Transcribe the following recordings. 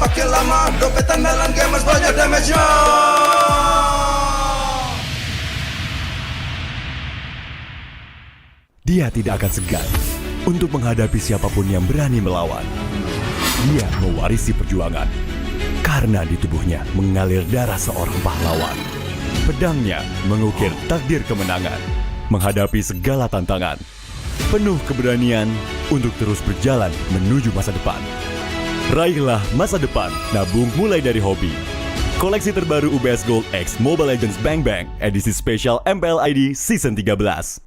pakai lama, dompet andalan gamers banyak damage-nya. Dia tidak akan segan untuk menghadapi siapapun yang berani melawan. Dia mewarisi perjuangan karena di tubuhnya mengalir darah seorang pahlawan. Pedangnya mengukir takdir kemenangan, menghadapi segala tantangan. Penuh keberanian untuk terus berjalan menuju masa depan. Raihlah masa depan, nabung mulai dari hobi. Koleksi terbaru UBS Gold X Mobile Legends Bang Bang, edisi spesial MPL ID Season 13.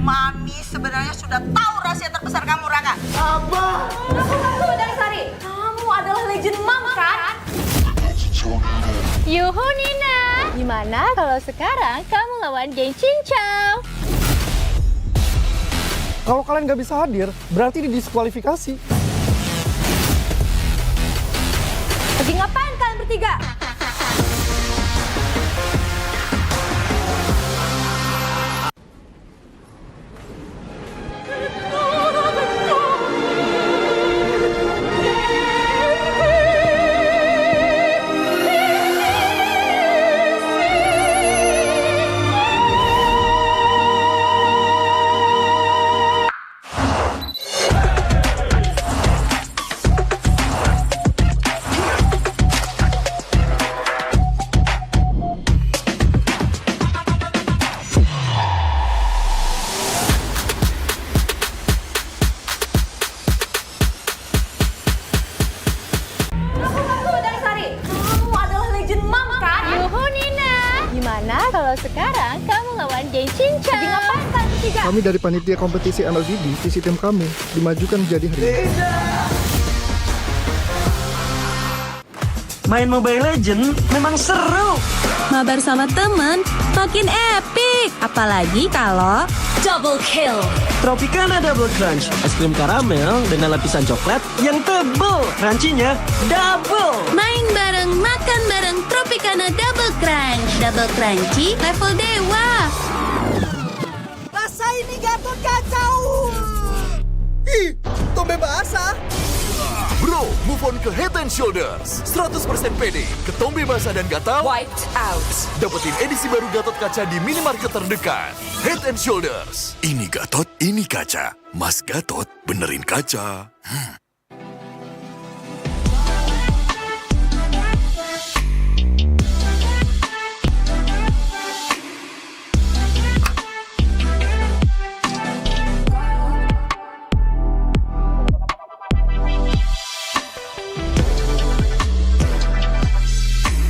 Mami sebenarnya sudah tahu rahasia terbesar kamu, Raka. Abah! Tunggu dari Sari. Kamu adalah legend mama kan? Yuhu Nina, gimana kalau sekarang kamu lawan geng Cincau? Kalau kalian nggak bisa hadir, berarti didiskualifikasi. Lagi ngapain kalian bertiga? Gimana kalau sekarang kamu lawan geng Cincau? Lagi ngapain kalian bertiga? Kami dari panitia kompetisi MLBB, visi tim kami dimajukan menjadi hari ini. Main Mobile Legends memang seru. Mabar sama temen makin epic. Apalagi kalau double kill. Tropicana Double Crunch, es krim karamel dengan lapisan coklat yang tebal. Crunchy-nya double. Main bareng, makan bareng Tropicana Double Crunch. Double crunchy level dewa. Rasa ini Gatot kacau. Ih, tombe basah. Bro, move on ke Head and Shoulders. 100% pede, ketombe basah dan gatal Wiped out. dapetin edisi baru Gatot kaca di minimarket terdekat. Head and Shoulders. Ini Gatot, ini kaca. Mas Gatot, benerin kaca.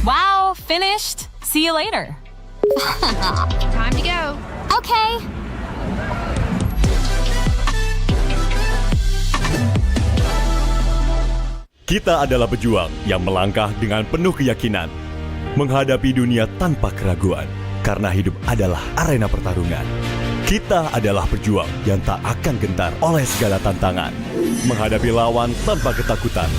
Wow, finished. See you later. Time to go. Okay. Kita adalah pejuang yang melangkah dengan penuh keyakinan, menghadapi dunia tanpa keraguan, karena hidup adalah arena pertarungan. Kita adalah pejuang yang tak akan gentar oleh segala tantangan, menghadapi lawan tanpa ketakutan,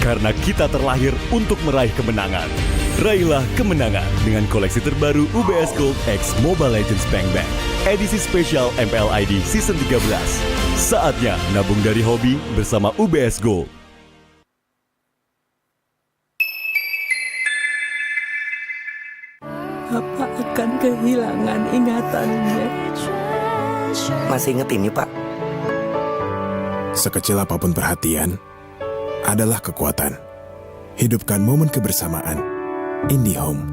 karena kita terlahir untuk meraih kemenangan. Raihlah kemenangan dengan koleksi terbaru UBS Gold X Mobile Legends Bang Bang, edisi spesial MPL ID Season 13. Saatnya nabung dari hobi bersama UBS Gold. Apa akan kehilangan ingatannya? Masih inget ini, Pak? Sekecil apapun perhatian adalah kekuatan. Hidupkan momen kebersamaan. IndiHome.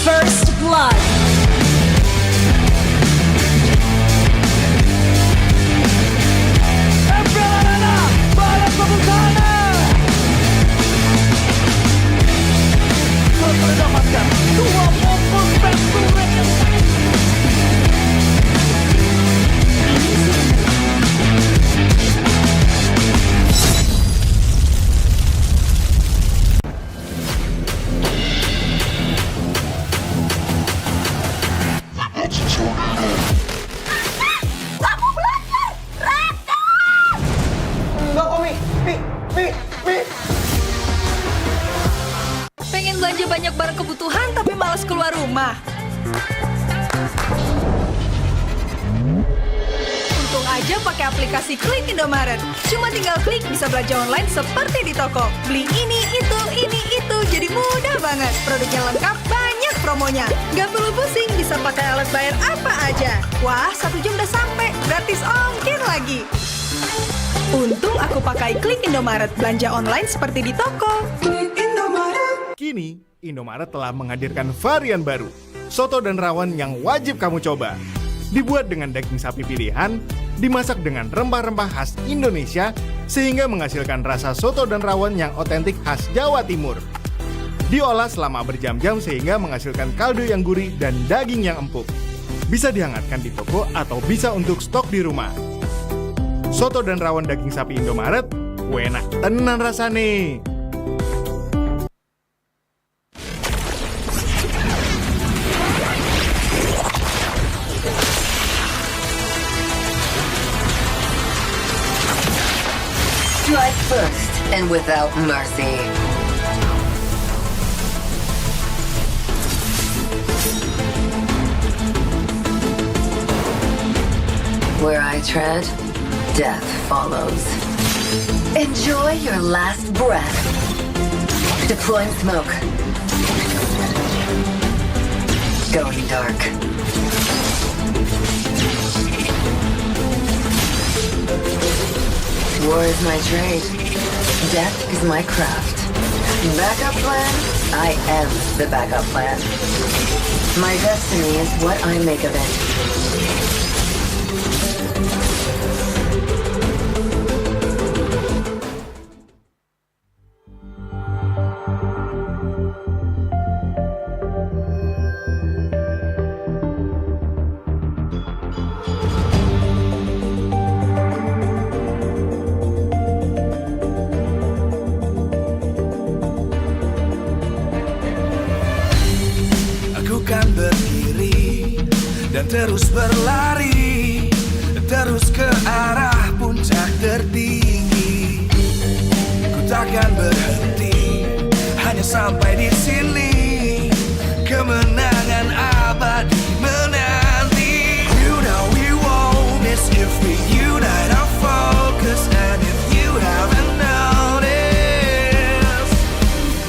First Blood. MPL Arena, balas pembukaan. mendapatkan 2 momen penturet yang Kamu belajar, Raka! Enggak kok, Mi. Pengen belanja banyak barang kebutuhan tapi malas keluar rumah. Untung aja pakai aplikasi Klik Indomaret. Cuma tinggal klik bisa belanja online seperti di toko. Beli ini, itu, jadi mudah banget. Produknya lengkap, banyak promonya. Gak perlu pusing, bisa pakai alat bayar apa aja. Wah, 1 jam udah sampai, gratis ongkir lagi. Untung aku pakai Klik Indomaret, belanja online seperti di toko. Kini, Indomaret telah menghadirkan varian baru, soto dan rawon yang wajib kamu coba. Dibuat dengan daging sapi pilihan, dimasak dengan rempah-rempah khas Indonesia, sehingga menghasilkan rasa soto dan rawon yang otentik khas Jawa Timur. Diolah selama berjam-jam sehingga menghasilkan kaldu yang gurih dan daging yang empuk. Bisa dihangatkan di toko atau bisa untuk stok di rumah. Soto dan rawon daging sapi Indomaret, enak tenan rasane. Strike first and without mercy. Where I tread, death follows. Enjoy your last breath. Deploying smoke. Going dark. War is my trade. Death is my craft. Backup plan? I am the backup plan. My destiny is what I make of it. Dan terus berlari, terus ke arah puncak tertinggi. Ku takkan berhenti, hanya sampai di sini. Kemenangan abadi menanti. You know we won't miss if we unite our focus. And if you haven't noticed,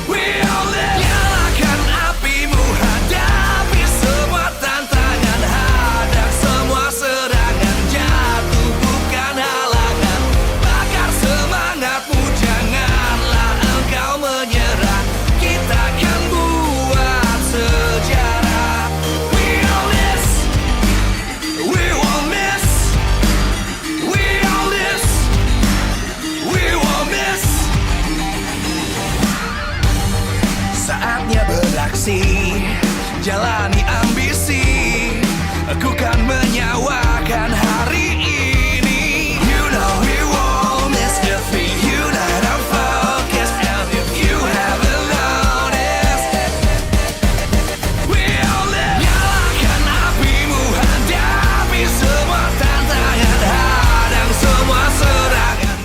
we all live. Nyalakan apimu, hadapi semua tantangan. Hadang semua serangan, jatuh bukan halangan. Bakar semangatmu, janganlah engkau menyerah. Kita akan buat sejarah. We all this, we won't miss. We all this, we won't miss. Saatnya beraksi, jalani ambisi. Aku kan menyawakan hari ini. You know we won't miss if we unite our focus. And if you haven't noticed, we all live. Nyalakan apimu, hadapi semua tantangan. Hadang semua serangan.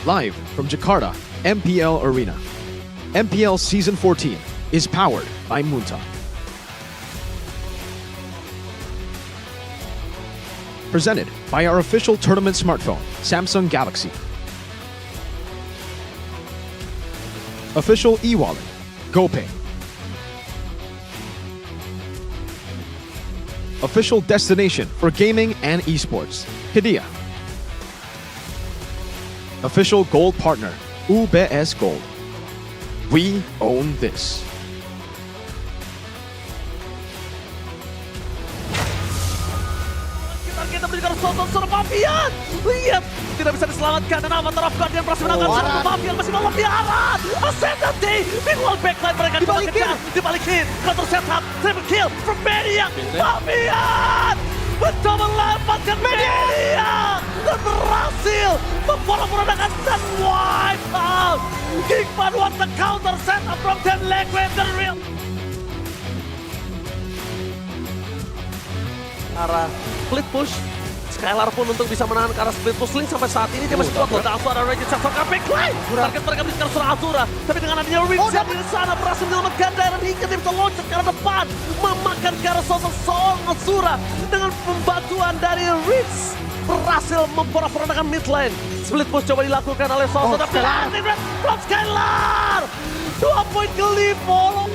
Live from Jakarta, MPL Arena. MPL Season 14 is powered by Munta. presented by our official tournament smartphone, Samsung Galaxy. Official e-wallet, GoPay. Official destination for gaming and esports, Hidea. Official gold partner, UBS Gold. We own this. Kita berikan Soto Mafian. Lihat, tidak bisa diselamatkan dan Avatar of Guardian berhasil menangkan Soto Mafian masih malam di arah. S14 meanwhile backline mereka dibalikin. Counter setup, triple kill from Maniac. Mafian mencoba melepaskan Maniac dan berhasil memporak-porandakan dan wipe out. Kickman wants the counter setup from Ten Leguem the real. Arah split push. Skylar pun untuk bisa menahan ke arah split push link sampai saat ini dia masih kuat loh. Dan ada Regis yang sorkan backline. Target mereka berikan seorang Azura. Tapi dengan adanya Rinsen di sana berhasil menyelamatkan dan hingga dia bisa loncat ke arah depan. Memakan ke arah sosok seorang Azura. Dengan pembantuan dari Ritz. Berhasil memporak-porandakan mid lane. Split push coba dilakukan oleh sosok. Tapi from Skylar. 2 poin ke Livo.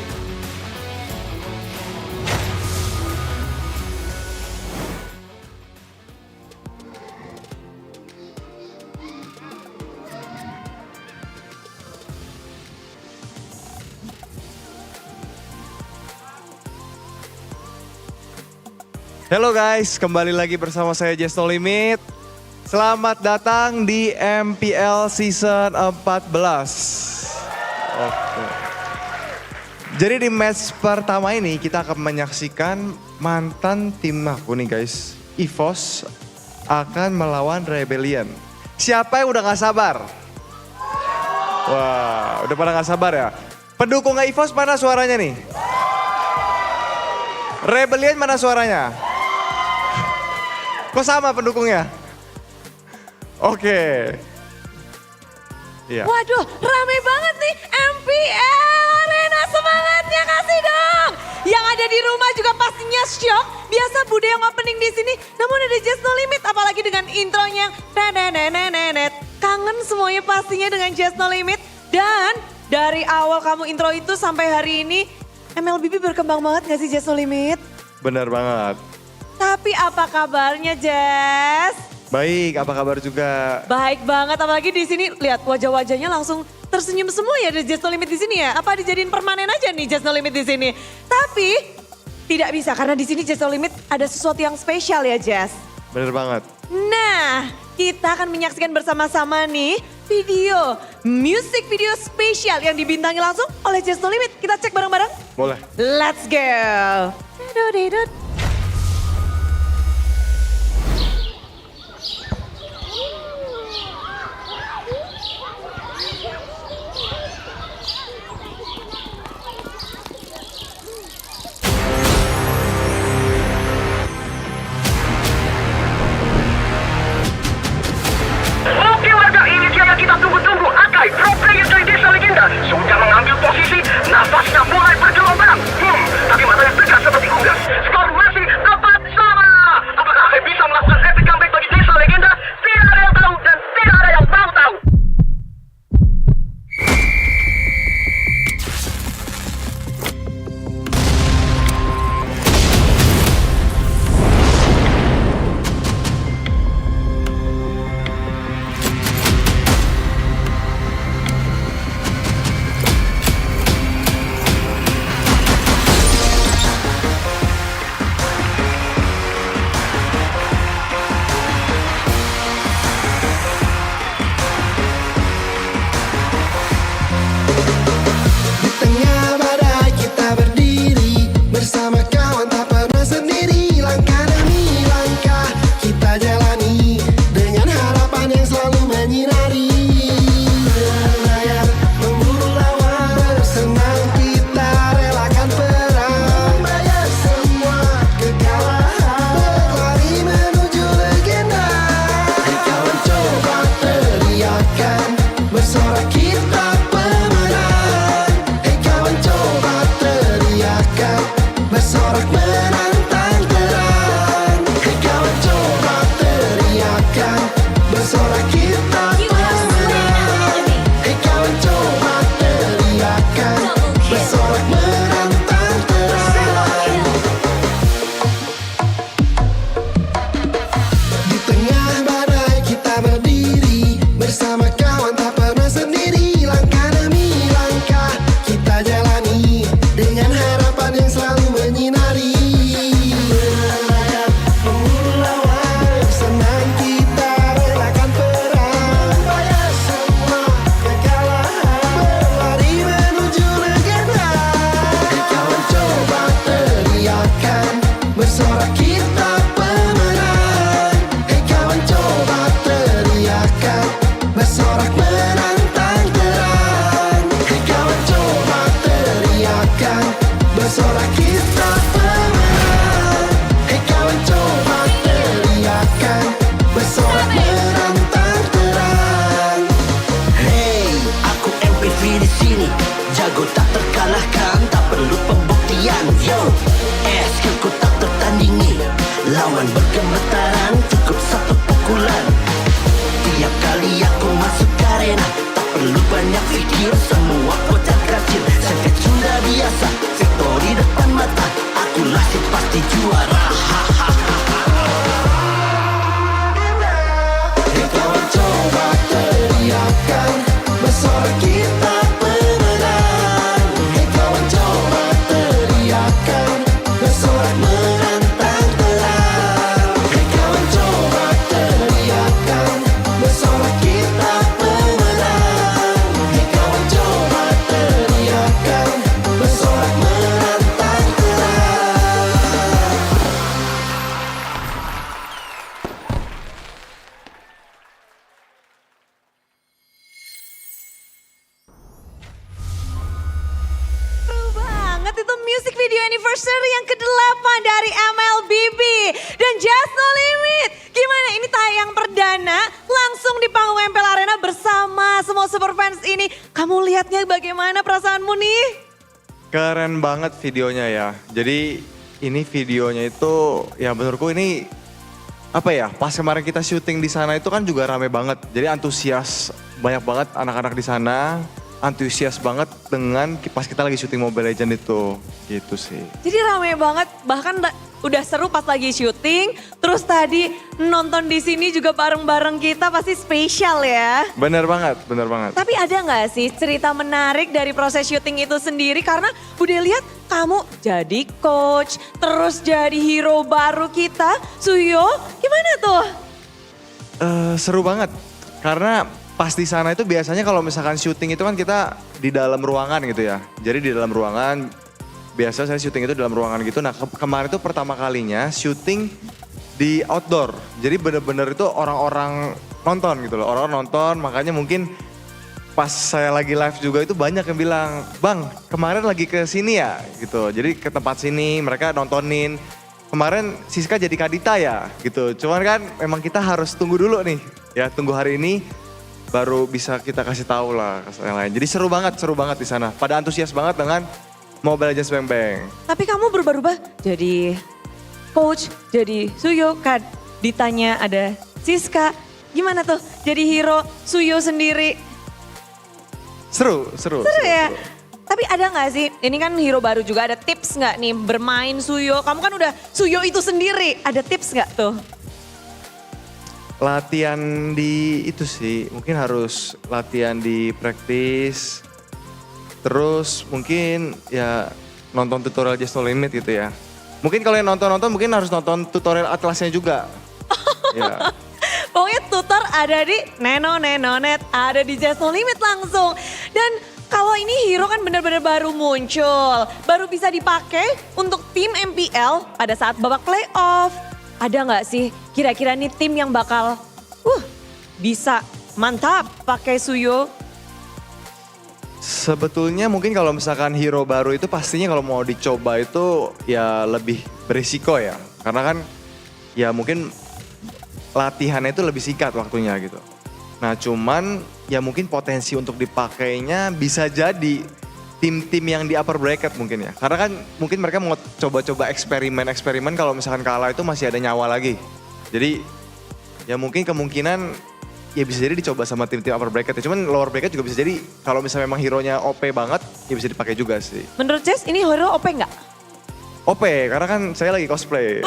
Halo guys, kembali lagi bersama saya Just No Limit. Selamat datang di MPL Season 14. Oke. Jadi di match pertama ini kita akan menyaksikan mantan tim aku nih guys. EVOS akan melawan Rebellion. Siapa yang udah gak sabar? Wah, udah pada gak sabar ya? Pendukung EVOS mana suaranya nih? Rebellion mana suaranya? Kok sama pendukungnya? Oke. Iya. Waduh, rame banget nih MPL Arena, semangatnya kasih dong. Yang ada di rumah juga pastinya shock. Biasa Bude yang opening di sini, namun ada Just No Limit, apalagi dengan intronya nenenenenet. Kangen semuanya pastinya dengan Just No Limit. Dan dari awal kamu intro itu sampai hari ini, MLBB berkembang banget gak sih Just No Limit? Bener banget. Tapi apa kabarnya Jess? Baik, apa kabar juga? Baik banget, apalagi di sini lihat wajah-wajahnya langsung tersenyum semua ya di Just No Limit di sini ya. Apa dijadiin permanen aja nih Just No Limit di sini? Tapi tidak bisa karena di sini Just No Limit ada sesuatu yang spesial ya Jess. Bener banget. Nah, kita akan menyaksikan bersama-sama nih music video spesial yang dibintangi langsung oleh Just No Limit. Kita cek bareng-bareng? Boleh. Let's go. Oke warga, ini dia yang kita tunggu-tunggu. Akai, pro player dari desa legenda, sudah mengambil posisi. Nafasnya mulai bergelombang. Tapi matanya tegas seperti unggas. Skor sekarang cukup satu pukulan. Tiap kali aku masuk arena, tak perlu banyak pikir, semua kocar kacir. Sengket sudah biasa, victory depan mata, akulah si pasti juara. Hey kawan, coba teriakan, bersorak kita pemenang. Hey kawan, coba teriakan, bersorak menantang terang. Hey kawan, coba teriakan, bersorak kita pemenang. Hey kawan, coba teriakan, bersorak menantang terang. Seru banget itu music video anniversary yang ke-8 dari MLBB dan Just No Limit. Gimana ini tayang perdana langsung di panggung MPL Arena bersama semua super fans ini. Kamu lihatnya bagaimana perasaanmu nih? Keren banget videonya ya. Jadi ini videonya itu ya menurutku ini apa ya, pas kemarin kita syuting di sana itu kan juga rame banget. Jadi antusias banyak banget anak-anak di sana. Antusias banget dengan pas kita lagi syuting Mobile Legends itu. Gitu sih. Jadi rame banget, bahkan udah seru pas lagi syuting. Terus tadi nonton di sini juga bareng-bareng kita pasti spesial ya. Bener banget, bener banget. Tapi ada nggak sih cerita menarik dari proses syuting itu sendiri? Karena udah lihat kamu jadi coach, terus jadi hero baru kita, Suyo. Gimana tuh? Seru banget, karena pas di sana itu biasanya kalau misalkan syuting itu kan kita di dalam ruangan gitu ya. Jadi di dalam ruangan, biasa saya syuting itu dalam ruangan gitu. Nah kemarin itu pertama kalinya syuting di outdoor. Jadi bener-bener itu orang-orang nonton gitu loh. Orang-orang nonton, makanya mungkin pas saya lagi live juga itu banyak yang bilang, "Bang, kemarin lagi ke sini ya?" gitu. Jadi ke tempat sini, mereka nontonin. Kemarin Siska jadi Kadita ya gitu. Cuman kan memang kita harus tunggu dulu nih. Ya tunggu hari ini baru bisa kita kasih tahu lah ke yang lain. Jadi seru banget di sana. Pada antusias banget dengan Mobile Legends Bang Bang. Tapi kamu berubah-ubah jadi coach, jadi Suyo, kan ditanya ada Siska. Gimana tuh jadi hero Suyo sendiri? Seru ya? Tapi ada gak sih, ini kan hero baru juga, ada tips gak nih bermain Suyo? Kamu kan udah Suyo itu sendiri, ada tips gak tuh? Latihan di itu sih, mungkin harus latihan di praktis. Terus mungkin ya nonton tutorial Just No Limit gitu ya. Mungkin kalau yang nonton mungkin harus nonton tutorial Atlasnya juga. Ya. Pokoknya tutor ada di Nenonet, ada di Just No Limit langsung. Dan kalau ini hero kan benar-benar baru muncul, baru bisa dipakai untuk tim MPL pada saat babak playoff. Ada nggak sih kira-kira nih tim yang bakal bisa mantap pakai Suyo? Sebetulnya mungkin kalau misalkan hero baru itu pastinya kalau mau dicoba itu ya lebih berisiko ya. Karena kan ya mungkin latihannya itu lebih singkat waktunya gitu. Nah cuman ya mungkin potensi untuk dipakainya bisa jadi tim-tim yang di upper bracket mungkin ya. Karena kan mungkin mereka mau coba-coba eksperimen kalau misalkan kalah itu masih ada nyawa lagi. Jadi ya mungkin kemungkinan ya bisa jadi dicoba sama tim-tim upper bracket. Cuman lower bracket juga bisa jadi kalau misalnya memang hero-nya OP banget ya bisa dipakai juga sih. Menurut Jess ini hero OP nggak? OP karena kan saya lagi cosplay.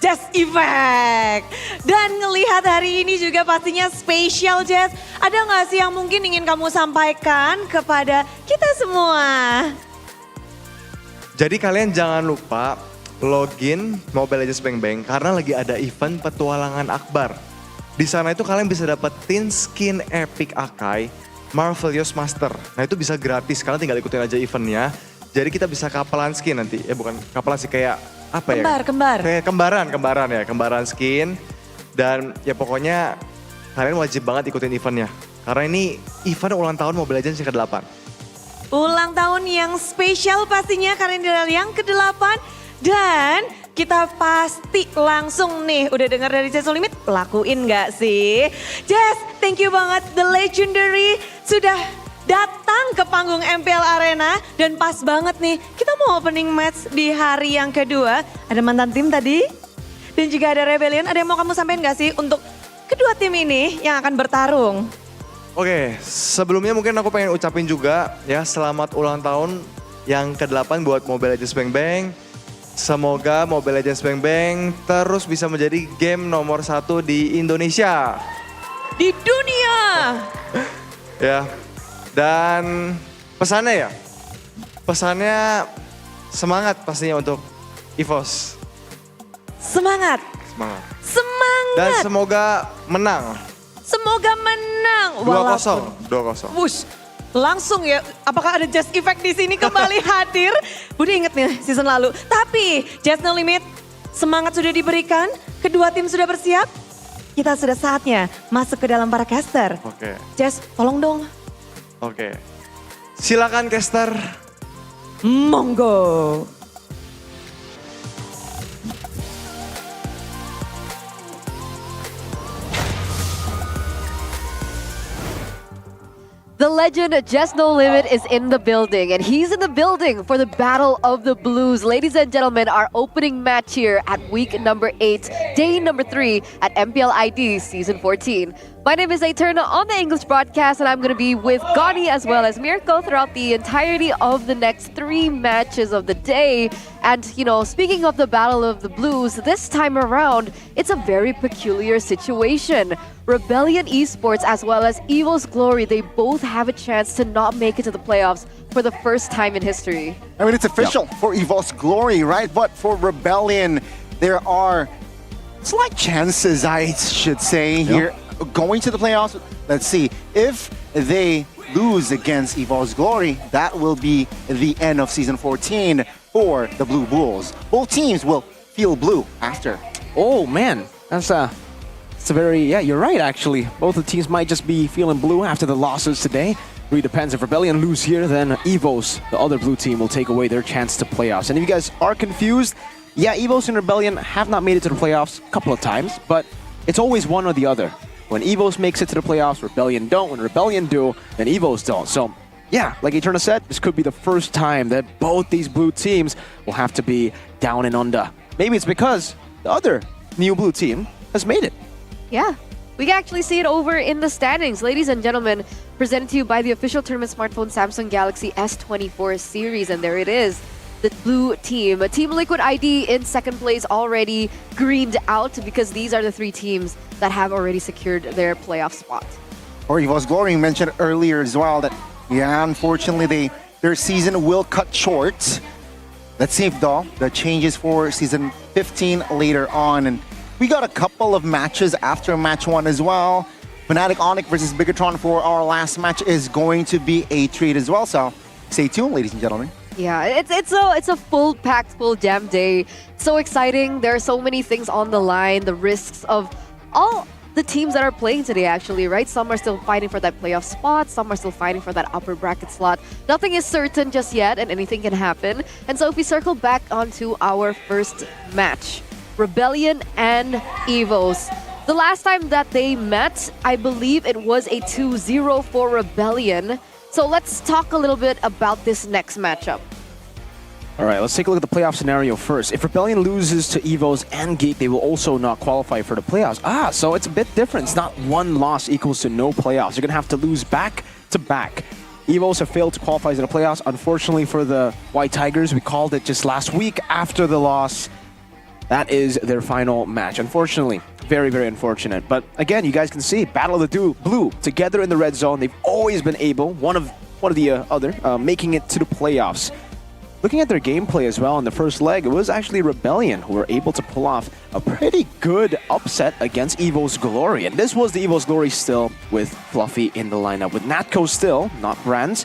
Jazz Effect. Dan ngelihat hari ini juga pastinya spesial Jazz. Ada nggak sih yang mungkin ingin kamu sampaikan kepada kita semua? Jadi kalian jangan lupa login Mobile Legends Bang Bang karena lagi ada event petualangan akbar. Di sana itu kalian bisa dapetin skin epic Akai Marvelous Master. Nah itu bisa gratis, kalian tinggal ikutin aja eventnya. Jadi kita bisa kapelan skin nanti, bukan kapelan sih kayak apa ya? Kembar. Kayak kembaran skin. Dan ya pokoknya kalian wajib banget ikutin eventnya. Karena ini event ulang tahun Mobile Legends yang ke-8. Ulang tahun yang spesial pastinya karena yang ke-8. Dan kita pasti langsung nih udah dengar dari Just No Limit, lakuin gak sih? Jess, thank you banget The Legendary sudah datang ke panggung MPL Arena. Dan pas banget nih, kita mau opening match di hari yang kedua. Ada mantan tim tadi. dan juga ada Rebellion. Ada yang mau kamu sampaikan gak sih untuk kedua tim ini yang akan bertarung? Oke, sebelumnya mungkin aku pengen ucapin juga ya selamat ulang tahun yang ke-8 buat Mobile Legends Bang Bang. Semoga Mobile Legends Bang Bang terus bisa menjadi game nomor 1 di Indonesia. Di dunia. Ya, dan pesannya semangat pastinya untuk EVOS. Semangat. Dan semoga menang. Semoga menang. 2-0. Wush, langsung ya. Apakah ada Just Effect di sini kembali hadir? Budi inget nih season lalu. Tapi Just No Limit, semangat sudah diberikan. Kedua tim sudah bersiap. Kita sudah saatnya masuk ke dalam para caster. Oke. Just, tolong dong. Oke. Silakan caster. Monggo. The legend Just No Limit is in the building, and he's in the building for the Battle of the Blues. Ladies and gentlemen, our opening match here at week number 8, day number 3 at MPL ID Season 14. My name is Eterna on the English broadcast, and I'm going to be with Gani as well as Mirko throughout the entirety of the next 3 matches of the day. And, you know, speaking of the Battle of the Blues, this time around, it's a very peculiar situation. Rebellion Esports as well as Evil's Glory, they both have a chance to not make it to the playoffs for the first time in history. I mean, it's official for Evil's Glory, right? But for Rebellion, there are slight chances, I should say, here going to the playoffs. Let's see. If they lose against Evil's Glory, that will be the end of Season 14 for the Blue Bulls. Both teams will feel blue after. Oh, man. That's it's a very, yeah, you're right, actually. Both the teams might just be feeling blue after the losses today. Really depends. If Rebellion lose here, then EVOS, the other blue team, will take away their chance to playoffs. And if you guys are confused, yeah, EVOS and Rebellion have not made it to the playoffs a couple of times, but it's always one or the other. When EVOS makes it to the playoffs, Rebellion don't. When Rebellion do, then EVOS don't. So, yeah, like Eterna said, this could be the first time that both these blue teams will have to be down and under. Maybe it's because the other new blue team has made it. Yeah, we can actually see it over in the standings. Ladies and gentlemen, presented to you by the official tournament smartphone Samsung Galaxy S24 series. And there it is, the blue team. Team Liquid ID in second place, already greened out because these are the 3 teams that have already secured their playoff spot. Or Evil's Glory mentioned earlier as well that, yeah, unfortunately, their season will cut short. Let's see if though the changes for Season 15 later on. And we got a couple of matches after match 1 as well. Fnatic Onyx versus Bigatron for our last match is going to be a treat as well. So stay tuned, ladies and gentlemen. Yeah, it's a full-packed, full-jam day. So exciting. There are so many things on the line. The risks of all the teams that are playing today, actually, right? Some are still fighting for that playoff spot. Some are still fighting for that upper bracket slot. Nothing is certain just yet, and anything can happen. And so if we circle back onto our first match, Rebellion and EVOS. The last time that they met, I believe it was a 2-0 for Rebellion. So let's talk a little bit about this next matchup. All right, let's take a look at the playoff scenario first. If Rebellion loses to EVOS and Geek, they will also not qualify for the playoffs. So it's a bit different. It's not one loss equals to no playoffs. You're going to have to lose back to back. EVOS have failed to qualify to the playoffs. Unfortunately for the White Tigers, we called it just last week after the loss. That is their final match. Unfortunately, very, very unfortunate. But again, you guys can see Battle of the Blue together in the red zone. They've always been able, one of the other, making it to the playoffs. Looking at their gameplay as well in the first leg, it was actually Rebellion who were able to pull off a pretty good upset against Evil's Glory. And this was the Evil's Glory still with Fluffy in the lineup, with Natco still, not Brands.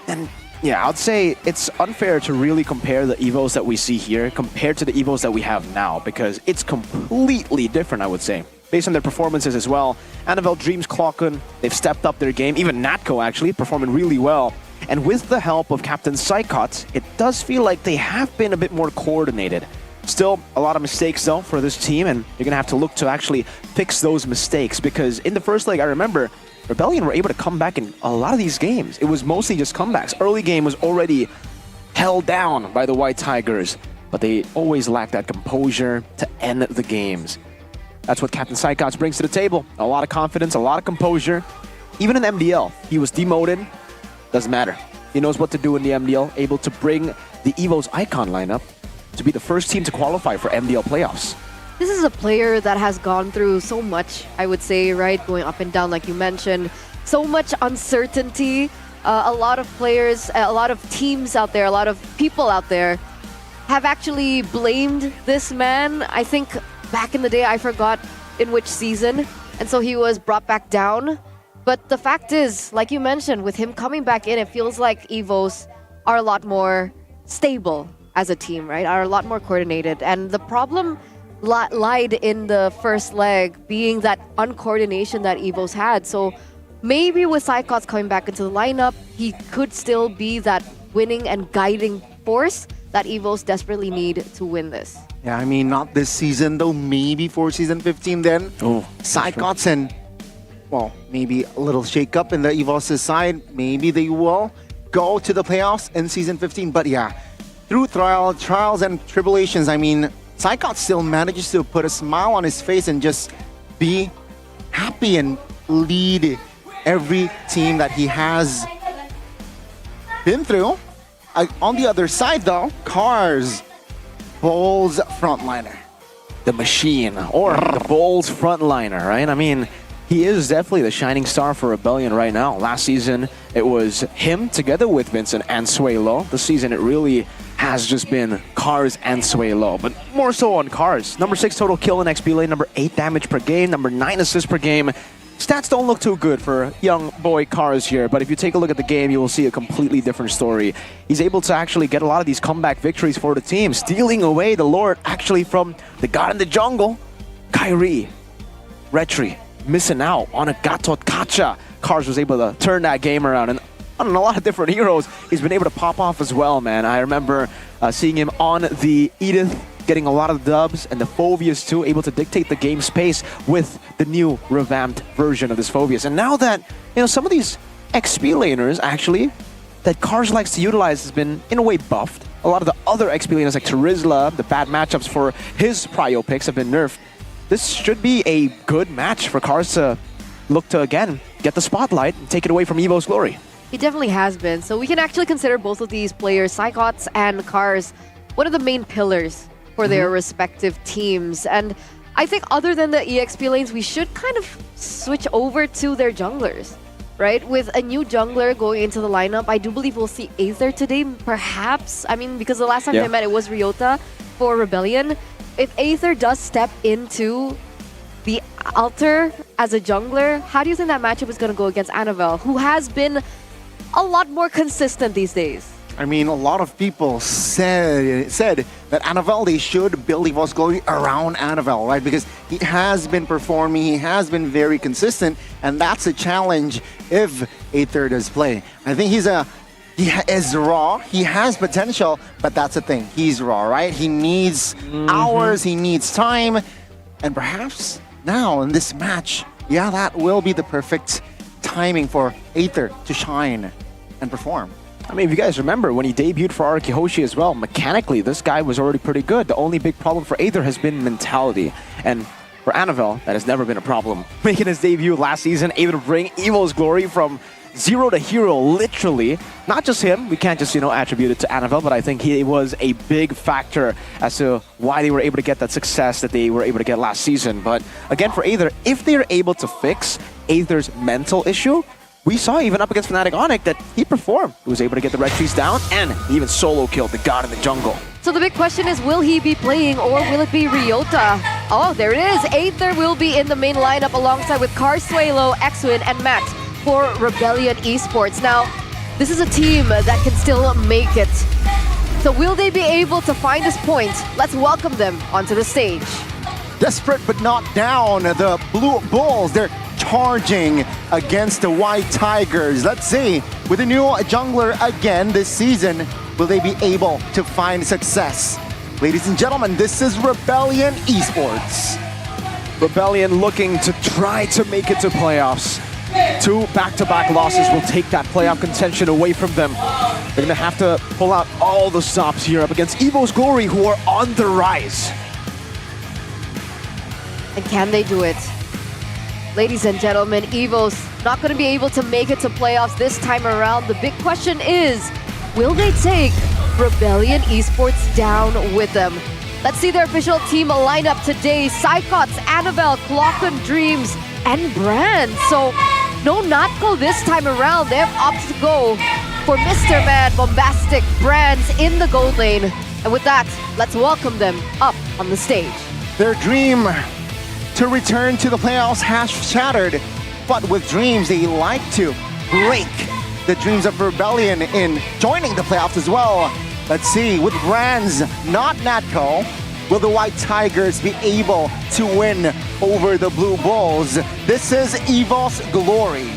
And yeah, I'd say it's unfair to really compare the Evos that we see here compared to the Evos that we have now, because it's completely different, I would say, based on their performances as well. Annabelle Dreams, Clocken, they've stepped up their game. Even Natco actually performing really well. And with the help of Captain Psychot, it does feel like they have been a bit more coordinated. Still, a lot of mistakes though for this team, and you're gonna have to look to actually fix those mistakes, because in the first leg, I remember Rebellion were able to come back in a lot of these games. It was mostly just comebacks. Early game was already held down by the White Tigers. but they always lack that composure to end the games. That's what Captain Psychots brings to the table. A lot of confidence, a lot of composure. Even in MDL, he was demoted. Doesn't matter. He knows what to do in the MDL, able to bring the EVO's icon lineup to be the first team to qualify for MDL playoffs. This is a player that has gone through so much, I would say, right? Going up and down, like you mentioned. So much uncertainty. A lot of players, a lot of teams out there, a lot of people out there have actually blamed this man. I think back in the day, I forgot in which season. And so he was brought back down. But the fact is, like you mentioned, with him coming back in, it feels like EVOs are a lot more stable as a team, right? Are a lot more coordinated. And the problem lied in the first leg, being that uncoordination that EVOs had. So maybe with Psychots coming back into the lineup, he could still be that winning and guiding force that EVOs desperately need to win this. Yeah, I mean, not this season though, maybe for season 15 then. Oh, Psychots and, well, maybe a little shake-up in the EVOS' side. Maybe they will go to the playoffs in season 15. But yeah, through trials and tribulations, I mean, Psychots still manages to put a smile on his face and just be happy and lead every team that he has been through. On the other side though, Cars, Bulls frontliner. The machine, or the Bulls frontliner, right? I mean, he is definitely the shining star for Rebellion right now. Last season, it was him together with Vincent and Suelo. This season, it really has just been Cars and Suelo, but more so on Cars. Number 6 total kill in XP lane, number 8 damage per game, number 9 assists per game. Stats don't look too good for young boy Cars here, but if you take a look at the game, you will see a completely different story. He's able to actually get a lot of these comeback victories for the team, stealing away the Lord actually from the god in the jungle, Kyrie, Retri, missing out on a Gatot Kacha. Cars was able to turn that game around, and on a lot of different heroes, he's been able to pop off as well, man. I remember seeing him on the Edith, getting a lot of dubs, and the Phobius too, able to dictate the game's pace with the new revamped version of this Phobius. And now that, you know, some of these XP laners actually that Cars likes to utilize has been in a way buffed. A lot of the other XP laners like Terizla, the bad matchups for his prio picks have been nerfed. This should be a good match for Cars to look to again get the spotlight and take it away from EVO's glory. He definitely has been. So we can actually consider both of these players, Psychots and Cars, one of the main pillars for their respective teams. And I think other than the EXP lanes, we should kind of switch over to their junglers, right? With a new jungler going into the lineup, I do believe we'll see Aether today, perhaps. I mean, because the last time they met, it was Ryota for Rebellion. If Aether does step into the altar as a jungler, how do you think that matchup is going to go against Annabelle, who has been a lot more consistent these days? I mean, a lot of people said that Annabelle, they should build EVO's glory around Annabelle, right? Because he has been performing, he has been very consistent, and that's a challenge if Aether does play. I think he is raw, he has potential, but that's the thing, he's raw, right? He needs hours, he needs time, and perhaps now in this match, yeah, that will be the perfect timing for Aether to shine and perform. I mean, if you guys remember, when he debuted for Arakihoshi as well, mechanically, this guy was already pretty good. The only big problem for Aether has been mentality. And for Annabelle, that has never been a problem. Making his debut last season, able to bring EVO's glory from zero to hero, literally. Not just him, we can't just, you know, attribute it to Annabelle, but I think he was a big factor as to why they were able to get that success that they were able to get last season. But again, for Aether, if they're able to fix Aether's mental issue, we saw even up against Fnatic Onyx that he performed. He was able to get the red trees down and he even solo killed the god in the jungle. So the big question is, will he be playing or will it be Ryota? Oh, there it is. Aether will be in the main lineup alongside with Cars, Suelo, Xwin, and Matt for Rebellion Esports. Now, this is a team that can still make it. So will they be able to find this point? Let's welcome them onto the stage. Desperate but not down, the Blue Bulls, they're charging against the White Tigers. Let's see, with a new jungler again this season, will they be able to find success? Ladies and gentlemen, this is Rebellion Esports. Rebellion looking to try to make it to playoffs. 2 back-to-back losses will take that playoff contention away from them. They're gonna have to pull out all the stops here up against Evo's Glory, who are on the rise. And can they do it? Ladies and gentlemen, Evo's not going to be able to make it to playoffs this time around. The big question is, will they take Rebellion Esports down with them? Let's see their official team lineup today. Psychots, Annabelle, Clocken Dreams, and Brand. So no Natco this time around. They have opted to go for Mr. Man, Bombastic, Brands in the gold lane. And with that, let's welcome them up on the stage. Their dream to return to the playoffs has shattered, but with Dreams, they like to break the dreams of Rebellion in joining the playoffs as well. Let's see, with Brands, not Natco, will the White Tigers be able to win over the Blue Bulls? This is Evo's Glory.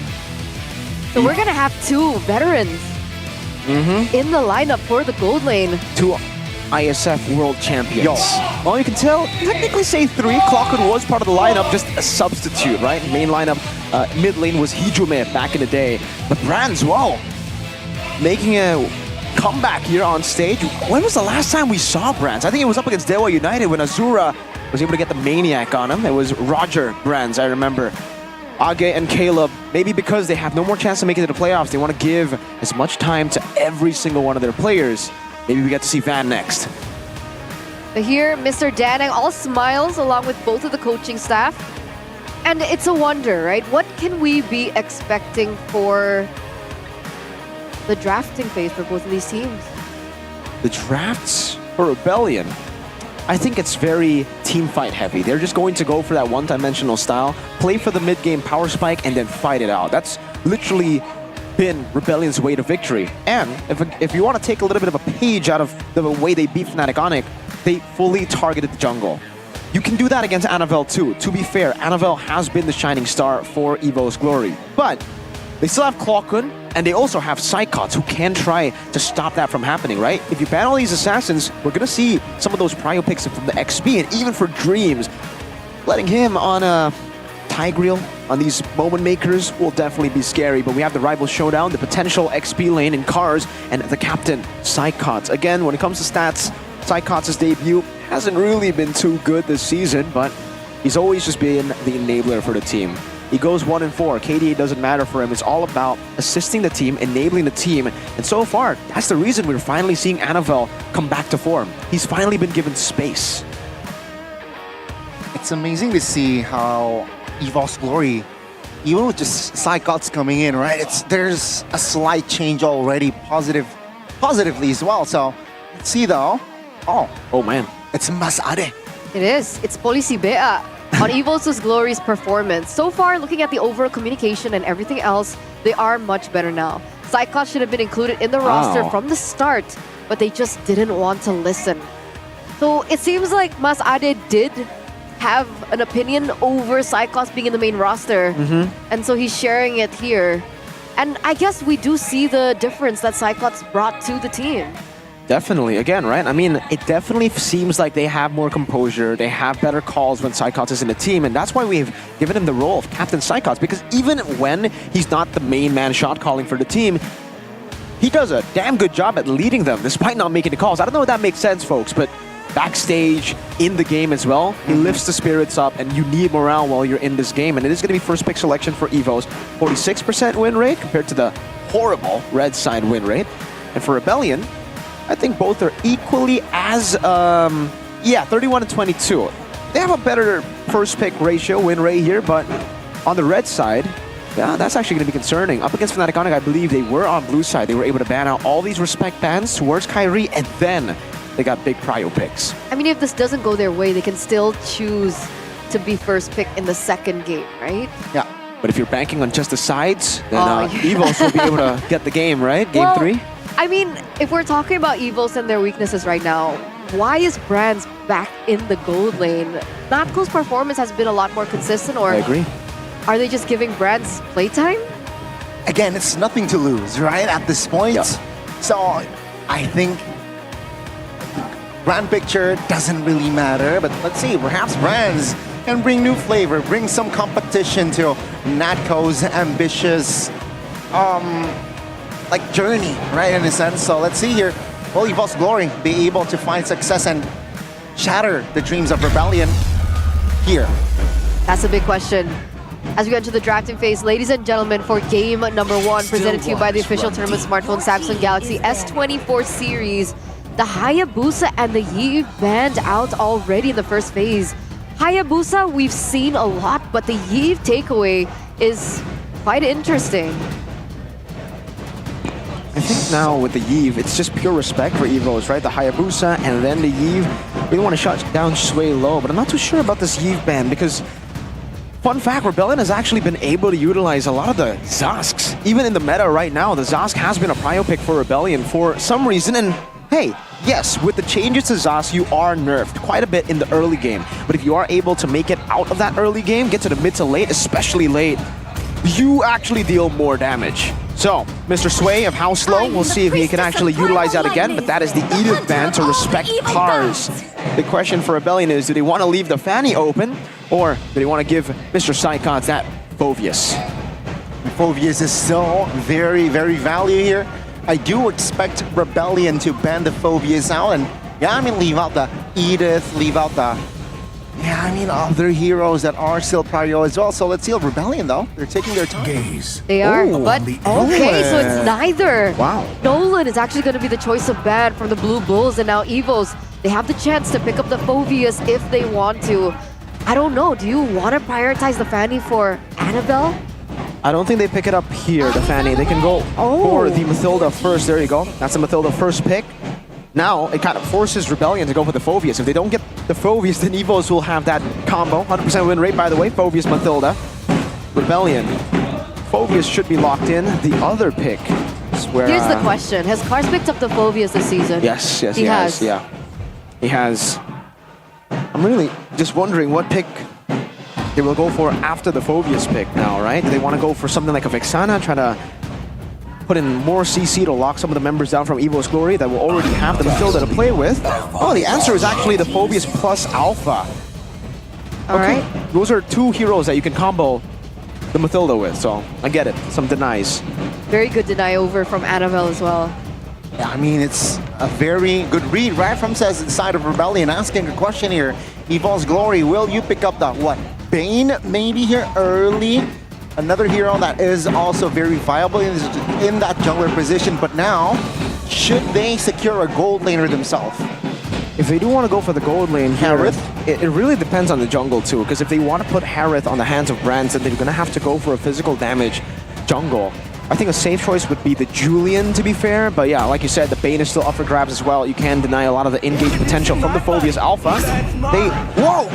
So we're gonna have two veterans in the lineup for the gold lane. Two ISF World Champions. Well, you can tell, technically say 3. Clockwood was part of the lineup, just a substitute, right? Main lineup, mid lane was Hijume back in the day. But Brands, whoa, making a comeback here on stage. When was the last time we saw Brands? I think it was up against Dewa United when Azura was able to get the Maniac on him. It was Roger Brands, I remember. Age and Caleb, maybe because they have no more chance to make it to the playoffs, they want to give as much time to every single one of their players. Maybe we get to see Van next. But here, Mr. Danang all smiles along with both of the coaching staff. And it's a wonder, right? What can we be expecting for the drafting phase for both of these teams? The drafts for Rebellion, I think it's very team fight heavy. They're just going to go for that one-dimensional style, play for the mid-game power spike, and then fight it out. That's literally been Rebellion's way to victory. And if you want to take a little bit of a page out of the way they beat Fnatic Onic, they fully targeted the jungle. You can do that against Annabelle too. To be fair, Annabelle has been the shining star for Evo's Glory. But they still have Clockun, and they also have Psychots who can try to stop that from happening, right? If you ban all these assassins, we're going to see some of those prio picks from the XP, and even for Dreams, letting him on a Tigreal on these moment makers will definitely be scary, but we have the rival showdown, the potential XP lane in Cars, and the captain, Psychots. Again, when it comes to stats, Psychots' debut hasn't really been too good this season, but he's always just been the enabler for the team. He goes 1-4. KDA doesn't matter for him. It's all about assisting the team, enabling the team, and so far, that's the reason we're finally seeing Annabelle come back to form. He's finally been given space. It's amazing to see how Evo's Glory, even with just Psychots coming in, right? There's a slight change already, positively as well. So let's see though. Oh man, it's Mas Ade. It is. It's Polisi Bea on Evo's Glory's performance. So far, looking at the overall communication and everything else, they are much better now. Psychots should have been included in the roster from the start, but they just didn't want to listen. So it seems like Mas Ade did have an opinion over Psychots being in the main roster. And so he's sharing it here. And I guess we do see the difference that Psychots brought to the team. Definitely, again, right? I mean, it definitely seems like they have more composure, they have better calls when Psychots is in the team, and that's why we've given him the role of Captain Psychots, because even when he's not the main man shot calling for the team, he does a damn good job at leading them, despite not making the calls. I don't know if that makes sense, folks, but backstage, in the game as well, he lifts the spirits up, and you need morale while you're in this game, and it is going to be first pick selection for Evo's 46% win rate compared to the horrible red side win rate. And for Rebellion, I think both are equally as, 31 and 22. They have a better first pick ratio, win rate here, but on the red side, yeah, that's actually going to be concerning. Up against Fnatic Onic, I believe they were on blue side. They were able to ban out all these respect bans towards Kyrie, and then they got big prio picks. I mean, if this doesn't go their way, they can still choose to be first pick in the second game, right? Yeah. But if you're banking on just the sides, then Evos will be able to get the game, right? Game 3? I mean, if we're talking about Evos and their weaknesses right now, why is Brands back in the gold lane? Natco's performance has been a lot more consistent, or I agree. Are they just giving Brands playtime? Again, it's nothing to lose, right? At this point. Yeah. So I think brand picture doesn't really matter, but let's see, perhaps Brands can bring new flavor, bring some competition to Natco's ambitious like journey, right, in a sense. So let's see here. Will Evol's Glory be able to find success and shatter the dreams of Rebellion here? That's a big question. As we enter the drafting phase, ladies and gentlemen, for game number 1, presented to you by the official tournament smartphone Samsung Galaxy S24 series, the Hayabusa and the Yi banned out already in the first phase. Hayabusa, we've seen a lot, but the Yi takeaway is quite interesting. I think now with the Yve, it's just pure respect for Evos, right? The Hayabusa and then the Yve. We want to shut down Sway low, but I'm not too sure about this Yve ban because, fun fact, Rebellion has actually been able to utilize a lot of the Zasks. Even in the meta right now, the Zask has been a prio pick for Rebellion for some reason, and hey, yes, with the changes to Zask, you are nerfed quite a bit in the early game, but if you are able to make it out of that early game, get to the mid to late, especially late, you actually deal more damage. So, Mr. Sway of House Low, we'll see if he can actually utilize that again, but that is the Edith ban to respect cars. The question for Rebellion is, do they want to leave the Fanny open, or do they want to give Mr. Psychons that Phoveus? Phoveus is still very, very value here. I do expect Rebellion to ban the Phoveus out, and yeah, I mean, leave out the Edith, leave out the other heroes that are still prio as well. So let's see Rebellion though. They're taking their time. They are, but okay, so it's neither. Wow. Nolan is actually going to be the choice of ban from the Blue Bulls, and now Evos, they have the chance to pick up the Phoveus if they want to. I don't know, do you want to prioritize the Fanny for Annabelle? I don't think they pick it up here, the Fanny. They can go for the Mathilda first. There you go. That's the Mathilda first pick. Now, it kind of forces Rebellion to go for the Phoveus. If they don't get the Phoveus, then Evos will have that combo. 100% win rate, by the way. Phoveus, Mathilda. Rebellion. Phoveus should be locked in. The other pick is where... Here's the question. Has Cars picked up the Phoveus this season? Yes, he has. Yeah. He has. I'm really just wondering what pick they will go for after the Phoveus pick now, right? Do they want to go for something like a Vexana, try to put in more CC to lock some of the members down from Evo's Glory that will already have the Mathilda to play with? Oh, the answer is actually the Phoveus plus Alpha. Alright. Those are two heroes that you can combo the Mathilda with, so I get it. Some denies. Very good deny over from Annabelle as well. Yeah, I mean, it's a very good read right from the side of Rebellion, asking a question here. Evol's Glory, will you pick up the, what, Bane maybe here early? Another hero that is also very viable in that jungler position, but now, should they secure a gold laner themselves? If they do want to go for the gold lane here, Harith? It really depends on the jungle too, because if they want to put Harith on the hands of Brands, then they're going to have to go for a physical damage jungle. I think a safe choice would be the Julian, to be fair, but yeah, like you said, the Bane is still up for grabs as well. You can deny a lot of the engage potential from the Phoveus Alpha. They,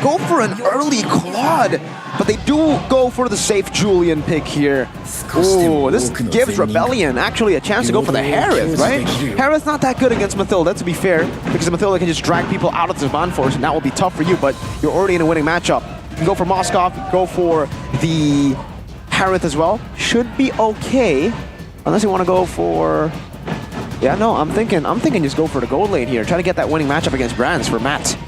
go for an early Claude, but they do go for the safe Julian pick here. Ooh, this gives Rebellion actually a chance to go for the Harith, right? Harith's not that good against Mathilda, to be fair, because Mathilda can just drag people out of the Van Force, and that will be tough for you, but you're already in a winning matchup. You can go for Moskov, go for the Harith as well. Should be okay, unless you want to go for... Yeah, no, I'm thinking just go for the gold lane here. Try to get that winning matchup against Brands for Matt.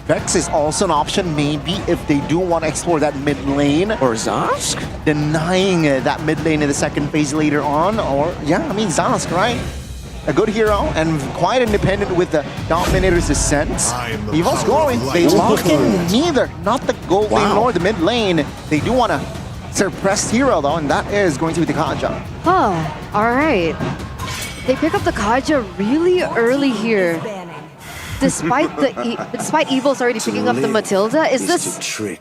Vex is also an option, maybe, if they do want to explore that mid lane. Or Zask? Denying that mid lane in the second phase later on. Or, yeah, I mean, Zask, right? A good hero and quite independent with the Dominator's Ascent. Evol's Glory, they lock in neither, not the gold lane nor the mid lane. They do want to suppress hero though, and that is going to be the Kaja. Oh, alright. They pick up the Kaja really early here. Despite Evos already picking up the Mathilda, is this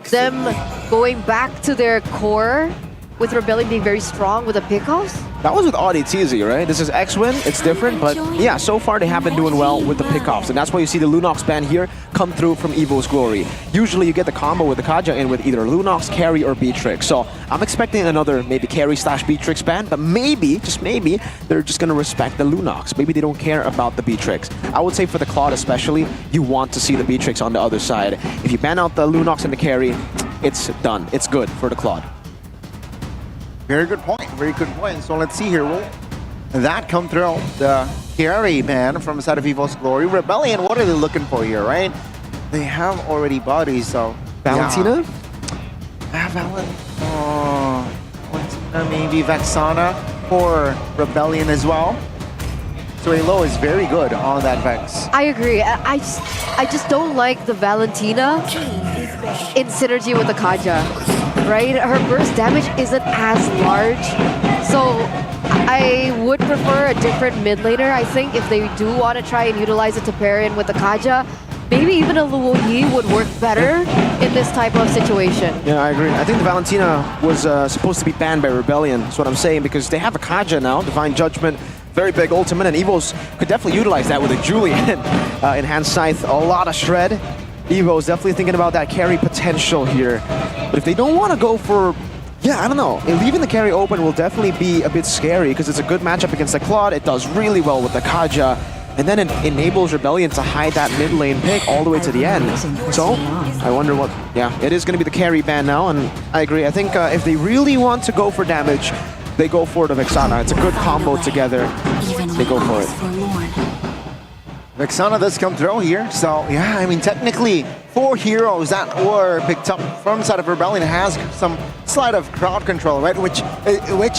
them going back to their core with Rebellion being very strong with the pickoffs? That was with AudiTZ, right? This is X-Win, it's different, but yeah, so far they have been doing well with the pickoffs, and that's why you see the Lunox ban here come through from Evo's Glory. Usually you get the combo with the Kaja in with either Lunox, Carry, or Beatrix, so I'm expecting another maybe Carry / Beatrix ban, but maybe, just maybe, they're just gonna respect the Lunox. Maybe they don't care about the Beatrix. I would say for the Claude especially, you want to see the Beatrix on the other side. If you ban out the Lunox and the Carry, it's done. It's good for the Claude. Very good point. Very good point. So let's see here. Will that come through? The carry ban from the side of Evo's Glory. Rebellion, what are they looking for here, right? They have already bodies, so... Valentina? Yeah. Valentina, maybe Vexana. for Rebellion as well. So Low is very good on that Vex. I agree. I just don't like the Valentina in synergy with the Kaja, right? Her burst damage isn't as large, so I would prefer a different mid laner. I think if they do want to try and utilize it to pair in with the Kaja, maybe even a Luo Yi would work better in this type of situation. Yeah, I agree. I think the Valentina was supposed to be banned by Rebellion, that's what I'm saying, because they have a Kaja now, Divine Judgment, very big ultimate, and Evos could definitely utilize that with a Julian. Enhanced Scythe, a lot of shred. Evo's definitely thinking about that carry potential here. But if they don't want to go for, yeah, I don't know, leaving the carry open will definitely be a bit scary because it's a good matchup against the Claude. It does really well with the Kaja. And then it enables Rebellion to hide that mid lane pick all the way to the end. So, I wonder what... Yeah, it is going to be the carry ban now, and I agree. I think if they really want to go for damage, they go for the Vexana. It's a good combo together. They go for it. Vexana does come through here. So, yeah, I mean, technically, 4 heroes that were picked up from the side of Rebellion has some slight of crowd control, right? Which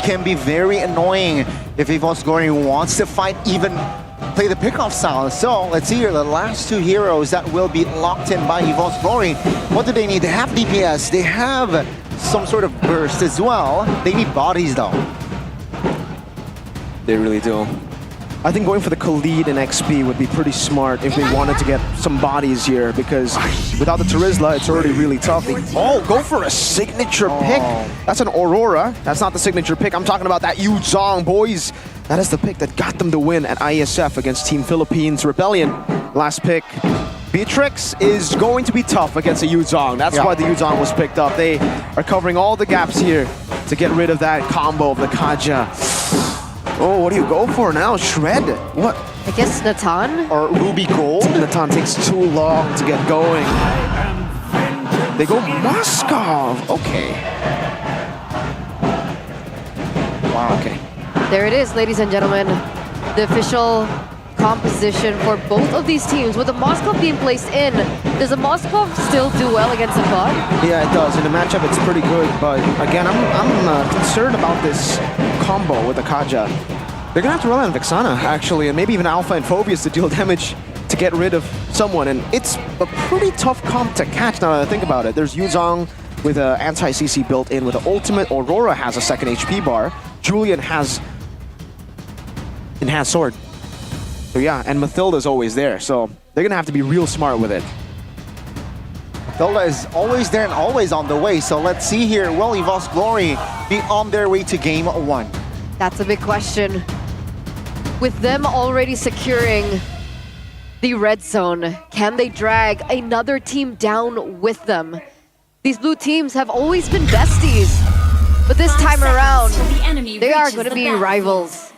can be very annoying if Evo's Glory wants to fight, even play the pickoff style. So let's see here, the last 2 heroes that will be locked in by Evo's Glory. What do they need? They have DPS, they have some sort of burst as well. They need bodies though. They really do. I think going for the Khalid and XP would be pretty smart if they wanted to get some bodies here, because without the Terizla, it's already really tough. They all go for a signature pick. That's an Aurora. That's not the signature pick. I'm talking about that Yu Zhong, boys. That is the pick that got them the win at ISF against Team Philippines Rebellion. Last pick. Beatrix is going to be tough against a Yu Zhong. That's why the Yu Zhong was picked up. They are covering all the gaps here to get rid of that combo of the Kaja. Oh, what do you go for now? Shred? What? I guess Natan? Or Ruby Gold? Natan takes too long to get going. They go Moskov. Okay. Wow. Okay. There it is, ladies and gentlemen. The official composition for both of these teams. With the Moskov being placed in, does the Moskov still do well against the Claude? Yeah, it does. In the matchup, it's pretty good. But again, I'm concerned about this combo with the Kaja. They're going to have to rely on Vexana, actually, and maybe even Alpha and Phobius to deal damage to get rid of someone. And it's a pretty tough comp to catch now that I think about it. There's Yu Zhong with an anti-CC built in with the ultimate. Aurora has a second HP bar. Julian has enhanced sword. So yeah, and Mathilda's always there. So they're going to have to be real smart with it. Mathilda is always there and always on the way. So let's see here. Will Evo's Glory be on their way to game 1? That's a big question. With them already securing the red zone, can they drag another team down with them? These blue teams have always been besties, but this time around, they are going to be rivals.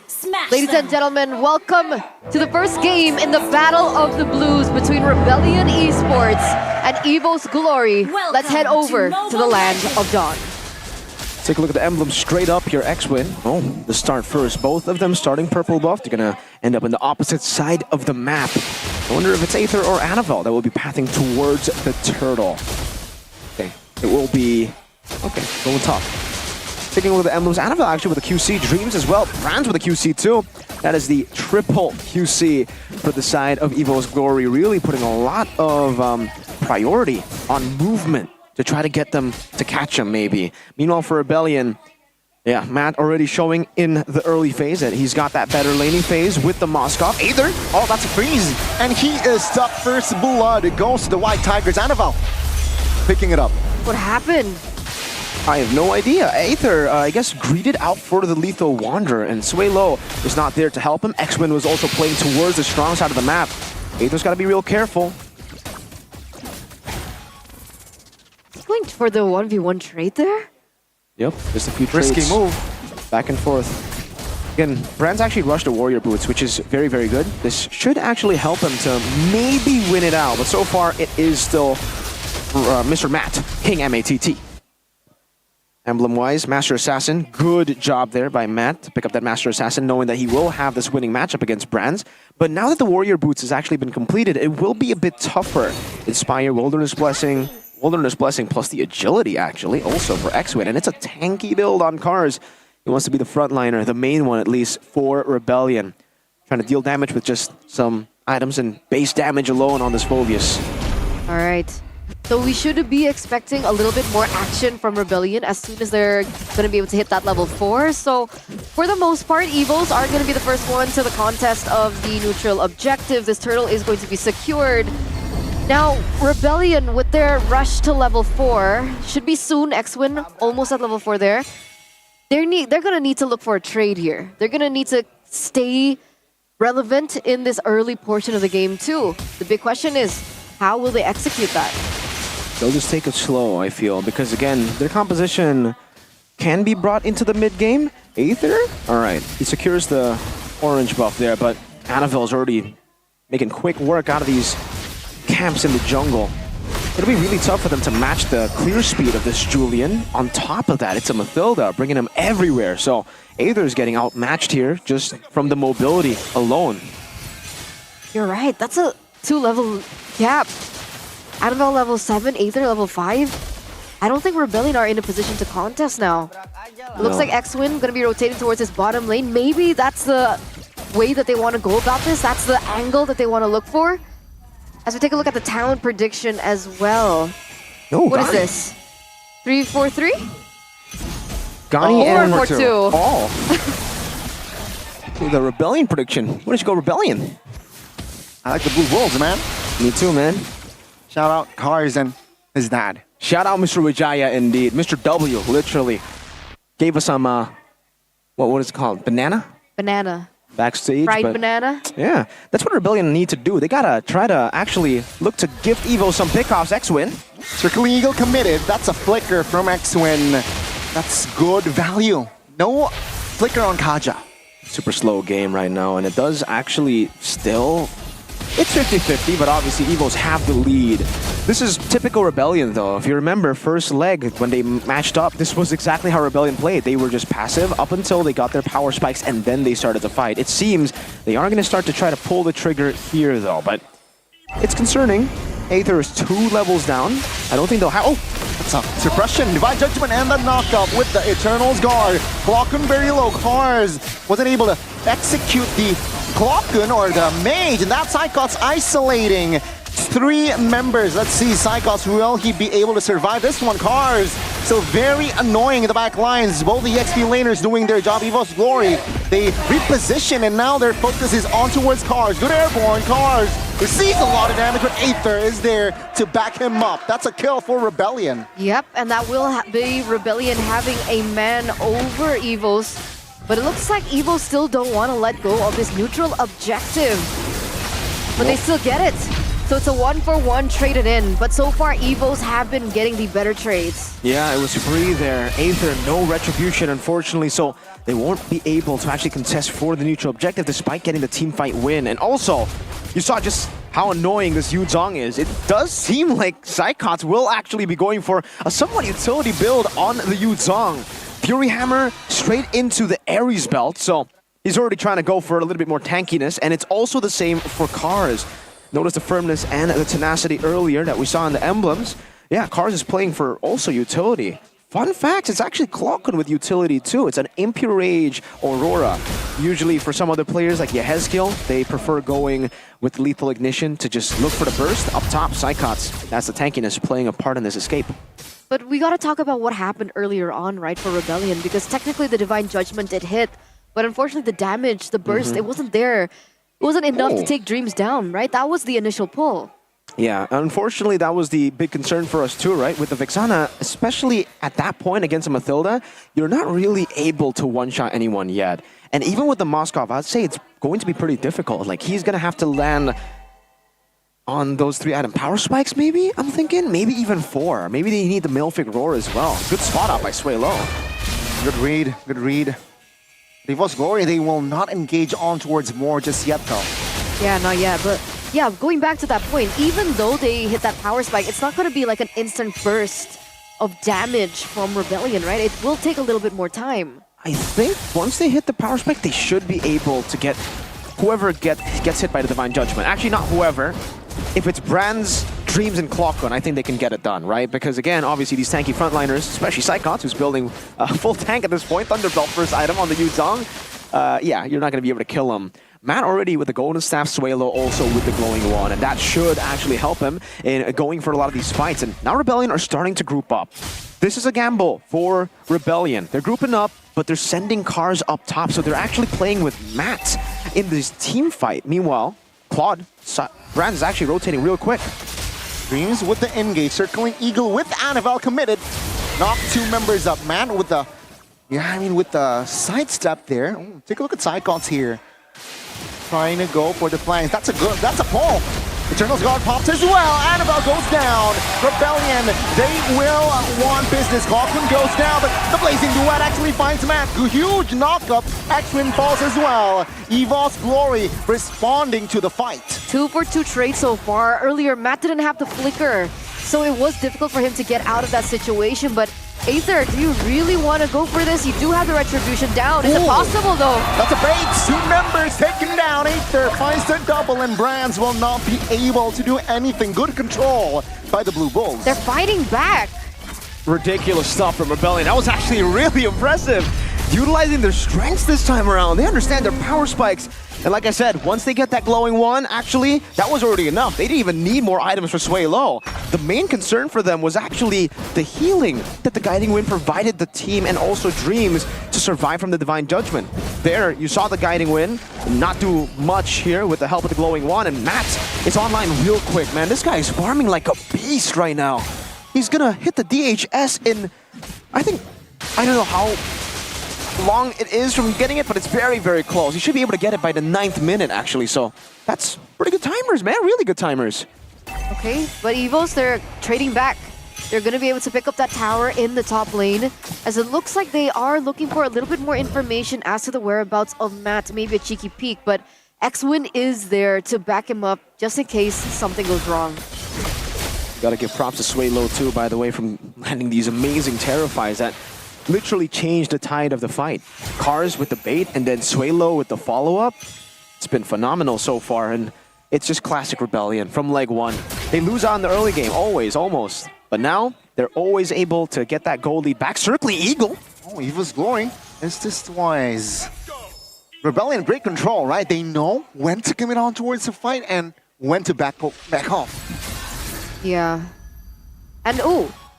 Ladies and gentlemen, welcome to the first game in the Battle of the Blues between Rebellion Esports and Evo's Glory. Let's head over to the land of Dawn. Take a look at the emblem straight up here, X-Win. Oh, the start first. Both of them starting purple buff. They're going to end up on the opposite side of the map. I wonder if it's Aether or Annabelle that will be pathing towards the turtle. Okay, it will be... Okay, going top. Taking a look at the emblems. Annabelle actually with a QC. Dreams as well. Brands with a QC too. That is the triple QC for the side of Evo's Glory. Really putting a lot of priority on movement to try to get them to catch him, maybe. Meanwhile, for Rebellion, yeah, Matt already showing in the early phase that he's got that better laning phase with the Moskov. Aether! Oh, that's a freeze! And he is stuck first blood. It goes to the White Tigers. Annabelle picking it up. What happened? I have no idea. Aether, I guess, greeted out for the Lethal Wanderer, and Suelo was not there to help him. X-Win was also playing towards the strong side of the map. Aether's got to be real careful. Going for the 1v1 trade there? Yep, just a few trades. Risky move. Back and forth. Again, Brand's actually rushed the Warrior Boots, which is very, very good. This should actually help him to maybe win it out, but so far it is still Mr. Matt, King MATT. Emblem-wise, Master Assassin, good job there by Matt to pick up that Master Assassin, knowing that he will have this winning matchup against Brands. But now that the Warrior Boots has actually been completed, it will be a bit tougher. Inspire, Wilderness Blessing plus the Agility, actually, also for X-Win. And it's a tanky build on cars. He wants to be the frontliner, the main one at least, for Rebellion. Trying to deal damage with just some items and base damage alone on this Phobius. All right. So we should be expecting a little bit more action from Rebellion as soon as they're going to be able to hit that level 4. So for the most part, Evos are going to be the first one to the contest of the neutral objective. This turtle is going to be secured. Now, Rebellion, with their rush to level 4, should be soon. X-Win almost at level 4 there. They're going to need to look for a trade here. They're going to need to stay relevant in this early portion of the game too. The big question is, how will they execute that? They'll just take it slow, I feel, because again, their composition can be brought into the mid-game. Aether? Alright, he secures the orange buff there, but Annabelle's already making quick work out of these camps in the jungle. It'll be really tough for them to match the clear speed of this Julian. On top of that, it's a Mathilda, bringing him everywhere. So Aether's getting outmatched here just from the mobility alone. You're right, that's a 2-level gap. Annabelle level 7, Aether level 5. I don't think Rebellion are in a position to contest now. It looks like X-Win going to be rotating towards his bottom lane. Maybe that's the way that they want to go about this. That's the angle that they want to look for. As we take a look at the talent prediction as well. Oh, what is this? 3-4-3? Gani and 4-4-2. Oh. The Rebellion prediction. Where did you go, Rebellion? I like the Blue Wolves, man. Me too, man. Shout out Cars and his dad. Shout out Mr. Wijaya, indeed. Mr. W, literally. Gave us some, what is it called? Banana? Banana. Backstage. Fried banana? Yeah, that's what Rebellion need to do. They gotta try to actually look to gift Evo some pickoffs. X-Win. Circling Eagle committed. That's a flicker from X-Win. That's good value. No flicker on Kaja. Super slow game right now, and it does actually still... It's 50-50, but obviously Evos have the lead. This is typical Rebellion, though. If you remember, first leg, when they matched up, this was exactly how Rebellion played. They were just passive up until they got their power spikes, and then they started to fight. It seems they are going to start to try to pull the trigger here, though, but it's concerning. Aether is 2 levels down. I don't think they'll have... Oh! That's a suppression. Divine Judgment and the knockup with the Eternal's Guard. Glocken very low. Cars wasn't able to execute the Glocken or the Mage, and that Psychot's isolating 3 members. Let's see, Psychos, will he be able to survive this one? Cars, so very annoying in the back lines. Both the XP laners doing their job. Evo's Glory, they reposition, and now their focus is on towards Cars. Good airborne. Cars receives a lot of damage, but Aether is there to back him up. That's a kill for Rebellion. Yep, and that will be Rebellion having a man over Evos. But it looks like Evos still don't want to let go of this neutral objective. But they still get it. So it's a 1-for-1 traded in. But so far, Evos have been getting the better trades. Yeah, it was free there. Aether, no retribution, unfortunately. So they won't be able to actually contest for the neutral objective despite getting the teamfight win. And also, you saw just how annoying this Yu Zhong is. It does seem like Psychots will actually be going for a somewhat utility build on the Yu Zhong. Fury Hammer straight into the Ares belt, so he's already trying to go for a little bit more tankiness, and it's also the same for Cars. Notice the firmness and the tenacity earlier that we saw in the emblems. Yeah, Cars is playing for also utility. Fun fact, it's actually Glocken with utility too. It's an Impure Rage Aurora. Usually for some other players like Yehezkiel, they prefer going with Lethal Ignition to just look for the burst. Up top, Psychots, that's the tankiness playing a part in this escape. But we gotta talk about what happened earlier on, right, for Rebellion, because technically the Divine Judgment did hit, but unfortunately the damage, the burst, it wasn't there. It wasn't enough to take Dreams down, right? That was the initial pull. Yeah, unfortunately that was the big concern for us too, right? With the Vexana, especially at that point against a Mathilda, you're not really able to one-shot anyone yet. And even with the Moskov, I'd say it's going to be pretty difficult. Like, he's gonna have to land on those 3 item power spikes, maybe? I'm thinking maybe even 4. Maybe they need the Malefic Roar as well. Good spot up by Sway Low. Good read, good read. Evos Glory, they will not engage on towards more just yet though. Yeah, not yet, but yeah, going back to that point, even though they hit that power spike, it's not going to be like an instant burst of damage from Rebellion, right? It will take a little bit more time. I think once they hit the power spike, they should be able to get whoever gets hit by the Divine Judgment. Actually, not whoever. If it's Brand's Dreams and Clockgun, I think they can get it done, right? Because again, obviously these tanky frontliners, especially Psychots, who's building a full tank at this point, Thunderbelt first item on the Yuzong. Yeah, you're not going to be able to kill him. Matt already with the Golden Staff, Swalo also with the Glowing Wand, and that should actually help him in going for a lot of these fights. And now Rebellion are starting to group up. This is a gamble for Rebellion. They're grouping up, but they're sending cars up top, so they're actually playing with Matt in this team fight. Meanwhile, Claude, Brand is actually rotating real quick. Dreams with the engage, circling Eagle with Annabelle committed. Knock 2 members up. Matt with the, with the sidestep there. Ooh, take a look at Psychots here. Trying to go for the flanks. That's a pull. Eternal's Guard pops as well. Annabelle goes down. Rebellion, they will want business. Clockman goes down, but the Blazing Duet actually finds Matt. Huge knockup. X-Wing falls as well. Evol's Glory responding to the fight. 2 for 2 trade so far. Earlier, Matt didn't have the flicker, so it was difficult for him to get out of that situation, but Aether, do you really want to go for this? You do have the Retribution down. Is it possible, though? That's a bait. 2 members taken down. Aether finds the double, and Brands will not be able to do anything. Good control by the Blue Bulls. They're fighting back. Ridiculous stuff from Rebellion. That was actually really impressive. Utilizing their strengths this time around. They understand their power spikes. And like I said, once they get that Glowing Wand, actually, that was already enough. They didn't even need more items for Sway Low. The main concern for them was actually the healing that the Guiding Wind provided the team and also Dreams to survive from the Divine Judgment. There, you saw the Guiding Wind not do much here with the help of the Glowing Wand, and Matt is online real quick, man. This guy is farming like a beast right now. He's gonna hit the DHS in, I don't know how long it is from getting it, but it's very, very close. You should be able to get it by the 9th minute, actually, so that's pretty good timers, man. Really good timers. Okay, but Evos, they're trading back. They're going to be able to pick up that tower in the top lane, as it looks like they are looking for a little bit more information as to the whereabouts of Matt, maybe a cheeky peek, but X-Win is there to back him up just in case something goes wrong. Gotta give props to Sway Low too, by the way, from landing these amazing Terrifies that literally changed the tide of the fight. Cars with the bait and then Sway Low with the follow-up. It's been phenomenal so far, and it's just classic Rebellion from leg 1. They lose out in the early game, always, almost. But now, they're always able to get that goal lead back. Circling Eagle. Oh, Eva's Glory. It's just wise. Rebellion, great control, right? They know when to commit on towards the fight and when to back off. Yeah. And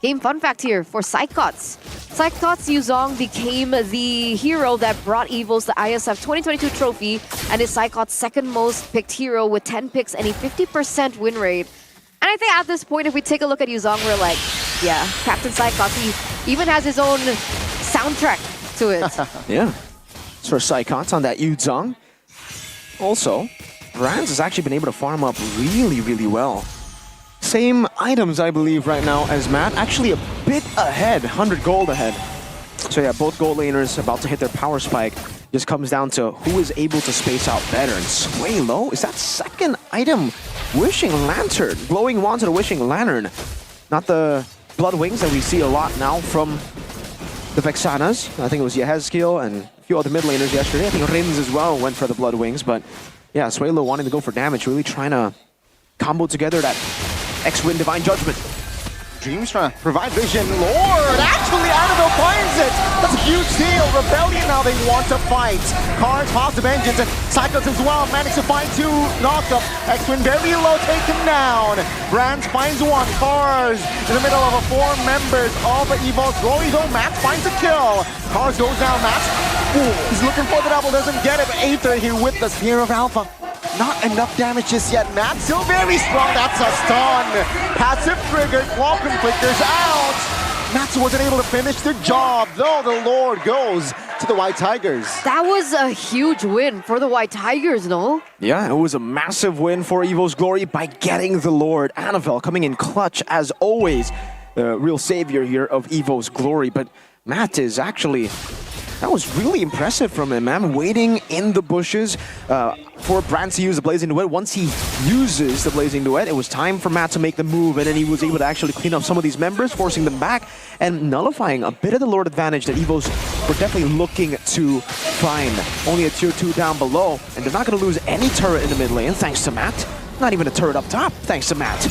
game fun fact here for Psychots. Psychots Yuzong became the hero that brought Evos the ISF 2022 trophy and is Psychots' second most picked hero with 10 picks and a 50% win rate. And I think at this point, if we take a look at Yuzong, we're like, yeah, Captain Psychots, he even has his own soundtrack to it. Yeah. It's for Psychots on that Yuzong. Also, Brands has actually been able to farm up really, really well. Same items, I believe, right now as Matt. Actually a bit ahead, 100 gold ahead. So yeah, both gold laners about to hit their power spike. Just comes down to who is able to space out better. And Sway Low is that second item. Wishing Lantern. Glowing Wand to the Wishing Lantern. Not the Blood Wings that we see a lot now from the Vexanas. I think it was Yehezkiel and a few other mid laners yesterday. I think Rins as well went for the Blood Wings. But yeah, Sway Low wanting to go for damage. Really trying to combo together that X-Win Divine Judgment. Dreams trying to provide vision. Lord, actually Annabelle finds it. That's a huge deal. Rebellion now, they want to fight. Cars, positive engines, and Cycles as well manage to find 2 knockup. X-Win very low, taken down. Brands finds 1. Cars in the middle of a 4 members of Evol's Glory, though. Matt finds a kill. Cars goes down. Matt, he's looking for the double, doesn't get it. Aether here with the Spear of Alpha. Not enough damage just yet. Matt still very strong. That's a stun. Passive trigger. Claw Conflictors out. Matt wasn't able to finish the job, though the Lord goes to the White Tigers. That was a huge win for the White Tigers, no? Yeah, it was a massive win for Evo's Glory by getting the Lord. Annabelle coming in clutch as always. The real savior here of Evo's Glory. But Matt is actually... That was really impressive from him, man. Waiting in the bushes for Brands to use the Blazing Duet. Once he uses the Blazing Duet, it was time for Matt to make the move, and then he was able to actually clean up some of these members, forcing them back, and nullifying a bit of the Lord advantage that Evos were definitely looking to find. Only a tier 2 down below, and they're not going to lose any turret in the mid lane, thanks to Matt. Not even a turret up top, thanks to Matt.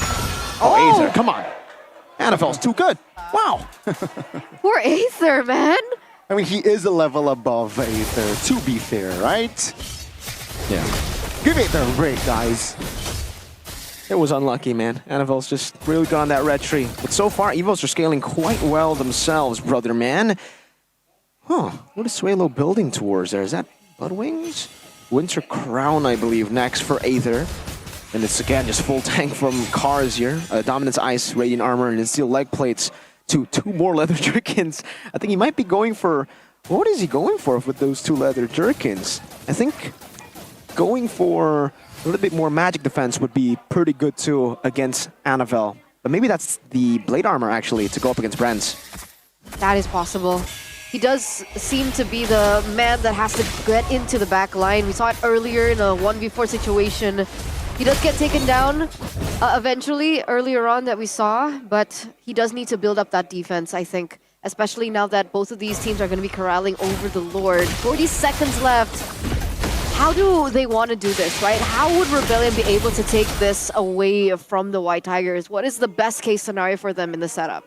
Oh, Aether, come on. NFL's too good. Wow. Poor Aether, man. I mean, he is a level above Aether, to be fair, right? Yeah. Give Aether a break, guys. It was unlucky, man. NFL's just really got on that red tree. But so far, Evos are scaling quite well themselves, brother, man. Huh. What is Suelo building towards there? Is that Bloodwings? Winter Crown, I believe, next for Aether. And it's, again, just full tank from Cars here. Dominance Ice, Radiant Armor, and Steel Leg Plates to 2 more Leather Jerkins. I think he might be going for... What is he going for with those 2 Leather Jerkins? I think going for a little bit more magic defense would be pretty good, too, against Anavel. But maybe that's the Blade Armor, actually, to go up against Brands. That is possible. He does seem to be the man that has to get into the back line. We saw it earlier in a 1v4 situation. He does get taken down eventually, earlier on that we saw, but he does need to build up that defense, I think, especially now that both of these teams are going to be corralling over the Lord. 40 seconds left. How do they want to do this, right? How would Rebellion be able to take this away from the White Tigers? What is the best case scenario for them in the setup?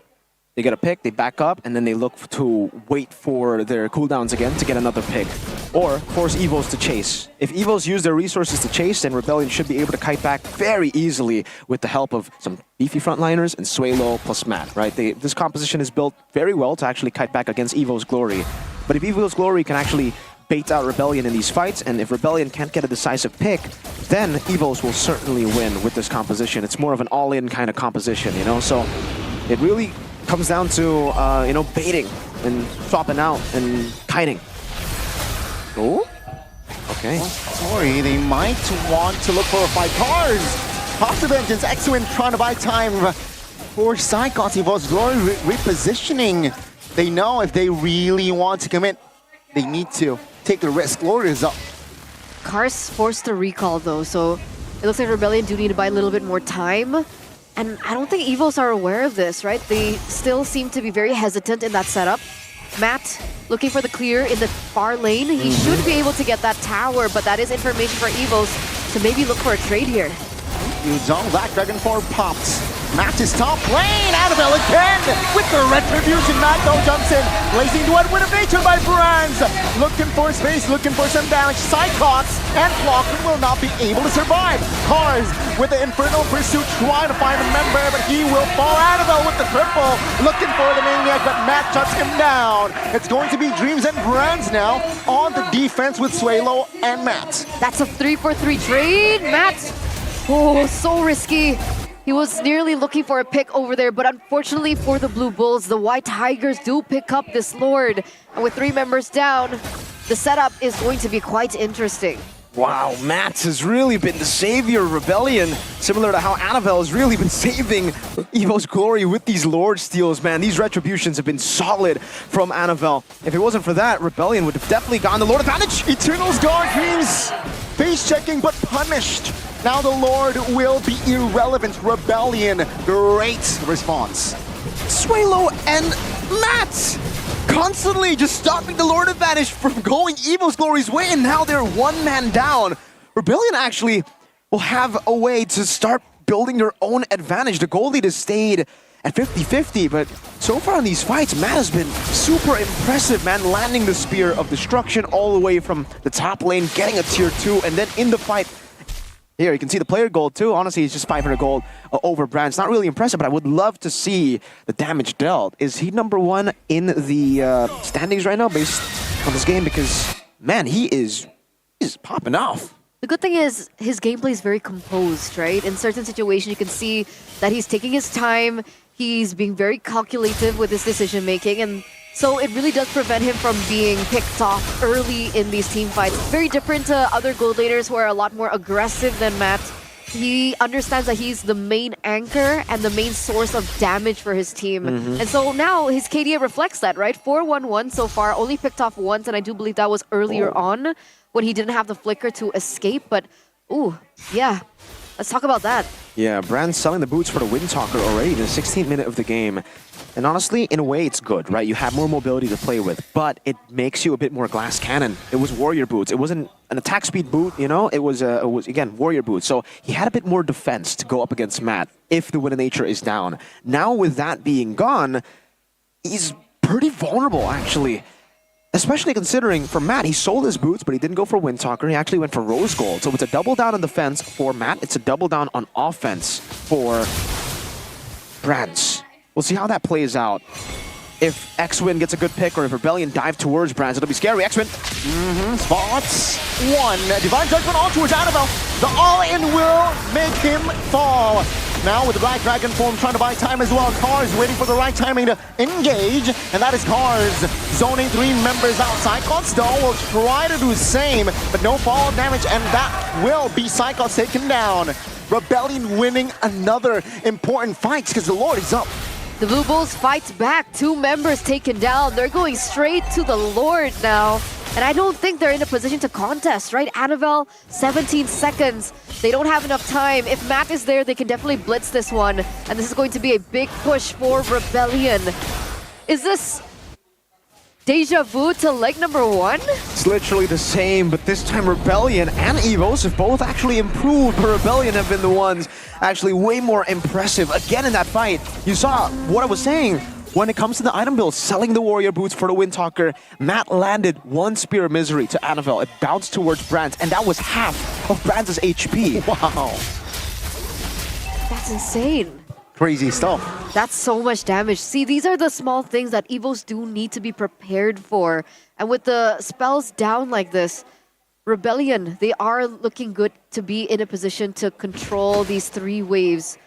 They get a pick, they back up, and then they look to wait for their cooldowns again to get another pick. Or force Evos to chase. If Evos use their resources to chase, then Rebellion should be able to kite back very easily with the help of some beefy frontliners and Suelo plus Matt, right? This composition is built very well to actually kite back against Evo's Glory. But if Evo's Glory can actually bait out Rebellion in these fights, and if Rebellion can't get a decisive pick, then Evos will certainly win with this composition. It's more of an all-in kind of composition, you know? So it really comes down to, you know, baiting and swapping out and kiting. Oh? Okay. Sorry, they might want to look for 5 cars. House of Vengeance, X-Win trying to buy time for Psychos. Evo's Glory repositioning. They know if they really want to commit, they need to take the risk. Glory is up. Cars forced to recall though, so it looks like Rebellion do need to buy a little bit more time. And I don't think Evos are aware of this, right? They still seem to be very hesitant in that setup. Matt looking for the clear in the far lane. He should be able to get that tower, but that is information for Evos to maybe look for a trade here. Yuzong, Black Dragon 4 pops. Matt is top lane. Annabelle again with the retribution. Matt though jumps in. Blazing Duet with a nature by Brands. Looking for space, looking for some damage. Psychots and Flocken will not be able to survive. Cars with the Infernal Pursuit trying to find a member, but he will fall. Annabelle with the triple. Looking for the Maniac, but Matt shuts him down. It's going to be Dreams and Brands now on the defense with Suelo and Matt. That's a 3-for-3 trade. Matt, oh, so risky. He was nearly looking for a pick over there, but unfortunately for the Blue Bulls, the White Tigers do pick up this Lord. And with 3 members down, the setup is going to be quite interesting. Wow, Matt has really been the savior of Rebellion, similar to how Annabelle has really been saving Evo's Glory with these Lord steals, man. These retributions have been solid from Annabelle. If it wasn't for that, Rebellion would have definitely gotten the Lord advantage. Eternal's Guard Dreams face checking but punished. Now the Lord will be irrelevant. Rebellion, great response. Suelo and Matt constantly just stopping the Lord advantage from going Evo's Glory's way, and now they're 1 man down. Rebellion actually will have a way to start building their own advantage. The goal lead has stayed at 50-50, but so far in these fights, Matt has been super impressive, man, landing the Spear of Destruction all the way from the top lane, getting a tier 2, and then in the fight, here, you can see the player gold too. Honestly, it's just 500 gold over Brands. Not really impressive, but I would love to see the damage dealt. Is he #1 in the standings right now based on this game? Because, man, he's popping off. The good thing is his gameplay is very composed, right? In certain situations, you can see that he's taking his time. He's being very calculative with his decision making, and so it really does prevent him from being picked off early in these team fights. Very different to other gold laners who are a lot more aggressive than Matt. He understands that he's the main anchor and the main source of damage for his team. And so now his KDA reflects that, right? 4-1-1 so far, only picked off once, and I do believe that was earlier on when he didn't have the flicker to escape. But, ooh, yeah. Let's talk about that. Yeah, Brand's selling the boots for the Windtalker already in the 16th minute of the game. And honestly, in a way, it's good, right? You have more mobility to play with, but it makes you a bit more glass cannon. It was warrior boots. It wasn't an attack speed boot, you know, it was again warrior boot. So he had a bit more defense to go up against Matt if the Wind of Nature is down. Now with that being gone, he's pretty vulnerable actually. Especially considering for Matt, he sold his boots, but he didn't go for Windtalker. He actually went for Rose Gold. So it's a double down on defense for Matt. It's a double down on offense for Brands. We'll see how that plays out. If X-Win gets a good pick or if Rebellion dive towards Brands, it'll be scary. X-Win. Spots one. Divine Judgment on towards Annabelle. The all-in will make him fall. Now with the Black Dragon form trying to buy time as well. Cars waiting for the right timing to engage. And that is Cars zoning 3 members out. Cyclops though will try to do the same, but no fall damage. And that will be Cyclops taken down. Rebellion winning another important fight because the Lord is up. The Blue Bulls fights back. 2 members taken down. They're going straight to the Lord now. And I don't think they're in a position to contest, right? Annabelle, 17 seconds. They don't have enough time. If Matt is there, they can definitely blitz this one. And this is going to be a big push for Rebellion. Is this deja vu to leg number 1? It's literally the same, but this time Rebellion and EVOS have both actually improved, but Rebellion have been the ones actually way more impressive. Again in that fight, you saw what I was saying. When it comes to the item build, selling the warrior boots for the Windtalker, Matt landed 1 Spear of Misery to Annabelle. It bounced towards Brands, and that was half of Brands' HP. Wow. That's insane. Crazy stuff. That's so much damage. See, these are the small things that EVOs do need to be prepared for. And with the spells down like this, Rebellion, they are looking good to be in a position to control these 3 waves.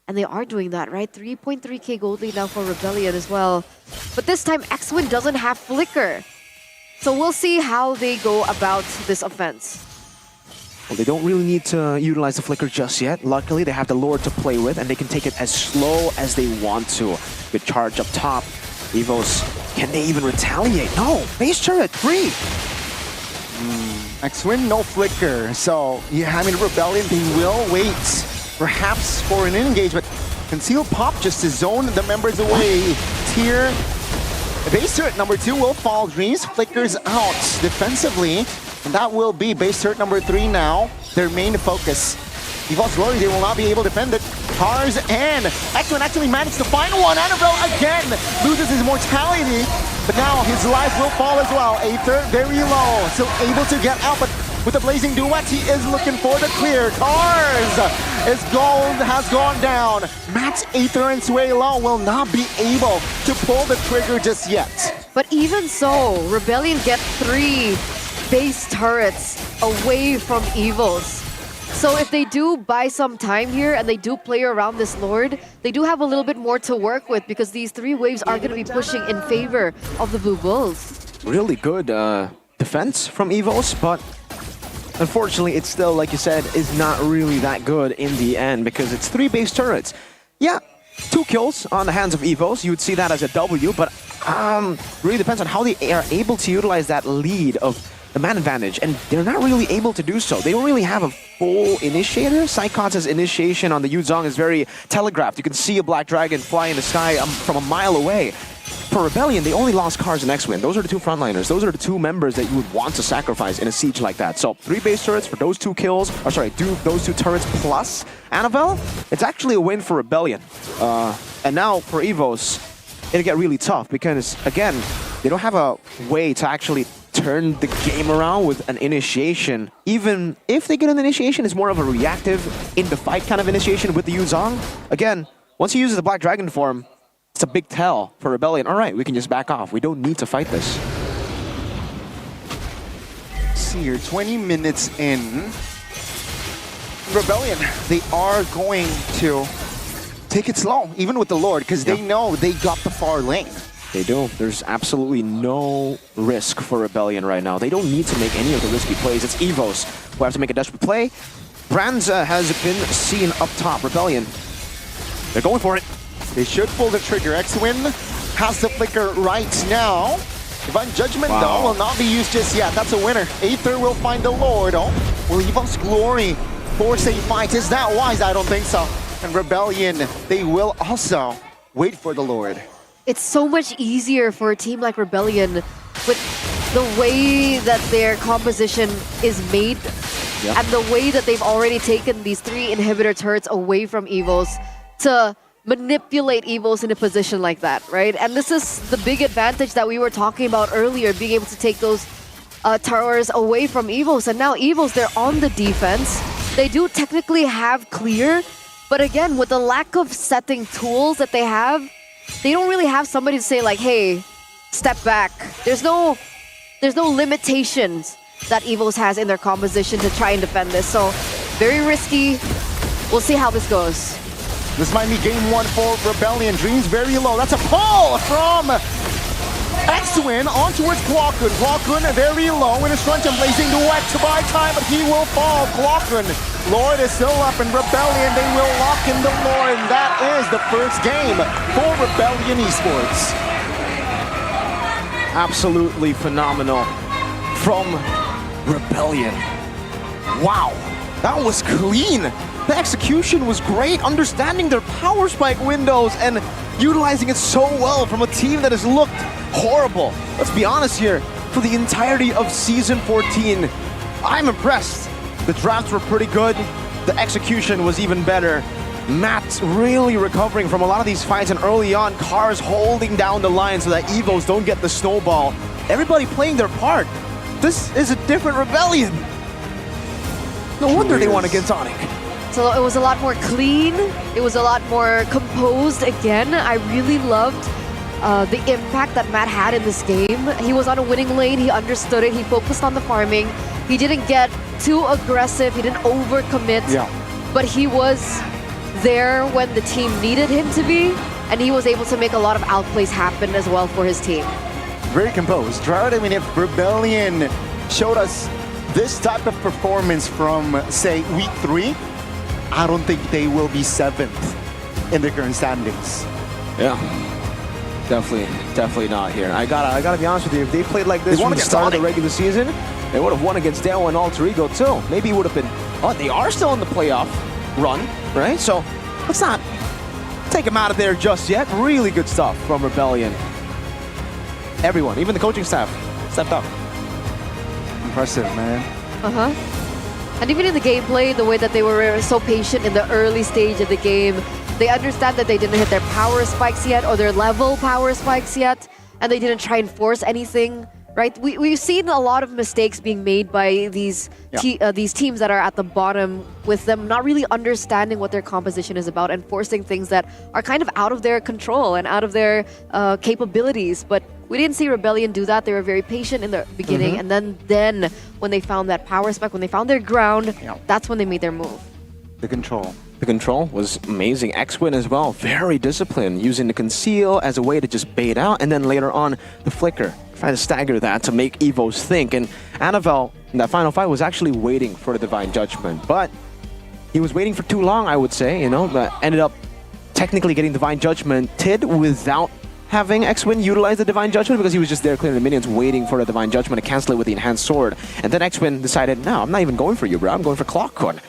And they are doing that, right? 3.3k gold lead now for Rebellion as well. But this time, X-Win doesn't have Flicker. So we'll see how they go about this offense. Well, they don't really need to utilize the Flicker just yet. Luckily, they have the Lord to play with, and they can take it as slow as they want to. Good charge up top. EVOS, can they even retaliate? No, base turret, 3. X-Win, no Flicker. So, yeah, I mean, Rebellion, they will wait. Perhaps for an engagement. Conceal pop just to zone the members away. Tier. Base turret number 2 will fall. Dreams flickers out defensively. And that will be base turret number 3 now. Their main focus. EVOS Glory, they will not be able to defend it. Cars and X-Win actually managed to find one. Annabelle again loses his mortality. But now his life will fall as well. Aether very low. Still able to get out, but with the Blazing Duet, he is looking for the clear. Cars! His gold has gone down. Matt's Aether and Sway Low will not be able to pull the trigger just yet. But even so, Rebellion get 3 base turrets away from EVOS. So if they do buy some time here and they do play around this Lord, they do have a little bit more to work with because these 3 waves are going to be pushing in favor of the Blue Bulls. Really good defense from EVOS, but unfortunately, it's still, like you said, is not really that good in the end because it's 3 base turrets. Yeah, 2 kills on the hands of EVOS. You would see that as a W, but really depends on how they are able to utilize that lead of the man advantage, and they're not really able to do so. They don't really have a full initiator. Psychon's initiation on the Yuzong is very telegraphed. You can see a Black Dragon fly in the sky from a mile away. For Rebellion, they only lost Cars and X-Win. Those are the 2 frontliners. Those are the 2 members that you would want to sacrifice in a siege like that. So 3 base turrets for those 2 kills, or sorry, those 2 turrets plus Annabelle. It's actually a win for Rebellion. And now for EVOS, it'll get really tough because, again, they don't have a way to actually turn the game around with an initiation. Even if they get an initiation, it's more of a reactive, in the fight kind of initiation with the Yuzong. Again, once he uses the Black Dragon form, it's a big tell for Rebellion. All right, we can just back off. We don't need to fight this. See here, 20 minutes in. Rebellion, they are going to take it slow, even with the Lord, because they know they got the far lane. They do. There's absolutely no risk for Rebellion right now. They don't need to make any of the risky plays. It's EVOS who have to make a desperate play. Brands has been seen up top. Rebellion, they're going for it. They should pull the trigger. X-Win has the Flicker right now. Divine Judgment, though, will not be used just yet. That's a winner. Aether will find the Lord. Oh, will EVOS Glory force a fight? Is that wise? I don't think so. And Rebellion, they will also wait for the Lord. It's so much easier for a team like Rebellion with the way that their composition is made and the way that they've already taken these 3 inhibitor turrets away from Evos to manipulate Evos in a position like that, right? And this is the big advantage that we were talking about earlier, being able to take those towers away from Evos. And now Evos, they're on the defense. They do technically have clear, but again, with the lack of setting tools that they have, they don't really have somebody to say like, hey, step back. There's no limitations that Evos has in their composition to try and defend this. So very risky. We'll see how this goes. This might be game 1 for Rebellion. Dreams very low. That's a pull from X-Win on towards Glockun. Glockun very low in his front and blazing the wet to buy time, but he will fall. Glockun, Lord is still up, and Rebellion, they will lock in the Lord. And that is the first game for Rebellion Esports. Absolutely phenomenal from Rebellion. Wow, that was clean. The execution was great, understanding their power spike windows and utilizing it so well from a team that has looked horrible. Let's be honest here, for the entirety of Season 14, I'm impressed. The drafts were pretty good, the execution was even better. Matt really recovering from a lot of these fights, and early on, Cars holding down the line so that Evos don't get the snowball. Everybody playing their part. This is a different Rebellion. No wonder they won against Sonic. So it was a lot more clean. It was a lot more composed again. I really loved the impact that Matt had in this game. He was on a winning lane. He understood it. He focused on the farming. He didn't get too aggressive. He didn't overcommit. But he was there when the team needed him to be. And he was able to make a lot of outplays happen as well for his team. Very composed. Right? I mean, if Rebellion showed us this type of performance from, say, week 3, I don't think they will be 7th in the current standings. Yeah, definitely not here. I gotta be honest with you. If they played like this from the start of the regular season, they would have won against Deo and Alter Ego too. Maybe it would have been. Oh, they are still in the playoff run, right? So let's not take them out of there just yet. Really good stuff from Rebellion. Everyone, even the coaching staff, stepped up. Impressive, man. And even in the gameplay, the way that they were so patient in the early stage of the game, they understand that they didn't hit their power spikes yet or their level power spikes yet, and they didn't try and force anything, right? We've seen a lot of mistakes being made by these teams that are at the bottom, with them not really understanding what their composition is about and forcing things that are kind of out of their control and out of their capabilities. But we didn't see Rebellion do that. They were very patient in the beginning, and then when they found that power spike, when they found their ground, that's when they made their move. The control. The control was amazing. X-Win as well, very disciplined, using the conceal as a way to just bait out, and then later on, the flicker. Trying to stagger that to make Evos think. And Anavel, in that final fight, was actually waiting for the Divine Judgment. But he was waiting for too long, I would say, you know, but ended up technically getting Divine Judgmented without having X-Win utilize the Divine Judgment, because he was just there clearing the minions, waiting for the Divine Judgment to cancel it with the Enhanced Sword. And then X-Win decided, no, I'm not even going for you, bro. I'm going for Clockun.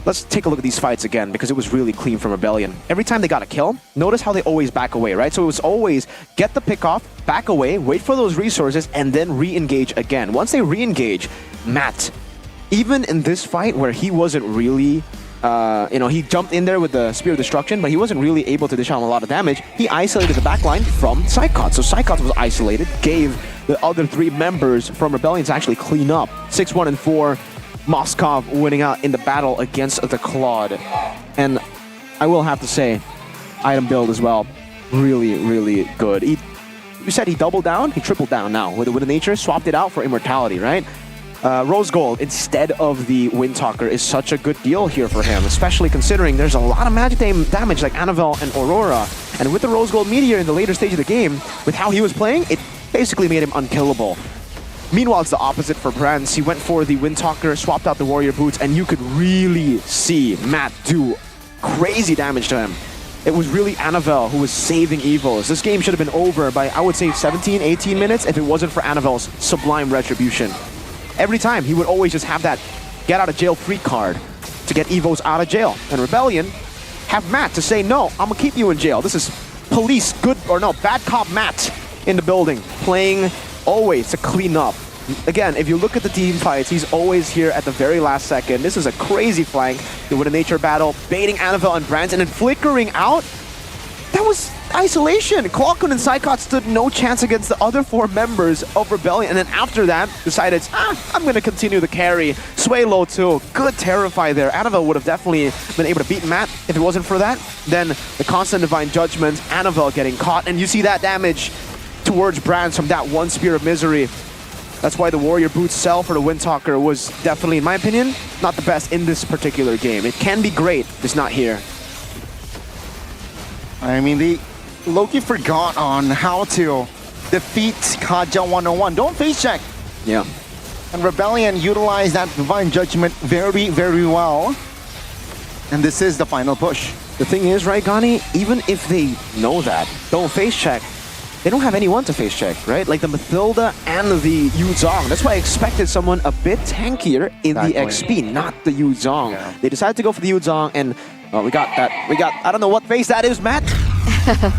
Let's take a look at these fights again, because it was really clean from Rebellion. Every time they got a kill, notice how they always back away, right? So it was always get the pick off, back away, wait for those resources, and then re-engage again. Once they re-engage, Matt, even in this fight where he wasn't really, he jumped in there with the Spear of Destruction, but he wasn't really able to dish out a lot of damage. He isolated the backline from Psychot. So Psychot was isolated, gave the other 3 members from Rebellion to actually clean up. 6-1 and 4. Moskov winning out in the battle against the Claude. And I will have to say, item build as well, really, really good. You said he doubled down? He tripled down now with the Nature, swapped it out for Immortality, right? Rose Gold instead of the Windtalker is such a good deal here for him, especially considering there's a lot of magic damage like Anavel and Aurora. And with the Rose Gold Meteor in the later stage of the game, with how he was playing, it basically made him unkillable. Meanwhile, it's the opposite for Brands. He went for the Windtalker, swapped out the Warrior Boots, and you could really see Matt do crazy damage to him. It was really Anavel who was saving Evos. This game should have been over by, I would say, 17, 18 minutes if it wasn't for Anavel's Sublime Retribution. Every time, he would always just have that get-out-of-jail-free card to get Evos out of jail. And Rebellion have Matt to say, no, I'm gonna keep you in jail. This is police, bad cop Matt in the building, playing always to clean up. Again, if you look at the team fights, he's always here at the very last second. This is a crazy flank. They win a nature battle, baiting Annabelle and Brands, and then flickering out. That was isolation. Kwakun and Saikot stood no chance against the other 4 members of Rebellion, and then after that, decided, I'm going to continue the carry. Swaylo too. Good Terrify there. Annabelle would have definitely been able to beat Matt if it wasn't for that. Then the constant Divine Judgment, Annabelle getting caught, and you see that damage towards Brands from that one Spear of Misery. That's why the Warrior Boots sell for the Windtalker was definitely, in my opinion, not the best in this particular game. It can be great, it's not here. I mean, Loki forgot on how to defeat Kaja 101. Don't face check. Yeah. And Rebellion utilized that Divine Judgment very, very well. And this is the final push. The thing is, right, Gani, even if they know that, don't face check, they don't have anyone to face check, right? Like the Mathilda and the Yu Zhong. That's why I expected someone a bit tankier in the XP, not the Yu Zhong. Yeah. They decided to go for the Yu Zhong, and we got that. I don't know what face that is, Matt,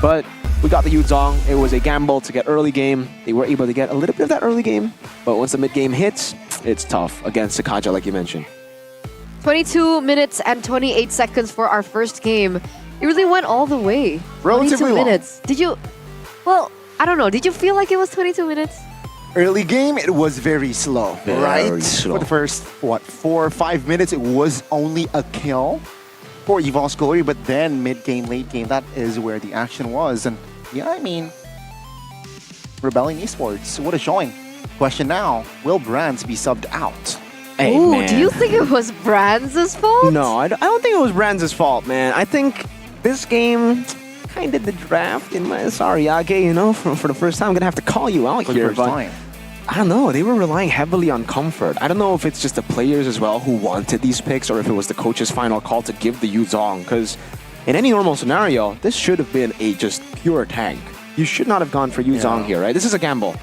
but we got the Yu Zhong. It was a gamble to get early game. They were able to get a little bit of that early game, but once the mid game hits, it's tough against Sakaja, like you mentioned. 22 minutes and 28 seconds for our first game. It really went all the way. Relatively 22 minutes. Did you... Well, I don't know. Did you feel like it was 22 minutes? Early game, it was very slow, right? Very slow. For the first, 4 or 5 minutes, it was only a kill for Evol's Glory, but then mid-game, late game, that is where the action was. And yeah, I mean, Rebellion Esports, what a showing. Question now, will Brands be subbed out? Hey, Ooh, man. do you think it was Brands' fault? No, I don't think it was Brands' fault, man. I think this game kind of the draft in my... Sorry, Age, you know, for the first time, I'm going to have to call you out For here. the first But time. I don't know. They were relying heavily on comfort. I don't know if it's just the players as well who wanted these picks or if it was the coach's final call to give the Yu Zhong. Because in any normal scenario, this should have been a just pure tank. You should not have gone for Yu Zhong here, right? This is a gamble.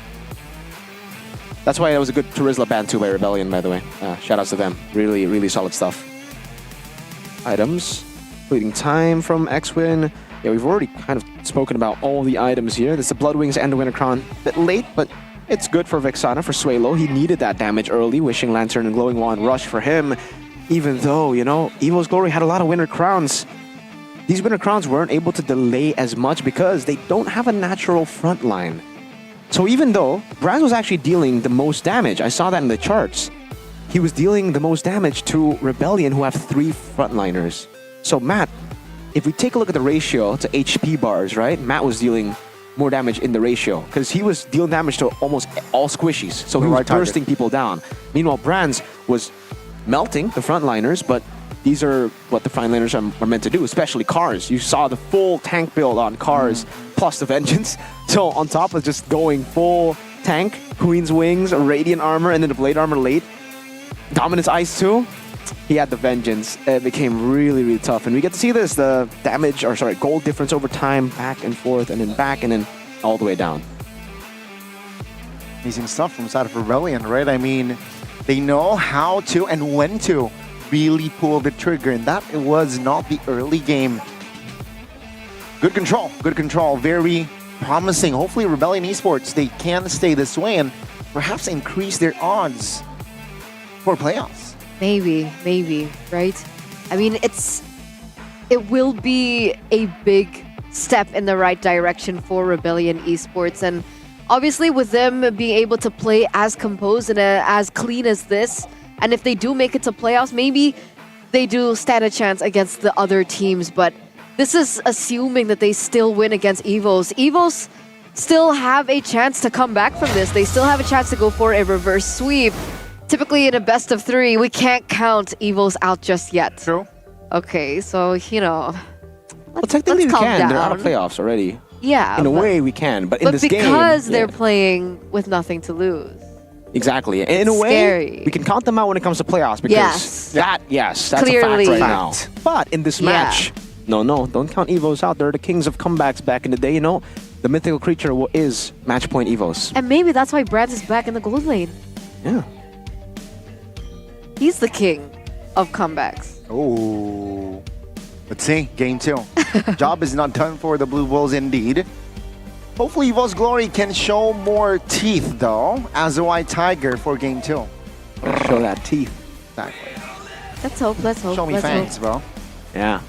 That's why it was a good Turizla ban too by Rebellion, by the way. Shout outs to them. Really, really solid stuff. Items. Fleeting time from X-Win. Yeah, we've already kind of spoken about all the items here. There's the Bloodwings and the Winter Crown. A bit late, but it's good for Vexana, for Swaylo. He needed that damage early. Wishing Lantern and Glowing Wand rush for him. Even though, you know, Evo's Glory had a lot of Winter Crowns. These Winter Crowns weren't able to delay as much because they don't have a natural front line. So even though Brands was actually dealing the most damage, I saw that in the charts, he was dealing the most damage to Rebellion, who have 3 frontliners. So Matt, if we take a look at the ratio to HP bars, right? Matt was dealing more damage in the ratio because he was dealing damage to almost all squishies. So he was bursting people down. Meanwhile, Brands was melting the frontliners, but these are what the frontliners are meant to do, especially Cars. You saw the full tank build on Cars plus the Vengeance. So on top of just going full tank, Queen's Wings, Radiant Armor, and then the Blade Armor late, Dominance Ice too. He had the Vengeance. It became really, really tough. And we get to see this, the damage, or sorry, gold difference over time, back and forth, and then back, and then all the way down. Amazing stuff from side of Rebellion, right? I mean, they know how to and when to really pull the trigger, and that was not the early game. Good control, very promising. Hopefully Rebellion Esports, they can stay this way and perhaps increase their odds for playoffs. Maybe, right? I mean, it will be a big step in the right direction for Rebellion Esports, and obviously with them being able to play as composed and as clean as this, and if they do make it to playoffs, maybe they do stand a chance against the other teams, but this is assuming that they still win against Evos. Evos still have a chance to come back from this. They still have a chance to go for a reverse sweep. Typically in a best of 3, we can't count Evos out just yet. True. Okay, so, you know, Well, technically we calm can. down. They're out of playoffs already. Yeah. In a way we can, but in this game... because they're playing with nothing to lose. Exactly. In a way, scary. we can count them out when it comes to playoffs because that's Clearly. a fact right now. But in this match, no, don't count Evos out. They're the kings of comebacks back in the day, you know? The mythical creature is match point Evos. And maybe that's why Brands is back in the gold lane. Yeah. He's the king of comebacks. Oh, let's see, game 2. Job is not done for the Blue Bulls indeed. Hopefully Evo's Glory can show more teeth though, as a white tiger for game 2. Show that teeth. Exactly. Let's hope, let's hope. Show me let's fangs, hope. bro. Yeah.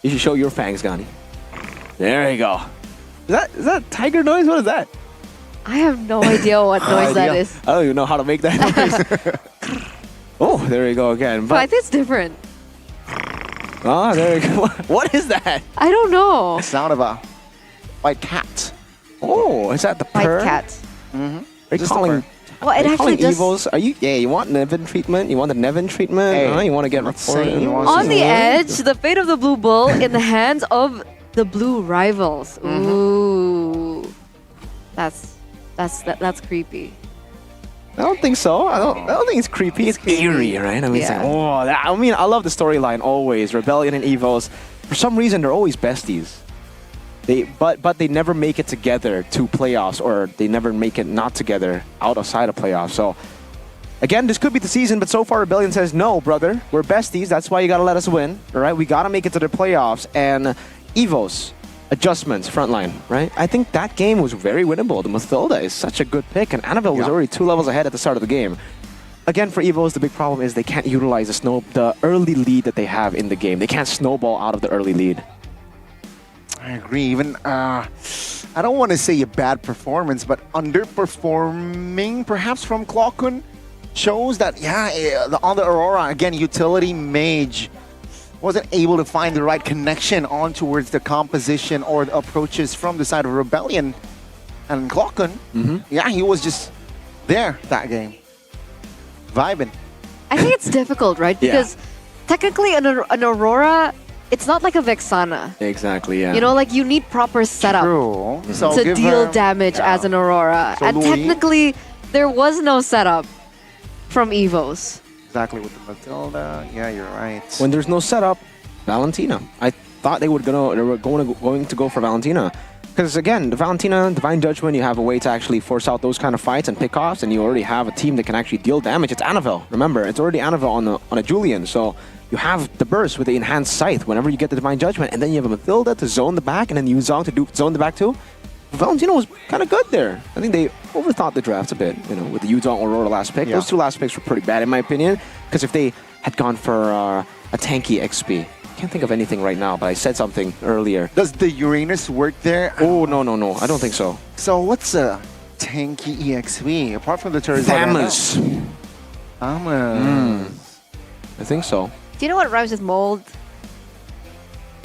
You should show your fangs, Gandhi. There you go. Is that tiger noise? What is that? I have no idea what noise that is. I don't even know how to make that noise. Oh, there you go again. But I think it's different. Oh, there you go. What is that? I don't know. The sound of a white cat. Oh, is that the purr? White cat. Mm-hmm. Are you calling? Well, it are you actually calling does. Evos? Are you? Yeah, you want Nevin treatment? You want the Nevin treatment? Hey, you want to get let's say reported? he wants On to the win. edge, the fate of the blue bull in the hands of the blue rivals. Ooh, that's creepy. I don't think so. I don't think it's creepy. It's eerie, right? I mean, it's Yeah. like, I mean, I love the storyline always. Rebellion and Evos. For some reason, they're always besties. But they never make it together to playoffs, or they never make it not together outside of playoffs. So again, this could be the season, but so far Rebellion says, no, brother, we're besties. That's why you gotta let us win. All right, we gotta make it to the playoffs. And Evos, adjustments, frontline, right? I think that game was very winnable. The Mathilda is such a good pick, and Annabelle was already 2 levels ahead at the start of the game. Again, for Evos, the big problem is they can't utilize the early lead that they have in the game. They can't snowball out of the early lead. I agree. Even, I don't want to say a bad performance, but underperforming perhaps from Klokun shows that, on the Aurora, again, utility mage wasn't able to find the right connection on towards the composition or the approaches from the side of Rebellion. And Klokun, he was just there that game. Vibing. I think it's difficult, right? Because technically an Aurora, it's not like a Vexana. Exactly, yeah. You know, like you need proper setup True. So to give deal her- damage yeah. as an Aurora. So And Louis- technically, there was no setup from Evos. Exactly with the Matilda. Yeah, you're right. When there's no setup, Valentina. I thought they were going to go for Valentina. Because again, the Valentina, Divine Judgment, you have a way to actually force out those kind of fights and pick offs, and you already have a team that can actually deal damage. It's Annabelle. Remember, it's already Annabelle on a Julian, so you have the burst with the enhanced scythe whenever you get the Divine Judgment, and then you have a Mathilda to zone the back, and then Yuzong to zone the back too. Valentina was kind of good there. I think they overthought the drafts a bit, you know, with the Yuzong Aurora last pick. Yeah. Those 2 last picks were pretty bad in my opinion, because if they had gone for a tanky XP, can't think of anything right now, but I said something earlier. Does the Uranus work there? Oh, no. I don't think so. So what's a tanky EXP apart from the Charizard? Thamus. Thamus. I think so. Do you know what rhymes with mold?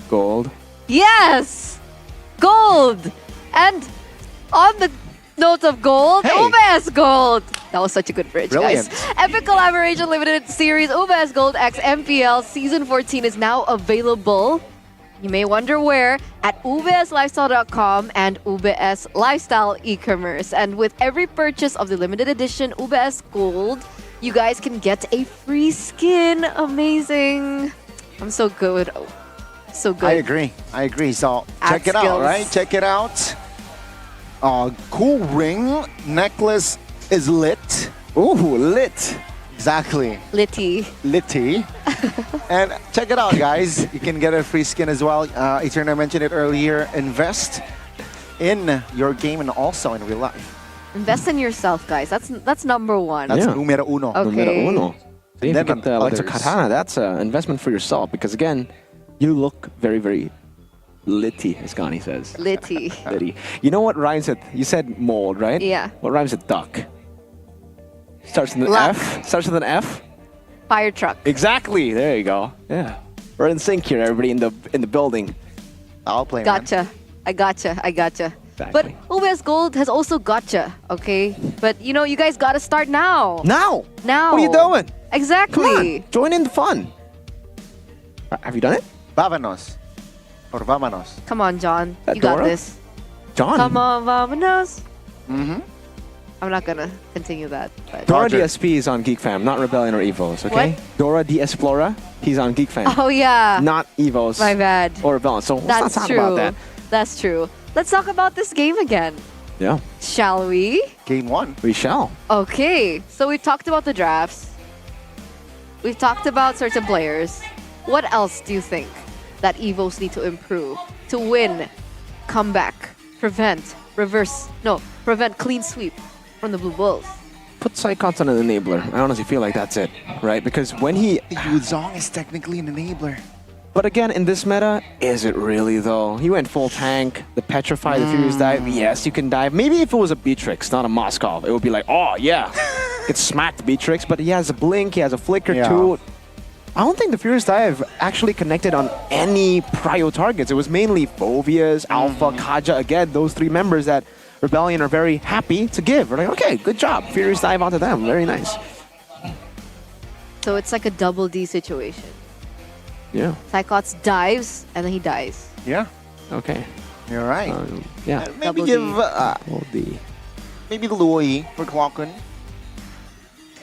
Gold. Yes! Gold! And on the note of gold, UBS Gold! That was such a good bridge, Brilliant. guys. Epic Collaboration Limited Series UBS Gold X MPL Season 14 is now available. You may wonder where, at ubslifestyle.com and UBS Lifestyle e-commerce. And with every purchase of the limited edition UBS Gold, you guys can get a free skin. Amazing. I'm so good. Oh, so good. I agree. So Add check it out, skills. right? Check it out. Cool ring. Necklace is lit. Ooh, lit. Exactly. Litty. Litty. And check it out, guys. You can get a free skin as well. Eterna mentioned it earlier. Invest in your game and also in real life. Invest in yourself, guys. That's number one. That's numero uno. Okay. Numero uno. See, if Then you get the Electro others. Katana, that's an investment for yourself, because again, you look very, very litty, as Gani says. Litty. Litty. You know what rhymes with, you said mold, right? Yeah. What rhymes with duck? Starts with an Luck. F. Starts with an F. Fire truck. Exactly. There you go. Yeah. We're in sync here, everybody in the building. I'll play. Gotcha. I gotcha. But UBS Gold has also gotcha, okay? But you know, you guys gotta start now. Now. Now. What are you doing? Exactly. Come on. Join in the fun. Have you done it? Vámonos. Or vámonos. Come on, John. That You got Dora? this. John. Come on, vamonos. Mm-hmm. I'm not gonna continue that. But. Dora DSP is on Geek Fam, not Rebellion or Evos, okay? What? Dora the Explorer, he's on Geek Fam. Oh yeah. Not Evos. My bad. Or Rebellion. So let's That's not talk true. about that. That's true. Let's talk about this game again. Yeah. Shall we? Game 1. We shall. Okay. So we've talked about the drafts. We've talked about certain players. What else do you think that Evos need to improve to win, come back prevent clean sweep from the Blue Bulls. Put Psychots on an enabler. I honestly feel like that's it, right? Because when he... Yuzong is technically an enabler. But again, in this meta, is it really though? He went full tank, the Petrify, the Furious Dive. Yes, you can dive. Maybe if it was a Beatrix, not a Moskov, it would be like, oh yeah, it smacked Beatrix. But he has a blink, he has a flicker too. I don't think the Furious Dive actually connected on any prio targets. It was mainly Fovias, Alpha, Kaja. Again, those three members that Rebellion are very happy to give. We're like, okay, good job. Furious Dive onto them. Very nice. So it's like a double D situation. Yeah. Psychots dives and then he dies. Yeah. Okay. You're right. Yeah. Maybe Double give D. Maybe Lui for Clockun.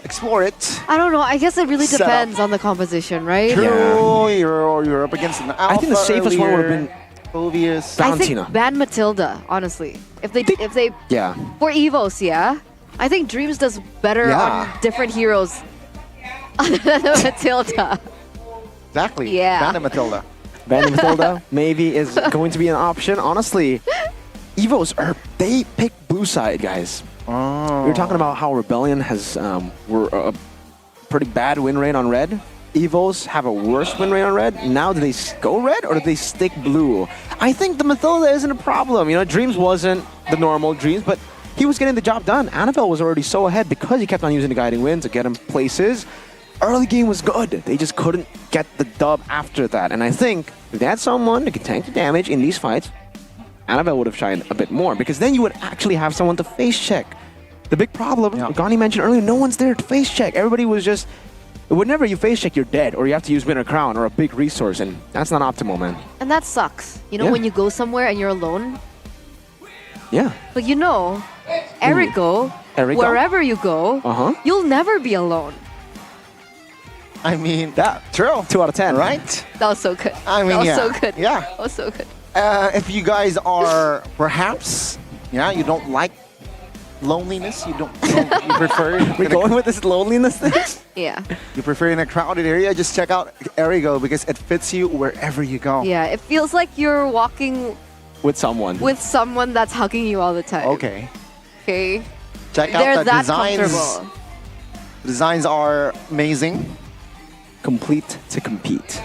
Explore it. I don't know. I guess it really Set depends on the composition, right? True. You're up against an Alpha. I think the safest one would have been Fovius. I think ban Matilda, honestly. If they Yeah. for Evos, yeah. I think Dreams does better on different heroes other than Matilda. Exactly. Yeah. Ban Matilda. Ban Matilda maybe is going to be an option. Honestly, Evos they pick blue side, guys. Oh. We were talking about how Rebellion has were a pretty bad win rate on red. Evos have a worse win rate on red. Now do they go red or do they stick blue? I think the Matilda isn't a problem. You know, Dreams wasn't the normal Dreams, but he was getting the job done. Annabelle was already so ahead because he kept on using the Guiding Wind to get him places. Early game was good. They just couldn't get the dub after that. And I think if they had someone that could tank the damage in these fights, Annabelle would have shined a bit more because then you would actually have someone to face check. The big problem, Gani mentioned earlier, no one's there to face check. Everybody was just, whenever you face check, you're dead, or you have to use Winter Crown or a big resource, and that's not optimal, man. And that sucks. You know, when you go somewhere and you're alone. Yeah. But you know, Erico, wherever you go, you'll never be alone. I mean, true. 2 out of 10. Right? That was so good. I mean, that was so good. Yeah. That was so good. If you guys are perhaps, you don't like loneliness, you prefer... We're going with this loneliness thing? Yeah. You prefer in a crowded area, just check out Erigo because it fits you wherever you go. Yeah, it feels like you're walking with someone. With someone that's hugging you all the time. Okay. Okay. Check out They're the that designs. comfortable. The designs are amazing. Complete to compete.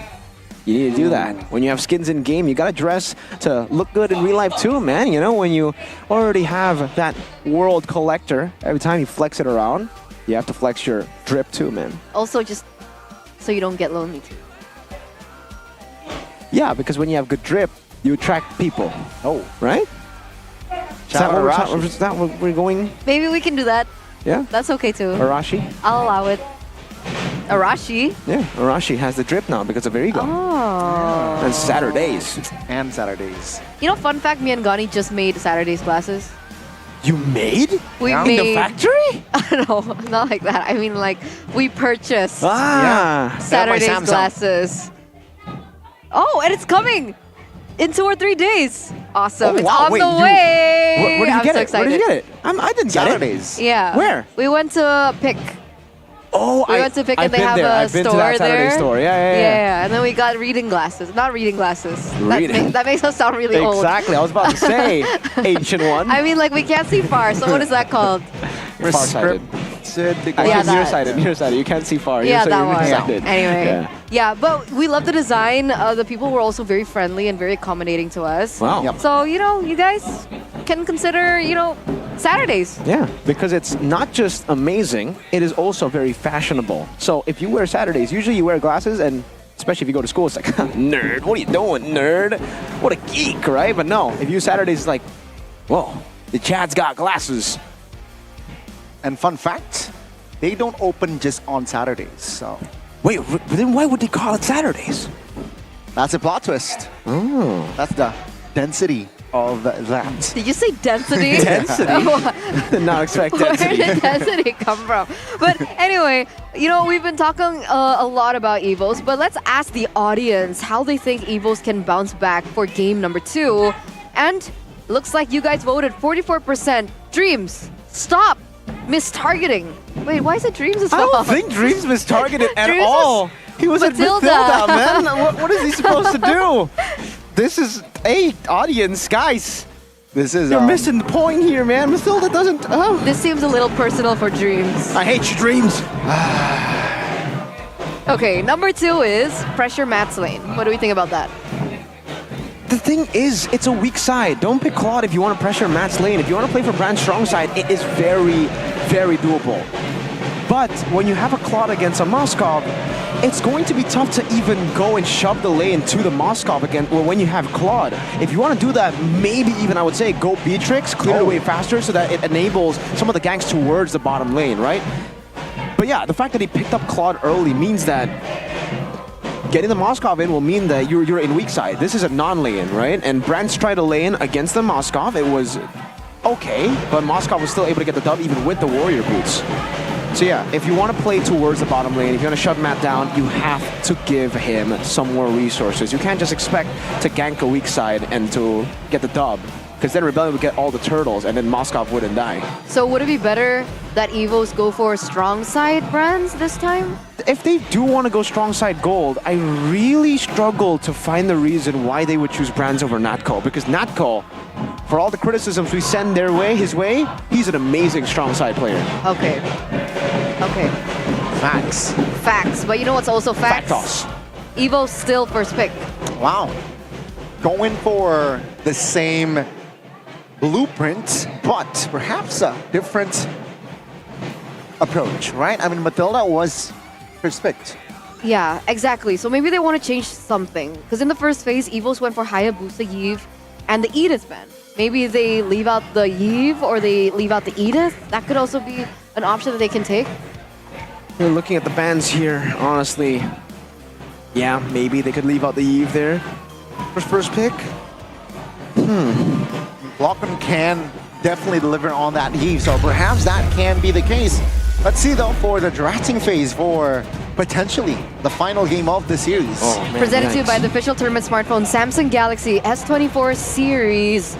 You need to do that. When you have skins in game, you gotta dress to look good in real life too, man. You know, when you already have that world collector, every time you flex it around, you have to flex your drip too, man. Also, just so you don't get lonely too. Yeah, because when you have good drip, you attract people. Oh. Right? Is that what we're going? Maybe we can do that. Yeah? That's okay too. Arashi? I'll allow it. Arashi? Yeah, Arashi has the drip now because of Erigo. Oh. And Saturdays. And Saturdays. You know, fun fact, me and Gani just made Saturdays glasses. You made? We in made the factory? No, not like that. I mean, like, we purchased Saturdays glasses. Oh, and it's coming in 2 or 3 days. Awesome. Oh, it's wow. on Wait, the way. Where did you I'm get so it? excited. Where did you get it? I didn't get Saturdays. Yeah. Where? We went to Pick. Oh, we went to Pick and they have a store been to that Saturday there. store. Yeah. And then we got reading glasses. Not reading glasses. Reading. That makes us sound really old. Exactly. I was about to say ancient one. I mean, like, we can't see far. So what is that called? Farsighted. Yeah, that. Nearsighted. You can't see far. Yeah, that one. Nearsighted. Anyway. Yeah, but we love the design. The people were also very friendly and very accommodating to us. Wow. Yep. So, you know, you guys can consider, you know, Saturdays. Yeah, because it's not just amazing, it is also very fashionable. So if you wear Saturdays, usually you wear glasses, and especially if you go to school, it's like, nerd, what are you doing, nerd? What a geek, right? But no, if you use Saturdays, it's like, whoa, the Chad's got glasses. And fun fact, they don't open just on Saturdays, so... Wait, but then why would they call it Saturdays? That's a plot twist. Oh. That's the density of that. Did you say density? Density? Did not expect density. Where did density come from? But anyway, you know, we've been talking a lot about Evos, but let's ask the audience how they think Evos can bounce back for game number 2. And looks like you guys voted 44%. Dreams, stop mistargeting. Wait, why is it Dreams as well? I don't think Dreams mistargeted at Dreams all. He was at Matilda. Matilda, man. What is he supposed to do? This is, hey, audience, guys. This is... You're missing the point here, man. Mathilda doesn't... Oh. This seems a little personal for Dreams. I hate your Dreams. Okay, number 2 is pressure Matt's lane. What do we think about that? The thing is, it's a weak side. Don't pick Claude if you want to pressure Matt's lane. If you want to play for Brand's strong side, it is very, very doable. But when you have a Claude against a Moskov, it's going to be tough to even go and shove the lane to the Moskov again when you have Claude. If you want to do that, maybe even I would say go Beatrix, clear the way faster so that it enables some of the ganks towards the bottom lane, right? But yeah, the fact that he picked up Claude early means that getting the Moskov in will mean that you're in weak side. This is a non-lane, right? And Brand's tried a lane against the Moskov. It was okay, but Moskov was still able to get the dub even with the Warrior Boots. So yeah, if you want to play towards the bottom lane, if you want to shut Matt down, you have to give him some more resources. You can't just expect to gank a weak side and to get the dub, because then Rebellion would get all the turtles and then Moskov wouldn't die. So would it be better that Evos go for strong side brands this time? If they do want to go strong side gold, I really struggle to find the reason why they would choose brands over Natko, because Natko, for all the criticisms we send his way, he's an amazing strong side player. Okay. Okay. Facts. But you know what's also facts? Factos. Evo still first pick. Wow. Going for the same blueprint, but perhaps a different approach, right? I mean, Mathilda was first picked. Yeah, exactly. So maybe they want to change something. Because in the first phase, Evos went for Hayabusa, Yve, and the Edith ban. Maybe they leave out the Yve or they leave out the Edith. That could also be an option that they can take. You're looking at the bans here, honestly. Yeah, maybe they could leave out the Yve there for first pick. Lachlan can definitely deliver on that Yve, so perhaps that can be the case. Let's see though for the drafting phase for potentially the final game of the series. Presented to you by the official tournament smartphone Samsung Galaxy S24 series.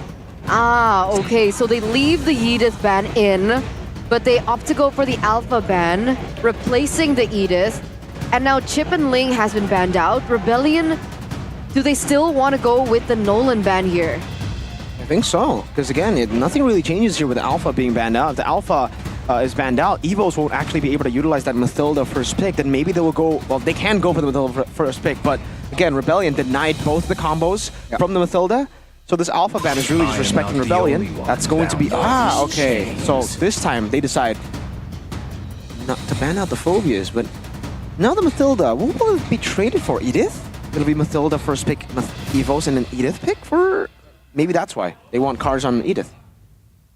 Okay, so they leave the Edith ban in, but they opt to go for the Alpha ban, replacing the Edith. And now Chip and Ling has been banned out. Rebellion, do they still want to go with the Nolan ban here? I think so, because again, nothing really changes here with the Alpha being banned out. If the Alpha is banned out, Evos won't actually be able to utilize that Mathilda first pick. Then maybe they will go, well, they can go for the Mathilda first pick, but again, Rebellion denied both the combos from the Mathilda. So this Alpha ban is really just respecting Rebellion. That's going to be, okay. So this time they decide not to ban out the Phobias, but now the Mathilda, what will it be traded for? Edith? It'll be Mathilda first pick, Evos, and an Edith pick for... Maybe that's why. They want cars on Edith.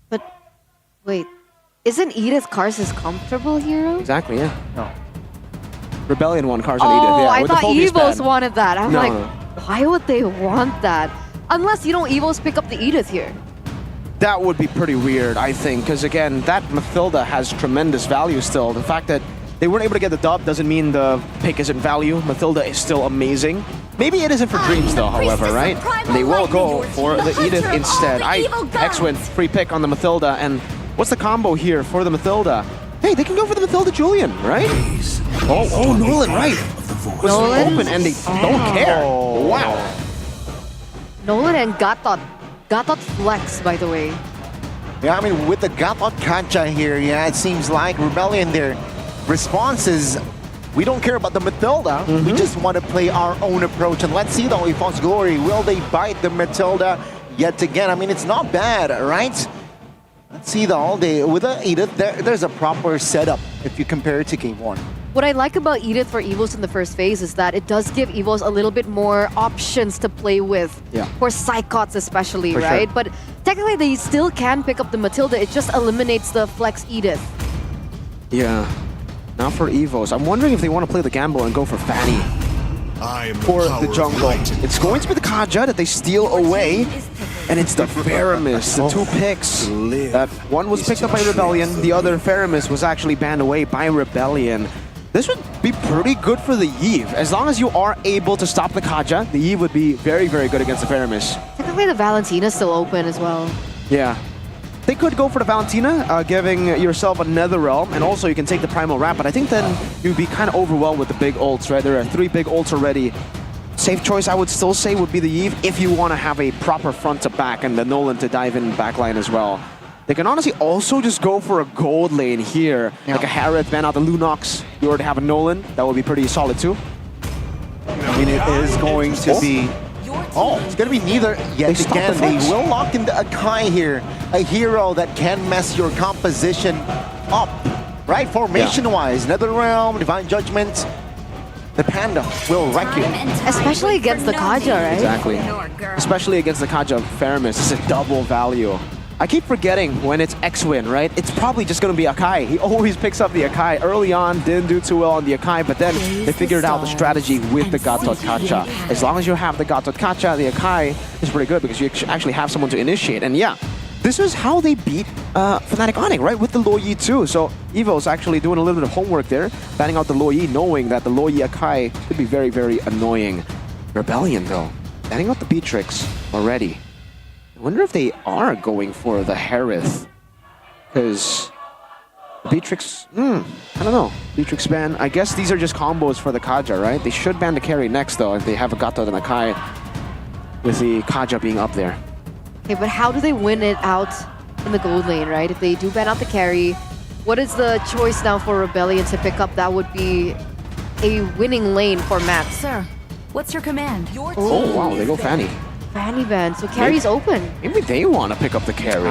But, wait. Isn't Edith Cars' comfortable hero? Exactly, yeah. No. Rebellion won cars on Edith, yeah. I with thought the Evos wanted that. I'm like, no. Why would they want that? Unless, Evos pick up the Edith here. That would be pretty weird, I think, because again, that Mathilda has tremendous value still. The fact that they weren't able to get the dub doesn't mean the pick isn't value. Mathilda is still amazing. Maybe it isn't for Dreams though, however, right? They will go for the Edith instead. X went free pick on the Mathilda, and what's the combo here for the Mathilda? Hey, they can go for the Mathilda Julian, right? Oh, Nolan, right. Was open and they don't care. Wow. Nolan and Gatot. Gatot flex, by the way. Yeah, I mean, with the Gatot Kancha here, yeah, it seems like Rebellion, their response is, we don't care about the Mathilda, we just want to play our own approach. And let's see though, Ifon's Glory, will they bite the Mathilda yet again? I mean, it's not bad, right? Let's see though, with the Edith, there's a proper setup if you compare it to Game 1. What I like about Edith for Evos in the first phase is that it does give Evos a little bit more options to play with. Yeah. For Psychots especially, For right? sure. But technically they still can pick up the Mathilda, it just eliminates the Flex Edith. Yeah. Now for Evos, I'm wondering if they want to play the gamble and go for Fanny for the jungle. It's going to be the Kaja that they steal away, and it's the Faramis, the two picks. That one was picked up by Rebellion, the other Faramis was actually banned away by Rebellion. This would be pretty good for the Yve. As long as you are able to stop the Kaja, the Yve would be very, very good against the Faramis. Technically the Valentina's still open as well. Yeah. They could go for the Valentina, giving yourself a Netherrealm, and also you can take the Primal Wrap, but I think then you'd be kind of overwhelmed with the big ults, right? There are 3 big ults already. safe choice I would still say would be the Eve if you want to have a proper front to back and the Nolan to dive in backline as well. They can honestly also just go for a gold lane here, like a Harith, ban out the Lunox. You already have a Nolan, that would be pretty solid too. I mean, it is going to be... Oh, it's going to be neither yet again. They will lock in the Akai here, a hero that can mess your composition up, right? Formation-wise, Netherrealm, Divine Judgment, the Panda will wreck you. Especially against the Kaja, right? Exactly. Especially against the Kaja Faramis, it's a double value. I keep forgetting when it's X-Win, right? It's probably just going to be Akai. He always picks up the Akai. Early on, didn't do too well on the Akai, but then they figured out the strategy with the Gatot Kacha. As long as you have the Gatot Kacha, the Akai is pretty good because you actually have someone to initiate. And yeah, this is how they beat Fnatic Onyx, right? With the Loyi too. So Evo's actually doing a little bit of homework there, banning out the Loyi, knowing that the Loyi Akai could be very, very annoying. Rebellion though, banning out the Beatrix already. I wonder if they are going for the Harith, because Beatrix, I don't know. Beatrix ban, I guess these are just combos for the Kaja, right? They should ban the carry next though, if they have a Gatot and a Kai, with the Kaja being up there. Okay, but how do they win it out in the gold lane, right? If they do ban out the carry, what is the choice now for Rebellion to pick up? That would be a winning lane for Matt. Sir, what's your command? Oh wow, they go Fanny. Fanny ban, so carry's open. Maybe they want to pick up the carry.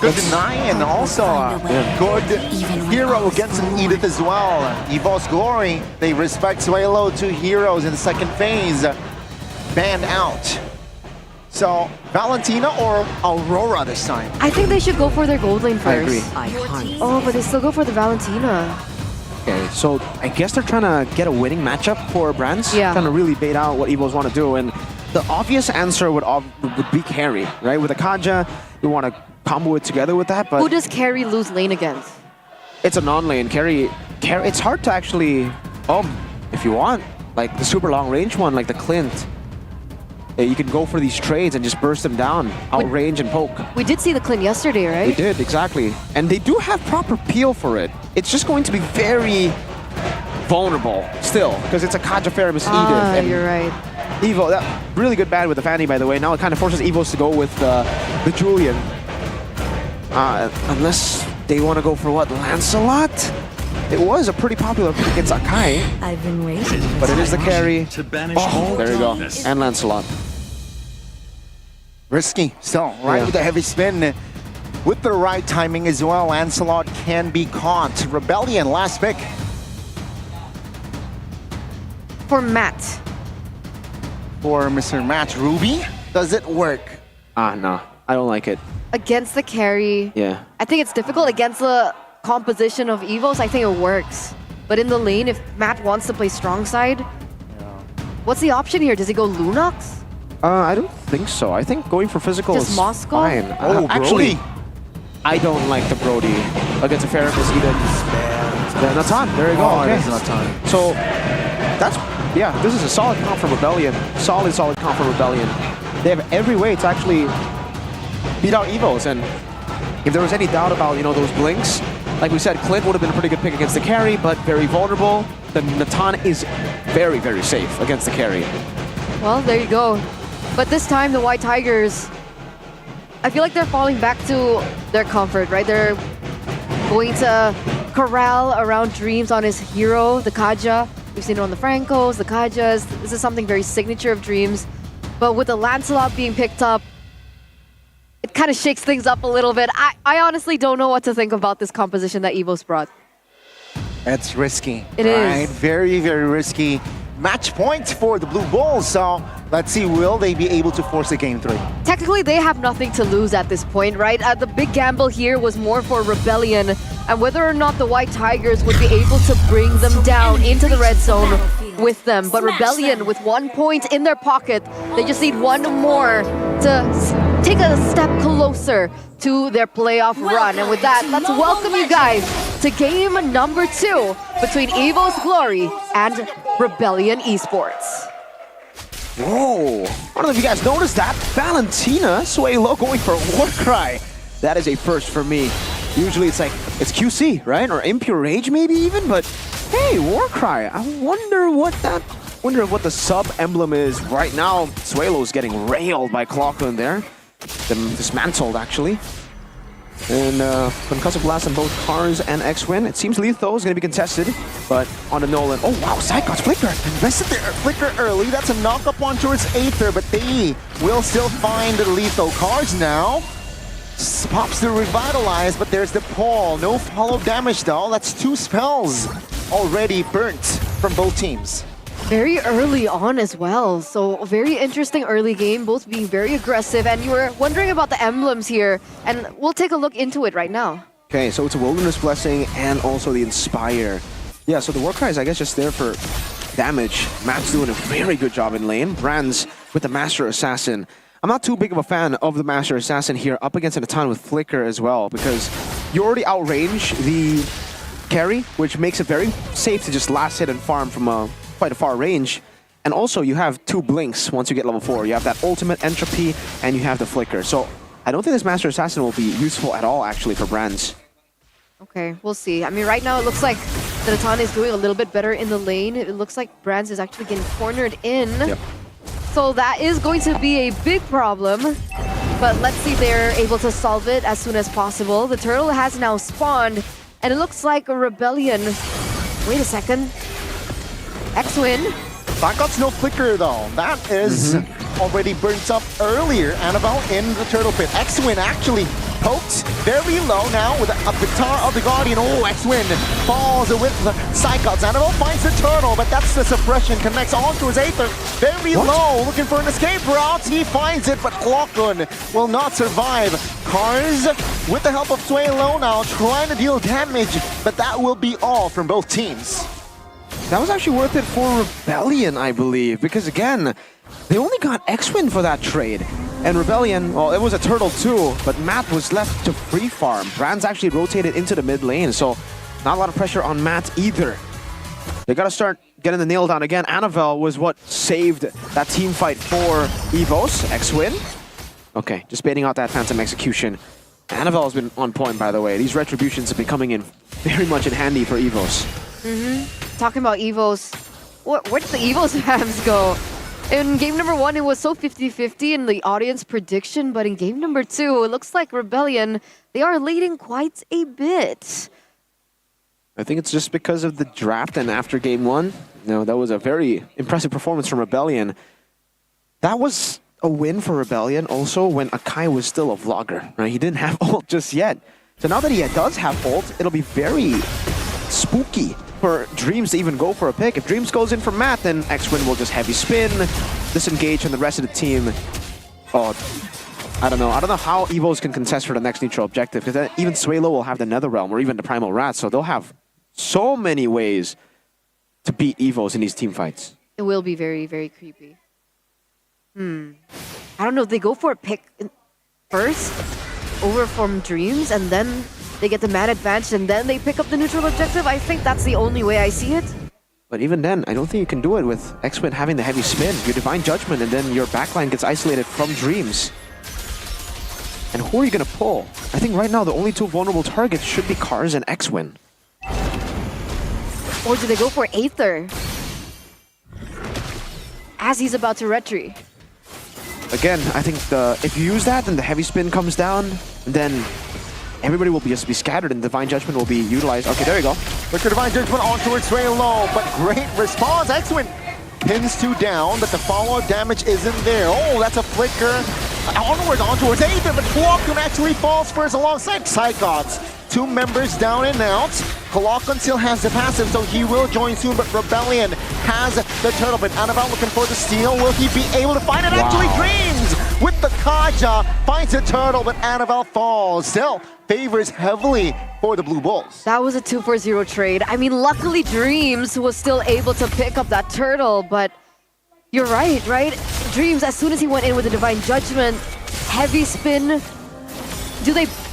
Good deny and also a good hero against an Edith as well. Evo's Glory, they respect Suelo, 2 heroes in the second phase. Banned out. So, Valentina or Aurora this time? I think they should go for their gold lane first. I agree. Oh, but they still go for the Valentina. Okay, so I guess they're trying to get a winning matchup for brands. Yeah. Trying to really bait out what Evos want to do. And the obvious answer would be carry, right? With a Kaja, you want to combo it together with that, but... Who does carry lose lane against? It's a non-lane. Carry, it's hard to actually... if you want, like the super long range one, like the Clint, you can go for these trades and just burst them down, outrange and poke. We did see the Clint yesterday, right? We did, exactly. And they do have proper peel for it. It's just going to be very vulnerable still, because it's a Kaja Faramis Edith. And you're right. Evo, that really good ban with the Fanny, by the way. Now it kind of forces Evos to go with the Julian. Unless they want to go for what, Lancelot? It was a pretty popular pick against Akai. I've been waiting. But it is the carry. Oh, there you go. And Lancelot. Risky still, right? With the heavy spin. With the right timing as well, Lancelot can be caught. Rebellion, last pick. For Matt. For Mr. Matt. Ruby, does it work? No, I don't like it. Against the carry, yeah. I think it's difficult. Against the composition of Evos, I think it works. But in the lane, if Matt wants to play strong side, what's the option here? Does he go Lunox? I don't think so. I think going for physical Just is Moscow? fine. Actually, I don't like the Brody against a Faramis Eden. The Natan, there you go. Okay. Natan. So, that's, yeah, this is a solid comp from Rebellion. Solid comp from Rebellion. They have every way to actually beat out Evos. And if there was any doubt about, those blinks, like we said, Clint would have been a pretty good pick against the carry, but very vulnerable. The Natan is very, very safe against the carry. Well, there you go. But this time, the White Tigers, I feel like they're falling back to their comfort, right? They're going to corral around Dreams on his hero, the Kaja. We've seen it on the Francos, the Kajas. This is something very signature of Dreams. But with the Lancelot being picked up, it kind of shakes things up a little bit. I honestly don't know what to think about this composition that Evos brought. It's risky. It is. Very, very risky. Match points for the Blue Bulls, so let's see, will they be able to force a game 3? Technically, they have nothing to lose at this point, right? The big gamble here was more for Rebellion, and whether or not the White Tigers would be able to bring them down into the red zone with them. But Rebellion, with 1 point in their pocket, they just need one more to take a step closer to their playoff run. And with that, let's welcome you guys to game number 2 between Evo's Glory and Rebellion Esports. Whoa! I don't know if you guys noticed that. Valentina Suelo going for Warcry. That is a first for me. Usually it's QC, right? Or Impure Rage maybe even, but hey, Warcry. I wonder what that wonder what the sub emblem is right now. Suelo's getting railed by Clockland there. Dismantled, actually. And concussive blast on both Cars and X-Win. It seems Letho is going to be contested, but on the Nolan. Oh wow, Psychot's Flicker. Invested their Flicker early. That's a knock-up on towards Aether, but they will still find the Letho. Cars now. Pops to revitalize, but there's the Paul. No follow damage though. That's 2 spells already burnt from both teams. Very early on as well, so very interesting early game, both being very aggressive, and you were wondering about the emblems here, and we'll take a look into it right now. Okay, so it's a Wilderness Blessing and also the Inspire. Yeah, so the Warcry is, I guess, just there for damage. Matt's doing a very good job in lane. Brands with the Master Assassin. I'm not too big of a fan of the Master Assassin here, up against an Atan with Flicker as well, because you already outrange the carry, which makes it very safe to just last hit and farm from quite a far range. And also you have 2 blinks once you get level 4. You have that ultimate entropy and you have the Flicker. So I don't think this Master Assassin will be useful at all actually for Brands. Okay, we'll see. I mean, right now it looks like the Natan is doing a little bit better in the lane. It looks like Brands is actually getting cornered in. Yep. So that is going to be a big problem. But let's see if they're able to solve it as soon as possible. The turtle has now spawned, and it looks like a rebellion. Wait a second. X-Win. That got no Flicker though. That is already burnt up earlier. Annabelle in the turtle pit. X-Win actually poked very low now with a Guitar of the Guardian. Oh, X-Win falls with the Psychots. Annabelle finds the turtle, but that's the suppression. Connects on towards Aether. Very low, looking for an escape route. He finds it, but Clockun will not survive. Cars, with the help of Suelo now, trying to deal damage, but that will be all from both teams. That was actually worth it for Rebellion, I believe, because again, they only got X-Win for that trade. And Rebellion, well, it was a turtle too, but Matt was left to free farm. Brands actually rotated into the mid lane, so not a lot of pressure on Matt either. They gotta start getting the nail down again. Annabelle was what saved that team fight for EVOS. X-Win. Okay, just baiting out that Phantom Execution. Annabelle has been on point, by the way. These retributions have been coming in very much in handy for EVOS. Talking about EVOS, where did the EVOS fans go? In game number 1, it was so 50-50 in the audience prediction, but in game number 2, it looks like Rebellion, they are leading quite a bit. I think it's just because of the draft and after game 1. That was a very impressive performance from Rebellion. That was a win for Rebellion also when Akai was still a vlogger, right? He didn't have ult just yet. So now that he does have ult, it'll be very spooky for Dreams to even go for a pick. If Dreams goes in for Matt, then X-Win will just heavy spin, disengage, and the rest of the team. Oh, I don't know. I don't know how EVOs can contest for the next neutral objective, because even Suelo will have the Netherrealm or even the Primal Rat, so they'll have so many ways to beat EVOs in these team fights. It will be very, very creepy. I don't know if they go for a pick first over from Dreams, and then they get the man advantage, and then they pick up the neutral objective. I think that's the only way I see it. But even then, I don't think you can do it with X-Win having the heavy spin. Your Divine Judgment, and then your backline gets isolated from Dreams. And who are you going to pull? I think right now the only 2 vulnerable targets should be Cars and X-Win. Or do they go for Aether? As he's about to retry. Again, I think if you use that, then the heavy spin comes down, and then everybody will just be scattered and Divine Judgment will be utilized. Okay, there you go. Look at Divine Judgment on towards Suelo, but great response. X-Win pins 2 down, but the follow-up damage isn't there. Oh, that's a Flicker. Onwards, on towards Aether, but Clockun actually falls first alongside Psychots. 2 members down and out. Clockun still has the passive, so he will join soon, but Rebellion has the turtle pit. Annabelle looking for the steal. Will he be able to find it? Wow. Actually, Dreams with the Kaja finds the turtle, but Annabelle falls. Still favors heavily for the Blue Bulls. That was a 2-for-0 trade. I mean, luckily Dreams was still able to pick up that turtle, but you're right? Dreams, as soon as he went in with the Divine Judgment, heavy spin,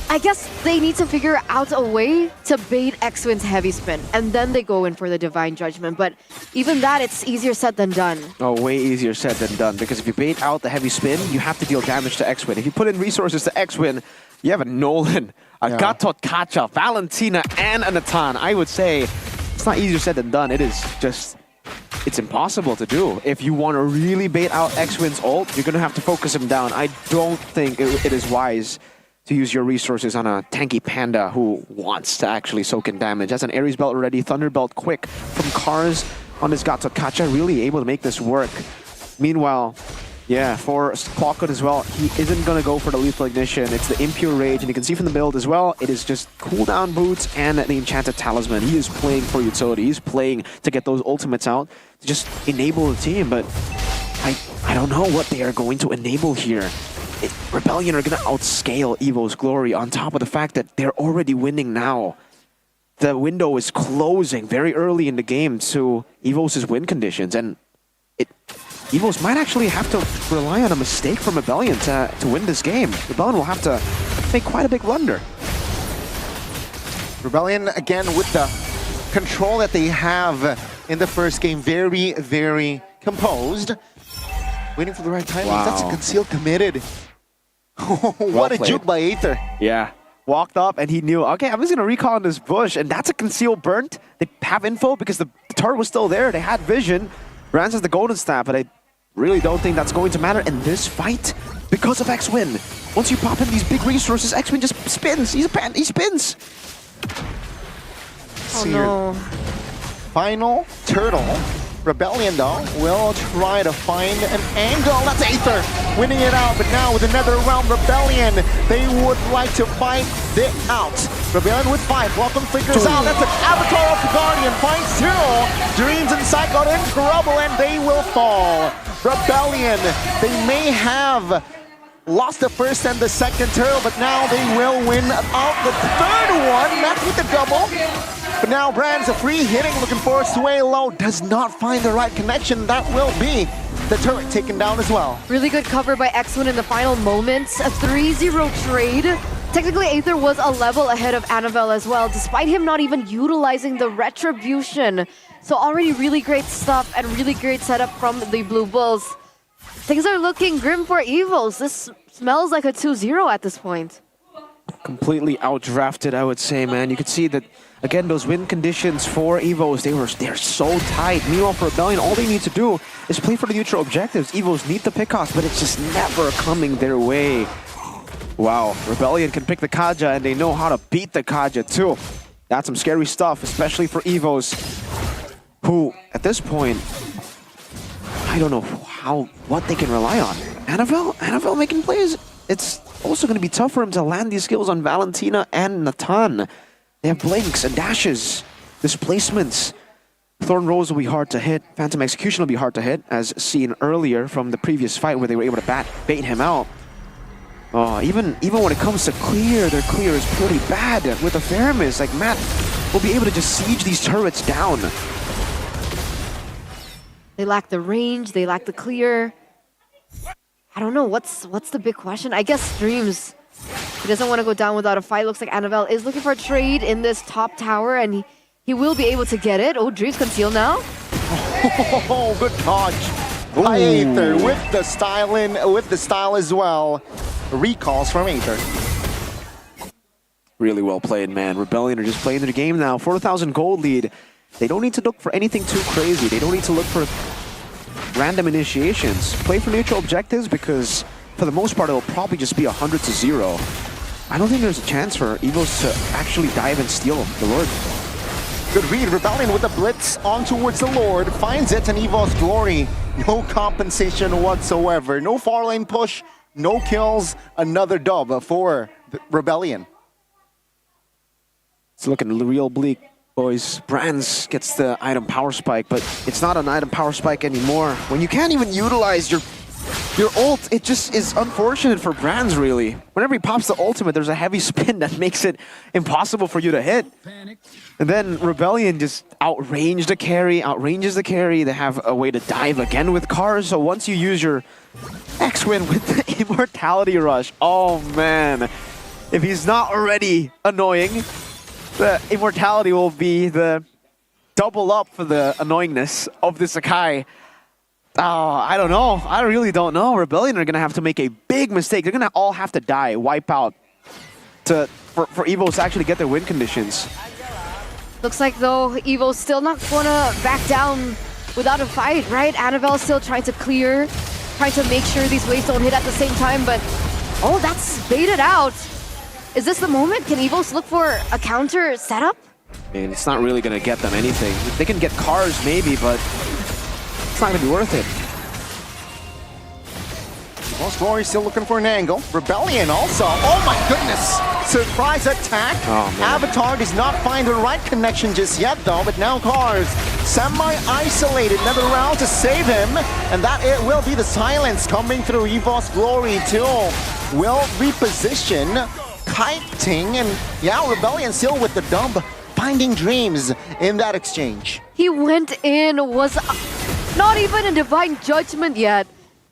I guess they need to figure out a way to bait X-Win's heavy spin, and then they go in for the Divine Judgment. But even that, it's easier said than done. Oh, way easier said than done, because if you bait out the heavy spin, you have to deal damage to X-Win. If you put in resources to X-Win, you have a Nolan, a Gatot Kacha, Valentina, and a Natan. I would say it's not easier said than done. It is just it's impossible to do. If you want to really bait out X-Win's ult, you're going to have to focus him down. I don't think it is wise to use your resources on a tanky Panda who wants to actually soak in damage. Has an Ares Belt already, Thunder Belt quick from Cars on his Gato Kacha, really able to make this work. Meanwhile, yeah, for Clockwood as well, he isn't going to go for the Lethal Ignition. It's the Impure Rage, and you can see from the build as well, it is just cooldown boots and the Enchanted Talisman. He is playing for utility. He's playing to get those ultimates out, to just enable the team, but I don't know what they are going to enable here. Rebellion are going to outscale EVO's glory on top of the fact that they're already winning now. The window is closing very early in the game to EVO's win conditions, and EVO's might actually have to rely on a mistake from Rebellion to win this game. Rebellion will have to make quite a big blunder. Rebellion, again, with the control that they have in the first game, very, very composed. Waiting for the right timing. Wow. That's a concealed committed. What a juke by Aether. Yeah. Walked up and he knew, okay, I'm just going to recall in this bush. And that's a concealed burnt. They have info because the turret was still there. They had vision. Rans has the golden staff, but I really don't think that's going to matter in this fight because of X-Win. Once you pop in these big resources, X-Win just spins. He spins. Oh no. Final turtle. Rebellion, though, will try to find an angle. That's Aether winning it out, but now with another round, Rebellion, they would like to fight it out. Rebellion with 5. Welcome figures out. That's an Avatar of the Guardian. Finds 2. Dreams and Psycho in trouble, and they will fall. Rebellion, they may have lost the first and the second turtle, but now they will win out the third one. That's with the double. But now Brand's a free hitting, looking for Sway low, does not find the right connection. That will be the turret taken down as well. Really good cover by X1 in the final moments. A 3-0 trade. Technically, Aether was a level ahead of Annabelle as well, despite him not even utilizing the Retribution. So already really great stuff and really great setup from the Blue Bulls. Things are looking grim for EVOs. This smells like a 2-0 at this point. Completely outdrafted, I would say, man. You could see that, again, those win conditions for EVOs, they're so tight. Meanwhile, for Rebellion, all they need to do is play for the neutral objectives. EVOs need the pickoffs, but it's just never coming their way. Wow, Rebellion can pick the Kaja, and they know how to beat the Kaja, too. That's some scary stuff, especially for EVOs, who, at this point, I don't know what they can rely on. Annabelle making plays. It's also going to be tough for him to land these skills on Valentina and Natan. They have blinks and dashes, displacements. Thorn Rose will be hard to hit. Phantom Execution will be hard to hit, as seen earlier from the previous fight where they were able to bait him out. Oh, even when it comes to clear, their clear is pretty bad with the Faramis. Like, Matt will be able to just siege these turrets down. They lack the range, they lack the clear. I don't know, what's the big question? I guess Dreams. He doesn't want to go down without a fight. Looks like Annabelle is looking for a trade in this top tower, and he will be able to get it. Oh, Dreams conceal now. Oh, good dodge by Aether with the style as well. Recalls from Aether. Really well played, man. Rebellion are just playing their game now. 4,000 gold lead. They don't need to look for anything too crazy. They don't need to look for random initiations. Play for neutral objectives because, for the most part, it'll probably just be 100-0. I don't think there's a chance for EVOs to actually dive and steal the Lord. Good read. Rebellion with a blitz on towards the Lord. Finds it, and EVO's glory. No compensation whatsoever. No far lane push. No kills. Another dub for Rebellion. It's looking real bleak, boys. Brands gets the item power spike, but it's not an item power spike anymore. When you can't even utilize your ult, it just is unfortunate for Brands, really. Whenever he pops the ultimate, there's a heavy spin that makes it impossible for you to hit. And then Rebellion just outranges the carry. They have a way to dive again with cars. So once you use your X-Win with the Immortality Rush, oh man. If he's not already annoying, the Immortality will be the double up for the annoyingness of the Sakai. Oh, I don't know. I really don't know. Rebellion are going to have to make a big mistake. They're going to all have to die, wipe out for EVOs to actually get their win conditions. Looks like, though, EVO's still not going to back down without a fight, right? Annabelle still trying to clear, trying to make sure these waves don't hit at the same time, but oh, that's baited out. Is this the moment? Can Evos look for a counter setup? I mean, it's not really going to get them anything. They can get cars maybe, but it's not going to be worth it. Most Glory still looking for an angle. Rebellion also. Oh my goodness! Surprise attack. Oh, man. Avatar does not find the right connection just yet though, but now Cars semi-isolated. Another round to save him. And that it will be the silence coming through. EVOS Glory too will reposition. Kiting and yeah, Rebellion still with the dump. Finding dreams in that exchange. He went in, was not even a divine judgment yet.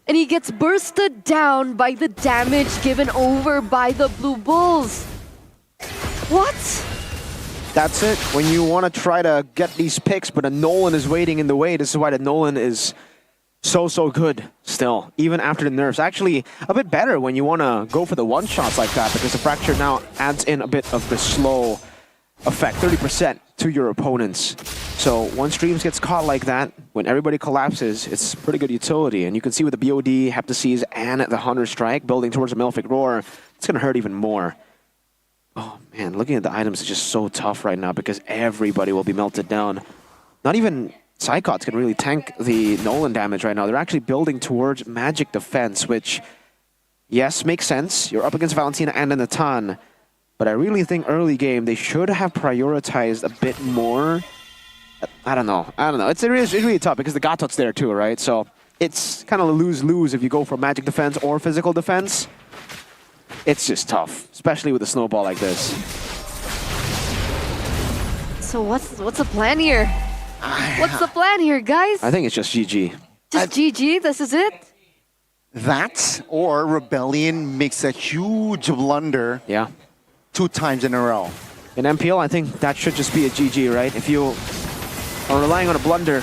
And he gets bursted down by the damage given over by the Blue Bulls. What? That's it. When you want to try to get these picks, but a Nolan is waiting in the way. This is why the Nolan is so good still, even after the nerfs. Actually, a bit better when you want to go for the one-shots like that, because the Fracture now adds in a bit of the slow effect, 30% to your opponents. So once Dreams gets caught like that, when everybody collapses, it's pretty good utility. And you can see with the BOD, Heptases, and the Hunter Strike building towards the Malefic Roar, it's going to hurt even more. Oh man, looking at the items is just so tough right now because everybody will be melted down. Not even Psychots can really tank the Nolan damage right now. They're actually building towards magic defense, which, yes, makes sense. You're up against Valentina and Nathan. But I really think early game, they should have prioritized a bit more. I don't know. It's really tough because the Gatot's there too, right? So it's kind of a lose-lose if you go for magic defense or physical defense. It's just tough, especially with a snowball like this. So what's the plan here? What's the plan here, guys? I think it's just GG. Just GG? This is it? That or Rebellion makes a huge blunder. Yeah. 2 times in a row. In MPL, I think that should just be a GG, right? If you are relying on a blunder,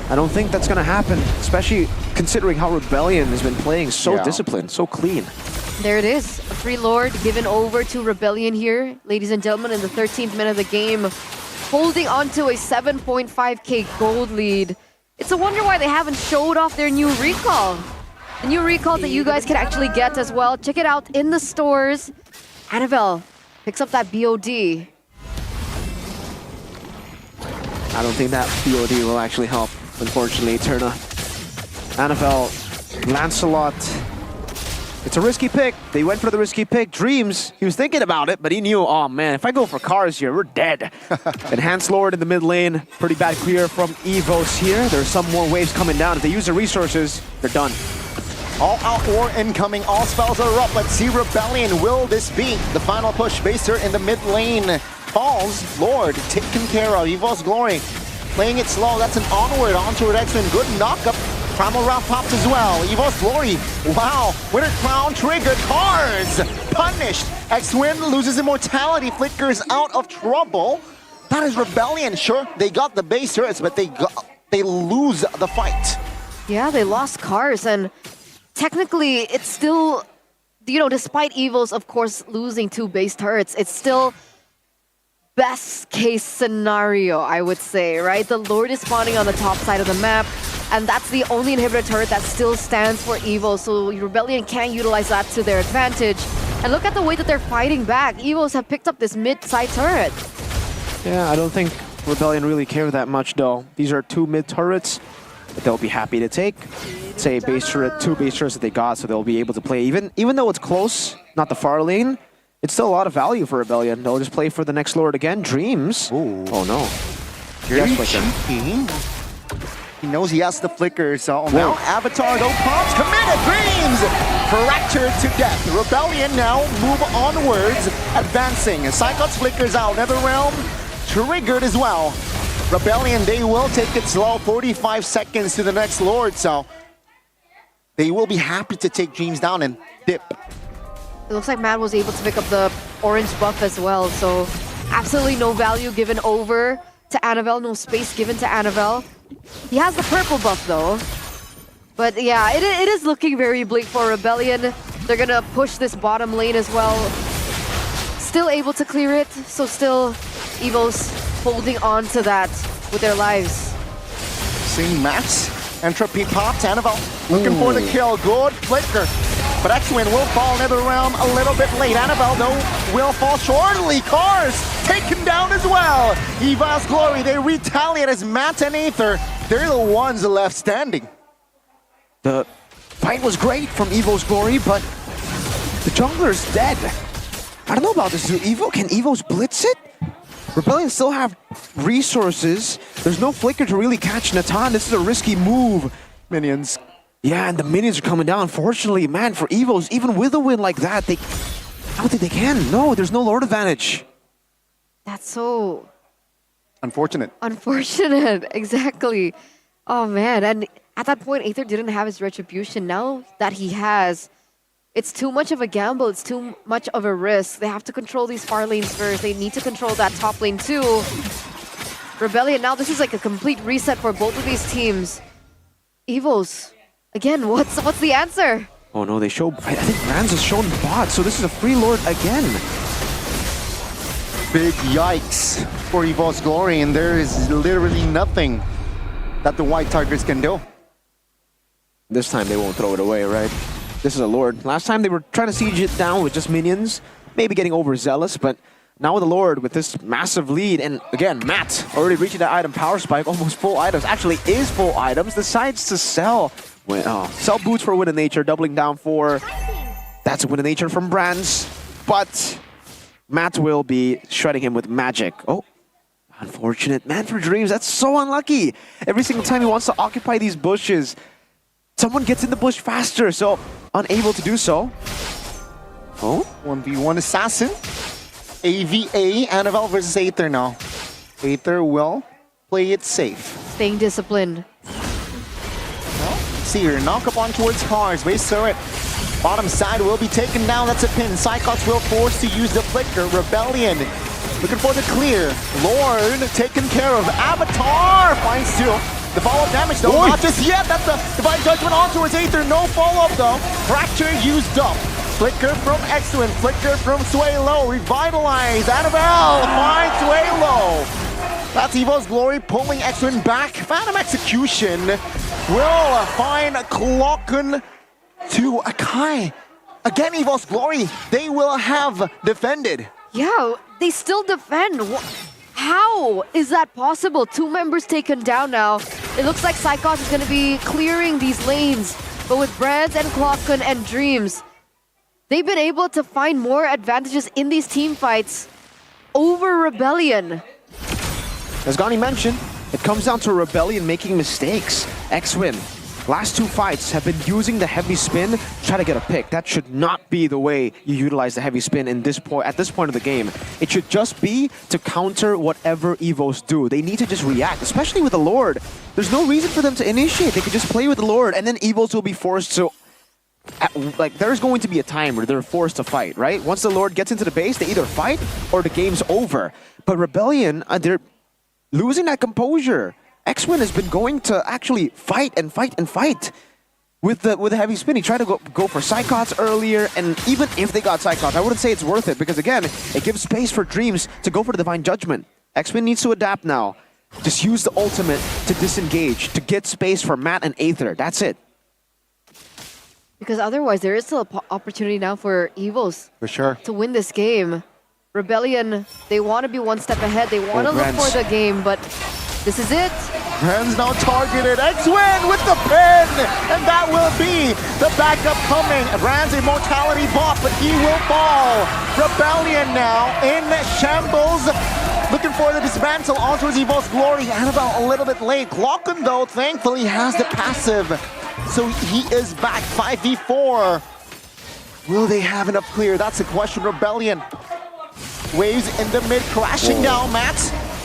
I don't think that's going to happen, especially considering how Rebellion has been playing so disciplined, so clean. There it is. A free Lord given over to Rebellion here. Ladies and gentlemen, in the 13th minute of the game, holding on to a 7.5k gold lead. It's a wonder why they haven't showed off their new recall. The new recall that you guys can actually get as well. Check it out in the stores. Annabelle picks up that BOD. I don't think that BOD will actually help, unfortunately, Turna. Annabelle, Lancelot. It's a risky pick. They went for the risky pick. Dreams, he was thinking about it, but he knew, oh man, if I go for cars here, we're dead. Enhanced Lord in the mid lane. Pretty bad clear from Evos here. There's some more waves coming down. If they use the resources, they're done. All out war incoming, all spells are up. Let's see Rebellion, will this be the final push? Baster in the mid lane falls, Lord taken care of. EVOS Glory playing it slow, that's an onward onto an X-Win, good knockup. Primal Wrath pops as well. EVOS Glory, wow, Winter Crown triggered, Cars punished. X-Win loses immortality, Flickers out of trouble. That is Rebellion, sure, they got the base turrets, but they lose the fight. Yeah, they lost Cars, and technically, it's still, you know, despite Evos, of course, losing 2 base turrets, it's still best case scenario, I would say, right? The Lord is spawning on the top side of the map, and that's the only inhibitor turret that still stands for Evos, so Rebellion can utilize that to their advantage. And look at the way that they're fighting back. Evos have picked up this mid-side turret. Yeah, I don't think Rebellion really care that much, though. These are 2 mid turrets that they'll be happy to take. Say base turret, 2 base turrets that they got, so they'll be able to play. Even though it's close, not the far lane, it's still a lot of value for Rebellion. They'll just play for the next Lord again. Dreams. Ooh. Oh no. He knows he has the flicker, so now Avatar though pops, committed, Dreams! Fractured to death. Rebellion now move onwards, advancing. Psychots flickers out, Netherrealm triggered as well. Rebellion, they will take it slow, 45 seconds to the next Lord, so they will be happy to take Dreams down and dip. It looks like Matt was able to pick up the orange buff as well, so absolutely no value given over to Annabelle, no space given to Annabelle. He has the purple buff though. But yeah, it is looking very bleak for Rebellion. They're gonna push this bottom lane as well. Still able to clear it, so still Evos holding on to that with their lives. forcing Max. Entropy pops, Annabelle looking for the kill. Good flicker. But X-Win will fall Nether Realm a little bit late. Annabelle, though, will fall shortly. Cars taken down as well. Eva's Glory, they retaliate as Matt and Aether, they're the ones left standing. The fight was great from Evo's Glory, but the jungler's dead. I don't know about this. Can Evo's blitz it? Rebellion still have resources. There's no flicker to really catch Natan. This is a risky move. Minions. Yeah, and the minions are coming down. Fortunately, man, for Evos, even with a win like that, I don't think they can. No, there's no Lord advantage. That's so... unfortunate. Unfortunate, exactly. Oh man, and at that point, Aether didn't have his retribution. Now that he has, it's too much of a gamble. It's too much of a risk. They have to control these far lanes first. They need to control that top lane too. Rebellion, now this is like a complete reset for both of these teams. Evos, again, what's the answer? Oh no, they show... I think Rans has shown bot, so this is a free Lord again. Big yikes for Evo's Glory, and there is literally nothing that the White Tigers can do. This time they won't throw it away, right? This is a Lord. Last time they were trying to siege it down with just minions, maybe getting overzealous, but now with the Lord with this massive lead, and again, Matt already reaching that item power spike, almost full items, actually is full items, decides to sell. Sell boots for Win of Nature, doubling down for... That's a Win of Nature from Brands, but Matt will be shredding him with magic. Oh, unfortunate. Man for Dreams, that's so unlucky. Every single time he wants to occupy these bushes, someone gets in the bush faster, so unable to do so. Oh, 1v1 Assassin. AVA, Annabelle versus Aether now. Aether will play it safe. Staying disciplined. Seer, knock up on towards cars, base turret. Bottom side will be taken down, that's a pin. Cyclops will force to use the flicker. Rebellion looking for the clear. Lord taken care of. Avatar finds two. The follow-up damage though, not just yet. That's the Divine Judgment on towards Aether. No follow-up though. Fracture used up. Flicker from X-Win, flicker from Swaylo. Revitalize. Annabelle finds Swaylo. That's Evo's Glory pulling X-Win back. Phantom Execution will find Klokken to Akai. Again, Evo's Glory, they will have defended. Yeah, they still defend. How is that possible? Two members taken down now. It looks like Psychos is going to be clearing these lanes. But with Brands and Klokken and Dreams, they've been able to find more advantages in these team fights over Rebellion. As Gani mentioned, it comes down to Rebellion making mistakes. X-Win, last two fights have been using the heavy spin to try to get a pick. That should not be the way you utilize the heavy spin at this point of the game. It should just be to counter whatever Evos do. They need to just react, especially with the Lord. There's no reason for them to initiate. They could just play with the Lord, and then Evos will be forced to... there's going to be a time where they're forced to fight, right? Once the Lord gets into the base, they either fight or the game's over. But Rebellion, they're losing that composure. X-Win has been going to actually fight and fight and fight with the heavy spin. He tried to go for Psychots earlier, and even if they got Psychots, I wouldn't say it's worth it, because again, it gives space for Dreams to go for the Divine Judgment. X-Win needs to adapt now. Just use the ultimate to disengage, to get space for Matt and Aether. That's it. Because otherwise, there is still an opportunity now for Evos for sure to win this game. Rebellion, they want to be one step ahead. They want to look for the game, but this is it. Brands now targeted. X-Win with the pin! And that will be the backup coming. Brands immortality bot, but he will fall. Rebellion now in shambles. Looking for the dismantle onto his Evo's Glory. Annabelle a little bit late. Klokken, though, thankfully has the passive. So he is back 5v4. Will they have enough clear? That's the question. Rebellion. Waves in the mid, crashing down, Matt.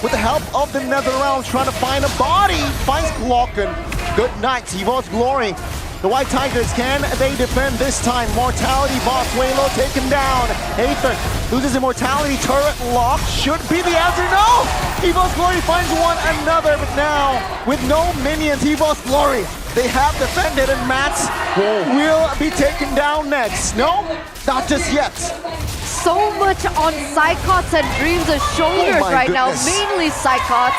With the help of the Nether Realm, trying to find a body. Finds Klokken. Good night, Evo's Glory. The White Tigers, can they defend this time? Mortality boss, Swaylo taken down. Aether loses immortality, turret lock. Should be the answer, no! Evo's Glory finds one another, but now, with no minions, Evo's Glory, they have defended, and Mats will be taken down next. No, not just yet. So much on Psychots and Dreams' shoulders right now, mainly Psychots.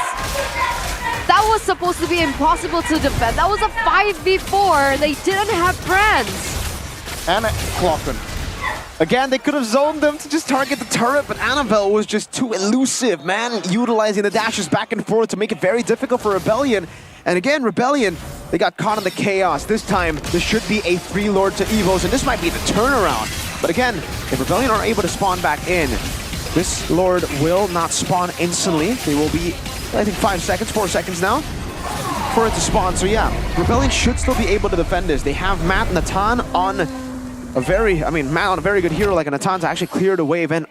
That was supposed to be impossible to defend. That was a 5v4. They didn't have Brands. And Clocken. Again, they could have zoned them to just target the turret, but Annabelle was just too elusive, man, utilizing the dashes back and forth to make it very difficult for Rebellion. And again, Rebellion, they got caught in the chaos. This time, there should be a 3 Lord to Evos, and this might be the turnaround. But again, if Rebellion are able to spawn back in, this Lord will not spawn instantly. They will be, I think, 4 seconds now for it to spawn. So yeah, Rebellion should still be able to defend this. They have Matt Natan on Matt on a very good hero like a Natan to actually clear the wave. And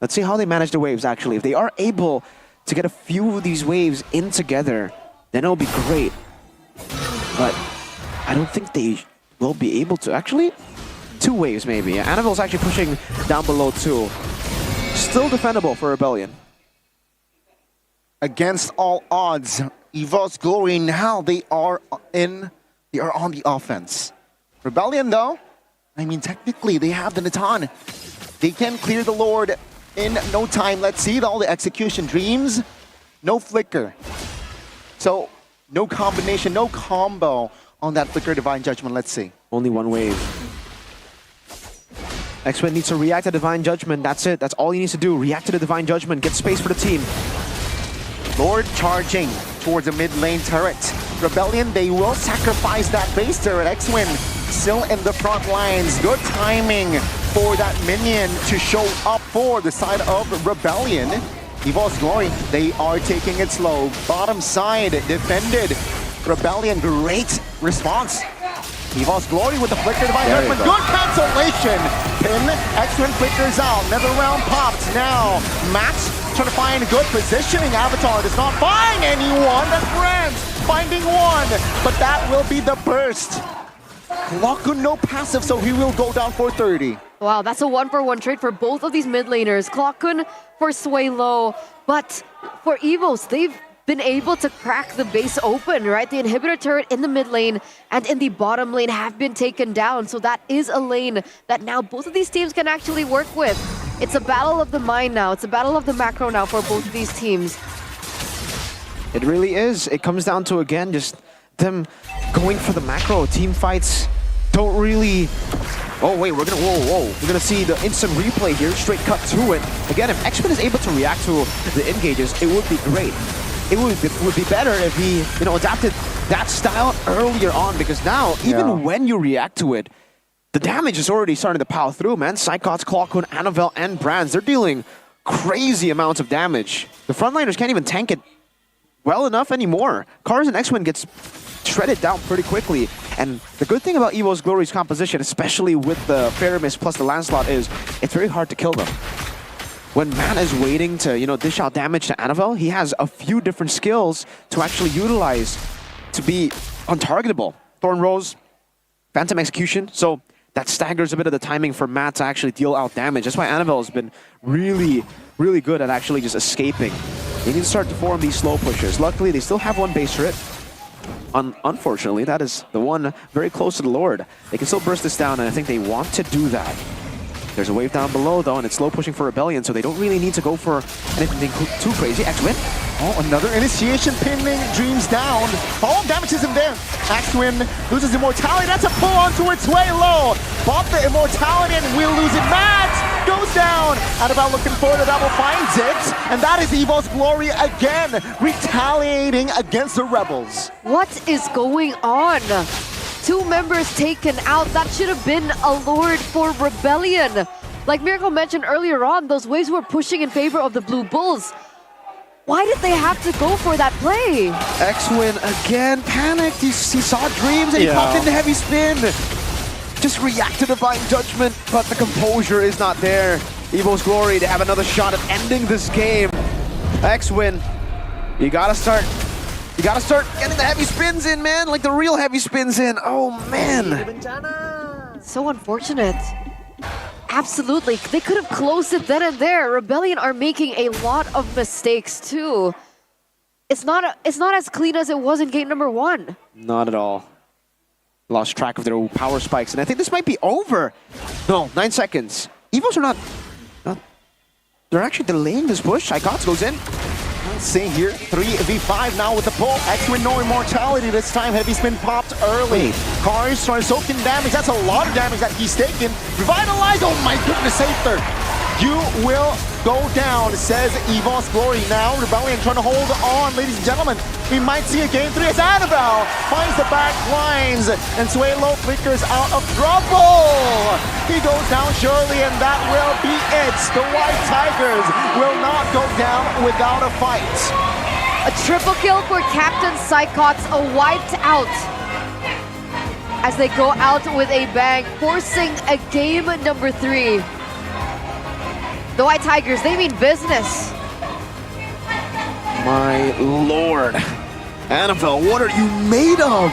let's see how they manage the waves, actually. If they are able to get a few of these waves in together, then it'll be great. But I don't think they will be able to. Actually, 2 waves maybe. Annabelle's actually pushing down below too. Still defendable for Rebellion. Against all odds, Evo's Glory now, they are on the offense. Rebellion though, I mean, technically, they have the Natan. They can clear the Lord in no time. Let's see all the execution. Dreams, no flicker. So, no combination, no combo on that flicker Divine Judgment. Let's see. Only 1 wave. X-Men needs to react to Divine Judgment. That's it. That's all he needs to do. React to the Divine Judgment. Get space for the team. Lord charging towards the mid lane turret. Rebellion, they will sacrifice that base turret. X-Win still in the front lines. Good timing for that minion to show up for the side of Rebellion. Evo's Glory, they are taking it slow. Bottom side defended. Rebellion, great response. Evo's Glory with the flicker Divine Judgment. Good cancellation. Pin, X-Win flickers out. Another round popped. Now, Max trying to find good positioning. Avatar does not find anyone. That's Brands finding one. But that will be the burst. Clockun no passive, so he will go down for 30. Wow, that's a 1-for-1 trade for both of these mid laners. Clockun for Sway Low, but for Evos, they've been able to crack the base open, right? The inhibitor turret in the mid lane and in the bottom lane have been taken down. So that is a lane that now both of these teams can actually work with. It's a battle of the mind now. It's a battle of the macro now for both of these teams. It really is. It comes down to, again, just them going for the macro. Team fights don't really... Oh, wait, we're gonna see the instant replay here, straight cut to it. Again, if X-Men is able to react to the engages, it would be great. It would be better if he, adapted that style earlier on, because now, even when you react to it, the damage is already starting to pile through, man. Psychots, Clockun, Annabelle, and Brands, they're dealing crazy amounts of damage. The frontliners can't even tank it well enough anymore. Cars and X-Men gets shredded down pretty quickly. And the good thing about Evo's Glory's composition, especially with the Faramis plus the Lancelot, is it's very hard to kill them. When Matt is waiting to, dish out damage to Annabelle, he has a few different skills to actually utilize to be untargetable. Thorn Rose, Phantom Execution, so that staggers a bit of the timing for Matt to actually deal out damage. That's why Annabelle has been really, really good at actually just escaping. They need to start to form these slow pushers. Luckily, they still have one base turret. Unfortunately, that is the one very close to the Lord. They can still burst this down, and I think they want to do that. There's a wave down below, though, and it's slow pushing for Rebellion, so they don't really need to go for anything too crazy. X-Win. Oh, another initiation pinning. Dreams down. Oh, damages him there. X-Win loses immortality. That's a pull onto its way low. Bought the immortality and will lose it. Matt goes down. Annabelle looking for the double, finds it. And that is Evo's Glory again, retaliating against the Rebels. What is going on? 2 members taken out. That should have been a Lord for Rebellion. Like Miracle mentioned earlier on, those waves were pushing in favor of the Blue Bulls. Why did they have to go for that play? X-Win again panicked. He saw Dreams and he popped in the heavy spin. Just react to Divine Judgment, but the composure is not there. Evo's Glory to have another shot at ending this game. X-Win, you gotta start getting the heavy spins in, man. Like the real heavy spins in. Oh, man. So unfortunate. Absolutely. They could have closed it then and there. Rebellion are making a lot of mistakes, too. It's not as clean as it was in game number 1. Not at all. Lost track of their power spikes, and I think this might be over. No, 9 seconds. Evos are not... They're actually delaying this push. Icons goes in. See here, 3v5 now with the pull. X with no immortality this time. Heavy spin popped early. Cars trying to soak in damage. That's a lot of damage that he's taken. Revitalize. Oh my goodness, Aether. You will go down, says Evil's Glory. Now Rebellion trying to hold on, ladies and gentlemen. We might see a game 3 as Annabelle finds the back lines and Suelo flickers out of trouble. He goes down surely, and that will be it. The White Tigers will not go down without a fight. A triple kill for Captain Psychots, a wiped out as they go out with a bang, forcing a game number 3. The White Tigers, they mean business. My lord. Annabelle, what are you made of?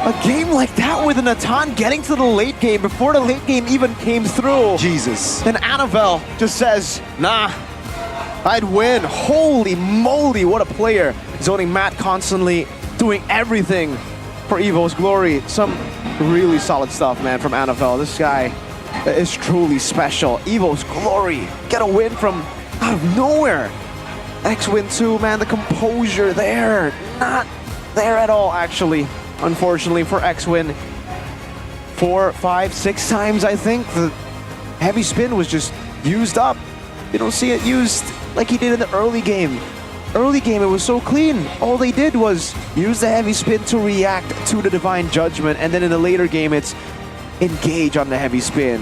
A game like that with an Natan getting to the late game before the late game even came through. Jesus. And Annabelle just says, nah, I'd win. Holy moly, what a player. Zoning Matt constantly doing everything for Evo's Glory. Some really solid stuff, man, from Annabelle. This guy is truly special. Evo's Glory, get a win from out of nowhere. X-Win 2, man, the composure there, not there at all, actually. Unfortunately for X-Win, 4, 5, 6 times, I think. The heavy spin was just used up. You don't see it used like he did in the early game. Early game, it was so clean. All they did was use the heavy spin to react to the Divine Judgment, and then in the later game, it's engage on the heavy spin,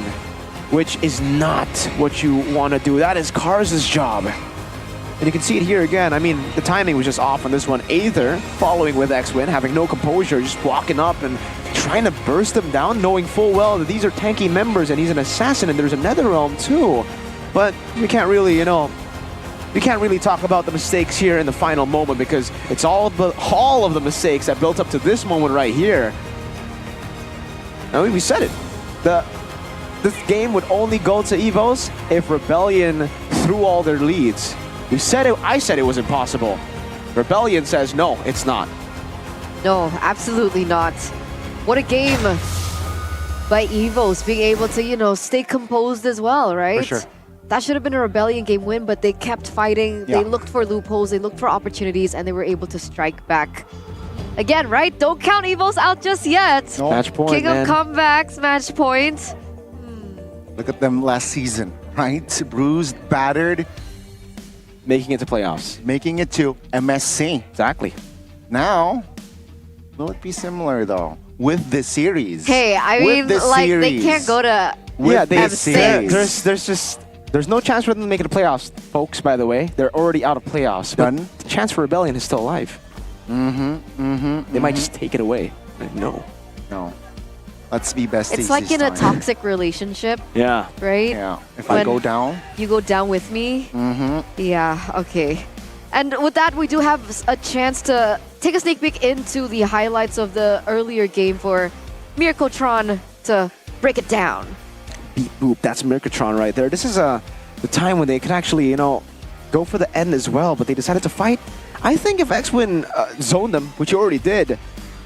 which is not what you want to do. That is Cars' job. And you can see it here again. I mean, the timing was just off on this one. Aether following with X-Win, having no composure, just walking up and trying to burst them down, knowing full well that these are tanky members and he's an assassin and there's another realm too. But we can't really, we can't really talk about the mistakes here in the final moment because it's all of the mistakes that built up to this moment right here. I mean, we said it. This game would only go to Evos if Rebellion threw all their leads. We said it. I said it was impossible. Rebellion says no, it's not. No, absolutely not. What a game by Evos, being able to, stay composed as well, right? For sure. That should have been a Rebellion game win, but they kept fighting. Yeah. They looked for loopholes, they looked for opportunities, and they were able to strike back. Again, right? Don't count Evos out just yet. No. Match point, King man. of comebacks, match point. Look at them last season, right? Bruised, battered. Making it to playoffs. Making it to MSC. Exactly. Now, will it be similar though? With this series. Hey, I With mean, this like, series. they can't go to With this series. There's no chance for them to make it to playoffs, folks, by the way. They're already out of playoffs. But Done. the chance for Rebellion is still alive. They might just take it away. No. Let's be besties. It's like this in a time. toxic relationship, Yeah. right? Yeah. If I When go down. you go down with me. Yeah, okay. And with that, we do have a chance to take a sneak peek into the highlights of the earlier game for Mirkotron to break it down. Beat boop. That's Mirkotron right there. This is the time when they could actually, go for the end as well, but they decided to fight. I think if X-Win zoned them, which you already did,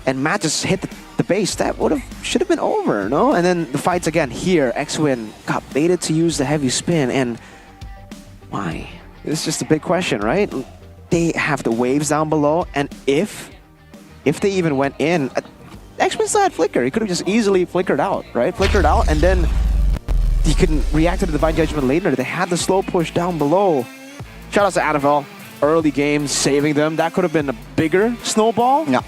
and Matt just hit the base, that should have been over, no? And then the fights again here. X-Win got baited to use the heavy spin, and why? It's just a big question, right? They have the waves down below, and if they even went in, X-Win still had Flicker. He could have just easily flickered out, right? Flickered out, and then he couldn't react to the Divine Judgment later. They had the slow push down below. Shout out to Annabelle. Early game, saving them. That could have been a bigger snowball. Yeah.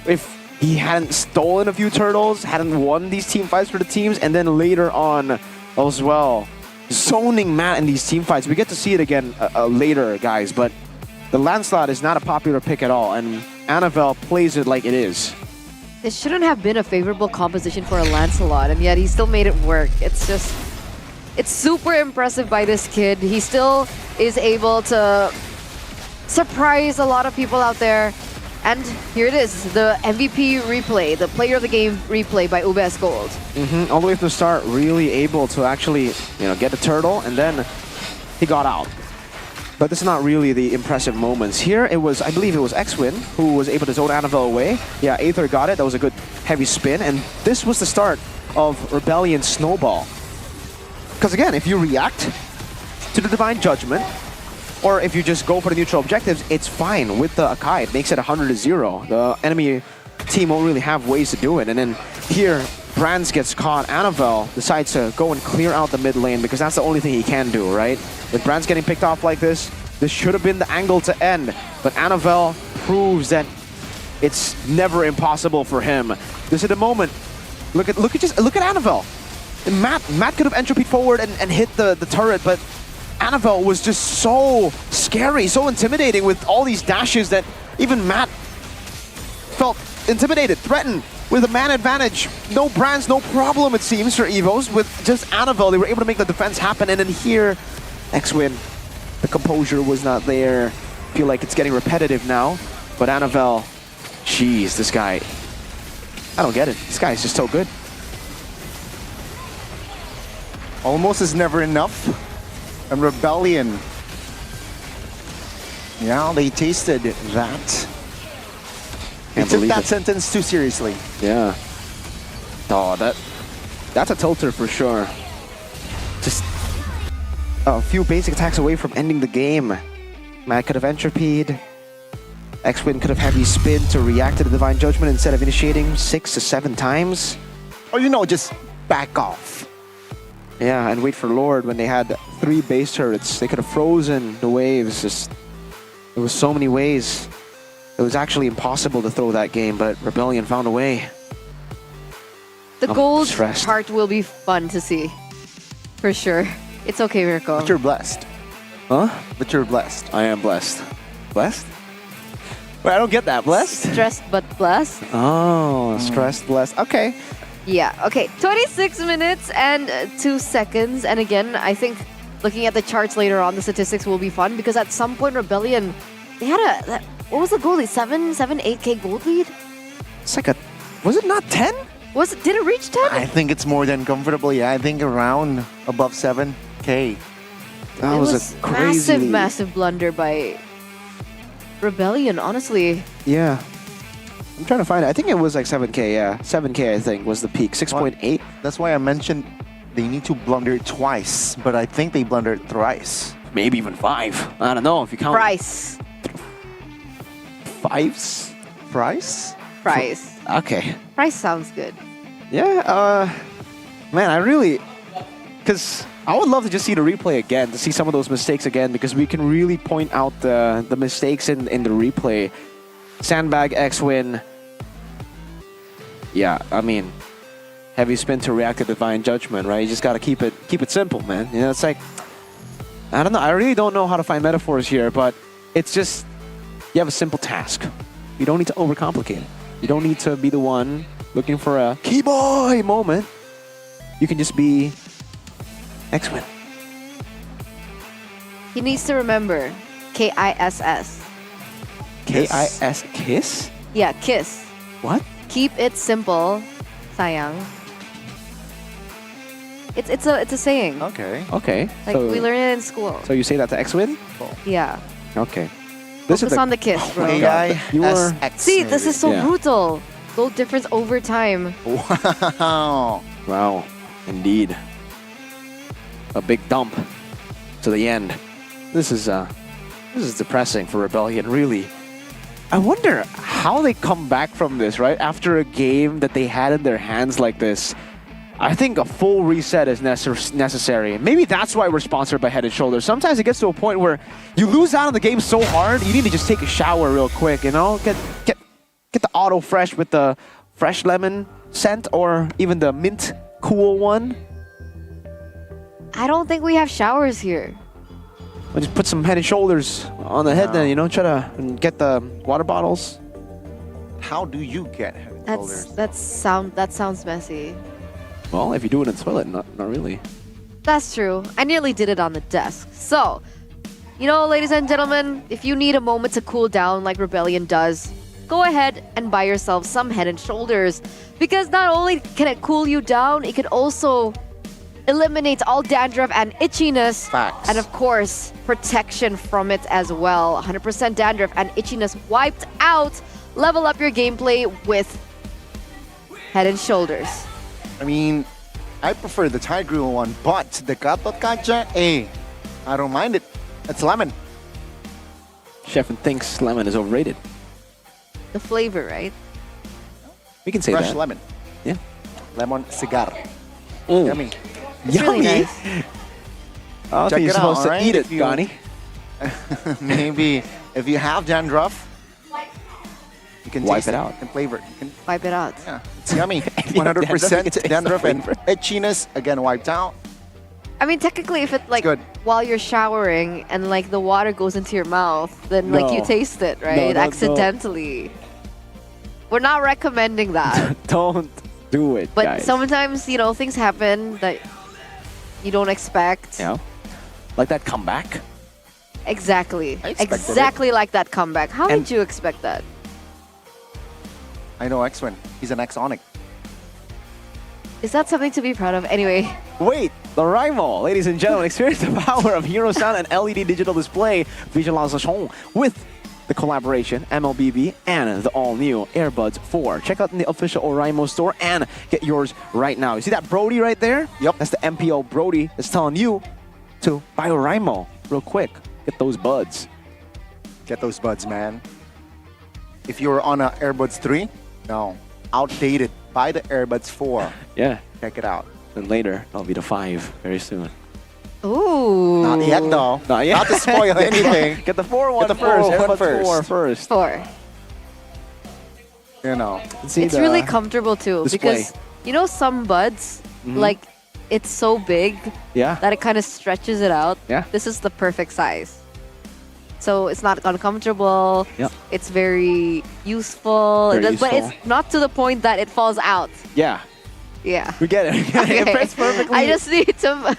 If he hadn't stolen a few turtles, hadn't won these team fights for the teams, and then later on as well, zoning Matt in these team fights. We get to see it again later, guys, but the Lancelot is not a popular pick at all, and Annabelle plays it like it is. It shouldn't have been a favorable composition for a Lancelot, and yet he still made it work. It's super impressive by this kid. He still is able to surprise a lot of people out there. And here it is, the MVP replay, the player of the game replay by UBS Gold. All the way from the start, really able to actually, get the turtle, and then he got out. But this is not really the impressive moments. Here it was, I believe it was X-Win who was able to zone Annabelle away. Yeah, Aether got it. That was a good heavy spin. And this was the start of Rebellion Snowball. Because again, if you react to the Divine Judgment, or if you just go for the neutral objectives, it's fine. With the Akai, it makes it 100-0. The enemy team won't really have ways to do it. And then here, Brands gets caught. Anavel decides to go and clear out the mid lane because that's the only thing he can do, right? With Brands getting picked off like this should have been the angle to end. But Anavel proves that it's never impossible for him. This is the moment. Look at Anavel. Matt could have entropied forward and hit the turret, but Anavel was just so scary, so intimidating with all these dashes that even Matt felt intimidated, threatened with a man advantage. No Brands, no problem it seems for Evos. With just Anavel, they were able to make the defense happen. And then here, X-Win, the composure was not there. Feel like it's getting repetitive now. But Anavel, jeez, this guy, I don't get it. This guy is just so good. Almost is never enough. And Rebellion, yeah, they tasted that. They took that sentence too seriously. Yeah. Oh, that's a tilter for sure. Just a few basic attacks away from ending the game. Matt could have entropied. X-Win could have heavy spin to react to the Divine Judgment instead of initiating 6 to 7 times. Or, you know, just back off. Yeah, and wait for Lord when they had 3 base turrets. They could have frozen the waves. Just, there was so many ways. It was actually impossible to throw that game, but Rebellion found a way. The gold part will be fun to see. For sure. It's okay, Mirko. But you're blessed. Huh? But you're blessed. I am blessed. Blessed? Wait, I don't get that. Blessed? Stressed but blessed. Oh, stressed, blessed. Okay. Yeah, okay. 26 minutes and 2 seconds. And again, I think looking at the charts later on, the statistics will be fun because at some point, Rebellion, they had what was the goal lead? 8K gold lead? It's like was it not 10? Did it reach 10? I think it's more than comfortable. Yeah, I think around above 7K. That was a crazy... massive blunder by Rebellion, honestly. Yeah. I'm trying to find it. I think it was like 7K, yeah. 7K, I think, was the peak. 6.8. That's why I mentioned they need to blunder twice, but I think they blundered thrice. Maybe even 5. I don't know if you count... Price. 5s? Price? Price. Okay. Price sounds good. Yeah, man, I really... Because I would love to just see the replay again, to see some of those mistakes again, because we can really point out the mistakes in the replay. Sandbag, X-Win. Yeah, I mean, heavy spin to react to Divine Judgment, right? You just gotta keep it simple, man. You know, it's like, I don't know, I really don't know how to find metaphors here, but it's just, you have a simple task. You don't need to overcomplicate it. You don't need to be the one looking for a key boy moment. You can just be X-Win. He needs to remember KISS. KIS? Kiss? Yeah, kiss. What? Keep it simple, sayang. It's a saying. Okay. Okay. Like so, we learn it in school. So you say that to X-Win? Yeah. Okay. Focus on the kiss, bro. See, this is so brutal. Goal difference over time. Wow. Wow. Indeed. A big dump to the end. This is depressing for Rebellion, really. I wonder how they come back from this, right? After a game that they had in their hands like this. I think a full reset is necessary. Maybe that's why we're sponsored by Head & Shoulders. Sometimes it gets to a point where you lose out on the game so hard, you need to just take a shower real quick, you know? Get the auto fresh with the fresh lemon scent or even the mint cool one. I don't think we have showers here. We'll just put some Head & Shoulders on the head then, you know? Try to get the water bottles. How do you get Head & Shoulders? That sounds messy. Well, if you do it in the toilet, not really. That's true. I nearly did it on the desk. So, you know, ladies and gentlemen, if you need a moment to cool down like Rebellion does, go ahead and buy yourself some Head & Shoulders. Because not only can it cool you down, it can also eliminate all dandruff and itchiness. Facts. And of course, protection from it as well. 100% dandruff and itchiness wiped out. Level up your gameplay with Head & Shoulders. I mean, I prefer the Thai grill one, but the katot kacha, I don't mind it. It's lemon. Chef thinks lemon is overrated. The flavor, right? We can say Fresh that. lemon. Yeah. Lemon cigar. Mm. Yummy. It's really nice. I Check think you're it out, supposed to alright? eat it, If you- Donnie. Maybe if you have dandruff, you can Wipe taste it out. and flavor it. You can, Wipe it out. yeah, it's yummy. you have dandruff, you 100% can taste the dandruff and flavor. itchiness again wiped out. I mean, technically, if it like good. while you're showering and like the water goes into your mouth, then like you No. taste it, right? no. Accidentally. We're not recommending that. Don't do it, But guys. sometimes, you know, things happen that you don't expect. You know? Like that comeback. Exactly. I expected it. Exactly like that comeback. How And- did you expect that? I know X-Win. He's an X-Onic. Is that something to be proud of? Anyway, Wait, the rival, ladies and gentlemen, experience the power of Hero Sound and LED digital display visualization with the collaboration MLBB and the all-new Airbuds 4. Check out in the official Oraimo store and get yours right now. You see that Brody right there? Yep. That's the MPL Brody that's telling you to buy Oraimo real quick. Get those buds. Get those buds, man. If you were on a Airbuds 3, no, outdated. Buy the Airbuds 4. Yeah. Check it out. And later, that'll be the 5 very soon. ooh. Not yet, though. Not yet. Not to spoil anything. Get the 4 one Get the first. 4 one Airbuds first. 4 first. 4. You know. See It's the really comfortable too display. because you know some buds Mhm. like it's so big Yeah. that it kind of stretches it out. Yeah. This is the perfect size. So it's not uncomfortable. Yep. It's very useful. Very But it's useful. not to the point that it falls out. Yeah. Yeah. We get it. It fits perfectly. I just need to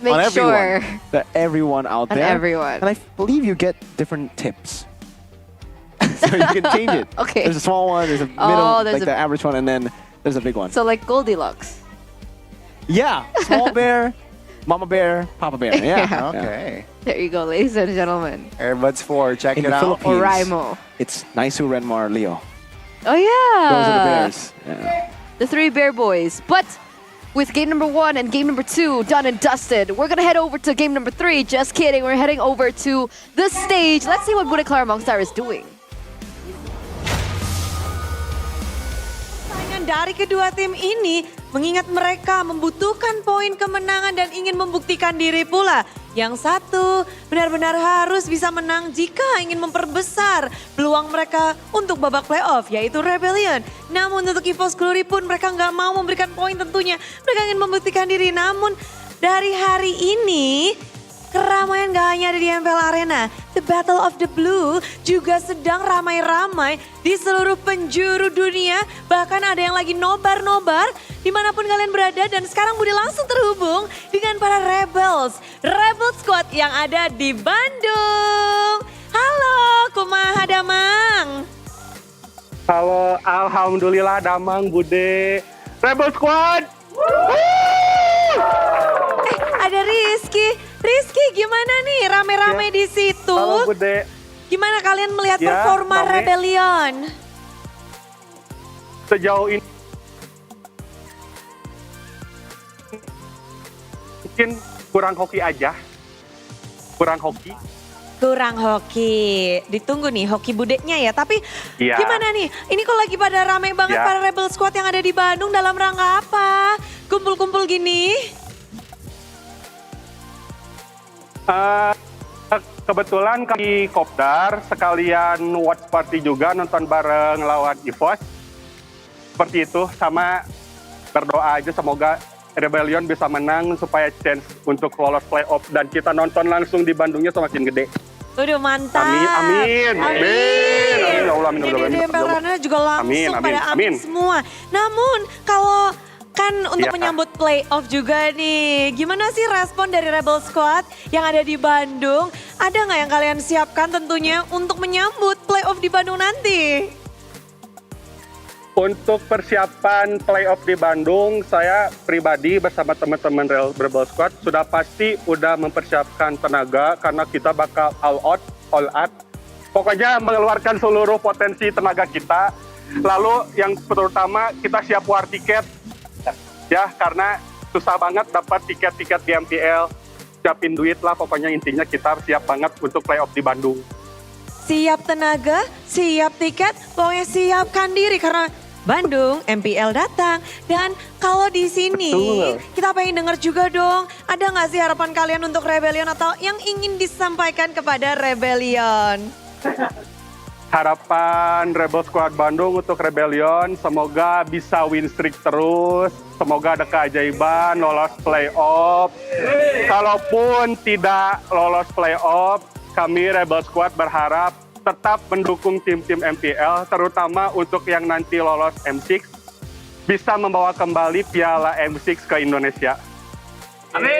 make On sure. everyone. That everyone out On there. everyone. And I believe you get different tips. So you can change it. Okay. There's a small one, there's a Oh, middle, there's like the a- average one, and then there's a big one. So like Goldilocks. Yeah. Small bear, mama bear, papa bear. Yeah. Okay. There you go, ladies and gentlemen. Airbuds 4. Check In it the out. Philippines. Oraimo. It's Naisu, Renmar, Leo. Oh yeah. Those are the bears. Yeah. The 3 Bear Boys. But with game number 1 and game number 2 done and dusted, we're gonna head over to game number 3. Just kidding. We're heading over to the stage. Let's see what Bude Clara Mongstar is doing. Persaingan dari kedua tim ini mengingat mereka membutuhkan poin kemenangan dan ingin membuktikan diri pula. Yang satu benar-benar harus bisa menang jika ingin memperbesar peluang mereka untuk babak playoff yaitu Rebellion. Namun untuk EVOS Glory pun mereka nggak mau memberikan poin tentunya. Mereka ingin membuktikan diri namun dari hari ini keramaian gak hanya ada di MPL Arena. The Battle of the Blue juga sedang ramai-ramai di seluruh penjuru dunia. Bahkan ada yang lagi nobar-nobar dimanapun kalian berada. Dan sekarang Bude langsung terhubung dengan para Rebel Squad yang ada di Bandung. Halo, kumaha Damang? Halo, alhamdulillah Damang, Bude. Rebel Squad! Ada Rizky. Rizky gimana nih rame-rame di situ? Halo, Bude. Gimana kalian melihat Ya, performa rame. Rebellion? Sejauh ini mungkin kurang hoki aja. Kurang hoki. Kurang hoki. Ditunggu nih hoki budeknya ya. Tapi Iya. gimana nih? Ini kok lagi pada rame banget Ya. para Rebel Squad yang ada di Bandung dalam rangka apa? Kumpul-kumpul gini? Kebetulan kami kopdar sekalian watch party juga nonton bareng lawan EVOS. Seperti itu sama berdoa aja semoga Rebellion bisa menang supaya chance untuk lolos playoff dan kita nonton langsung di Bandungnya semakin gede. Udah mantap. Amin, amin, amin, amin, ya Allah, amin, Ini amin, di amin. MPL Arena juga langsung Amin, amin, pada amin amin. semua. Namun kalau kan untuk Iya. menyambut playoff juga nih. Gimana sih respon dari Rebel Squad yang ada di Bandung? Ada nggak yang kalian siapkan tentunya untuk menyambut playoff di Bandung nanti? Untuk persiapan playoff di Bandung, saya pribadi bersama teman-teman Rebel Squad sudah pasti udah mempersiapkan tenaga karena kita bakal all out. Pokoknya mengeluarkan seluruh potensi tenaga kita. Lalu yang terutama kita siap war tiket. Ya, karena susah banget dapat tiket-tiket di MPL. Siapin duit lah, pokoknya intinya kita siap banget untuk playoff di Bandung. siap tenaga, siap tiket, pokoknya siapkan diri karena Bandung MPL datang. Dan kalau di sini kita pengen denger juga dong, ada nggak sih harapan kalian untuk Rebellion atau yang ingin disampaikan kepada Rebellion? Harapan Rebel Squad Bandung untuk Rebellion semoga bisa win streak terus, semoga ada keajaiban lolos playoff. Kalaupun tidak lolos playoff, kami Rebel Squad berharap tetap mendukung tim-tim MPL, terutama untuk yang nanti lolos M6, bisa membawa kembali piala M6 ke Indonesia. Amin.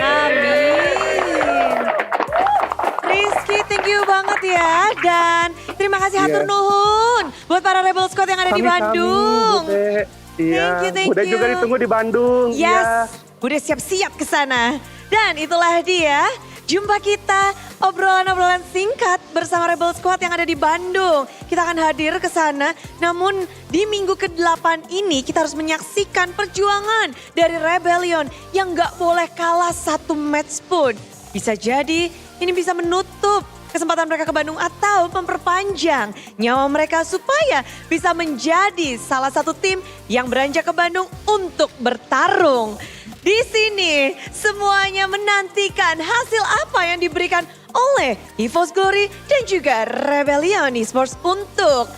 Rizky, thank you banget ya. Dan terima kasih hatur nuhun buat para Rebel Squad yang ada di Bandung. Thank you. Bude juga ditunggu di Bandung. Yes, Bude siap-siap ke sana. Dan itulah dia, jumpa kita obrolan-obrolan singkat bersama Rebel Squad yang ada di Bandung. Kita akan hadir ke sana, namun di minggu ke-8 ini kita harus menyaksikan perjuangan dari Rebellion yang gak boleh kalah satu match pun. Bisa jadi ini bisa menutup kesempatan mereka ke Bandung atau memperpanjang nyawa mereka supaya bisa menjadi salah satu tim yang beranjak ke Bandung untuk bertarung. Di sini semuanya menantikan hasil apa yang diberikan oleh EVOS Glory dan juga Rebellion Esports untuk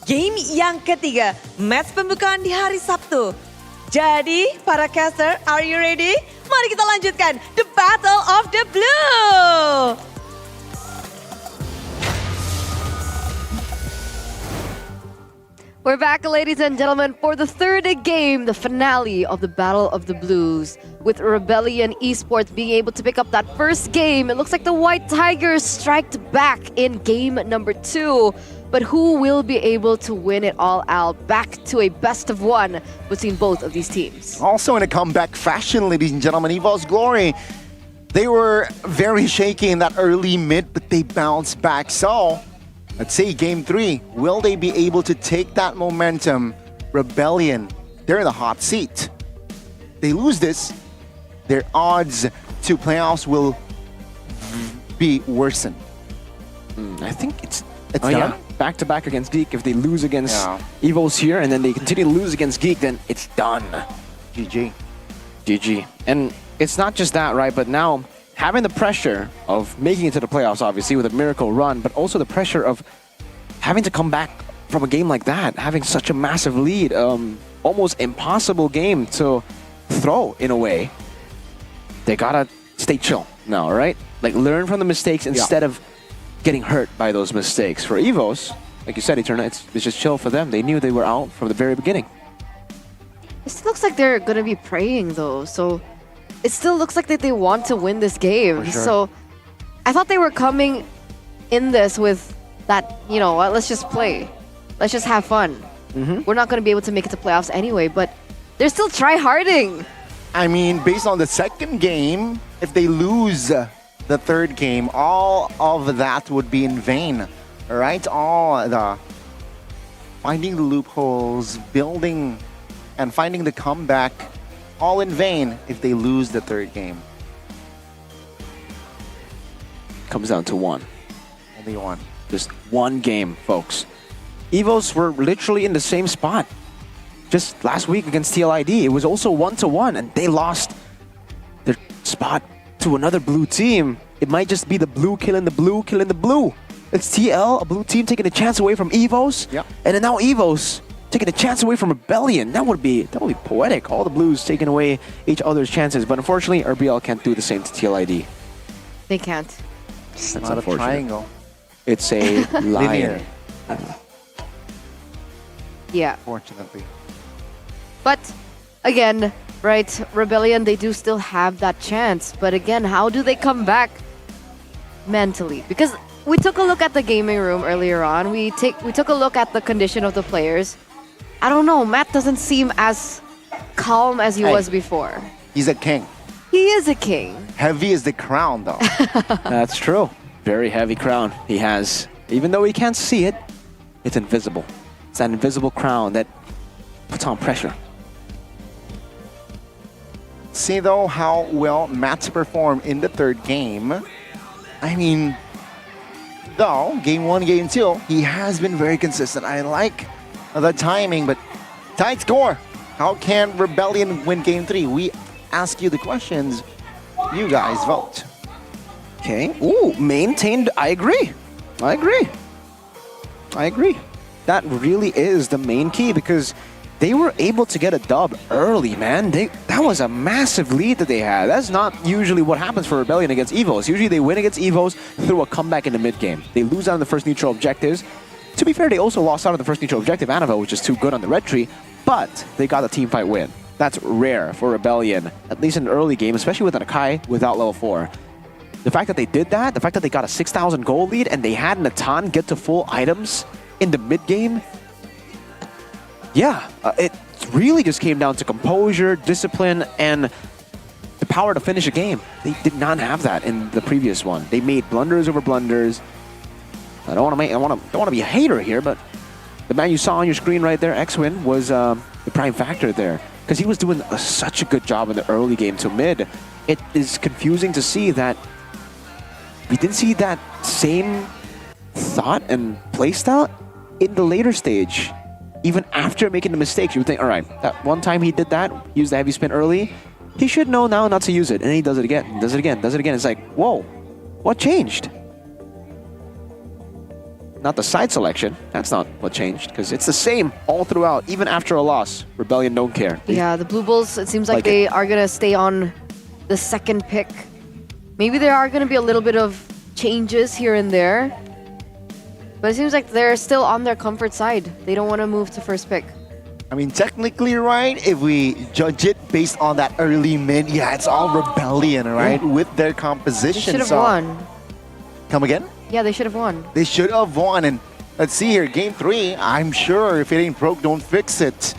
game yang ketiga, match pembukaan di hari Sabtu. Jadi para caster, are you ready? Mari kita lanjutkan The Battle of the Blue. We're back, ladies and gentlemen, for the third game, the finale of the Battle of the Blues. With Rebellion Esports being able to pick up that first game, it looks like the White Tigers striked back in game number 2. But who will be able to win it all out? Back to a best of one between both of these teams. Also in a comeback fashion, ladies and gentlemen, EVOS Glory. They were very shaky in that early mid, but they bounced back. So, let's say game 3, will they be able to take that momentum? Rebellion, they're in the hot seat. They lose this, their odds to playoffs will be worsened. I think it's done? Yeah, back-to-back against Geek. If they lose against Evos here and then they continue to lose against Geek, then it's done. GG. GG. And it's not just that, right? But now having the pressure of making it to the playoffs, obviously, with a miracle run, but also the pressure of having to come back from a game like that, having such a massive lead, almost impossible game to throw in a way. They gotta stay chill now, right? Like learn from the mistakes instead of getting hurt by those mistakes. For EVOS, like you said, Eterna, it's just chill for them. They knew they were out from the very beginning. It still looks like they're gonna be praying though, so it still looks like that they want to win this game. For sure. So I thought they were coming in this with that, you know what, let's just play. Let's just have fun. We're not gonna be able to make it to playoffs anyway, but they're still try-harding. I mean, based on the second game, if they lose the third game, all of that would be in vain, right? All the finding the loopholes, building and finding the comeback, all in vain if they lose the third game. Comes down to one. Only one. Just one game, folks. EVOS were literally in the same spot. Just last week against TLID, it was also 1-1, and they lost their spot to another blue team. It might just be the blue killing the blue killing the blue. It's TL, a blue team taking a chance away from EVOS, and then now EVOS taking a chance away from Rebellion. That would be poetic. All the blues taking away each other's chances, but unfortunately, RBL can't do the same to TLID. They can't. It's That's not a unfortunate. triangle. It's a linear. Yeah. Fortunately. But again, right, Rebellion, they do still have that chance. But again, how do they come back mentally? Because we took a look at the gaming room earlier on. We took a look at the condition of the players. I don't know, Matt doesn't seem as calm as he was before. He's a king. He is a king. Heavy is the crown, though. That's true. Very heavy crown he has. Even though he can't see it, it's invisible. It's that invisible crown that puts on pressure. See, though, how well Matt's performed in the third game. I mean, though, game 1, game 2, he has been very consistent. I like the timing, but tight score. How can Rebellion win game 3? We ask you the questions. You guys vote. Okay. Ooh, maintained. I agree. I agree. That really is the main key because they were able to get a dub early, man. That was a massive lead that they had. That's not usually what happens for Rebellion against EVOs. Usually they win against EVOs through a comeback in the mid-game. They lose out on the first neutral objectives. To be fair, they also lost out on the first neutral objective, Annabelle, which is too good on the red tree, but they got a teamfight win. That's rare for Rebellion, at least in an early game, especially with an Akai without level 4. The fact that they did that, the fact that they got a 6,000 gold lead and they had Natan get to full items in the mid-game, yeah, it really just came down to composure, discipline, and the power to finish a game. They did not have that in the previous one. They made blunders over blunders. I don't want to be a hater here, but the man you saw on your screen right there, X-Win, was the prime factor there because he was doing such a good job in the early game to mid. It is confusing to see that we didn't see that same thought and playstyle in the later stage. Even after making the mistakes, you would think, all right, that one time he did that, used the heavy spin early, he should know now not to use it. And he does it again, does it again, does it again. It's like, whoa, what changed? Not the side selection. That's not what changed, because it's the same all throughout, even after a loss. Rebellion don't care. Yeah, the Blue Bulls, it seems like they are going to stay on the second pick. Maybe there are going to be a little bit of changes here and there. But it seems like they're still on their comfort side. They don't want to move to first pick. I mean, technically, right, if we judge it based on that early mid, yeah, it's all Rebellion, right, with their composition. They should have won. Come again? Yeah, they should have won. They should have won. And let's see here, game 3, I'm sure if it ain't broke, don't fix it.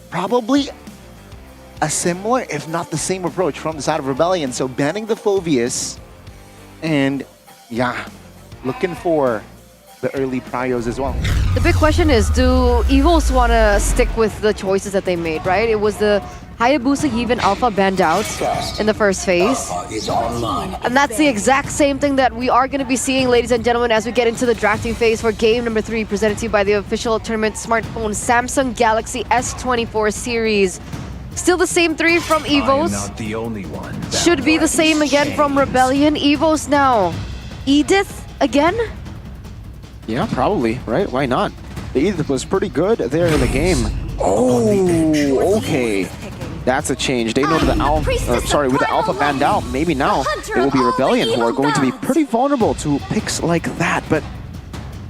Probably a similar, if not the same approach from the side of Rebellion. So banning the Phobius and, yeah, looking for the early prios as well. The big question is, do Evils want to stick with the choices that they made, right? It was the Hayabusa Even Alpha banned out in the first phase. And that's the exact same thing that we are going to be seeing, ladies and gentlemen, as we get into the drafting phase for game number 3, presented to you by the official tournament smartphone Samsung Galaxy S24 series. Still the same 3 from Evos. Not the only one. Should be the same again from Rebellion. Evos now. Edith again? Yeah, probably, right? Why not? The Edith was pretty good there in the game. Oh, okay. That's a change. They know that the Alpha, with the Alpha banned out, maybe now it will be Rebellion who are going to be pretty vulnerable to picks like that. But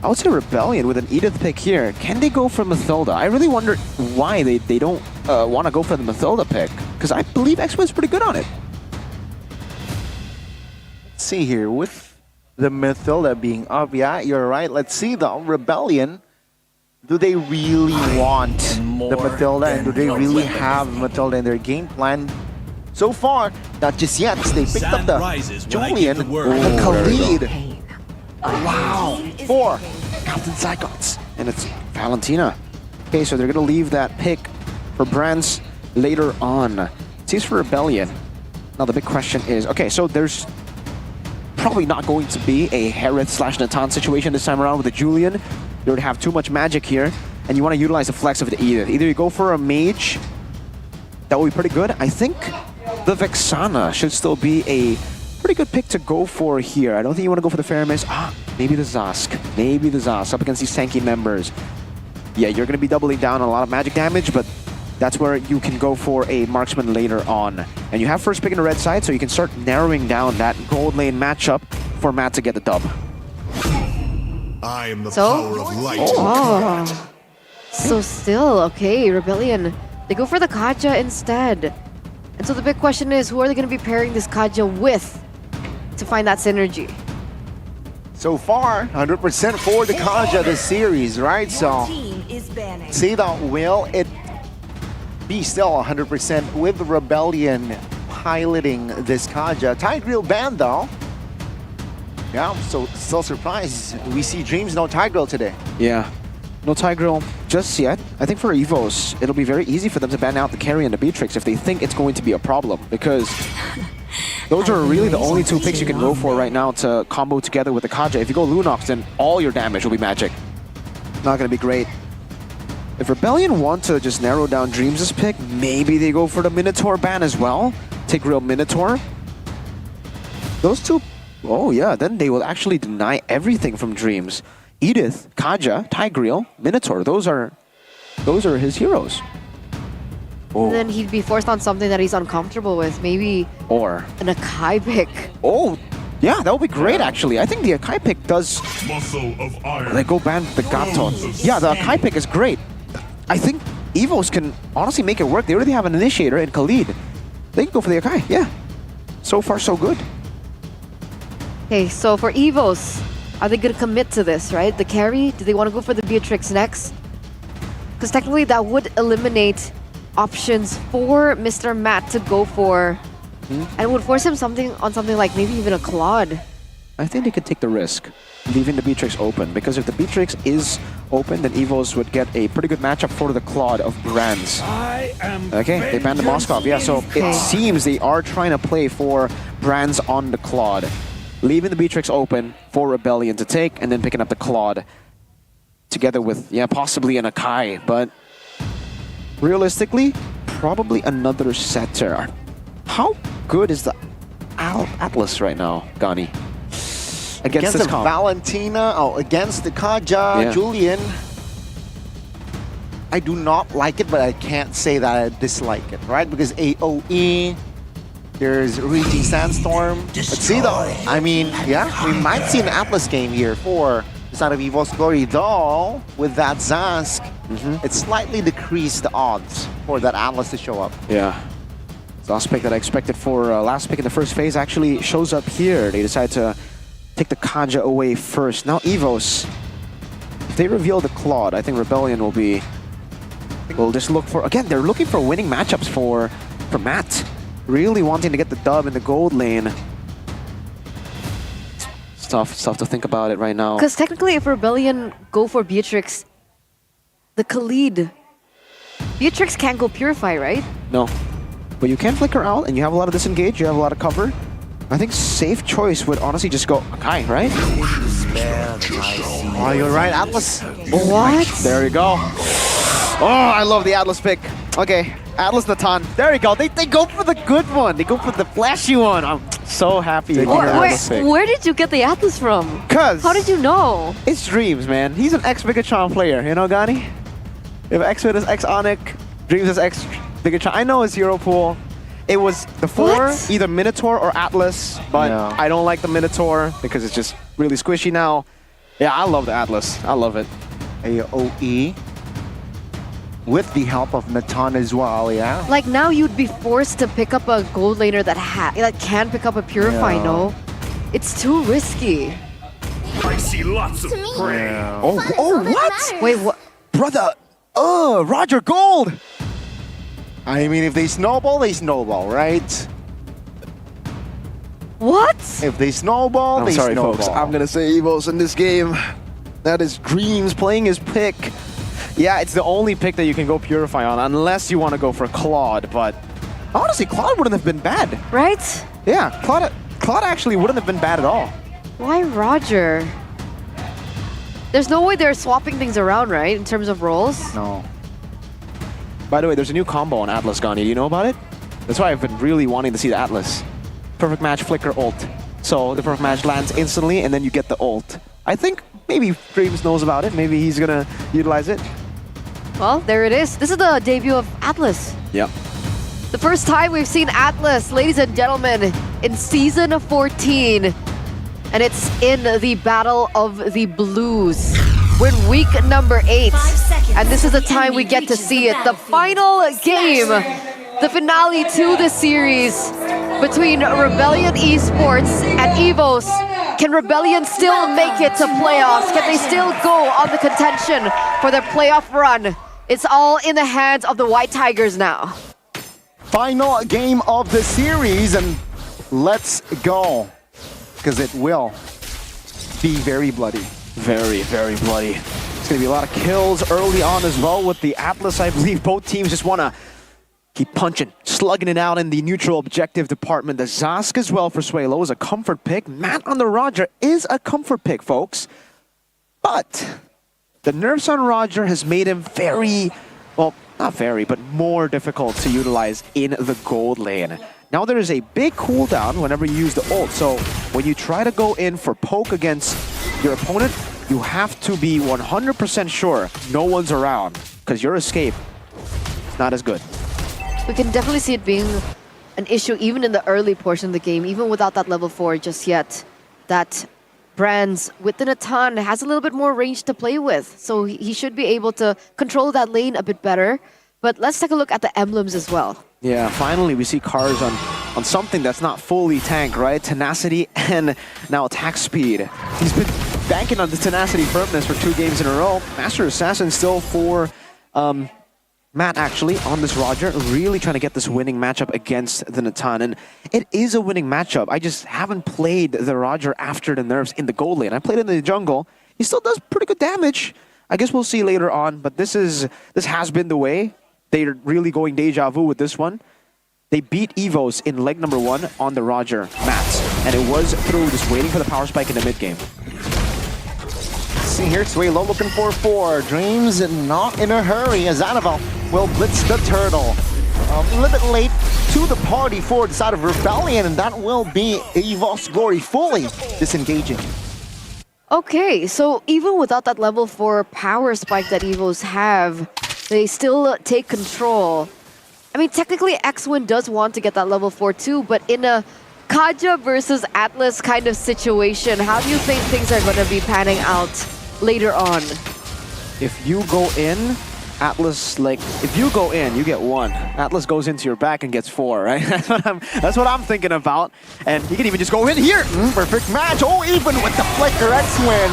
I would say Rebellion with an Edith pick here. Can they go for Mathilda? I really wonder why they don't want to go for the Mathilda pick, because I believe X-Win's pretty good on it. Let's see here, with the Mathilda being up, yeah, you're right. Let's see though, Rebellion, do they really want the Mathilda, and do they really have Mathilda in their game plan? So far, not just yet. They picked up the Julian, the Khalid. Wow, 4 Captain Zygots. And it's Valentina. Okay, so they're going to leave that pick for Brands later on. Seems for Rebellion. Now the big question is, okay, so there's probably not going to be a Hereth/Natan situation this time around with the Julian. You would have too much magic here, and you want to utilize the flex of the Edith. Either you go for a mage, that will be pretty good. I think the Vexana should still be a pretty good pick to go for here. I don't think you want to go for the Faramis. Maybe the Zosk. Maybe the Zosk up against these tanky members. Yeah, you're going to be doubling down on a lot of magic damage, but that's where you can go for a marksman later on. And you have first pick in the red side, so you can start narrowing down that gold lane matchup for Matt to get the dub. I am the power of light. So still, okay, Rebellion. They go for the Kaja instead. And so the big question is, who are they going to be pairing this Kaja with to find that synergy? So far, 100% for the Kaja this series, right? So, see that, will it be still 100% with Rebellion piloting this Kaja? Tigreal banned though. Yeah, so still surprised. We see Dreams, no Tigreal today. Yeah, no Tigreal just yet. I think for Evos, it'll be very easy for them to ban out the carry and the Beatrix if they think it's going to be a problem, because Those are really the only two picks you can go for right now to combo together with the Kaja. If you go Lunox, then all your damage will be magic. Not going to be great. If Rebellion want to just narrow down Dreams' pick, maybe they go for the Minotaur ban as well. Take real Minotaur. Those two, oh yeah, then they will actually deny everything from Dreams. Edith, Kaja, Tigreal, Minotaur, those are his heroes. Oh. Then he'd be forced on something that he's uncomfortable with, maybe or an Akai pick. Oh, yeah, that would be great actually. I think the Akai pick does... They go ban the Gaton. Yeah, the Akai pick is great. I think Evos can honestly make it work. They already have an initiator in Khalid. They can go for the Akai, yeah. So far, so good. Okay, so for Evos, are they going to commit to this, right? The carry? Do they want to go for the Beatrix next? Because technically that would eliminate options for Mr. Matt to go for, and would force him something like maybe even a Claude. I think they could take the risk, leaving the Beatrix open, because if the Beatrix is open, then Evos would get a pretty good matchup for the Claude of Brands. Okay, they banned the Moskov, yeah, so it seems they are trying to play for Brands on the Claude. Leaving the Beatrix open for Rebellion to take, and then picking up the Claude together with, yeah, possibly an Akai, but realistically, probably another setter. How good is the Atlas right now, Gani? Against the Valentina, against the Kaja, Julian. I do not like it, but I can't say that I dislike it, right? Because AOE, there's Regi Sandstorm. Let's see though. I mean, yeah, we might see an Atlas game here for the Son of Evil's Glory, though, with that Zask, it slightly decreased the odds for that Atlas to show up. Yeah. The last pick that I expected for last pick in the first phase actually shows up here. They decide to take the Kaja away first. Now Evos, if they reveal the Claude, I think Rebellion will just look for, again, they're looking for winning matchups for Matt. Really wanting to get the dub in the gold lane. It's tough to think about it right now. Because technically if Rebellion go for Beatrix, the Khalid, Beatrix can't go Purify, right? No. But you can flicker out and you have a lot of disengage, you have a lot of cover. I think safe choice would honestly just go Akai, right? Oh, you're right, Atlas. What? There you go. Oh, I love the Atlas pick. Okay, Atlas Natan. There you go. They go for the good one. They go for the flashy one. I'm so happy to hear Atlas pick. Where did you get the Atlas from? Cause how did you know? It's Dreams, man. He's an ex-Bigatron player, you know, Gani? If X-Fit is ex-Onic, Dreams is ex-Bigatron. I know his hero pool. It was the four, either Minotaur or Atlas, but I don't like the Minotaur because it's just really squishy now. Yeah, I love the Atlas. I love it. AOE with the help of Natan as well, yeah? Like now you'd be forced to pick up a gold laner that can pick up a Purify, no? It's too risky. I see lots of prey. Oh, what? Wait, what? Brother, Roger Gold! I mean, if they snowball, right? What? If they snowball, they snowball. Folks. I'm gonna say Evos in this game. That is Dreams playing his pick. Yeah, it's the only pick that you can go Purify on, unless you want to go for Claude, but honestly, Claude wouldn't have been bad. Right? Yeah, Claude actually wouldn't have been bad at all. Why Roger? There's no way they're swapping things around, right, in terms of roles? No. By the way, there's a new combo on Atlas, Gani. Do you know about it? That's why I've been really wanting to see the Atlas. Perfect match, flicker, ult. So the perfect match lands instantly, and then you get the ult. I think maybe Dreams knows about it. Maybe he's gonna utilize it. Well, there it is. This is the debut of Atlas. Yep. The first time we've seen Atlas, ladies and gentlemen, in Season 14. And it's in the Battle of the Blues. We're in week number 8. And this is the time we get to see it. The final game, the finale to the series between Rebellion Esports and Evos. Can Rebellion still make it to playoffs? Can they still go on the contention for their playoff run? It's all in the hands of the White Tigers now. Final game of the series, and let's go. Because it will be very bloody. Very, very bloody. It's going to be a lot of kills early on as well with the Atlas. I believe both teams just want to Keep punching, slugging it out in the neutral objective department. The Zask as well for Suelo is a comfort pick. Matt on the Roger is a comfort pick, folks. But the nerfs on Roger has made him very, well, not very, but more difficult to utilize in the gold lane. Now there is a big cooldown whenever you use the ult, so when you try to go in for poke against your opponent, you have to be 100% sure no one's around, because your escape is not as good. We can definitely see it being an issue even in the early portion of the game, even without that level 4 just yet. That Brands within a ton has a little bit more range to play with, so he should be able to control that lane a bit better. But let's take a look at the emblems as well. Yeah, finally we see Cars on something that's not fully tank, right? Tenacity and now attack speed. He's been banking on the tenacity firmness for 2 games in a row. Master Assassin still for Matt actually on this Roger, really trying to get this winning matchup against the Natan. And it is a winning matchup. I just haven't played the Roger after the nerfs in the gold lane. I played in the jungle. He still does pretty good damage. I guess we'll see later on, but this has been the way. They're really going deja vu with this one. They beat Evos in leg number 1 on the Roger mats, and it was through just waiting for the power spike in the mid game. See here, Suelo looking for 4. Dreams not in a hurry as Annabelle will blitz the turtle. A little bit late to the party for the side of Rebellion, and that will be Evos Glory fully disengaging. Okay, so even without that level 4 power spike that Evos have, they still take control. I mean, technically, X-Win does want to get that level 4 too, but in a Kaja versus Atlas kind of situation, how do you think things are going to be panning out later on? If you go in, Atlas, like, if you go in, you get 1. Atlas goes into your back and gets 4, right? That's what I'm thinking about. And you can even just go in here. Perfect match. Oh, even with the flicker, X-Win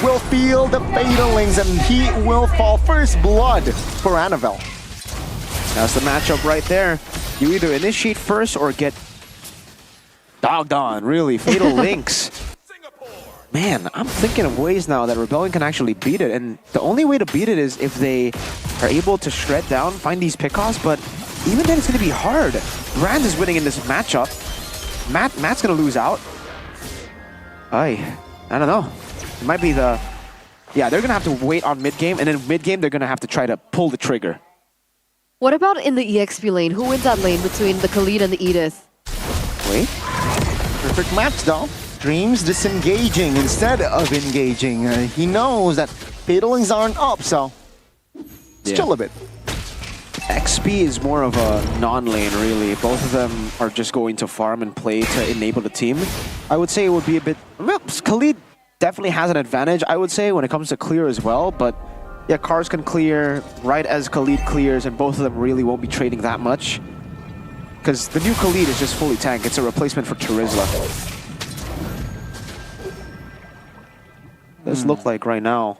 will feel the fatalings and he will fall first blood for Annabelle. That's the matchup right there. You either initiate first or get dogged on, really. Fatal links. Man, I'm thinking of ways now that Rebellion can actually beat it, and the only way to beat it is if they are able to shred down, find these pickoffs, but even then it's going to be hard. Brand is winning in this matchup. Matt's going to lose out. I don't know. It might be the... Yeah, they're going to have to wait on mid-game, and then mid-game they're going to have to try to pull the trigger. What about in the EXP lane? Who wins that lane between the Khalid and the Edith? Wait. Perfect match though. Dreams disengaging instead of engaging. He knows that fatalings aren't up, so let's chill a bit. XP is more of a non-lane, really. Both of them are just going to farm and play to enable the team. I would say it would be a bit... Well, Khalid definitely has an advantage, I would say, when it comes to clear as well, but yeah, Cars can clear right as Khalid clears, and both of them really won't be trading that much. Because the new Khalid is just fully tank. It's a replacement for Terizla. Does look like right now.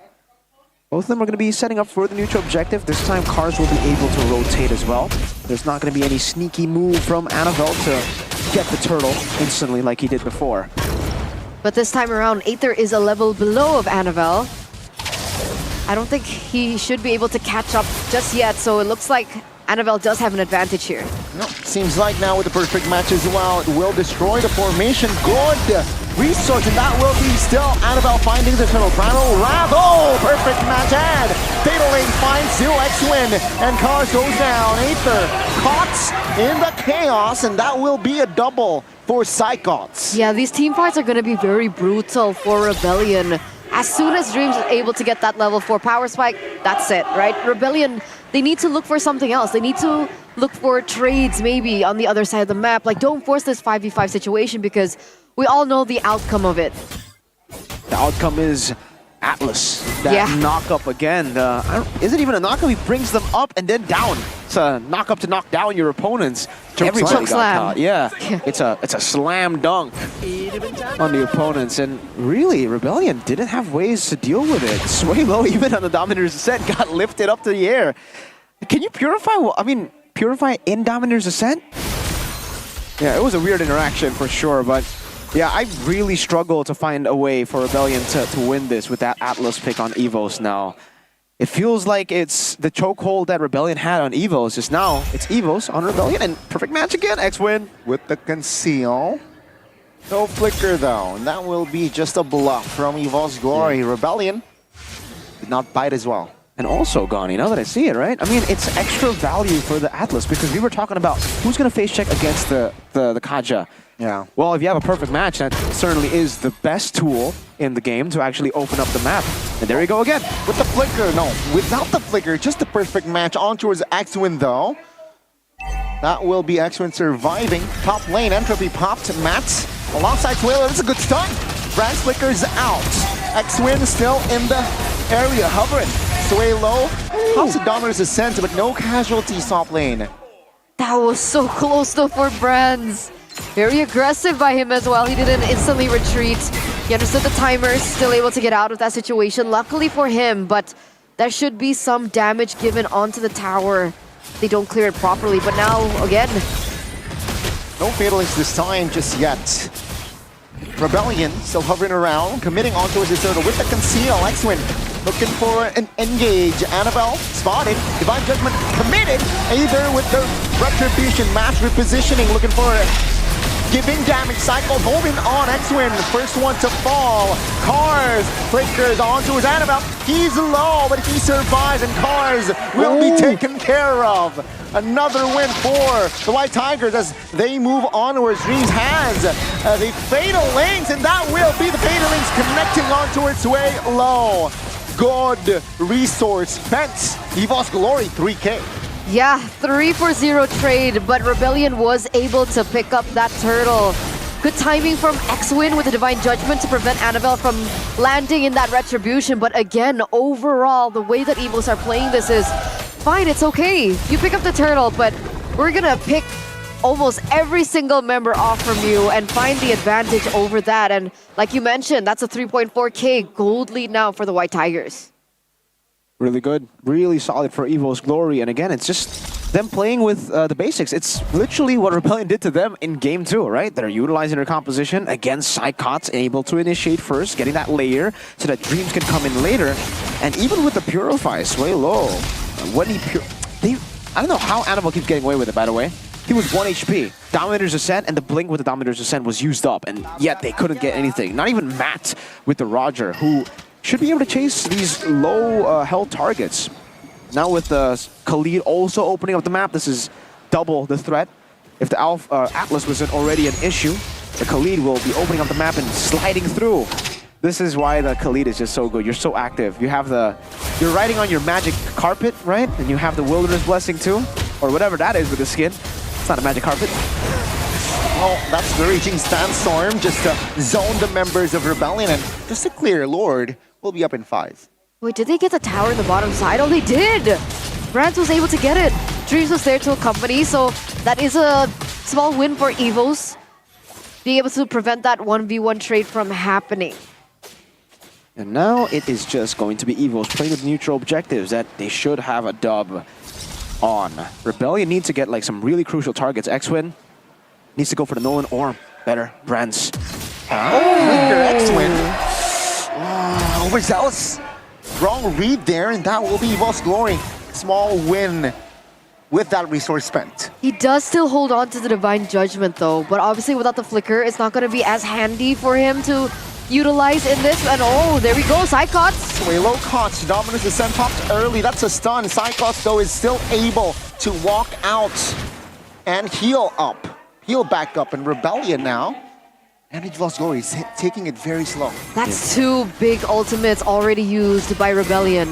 Both of them are going to be setting up for the neutral objective. This time, Cars will be able to rotate as well. There's not going to be any sneaky move from Annabelle to get the turtle instantly like he did before. But this time around, Aether is a level below of Annabelle. I don't think he should be able to catch up just yet, so it looks like Annabelle does have an advantage here. No, seems like now with the perfect match as well, it will destroy the formation. Good resource, and that will be still Annabelle finding the turtle. Brano Rab, oh, perfect match and Fatal Lane finds 0x-Win, and Cars goes down. Aether caught in the chaos, and that will be a double for Psychots. Yeah, these team fights are going to be very brutal for Rebellion. As soon as Dreams is able to get that level 4 power spike, that's it, right? Rebellion, they need to look for something else. They need to look for trades maybe on the other side of the map. Like, don't force this 5v5 situation because we all know the outcome of it. The outcome is Atlas. That knock up again. Isn't even a knock up, he brings them up and then down. It's a knock up to knock down your opponents. Everybody got caught. Yeah. It's a slam dunk on the opponents, and really Rebellion didn't have ways to deal with it. Suelo, even on the Dominator's Ascent, got lifted up to the air. Can you purify? I mean, purify in Dominator's Ascent? Yeah, it was a weird interaction for sure, but yeah, I really struggle to find a way for Rebellion to win this with that Atlas pick on Evos now. It feels like it's the chokehold that Rebellion had on Evos. Just now, it's Evos on Rebellion, and perfect match again. X-Win with the conceal. No flicker though, and that will be just a bluff from Evol's Glory. Rebellion did not bite as well. And also, Gani, now that I see it, right? I mean, it's extra value for the Atlas because we were talking about who's going to face check against the Kaja. Yeah. Well, if you have a perfect match, that certainly is the best tool in the game to actually open up the map. And there you go again. With the flicker, no, without the flicker, just the perfect match on towards X-Win though. That will be X-Win surviving. Top lane, Entropy popped, Mats alongside Swaylo. This is a good stun. Brand's flicker's out. X-Win still in the area, hovering. Swaylo pops the Dominator's Ascent, but no casualties top lane. That was so close though for Brands. Very aggressive by him as well. He didn't instantly retreat. He understood the timer, still able to get out of that situation. Luckily for him, but there should be some damage given onto the tower. They don't clear it properly, but now, again. No Fatalists this time just yet. Rebellion still hovering around, committing onto his turtle with the conceal. X-Win looking for an engage. Annabelle spotted. Divine Judgment committed, either with the Retribution match repositioning, looking for giving damage. Cycle holding on. X-Win, first one to fall. Cars flickers onto his Annabelle. He's low, but he survives, and Cars will be taken care of. Another win for the White Tigers as they move onwards. Dreams has the Fatal Links, and that will be the Fatal Links connecting onto its way low. Good resource spent. Evol's Glory, 3K. Yeah, 3-for-0 trade, but Rebellion was able to pick up that turtle. Good timing from X-Win with the Divine Judgment to prevent Annabelle from landing in that Retribution. But again, overall, the way that Evos are playing this is fine, it's okay. You pick up the turtle, but we're gonna pick almost every single member off from you and find the advantage over that. And like you mentioned, that's a 3.4K gold lead now for the White Tigers. Really good, really solid for Evo's Glory. And again, it's just them playing with the basics. It's literally what Rebellion did to them in game 2, right? They're utilizing their composition against Psychots, able to initiate first, getting that layer so that Dreams can come in later. And even with the Purify, Sway Low, when he I don't know how Annabelle keeps getting away with it, by the way. He was 1 HP. Dominator's Ascent and the Blink with the Dominator's Ascent was used up, and yet they couldn't get anything. Not even Matt with the Roger, who should be able to chase these low health targets. Now with the Khalid also opening up the map, this is double the threat. If the Atlas wasn't already an issue, the Khalid will be opening up the map and sliding through. This is why the Khalid is just so good. You're so active. You're riding on your magic carpet, right? And you have the Wilderness Blessing too, or whatever that is with the skin. It's not a magic carpet. Oh, that's the Raging Sandstorm, just to zone the members of Rebellion, and just to clear Lord will be up in 5. Wait, did they get the tower in the bottom side? Oh, they did! Brands was able to get it. Dreams was there to accompany, so that is a small win for Evos. Being able to prevent that 1v1 trade from happening. And now it is just going to be Evos playing with neutral objectives that they should have a dub on. Rebellion needs to get like some really crucial targets. X-Win needs to go for the Nolan or better, Brands. X-Win. Overzealous. Wrong read there, and that will be Evol's Glory. Small win with that resource spent. He does still hold on to the Divine Judgment though, but obviously without the flicker, it's not going to be as handy for him to utilize in this. And oh, there we go, Psychots. Swaylo caught. Dominus Ascent popped early. That's a stun. Psychots though is still able to walk out and heal up. Heal back up, and Rebellion now. And Evol's Glory is taking it very slow. That's 2 big ultimates already used by Rebellion.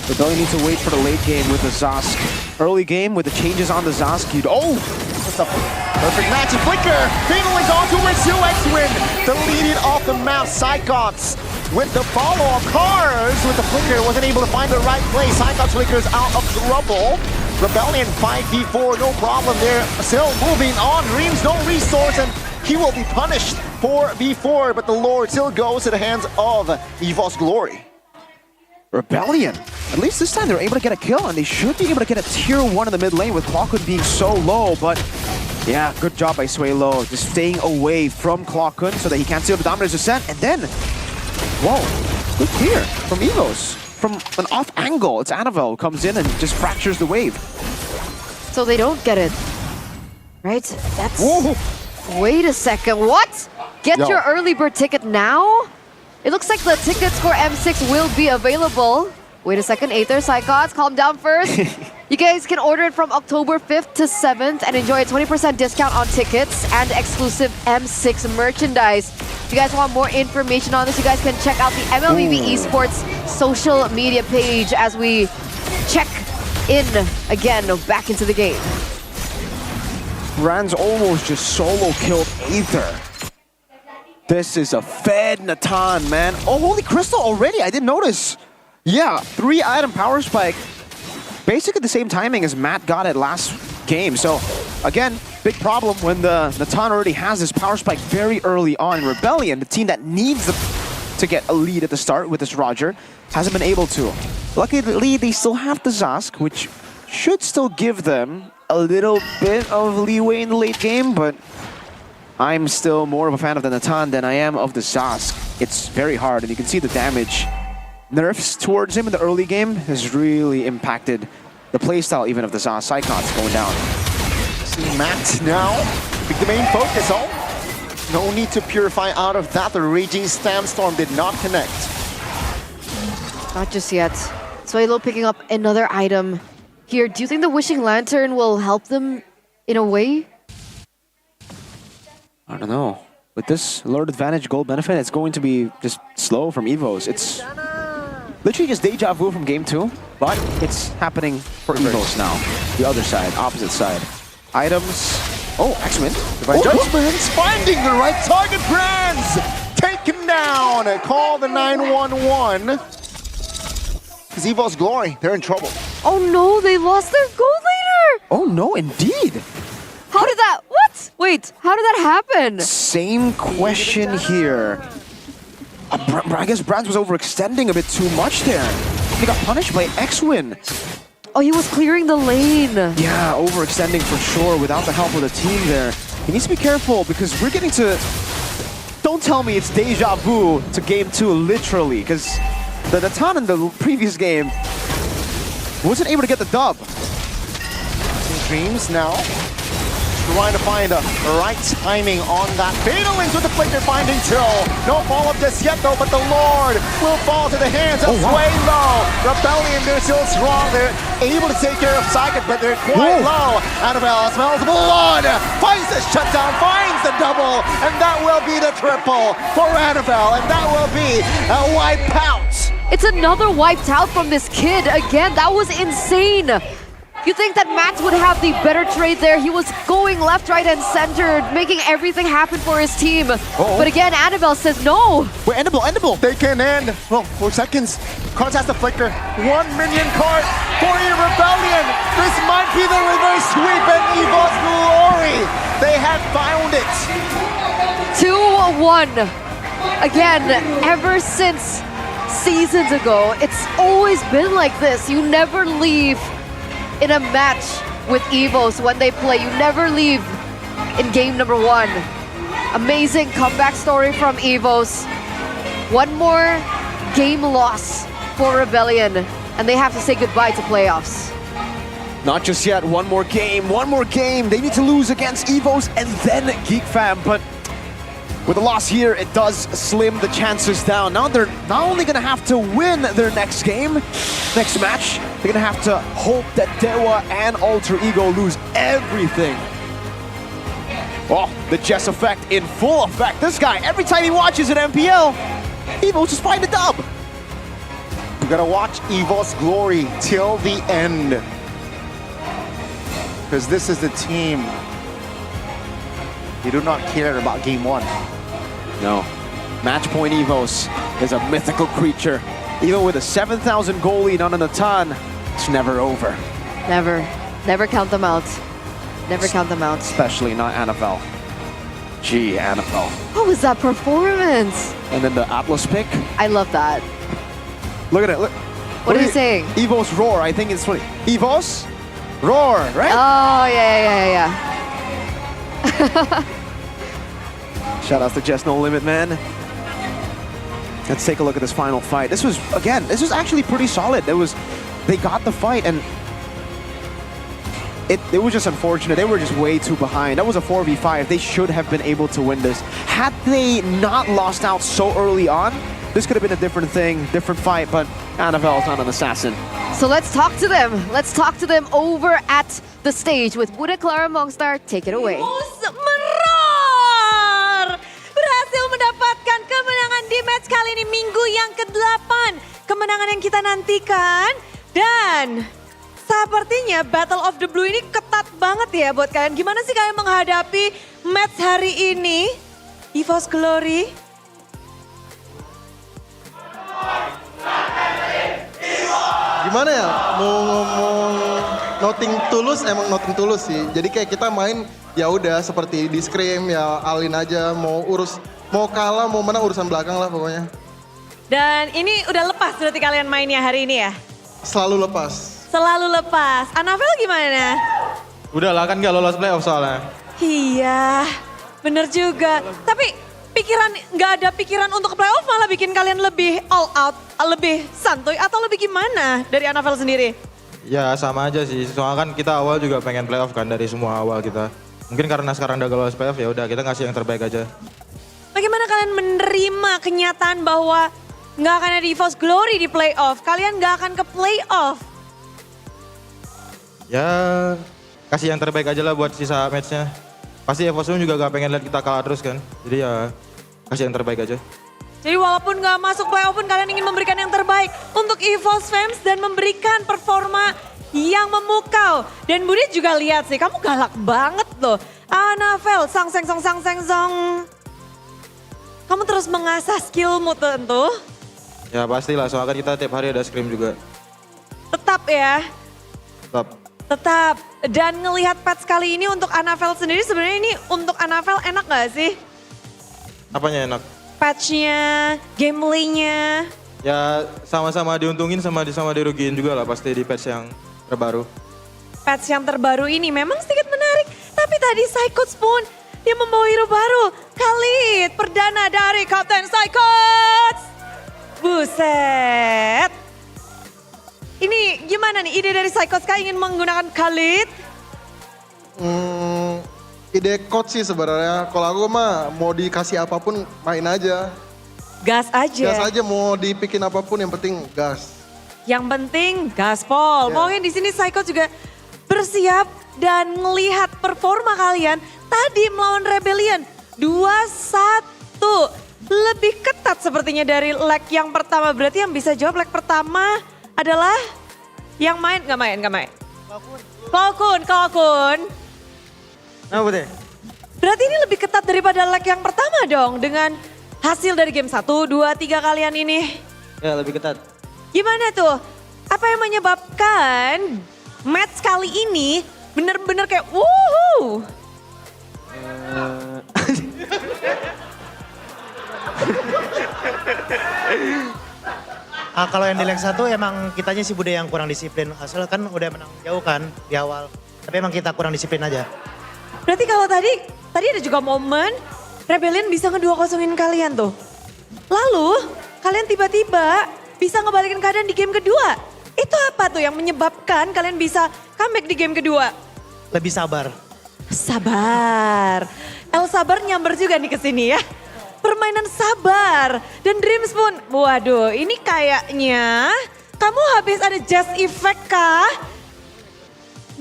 Rebellion needs to wait for the late game with the Zosk. Early game with the changes on the Zosk, you'd... Oh! That's a perfect match. Flicker! Fatal is on towards X-Win. Deleted off the map. Psychots with the follow-up. Cars with the flicker wasn't able to find the right place. Psychots flickers out of trouble. Rebellion 5v4, no problem there. Still moving on. Dreams no resource, and he will be punished 4v4, but the Lord still goes to the hands of Evol's Glory. Rebellion. At least this time they're able to get a kill, and they should be able to get a tier 1 in the mid lane with Clockhood being so low, but yeah, good job by Swaylo, just staying away from Clockhood so that he can't steal the Dominator's Ascent, and then, whoa, good clear from Evos. from an off angle. It's Annabelle who comes in and just fractures the wave. So they don't get it. Right? That's... Whoa. Wait a second, what? Get your early bird ticket now? It looks like the tickets for M6 will be available. Wait a second, Aether, Psychots, calm down first. You guys can order it from October 5th to 7th and enjoy a 20% discount on tickets and exclusive M6 merchandise. If you guys want more information on this, you guys can check out the MLBB Esports social media page as we check in again back into the game. Brand's almost just solo killed Aether. This is a fed Natan, man. Oh, holy crystal already, I didn't notice. Yeah, 3-item power spike. Basically the same timing as Matt got it last game. So again, big problem when the Natan already has this power spike very early on. In Rebellion, the team that needs to get a lead at the start with this Roger, hasn't been able to. Luckily, they still have the Zask, which should still give them a little bit of leeway in the late game, but I'm still more of a fan of the Natan than I am of the Zask. It's very hard, and you can see the damage. Nerfs towards him in the early game has really impacted the playstyle even of the Zask. Psychots going down. See Matt now, the main focus. Oh, no need to purify out of that. The Raging Sandstorm did not connect. Not just yet. Suelo picking up another item here. Do you think the Wishing Lantern will help them in a way? I don't know. With this Lord Advantage gold benefit, it's going to be just slow from Evos. It's literally just deja vu from game 2, but it's happening for Evos now. The other side, opposite side. Items. Oh, X-Men. Divine Judgment's finding the right target. Brands take him down. Call the 911. Because Evo's Glory, they're in trouble. Oh no, they lost their gold leader! Oh no, indeed. How did that... What? Wait, how did that happen? Same question here. I guess Brands was overextending a bit too much there. He got punished by X-Win. Oh, he was clearing the lane. Yeah, overextending for sure without the help of the team there. He needs to be careful because we're getting to... Don't tell me it's deja vu to game 2, literally, because the Natan in the previous game wasn't able to get the dub. Dreams now. Trying to find the right timing on that. Fatal Links with the flicker finding Chill. No follow-up just yet though, but the Lord will fall to the hands of Suelo. Rebellion, they're still strong. They're able to take care of Psychic, but they're quite low. Annabelle smells blood. Finds the shutdown, finds the double, and that will be the triple for Annabelle, and that will be a wipe out. It's another wiped out from this kid. Again, that was insane. You think that Matt would have the better trade there. He was going left, right, and center, making everything happen for his team. But again, Annabelle says no. Wait, Endable. They can end. Well, 4 seconds. Cards has to flicker. 1 minion card for your Rebellion. This might be the reverse sweep and Evo's Glory. They have found it. 2-1. Again, ever since seasons ago, it's always been like this. You never leave in a match with Evos when they play. You never leave in game number 1. Amazing comeback story from Evos. 1 more game loss for Rebellion, and they have to say goodbye to playoffs. Not just yet, one more game. They need to lose against Evos and then Geek Fam, but with a loss here, it does slim the chances down. Now they're not only going to have to win their next match, they're going to have to hope that Dewa and Alter Ego lose everything. Oh, the Jess effect in full effect. This guy, every time he watches an MPL, Evo's just find a dub. We gotta watch Evo's Glory till the end. Because this is the team. They do not care about game 1. No. Match point Evos is a mythical creature. Even with a 7,000 goal lead on a Natan, it's never over. Never count them out. Never count them out. Especially not Annabelle. Gee, Annabelle. What was that performance? And then the Atlas pick. I love that. Look at it. Look. What are you saying? Evos roar. I think it's funny. Evos roar, right? Oh, yeah. Shout out to Just No Limit, man. Let's take a look at this final fight. This was actually pretty solid. They got the fight, and it was just unfortunate. They were just way too behind. That was a 4v5. They should have been able to win this. Had they not lost out so early on, this could have been a different thing, different fight, but NFL is not an assassin. So let's talk to them. Let's talk to them over at the stage with Bude Clara Mongstar. Take it away. Meror! Berhasil mendapatkan kemenangan di match kali ini minggu yang ke-8. Kemenangan yang kita nantikan. Dan sepertinya Battle of the Blue ini ketat banget ya buat kalian. Gimana sih kalian menghadapi match hari ini? EVOS Glory. Gimana ya, mau ngomong nothing tulus, emang nothing tulus sih. Jadi kayak kita main ya udah seperti di Scream ya, alin aja, mau kalah mau menang urusan belakang lah pokoknya. Dan ini udah lepas berarti kalian mainnya hari ini ya? Selalu lepas. Selalu lepas. Anafel gimana? Udah lah kan gak lolos playoff soalnya. Iya, bener juga. Tapi nggak ada pikiran untuk playoff malah bikin kalian lebih all out, lebih santuy atau lebih gimana dari Anafel sendiri? Ya sama aja sih, soalnya kan kita awal juga pengen playoff kan dari semua awal kita. Mungkin karena sekarang udah lolos playoff ya udah kita ngasih yang terbaik aja. Bagaimana kalian menerima kenyataan bahwa nggak akan ada EVOS Glory di playoff? Kalian nggak akan ke playoff? Ya kasih yang terbaik aja lah buat sisa matchnya. Pasti EVOS juga gak pengen lihat kita kalah terus kan. Jadi ya kasih yang terbaik aja. Jadi walaupun nggak masuk playoff pun kalian ingin memberikan yang terbaik untuk EVOS fans dan memberikan performa yang memukau. Dan Budi juga lihat sih, kamu galak banget loh. Anafel, sang seng song. Kamu terus mengasah skillmu tentu. Ya pastilah, soalnya kan kita tiap hari ada scrim juga. Tetap ya. Tetap. Dan ngelihat patch kali ini untuk Anafel sendiri, sebenarnya ini untuk Anafel enak gak sih? Apanya enak? Patchnya, gameplaynya. Ya sama-sama diuntungin sama dirugiin juga lah pasti di patch yang terbaru. Patch yang terbaru ini memang sedikit menarik. Tapi tadi Psychots pun dia membawa hero baru. Khalid, perdana dari Kapten Psychots. Buset. Ini gimana nih ide dari Psychots kah ingin menggunakan Khalid? Ide coach sih sebenarnya. Kalau aku mah mau dikasih apapun main aja. Gas aja. Gas aja mau dibikin apapun yang penting gas. Yang penting gaspol. Pokoknya di sini Psychots juga bersiap dan melihat performa kalian tadi melawan Rebellion 2-1. Lebih ketat sepertinya dari leg yang pertama. Berarti yang bisa jawab leg pertama adalah yang main, nggak main. Kalkun. Apa deh? Berarti ini lebih ketat daripada leg yang pertama dong dengan hasil dari game 1, 2, 3 kalian ini. Ya lebih ketat. Gimana tuh? Apa yang menyebabkan match kali ini bener-bener kayak wuhu? Kalau yang di leg 1 emang kitanya si Bude yang kurang disiplin. Asal kan udah menang jauh kan di awal. Tapi emang kita kurang disiplin aja. Berarti kalau tadi ada juga momen Rebellion bisa ngedua-kosongin kalian tuh. Lalu kalian tiba-tiba bisa ngebalikin keadaan di game kedua. Itu apa tuh yang menyebabkan kalian bisa comeback di game kedua? Lebih sabar. Sabar. El Sabar nyamber juga nih ke sini ya. Permainan sabar. Dan Dreams pun, waduh ini kayaknya kamu habis ada just effect kah?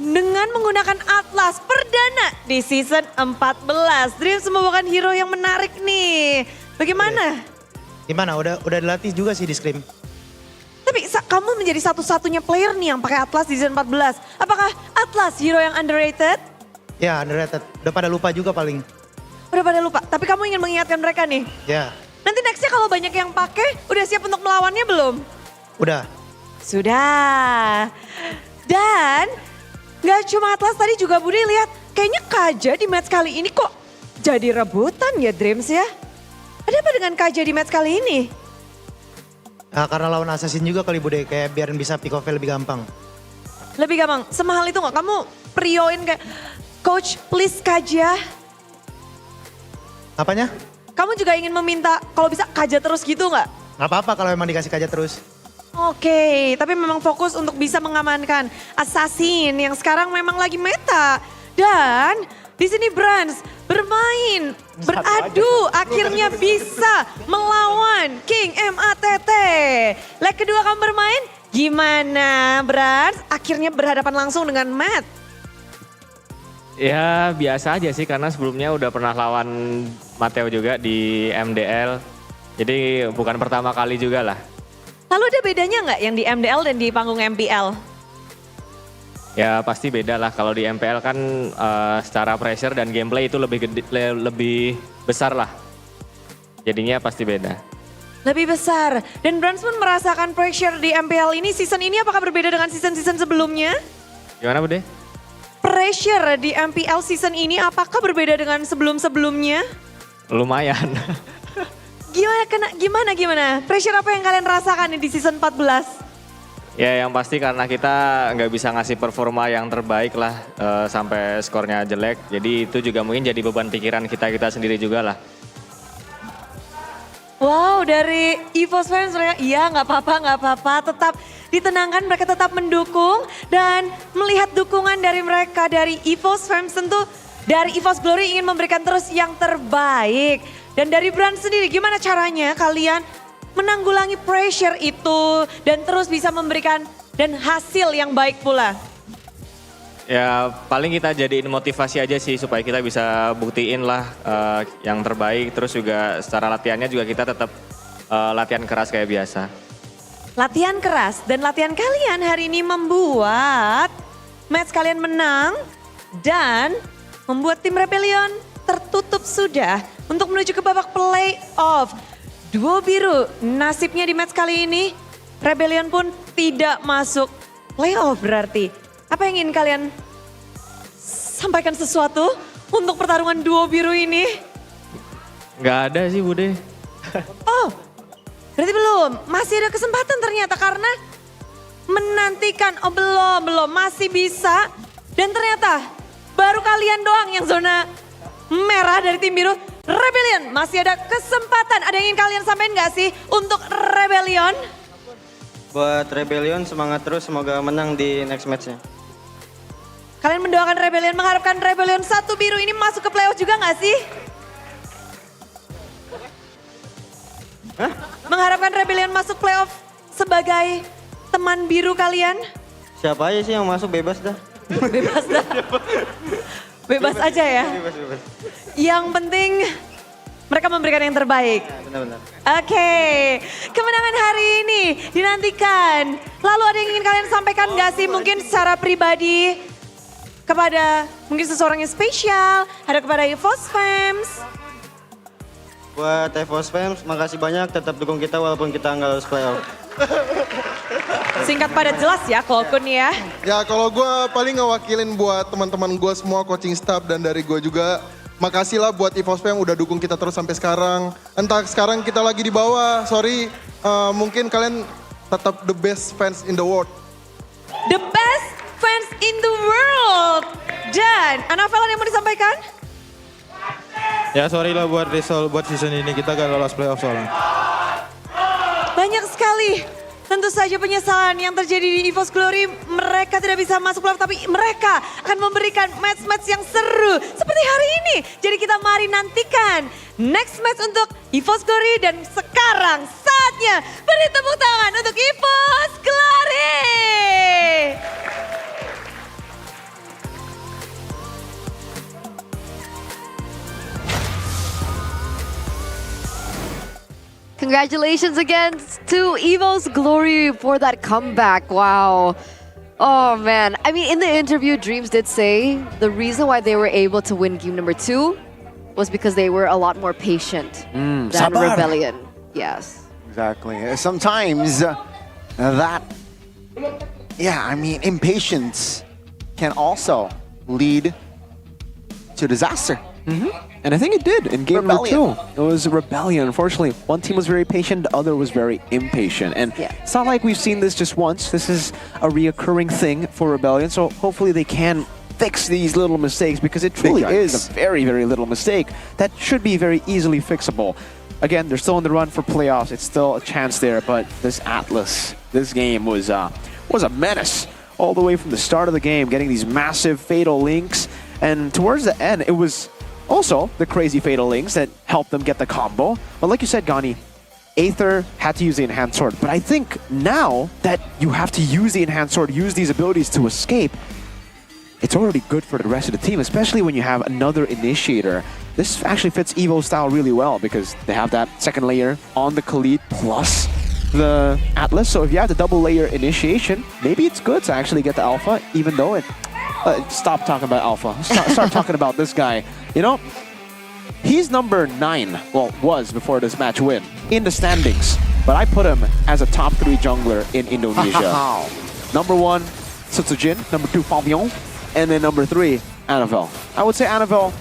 Dengan menggunakan Atlas perdana di season 14. Dreams membawakan hero yang menarik nih. Bagaimana? Gimana? Udah dilatih juga sih di Scream. Tapi kamu menjadi satu-satunya player nih yang pakai Atlas di season 14. Apakah Atlas hero yang underrated? Ya underrated. Udah pada lupa juga paling. Udah pada lupa, tapi kamu ingin mengingatkan mereka nih? Ya. Nanti nextnya kalau banyak yang pakai, udah siap untuk melawannya belum? Udah. Sudah. Dan gak cuma Atlas, tadi juga Budi lihat kayaknya Kaja di match kali ini kok jadi rebutan ya Dreams ya. Ada apa dengan Kaja di match kali ini? Nah, karena lawan Assassin juga kali Bude, kayak biar bisa pick off lebih gampang. Lebih gampang, semahal itu gak? Kamu prioin kayak, Coach please Kaja. Apanya? Kamu juga ingin meminta kalau bisa Kaja terus gitu gak? Nggak apa-apa kalau memang dikasih kaca terus. Oke, tapi memang fokus untuk bisa mengamankan Assassin yang sekarang memang lagi meta. Dan di sini Brands bermain, beradu, akhirnya bisa melawan King MATT. Leg kedua kamu bermain, gimana Brands? Akhirnya berhadapan langsung dengan Matt. Ya biasa aja sih karena sebelumnya udah pernah lawan Mateo juga di MDL. Jadi bukan pertama kali juga lah. Lalu ada bedanya nggak yang di MDL dan di panggung MPL? Ya pasti beda lah, kalau di MPL kan secara pressure dan gameplay itu lebih besar lah. Jadinya pasti beda. Lebih besar. Dan Brands pun merasakan pressure di MPL ini. Season ini apakah berbeda dengan season-season sebelumnya? Gimana Bude? Pressure di MPL season ini apakah berbeda dengan sebelum-sebelumnya? Lumayan. Gimana? Pressure apa yang kalian rasakan di season 14? Ya yang pasti karena kita nggak bisa ngasih performa yang terbaik lah sampai skornya jelek. Jadi itu juga mungkin jadi beban pikiran kita sendiri juga lah. Wow, dari EVOS fans mereka, iya nggak apa-apa, tetap ditenangkan, mereka tetap mendukung dan melihat dukungan dari mereka dari EVOS fans tentu dari EVOS Glory ingin memberikan terus yang terbaik. Dan dari Brand sendiri gimana caranya kalian menanggulangi pressure itu dan terus bisa memberikan dan hasil yang baik pula? Ya paling kita jadiin motivasi aja sih supaya kita bisa buktiin lah yang terbaik. Terus juga secara latihannya juga kita tetap latihan keras kayak biasa. Latihan keras dan latihan kalian hari ini membuat match kalian menang dan membuat tim Rebellion tertutup sudah untuk menuju ke babak playoff. Duo biru nasibnya di match kali ini Rebellion pun tidak masuk playoff berarti. Apa yang ingin kalian sampaikan sesuatu untuk pertarungan duo biru ini? Nggak ada sih Bude. Oh, berarti belum. Masih ada kesempatan ternyata karena menantikan. Oh belum, masih bisa. Dan ternyata baru kalian doang yang zona merah dari tim biru. Rebellion masih ada kesempatan. Ada yang ingin kalian sampaikan nggak sih untuk Rebellion? Buat Rebellion semangat terus, semoga menang di next match-nya. Kalian mendoakan Rebellion, mengharapkan Rebellion satu biru ini masuk ke playoff juga nggak sih? Hah? Mengharapkan Rebellion masuk playoff sebagai teman biru kalian? Siapa aja sih yang masuk bebas dah. Bebas dah. Bebas aja ya. Bebas. Yang penting mereka memberikan yang terbaik. Ya, benar-benar. Oke, kemenangan hari ini dinantikan. Lalu ada yang ingin kalian sampaikan nggak sih mungkin secara pribadi kepada mungkin seseorang yang spesial, ada kepada EVOS fans? Buat EVOS fans, makasih banyak tetap dukung kita walaupun kita nggak lolos playoff. Singkat padat jelas ya Kolkun ya. Ya kalau gue paling ngewakilin buat teman-teman gue semua, coaching staff dan dari gue juga. Makasih lah buat EVOS yang udah dukung kita terus sampai sekarang. Entah sekarang kita lagi di bawah, sorry. Mungkin kalian tetap the best fans in the world. The best fans in the world. Dan Anafel ada yang mau disampaikan? Ya sorry lah buat result buat season ini kita gak lolos playoff soalnya. Banyak sekali tentu saja penyesalan yang terjadi di EVOS Glory. Mereka tidak bisa masuk playoff tapi mereka akan memberikan match-match yang seru seperti hari ini. Jadi kita mari nantikan next match untuk EVOS Glory dan sekarang saatnya beri tepuk tangan untuk EVOS Glory. Congratulations again to EVOS Glory for that comeback. Wow. Oh man. I mean, in the interview, Dreams did say the reason why they were able to win game number 2 was because they were a lot more patient than sabar. Rebellion. Yes. Exactly. Sometimes impatience can also lead to disaster. And I think it did in game number Rebellion. 2. It was a Rebellion. Unfortunately, one team was very patient, the other was very impatient. And it's not like we've seen this just once. This is a reoccurring thing for Rebellion. So hopefully they can fix these little mistakes because it truly is a very, very little mistake that should be very easily fixable. again, they're still on the run for playoffs. It's still a chance there, but this Atlas, this game was a menace all the way from the start of the game, getting these massive fatal links. And towards the end, it was also the crazy fatal links that helped them get the combo. But like you said, Gani, Aether had to use the Enhanced Sword. But I think now that you have to use the Enhanced Sword, use these abilities to escape, it's already good for the rest of the team, especially when you have another initiator. This actually fits Evo style really well because they have that second layer on the Khalid plus the Atlas. So if you have the double layer initiation, maybe it's good to actually get the Alpha, even though it... stop talking about Alpha. Start talking about this guy. You know, he's number 9, well, was before this match win, in the standings. But I put him as a top 3 jungler in Indonesia. Number 1, Sutsujin. Number 2, Fabian. And then number 3, Annabelle. I would say Annabelle,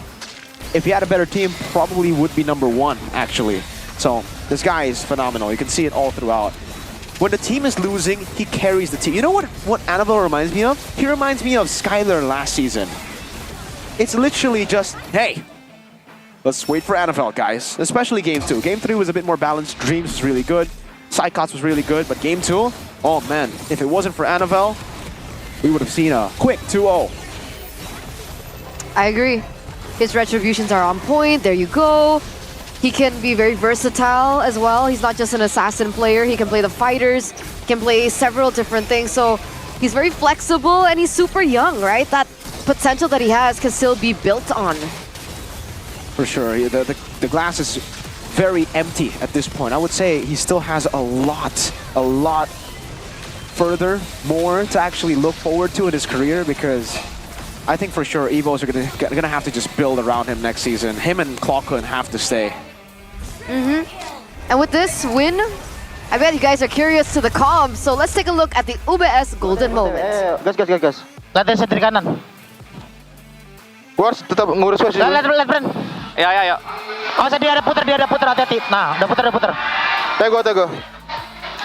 if he had a better team, probably would be number 1, actually. So this guy is phenomenal. You can see it all throughout. When the team is losing, he carries the team. You know what Annabelle reminds me of? He reminds me of Skylar last season. It's literally just, hey, let's wait for Annabelle, guys. Especially Game 2. Game 3 was a bit more balanced. Dreams was really good. Psychots was really good. But Game 2, oh man, if it wasn't for Annabelle, we would have seen a quick 2-0. I agree. His retributions are on point. There you go. He can be very versatile as well. He's not just an assassin player. He can play the fighters, can play several different things. So he's very flexible and he's super young, right? That potential that he has can still be built on. For sure. The glass is very empty at this point. I would say he still has a lot further, more to actually look forward to in his career, because I think for sure Evos are gonna have to just build around him next season. Him and Clockhood have to stay. And with this win, I bet you guys are curious to the comms, so let's take a look at the UBS golden moment. Gas. Lihat sentri kanan. Gua harus tetap ngurus posisi. Lihat, Bren. Ya. Oh, dia ada puter, hati-hati. Nah, udah puter. Tego.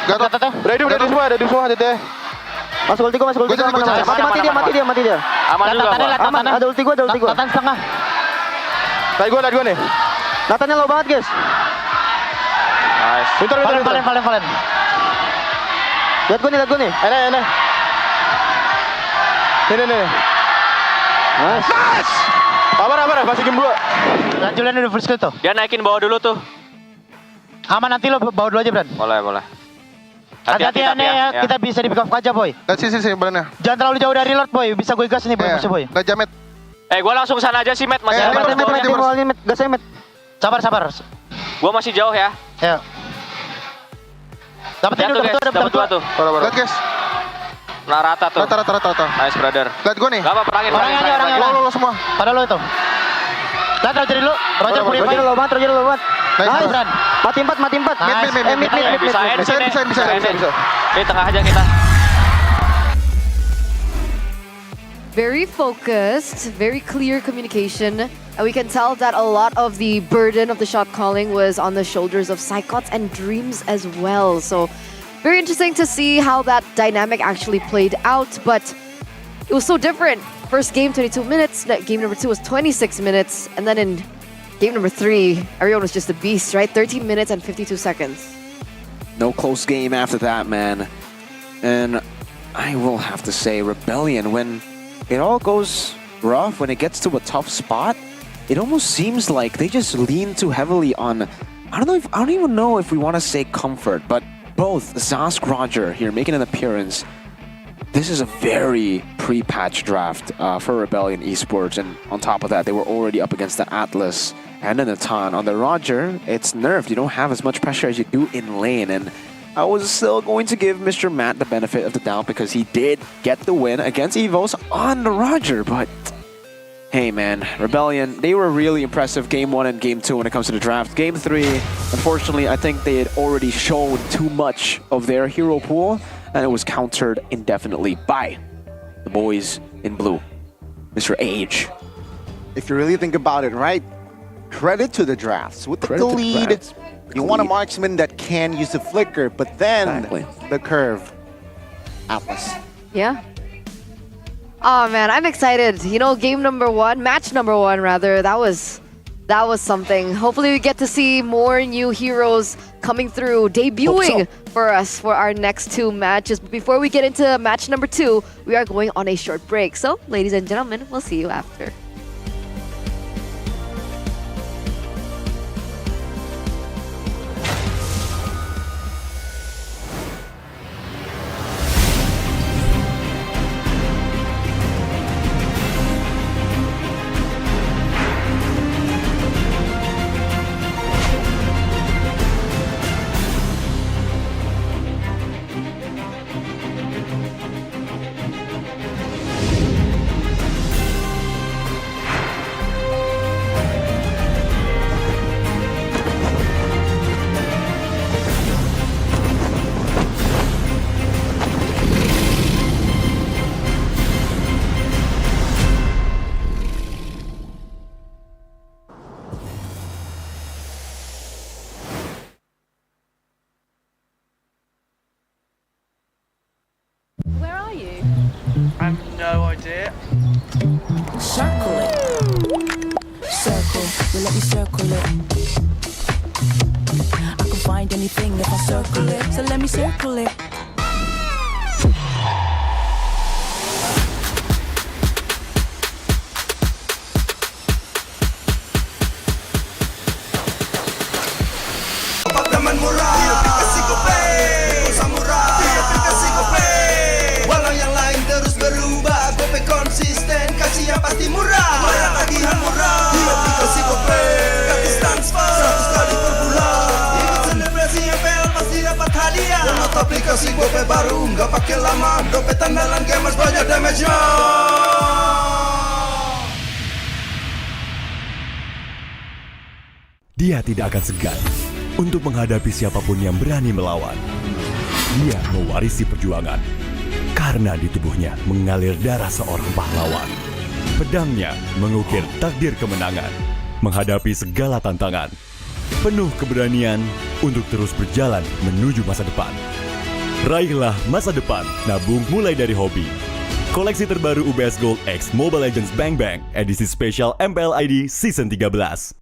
Gatot. Udah di semua, hati-hati. Masuk ulti gua. Mati dia. Aman juga gua. Aman, ada ulti gua. Nathan setengah. Lihat gua nih. Nathannya low banget, guys. Nice. Pintar. Valen. Lihat gua nih. Ini. Nice. Aman, masih game 2. Lihat Julian udah first kill tuh. Dia naikin bawah dulu tuh. Aman, nanti lo bawa dulu aja, Bran. Boleh. Hati-hati ya, kita bisa di pick off aja, Boy. Sini, Bran. Jangan terlalu jauh dari Lord, Boy. Bisa gue gas nih, Boy. Boy. Gak jamet. Gua langsung sana aja sih, Matt. Masih ada Met. Gas aja, Met. Sabar. Gua masih jauh ya. Ya. Dapat dua tuh. Lihat, guys. Nah, rata tuh. Rata. Nice, brother. Lihat gua nih. Gak apa, perangin. Lo semua. Pada lo itu. Lihat Roger dulu. Roger lo banget. Nice, Bran. Mati 4. Mid. Bisa. Di tengah aja kita. Very focused, very clear communication. And we can tell that a lot of the burden of the shot calling was on the shoulders of Psychots and Dreams as well. So very interesting to see how that dynamic actually played out, but it was so different. First game, 22 minutes. Game number 2 was 26 minutes. And then in game number 3, everyone was just a beast, right? 13 minutes and 52 seconds. No close game after that, man. And I will have to say, Rebellion, when it all goes rough, when it gets to a tough spot, it almost seems like they just lean too heavily on, I don't even know if we want to say comfort, but both Zask Roger here making an appearance. This is a very pre-patch draft for Rebellion Esports, and on top of that, they were already up against the Atlas and the Natan. On the Roger, it's nerfed. You don't have as much pressure as you do in lane, and I was still going to give Mr. Matt the benefit of the doubt because he did get the win against Evos on the Roger, but hey man, Rebellion, they were really impressive Game 1 and Game 2 when it comes to the draft. Game 3, unfortunately, I think they had already shown too much of their hero pool, and it was countered indefinitely by the boys in blue. Mr. Age. If you really think about it, right? Credit to the drafts. With the lead, you want a marksman that can use the flicker, but then the curve. Atlas. Yeah. Oh man, I'm excited. You know, match number one rather, that was That was something. Hopefully we get to see more new heroes coming through, debuting for us for our next 2 matches. But before we get into match number 2, we are going on a short break. So, ladies and gentlemen, we'll see you after. Where are you? I have no idea. Circle it. Circle, you let me circle it. I can find anything if I circle it, so let me circle it. Teman murah, dia kasih gope, samurai, dia kasih gope. Walau yang lain terus berubah, gope konsisten, kasih yang pasti murah. Bayar tagihan murah, dia kasih gope, gratis transfer 100 kali per bulan. Ikut selebrasi MPL pasti dapat hadiah. Download aplikasi gope baru, nggak pakai lama. Dompet andalan gamers banyak damage-nya. Dia tidak akan segan untuk menghadapi siapapun yang berani melawan. Dia mewarisi perjuangan karena di tubuhnya mengalir darah seorang pahlawan. Pedangnya mengukir takdir kemenangan, menghadapi segala tantangan. Penuh keberanian untuk terus berjalan menuju masa depan. Raihlah masa depan, nabung mulai dari hobi. Koleksi terbaru UBS Gold X Mobile Legends Bang Bang edisi spesial MPL ID Season 13.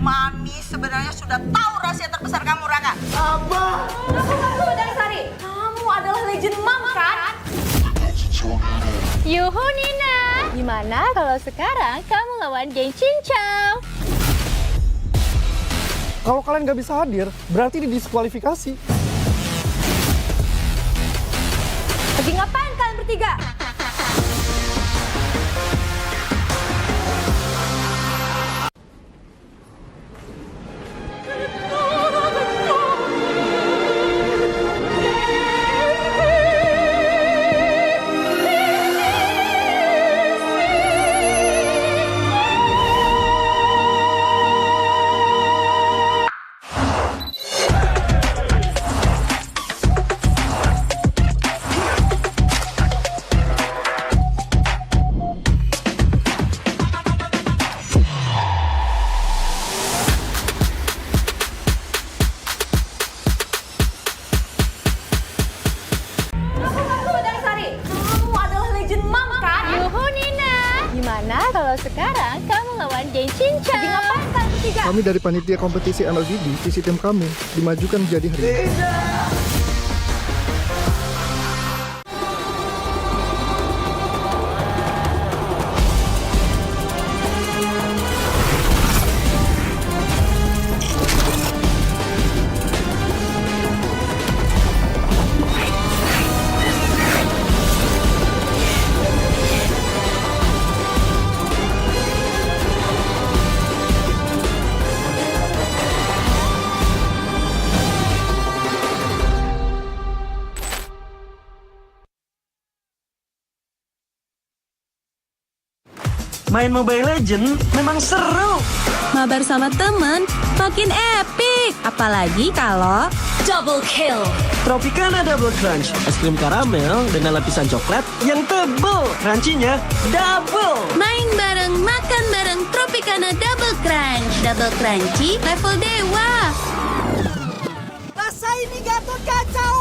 Mami sebenarnya sudah tahu rahasia terbesar kamu, Raka. Abah! Tunggu dari Sari. Kamu adalah legend mom, kan? Yuhu Nina! Gimana kalau sekarang kamu lawan geng Cincau? Kalau kalian gak bisa hadir, berarti didiskualifikasi. Lagi ngapain kalian bertiga? Gimana kalau sekarang kamu lawan geng Cincau? Lagi ngapain kalian bertiga? Kami dari panitia kompetisi MLBB, visi tim kami dimajukan menjadi hari ini. Main Mobile Legend memang seru. Mabar sama temen makin epic. Apalagi kalau double kill. Tropicana Double Crunch, es krim karamel dengan lapisan coklat yang tebal. Crunchy-nya double. Main bareng, makan bareng Tropicana Double Crunch. Double crunchy level dewa. Rasa ini Gatot kacau.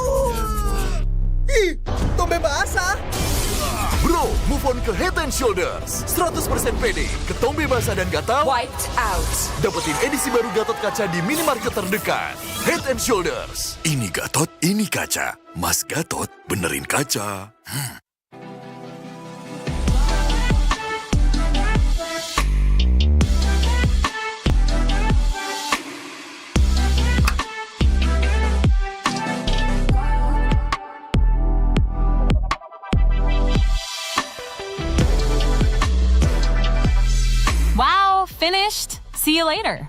Ih, tombe basah. Bro, move on ke Head and Shoulders. 100% pede, ketombe basah dan gatal. Wiped out. Dapetin edisi baru Gatot Kaca di minimarket terdekat. Head and Shoulders. Ini Gatot, ini kaca. Mas Gatot, benerin kaca. Wow, finished. See you later.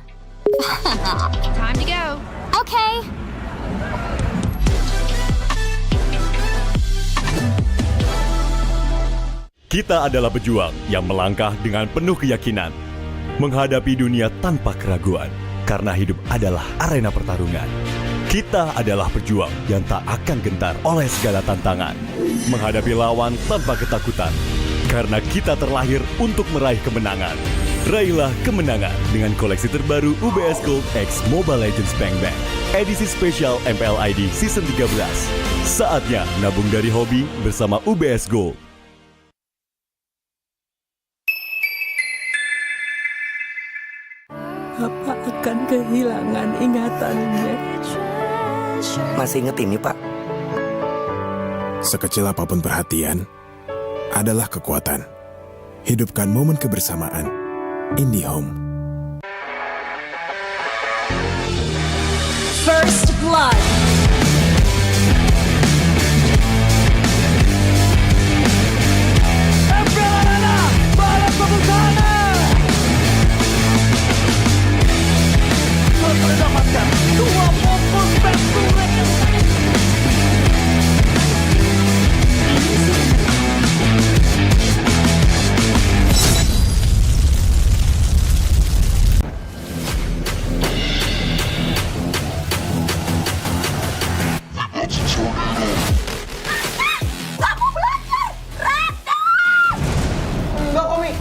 Time to go. Okay. Kita adalah pejuang yang melangkah dengan penuh keyakinan, menghadapi dunia tanpa keraguan, karena hidup adalah arena pertarungan. Kita adalah pejuang yang tak akan gentar oleh segala tantangan, menghadapi lawan tanpa ketakutan, karena kita terlahir untuk meraih kemenangan. Raihlah kemenangan dengan koleksi terbaru UBS Gold X Mobile Legends Bang Bang, edisi spesial MPL ID Season 13. Saatnya nabung dari hobi bersama UBS Gold. Apa akan kehilangan ingatannya? Masih inget ini, Pak? Sekecil apapun perhatian adalah kekuatan. Hidupkan momen kebersamaan. IndiHome. First blood. Mendapatkan 2 pompon Kamu belajar, Raka! Enggak kok, Mi.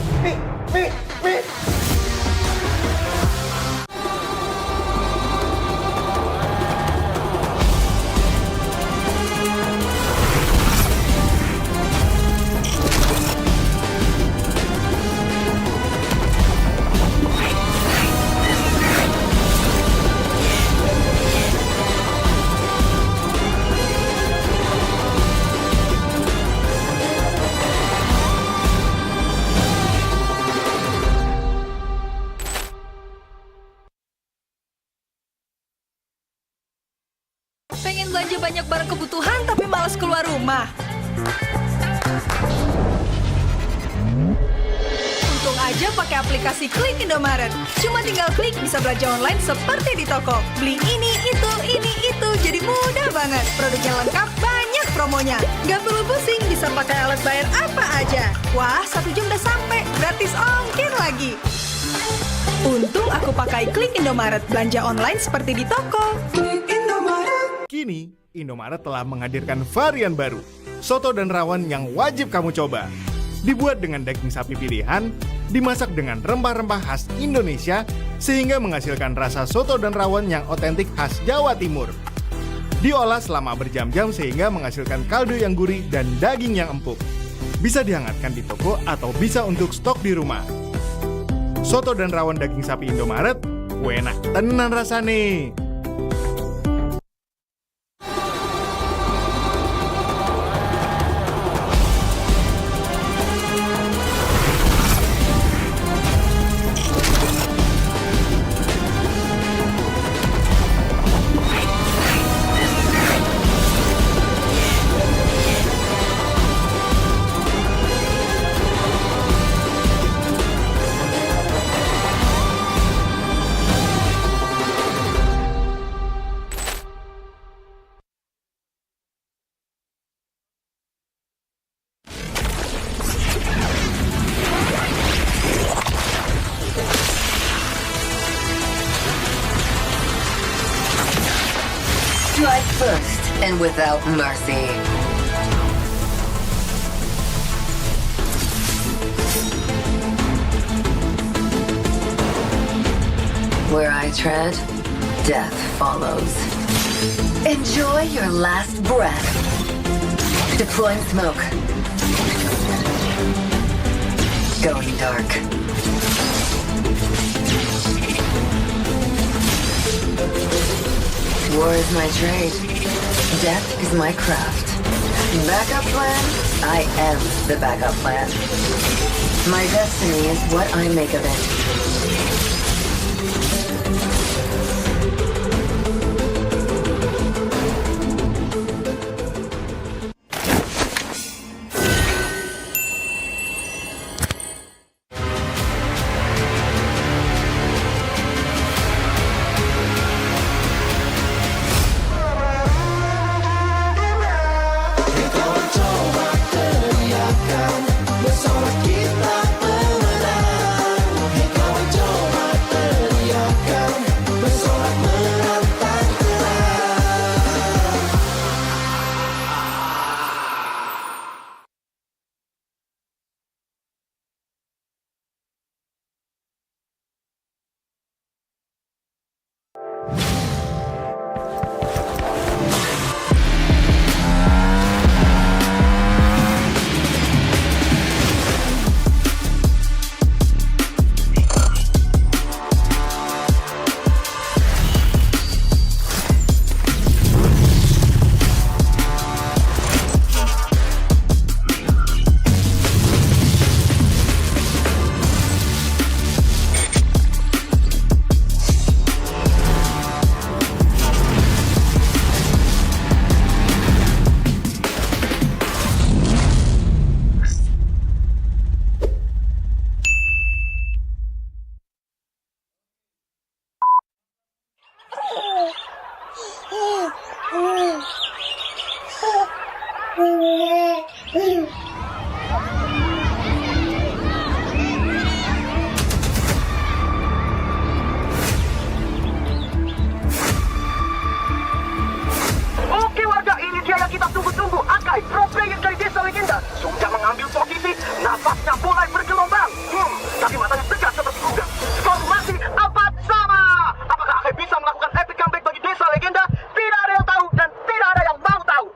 Pengen belanja banyak barang kebutuhan tapi malas keluar rumah. Untung aja pakai aplikasi Klik Indomaret. Cuma tinggal klik bisa belanja online seperti di toko. Beli ini, itu, jadi mudah banget. Produknya lengkap, banyak promonya. Gak perlu pusing, bisa pakai alat bayar apa aja. Wah, 1 jam udah sampai, gratis ongkir lagi. Untung aku pakai Klik Indomaret, belanja online seperti di toko. Kini, Indomaret telah menghadirkan varian baru, soto dan rawon yang wajib kamu coba. Dibuat dengan daging sapi pilihan, dimasak dengan rempah-rempah khas Indonesia, sehingga menghasilkan rasa soto dan rawon yang otentik khas Jawa Timur. Diolah selama berjam-jam sehingga menghasilkan kaldu yang gurih dan daging yang empuk. Bisa dihangatkan di toko atau bisa untuk stok di rumah. Soto dan rawon daging sapi Indomaret, enak tenan rasane. and without mercy. Where I tread, death follows. Enjoy your last breath. Deploying smoke. Going dark. War is my trade. Death is my craft. Backup plan? I am the backup plan. My destiny is what I make of it. Oke warga, ini dia yang kita tunggu-tunggu. Akai, pro player dari desa legenda, sudah mengambil posisi. Nafasnya mulai bergelombang. Tapi matanya tegas seperti kuda. Skor masih 4 sama. Apakah Akai bisa melakukan epic comeback bagi desa legenda? Tidak ada yang tahu dan tidak ada yang mau tahu.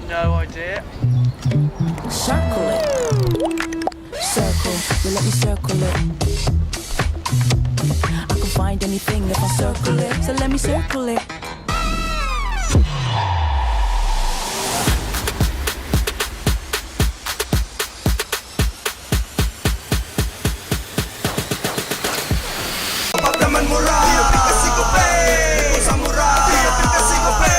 No idea. Circle it. Circle, you let me circle it. I can find anything if I circle it, so let me circle it. Teman murah, dia kasih gope, samurai, dia kasih gope.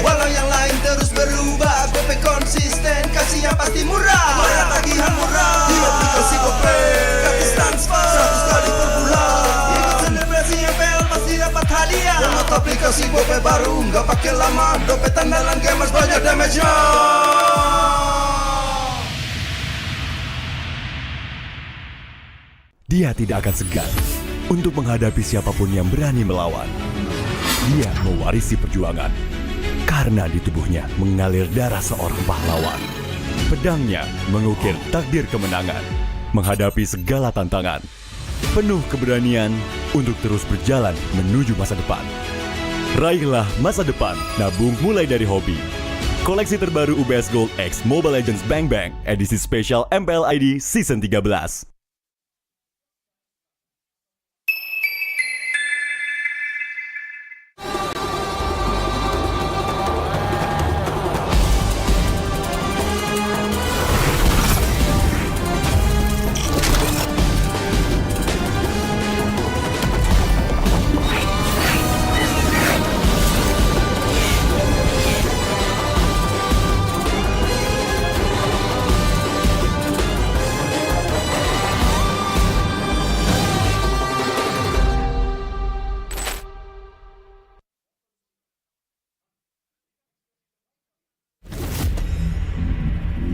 Walau yang lain terus berubah, gope konsisten, kasih yang pasti murah. Bayar tagihan murah, dia kasih gope, gratis transfer, 100 kali per bulan. Ikut selebrasi MPL pasti dapat hadiah. Download aplikasi gope baru, nggak pakai lama. Dompet andalan gamers banyak damage-nya. Dia tidak akan segan untuk menghadapi siapapun yang berani melawan. Dia mewarisi perjuangan karena di tubuhnya mengalir darah seorang pahlawan. Pedangnya mengukir takdir kemenangan, menghadapi segala tantangan. Penuh keberanian untuk terus berjalan menuju masa depan. Raihlah masa depan, nabung mulai dari hobi. Koleksi terbaru UBS Gold X Mobile Legends Bang Bang edisi spesial MPL ID Season 13.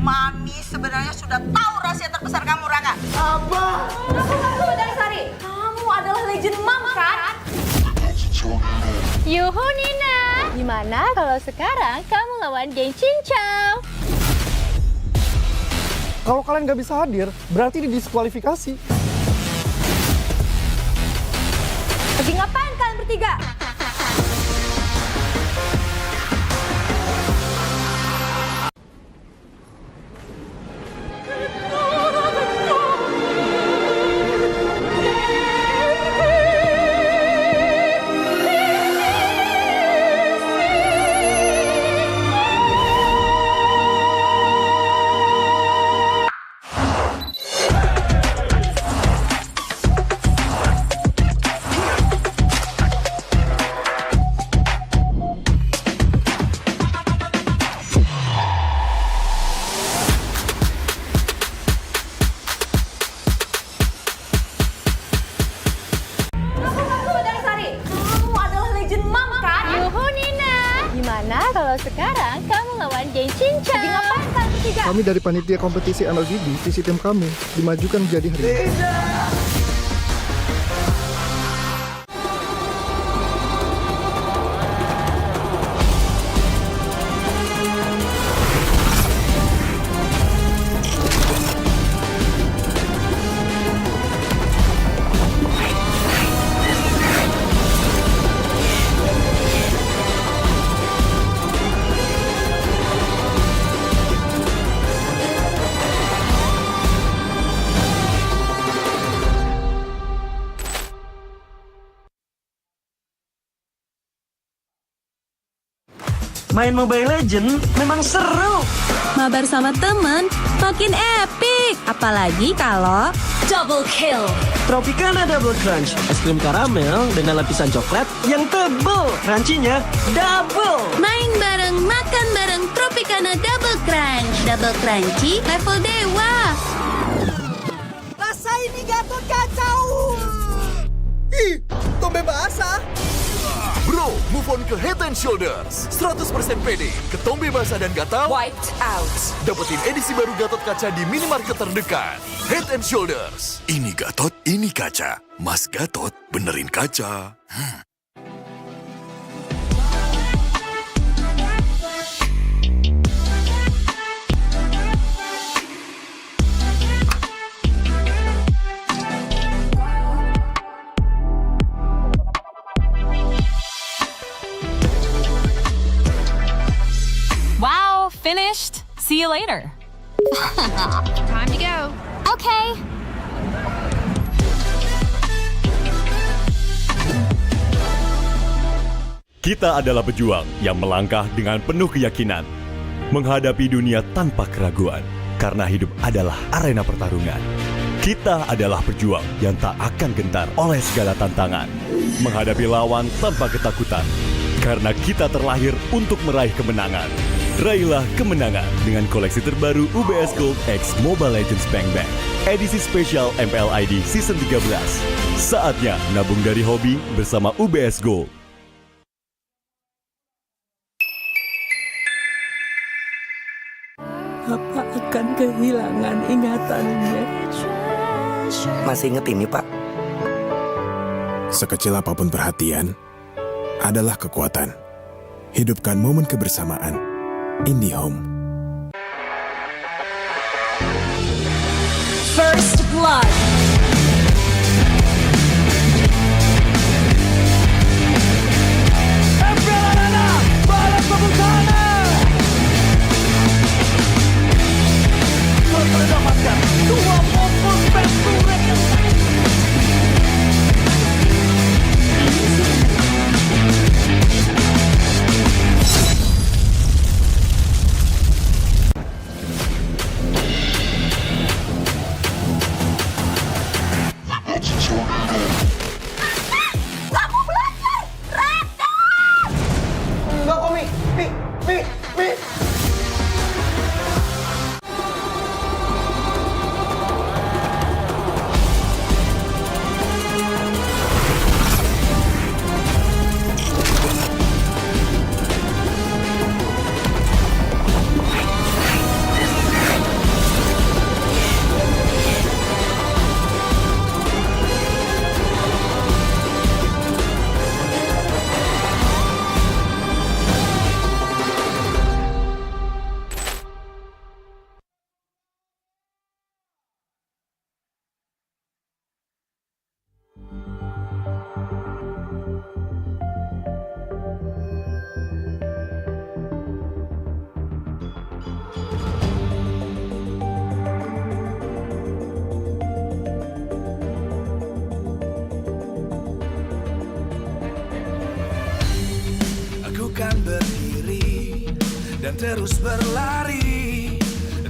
Mami sebenarnya sudah tahu rahasia terbesar kamu, Raka. Abah. Tunggu dari Sari. Kamu adalah legend mama kan? Yuhu Nina. Gimana kalau sekarang kamu lawan geng Cincang? Kalau kalian nggak bisa hadir, berarti didiskualifikasi. Lagi ngapain kalian bertiga? Gimana kalau sekarang kamu lawan geng Cincang? Lagi ngapain kalian bertiga? Kami dari panitia kompetisi MLBB, visi tim kami dimajukan menjadi hari ini. Main Mobile Legends memang seru. Mabar sama temen makin epic. Apalagi kalau double kill. Tropicana Double Crunch, es krim karamel dengan lapisan coklat yang tebal. Crunchy-nya double. Main bareng, makan bareng Tropicana Double Crunch. Double crunchy level dewa. Rasa ini Gatot kacau. Ih, tombe basah. Bro, move on ke Head and Shoulders. 100% pede, ketombe basah dan gatal Wiped out. Dapetin edisi baru Gatot Kaca di minimarket terdekat. Head and Shoulders. Ini Gatot, ini kaca. Mas Gatot, benerin kaca. finished. See you later. Time to go. Okay. Kita adalah pejuang yang melangkah dengan penuh keyakinan, menghadapi dunia tanpa keraguan, karena hidup adalah arena pertarungan. Kita adalah pejuang yang tak akan gentar oleh segala tantangan, menghadapi lawan tanpa ketakutan, karena kita terlahir untuk meraih kemenangan. Raihlah kemenangan dengan koleksi terbaru UBS Gold X Mobile Legends Bang Bang, edisi spesial MPL ID Season 13. Saatnya nabung dari hobi bersama UBS Gold. Bapak akan kehilangan ingatannya. Masih inget ini, Pak? Sekecil apapun perhatian adalah kekuatan. Hidupkan momen kebersamaan. IndiHome. First Blood. Mendapatkan 2 fokus Venturing. Kamu belajar, Raka! Enggak kok, Mi. Kan berdiri dan terus berlari,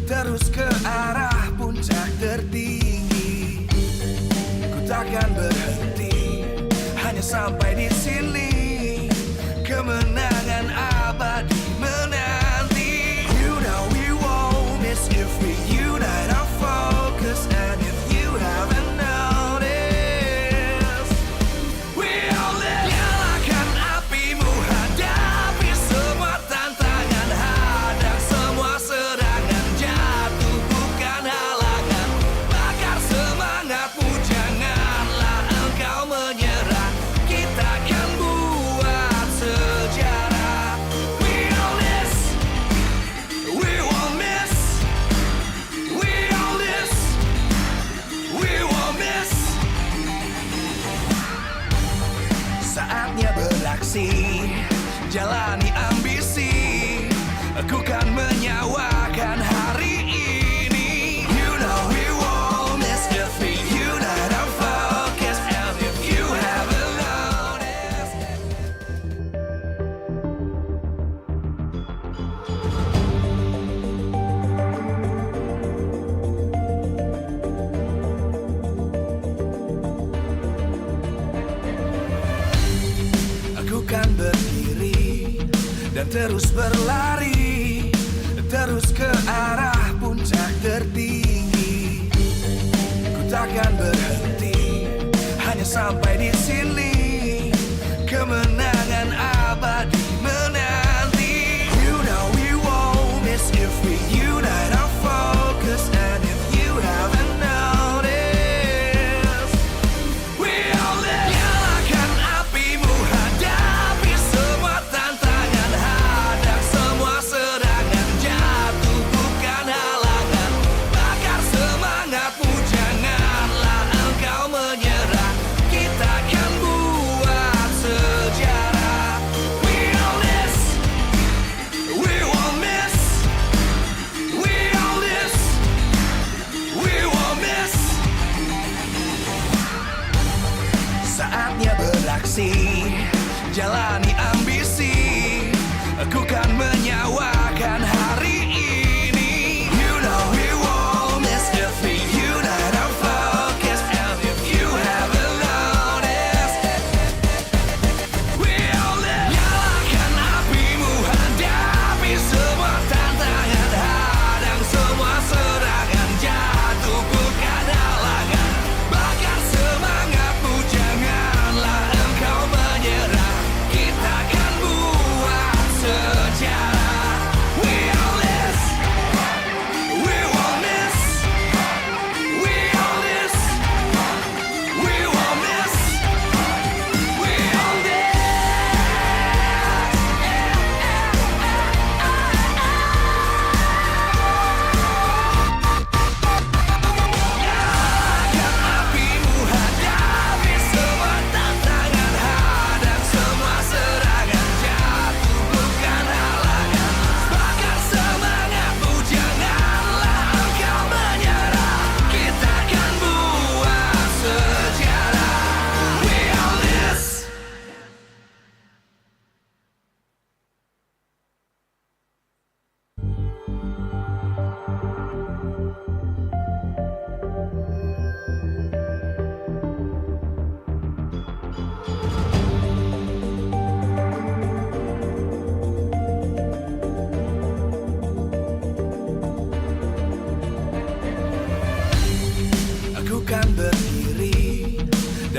terus ke arah puncak tertinggi. Ku takkan berhenti, hanya sampai di sini. Kemenangan abadi menanti. You know we won't miss if we unite our focus. And if you haven't noticed, we all live. Nyalakan apimu, hadapi semua tantangan, hadang semua serangan, jatuh bukan halangan. Bakar semangatmu, janganlah engkau menyerah. Kita akan buat sejarah. We all this, we won't miss. We all this, we won't miss. Saatnya beraksi, jalani ambisi. Aku kan menyawakan hari ini. You know we won't miss if we unite our focus. And if you haven't noticed, aku kan berdiri dan terus berlari, terus ke arah puncak tertinggi. Ku takkan berhenti, hanya sampai di sini. Kemenangan abadi menanti. You know we won't miss if we unite our focus. And if you haven't noticed, we all live. Nyalakan apimu, hadapi semua tantangan, hadang semua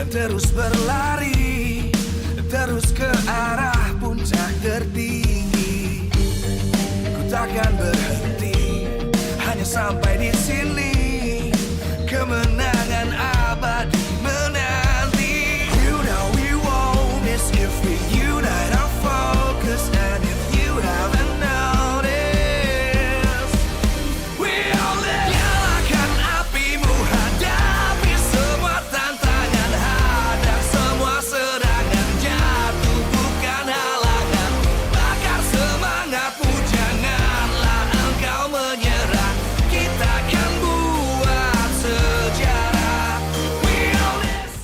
terus berlari, terus ke arah puncak tertinggi. Ku takkan berhenti, hanya sampai di sini. Kemenangan abadi menanti. You know we won't miss if we unite our focus. And if you haven't noticed, we all in. Nyalakan apimu, hadapi semua tantangan, hadang semua serangan, jatuh bukan halangan. Bakar semangatmu, janganlah engkau menyerah. Kita akan buat sejarah. We all this.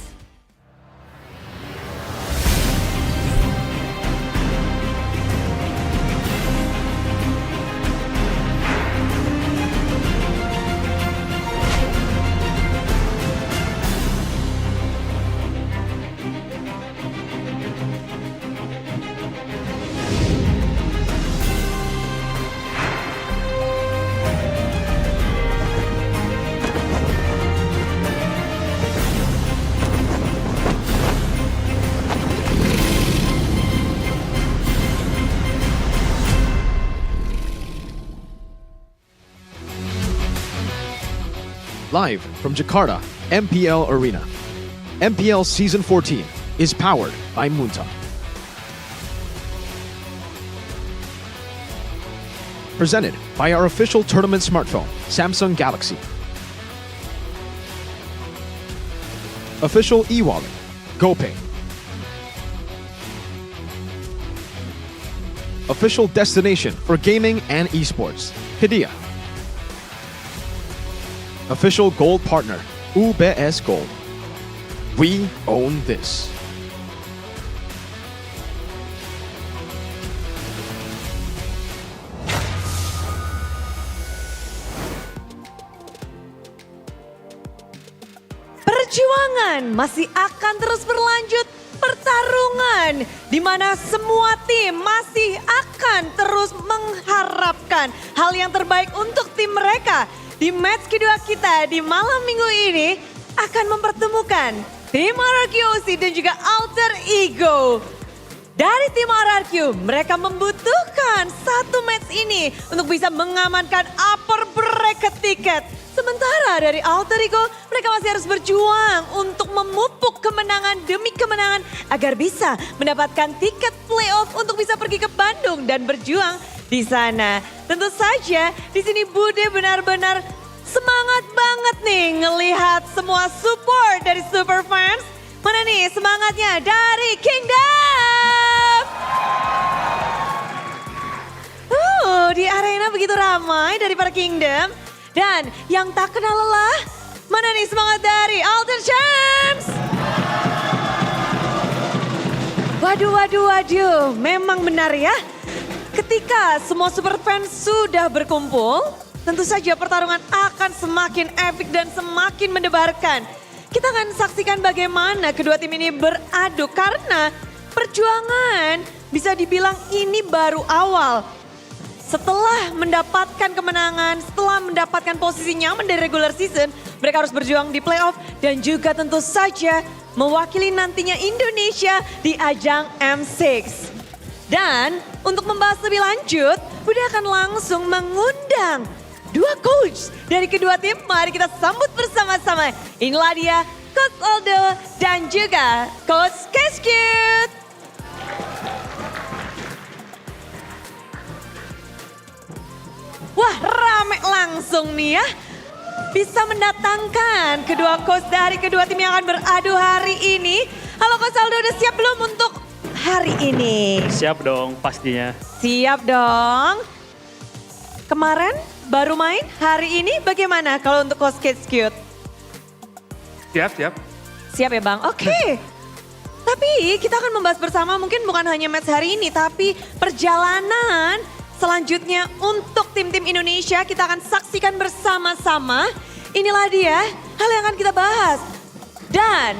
Live from Jakarta, MPL Arena. MPL Season 14 is powered by Munta. Presented by our official tournament smartphone, Samsung Galaxy. Official e-wallet, GoPay. Official destination for gaming and esports, Hidea. Official gold partner, UBS Gold. We own this. Perjuangan masih akan terus berlanjut, pertarungan di mana semua tim masih akan terus mengharapkan hal yang terbaik untuk tim mereka. Di match kedua kita di malam minggu ini akan mempertemukan tim RRQ dan juga Alter Ego. Dari tim RRQ, mereka membutuhkan satu match ini untuk bisa mengamankan upper bracket tiket. Sementara dari Alter Ego, mereka masih harus berjuang untuk memupuk kemenangan demi kemenangan agar bisa mendapatkan tiket playoff untuk bisa pergi ke Bandung dan berjuang di sana. Tentu saja di sini Bude benar-benar semangat banget nih ngelihat semua support dari super fans. Mana nih semangatnya dari Kingdom? Di arena begitu ramai dari para Kingdom. Dan yang tak kenal lelah, mana nih semangat dari Alter Champs? Waduh, memang benar ya. Ketika semua super fans sudah berkumpul, tentu saja pertarungan akan semakin epik dan semakin mendebarkan. Kita akan saksikan bagaimana kedua tim ini beradu karena perjuangan bisa dibilang ini baru awal. Setelah mendapatkan kemenangan, setelah mendapatkan posisi nyaman dari regular season, mereka harus berjuang di playoff dan juga tentu saja mewakili nantinya Indonesia di ajang M6. Dan untuk membahas lebih lanjut, Bude akan langsung mengundang dua coach dari kedua tim. Mari kita sambut bersama-sama. Inilah dia Coach Aldo dan juga Coach Keskut. Wah, rame langsung nih ya. Bisa mendatangkan kedua coach dari kedua tim yang akan beradu hari ini. Halo Coach Aldo, udah siap belum untuk hari ini? Siap dong pastinya. Siap dong. Kemarin baru main, hari ini bagaimana kalau untuk Coach Keskut? Siap. Siap ya Bang, oke. Tapi kita akan membahas bersama mungkin bukan hanya match hari ini, tapi perjalanan selanjutnya untuk tim-tim Indonesia kita akan saksikan bersama-sama. Inilah dia hal yang akan kita bahas. Dan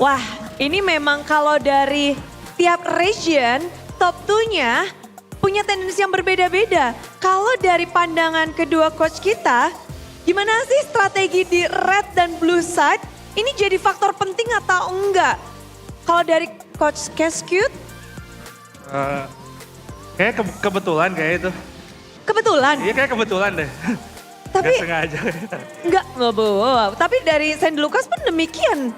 wah, ini memang kalau dari tiap region top 2-nya punya tendensi yang berbeda-beda. Kalau dari pandangan kedua coach kita, gimana sih strategi di red dan blue side ini jadi faktor penting atau enggak? Kalau dari Coach Keskut? Kayak kebetulan kayak itu. Kebetulan? Iya kayak kebetulan deh. Tapi Gak sengaja. Enggak, wow. Tapi dari St. Lucas pun demikian.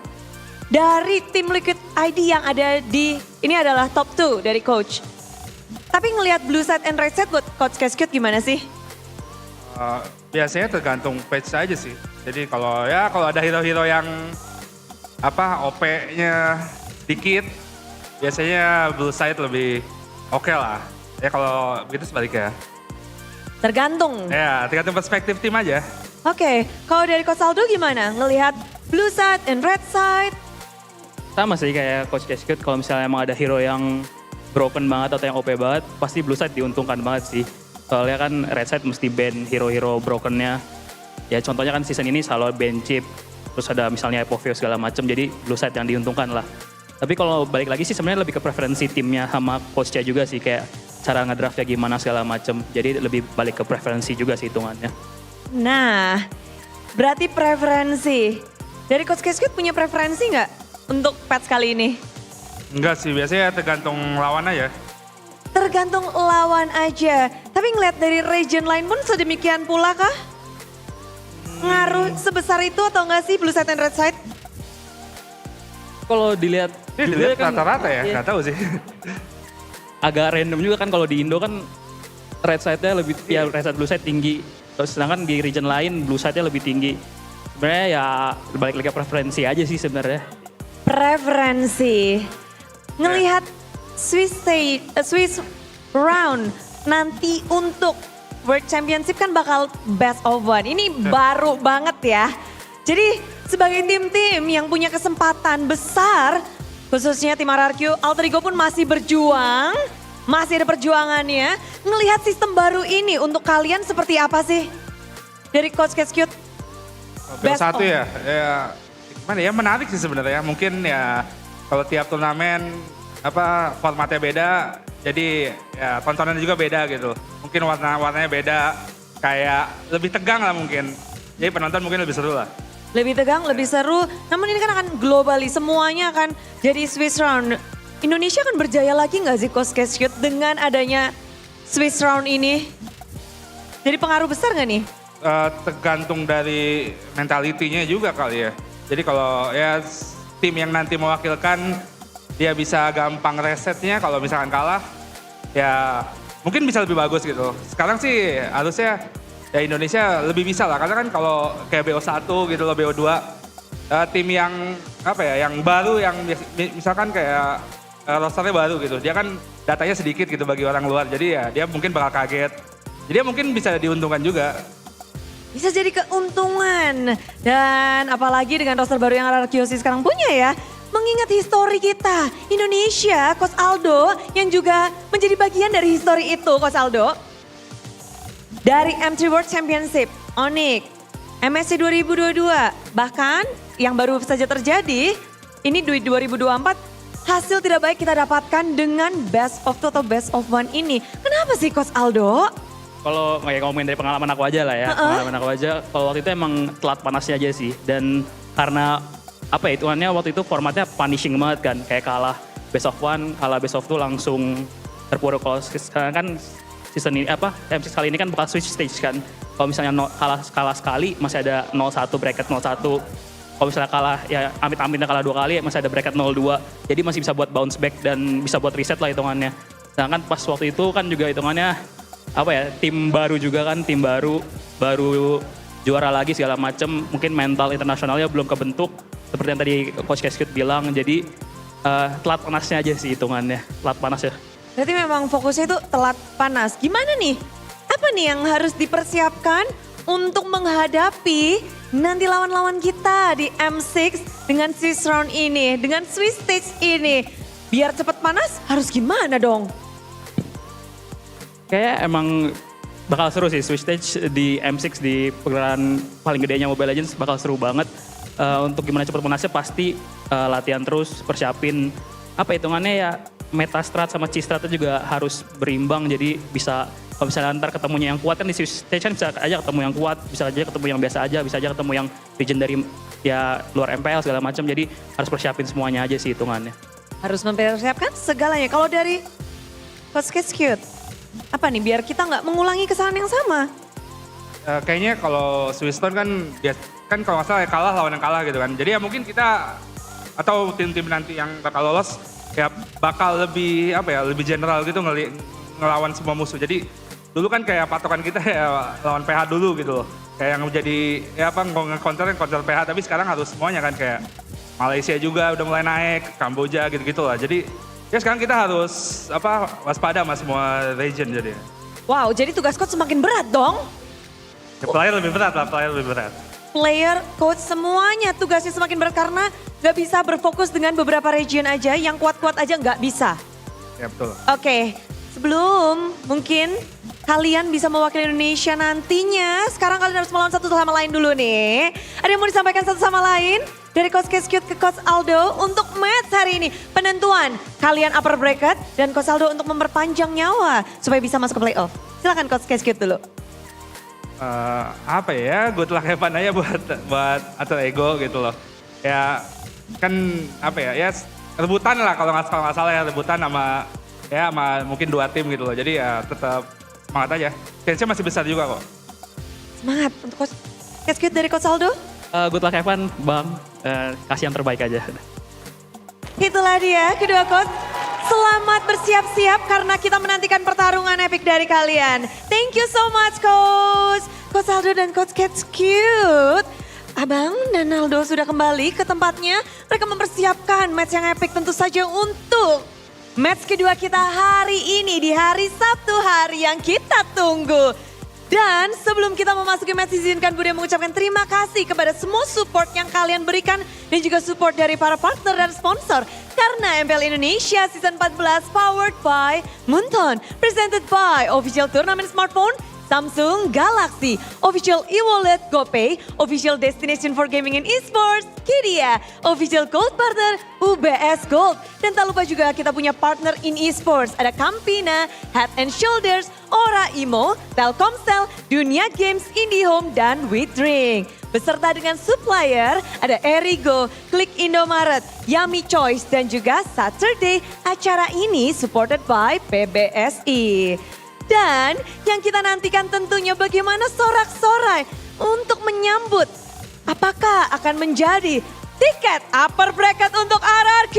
Dari tim Liquid ID yang ada di, ini adalah top 2 dari coach. Tapi ngelihat blue side and red side buat Coach Keskut gimana sih? Biasanya tergantung patch aja sih. Jadi kalau ada hero-hero yang OP-nya sedikit, biasanya blue side lebih oke lah. Ya kalau begitu sebaliknya. Tergantung. Ya, tergantung perspektif tim aja. Oke, kalau dari Coach Aldo gimana? Ngelihat blue side and red side? Sama sih kayak Coach Keskut, kalau misalnya emang ada hero yang broken banget atau yang OP banget, pasti blue side diuntungkan banget sih. Soalnya kan red side mesti ban hero-hero brokennya. Ya contohnya kan season ini selalu ban chip, terus ada misalnya Epovio segala macam, jadi blue side yang diuntungkan lah. Tapi kalau balik lagi sih sebenarnya lebih ke preferensi timnya sama coachnya juga sih, kayak cara ngedraftnya gimana segala macam. Jadi lebih balik ke preferensi juga sih hitungannya. Nah, berarti preferensi. Dari Coach Keskut punya preferensi nggak untuk patch kali ini? Enggak sih, biasanya tergantung lawan aja. Tergantung lawan aja. Tapi ngeliat dari region lain pun sedemikian pula kah? Ngaruh sebesar itu atau enggak sih blue side and red side? Kalau dilihat dilihat kan, rata-rata ya, nggak tahu sih. Agak random juga kan kalau di Indo kan red side-nya lebih, ya red side blue side tinggi. Terus sedangkan di region lain blue side-nya lebih tinggi. Sebenarnya ya balik lagi ke preferensi aja sih sebenarnya. Preferensi. Ngelihat Swiss round nanti untuk World Championship kan bakal best of one. Ini baru banget ya. Jadi sebagai tim-tim yang punya kesempatan besar, khususnya tim RRQ, Alter Ego pun masih berjuang, masih ada perjuangannya. Ngelihat sistem baru ini untuk kalian seperti apa sih? Dari Coach Keskut? Best satu ya, gimana ya, menarik sih sebenarnya. Mungkin ya kalau tiap turnamen formatnya beda, jadi ya tontonannya juga beda gitu. Mungkin warnanya beda, kayak lebih tegang lah mungkin. Jadi penonton mungkin lebih seru lah. Lebih tegang, lebih seru. Namun ini kan akan globally, semuanya akan jadi Swiss round. Indonesia akan berjaya lagi nggak sih Coach Keskut dengan adanya Swiss round ini? Jadi pengaruh besar nggak nih? Tergantung dari mentalitinya juga kali ya. Jadi kalau ya tim yang nanti mewakilkan, dia bisa gampang resetnya. Kalau misalkan kalah, ya mungkin bisa lebih bagus gitu. Sekarang sih harusnya ya Indonesia lebih bisa lah. Karena kan kalau kayak BO1 gitu loh, BO2. Tim yang yang baru, yang misalkan kayak rosternya baru gitu. Dia kan datanya sedikit gitu bagi orang luar. Jadi ya dia mungkin bakal kaget. Jadi ya mungkin bisa diuntungkan juga. Bisa jadi keuntungan. Dan apalagi dengan roster baru yang RRQ sekarang punya ya. Mengingat histori kita, Indonesia, Coach Aldo yang juga menjadi bagian dari histori itu, Coach Aldo. Dari M3 World Championship, Onyx, MSC 2022, bahkan yang baru saja terjadi, ini di 2024, hasil tidak baik kita dapatkan dengan best of two atau best of one ini. Kenapa sih Coach Aldo? Kalau ngomongin dari pengalaman aku aja lah ya, pengalaman aku aja, kalau waktu itu emang telat panasnya aja sih. Dan karena hitungannya waktu itu formatnya punishing banget kan, kayak kalah best of one, kalah best of two langsung terpuruk. Kalau sekarang kan season ini M6 kali ini kan bakal switch stage kan. Kalau misalnya kalah sekali masih ada 01 bracket 01. Kalau misalnya kalah ya amit-amitnya kalah 2 kali masih ada bracket 02. Jadi masih bisa buat bounce back dan bisa buat reset lah hitungannya. Sedangkan pas waktu itu kan juga hitungannya tim baru juga kan, tim baru juara lagi segala macem. Mungkin mental internasionalnya belum kebentuk seperti yang tadi Coach Keskut bilang. Jadi telat panasnya aja sih hitungannya, telat panas ya. Berarti memang fokusnya itu telat panas. Gimana nih? Apa nih yang harus dipersiapkan untuk menghadapi nanti lawan-lawan kita di M6 dengan Swiss round ini, dengan Swiss stage ini? Biar cepat panas harus gimana dong? Kayak emang bakal seru sih Swiss stage di M6 di pegelaran paling gedenya Mobile Legends, bakal seru banget. Untuk gimana cepat panasnya pasti latihan terus, persiapin hitungannya ya meta strat sama C stratnya juga harus berimbang. Jadi bisa kalau misalnya ntar ketemunya yang kuat kan di Swiss stage kan bisa aja ketemu yang kuat, bisa aja ketemu yang biasa aja, bisa aja ketemu yang legendary ya luar MPL segala macam. Jadi harus persiapin semuanya aja sih hitungannya. Harus mempersiapkan segalanya. Kalau dari Coach Cute, apa nih biar kita nggak mengulangi kesalahan yang sama? Kayaknya kalau Swiston kan kalau nggak salah ya kalah lawan yang kalah gitu kan. Jadi ya mungkin kita atau tim-tim nanti yang bakal lolos ya bakal lebih lebih general gitu ngelawan semua musuh. Jadi dulu kan kayak patokan kita ya lawan PH dulu gitu loh. Kayak yang menjadi nge-counter PH, tapi sekarang harus semuanya kan kayak Malaysia juga udah mulai naik, Kamboja gitu-gitu lah. Jadi ya sekarang kita harus waspada sama semua region jadi. Wow, jadi tugas coach semakin berat dong. Ya, player lebih berat. Player, coach semuanya tugasnya semakin berat karena nggak bisa berfokus dengan beberapa region aja, yang kuat-kuat aja nggak bisa. Ya betul. Oke, sebelum mungkin kalian bisa mewakili Indonesia nantinya, sekarang kalian harus melawan satu sama lain dulu nih. Ada yang mau disampaikan satu sama lain? Dari Coach Cute ke Coach Aldo untuk match hari ini. Penentuan kalian upper bracket dan Coach Aldo untuk memperpanjang nyawa supaya bisa masuk ke playoff. Silakan Coach Cute dulu. Good luck have fun aja buat Alter Ego gitu loh. Ya kan ya rebutan lah kalau nggak salah ya, rebutan sama mungkin 2 tim gitu loh. Jadi ya tetap semangat aja. Chance-nya masih besar juga kok. Semangat untuk Coach Cute dari Coach Aldo. Good luck have fun, Bang. Kasih yang terbaik aja. Itulah dia kedua coach. Selamat bersiap-siap karena kita menantikan pertarungan epic dari kalian. Thank you so much Coach. Coach Aldo dan Coach Cute. Abang dan Aldo sudah kembali ke tempatnya. Mereka mempersiapkan match yang epic tentu saja untuk match kedua kita hari ini di hari Sabtu, hari yang kita tunggu. Dan sebelum kita memasuki match, izinkan Budi mengucapkan terima kasih kepada semua support yang kalian berikan dan juga support dari para partner dan sponsor. Karena MPL Indonesia Season 14 powered by Munton, presented by Official Tournament Smartphone, Samsung Galaxy, Official e-wallet GoPay, Official Destination for Gaming and Esports, Kidia, Official Gold Partner, UBS Gold. Dan tak lupa juga kita punya partner in esports, ada Campina, Head and Shoulders, Ora Imo, Telkomsel, Dunia Games, IndiHome, dan WeDrink. Beserta dengan supplier ada Erigo, Klik Indomaret, Yummy Choice, dan juga Saturday. Acara ini supported by PBSI. Dan yang kita nantikan tentunya bagaimana sorak-sorai untuk menyambut apakah akan menjadi tiket upper bracket untuk RRQ?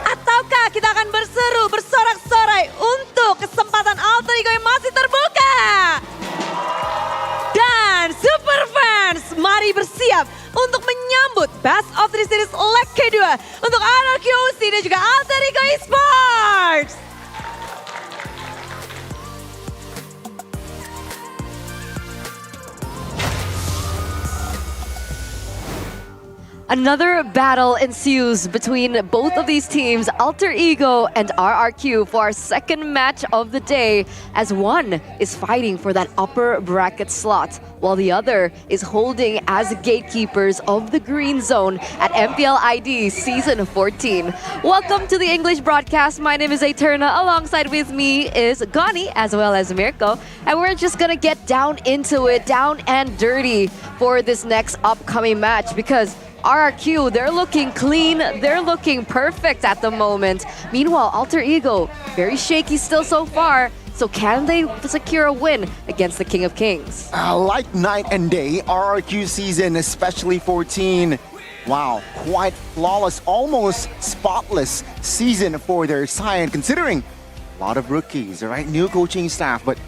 Ataukah kita akan berseru, bersorak-sorai untuk kesempatan alter ego yang masih terbuka? Dan super fans, mari bersiap untuk menyambut Best of 3 Series leg kedua untuk RRQC dan juga Alter Ego Esports. Another battle ensues between both of these teams, Alter Ego and RRQ, for our second match of the day, as one is fighting for that upper bracket slot, while the other is holding as gatekeepers of the green zone at MPL ID Season 14. Welcome to the English broadcast. My name is Eterna. Alongside with me is Gani as well as Mirko. And we're just gonna get down into it, down and dirty for this next upcoming match, because RRQ, they're looking clean, they're looking perfect at the moment. Meanwhile, Alter Ego, very shaky still so far. So can they secure a win against the King of Kings? Like night and day, RRQ season, especially 14. Wow, quite flawless, almost spotless season for their side, considering a lot of rookies, right? New coaching staff, but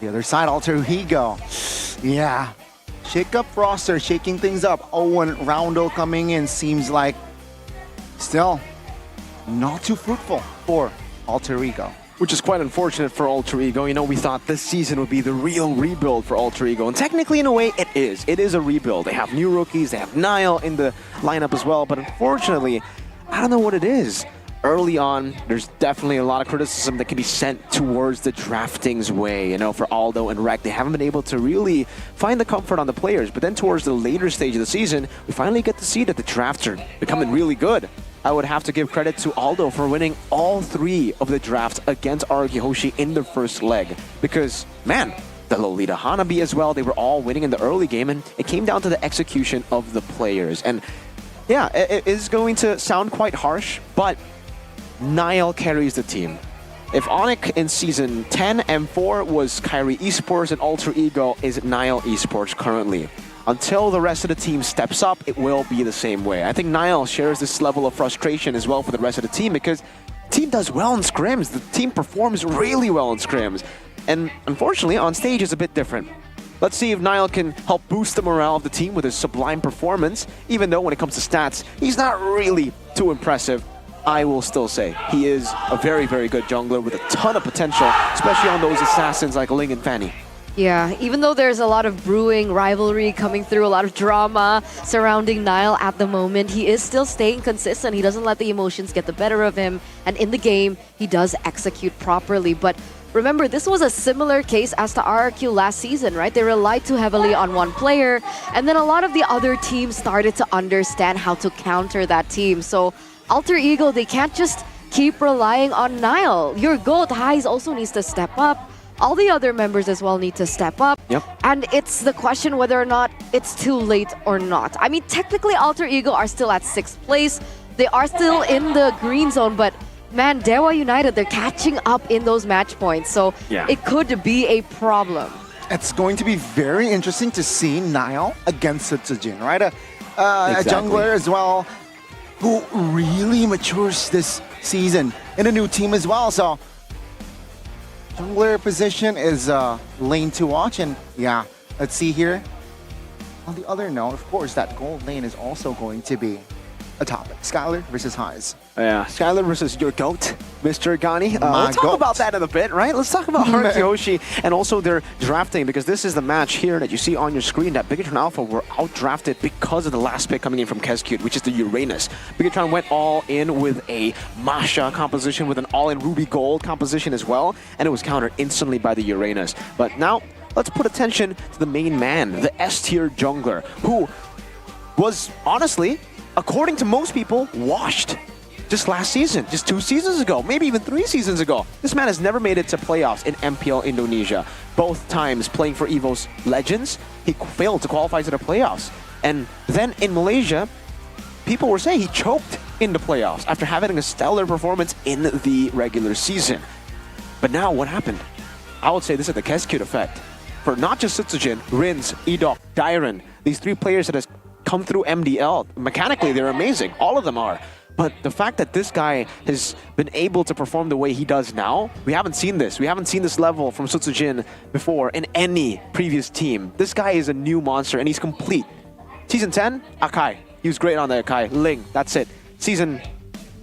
the other side, Alter Ego. Yeah. Shake up roster, shaking things up. Owen Roundel coming in seems like still not too fruitful for Alter Ego. Which is quite unfortunate for Alter Ego. You know, we thought this season would be the real rebuild for Alter Ego. And technically, in a way, it is. It is a rebuild. They have new rookies. They have Niall in the lineup as well. But unfortunately, I don't know what it is. Early on, there's definitely a lot of criticism that can be sent towards the drafting's way. You know, for Aldo and Rek, they haven't been able to really find the comfort on the players. But then towards the later stage of the season, we finally get to see that the drafts are becoming really good. I would have to give credit to Aldo for winning all 3 of the drafts against RRQ Hoshi in the first leg. Because, man, the Lolita Hanabi as well. They were all winning in the early game, and it came down to the execution of the players. And yeah, it is going to sound quite harsh, but Nile carries the team. If Onyx in Season 10 and 4 was Kyrie Esports, and Alter Ego is Nile Esports currently. Until the rest of the team steps up, it will be the same way. I think Nile shares this level of frustration as well for the rest of the team because the team does well in scrims. The team performs really well in scrims. And unfortunately, on stage it's a bit different. Let's see if Nile can help boost the morale of the team with his sublime performance. Even though when it comes to stats, he's not really too impressive. I will still say he is a very, very good jungler with a ton of potential, especially on those assassins like Ling and Fanny. Yeah, even though there's a lot of brewing rivalry coming through, a lot of drama surrounding Nile at the moment, he is still staying consistent. He doesn't let the emotions get the better of him. And in the game, he does execute properly. But remember, this was a similar case as to RRQ last season, right? They relied too heavily on one player. And then a lot of the other teams started to understand how to counter that team. So Alter Ego, they can't just keep relying on Nile. Your GOAT, Highs, also needs to step up. All the other members as well need to step up. Yep. And it's the question whether or not it's too late or not. I mean, technically, Alter Ego are still at 6th place. They are still in the green zone, but man, Dewa United, they're catching up in those match points. So Yeah. it could be a problem. It's going to be very interesting to see Nile against Sutsujin, right? A jungler as well who really matures this season in a new team as well. So jungler position is lane to watch, and yeah, let's see here. On the other note, of course, that gold lane is also going to be a topic. Skylar versus Highs. Yeah, Skylar versus your GOAT, Mr. Gani. My Let's talk goat. about that in a bit, right? Let's talk about Haruki Hoshi and also their drafting, because this is the match here that you see on your screen that Bigatron Alpha were outdrafted because of the last pick coming in from Kescute, which is the Uranus. Bigatron went all in with a Masha composition, with an all-in Ruby Gold composition as well, and it was countered instantly by the Uranus. But now, let's put attention to the main man, the S-tier jungler, who was, honestly, according to most people, washed just last season, just 2 seasons ago, maybe even 3 seasons ago. This man has never made it to playoffs in MPL Indonesia. Both times playing for EVO's Legends, he failed to qualify to the playoffs. And then in Malaysia, people were saying he choked in the playoffs after having a stellar performance in the regular season. But now what happened? I would say this is the Kescute effect. For not just Sutsujin, Rins, Edok, Dairon, these 3 players that has come through MDL. Mechanically, they're amazing. All of them are. But the fact that this guy has been able to perform the way he does now, we haven't seen this. We haven't seen this level from Sutsujin before in any previous team. This guy is a new monster, and he's complete. Season 10, Akai. He was great on the Akai. Ling, that's it. Season,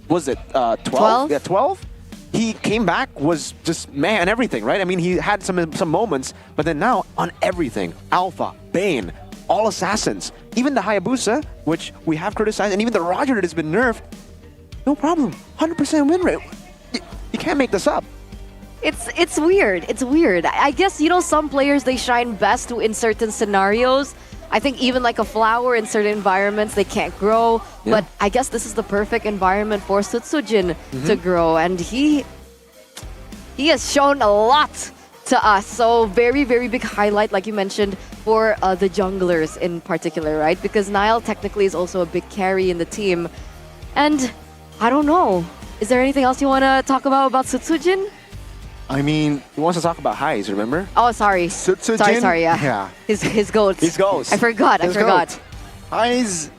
was it 12? Yeah, 12? He came back, was just man everything, right? I mean, he had some moments, but then now on everything. Alpha, Bane, all assassins, even the Hayabusa, which we have criticized, and even the Roger that has been nerfed, no problem. 100% win rate. You can't make this up. It's weird. It's weird. I guess, you know, some players, they shine best in certain scenarios. I think even like a flower in certain environments, they can't grow. Yeah. But I guess this is the perfect environment for Sutsujin to grow. And he has shown a lot to us. So very, very big highlight, like you mentioned, for the junglers in particular, right? Because Nile technically is also a big carry in the team. And I don't know. Is there anything else you want to talk about Sutsujin? I mean, he wants to talk about Highs, remember? Oh, sorry. Sutsujin? Sorry, yeah. Yeah. His goats. His goats. I forgot. Highs.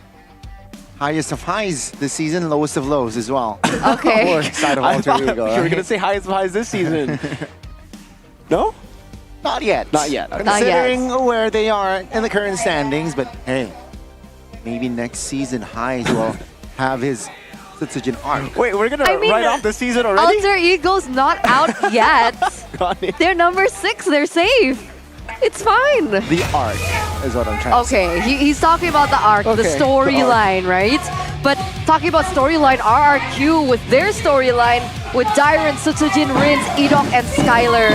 Highest of highs this season, lowest of lows as well. Okay. Or side of Alter Ego. You were going to say highest of highs this season. No? Not yet. Not yet. Not Considering where they are in the current standings, but hey, maybe next season Highs will have his Sutsujin arc. Wait, we're going to write off the season already? Alter Ego's not out yet. They're number 6. They're safe. It's fine. The arc is what I'm trying to say. Okay, he's talking about the arc, the storyline, right? But talking about storyline, RRQ with their storyline with Dairon, Sutsujin, Rins, Edok, and Skylar.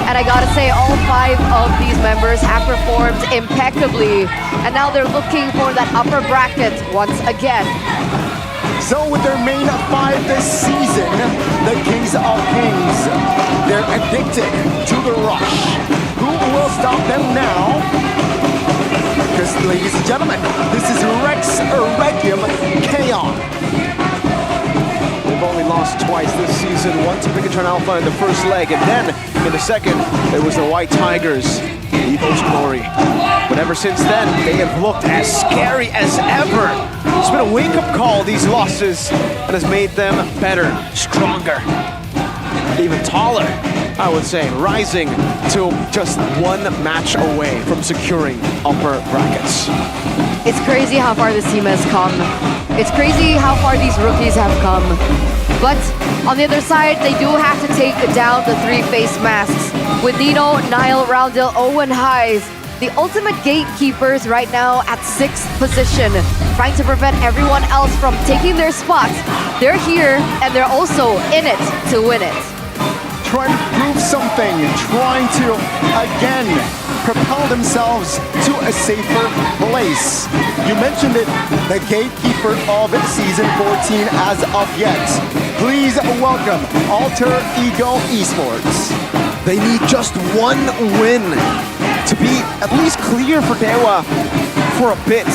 And I gotta say, all 5 of these members have performed impeccably. And now they're looking for that upper bracket once again. So with their main 5 this season, the Kings of Kings, they're addicted to the rush. Who will stop them now. Because, ladies and gentlemen, this is Rex Regium Chaos. They've only lost twice this season, one to Bigatron Alpha in the first leg, and then in the second, it was the White Tigers, Evo's Glory. But ever since then, they have looked as scary as ever. It's been a wake-up call, these losses, and has made them better, stronger, even taller, I would say, rising to just one match away from securing upper brackets. It's crazy how far this team has come. It's crazy how far these rookies have come. But on the other side, they do have to take down the three face masks with Nino, Niall, Roundel, Owen Highs, the ultimate gatekeepers right now at 6th position, trying to prevent everyone else from taking their spots. They're here and they're also in it to win it. Trying to prove something, trying to, again, propel themselves to a safer place. You mentioned it, the gatekeeper of Season 14 as of yet. Please welcome Alter Ego Esports. They need just one win to be at least clear for Dewa for a bit.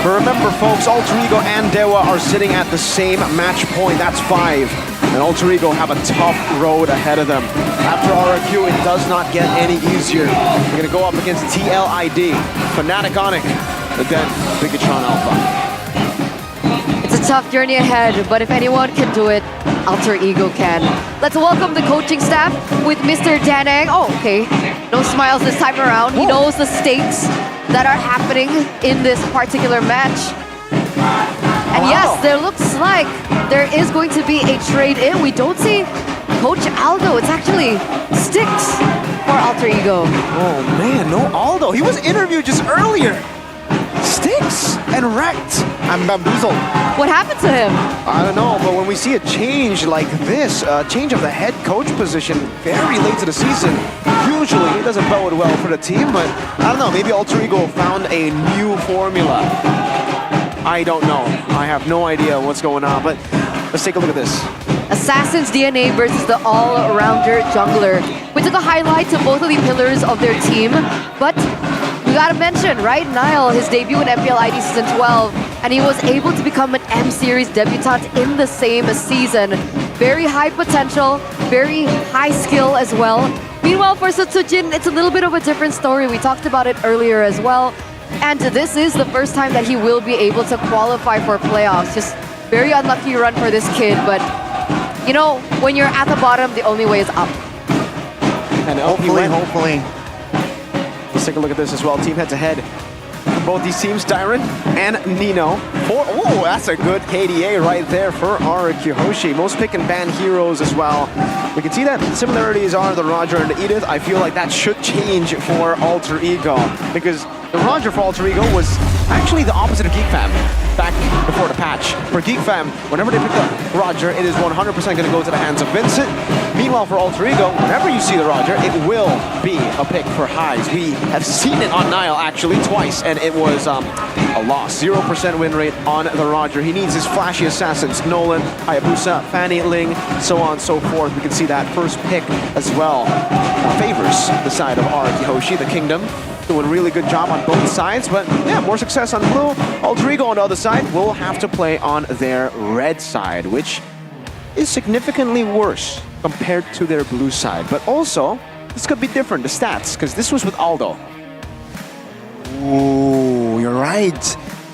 But remember, folks, Alter Ego and Dewa are sitting at the same match point. That's 5. And Alter Ego have a tough road ahead of them. After RRQ, it does not get any easier. We're going to go up against TLID, Fnatic Onic, and then Bigatron Alpha. It's a tough journey ahead, but if anyone can do it, Alter Ego can. Let's welcome the coaching staff with Mr. Danang. Oh, okay. No smiles this time around. He knows the stakes that are happening in this particular match. And yes, there looks like there is going to be a trade-in. We don't see Coach Aldo. It's actually Sticks for Alter Ego. Oh man, no Aldo. He was interviewed just earlier. Sticks and wrecked. I'm bamboozled. What happened to him? I don't know, but when we see a change like this, a change of the head coach position very late to the season, usually it doesn't bode well for the team, but I don't know, maybe Alter Ego found a new formula. I don't know. I have no idea what's going on, but let's take a look at this. Assassin's DNA versus the all-rounder jungler. We took a highlight to both of the pillars of their team, but we gotta mention, right? Niall, his debut in MPL ID Season 12, and he was able to become an M-Series debutant in the same season. Very high potential, very high skill as well. Meanwhile, for Sutsujin, it's a little bit of a different story. We talked about it earlier as well. And this is the first time that he will be able to qualify for playoffs. Just very unlucky run for this kid, but you know, when you're at the bottom, the only way is up. And hopefully. Let's take a look at this as well. Team head-to-head. Both these teams, Dyron and Nino. Oh, that's a good KDA right there for RRQ Hoshi. Most pick and ban heroes as well. We can see that the similarities are the Roger and the Edith. I feel like that should change for Alter Ego, because the Roger for Alter Ego was actually the opposite of Geek Fam back before the patch. For Geek Fam, whenever they pick up Roger, it is 100% going to go to the hands of Vincent. Meanwhile, for Alter Ego, whenever you see the Roger, it will be a pick for Highs. We have seen it on Niall actually twice, and it was a loss. 0% win rate on the Roger. He needs his flashy assassins, Nolan, Hayabusa, Fanny, Ling, so on and so forth. We can see that first pick as well favors the side of RRQ Hoshi, the Kingdom. Doing a really good job on both sides, but yeah, more success on blue. Alter Ego on the other side will have to play on their red side, which is significantly worse compared to their blue side. But also, this could be different, the stats, because this was with Aldo. Ooh, you're right.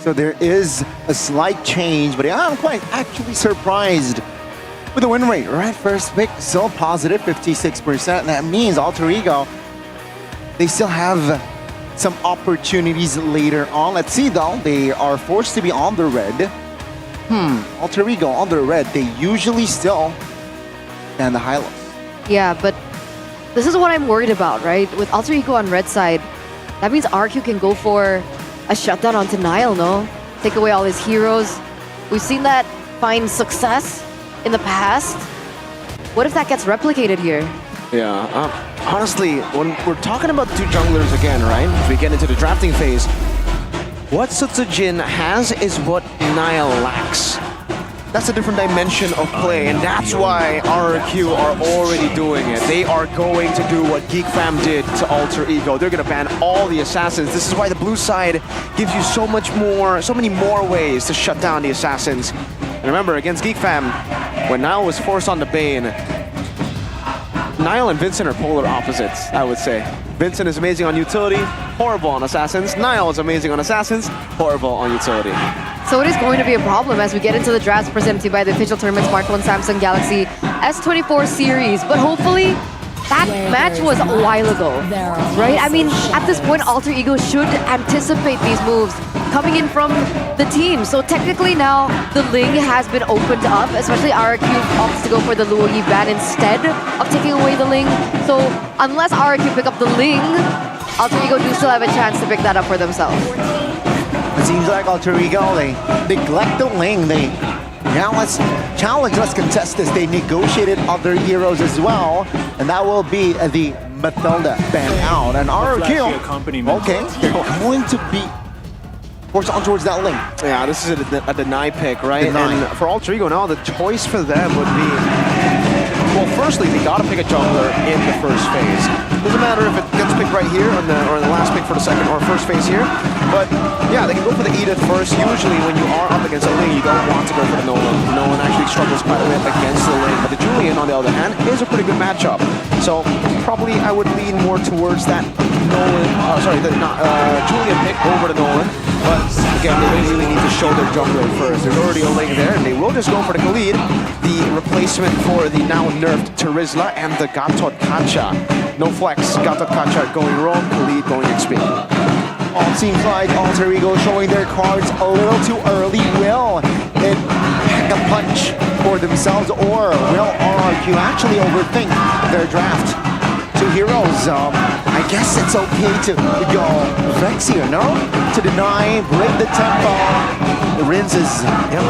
So there is a slight change, but I'm quite actually surprised with the win rate. Right, first pick, still positive, 56%. That means Alter Ego, they still have some opportunities later on. Let's see though, they are forced to be on the red. Alter Ego on the red, they usually still stand the highlights. Yeah, but this is what I'm worried about, right? With Alter Ego on red side, that means RQ can go for a shutdown onto Niall, no? Take away all his heroes. We've seen that find success in the past. What if that gets replicated here? Yeah, honestly, when we're talking about two junglers again, right? As we get into the drafting phase, what Sutsujin has is what Niall lacks. That's a different dimension of play, and that's why RRQ are already doing it. They are going to do what Geek Fam did to Alter Ego. They're gonna ban all the assassins. This is why the blue side gives you so many more ways to shut down the assassins. And remember, against Geek Fam, when Nile was forced on the Bane, Nile and Vincent are polar opposites, I would say. Vincent is amazing on utility, horrible on assassins. Nile is amazing on assassins, horrible on utility. So it is going to be a problem as we get into the drafts presented by the official tournament smartphone Samsung Galaxy S24 series. But hopefully, that match was a while ago, right? I mean, at this point, Alter Ego should anticipate these moves coming in from the team. So technically now, the Ling has been opened up, especially RRQ opts to go for the Luoyi ban instead of taking away the Ling. So unless RRQ pick up the Ling, Alter Ego do still have a chance to pick that up for themselves. It seems like Alter Ego, they neglect the Ling. Now let's challenge, let's contest this. They negotiated other heroes as well, and that will be the Matilda ban out. And RRQ, okay, they're going to be forced on towards that Ling. Yeah, this is a deny pick, right? Deny. And for Alter Ego now, the choice for them would be, well, firstly, they gotta pick a jungler in the first phase. Doesn't matter if it gets picked right here or the last pick for the second or first phase here. But yeah, they can go for the Edith first. Usually when you are up against a Ling, you don't want to go for the Nolan. Nolan actually struggles quite a bit against the Ling. But the Julian, on the other hand, is a pretty good matchup. So probably I would lean more towards that Nolan, Julian pick over the Nolan. But again, they really need to show their jungler first. There's already a Ling there, and they will just go for the Khalid, the replacement for the now nerfed Terizla and the Gatot Kacha. No flex, Gatot Kacha going roam, Khalid going XP. Oh, it seems like Alter Ego showing their cards a little too early. Will it pack a punch for themselves, or will RRQ actually overthink their draft? Two heroes, I guess it's okay to go Vex here, no? To deny, break the tempo. The Rinz is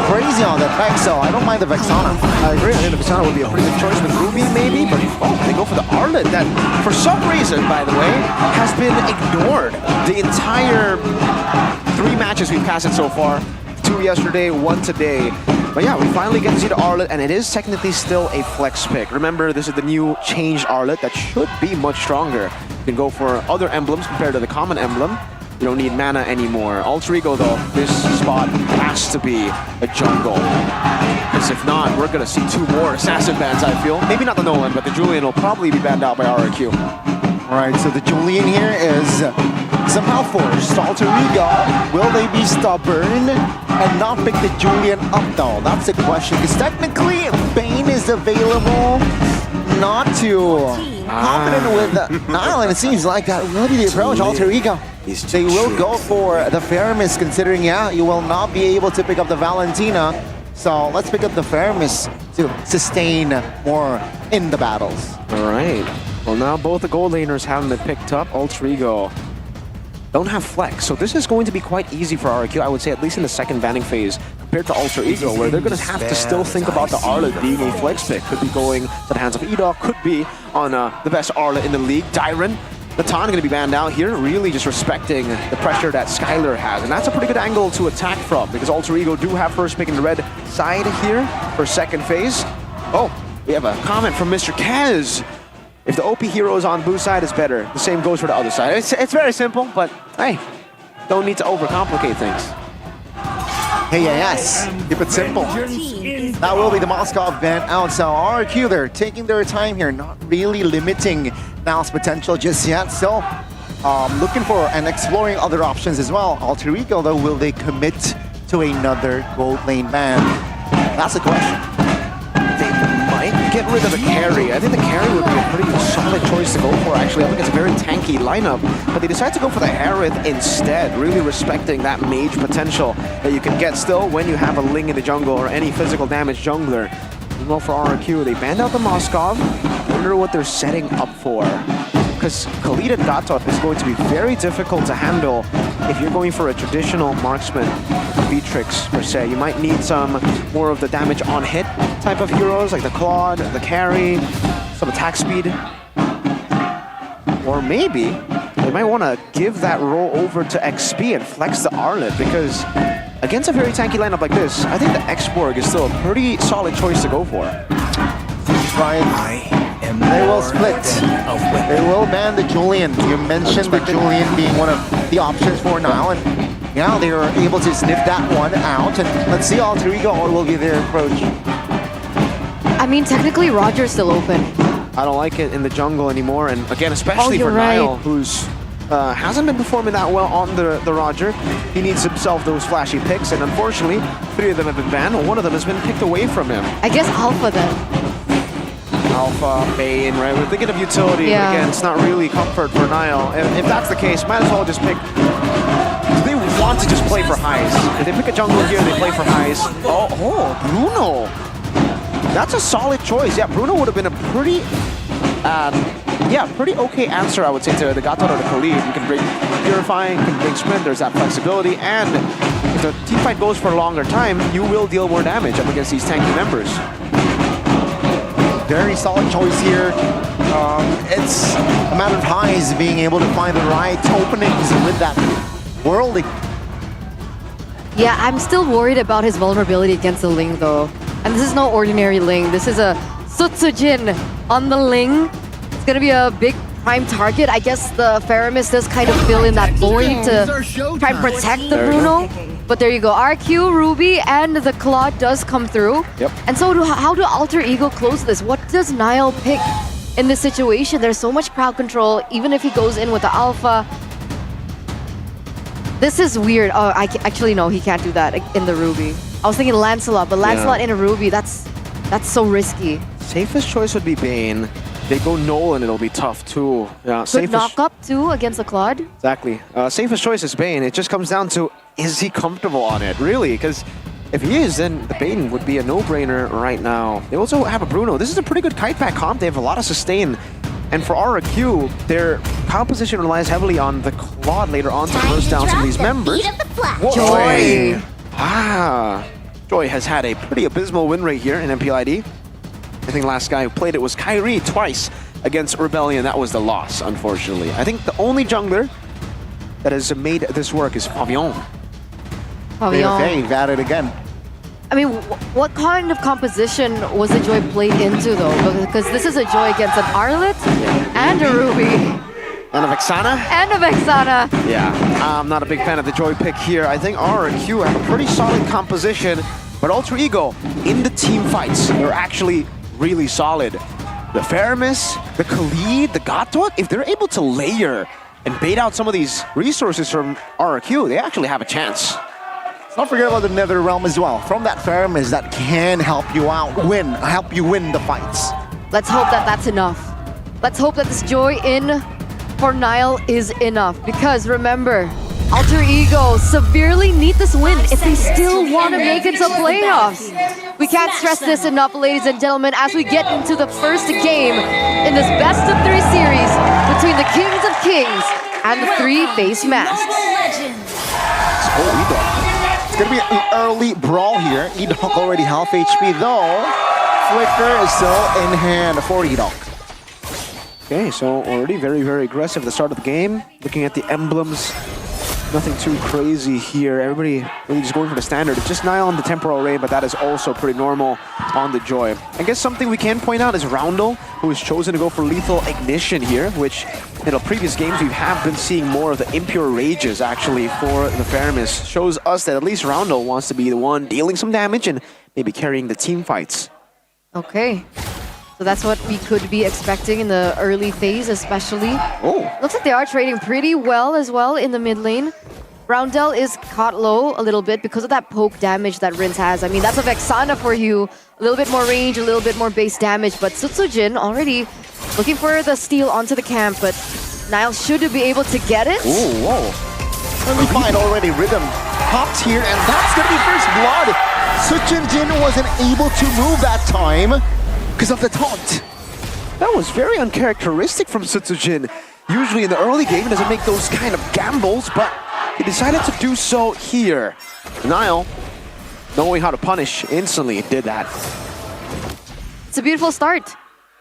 crazy on that Vex, so I don't mind the Vexana. I agree, I think the Vexana would be a pretty good choice with Ruby maybe, but they go for the Arlet that, for some reason, by the way, has been ignored the entire 3 matches we've casted so far. 2 yesterday, 1 today. But yeah, we finally get to see the Arlet, and it is technically still a flex pick. Remember, this is the new changed Arlet that should be much stronger. You can go for other emblems compared to the common emblem. You don't need mana anymore. Alter Ego, though, this spot has to be a jungle. Because if not, we're going to see 2 more assassin bans, I feel. Maybe not the Nolan, but the Julian will probably be banned out by RRQ. All right, so the Julian here is somehow forced. Alter Ego, will they be stubborn and not pick the Julian up though? That's the question, because technically Bane is available. Not too confident with Nile, and it seems like that will be the approach. Alter Ego, they will go for the Faramis, considering, yeah, you will not be able to pick up the Valentina. So let's pick up the Faramis to sustain more in the battles. All right. Well, now both the gold laners haven't been picked up. Alter Ego don't have flex, so this is going to be quite easy for RRQ, I would say, at least in the second banning phase, compared to Alter Ego, where they're going to have to still think about the Arlet being a flex pick. Could be going to the hands of Edok, could be on the best Arlet in the league, Dyron. Natan going to be banned out here, really just respecting the pressure that Skylar has. And that's a pretty good angle to attack from, because Alter Ego do have first pick in the red side here for second phase. Oh, we have a comment from Mr. Kaz. If the OP hero is on blue side, it's better. The same goes for the other side. It's very simple, but hey, don't need to overcomplicate things. Hey, yes, keep it simple. That will be the Moskov ban out. So RRQ, they're taking their time here, not really limiting Nile's potential just yet. So looking for and exploring other options as well. Alter Ego, though, will they commit to another gold lane ban? That's the question. Get rid of the carry. I think the carry would be a pretty solid choice to go for, actually. I think it's a very tanky lineup, but they decide to go for the Harith instead, really respecting that mage potential that you can get still when you have a Ling in the jungle or any physical damage jungler. Well, for RRQ, they banned out the Moskov. I wonder what they're setting up for. Because Khalid and Gatot is going to be very difficult to handle if you're going for a traditional marksman V-Trix per se. You might need some more of the damage on hit type of heroes like the Claude, the carry, some attack speed. Or maybe they might want to give that role over to XP and flex the Arlet, because against a very tanky lineup like this, I think the X-Borg is still a pretty solid choice to go for. Right. They will split. They will ban the Julian. You mentioned the Julian being one of the options for now, and yeah, they are able to sniff that one out. And let's see, Alter Ego will be their approach. I mean, technically, Roger's still open. I don't like it in the jungle anymore, and again, especially for Niall, who's hasn't been performing that well on the Roger. He needs himself those flashy picks, and unfortunately, 3 of them have been banned, and 1 of them has been picked away from him. I guess Alpha then. Alpha, Bane, right? We're thinking of utility, but again, it's not really comfort for Niall. If that's the case, might as well just pick... They want to just play for highs. If they pick a jungle here, they play for highs. Oh, Bruno! That's a solid choice. Yeah, Bruno would have been a pretty... pretty okay answer, I would say, to the Gatot or the Khalid. You can bring Purify, you can bring Sprint, there's that flexibility, and if the team fight goes for a longer time, you will deal more damage up against these tanky members. Very solid choice here. It's a matter of highs being able to find the right openings with that world. Yeah, I'm still worried about his vulnerability against the Ling though. And this is no ordinary Ling. This is a Sutsujin on the Ling. It's gonna be a big prime target. I guess the Faramis does kind of fill in that void to try and protect the Bruno. But there you go, RQ, Ruby, and the Claude does come through. Yep. And so how do Alter Ego close this? What does Niall pick in this situation? There's so much crowd control, even if he goes in with the Alpha. This is weird. Oh, actually no, he can't do that in the Ruby. I was thinking Lancelot, but Lancelot in a Ruby, that's so risky. Safest choice would be Bane. They go Nolan, it'll be tough too. Yeah, Good knock up too against the Claude. Exactly. Safest choice is Bane. It just comes down to, is he comfortable on it? Really? Because if he is, then the Bane would be a no-brainer right now. They also have a Bruno. This is a pretty good kite back comp. They have a lot of sustain. And for RQ, their composition relies heavily on the Claude later on to burst down some of these members. Joy! Joy has had a pretty abysmal win rate here in MPL ID. I think the last guy who played it was Kyrie twice against Rebellion. That was the loss, unfortunately. I think the only jungler that has made this work is Pavillon. Okay, got it again. I mean, what kind of composition was the Joy played into though? Because this is a Joy against an Arlet and a Ruby. And a Vexana? And a Vexana. Yeah, I'm not a big fan of the Joy pick here. I think RQ have a pretty solid composition, but Alter Ego, in the team fights, they're actually really solid. The Faramis, the Khalid, the Gatot, if they're able to layer and bait out some of these resources from RQ, they actually have a chance. Let's not forget about the Nether Realm as well. From that Faramis that can help you help you win the fights. Let's hope that that's enough. Let's hope that this Joy in for Niall is enough. Because remember, Alter Ego severely need this win if they still want to make it to playoffs. We can't stress this enough, ladies and gentlemen, as we get into the first game in this best-of-3 series between the Kings of Kings and the 3 face masks. It's gonna be an early brawl here. Edok already half HP though. Flicker is still in hand for Edok. Okay, so already very, very aggressive at the start of the game. Looking at the emblems, nothing too crazy here. Everybody really just going for the standard. It's just Niall on the temporal ray, but that is also pretty normal on the Joy. I guess something we can point out is Roundel, who has chosen to go for lethal ignition here, which in the previous games we have been seeing more of the impure rages actually for the Faramis. Shows us that at least Roundel wants to be the one dealing some damage and maybe carrying the team fights. Okay. So that's what we could be expecting in the early phase, especially. Oh. Looks like they are trading pretty well as well in the mid lane. Roundel is caught low a little bit because of that poke damage that Rince has. I mean, that's a Vexana for you. A little bit more range, a little bit more base damage, but Sutsujin already looking for the steal onto the camp, but Niall should be able to get it. Ooh, whoa. Really fine already. Rhythm popped here, and that's gonna be first blood. Sutsujin wasn't able to move that time because of the taunt. That was very uncharacteristic from Sutsujin. Usually in the early game, he doesn't make those kind of gambles, but he decided to do so here. Niall, knowing how to punish, instantly did that. It's a beautiful start.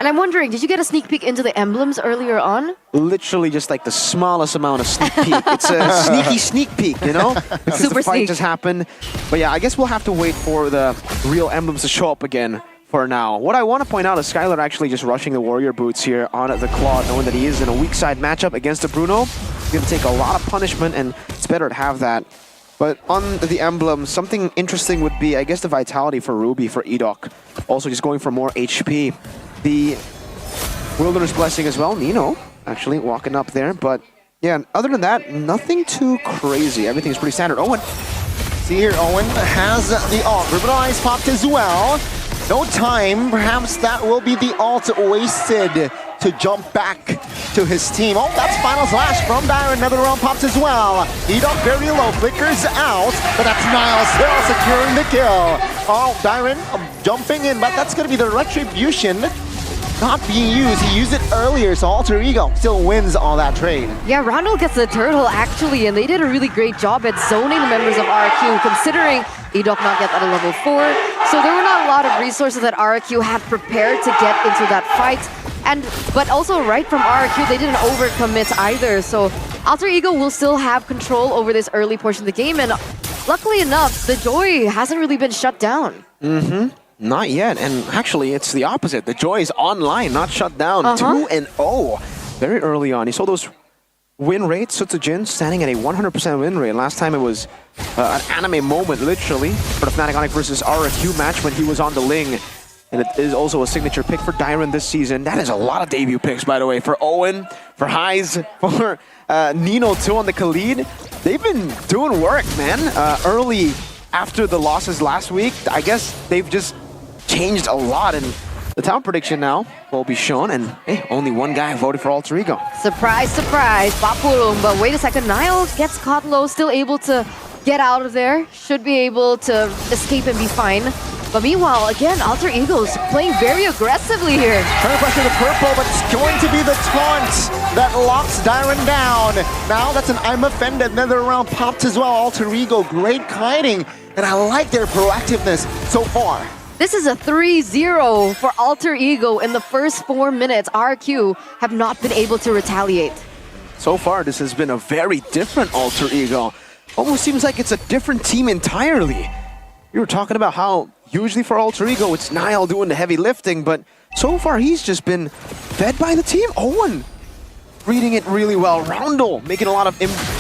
And I'm wondering, did you get a sneak peek into the emblems earlier on? Literally just like the smallest amount of sneak peek. It's a sneaky sneak peek, you know? Because Super the fight sneak. just happened. But yeah, I guess we'll have to wait for the real emblems to show up again for now. What I want to point out is Skylar actually just rushing the warrior boots here on the Claude, knowing that he is in a weak side matchup against the Bruno. He's going to take a lot of punishment, and it's better to have that. But on the emblem, something interesting would be, I guess, the vitality for Ruby, for Edok. Also just going for more HP. The Wilderness Blessing as well. Nino actually walking up there. But yeah, other than that, nothing too crazy. Everything's pretty standard. Owen. See here, Owen has the ult. Revitalize popped as well. No time. Perhaps that will be the ult wasted to jump back to his team. Oh, that's final slash from Dyron. Another round pops as well. Edok very low, flickers out, but that's Niall still securing the kill. Oh, Dyron jumping in, but that's going to be the retribution not being used. He used it earlier, so Alter Ego still wins on that trade. Yeah, Ronald gets the turtle actually, and they did a really great job at zoning the members of RQ, considering Edok not yet at a level 4. So there were not a lot of resources that RQ had prepared to get into that fight. But also right from RQ, they didn't overcommit either. So Alter Ego will still have control over this early portion of the game. And luckily enough, the Joy hasn't really been shut down. Not yet. And actually, it's the opposite. The Joy is online, not shut down. 2-0 very early on. You saw those win rates. Sutsujin standing at a 100% win rate. Last time it was an anime moment, literally, for the Fnatic Onyx versus RQ match when he was on the Ling. And it is also a signature pick for Dyron this season. That is a lot of debut picks, by the way, for Owen, for Heiz, for Nino too on the Khalid. They've been doing work, man. Early after the losses last week, I guess they've just changed a lot. And the town prediction now will be shown. And hey, only one guy voted for Alter Ego. Surprise, surprise, Papulum. But wait a second, Niall gets caught low, still able to get out of there. Should be able to escape and be fine. But meanwhile, again, Alter Ego's playing very aggressively here. Trying to pressure the purple, but it's going to be the taunt that locks Dyron down. Now that's an I'm offended. Another round popped as well. Alter Ego, great kiting. And I like their proactiveness so far. This is a 3-0 for Alter Ego in the first 4 minutes. RQ have not been able to retaliate. So far, this has been a very different Alter Ego. Almost seems like it's a different team entirely. You were talking about how usually for Alter Ego, it's Niall doing the heavy lifting, but so far he's just been fed by the team. Owen reading it really well. Roundel making a lot of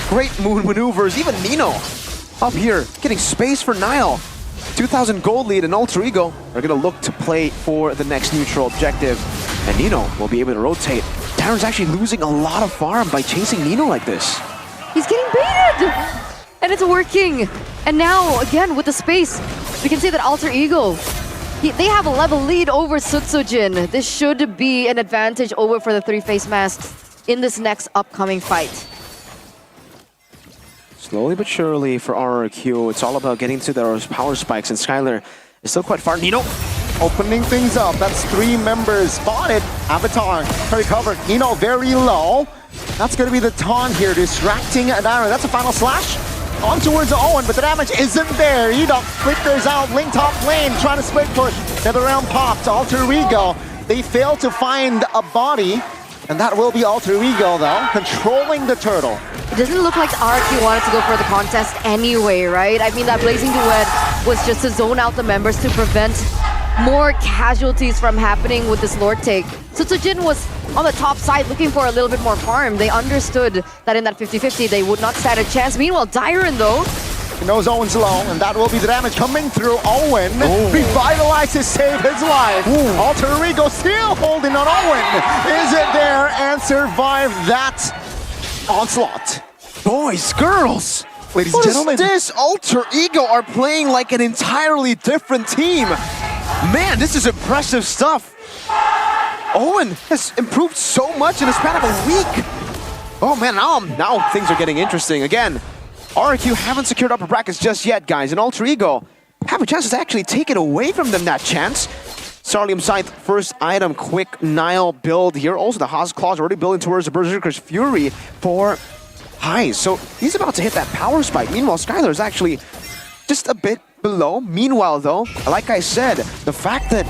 great maneuvers. Even Nino up here getting space for Niall. 2,000 gold lead, and Alter Ego are going to look to play for the next neutral objective. And Nino will be able to rotate. Darren's actually losing a lot of farm by chasing Nino like this. He's getting baited! And it's working! And now, again, with the space, we can see that Alter Ego, they have a level lead over Sutsujin. This should be an advantage over for the three-face masks in this next upcoming fight. Slowly but surely for RRQ, it's all about getting to those power spikes, and Skylar is still quite far. Nino opening things up. That's 3 members spotted. Avatar recovered. Nino very low. That's going to be the taunt here, distracting Dyron. That's a final slash on towards Owen, but the damage isn't there. Edok flickers out, Link top lane, trying to split push. Another round popped. Alter Ego, they fail to find a body, and that will be Alter Ego though, controlling the turtle. It doesn't look like RQ wanted to go for the contest anyway, right? I mean, that Blazing Duet was just to zone out the members to prevent more casualties from happening with this Lord take. Sutsujin was on the top side looking for a little bit more farm. They understood that in that 50-50 they would not stand a chance. Meanwhile, Dyron though, he knows Owen's low, and that will be the damage coming through. Owen revitalizes, save his life. Alter Ego still holding on Owen. Is it there and survive that onslaught? Boys, girls, ladies and gentlemen, this Alter Ego are playing like an entirely different team. Man, this is impressive stuff. Owen has improved so much in the span of a week. Oh man, now things are getting interesting. Again, RQ haven't secured upper brackets just yet, guys, and Alter Ego have a chance to actually take it away from them, that chance. Sarlium Scythe, first item, quick Nile build here. Also, the Haas Claws already building towards the Berserker's Fury for Heiz. So he's about to hit that power spike. Meanwhile, Skylar is actually just a bit below. Meanwhile, though, like I said, the fact that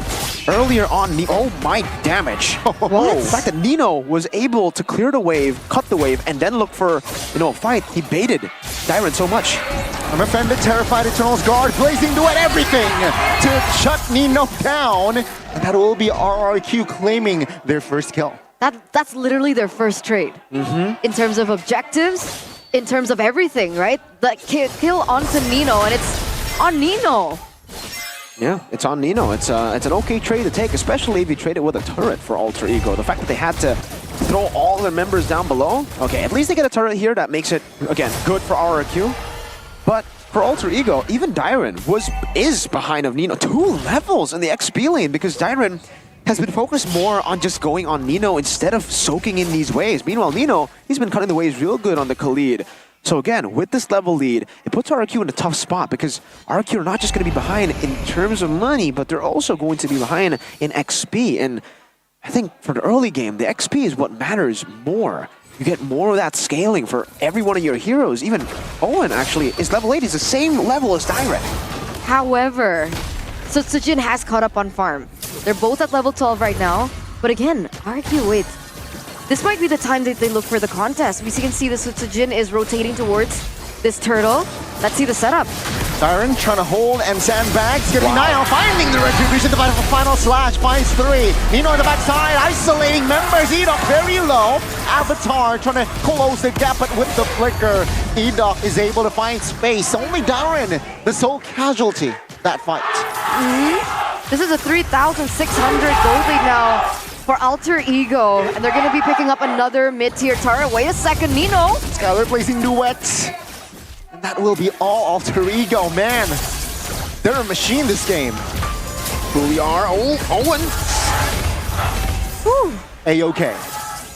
earlier on, oh my damage. What? The fact that Nino was able to clear the wave, cut the wave, and then look for, a fight, he baited Dyron so much. I'm offended, terrified, Eternal's Guard, blazing duet, everything to shut Nino down. And that will be RRQ claiming their first kill. That's literally their first trade. In terms of objectives, in terms of everything, right? The kill onto Nino, and it's on Nino. Yeah, it's on Nino. It's an okay trade to take, especially if you trade it with a turret for Alter Ego. The fact that they had to throw all their members down below, okay, at least they get a turret here that makes it, again, good for RRQ. But for Alter Ego, even Dyron is behind of Nino 2 levels in the XP lane because Dyron has been focused more on just going on Nino instead of soaking in these waves. Meanwhile, Nino, he's been cutting the waves real good on the Khalid. So again, with this level lead, it puts RRQ in a tough spot because RRQ are not just going to be behind in terms of money, but they're also going to be behind in XP. And I think for the early game, the XP is what matters more. You get more of that scaling for every one of your heroes. Even Owen actually is level 8. He's the same level as Dyron. However, so Sujin has caught up on farm. They're both at level 12 right now. But again, RRQ, wait. This might be the time that they look for the contest. We can see the Sujin is rotating towards this turtle. Let's see the setup. Dyron trying to hold and sandbags. Getting Niall finding the retribution to find a final slash. Finds 3. Nino on the backside, isolating members. Edok very low. Avatar trying to close the gap, but with the flicker, Edok is able to find space. Only Dyron, the sole casualty that fight. This is a 3,600 gold lead now for Alter Ego, and they're going to be picking up another mid-tier turret. Wait a second, Nino. Skylar placing duets. And that will be all Alter Ego, man. They're a machine this game. Who we are? Oh, Owen. A-okay.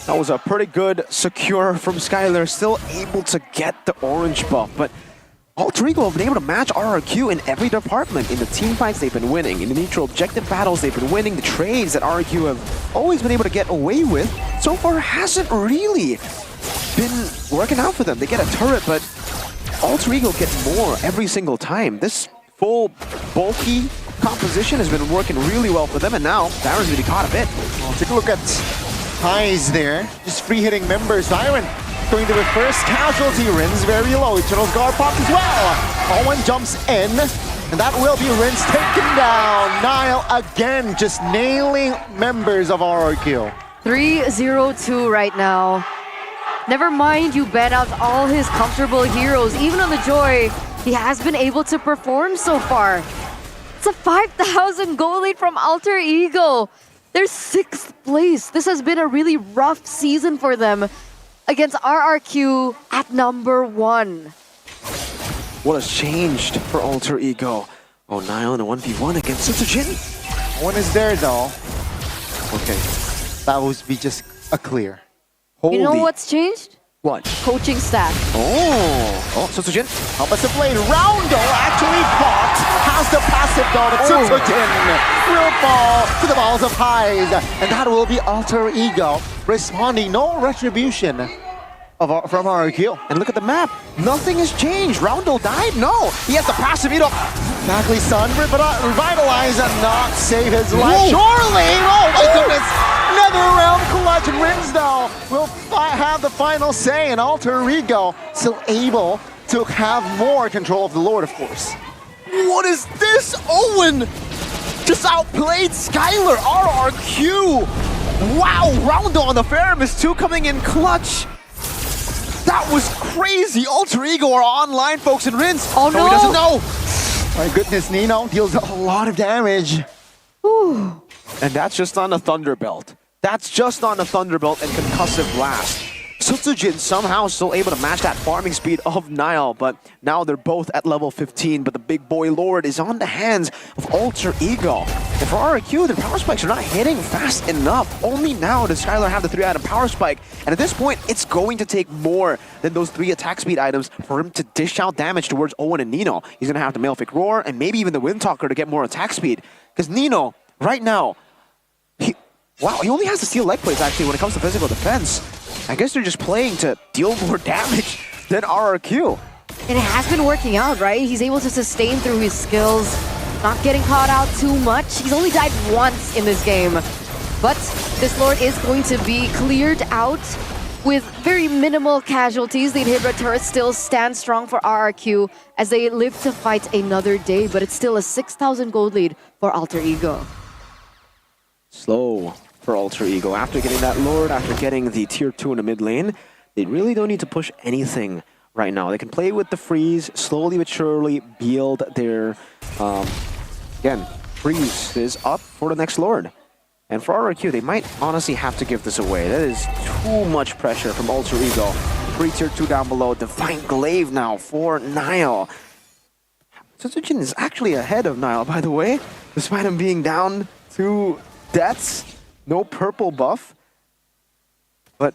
That was a pretty good secure from Skylar, still able to get the orange buff, but Alter Ego have been able to match RRQ in every department. In the team fights, they've been winning. In the neutral objective battles, they've been winning. The trades that RRQ have always been able to get away with, so far hasn't really been working out for them. They get a turret, but Alter Ego gets more every single time. This full, bulky composition has been working really well for them, and now Dyron's really caught a bit. Well, take a look at Highs there. Just free hitting members. Dyron going to the first casualty. Rin's very low. Eternal's Guard popped as well. Owen jumps in, and that will be Rin's taken down. Niall again just nailing members of RRQ. 3-0-2 right now. Never mind you ban out all his comfortable heroes. Even on the Joy, he has been able to perform so far. It's a 5,000 goal lead from Alter Ego. They're 6th place. This has been a really rough season for them against RRQ at number 1. What has changed for Alter Ego? Oh, Niall in a 1v1 against Sujin. One is there though. Okay. That would be just a clear. You know what's changed? What? Coaching staff. Oh, Sujin. Help us to play. Roundo actually caught. Has the passive though to Sujin. Will fall to the balls of Highs. And that will be Alter Ego responding. No retribution from RRQ. And look at the map. Nothing has changed. Roundo died? No. He has the passive. Exactly, son. Revitalize and not save his life. Surely! Oh my goodness! Another round clutch, and Rinsdale will have the final say, and Alter Ego still able to have more control of the Lord, of course. What is this? Owen just outplayed Skylar. RRQ. Wow, Roundo on the Faramis 2 coming in clutch. That was crazy. Alter Ego are online, folks, and Rins. Oh no! He doesn't know. My goodness, Nino deals a lot of damage. Ooh. And that's just on the Thunderbelt. That's just on the Thunderbelt and Concussive Blast. Sutsujin somehow still able to match that farming speed of Niall, but now they're both at level 15, but the big boy Lord is on the hands of Alter Ego. And for RRQ, their power spikes are not hitting fast enough. Only now does Skylar have the 3-item power spike, and at this point, it's going to take more than those 3 attack speed items for him to dish out damage towards Owen and Nino. He's gonna have the Malefic Roar, and maybe even the Windtalker to get more attack speed. Because Nino, right now, he only has to steal leg plates actually when it comes to physical defense. I guess they're just playing to deal more damage than RRQ. And it has been working out, right? He's able to sustain through his skills. not getting caught out too much. He's only died once in this game. But this Lord is going to be cleared out with very minimal casualties. The inhibitor turret still stands strong for RRQ as they live to fight another day, but it's still a 6,000 gold lead for Alter Ego. Slow for Alter Ego. After getting that Lord, after getting the tier 2 in the mid lane, they really don't need to push anything right now. They can play with the freeze, slowly but surely build their... again, freeze is up for the next Lord. And for RRQ, they might honestly have to give this away. That is too much pressure from Alter Ego. 3 tier 2 down below. Divine Glaive now for Nile. Sutsujin is actually ahead of Nile, by the way. Despite him being down 2 deaths. No purple buff. But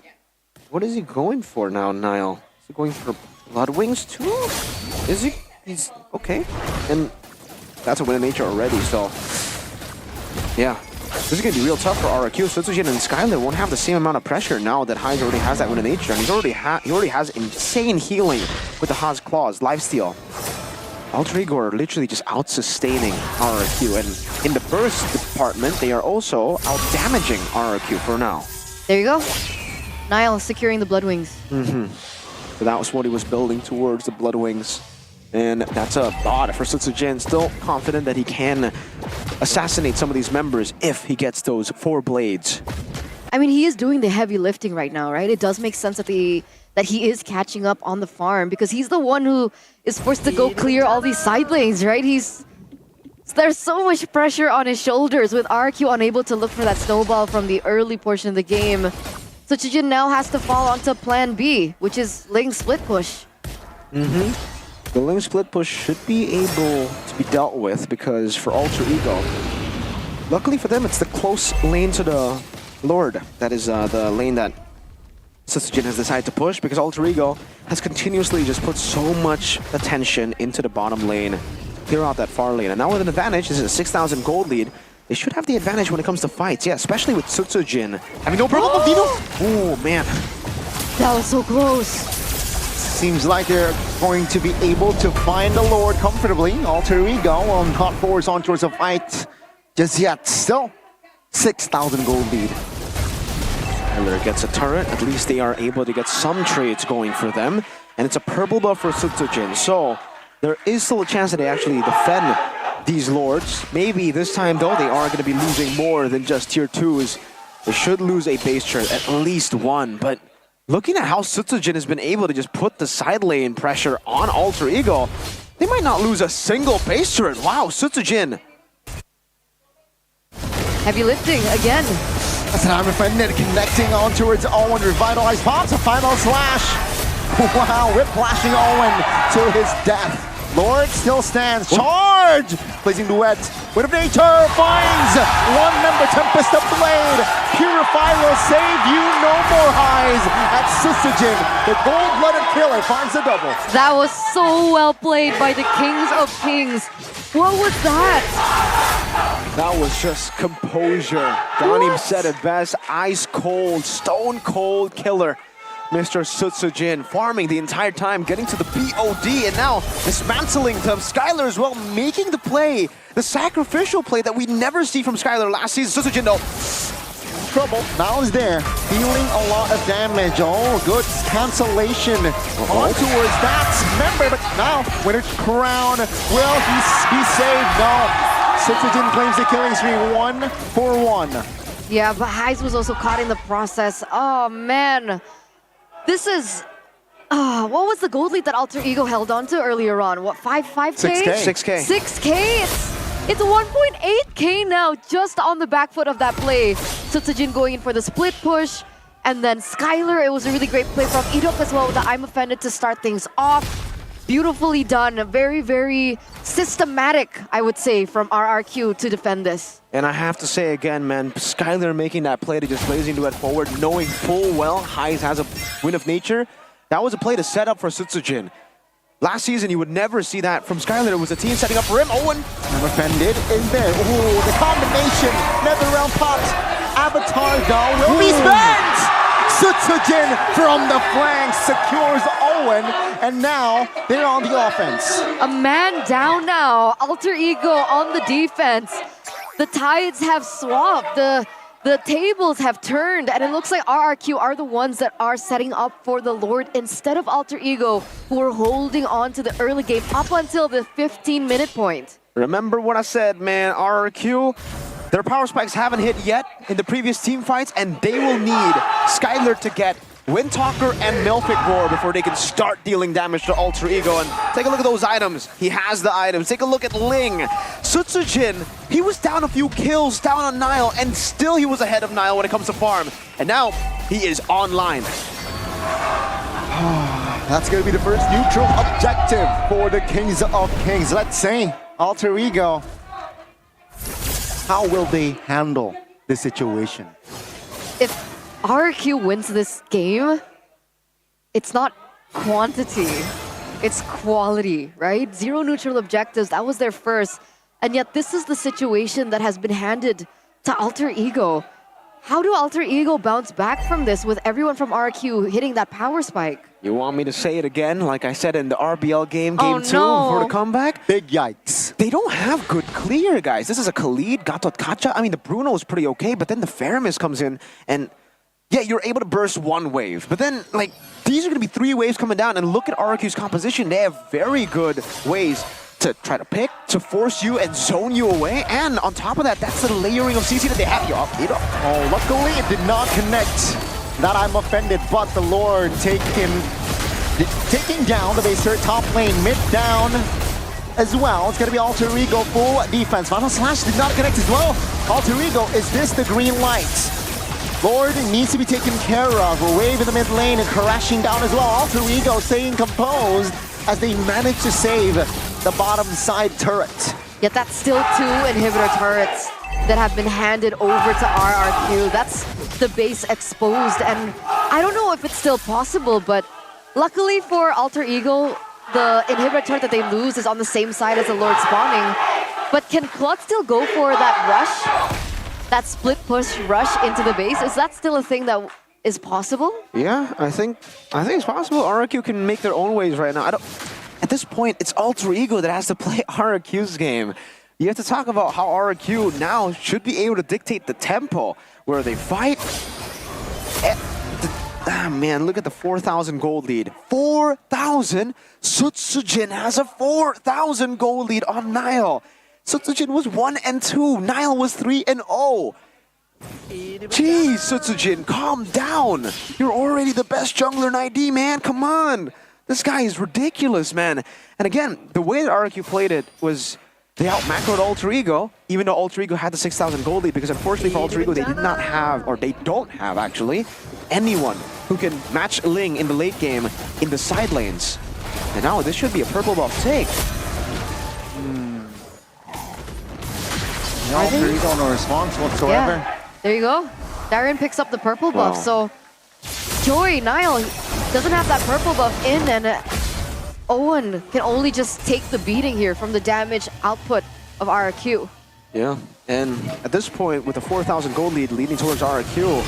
what is he going for now, Nile? Is he going for Blood Wings too? Is he? He's okay. And that's a win of nature already, so... yeah. This is going to be real tough for RRQ. Sutsujin and Skylar won't have the same amount of pressure now that Haiz already has that win of nature. And he already has insane healing with the Haas Claws, lifesteal. Alter Ego are literally just out-sustaining RRQ. And in the burst department, they are also out-damaging RRQ for now. There you go. Nile securing the Blood Wings. So that was what he was building towards, the Blood Wings. And that's a thought for Sutsujin. Still confident that he can assassinate some of these members if he gets those 4 blades. I mean, he is doing the heavy lifting right now, right? It does make sense that he is catching up on the farm because he's the one who is forced to go clear all these side lanes, right? There's so much pressure on his shoulders with RQ unable to look for that snowball from the early portion of the game. Sutsujin now has to fall onto plan B, which is Ling split push. The Ling split push should be able to be dealt with because for Alter Ego, luckily for them, it's the close lane to the Lord. That is the lane that Sutsujin has decided to push because Alter Ego has continuously just put so much attention into the bottom lane, clear out that far lane. And now with an advantage, this is a 6,000 gold lead. They should have the advantage when it comes to fights, yeah, especially with Sutsujin having no purple buff. Oh man, that was so close. Seems like they're going to be able to find the Lord comfortably. Alter Ego not forced on towards a fight just yet. Still, 6,000 gold lead. Skylar gets a turret. At least they are able to get some trades going for them. And it's a purple buff for Sutsujin. So there is still a chance that they actually defend these Lords. Maybe this time, though, they are going to be losing more than just tier 2s. They should lose a base turret, at least one. But looking at how Sutsujin has been able to just put the side lane pressure on Alter Ego, they might not lose a single base turret. Wow, Sutsujin. Heavy lifting again. That's an armor defended, connecting on towards Owen. Revitalized pops a final slash. Wow, whiplashing Owen to his death. Lord still stands. Charge! Placing duet. Wind of Nature finds one member. Tempest of Blade. Purify will save you. No more highs at Sutsujin. The gold-blooded killer finds the double. That was so well played by the Kings of Kings. What was that? That was just composure. Ganim said it best. Ice cold, stone cold killer. Mr. Sutsujin farming the entire time, getting to the BOD, and now dismantling them. Skylar as well, making the play, the sacrificial play that we never see from Skylar last season. Sutsujin though, trouble. Now is there, dealing a lot of damage. Oh, good cancellation on towards that member, but now winner's crown. Will he be saved? No. Sutsujin claims the killing spree, 1 for 1. Yeah, but Haiz was also caught in the process. Oh man. This is, what was the gold lead that Alter Ego held on to earlier on? What, 5K? 6K. 6K? It's 1.8K now, just on the back foot of that play. Sutsujin going in for the split push. And then Skylar, it was a really great play from Edok as well with the I'm Offended to start things off. Beautifully done. Very, very systematic, I would say, from RRQ to defend this. And I have to say again, man, Skylar making that play to just blazing duet forward, knowing full well Haiz has a Wind of Nature. That was a play to set up for Sutsujin. Last season, you would never see that from Skylar. It was a team setting up for him. Owen. Offended is there. Ooh, the combination. Netherrealm popped. Avatar though will be spent. Sutsujin from the flank secures Owen, and now they're on the offense. A man down now. Alter Ego on the defense. The tides have swapped. The tables have turned, and it looks like RRQ are the ones that are setting up for the Lord instead of Alter Ego, who are holding on to the early game up until the 15-minute point. Remember what I said, man. RRQ, their power spikes haven't hit yet in the previous team fights, and they will need Skyler to get Windtalker and Melfic Roar before they can start dealing damage to Alter Ego. And take a look at those items. He has the items. Take a look at Ling. Sutsujin, he was down a few kills down on Nile, and still he was ahead of Nile when it comes to farm. And now he is online. That's going to be the first neutral objective for the Kings of Kings. Let's see, Alter Ego, how will they handle the situation? If RRQ wins this game, it's not quantity, it's quality, right? 0 neutral objectives, that was their first. And yet this is the situation that has been handed to Alter Ego. How do Alter Ego bounce back from this with everyone from RRQ hitting that power spike? You want me to say it again, like I said in the RBL game 2 no. before the comeback? Big yikes. They don't have good clear, guys. This is a Khalid, Gatot Kacha. I mean, the Bruno is pretty okay, but then the Faramis comes in, and yeah, you're able to burst one wave. But then, like, these are going to be 3 waves coming down, and look at RRQ's composition. They have very good ways to try to pick, to force you and zone you away. And on top of that, that's the layering of CC that they have. Oh, luckily it did not connect. That I'm offended, but the Lord taking down the base turret top lane, mid down as well. It's going to be Alter Ego full defense. Final Slash did not connect as well. Alter Ego, is this the green light? Lord needs to be taken care of. A wave in the mid lane and crashing down as well. Alter Ego staying composed as they manage to save the bottom side turret. Yet that's still 2 inhibitor turrets that have been handed over to RRQ. That's the base exposed, and I don't know if it's still possible, but luckily for Alter Ego, the inhibitor turret that they lose is on the same side as the Lord spawning. But can Clut still go for that rush? That split push rush into the base? Is that still a thing that is possible? Yeah, I think it's possible. RRQ can make their own ways right now. At this point, it's Alter Ego that has to play RRQ's game. You have to talk about how RRQ now should be able to dictate the tempo where they fight. Man, look at the 4,000 gold lead. 4,000? Sutsujin has a 4,000 gold lead on Nile. Sutsujin was 1 and 2. Nile was 3 and 0. Jeez, Sutsujin, calm down. You're already the best jungler in ID, man. Come on. This guy is ridiculous, man. And again, the way that RRQ played it was they out-macroed Alter Ego, even though Alter Ego had the 6,000 gold lead, because unfortunately for Alter Ego, they did not have, or they don't have actually, anyone who can match Ling in the late game in the side lanes. And now this should be a purple buff take. No Alter Ego, no response whatsoever. Yeah, there you go. Darren picks up the purple buff, so Joy, Nile doesn't have that purple buff in, and Owen can only just take the beating here from the damage output of RRQ. Yeah, and at this point, with the 4,000 gold lead leading towards RRQ,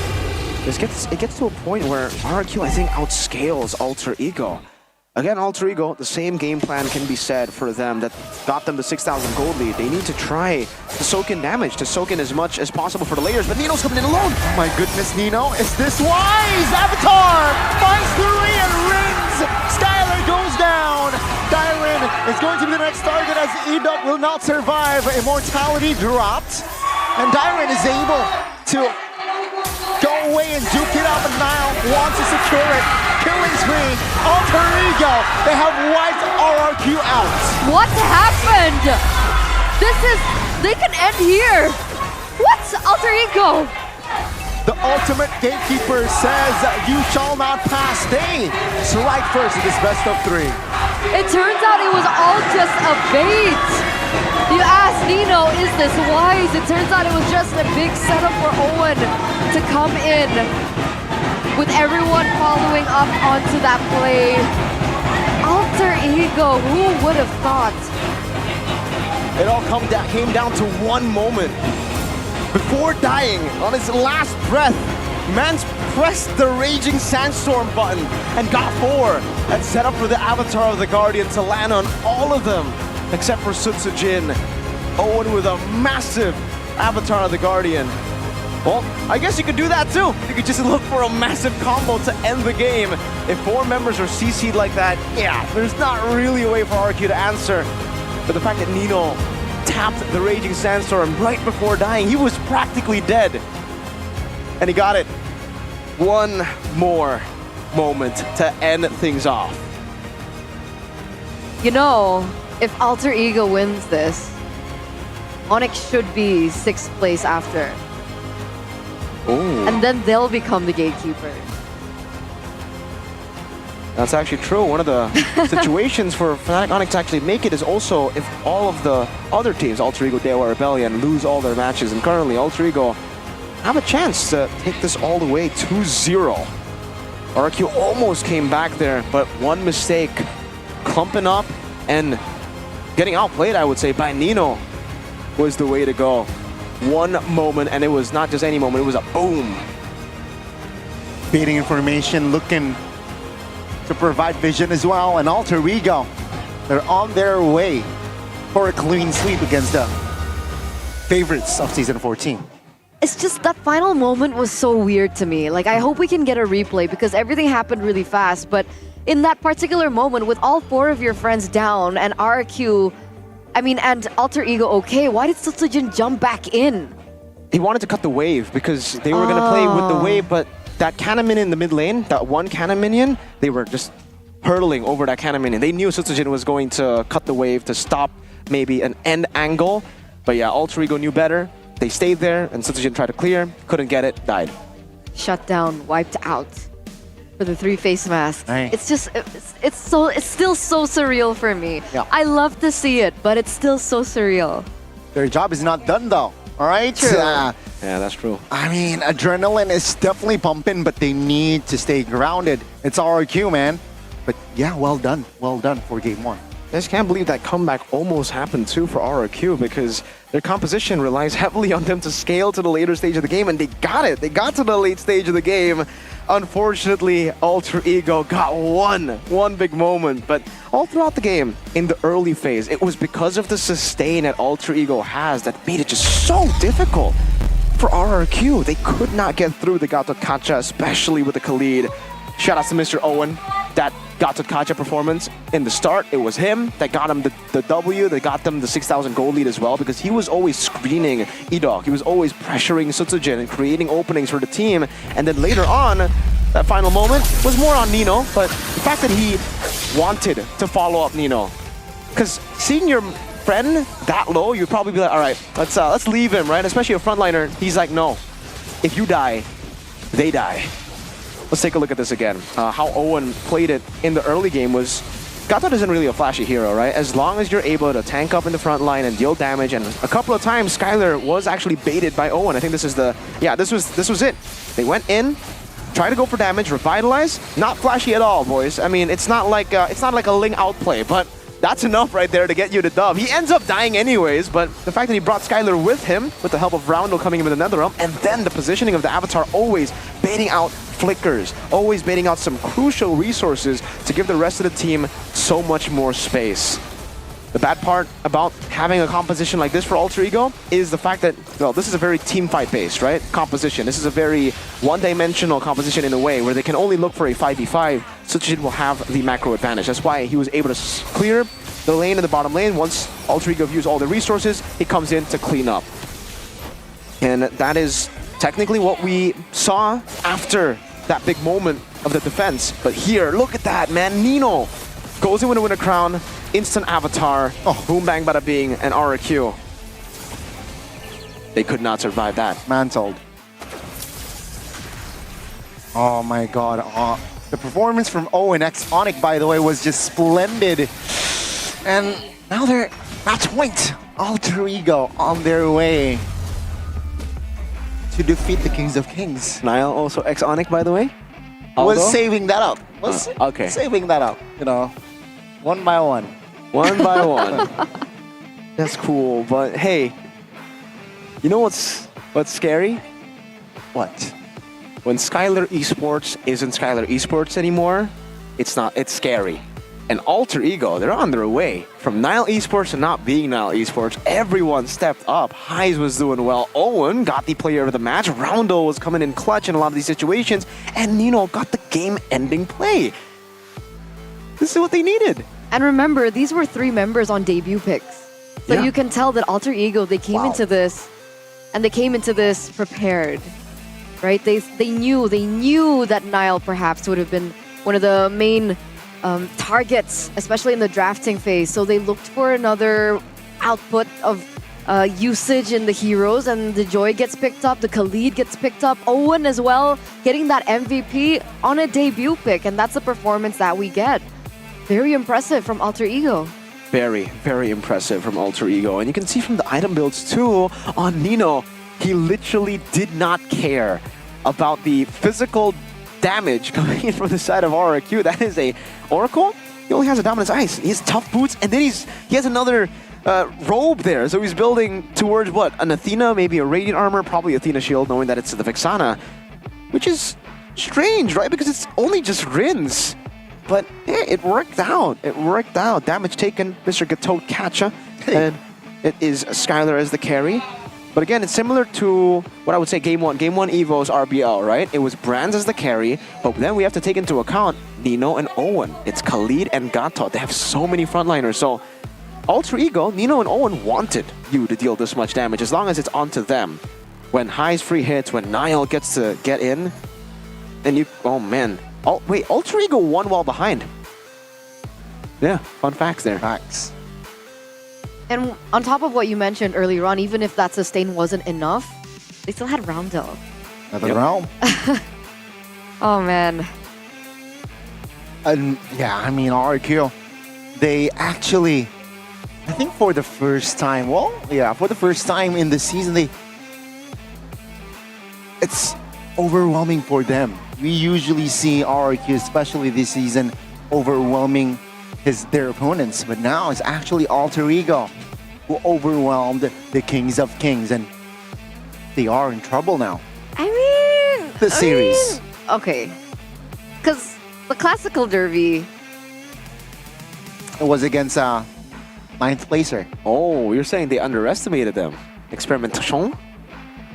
it gets to a point where RRQ, I think, outscales Alter Ego. Again, Alter Ego, the same game plan can be said for them that got them the 6,000 gold lead. They need to try to soak in damage, to soak in as much as possible for the layers, but Nino's coming in alone. Oh my goodness, Nino, is this wise? Avatar finds the ring and rings. Skyler goes down. Dylan is going to be the next target as Edok will not survive. Immortality dropped, and Dylan is able to go away and duke it up, and Nile wants to secure it. Killing spree, Alter Ego, they have wiped RRQ out. What happened? They can end here. What's Alter Ego? The ultimate gatekeeper says, you shall not pass. They strike first in this best of 3. It turns out it was all just a bait. You asked Nino, is this wise? It turns out it was just a big setup for Owen to come in with everyone following up onto that play. Alter Ego, who would have thought? It all came down to one moment. Before dying, on his last breath, Mans pressed the Raging Sandstorm button and got 4 and set up for the Avatar of the Guardian to land on all of them except for Sutsujin. Owen with a massive Avatar of the Guardian. Well, I guess you could do that too. You could just look for a massive combo to end the game. If 4 members are CC'd like that, yeah, there's not really a way for RQ to answer. But the fact that Nino tapped the Raging Sandstorm right before dying, he was practically dead. And he got it. One more moment to end things off. You know, if Alter Ego wins this, Onyx should be 6th place after. Ooh. And then they'll become the gatekeeper. That's actually true. One of the situations for Fnatic Onyx to actually make it is also if all of the other teams, Alter Ego, Dewa, Rebellion, lose all their matches. And currently, Alter Ego have a chance to take this all the way 2-0. RQ almost came back there, but one mistake, clumping up and getting outplayed, I would say, by Nino was the way to go. One moment, and it was not just any moment, it was a boom. Baiting information, looking to provide vision as well, and Alter Ego, they're on their way for a clean sweep against the favorites of Season 14. It's just that final moment was so weird to me. Like, I hope we can get a replay because everything happened really fast, but in that particular moment with all 4 of your friends down and RQ, and Alter Ego okay, why did Sutsujin jump back in? He wanted to cut the wave because they were going to play with the wave, but that cannon minion in the mid lane, that one cannon minion, they were just hurtling over that cannon minion. They knew Sutsujin was going to cut the wave to stop maybe an end angle, but yeah, Alter Ego knew better. They stayed there, and Sutsujin tried to clear, couldn't get it, died. Shut down, wiped out for the 3 face mask. Right. It's just, it's still so surreal for me. Yeah. I love to see it, but it's still so surreal. Their job is not done though, all right? True. Yeah, that's true. Adrenaline is definitely pumping, but they need to stay grounded. It's RQ, man. But yeah, well done for game 1. I just can't believe that comeback almost happened too for RRQ because their composition relies heavily on them to scale to the later stage of the game, and they got it. They got to the late stage of the game. Unfortunately, Alter Ego got one big moment, but all throughout the game, in the early phase, it was because of the sustain that Alter Ego has that made it just so difficult for RRQ. They could not get through the Gatot Kacha, especially with the Khalid. Shout out to Mr. Owen. That Gatot Kacha performance in the start, it was him that got him the W, that got them the 6,000 gold lead as well, because he was always screening Edok. He was always pressuring Sutsujin and creating openings for the team. And then later on, that final moment was more on Nino, but the fact that he wanted to follow up Nino. Because seeing your friend that low, you'd probably be like, all right, let's leave him, right? Especially a frontliner. He's like, no, if you die, they die. Let's take a look at this again. How Owen played it in the early game was, Gatot isn't really a flashy hero, right? As long as you're able to tank up in the front line and deal damage, and a couple of times Skylar was actually baited by Owen. I think this is this was it. They went in, tried to go for damage, revitalize. Not flashy at all, boys. It's not like a Ling outplay, but that's enough right there to get you the dub. He ends up dying anyways, but the fact that he brought Skylar with him, with the help of Roundel coming in with the Netherrealm, and then the positioning of the Avatar always baiting out flickers, always baiting out some crucial resources to give the rest of the team so much more space. The bad part about having a composition like this for Alter Ego is the fact that, well, this is a very team fight based, right? Composition. This is a very one-dimensional composition in a way where they can only look for a 5v5. Sutsujin will have the macro advantage. That's why he was able to clear the lane in the bottom lane. Once Alter Ego views all the resources, he comes in to clean up. And that is technically what we saw after that big moment of the defense. But here, look at that, man. Nino goes in with a winner crown, instant Avatar, boom bang bada bing, and RRQ. They could not survive that. Mantled. Oh my god. The performance from Owen x Onyx, by the way, was just splendid. And now they're match point. Alter Ego on their way to defeat the Kings of Kings. Niall also x Onyx, by the way? Was Aldo? saving that up. Okay. Saving that up, one by one. One by one. That's cool, but hey, you know what's scary? What? when Skylar Esports isn't Skylar Esports anymore, it's scary. And Alter Ego, they're on their way. From Nile Esports to not being Nile Esports, everyone stepped up. Highs was doing well. Owen got the player of the match. Roundel was coming in clutch in a lot of these situations. And Nino got the game-ending play. This is what they needed. And remember, these were 3 members on debut picks. So you can tell that Alter Ego, they came into this, and they came into this prepared, right? They knew that Nile perhaps would have been one of the main targets, especially in the drafting phase. So they looked for another output of usage in the heroes, and the Joy gets picked up, the Khalid gets picked up, Owen as well, getting that MVP on a debut pick, and that's the performance that we get. Very impressive from Alter Ego. Very, very impressive from Alter Ego. And you can see from the item builds too, on Nino, he literally did not care about the physical damage coming in from the side of RRQ. That is a Oracle. He only has a Dominance Ice. He has tough boots, and then he has another robe there. So he's building towards what? An Athena, maybe a Radiant Armor, probably Athena Shield, knowing that it's the Vexana, which is strange, right? Because it's only just Rins. But yeah, it worked out. It worked out. Damage taken, Mr. Gatot Catcha. And it is Skylar as the carry. But again, it's similar to what I would say Game 1. Game 1 Evo's RBL, right? It was Brands as the carry, but then we have to take into account Nino and Owen. It's Khalid and Gatot. They have so many frontliners. So Alter Ego, Nino and Owen wanted you to deal this much damage as long as it's onto them. When High's free hits, when Nile gets to get in, then you... Oh, man. Wait, Alter Ego won while behind. Yeah, fun facts there. Facts. And on top of what you mentioned earlier on, even if that sustain wasn't enough, they still had Roundel. Another round. Oh, man. And yeah, I mean, RQ, they actually, I think for the first time, for the first time in the season, it's overwhelming for them. We usually see RRQ, especially this season, overwhelming their opponents. But now it's actually Alter Ego who overwhelmed the Kings of Kings. And they are in trouble now. The series. Okay. Because the Classical Derby... It was against 9th placer. Oh, you're saying they underestimated them. Experimentation?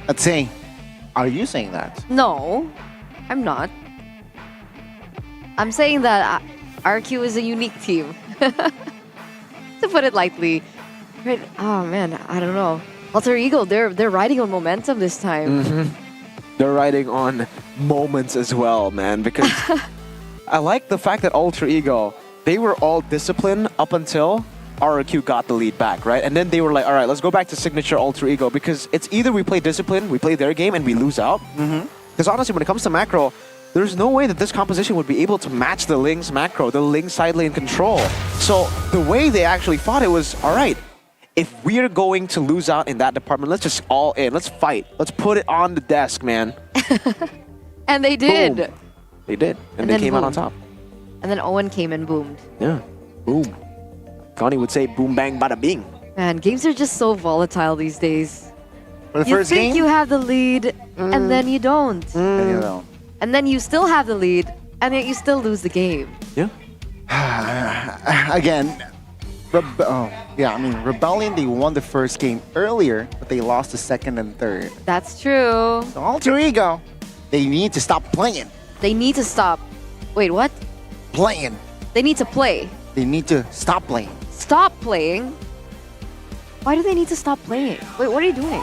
I'd say, are you saying that? No. I'm not. I'm saying that RQ is a unique team. To put it lightly. Right? Oh man, I don't know. Alter Ego, they're riding on momentum this time. They're riding on moments as well, man, because I like the fact that Alter Ego, they were all disciplined up until RRQ got the lead back, right? And then they were like, all right, let's go back to signature Alter Ego, because it's either we play discipline, we play their game, and we lose out. Because honestly, when it comes to macro, there's no way that this composition would be able to match the Ling's macro, the Ling side lane control. So the way they actually fought it was, all right, if we're going to lose out in that department, let's just all in. Let's fight. Let's put it on the desk, man. And they did. Boom. They did. And they came out on top. And then Owen came and boomed. Yeah. Boom. Connie would say boom, bang, bada, bing. Man, games are just so volatile these days. For the you first think game? you have the lead, and then you don't. And you don't. And then you still have the lead, and yet you still lose the game. Yeah. Again, Rebellion, they won the first game earlier, but they lost the second and third. That's true. So Alter Ego, they need to stop playing. They need to stop. Wait, what? Playing. They need to play. They need to stop playing. Stop playing? Why do they need to stop playing? Wait, what are you doing?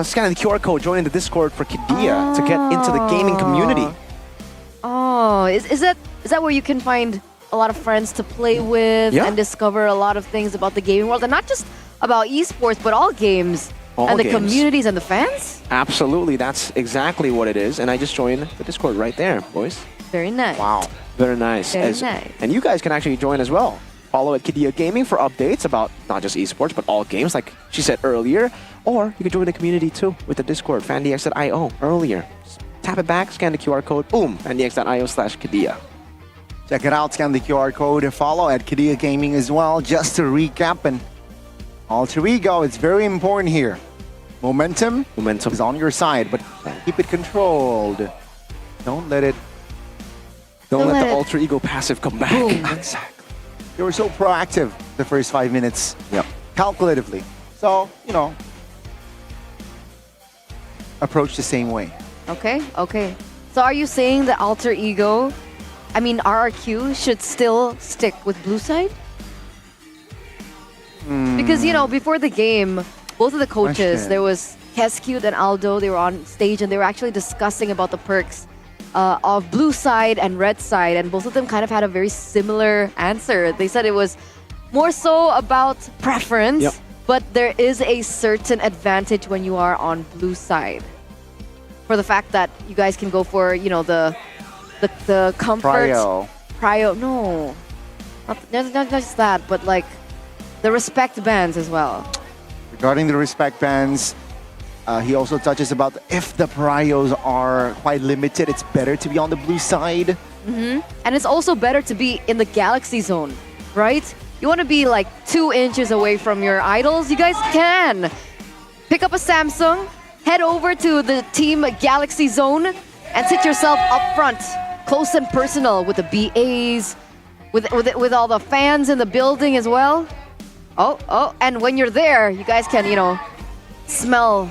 Scanning the QR code, joining the Discord for Kidia to get into the gaming community. Oh, is that where you can find a lot of friends to play with and discover a lot of things about the gaming world, and not just about esports, but all games and the communities and the fans? Absolutely, that's exactly what it is. And I just joined the Discord right there, boys. Very nice. Wow, very nice. Very nice. And you guys can actually join as well. Follow at Kidia Gaming for updates about not just esports, but all games, like she said earlier. Or you can join the community too with the Discord, fandx.io, earlier. Just tap it back, scan the QR code, boom, fandx.io/Kidia. Check it out, scan the QR code and follow at Kidia Gaming as well. Just to recap, and Alter Ego, it's very important here. Momentum is on your side, but keep it controlled. Don't let the alter ego passive come back. Exactly. They were so proactive the first 5 minutes. Yep. Calculatively. So, approach the same way. Okay. So are you saying that alter ego, RRQ should still stick with blue side? Because, before the game, both of the coaches, there was Keskute and Aldo, they were on stage and they were actually discussing about the perks of blue side and red side, and both of them kind of had a very similar answer. They said it was more so about preference, but there is a certain advantage when you are on blue side. For the fact that you guys can go for, the comfort. Prio. No. Not just that, but like the respect bands as well. Regarding the respect bands, he also touches about if the prios are quite limited, it's better to be on the blue side. And it's also better to be in the galaxy zone, right? You want to be like 2 inches away from your idols? You guys can. Pick up a Samsung, head over to the team galaxy zone, and sit yourself up front, close and personal with the BAs, with all the fans in the building as well. Oh, and when you're there, you guys can, smell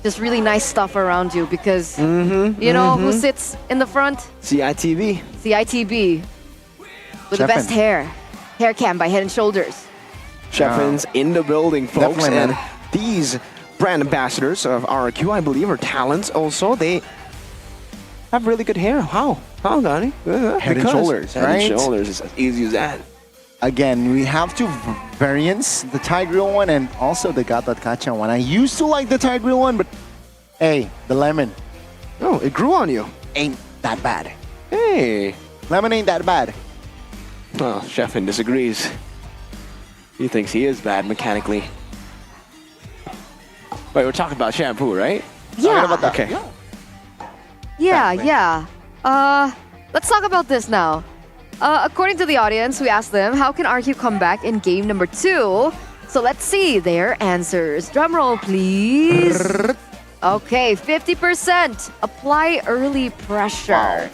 just really nice stuff around you because, who sits in the front? CITB. CITB. With the best hair. Hair cam by Head & Shoulders. Sheffen's in the building, folks. Definitely, and man. these brand ambassadors of RRQ, I believe, are talents also. They have really good hair. How, Donnie? Head and Shoulders, Head right? and Shoulders is as easy as that. Again, we have two variants, the Thai grill one and also the Gatot Kacha one. I used to like the Thai grill one, but hey, the lemon. Oh, it grew on you. Ain't that bad. Hey. Lemon ain't that bad. Well, Sheffen disagrees. He thinks he is bad mechanically. Wait, we're talking about shampoo, right? Yeah. About that. Okay. Yeah. Let's talk about this now. According to the audience, we asked them, how can RQ come back in game number 2? So let's see their answers. Drum roll, please. Okay, 50%. Apply early pressure. Wow.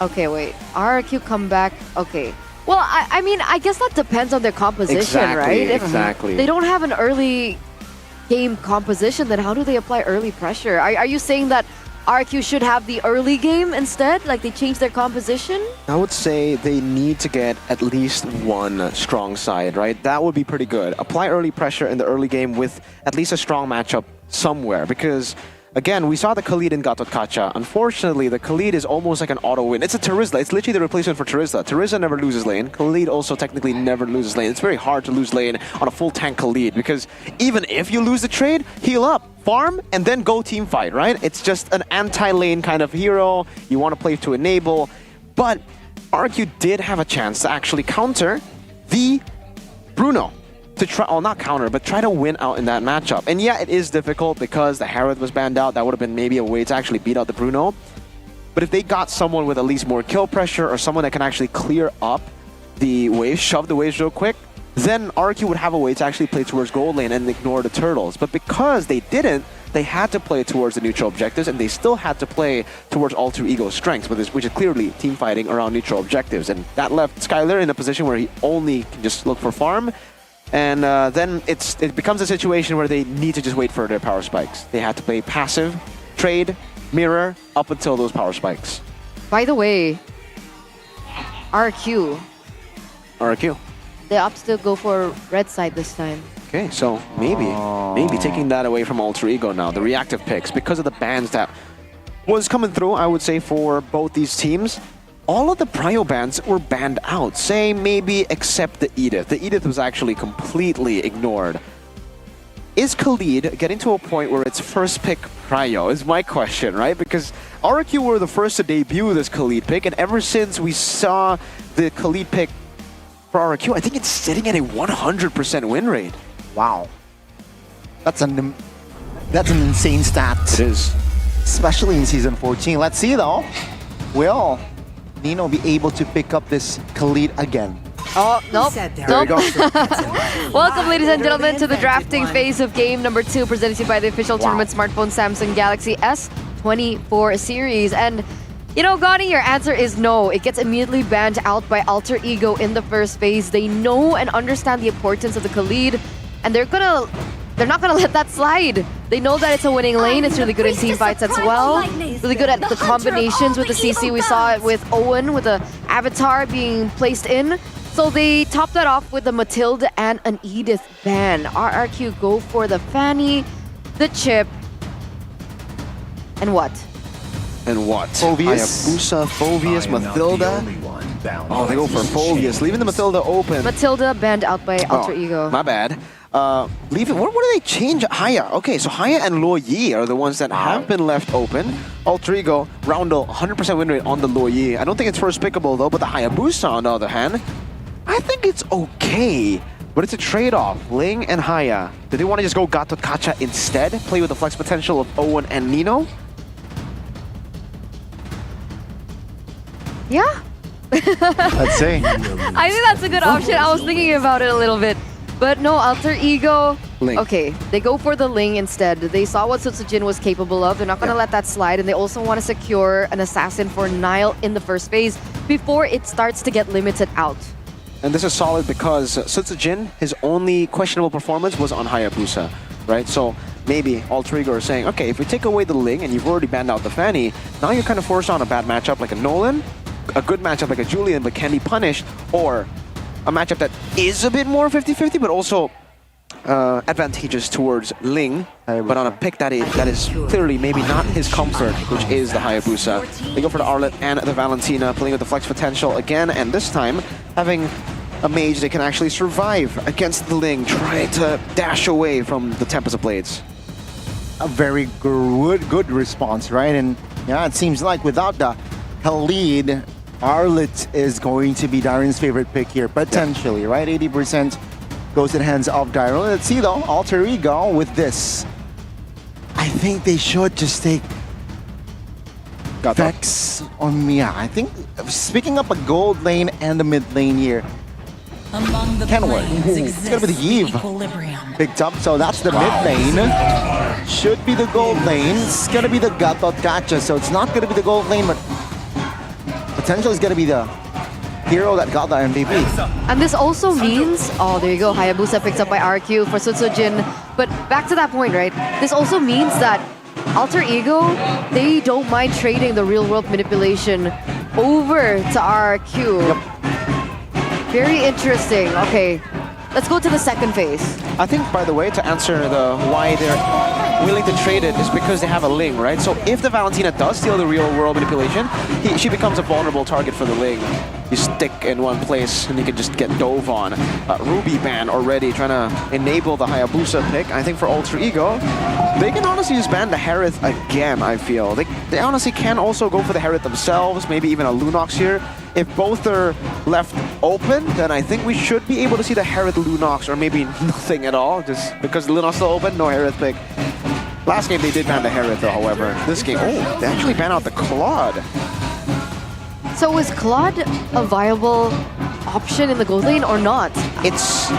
Okay, wait. RQ come back. Okay. Well, I guess that depends on their composition, right? If Exactly. they don't have an early game composition, then how do they apply early pressure? Are you saying that RQ should have the early game instead? Like they change their composition? I would say they need to get at least one strong side, right? That would be pretty good. Apply early pressure in the early game with at least a strong matchup somewhere because again, we saw the Khalid in Gatot Kacha. Unfortunately, the Khalid is almost like an auto win. It's a Terizla. It's literally the replacement for Terizla. Terizla never loses lane. Khalid also technically never loses lane. It's very hard to lose lane on a full tank Khalid because even if you lose the trade, heal up, farm, and then go team fight, right? It's just an anti-lane kind of hero. You want to play to enable. But RQ did have a chance to actually counter the Bruno. To try, not counter, but try to win out in that matchup. And yeah, it is difficult because the Harith was banned out. That would have been maybe a way to actually beat out the Bruno. But if they got someone with at least more kill pressure or someone that can actually clear up the waves, shove the waves real quick, then RQ would have a way to actually play towards gold lane and ignore the turtles. But because they didn't, they had to play towards the neutral objectives and they still had to play towards alter ego strengths, which is clearly team fighting around neutral objectives. And that left Skyler in a position where he only can just look for farm. And then it becomes a situation where they need to just wait for their power spikes. They had to play passive, trade, mirror, up until those power spikes. By the way, RQ. They opt to go for red side this time. Okay, so maybe taking that away from alter ego now, the reactive picks, because of the bans that was coming through, I would say, for both these teams. All of the prio bans were banned out, say maybe except the Edith. The Edith was actually completely ignored. Is Khalid getting to a point where it's first pick prio is my question, right? Because RQ were the first to debut this Khalid pick, and ever since we saw the Khalid pick for RQ, I think it's sitting at a 100% win rate. Wow. That's an insane stat. It is. Especially in Season 14. Let's see though. Will Nino be able to pick up this Khalid again? Oh, nope. There we go. Welcome, ladies and gentlemen, to the drafting phase of game number 2, presented to you by the official tournament smartphone Samsung Galaxy 24 series. And, you know, Gani, your answer is no. It gets immediately banned out by Alter Ego in the first phase. They know and understand the importance of the Khalid, and they're not gonna let that slide. They know that it's a winning lane. It's really good in team fights as well. Really good at the combinations with the CC. We saw it with Owen, with the avatar being placed in. So they top that off with a Matilda and an Edith ban. RRQ go for the Fanny, the Chip, and what? And what? Phoveus. Hayabusa, Phoveus, Matilda. Oh, they go for Phoveus, leaving the Matilda open. Matilda banned out by Alter Ego. My bad. Leave it. What do they change? Haya. Okay, so Haya and Luo Yi are the ones that have been left open. Alter Ego, Roundel, 100% win rate on the Luo Yi. I don't think it's first pickable though, but the Hayabusa on the other hand, I think it's okay. But it's a trade-off. Ling and Haya. Do they want to just go Gatot Kacha instead? Play with the flex potential of Owen and Nino? Yeah. Let's see. I think that's a good option. I was thinking about it a little bit. But no, Alter Ego. Ling. Okay, they go for the Ling instead. They saw what Sutsujin was capable of. They're not going to let that slide. And they also want to secure an assassin for Nile in the first phase before it starts to get limited out. And this is solid because Sutsujin, his only questionable performance was on Hayabusa, right? So maybe Alter Ego are saying, okay, if we take away the Ling and you've already banned out the Fanny, now you're kind of forced on a bad matchup like a Nolan, a good matchup like a Julian but can be punished, or a matchup that is a bit more 50-50 but also advantageous towards Ling, but on a pick that is clearly maybe not his comfort, which is the Hayabusa. They go for the Arlet and the Valentina, playing with the flex potential again, and this time having a mage that can actually survive against the Ling, trying to dash away from the Tempest of Blades. A very good response, right? And yeah, it seems like without the Khalid, Arlet is going to be Darren's favorite pick here, potentially, right? 80% goes in the hands of Darren. Let's see though, Alter Ego with this. I think they should just take Vex on Mia. I think picking up a gold lane and a mid lane here can work. It's gonna be the Eve picked up, so that's the mid lane. Should be the gold lane. It's gonna be the Gatot Kacha, so it's not gonna be the gold lane, but potentially it's gonna be the hero that got the MVP. And this also means, oh, there you go, Hayabusa picked up by RQ for Sutsujin. But back to that point, right? This also means that Alter Ego, they don't mind trading the real-world manipulation over to RQ. Yep. Very interesting. Okay, let's go to the second phase. I think, by the way, to answer the why they're willing to trade it is because they have a Ling, right? So if the Valentina does steal the real-world manipulation, she becomes a vulnerable target for the Ling. You stick in one place and you can just get dove on. Ruby ban already trying to enable the Hayabusa pick. I think for Alter Ego, they can honestly just ban the Harith again, I feel. They honestly can also go for the Harith themselves, maybe even a Lunox here. If both are left open, then I think we should be able to see the Harith Lunox, or maybe nothing at all, just because the Lunox still open, no Harith pick. Last game they did ban the Harith though, however. This game, oh, they actually ban out the Claude. So is Claude a viable option in the gold lane or not? It's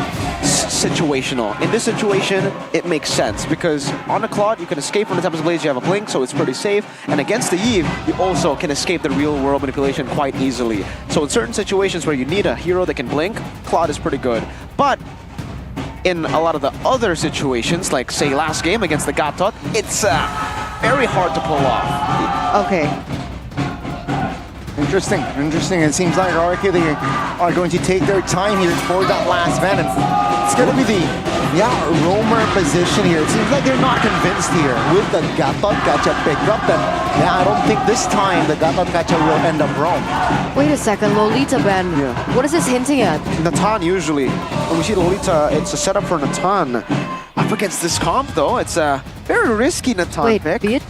situational. In this situation, it makes sense because on the Claude, you can escape from the Tempest Blades, you have a blink, so it's pretty safe. And against the Eve, you also can escape the real world manipulation quite easily. So in certain situations where you need a hero that can blink, Claude is pretty good. But in a lot of the other situations, like say last game against the Gatot, it's very hard to pull off. Okay. Interesting. It seems like RK, they are going to take their time here for that last ban. And it's going to be the, roamer position here. It seems like they're not convinced here with the Gatot Kacha pick up. That, I don't think this time the Gatot Kacha will end up roam. Wait a second, Lolita ban. Yeah. What is this hinting at? Natan usually. When we see Lolita, it's a setup for Natan. Up against this comp though, it's a very risky Natan pick.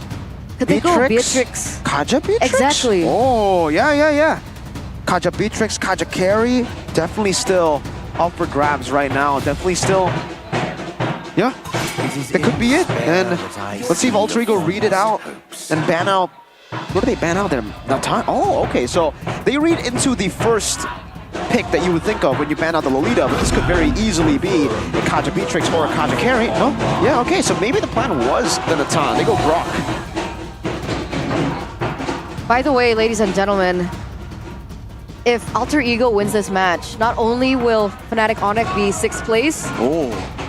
Could they go Beatrix? Kaja Beatrix? Exactly. Oh, yeah. Kaja Beatrix, Kaja Carry, definitely still up for grabs right now. Definitely still, that could be it. And let's see if Alter Ego read it out and ban out. What do they ban out there? Natan? Oh, okay. So they read into the first pick that you would think of when you ban out the Lolita, but this could very easily be a Kaja Beatrix or a Kaja Carry. No? Yeah, okay. So maybe the plan was the Natan. They go Brock. By the way, ladies and gentlemen, if Alter Ego wins this match, not only will Fnatic Onyx be 6th place,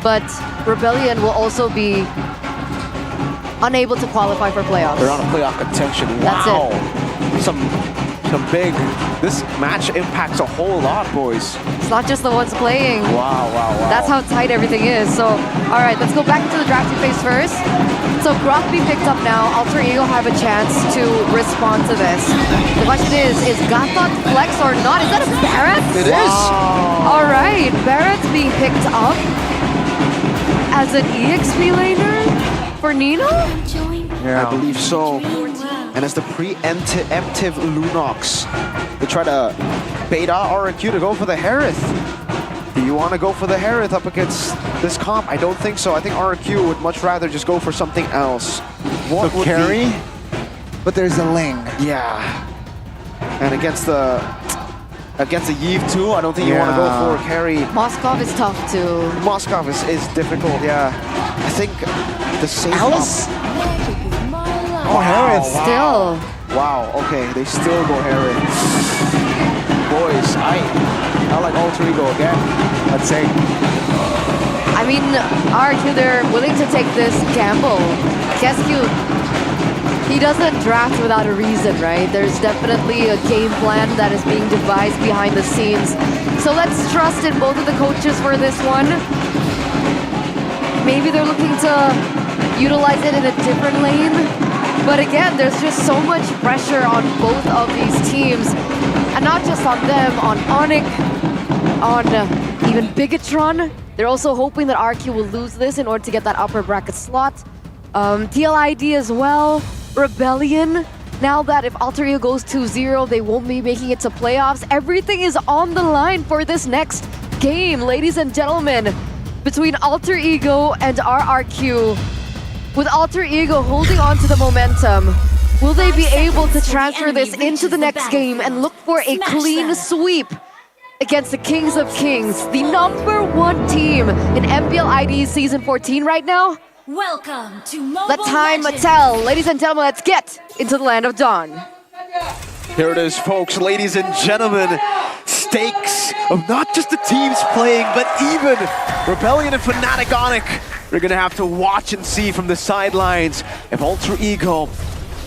but Rebellion will also be unable to qualify for playoffs. They're on a playoff contention. That's wow. it. Some big. This match impacts a whole lot, boys. It's not just the ones playing. Wow. That's how tight everything is. So, all right, let's go back into the drafting phase first. So Grok being picked up now, Alter Ego have a chance to respond to this. The question is Gatot flex or not? Is that a Barrett? It is. All right, Barrett's being picked up as an EXP laner for Nino? Yeah, I believe so. And as the preemptive Lunox, they try to bait out RQ to go for the Harith. Do you want to go for the Harith up against this comp? I don't think so. I think RQ would much rather just go for something else. What would carry? be... But there's a Ling. Yeah. And against the Yve too, I don't think you want to go for carry. Moskov is tough too. Moskov is difficult, yeah. I think the same Alice? Oh, Harith. Still. Wow, okay, they still go Harith. Boys, I like Alter Ego again, let's say. I mean, RQ, they're willing to take this gamble. Kescu, he doesn't draft without a reason, right? There's definitely a game plan that is being devised behind the scenes. So let's trust in both of the coaches for this one. Maybe they're looking to utilize it in a different lane. But again, there's just so much pressure on both of these teams. And not just on them, on Onyx, on even Bigatron. They're also hoping that RQ will lose this in order to get that upper bracket slot. TLID as well, Rebellion. Now that if Alter Ego goes 2-0, they won't be making it to playoffs. Everything is on the line for this next game, ladies and gentlemen. Between Alter Ego and RRQ. With Alter Ego holding on to the momentum, will they be able to transfer this into the next game and look for a clean sweep against the Kings of Kings, the #1 team in MPL ID Season 14 right now? Welcome to Mobile Let time tell. Ladies and gentlemen, let's get into the Land of Dawn. Here it is, folks, ladies and gentlemen. Stakes of not just the teams playing, but even Rebellion and Fnatic Onyx. We're gonna have to watch and see from the sidelines if Alter Ego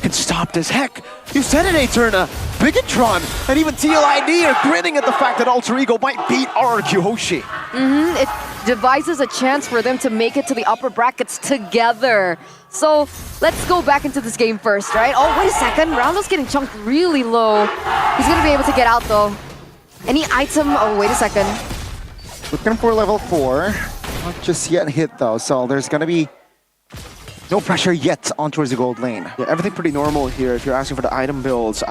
can stop this. Heck, you said it, Eterna. Bigatron and even TLID are grinning at the fact that Alter Ego might beat RRQ Hoshi. It devises a chance for them to make it to the upper brackets together. So let's go back into this game first, right? Oh, wait a second. Roundo's getting chunked really low. He's gonna be able to get out though. Any item? Oh, wait a second. Looking for level 4. Not just yet hit though, so there's gonna be no pressure yet on towards the gold lane. Yeah, everything pretty normal here if you're asking for the item builds.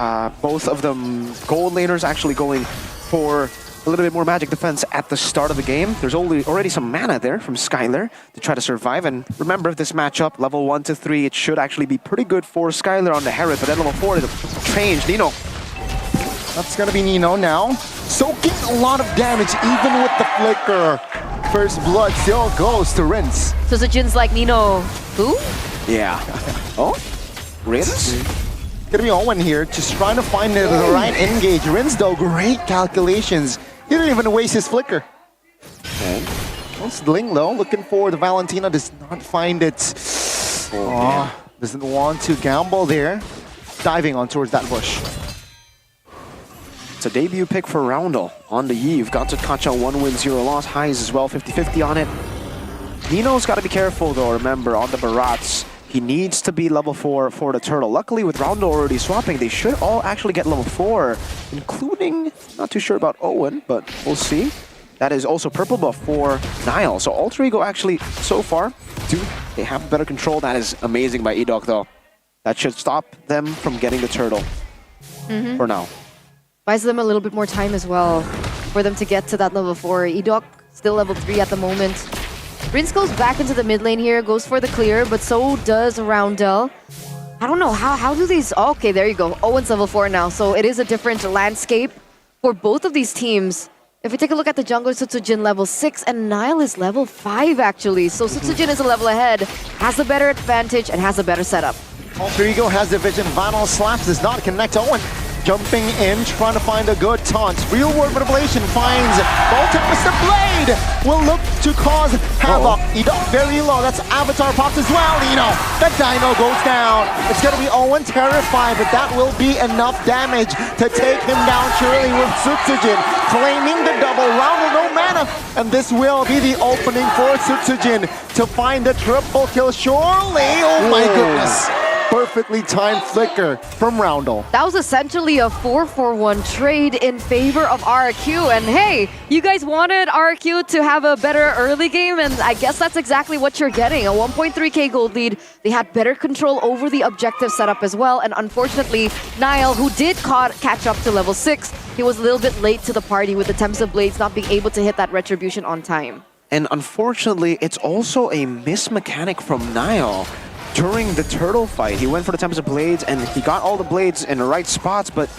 Both of them gold laners actually going for a little bit more magic defense at the start of the game. There's already some mana there from Skylar to try to survive. And remember, this matchup, level 1 to 3, it should actually be pretty good for Skylar on the Harith. But at level 4, it'll change. Nino. That's gonna be Nino now. Soaking a lot of damage, even with the flicker. First blood still goes to Rinse. So Sujin's like, Nino, who? Yeah. Oh? Rinse? Gonna be Owen here, just trying to find the right engage. Rinse though, great calculations. He didn't even waste his flicker. And Ling though, looking for the Valentina, does not find it. Doesn't want to gamble there. Diving on towards that bush. It's a debut pick for Roundel on the Yve. Got to catch on 1 win, 0 loss. Highs as well, 50-50 on it. Nino's got to be careful though, remember, on the Barats. He needs to be level 4 for the Turtle. Luckily, with Roundel already swapping, they should all actually get level 4, including, not too sure about Owen, but we'll see. That is also purple buff for Nile. So Alter Ego actually, so far, they have better control. That is amazing by Edok though. That should stop them from getting the Turtle for now. Buys them a little bit more time as well for them to get to that level 4. Edok still level 3 at the moment. Rince goes back into the mid lane here, goes for the clear, but so does Roundel. I don't know, how do these... Oh, okay, there you go. Owen's level 4 now, so it is a different landscape for both of these teams. If we take a look at the jungle, Sutsujin level 6 and Nile is level 5 actually. So Sutsujin is a level ahead, has a better advantage and has a better setup. Alter Ego has the vision. Vinyl slaps does not connect. Owen jumping in, trying to find a good taunt. Real World Manipulation finds Bolton. Mr. Blade will look to cause havoc. Edok very low. That's Avatar pops as well. The Dino goes down. It's going to be Owen terrified, but that will be enough damage to take him down surely with Sutsujin claiming the double round with no mana. And this will be the opening for Sutsujin to find the triple kill surely. Oh my goodness. Perfectly timed flicker from Roundel. That was essentially a 4-for-1 trade in favor of RQ. And hey, you guys wanted RQ to have a better early game, and I guess that's exactly what you're getting. A 1.3k gold lead. They had better control over the objective setup as well. And unfortunately, Niall, who did catch up to level 6, he was a little bit late to the party with the Temps of Blades not being able to hit that retribution on time. And unfortunately, it's also a miss mechanic from Niall. During the turtle fight, he went for the Tempest of Blades and he got all the blades in the right spots, but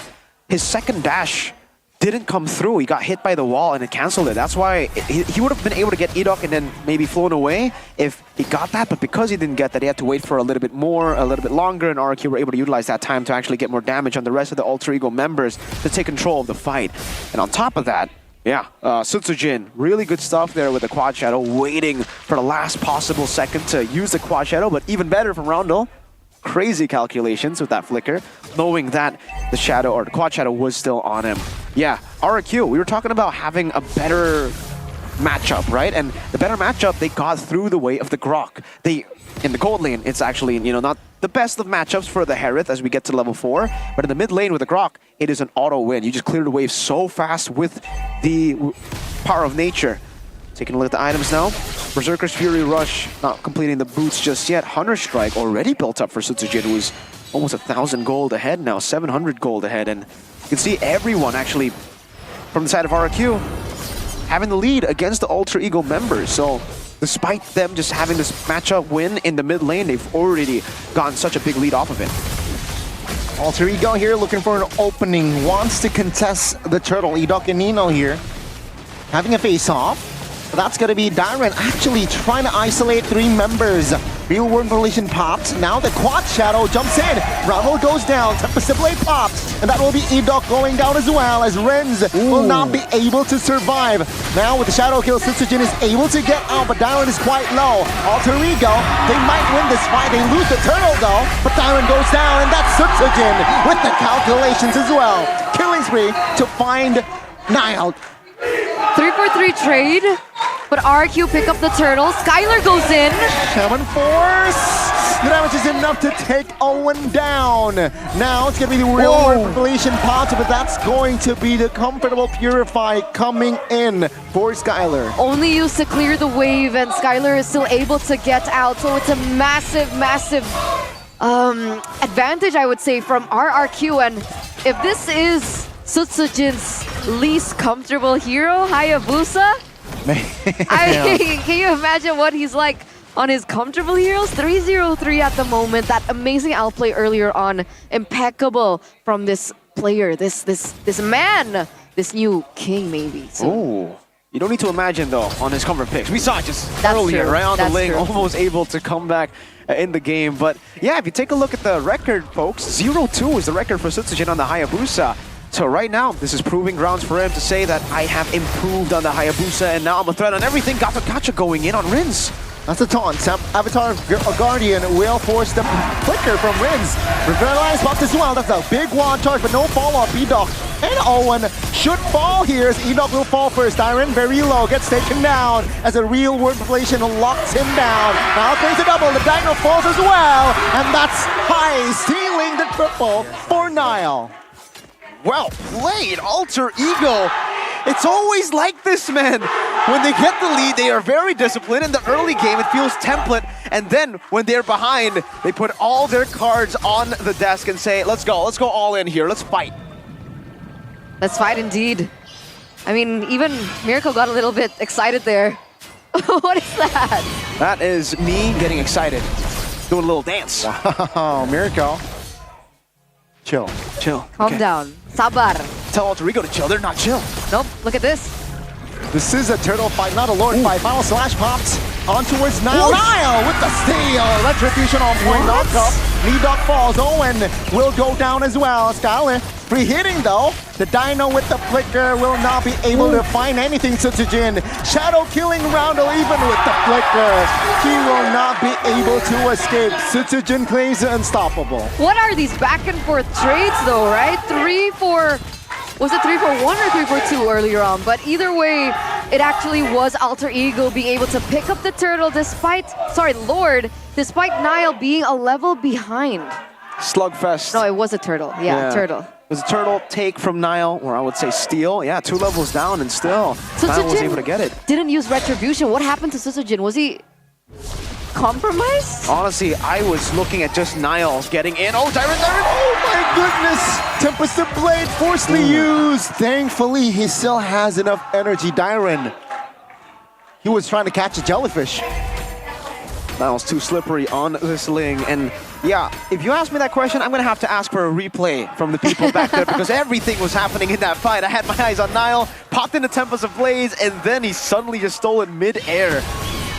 his second dash didn't come through. He got hit by the wall and it canceled it. That's why he would have been able to get Edok and then maybe flown away if he got that, but because he didn't get that, he had to wait for a little bit longer, and RQ were able to utilize that time to actually get more damage on the rest of the Alter Ego members to take control of the fight. And on top of that, yeah, Sutsujin, really good stuff there with the Quad Shadow, waiting for the last possible second to use the Quad Shadow, but even better from Roundel. Crazy calculations with that flicker, knowing that the Shadow or the Quad Shadow was still on him. Yeah, RQ, we were talking about having a better matchup, right? And the better matchup they got through the way of the Grok. In the gold lane, it's actually, not the best of matchups for the Herith as we get to level 4, but in the mid lane with the Grok, it is an auto win. You just clear the wave so fast with the power of nature. Taking a look at the items now. Berserker's Fury Rush, not completing the boots just yet. Hunter Strike already built up for Sutsujin, who's almost 1,000 gold ahead now, 700 gold ahead, and you can see everyone actually from the side of RQ having the lead against the Alter Ego members. So despite them just having this matchup win in the mid lane, they've already gotten such a big lead off of it. Alter Ego here looking for an opening, wants to contest the turtle. Edok and Nino here having a face-off. That's going to be Darren actually trying to isolate 3 members. Real World Manipulation pops. Now the Quad Shadow jumps in. Bravo goes down. Tempest of Blade pops. And that will be Edok going down as well, as Renz will not be able to survive. Now with the Shadow kill, Sutsujin is able to get out, but Darren is quite low. Alter Ego, they might win this fight. They lose the turtle though, but Darren goes down, and that's Sutsujin with the calculations as well. Killing spree to find Niall. 3-for-3 trade, but RQ pick up the turtle. Skylar goes in. 7-4. The damage is enough to take Owen down. Now it's going to be the Real World Manipulation pot, but that's going to be the Comfortable Purify coming in for Skylar. Only used to clear the wave, and Skylar is still able to get out. So it's a massive advantage, I would say, from RRQ. And if this is Sutsujin's least comfortable hero, Hayabusa, can you imagine what he's like on his comfortable heroes? 3-0-3 at the moment. That amazing outplay earlier on, impeccable from this player, this man, this new king maybe. So. You don't need to imagine though on his comfort picks. We saw it just earlier, right on the lane, almost able to come back in the game. But yeah, if you take a look at the record, folks, 0-2 is the record for Sutsujin on the Hayabusa. So right now, this is proving grounds for him to say that I have improved on the Hayabusa and now I'm a threat on everything. Gotcha going in on Rins. That's a taunt. Avatar Guardian will force the flicker from Rins. Revitalize pops as well. That's a big one charge, but no follow-up. Edok and Owen should fall here as Edok will fall first. Darren very low, gets taken down as a Real World Manipulation locks him down. Now plays a double. The Dino falls as well. And that's high, stealing the triple for Niall. Well played, Alter Ego. It's always like this, man. When they get the lead, they are very disciplined. In the early game, it feels template. And then when they're behind, they put all their cards on the desk and say, let's go all in here. Let's fight. Let's fight indeed. I mean, even Miracle got a little bit excited there. What is that? That is me getting excited. Doing a little dance. Wow, Miracle. Chill. Calm down. Sabar. Tell Alter Ego to chill. They're not chill. Nope. Look at this. This is a turtle fight, not a lord fight. Final slash pops on towards Niall. Niall with the steal. Retribution on point. Knock up. Lead dog falls. Owen will go down as well. Skylar free hitting though. The Dino with the flicker will not be able to find anything. Sutsujin shadow killing Roundel even with the flicker. He will not be able to escape. Sutsujin claims unstoppable. What are these back and forth trades though, right? 3-4. Was it 3-4-1 or 3-4-2 earlier on? But either way, it actually was Alter Ego being able to pick up the turtle despite, Lord, despite Niall being a level behind. Slugfest. No, it was a turtle. Yeah, turtle. It was a turtle take from Niall, or I would say steal. Yeah, 2 levels down and still Niall was able to get it. Didn't use Retribution. What happened to Sutsujin? Was he compromised? Honestly, I was looking at just Niall getting in. Oh, Dyron! Oh my goodness! Tempest Blade forcefully used. Thankfully, he still has enough energy. Dyron. He was trying to catch a jellyfish. Niall's too slippery on this Ling. And yeah, if you ask me that question, I'm going to have to ask for a replay from the people back there because everything was happening in that fight. I had my eyes on Niall, popped into Tempest of Blaze, and then he suddenly just stole it mid-air.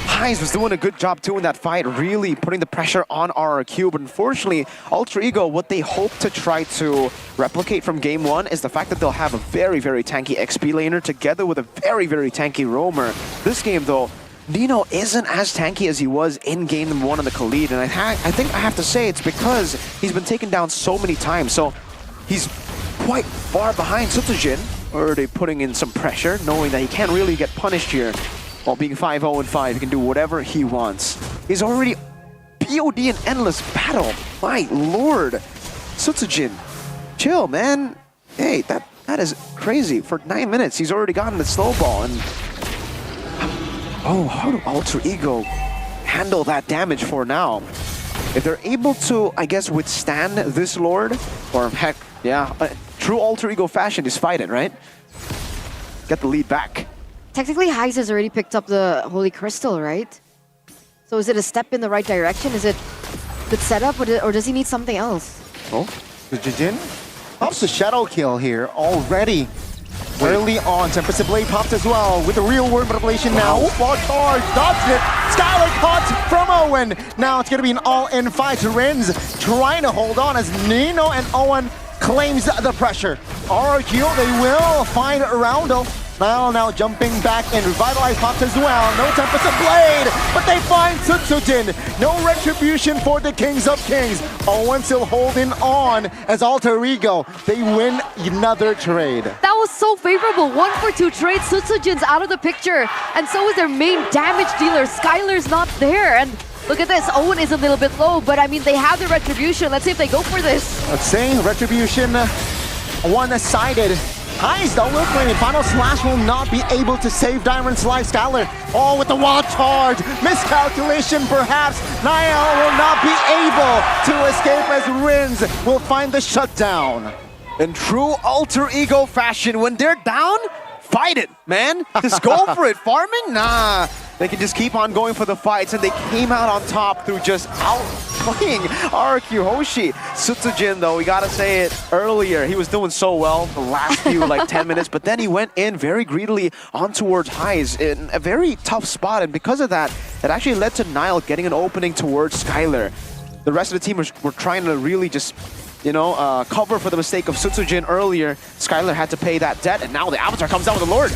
Heinz was doing a good job too in that fight, really putting the pressure on RRQ, but unfortunately, Alter Ego, what they hope to try to replicate from game 1 is the fact that they'll have a very, very tanky XP laner together with a very, very tanky roamer. This game though, Nino isn't as tanky as he was in game number 1 on the Khalid, and I think I have to say it's because he's been taken down so many times, so he's quite far behind Sutsujin. Or they putting in some pressure, knowing that he can't really get punished here. While being 5-0-5, he can do whatever he wants. He's already POD in endless battle. My lord. Sutsujin, chill, man. Hey, that is crazy. For 9 minutes, he's already gotten the snowball. And oh, how do Alter Ego handle that damage for now? If they're able to, I guess, withstand this lord, or heck, yeah, true Alter Ego fashion is fight it, right? Get the lead back. Technically, Heiss has already picked up the Holy Crystal, right? So is it a step in the right direction? Is it good setup, or does he need something else? Oh, Sutsujin pops the shadow kill here already. Early on, Tempest Blade popped as well with the real world revelation now. Ball charge, dodged it. Skylar caught from Owen. Now it's going to be an all-in fight. Renz trying to hold on as Nino and Owen claims the pressure. RRQ, they will find Roundel. Now jumping back and Revitalize pops as well. No Tempest Blade, but they find Sutsujin. No retribution for the Kings of Kings. Owen still holding on as Alter Ego. They win another trade. That was so favorable. 1-for-2 trade. Sutsujin's out of the picture. And so is their main damage dealer. Skylar's not there. And look at this. Owen is a little bit low, but I mean, they have the retribution. Let's see if they go for this. Let's see. Retribution one-sided. Heiss though will claim Final Slash will not be able to save Diamond's life. Skylar, oh, with the wild charge. Miscalculation perhaps. Niall will not be able to escape as Rins will find the shutdown. In true Alter Ego fashion, when they're down, fight it, man. Just go for it. Farming? Nah. They can just keep on going for the fights, and they came out on top through just outplaying RRQ Hoshi. Sutsujin, though, we gotta say it earlier, he was doing so well the last few, 10 minutes, but then he went in very greedily on towards Heiss in a very tough spot, and because of that, it actually led to Niall getting an opening towards Skylar. The rest of the team were trying to really just cover for the mistake of Sutsujin earlier. Skylar had to pay that debt, and now the Avatar comes down with the Lord.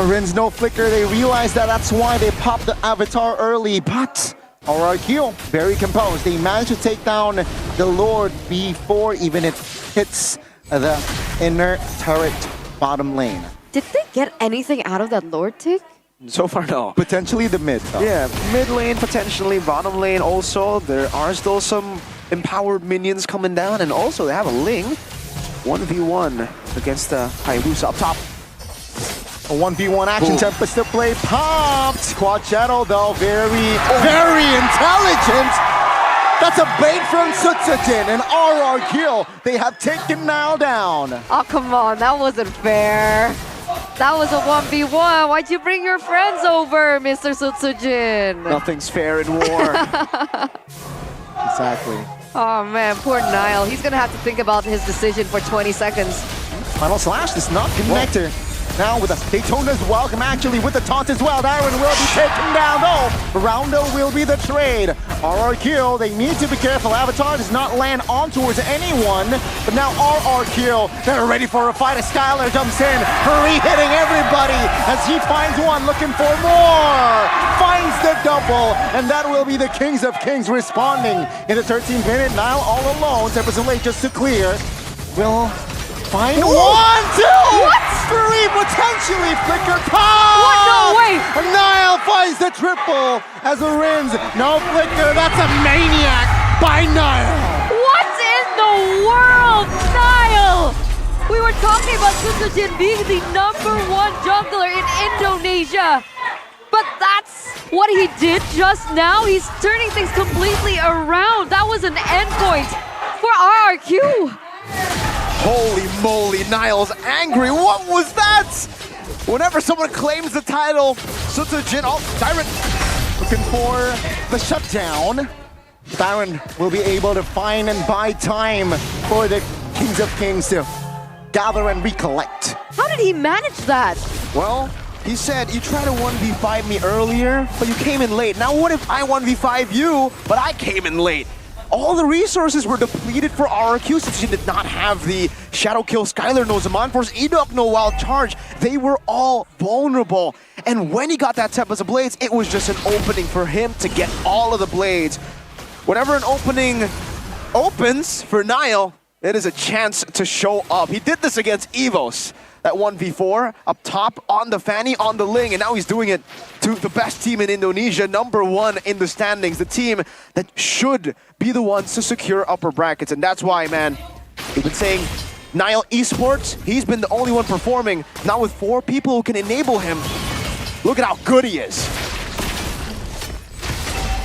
Rins no flicker. They realize that's why they popped the Avatar early, but RRQ, very composed. They managed to take down the Lord before even it hits the inner turret bottom lane. Did they get anything out of that Lord take? So far, no. Potentially the mid, though. Yeah, mid lane, potentially bottom lane also. There are still some empowered minions coming down, and also they have a Ling 1v1 against the Hayabusa up top. A 1v1 action. Tempest Blade popped. Quad Shadow though, very intelligent. That's a bait from Sutsujin and RRQ. They have taken Niall down. Oh, come on, that wasn't fair. That was a 1v1. Why'd you bring your friends over, Mr. Sutsujin? Nothing's fair in war. Exactly. Oh man, poor Niall. He's gonna have to think about his decision for 20 seconds. Final Slash does not connect her. Now with a Daytona's welcome, actually with the taunt as well. Darren will be taken down though. Roundel will be the trade. RRQ, they need to be careful. Avatar does not land on towards anyone, but now RRQ, they're ready for a fight as Skylar jumps in, hurry hitting everybody as he finds one, looking for more, finds the double, and that will be the Kings of Kings responding in the 13th minute. Nile all alone, 10% just to clear, will find one, two, three, potentially flicker pop! What? No way! Nile finds the triple as a Rins. No flicker, that's a maniac by Nile. What in the world, Nile? We were talking about Sutsujin being the #1 jungler in Indonesia. But that's what he did just now. He's turning things completely around. That was an endpoint for RRQ. Holy moly, Nile's angry. What was that? Whenever someone claims the title, Sutsujin, oh, Tyrant looking for the shutdown. Tyrant will be able to find and buy time for the Kings of Kings to gather and recollect. How did he manage that? Well, he said, you tried to 1v5 me earlier, but you came in late. Now what if I 1v5 you, but I came in late? All the resources were depleted for RRQ since she did not have the Shadow Kill, Skylar no Zaman Force, Edok no Wild Charge. They were all vulnerable. And when he got that Tempest of Blades, it was just an opening for him to get all of the blades. Whenever an opening opens for Nile, it is a chance to show up. He did this against Evos. That 1v4 up top on the Fanny, on the Ling, and now he's doing it to the best team in Indonesia, #1 in the standings, the team that should be the ones to secure upper brackets. And that's why, man, we've been saying Nile Esports, he's been the only one performing, now with 4 people who can enable him. Look at how good he is.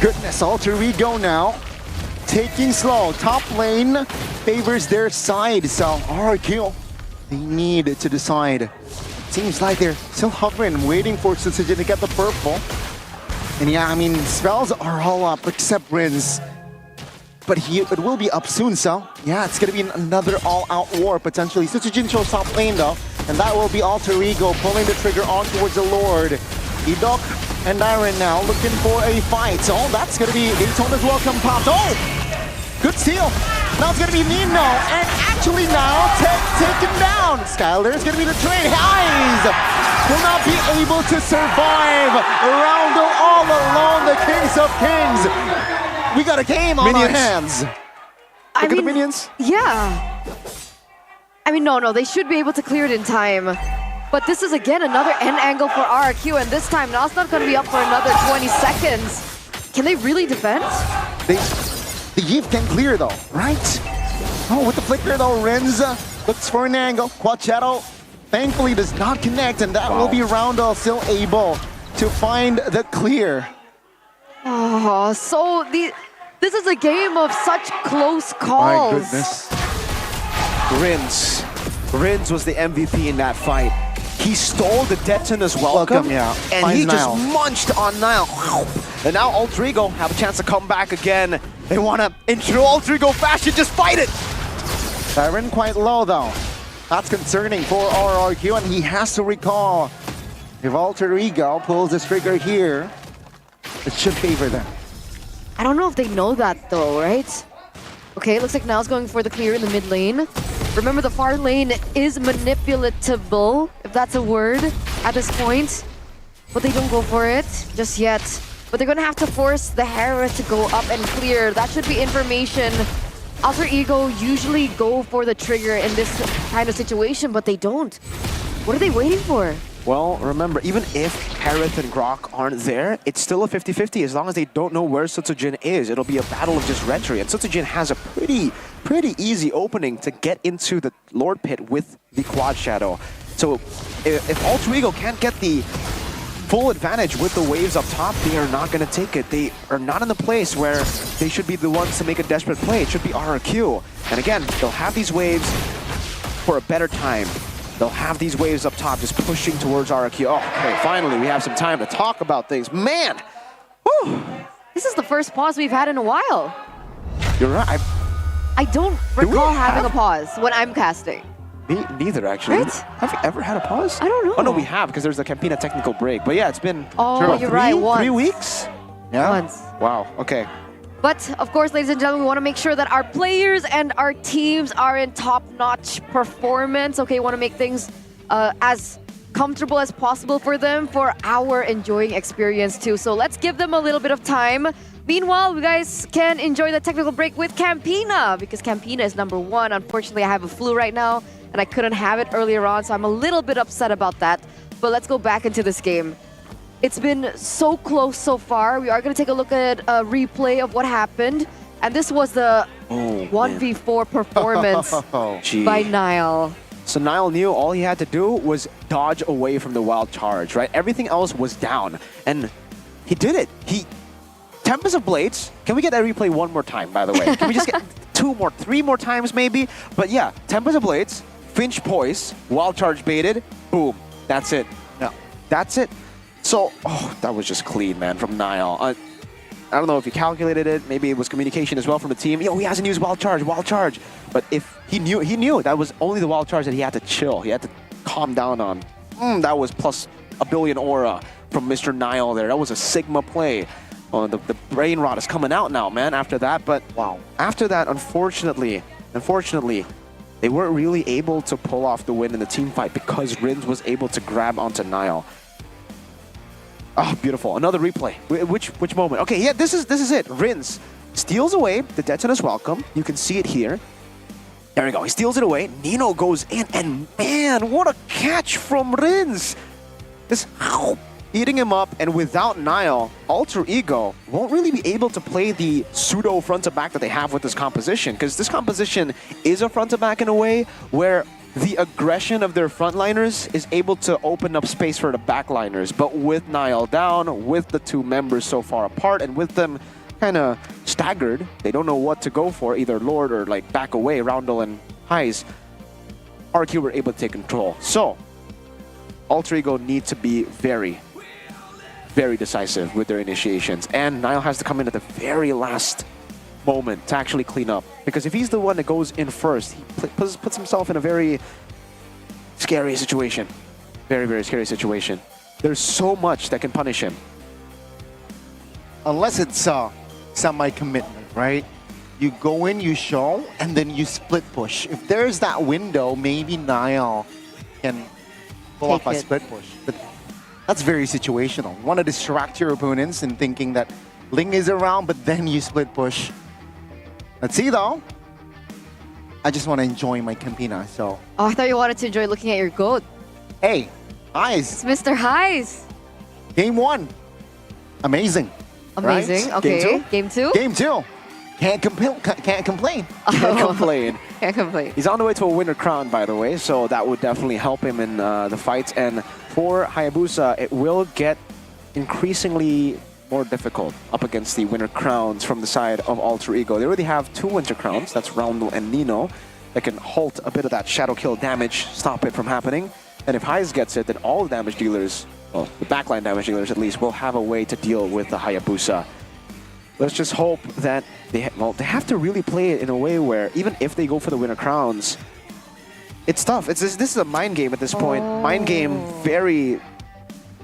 Goodness, Alter Ego now. Taking slow, top lane favors their side, so RRQ, they need to decide. Seems like they're still hovering, waiting for Sutsujin to get the purple. And yeah, I mean, spells are all up except Rins. But it will be up soon, so yeah, it's gonna be another all-out war potentially. Sutsujin shows top lane though, and that will be Alter Ego pulling the trigger on towards the Lord. Edok and Iron now looking for a fight. So that's gonna be Daytona's welcome popped. Oh! Good steal. Now it's gonna be Nino, and actually now taken down. Skylar's gonna be the trade. Highs will not be able to survive. Roundo all alone, the Kings of Kings. We got a game on our hands. Look at the minions. Yeah. I mean, no, they should be able to clear it in time. But this is again another end angle for RRQ, and this time Nal's not gonna be up for another 20 seconds. Can they really defend? The Yves can clear though, right? Oh, with the flicker though, Renza looks for an angle. Quad Shadow thankfully does not connect, and that will be Roundel still able to find the clear. Oh, so this is a game of such close calls. My goodness. Rins was the MVP in that fight. He stole the Detona's welcome, yeah. And Finds he just Nile. munched on Nile. And now Alter Ego have a chance to come back again. They want to intro Alter Ego fashion, just fight it! Siren quite low though. That's concerning for RRQ, and he has to recall. If Alter Ego pulls this trigger here, it should favor them. I don't know if they know that though, right? Okay, it looks like Nile's going for the clear in the mid lane. Remember, the far lane is manipulatable, if that's a word, at this point. But they don't go for it just yet. But they're gonna have to force the Hera to go up and clear. That should be information. Alter Ego usually go for the trigger in this kind of situation, but they don't. What are they waiting for? Well, remember, even if Harith and Grok aren't there, it's still a 50-50 as long as they don't know where Sutsujin is. It'll be a battle of just retry, and Sutsujin has a pretty easy opening to get into the Lord Pit with the Quad Shadow. So if Alter Ego can't get the full advantage with the waves up top, they are not going to take it. They are not in the place where they should be the ones to make a desperate play. It should be RRQ. And again, they'll have these waves for a better time. They'll have these waves up top just pushing towards RRQ. Oh, okay, finally we have some time to talk about things. Man! Whew. This is the first pause we've had in a while. You're right. I don't recall having a pause when I'm casting. Me neither, actually. Right? Have we ever had a pause? I don't know. Oh, no, we have, because there's the Campina technical break. But yeah, it's been you're right, once. 3 weeks? Yeah? Once. Wow, okay. But of course, ladies and gentlemen, we want to make sure that our players and our teams are in top-notch performance. Okay, we want to make things as comfortable as possible for them, for our enjoying experience too. So let's give them a little bit of time. Meanwhile, you guys can enjoy the technical break with Campina, because Campina is #1. Unfortunately, I have a flu right now, and I couldn't have it earlier on, so I'm a little bit upset about that. But let's go back into this game. It's been so close so far. We are going to take a look at a replay of what happened. And this was the 1v4 performance by Niall. So Niall knew all he had to do was dodge away from the wild charge, right? Everything else was down. And he did it. Tempest of Blades. Can we get that replay one more time, by the way? Can we just get 3 more times maybe? But yeah, Tempest of Blades, Finch Poise, wild charge baited, boom. That's it. Yeah. That's it. So, that was just clean, man, from Niall. I don't know if he calculated it. Maybe it was communication as well from the team. Yo, he hasn't used wild charge. But if he knew that was only the wild charge that he had to chill. He had to calm down on. That was plus a billion aura from Mr. Niall there. That was a Sigma play. The brain rot is coming out now, man, after that. But wow, after that, unfortunately, they weren't really able to pull off the win in the team fight because Rins was able to grab onto Niall. Oh, beautiful. Another replay. Which moment? Okay, yeah, this is it. Rins steals away the Detonus Welcome. You can see it here. There we go. He steals it away. Nino goes in, and man, what a catch from Rins. Just eating him up, and without Niall, Alter Ego won't really be able to play the pseudo front-to-back that they have with this composition, because this composition is a front-to-back in a way where the aggression of their frontliners is able to open up space for the backliners. But with Niall down, with the 2 members so far apart, and with them kind of staggered, they don't know what to go for, either Lord or like back away, Roundel and Heis, RQ were able to take control. So, Alter Ego need to be very, very decisive with their initiations. And Niall has to come in at the very last moment to actually clean up. Because if he's the one that goes in first, he puts himself in a very scary situation. Very, very scary situation. There's so much that can punish him. Unless it's semi-commitment, right? You go in, you show, and then you split push. If there's that window, maybe Niall can pull off a split push. But that's very situational. You want to distract your opponents in thinking that Ling is around, but then you split push. Let's see, though. I just want to enjoy my Campina, so... Oh, I thought you wanted to enjoy looking at your goat. Hey, Heis. It's Mr. Heis. Game 1. Amazing. Amazing, right? okay. Game 2? Game 2. Can't complain. Can't complain. Can't complain. He's on the way to a winner crown, by the way, so that would definitely help him in the fights. And for Hayabusa, it will get increasingly more difficult up against the winner crowns from the side of Alter Ego. They already have 2 winter crowns, that's Roundel and Nino, that can halt a bit of that shadow kill damage, stop it from happening. And if Heis gets it, then all the damage dealers, well, the backline damage dealers at least, will have a way to deal with the Hayabusa. Let's just hope that they have to really play it in a way where even if they go for the winner crowns, it's tough. This is a mind game at this point. Mind game, very...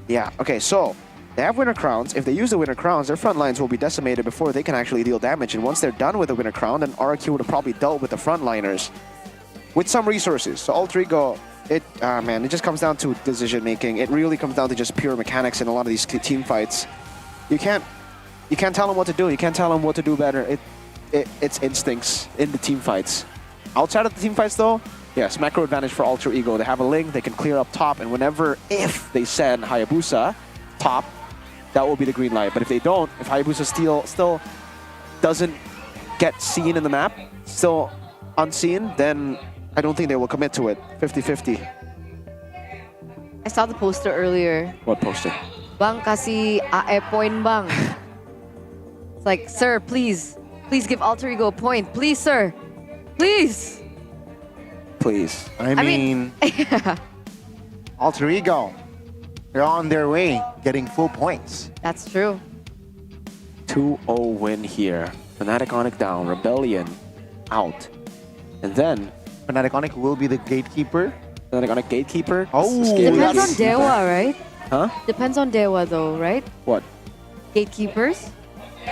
Yeah, okay, so they have winner crowns. If they use the winner crowns, their front lines will be decimated before they can actually deal damage. And once they're done with the winner crown, then RQ would have probably dealt with the frontliners with some resources. So Alter Ego, it just comes down to decision making. It really comes down to just pure mechanics in a lot of these team fights. You can't tell them what to do. You can't tell them what to do better. It's instincts in the team fights. Outside of the team fights, though, yes, macro advantage for Alter Ego. They have a Ling, they can clear up top, and if they send Hayabusa top, that will be the green light. But if they don't, if Hayabusa still doesn't get seen in the map, still unseen, then I don't think they will commit to it. 50-50. I saw the poster earlier. What poster? Bang, kasi AE point bang. It's like, sir, please give Alter Ego a point. Please, sir. Please. Please. I mean Alter Ego, they're on their way, getting full points. That's true. 2-0 win here. Fnatic Onyx down, Rebellion out. And then Fnatic Onyx will be the gatekeeper. Fnatic Onyx gatekeeper? Oh, depends on Dewa, right? Huh? Depends on Dewa though, right? What? Gatekeepers?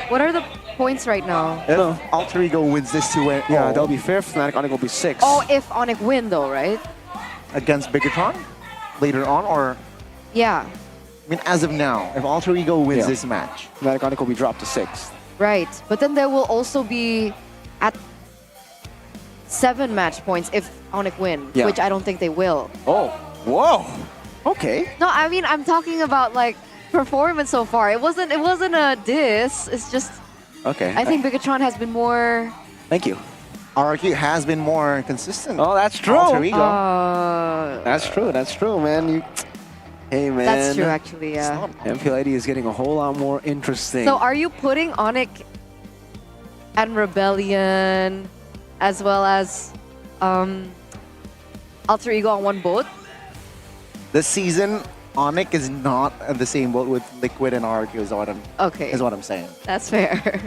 What are the points right now? If Alter Ego wins this to win, Yeah, that'll be 5th. Fnatic Onyx will be 6th. Oh, if Onyx win though, right? against Bigatron later on, or Yeah. I mean, as of now, if Alter Ego wins this match, Fnatic Onyx will be dropped to 6th. Right, but then there will also be at 7 match points if Onyx win, Yeah. which I don't think they will. Oh, whoa. Okay. No, I mean I'm talking about like performance so far. It wasn't a diss. It's just Okay. I think Bigatron has been more. Thank you. RRQ has been more consistent. Oh, that's true. Alter Ego. That's true. That's true, man. Hey, man. That's true, actually. Yeah. MPL ID is getting a whole lot more interesting. So are you putting Onyx and Rebellion as well as Alter Ego on one boat? This season, Onyx is not in the same boat with Liquid and RRQ is what I'm saying. That's fair.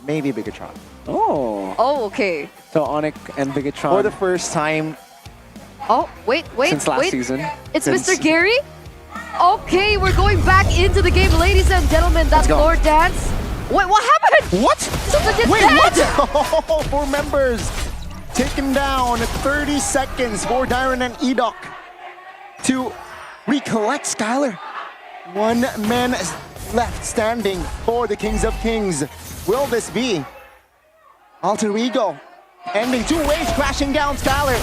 Maybe Bigatron. Oh. Oh, okay. So Onyx and Bigatron. For the first time. Oh, wait. Since last season. It's Mr. Gary? Okay, we're going back into the game, ladies and gentlemen. That's Lord Dance. Wait, what happened? What? Something just Wait, dead. what? Oh, 4 members taken down. 30 seconds for Dyron and Edok to recollect Skylar. 1 man is left standing for the Kings of Kings. Will this be Alter Ego ending 2 waves, crashing down Skylar?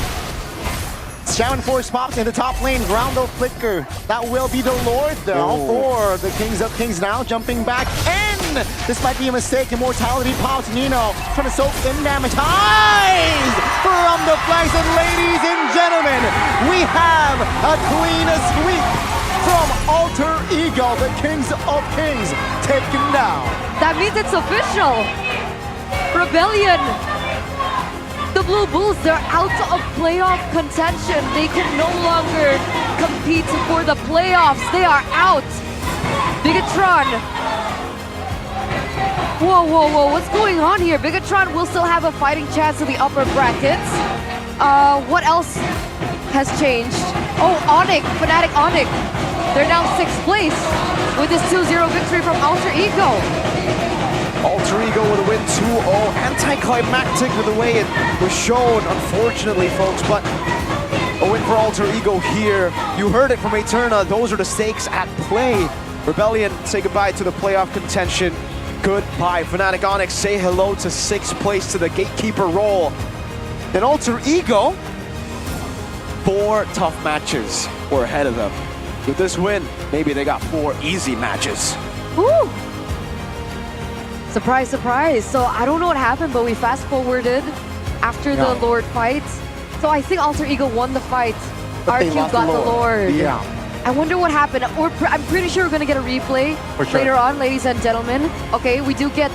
Shaman Force pops in the top lane, Groundo Flicker. That will be the Lord though for the Kings of Kings now jumping back in. This might be a mistake. Immortality pops Nino trying to soak in damage. Eyes from the flanks, and ladies and gentlemen, we have a clean sweep from Alter Ego, the Kings of Kings, taken down. That means it's official. Rebellion. The Blue Bulls, they're out of playoff contention. They can no longer compete for the playoffs. They are out. Bigatron. Whoa. What's going on here? Bigatron will still have a fighting chance in the upper brackets. What else has changed? Oh, Onyx, Fnatic Onyx. They're now 6th place with this 2-0 victory from Alter Ego. Alter Ego with a win 2-0. Anticlimactic with the way it was shown, unfortunately, folks. But a win for Alter Ego here. You heard it from Eterna. Those are the stakes at play. Rebellion say goodbye to the playoff contention. Goodbye. Fnatic Onyx say hello to 6th place to the gatekeeper role. Then Alter Ego, 4 tough matches were ahead of them. With this win, maybe they got 4 easy matches. Woo! Surprise, surprise. So I don't know what happened, but we fast forwarded after the Lord fight. So I think Alter Ego won the fight. RQ got the Lord. Yeah. I wonder what happened. I'm pretty sure we're going to get a replay later on, ladies and gentlemen. Okay, we do get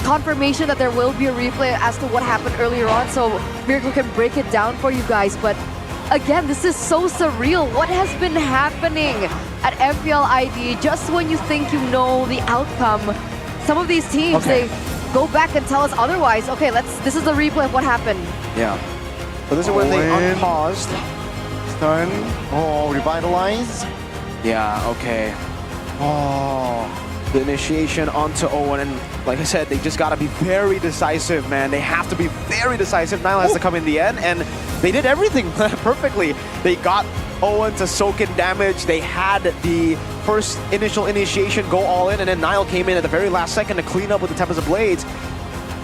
confirmation that there will be a replay as to what happened earlier on. So Miracle can break it down for you guys. But again, this is so surreal. What has been happening at MPL ID? Just when you think you know the outcome, some of these teams, they go back and tell us otherwise. Okay, this is the replay of what happened. Yeah. So this is when they unpaused. Stun. Oh, revitalize. Yeah, okay. Oh, the initiation onto Owen. And like I said, they just got to be very decisive, man. They have to be very decisive. Nile has to come in the end. And they did everything perfectly. They got Owen to soak in damage. They had the first initial initiation go all in, and then Nile came in at the very last second to clean up with the Tempest of Blades.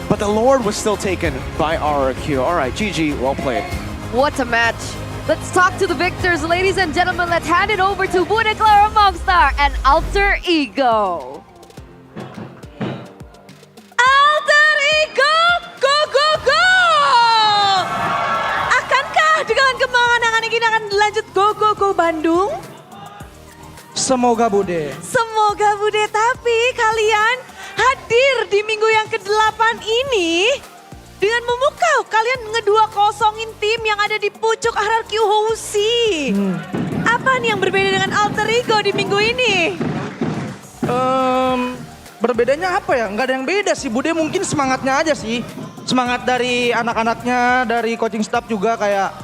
But the Lord was still taken by RRQ. All right, GG, well played. What a match. Let's talk to the victors, ladies and gentlemen. Let's hand it over to Bude Clara Mogstar and Alter Ego. Alter Ego, go, go, go! Akankah dengan kemenangan ini akan lanjut go Bandung? Semoga Bude. Semoga Bude, tapi kalian hadir di minggu yang ke-8 ini dengan memukau. Kalian ngedua-kosongin tim yang ada di pucuk hierarki Housey. Apa nih yang berbeda dengan Alter Ego di minggu ini? Berbedanya apa ya? Nggak ada yang beda sih. Bude mungkin semangatnya aja sih. Semangat dari anak-anaknya, dari coaching staff juga kayak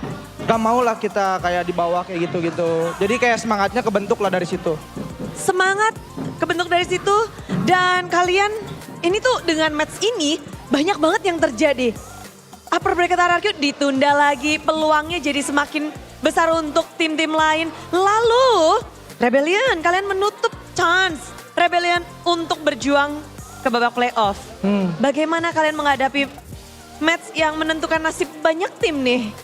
gak mau lah kita kayak di bawah kayak gitu-gitu. Jadi kayak semangatnya kebentuk lah dari situ. Semangat kebentuk dari situ. Dan kalian, ini tuh dengan match ini banyak banget yang terjadi. Upper bracket RRQ ditunda lagi, peluangnya jadi semakin besar untuk tim-tim lain. Lalu, Rebellion, kalian menutup chance Rebellion untuk berjuang ke babak playoff. Bagaimana kalian menghadapi match yang menentukan nasib banyak tim nih?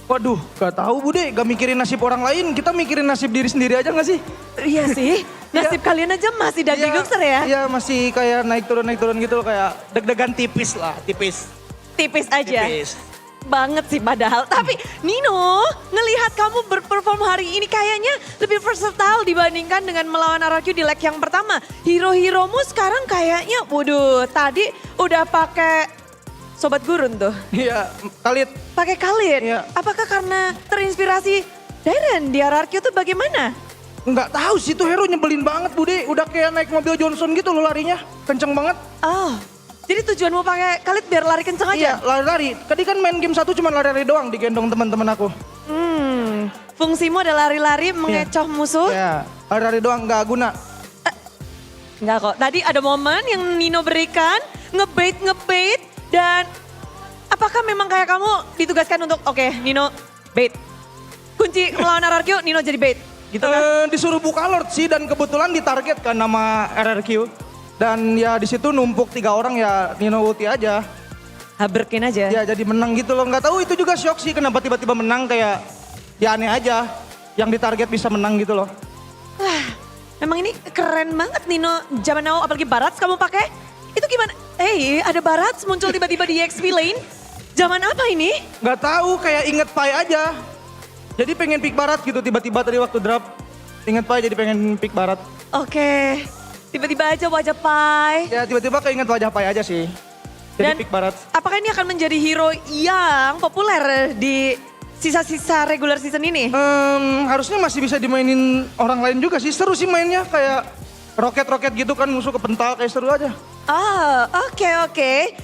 Waduh, gak tahu Bude, gak mikirin nasib orang lain, kita mikirin nasib diri sendiri aja gak sih? Iya sih, nasib kalian aja masih dagdikdukser ya? Iya, masih kayak naik turun gitu loh, kayak deg-degan tipis lah, tipis. Tipis aja. Tipis. Banget sih padahal. Tapi Nino, ngelihat kamu berperform hari ini kayaknya lebih versatile dibandingkan dengan melawan RRQ di leg yang pertama. Hero-heromu sekarang kayaknya, waduh, tadi udah pakai sobat gurun tuh. Iya, Khalid. Pakai Khalid. Iya. Apakah karena terinspirasi Darren di RRQ tuh bagaimana? Nggak tahu sih tuh hero nyebelin banget Bude, udah kayak naik mobil Johnson gitu loh larinya, kenceng banget. Oh. Jadi tujuanmu pakai Khalid biar lari kenceng aja? Iya, lari-lari. Tadi kan main game 1 cuma lari-lari doang, digendong teman-teman aku. Fungsimu ada lari-lari mengecoh musuh? Iya, lari-lari doang, nggak guna. Enggak kok, tadi ada momen yang Nino berikan, ngebait, dan apakah memang kayak kamu ditugaskan untuk, oke, Nino bait. Kunci melawan RRQ, Nino jadi bait, gitu kan? Disuruh buka Lord sih, dan kebetulan ditarget kan nama RRQ. Dan ya di situ numpuk 3 orang ya Nino ulti aja. Habrekin aja? Ya jadi menang gitu loh. Nggak tahu itu juga shock sih kenapa tiba-tiba menang, kayak ya aneh aja. Yang ditarget bisa menang gitu loh. Wah, emang ini keren banget Nino. Zaman now apalagi Barats kamu pakai. Itu gimana? Ada Barats muncul tiba-tiba di XP lane. Zaman apa ini? Nggak tahu, kayak inget Pai aja. Jadi pengen pick Barat gitu tiba-tiba tadi waktu drop. Inget Pai jadi pengen pick Barat. Oke. Tiba-tiba aja wajah Pai. Ya tiba-tiba keinget wajah Pai aja sih. Jadi Dan pick Barat. apakah ini akan menjadi hero yang populer di sisa-sisa regular season ini? Harusnya masih bisa dimainin orang lain juga sih. Seru sih mainnya, kayak roket-roket gitu kan, musuh kepental, kayak seru aja. Oke.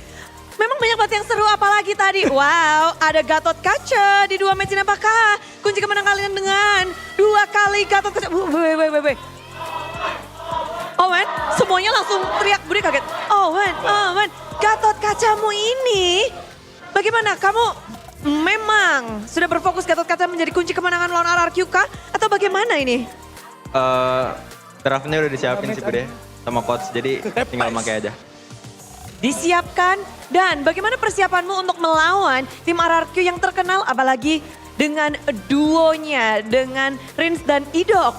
Memang banyak banget yang seru, apalagi tadi. Wow, ada Gatot Kaca di 2 match ini. Apakah kunci kemenangan kalian dengan 2 kali Gatot Kaca? Wait. Owen, semuanya langsung teriak, Budi kaget. Owen, Gatot Kacamu ini, bagaimana? Kamu memang sudah berfokus Gatot Kaca menjadi kunci kemenangan lawan RRQ kah? Atau bagaimana ini? Draftnya udah disiapin sih Bude, sama coach, jadi tinggal pakai aja. Disiapkan, dan bagaimana persiapanmu untuk melawan tim RRQ yang terkenal, apalagi dengan duonya, dengan Rins dan Idok?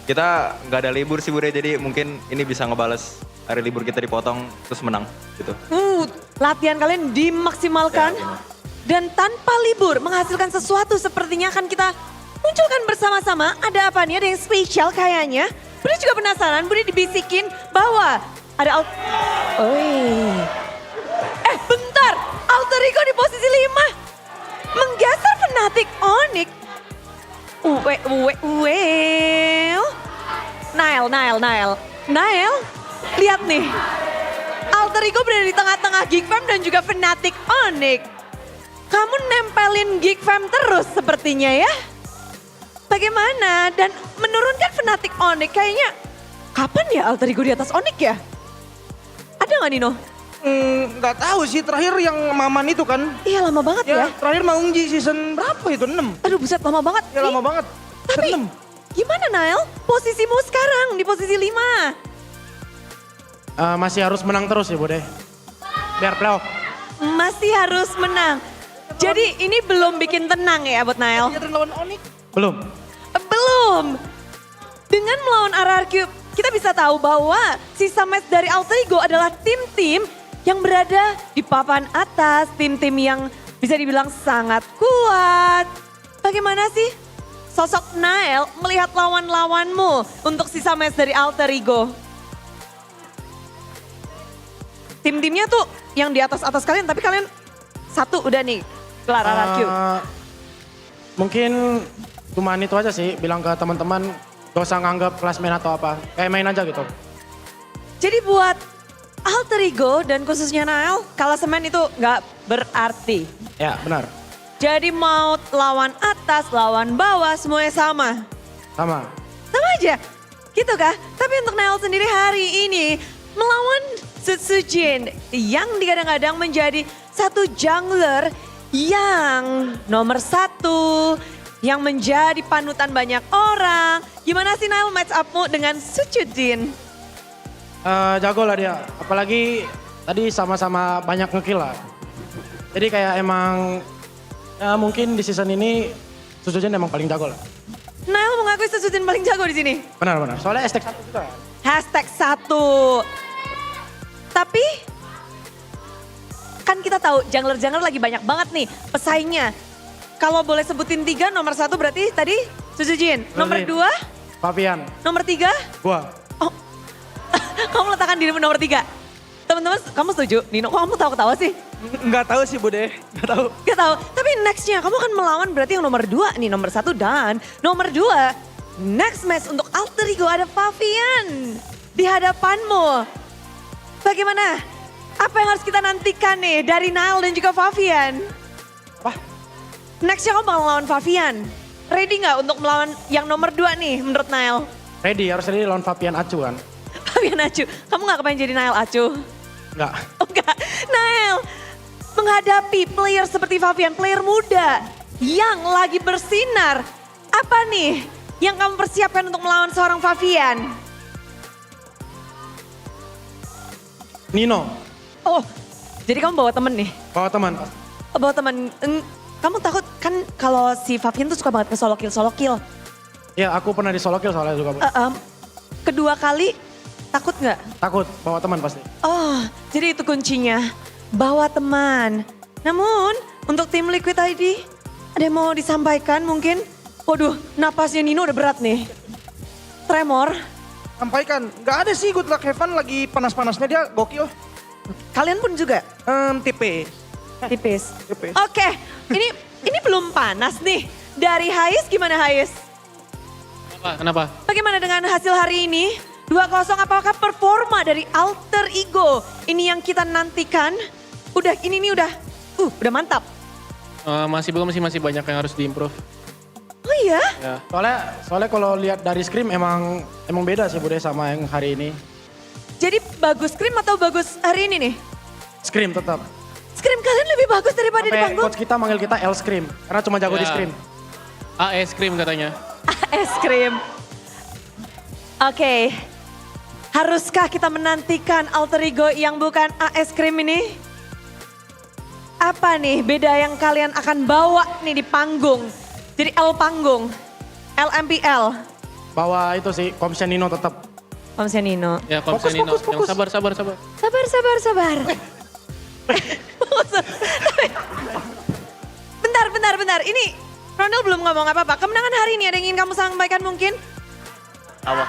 Kita nggak ada libur sih Bude, jadi mungkin ini bisa ngebales hari libur kita dipotong terus menang gitu. Latihan kalian dimaksimalkan dan tanpa libur menghasilkan sesuatu sepertinya akan kita munculkan bersama-sama. Ada apa nih? Ada yang spesial kayaknya. Budi juga penasaran, Budi dibisikin bahwa ada bentar, Alter Ego di posisi 5 menggeser Fnatic Onyx. Nail, lihat nih. Alter Ego berada di tengah-tengah Geek Fam dan juga Fnatic Onyx. Kamu nempelin Geek Fam terus sepertinya ya. Bagaimana? Dan menurunkan Fnatic Onyx kayaknya. Kapan ya Alter Ego di atas Onyx ya? Ada nggak Nino? Nggak tahu sih, terakhir yang Maman itu kan. Iya lama banget ya. Terakhir Maungji season berapa itu? 6. Aduh buset lama banget. Ya lama banget. Tapi gimana Nail? Posisimu sekarang di posisi 5. Masih harus menang terus ya Bude. Biar playoff. Masih harus menang. Jadi ini belum bikin tenang ya buat Nail? Belum. Dengan melawan RRQ, kita bisa tahu bahwa sisa match dari Alter Ego adalah tim-tim yang berada di papan atas, tim-tim yang bisa dibilang sangat kuat. Bagaimana sih sosok Nail melihat lawan-lawanmu untuk sisa match dari Alter Ego? Tim-timnya tuh yang di atas-atas kalian, tapi kalian satu udah nih, kelar RRQ. Mungkin cuman itu aja sih, bilang ke teman-teman gak usah nganggap klasmen atau apa, kayak main aja gitu. Jadi buat Alter Ego dan khususnya Nail, klasemen itu nggak berarti. Ya benar. Jadi mau lawan atas, lawan bawah, semuanya sama. Sama. Sama aja. Gitu kah? Tapi untuk Nail sendiri hari ini melawan Sutsujin yang digadang-gadang menjadi satu jungler yang nomor 1, yang menjadi panutan banyak orang. Gimana sih Nail match up-mu dengan Sutsujin? Jago lah dia, apalagi tadi sama-sama banyak ngekill lah. Jadi kayak emang ya mungkin di season ini Sutsujin emang paling jago lah. Nail mengakui Sutsujin paling jago di sini. Benar-benar, soalnya hashtag 1 juga. Hashtag 1. Tapi kan kita tahu jungler-jungler lagi banyak banget nih pesaingnya. Kalau boleh sebutin 3, nomor 1 berarti tadi Sutsujin. Nomor 2? Fabian. Nomor 3? Gua. Oh, kamu letakkan dirimu nomor 3. Teman-teman, kamu setuju? Nino, kok kamu tahu-tawa sih? Nggak tahu sih Bude, nggak tahu. Nggak tahu, tapi nextnya kamu akan melawan berarti yang nomor 2 nih, nomor 1 dan nomor 2. Next match untuk Alter Ego ada Fabian di hadapanmu. Bagaimana? Apa yang harus kita nantikan nih dari Nail dan juga Fabian? Apa? Nextnya kamu bakal melawan Fabian. Ready nggak untuk melawan yang nomor 2 nih menurut Nail? Ready, harus ready lawan Fabian Acu kan? Fabian Acu, kamu nggak kepengen jadi Nail Acu? Enggak. Oh enggak, Nail menghadapi player seperti Fabian, player muda yang lagi bersinar. Apa nih yang kamu persiapkan untuk melawan seorang Fabian? Nino. Oh, jadi kamu bawa temen nih? Bawa teman. Oh, bawa temen. Kamu takut kan kalau si Fabian tuh suka banget ke solo kill. Ya aku pernah di solo kill soalnya juga. Kedua kali takut nggak? Takut, bawa teman pasti. Oh, jadi itu kuncinya. Bawa teman. Namun, untuk tim Liquid ID, ada yang mau disampaikan mungkin? Waduh, napasnya Nino udah berat nih. Tremor. Sampaikan, nggak ada sih good luck Heaven lagi panas-panasnya dia gokil. Kalian pun juga? Tipis. Tipis. Oke, ini belum panas nih. Dari Hais gimana Hais? Kenapa? Bagaimana dengan hasil hari ini? 2-0, apakah performa dari Alter Ego ini yang kita nantikan? Udah udah mantap. Masih belum sih, masih banyak yang harus diimprove. Oh iya? Ya. Soalnya kalau lihat dari scrim emang beda sih Bude sama yang hari ini. Jadi bagus scrim atau bagus hari ini nih? Scrim tetap. Scrim kalian lebih bagus daripada di panggung? Coach kita manggil kita L scrim karena cuma jago di scrim. AS scrim katanya. AS scrim. Oke. Haruskah kita menantikan Alter Ego yang bukan AS scrim ini? Apa nih beda yang kalian akan bawa nih di panggung? Jadi L panggung, L MPL. Bawa itu sih, Komsen Nino tetap. Komsen Nino. Ya Komsen Nino, yang sabar. Sabar. Bentar. Ini Ronald belum ngomong apa-apa. Kemenangan hari ini ada yang ingin kamu sampaikan mungkin? Apa?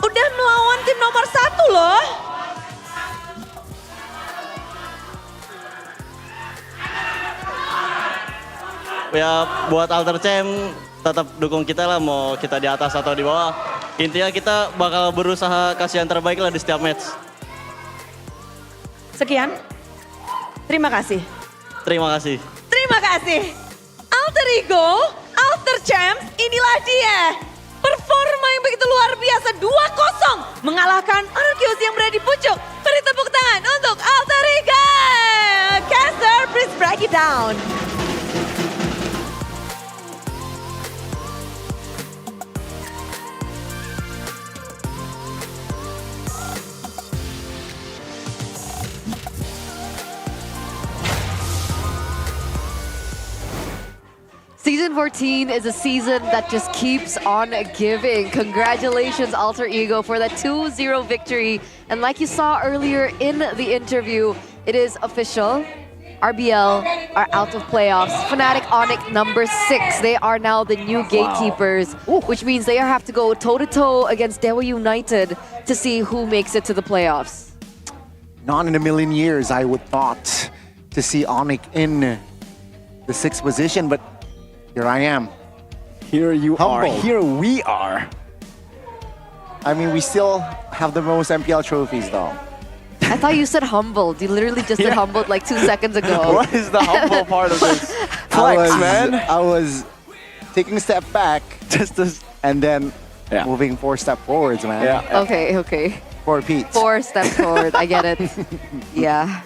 Udah melawan tim nomor 1 loh. Ya buat Alter Champ tetap dukung kita lah, mau kita di atas atau di bawah. Intinya kita bakal berusaha kasih yang terbaik lah di setiap match. Sekian. Terima kasih. Terima kasih. Terima kasih. Alter Ego, Alter Champs, inilah dia. Performa yang begitu luar biasa, 2-0 mengalahkan Arceus yang berada di pucuk. Beri tepuk tangan untuk Alter Ego. Caster, please break it down. Season 14 is a season that just keeps on giving. Congratulations, Alter Ego, for that 2-0 victory. And like you saw earlier in the interview, it is official. RBL are out of playoffs. Fnatic Onyx number 6. They are now the new gatekeepers, which means they have to go toe-to-toe against Dewa United to see who makes it to the playoffs. Not in a million years, I would thought, to see Onyx in the 6th position, but here I am. Here you Humble. are. Here we are. I mean, we still have the most MPL trophies, though. I thought you said humbled. You literally just said humbled like 2 seconds ago. What is the humble part of this? Flex, man. I was taking a step back, and then moving 4 steps forwards, man. Yeah. Okay. 4 Pete. 4 steps forward. I get it. Yeah.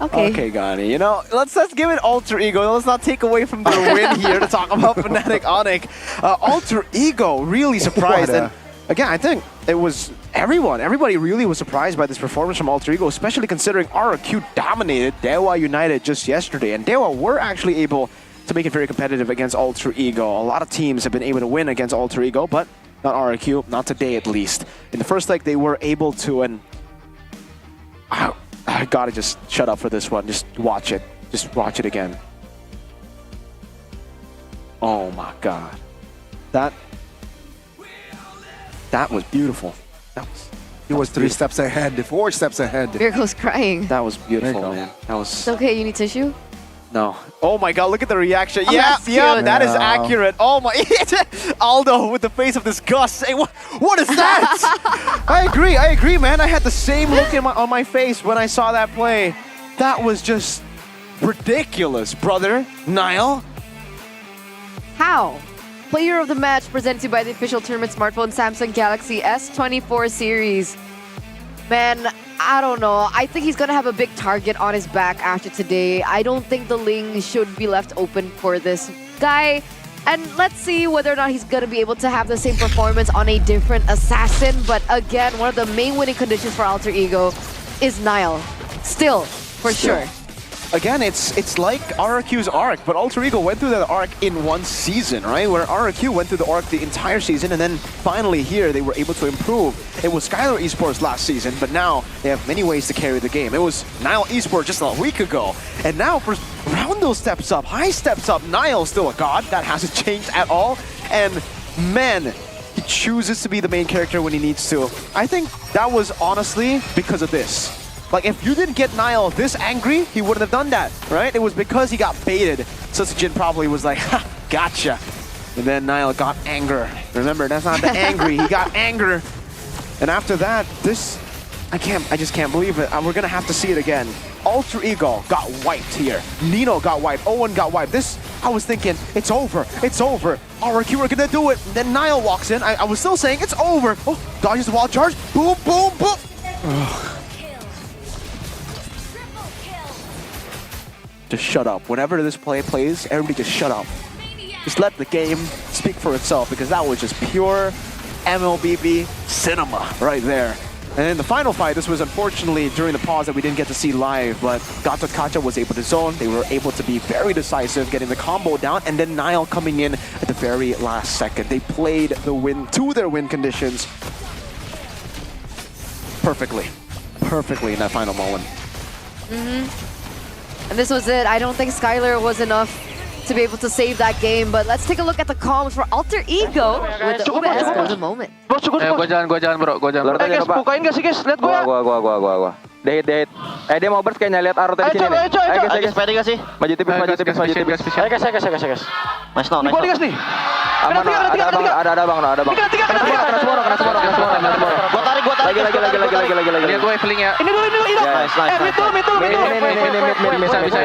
Okay. Okay, Gani. You know, let's give it Alter Ego. Let's not take away from their win here to talk about Fnatic Onic. Alter Ego really surprised. And again, I think it was everybody really was surprised by this performance from Alter Ego, especially considering RRQ dominated Dewa United just yesterday. And Dewa were actually able to make it very competitive against Alter Ego. A lot of teams have been able to win against Alter Ego, but not RRQ, not today at least. In the first leg, they were able to, and I gotta just shut up for this one. Just watch it. Just watch it again. Oh my God. That was beautiful. He was 3 steps ahead, 4 steps ahead. Miracle's crying. That was beautiful, man. That was... It's okay, you need tissue? No. Oh my God, look at the reaction. Oh, yeah, that's cute. that is accurate. Oh my... Aldo with the face of disgust. Hey, what is that? I agree, man. I had the same look on my face when I saw that play. That was just ridiculous, brother. Niall? How? Player of the match presented by the official tournament smartphone Samsung Galaxy S24 series. Man, I don't know. I think he's gonna have a big target on his back after today. I don't think the Ling should be left open for this guy. And let's see whether or not he's gonna be able to have the same performance on a different assassin. But again, one of the main winning conditions for Alter Ego is Niall. Still, for sure. Again, it's like RRQ's arc, but Alter Ego went through that arc in one season, right? Where RRQ went through the arc the entire season, and then finally here they were able to improve. It was Skylar Esports last season, but now they have many ways to carry the game. It was Niall Esports just a week ago, and now for Roundo steps up, High steps up, Niall's still a god. That hasn't changed at all, and man, he chooses to be the main character when he needs to. I think that was honestly because of this. Like, if you didn't get Niall this angry, he wouldn't have done that, right? It was because he got baited. Susujin probably was like, ha, gotcha. And then Niall got anger. Remember, that's not the angry, he got anger. And after that, I just can't believe it. We're gonna have to see it again. Alter Ego got wiped here. Nino got wiped, Owen got wiped. I was thinking, it's over. RRQ are gonna do it. And then Niall walks in. I was still saying, it's over. Oh, dodges the wall charge. Boom, boom, boom. Ugh. Just shut up. Whenever this play plays, everybody just shut up. Just let the game speak for itself, because that was just pure MLBB cinema right there. And in the final fight, this was unfortunately during the pause that we didn't get to see live, but Gatot Kaca was able to zone. They were able to be very decisive, getting the combo down, and then Niall coming in at the very last second. They played the win to their win conditions perfectly in that final moment. And this was it. I don't think Skylar was enough to be able to save that game. But let's take a look at the comms for Alter Ego with the best of the moment. Gua jalan bro. Guys, bukain gak sih guys? Lihat gua. Gua. Dehit. Dia mau burst kayaknya, lihat Aro tadi sini nih. Ayo guys, pede gak sih? Maju tipis. Ayo guys. Nice no. Gua digas nih. Ada bang. Kena semua. Gua tarik. Lagi. Lihat gue feeling ya. Ini dulu. Nice.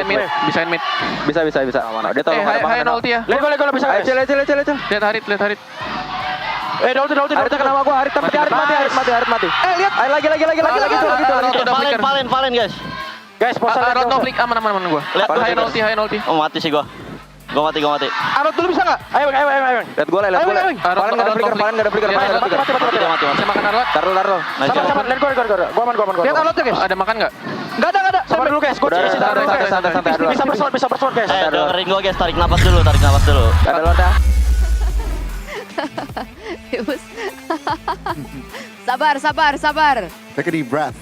Mid. Bisa. Dia tolong ada bang. Hai ulti ya. Lihat bisa. Lihat Harit. Ulti. Harit kena sama gua. Harit mati. Lihat. Lagi. Valen guys. Guys, posan Arot no flick aman gua. Lihat hai ulti. Oh, mati sih gua. Gua mati. Arot dulu bisa enggak? Ayo. Lihat gua. Valen enggak ada flicker. Mati. Saya makan Arot. Taruh. Sama. Lihat gua. Gua aman. Lihat Arot tuh guys. Ada makan enggak? Enggak ada. Sabar dulu guys. Gua santai. Bisa bersuara guys. Dengerin gua guys, tarik napas dulu. Ada Lota. It was... Sabar. Take a deep breath.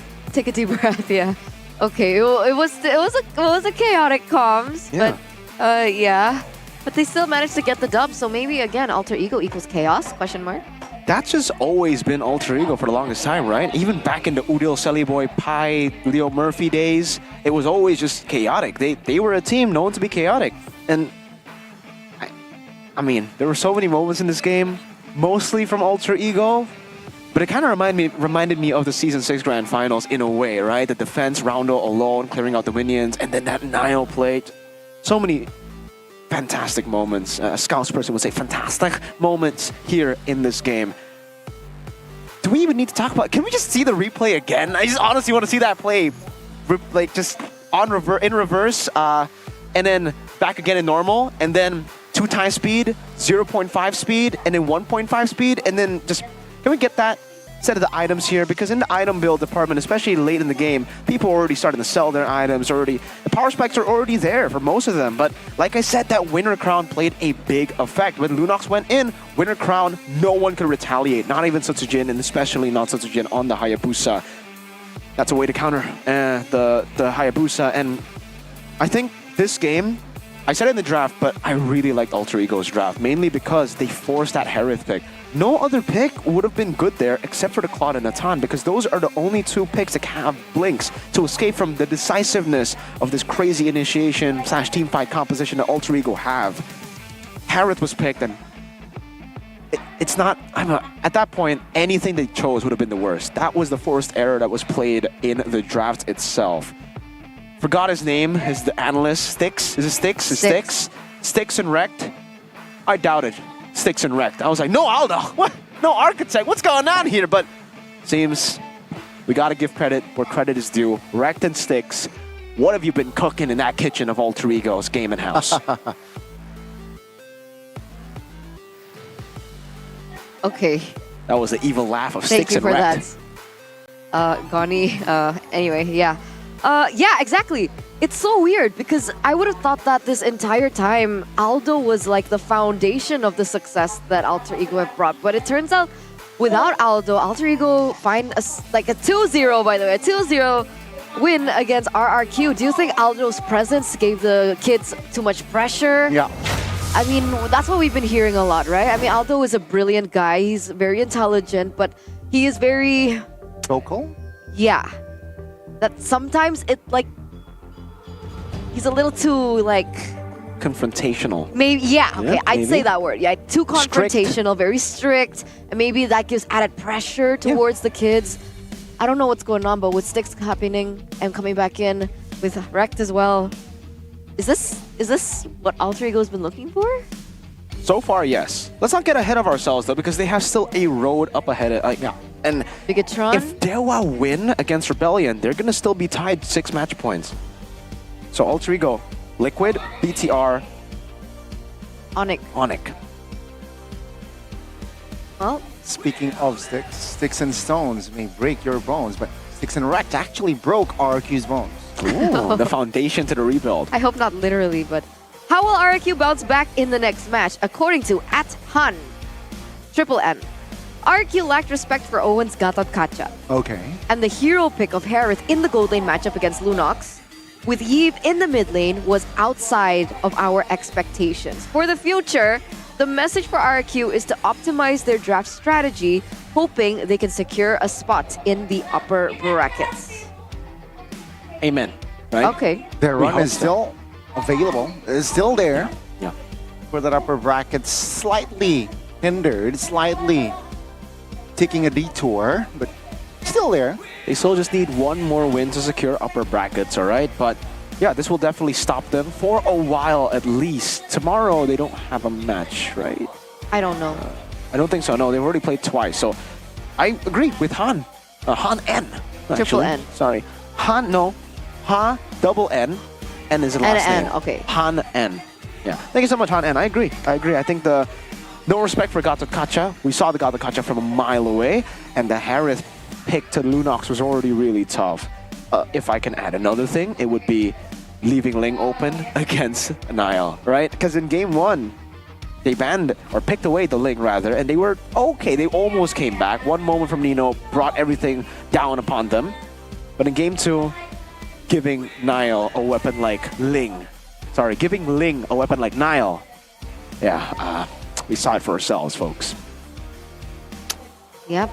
Yeah. Okay, it was a chaotic comms, Yeah. but yeah. But they still managed to get the dub, so maybe again, Alter Ego equals chaos, question mark? That's just always been Alter Ego for the longest time, right? Even back in the Udil, Selly Boy, Pai, Leo Murphy days, it was always just chaotic. They were a team known to be chaotic. And I mean, there were so many moments in this game, mostly from Alter Ego, but it kind of reminded me of the Season 6 Grand Finals in a way, right? The defense, Roundo alone, clearing out the minions, and then that Niall play. So many fantastic moments. A Scouts person would say fantastic moments here in this game. Do we even need to talk about? Can we just see the replay again? I just honestly want to see that play, like just in reverse, and then back again in normal, and then 2 times speed, 0.5 speed, and then 1.5 speed, and then just can we get that set of the items here? Because in the item build department, especially late in the game, people are already starting to sell their items already. The power specs are already there for most of them. But like I said, that Winter Crown played a big effect. When Lunox went in, Winter Crown, no one could retaliate. Not even Setsujin, and especially not Setsujin on the Hayabusa. That's a way to counter the Hayabusa. And I think this game, I said it in the draft, but I really liked Alter Ego's draft, mainly because they forced that Harith pick. No other pick would have been good there except for the Claude and Natan, because those are the only 2 picks that have blinks to escape from the decisiveness of this crazy initiation / teamfight composition that Alter Ego have. Harith was picked, and it's not... at that point, anything they chose would have been the worst. That was the forced error that was played in the draft itself. Forgot his name, is the analyst, Styx? Is it Styx? Is Styx? Styx and Wrecked? I doubt it. Styx and Wrecked. I was like, no Aldo, what? No Architect, what's going on here? But seems we gotta give credit where credit is due. Wrecked and Styx, what have you been cooking in that kitchen of Alter Ego's game and house? Okay. That was the evil laugh of Styx and Wrecked. Thank you for that. Goni, anyway, yeah. Yeah, exactly. It's so weird because I would have thought that this entire time Aldo was like the foundation of the success that Alter Ego have brought. But it turns out without Aldo, Alter Ego find a 2-0, by the way, a 2-0 win against RRQ. Do you think Aldo's presence gave the kids too much pressure? Yeah. I mean, that's what we've been hearing a lot, right? I mean, Aldo is a brilliant guy. He's very intelligent, but he is very... vocal? Yeah. That sometimes it like... He's a little too like... confrontational. Maybe, yeah, okay, Yeah, I'd maybe. say that word. Yeah, too confrontational, very strict. And maybe that gives added pressure towards the kids. I don't know what's going on, but with Styx happening and coming back in with Wrecked as well. Is this what Alter Ego's been looking for? So far, yes. Let's not get ahead of ourselves though, because they have still a road up ahead. And Bigatron? if Dewa win against Rebellion, they're gonna still be tied 6 match points. So Alter Ego, Liquid, BTR, Onic. Well, speaking of sticks and stones may break your bones, but Styx and Wrecked actually broke RQ's bones. Ooh, the foundation to the rebuild. I hope not literally, but how will RRQ bounce back in the next match? According to @Han, Triple N, RRQ lacked respect for Owen's Gatot Kacha. Okay. And the hero pick of Harith in the gold lane matchup against Lunox, with Yves in the mid lane, was outside of our expectations. For the future, the message for RRQ is to optimize their draft strategy, hoping they can secure a spot in the upper brackets. Amen. Right? Okay. Their We run hope is so. still available. It's still there. Yeah. For that upper bracket, slightly hindered, slightly taking a detour, but still there. They still just need one more win to secure upper brackets, all right? But yeah, this will definitely stop them for a while at least. Tomorrow, they don't have a match, right? I don't know. I don't think so. No, they've already played twice. So I agree with Han. Han N. Triple actually. N. Sorry. Han, no. Ha, double N. N is the last N, name. okay. Han N. Yeah. Thank you so much, Han N. I agree. I think the no respect for Gatot Kacha. We saw the Gatot Kacha from a mile away, and the Harith pick to Lunox was already really tough. If I can add another thing, it would be leaving Ling open against Nile, right? Because in game 1, they banned, or picked away the Ling rather, and they were okay. They almost came back. One moment from Nino brought everything down upon them. But in game 2, giving Nile a weapon like Ling. Sorry, giving Ling a weapon like Nile. Yeah, we saw it for ourselves, folks. Yep.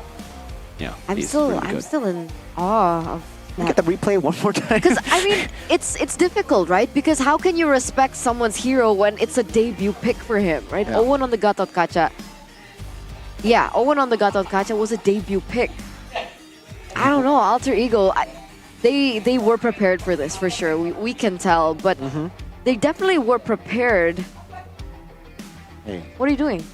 Yeah, I'm he's still really good. in awe of Look at the replay one more time. Because I mean, it's difficult, right? Because how can you respect someone's hero when it's a debut pick for him, right? Yeah. Owen on the Gatot Kacha. Yeah, Owen on the Gatot Kacha was a debut pick. I don't know, Alter Ego. They were prepared for this for sure. We can tell, but they definitely were prepared What are you doing?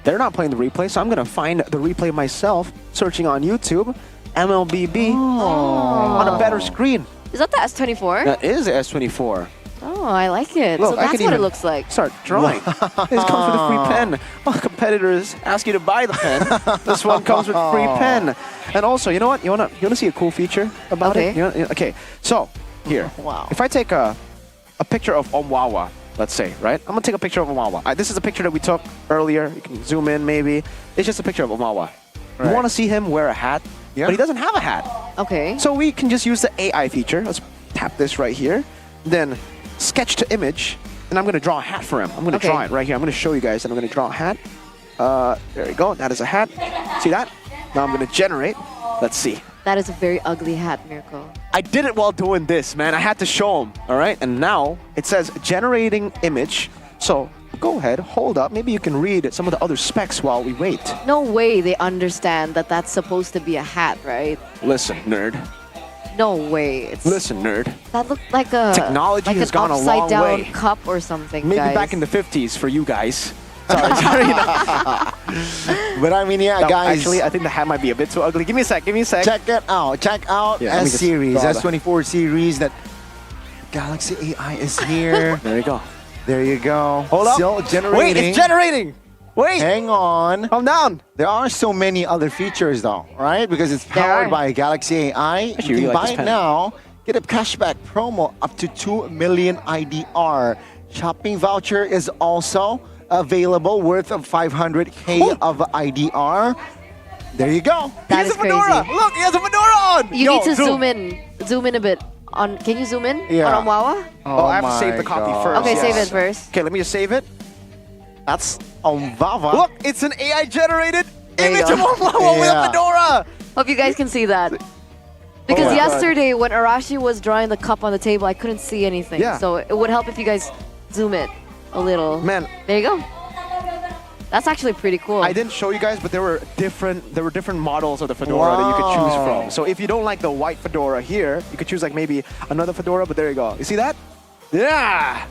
They're not playing the replay, so I'm gonna find the replay myself, searching on YouTube, MLBB on a better screen. Is that the S24? That is the S24. Oh, I like it. Look, so that's what it looks like. Start drawing. This comes with a free pen. Well, competitors ask you to buy the pen. This one comes with free pen. And also, you know what? You wanna see a cool feature about it? Okay, so here. Wow. If I take a picture of Omwawa, let's say, right? I'm gonna take a picture of Omwawa. This is a picture that we took earlier. You can zoom in maybe. It's just a picture of Omwawa. Right. You wanna see him wear a hat, but he doesn't have a hat. Okay. So we can just use the AI feature. Let's tap this right here. Then sketch to image, and I'm gonna draw a hat for him. I'm gonna draw it right here. I'm gonna show you guys, and I'm gonna draw a hat. There you go. That is a hat. See that? Now I'm gonna generate. Let's see. That is a very ugly hat, Mirko. I did it while doing this, man. I had to show him. All right. And now it says generating image. So go ahead, hold up. Maybe you can read some of the other specs while we wait. No way they understand that that's supposed to be a hat, right? Listen, nerd. No way. Listen, nerd. That looked like a technology has gone a long upside way. down cup or something. Maybe guys. back in the 50s for you guys. Sorry. But I mean, yeah, No, guys. Actually, I think the hat might be a bit too ugly. Give me a sec. Check it out. Check out Yeah, let me S just series, draw that. S24 series. That Galaxy AI is here. There you go. There you go. Hold up. Still generating. Wait, it's generating. Wait. Hang on. Calm down. There are so many other features though, right? Because it's powered by Galaxy AI. Actually, You really can like buy this it pen. now. Get a cashback promo up to 2 million IDR. Shopping voucher is also available, worth of 500K of IDR. There you go. That He is has a fedora. crazy. Look, he has a fedora on. You need to zoom in. Zoom in a bit. Can you zoom in Yeah. on Omwawa? Oh, I have to save the copy first. Okay, save it first. Okay, let me just save it. That's Omwawa. Look, it's an AI generated There you image go. of Omwawa with a fedora. Hope you guys can see that. Because my God. yesterday when Arashi was drawing the cup on the table, I couldn't see anything. Yeah. So it would help if you guys zoom it a little. Man. There you go. That's actually pretty cool. I didn't show you guys, but there were different models of the fedora that you could choose from. So if you don't like the white fedora here, you could choose like maybe another fedora, but there you go. You see that? Yeah.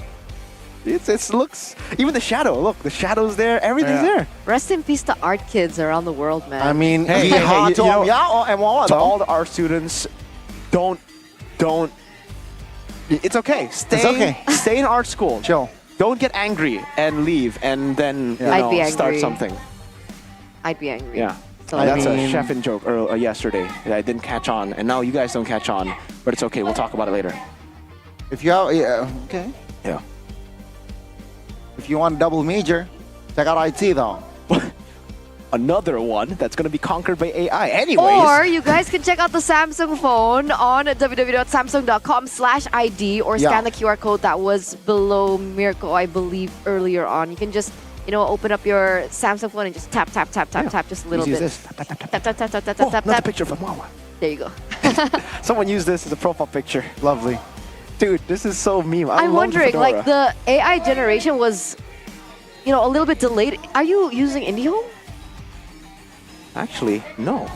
It looks, even the shadow, look, the shadow's there, everything's there. Rest in peace to art kids around the world, man. I mean, Hey, to all the art students, don't. It's okay. Stay in art school. Chill. Don't get angry and leave, and then I'd be start angry. something. I'd be angry. Yeah. So That's I mean- a chef-in joke yesterday that I didn't catch on, and now you guys don't catch on, but it's okay. We'll talk about it later. If you have, okay. Yeah. If you want a double major, check out IT though. Another one that's going to be conquered by AI. Anyways. Or you guys can check out the Samsung phone on www.samsung.com/ID or scan the QR code that was below Mirko, I believe, earlier on. You can just, open up your Samsung phone and just tap just a little Use bit. this. Tap, tap, tap, tap. Tap, tap, tap, tap, tap, Oh, tap, another tap. picture from Wawa. There you go. Someone used this as a profile picture. Lovely. Dude, this is so meme. I'm wondering, like the AI generation was, a little bit delayed. Are you using IndieHome? Actually, no.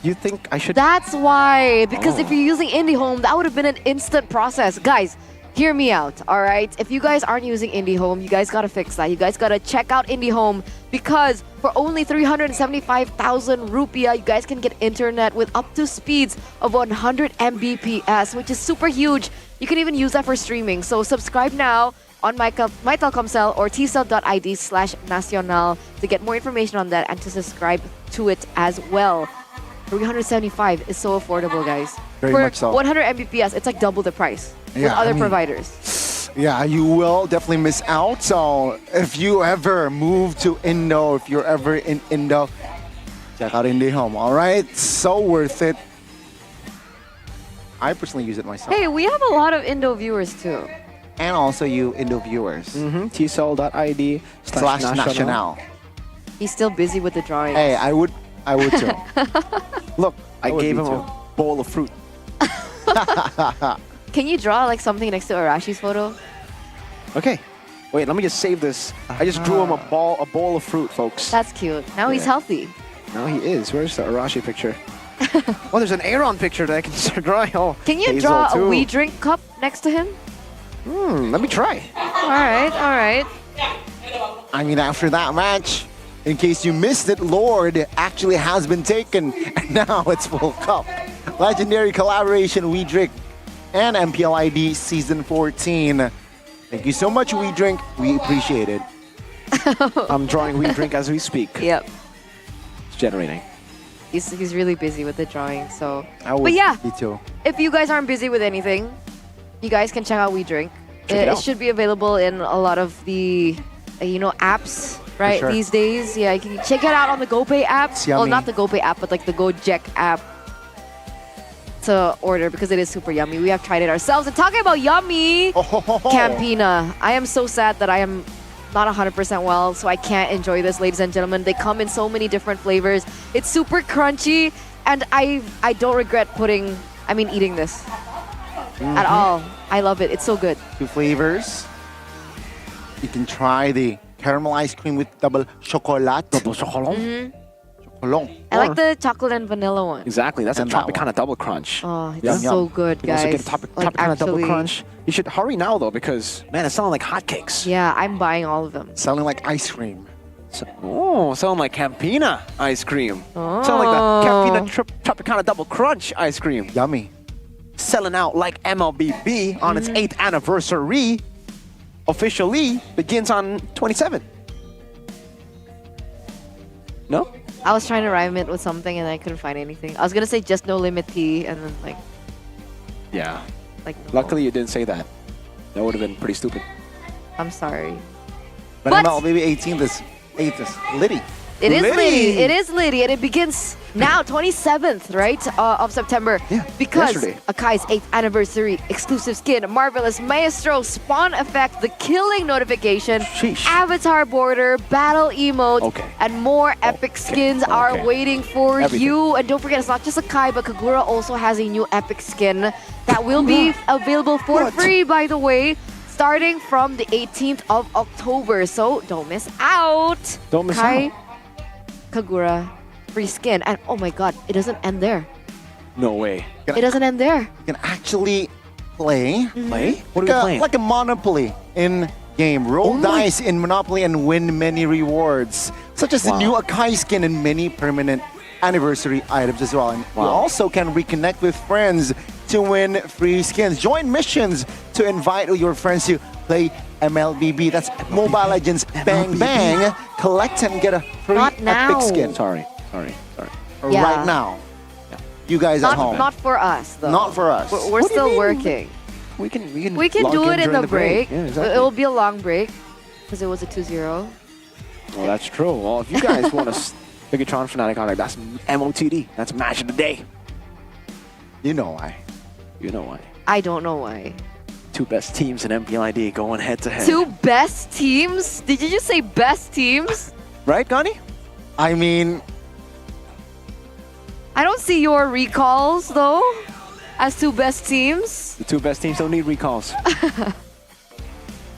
You think I should? That's why. Because if you're using IndieHome, that would have been an instant process. Guys, hear me out, all right? If you guys aren't using IndieHome, you guys got to fix that. You guys got to check out IndieHome because for only 375,000 rupiah, you guys can get internet with up to speeds of 100 Mbps, which is super huge. You can even use that for streaming. So subscribe now on my Telkomsel or tcell.id/nacional to get more information on that and to subscribe to it as well. 375 is so affordable, guys. Very for much so. 100 Mbps, it's like double the price with Yeah, other I mean- providers. Yeah, you will definitely miss out. So if you ever move to Indo, if you're ever in Indo, check out IndieHome. All right, so worth it. I personally use it myself, Hey, we have a lot of Indo viewers too. and also you Indo viewers. tcell.id/national. He's still busy with the drawings. Hey, I would too. Look, I would gave be him too. a bowl of fruit. Can you draw like something next to Arashi's photo? Okay. Wait, let me just save this. I just drew him a bowl of fruit, folks. That's cute. Now he's Yeah. healthy. No, he is. Where's the Arashi picture? Oh, there's an Aaron picture that I can start drawing. Oh, Can you Hazel draw too. a We Drink cup next to him? Let me try. All right, all right. I mean, after that match, in case you missed it, Lord actually has been taken, and now it's full cup. Legendary collaboration, We Drink and MPL ID Season 14. Thank you so much, We Drink. We appreciate it. I'm drawing We Drink as we speak. Yep. It's generating. He's really busy with the drawing, so. I would But yeah, be too. if you guys aren't busy with anything, you guys can check out We Drink. Check it out. should be available in a lot of the, apps, right? sure. These days, yeah, you can check it out on the GoPay app. It's Well, yummy. not the GoPay app, but like the Gojek app to order because it is super yummy. We have tried it ourselves. And talking about yummy, Campina. I am so sad that I am not 100% well, so I can't enjoy this, ladies and gentlemen. They come in so many different flavors. It's super crunchy, and I don't regret eating this at all. I love it. It's so good. 2 flavors. You can try the caramel ice cream with double chocolate. Double chocolat. Chocolate. I like the chocolate and vanilla one. Exactly, that's a And that Tropicana double crunch. Oh, it's Yum, so yum. good, You can also guys. get a Like, Tropicana double actually- crunch. You should hurry now though, because man, it's selling like hotcakes. Yeah, I'm buying all of them. Selling like ice cream. Selling like Campina ice cream. Selling like the Campina Tropicana double crunch ice cream. Yummy. Selling out like MLBB on its 8th anniversary. Officially begins on 27. No? I was trying to rhyme it with something and I couldn't find anything. I was gonna say just no limit tea and then Yeah. no. Luckily you didn't say that. That would have been pretty stupid. I'm sorry. But MLB 18th is 8th is Liddy. It is Liddy. It is Liddy, and it begins now, 27th, right, of September. Yeah, because yesterday. Akai's 8th anniversary exclusive skin, Marvelous Maestro, Spawn Effect, the Killing Notification, Avatar Border, Battle Emote, and more epic skins are waiting for you. And don't forget, it's not just Akai, but Kagura also has a new epic skin that will be available for free, by the way, starting from the 18th of October. So don't miss out. Don't miss Kai, out. Kagura, free skin. And oh my god, it doesn't end there. No way. It doesn't end there. You can actually play. Play? What are we Like playing? like a Monopoly in game. Roll dice in Monopoly and win many rewards, such as the new Akai skin and many permanent anniversary items as well. And you also can reconnect with friends to win free skins. Join missions to invite your friends to play MLBB. That's Mobile Legends Bang Bang. Collect and get a free Not now. epic skin. Sorry. Yeah. Right now. You guys at home. Not for us, though. Not for us. We're still working. We can We can log do it in during the break. Yeah, exactly. It will be a long break because it was a 2-0. Well, that's true. Well, if you guys want to Bigatron Fnatic on it, that's MOTD. That's match of the day. You know why. You know why. I don't know why. 2 best teams in MPLID going head to head. 2 best teams? Did you just say best teams? Right, Gani? I mean, I don't see your recalls, though, as 2 best teams. The 2 best teams don't need recalls. Right,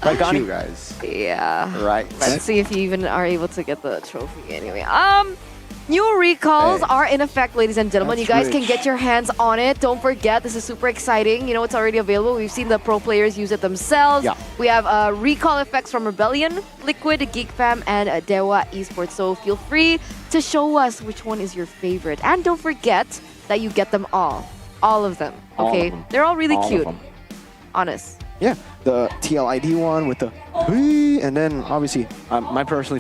aren't Gani? you guys? Yeah. Right. Let's see if you even are able to get the trophy anyway. New recalls are in effect, ladies and gentlemen. That's You guys can rich. get your hands on it. Don't forget, this is super exciting. You know, it's already available. We've seen the pro players use it themselves. Yeah. We have recall effects from Rebellion, Liquid, Geek Fam, and Dewa Esports. So feel free to show us which one is your favorite. And don't forget that you get them all. All of them. All of Okay? them. They're all really All of cute. them. Honest. Yeah, the TLID one with the and then obviously my personal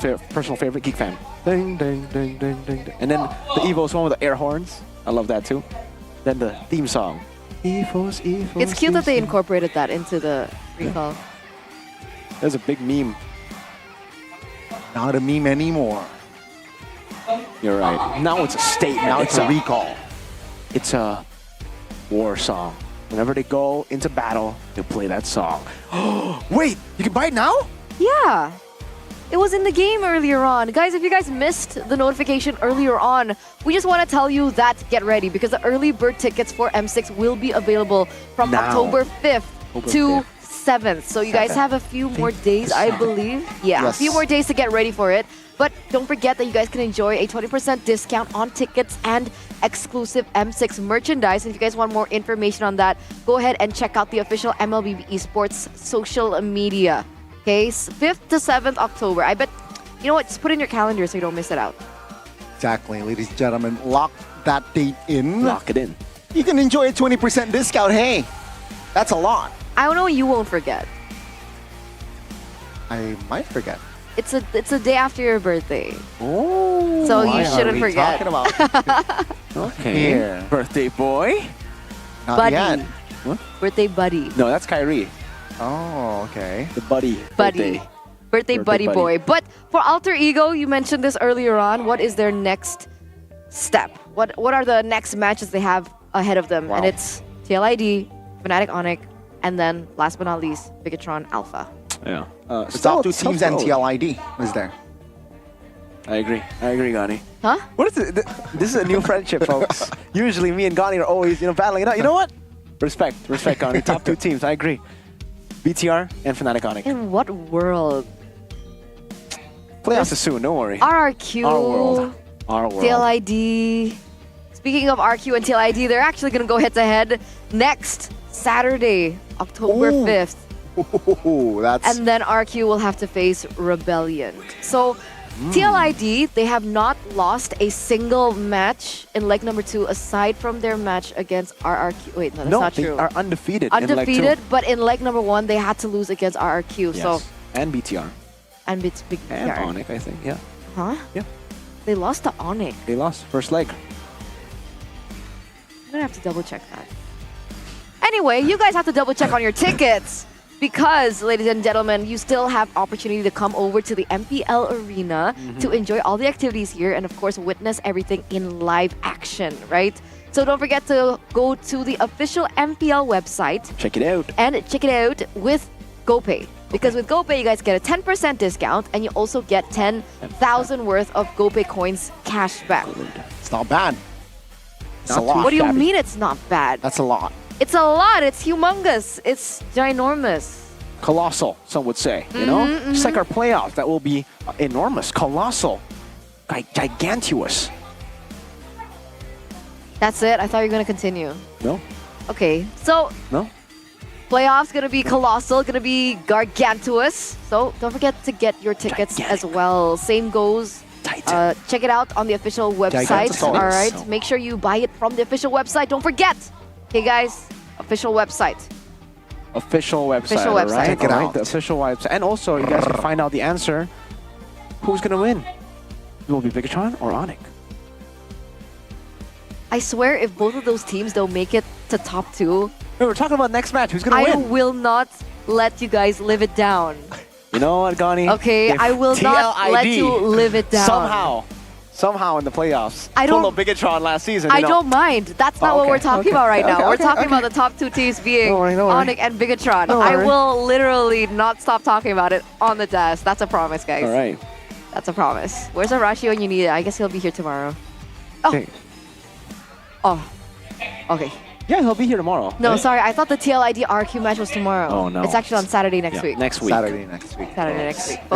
favorite, Geek Fam. Ding, ding, ding, ding, ding, ding. And then the Evos one with the air horns. I love that too. Then the theme song. Evos. It's cute that they incorporated that into the recall. There's a big meme. Not a meme anymore. You're right. Now it's a statement. Now it's a recall. It's a war song. Whenever they go into battle, they play that song. Wait, you can buy it now? Yeah. It was in the game earlier on. Guys, if you guys missed the notification earlier on, we just want to tell you that get ready because the early bird tickets for M6 will be available from Now. October 5th to 7th. So you guys 7th. have a few more days, I believe. Yeah, a few more days to get ready for it. But don't forget that you guys can enjoy a 20% discount on tickets and exclusive M6 merchandise. If you guys want more information on that, go ahead and check out the official MLBB Esports social media. Okay, 5th to 7th October. I bet You know what? Just put it in your calendar so you don't miss it out. Exactly, ladies and gentlemen. Lock that date in. Lock it in. You can enjoy a 20% discount. Hey, that's a lot. I know you won't forget. I might forget. It's a day after your birthday. Oh, so why you shouldn't are we forget. talking about? Okay. Here. Birthday boy? Not Buddy. yet. What? Birthday buddy. No, that's Kyrie. Oh, okay. The buddy. Buddy. Birthday buddy boy. But for Alter Ego, you mentioned this earlier on. What is their next step? What are the next matches they have ahead of them? Wow. And it's TLID, Fnatic Onyx, and then last but not least, Bigatron Alpha. Yeah. The top 2 teams and TLID is there. I agree, Gani. Huh? What is it? This is a new friendship, folks. Usually me and Gani are always, battling it out. You know what? Respect, Gani. Top 2 teams, I agree. BTR and Fnatic Onyx. In what world? Playoffs is soon, don't worry. RRQ. Our world. Our world. TLID. Speaking of RQ and TLID, they're actually going to go head-to-head next Saturday, October 5th. Ooh, that's... And then RQ will have to face Rebellion. So TLID, they have not lost a single match in leg number 2 aside from their match against RRQ. Wait, no, that's not true. They are undefeated. Undefeated, in leg 2. but in leg number 1, they had to lose against RRQ. Yes. So and BTR. and it's big And BTR. Onyx, I think, yeah. Huh? Yeah. They lost to Onyx. They lost first leg. I'm gonna have to double check that. Anyway, you guys have to double check on your tickets because, ladies and gentlemen, you still have opportunity to come over to the MPL Arena to enjoy all the activities here and, of course, witness everything in live action, right? So don't forget to go to the official MPL website. Check it out. And check it out with GoPay. Because with GoPay, you guys get a 10% discount and you also get 10,000 worth of GoPay coins cash back. It's not bad. It's a Not lot. What do you shabby. mean it's not bad? That's a lot. It's a lot. It's humongous. It's ginormous. Colossal, some would say, you know? Just like our playoffs, that will be enormous, colossal, gigantuous. That's it? I thought you were going to continue. No? Okay, so No? playoffs going to be colossal, going to be gargantuous. So don't forget to get your tickets as well. Same goes. Check it out on the official website. Gigantosaurus. All right, make sure you buy it from the official website. Don't forget. Okay, guys, official website. Official website, Official all website. right? Check it All right, out. the official website. And also, you guys can find out the answer. Who's going to win? It will be Bigatron or Onyx? I swear, if both of those teams don't make it to top 2, Hey, we're talking about next match. Who's going to I win? will not let you guys live it down. You know what, Gani? Okay, If I will not let TLID you live it down. Somehow in the playoffs, I pull don't- a Bigatron last season. I you know? don't mind. That's not Oh, what okay, we're talking okay, about right now. okay, We're okay, talking okay. about the top 2 teams being Don't worry, don't worry. Onyx and Bigatron. Don't I worry. will literally not stop talking about it on the desk. That's a promise, guys. All right. That's a promise. Where's Arashi when you need it? I guess he'll be here tomorrow. Oh. Okay. Oh. Okay. Yeah, he'll be here tomorrow. No, right? sorry. I thought the TLID RQ match was tomorrow. Oh, no. It's actually on Saturday next week. Next week. Saturday next week. Saturday next week. It's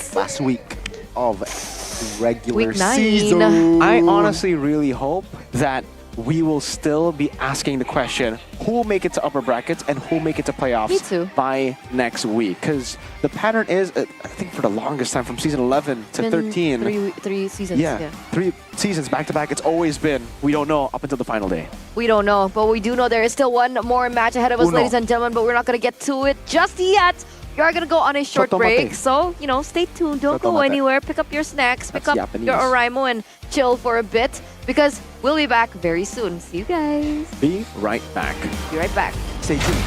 Folks. last week of regular Week 9. season. I honestly really hope that we will still be asking the question, who will make it to upper brackets and who will make it to playoffs Me too. by next week? Because the pattern is, I think for the longest time, from season 11 to Been 13. Three seasons. Yeah, 3 seasons back to back. It's always been, we don't know up until the final day. We don't know, but we do know there is still one more match ahead of us, Uno. ladies and gentlemen, but we're not going to get to it just yet. We are going to go on a short Chotomate. break, so, stay tuned. Don't go Chotomate. anywhere. Pick up your snacks, pick That's up Japanese. your Oraimo, and chill for a bit, because we'll be back very soon. See you guys. Be right back. Be right back. Stay tuned.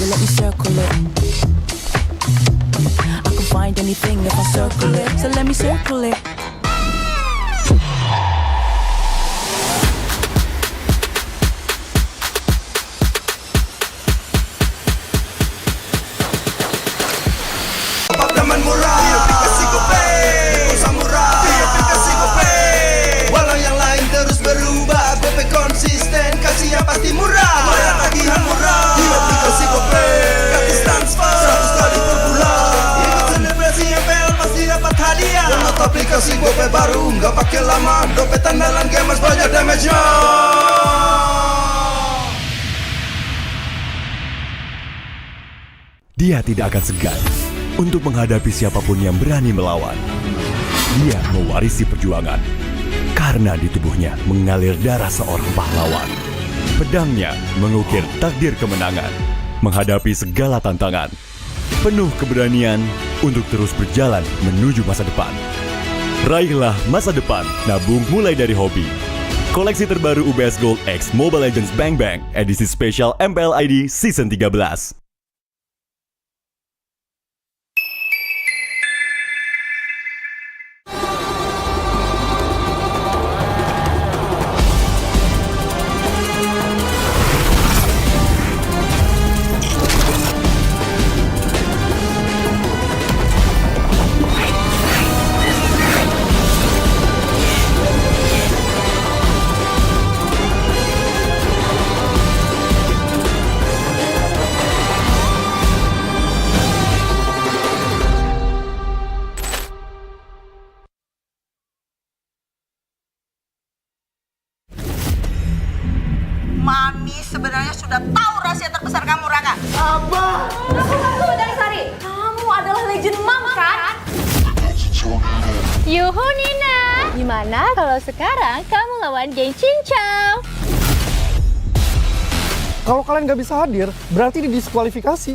Well, let me circle it. I can find anything if I circle it. So let me circle it. Apartemen murah, di aplikasi GoPay. Pulsa murah, di aplikasi GoPay. Walau yang lain terus berubah, GoPay konsisten, kasih yang pasti murah. Bayar tagihan murah, di aplikasi GoPay. Gratis transfer, 100 kali per bulan. Ikut selebrasi MPL pasti dapat hadiah. Download aplikasi GoPay baru, nggak pakai lama. Dompet andalan gamers banyak damage-nya. Dia tidak akan segan untuk menghadapi siapapun yang berani melawan. Dia mewarisi perjuangan karena di tubuhnya mengalir darah seorang pahlawan. Pedangnya mengukir takdir kemenangan, menghadapi segala tantangan. Penuh keberanian untuk terus berjalan menuju masa depan. Raihlah masa depan, nabung mulai dari hobi. Koleksi terbaru UBS Gold X Mobile Legends Bang Bang edisi spesial MPL ID Season 13. Mami sebenarnya sudah tahu rahasia terbesar kamu, Raka. Apa? Aku dari Sari. Kamu adalah legend mom, kan? Yuhu Nina, gimana kalau sekarang kamu lawan geng Cincau? Kalau kalian nggak bisa hadir, berarti didiskualifikasi.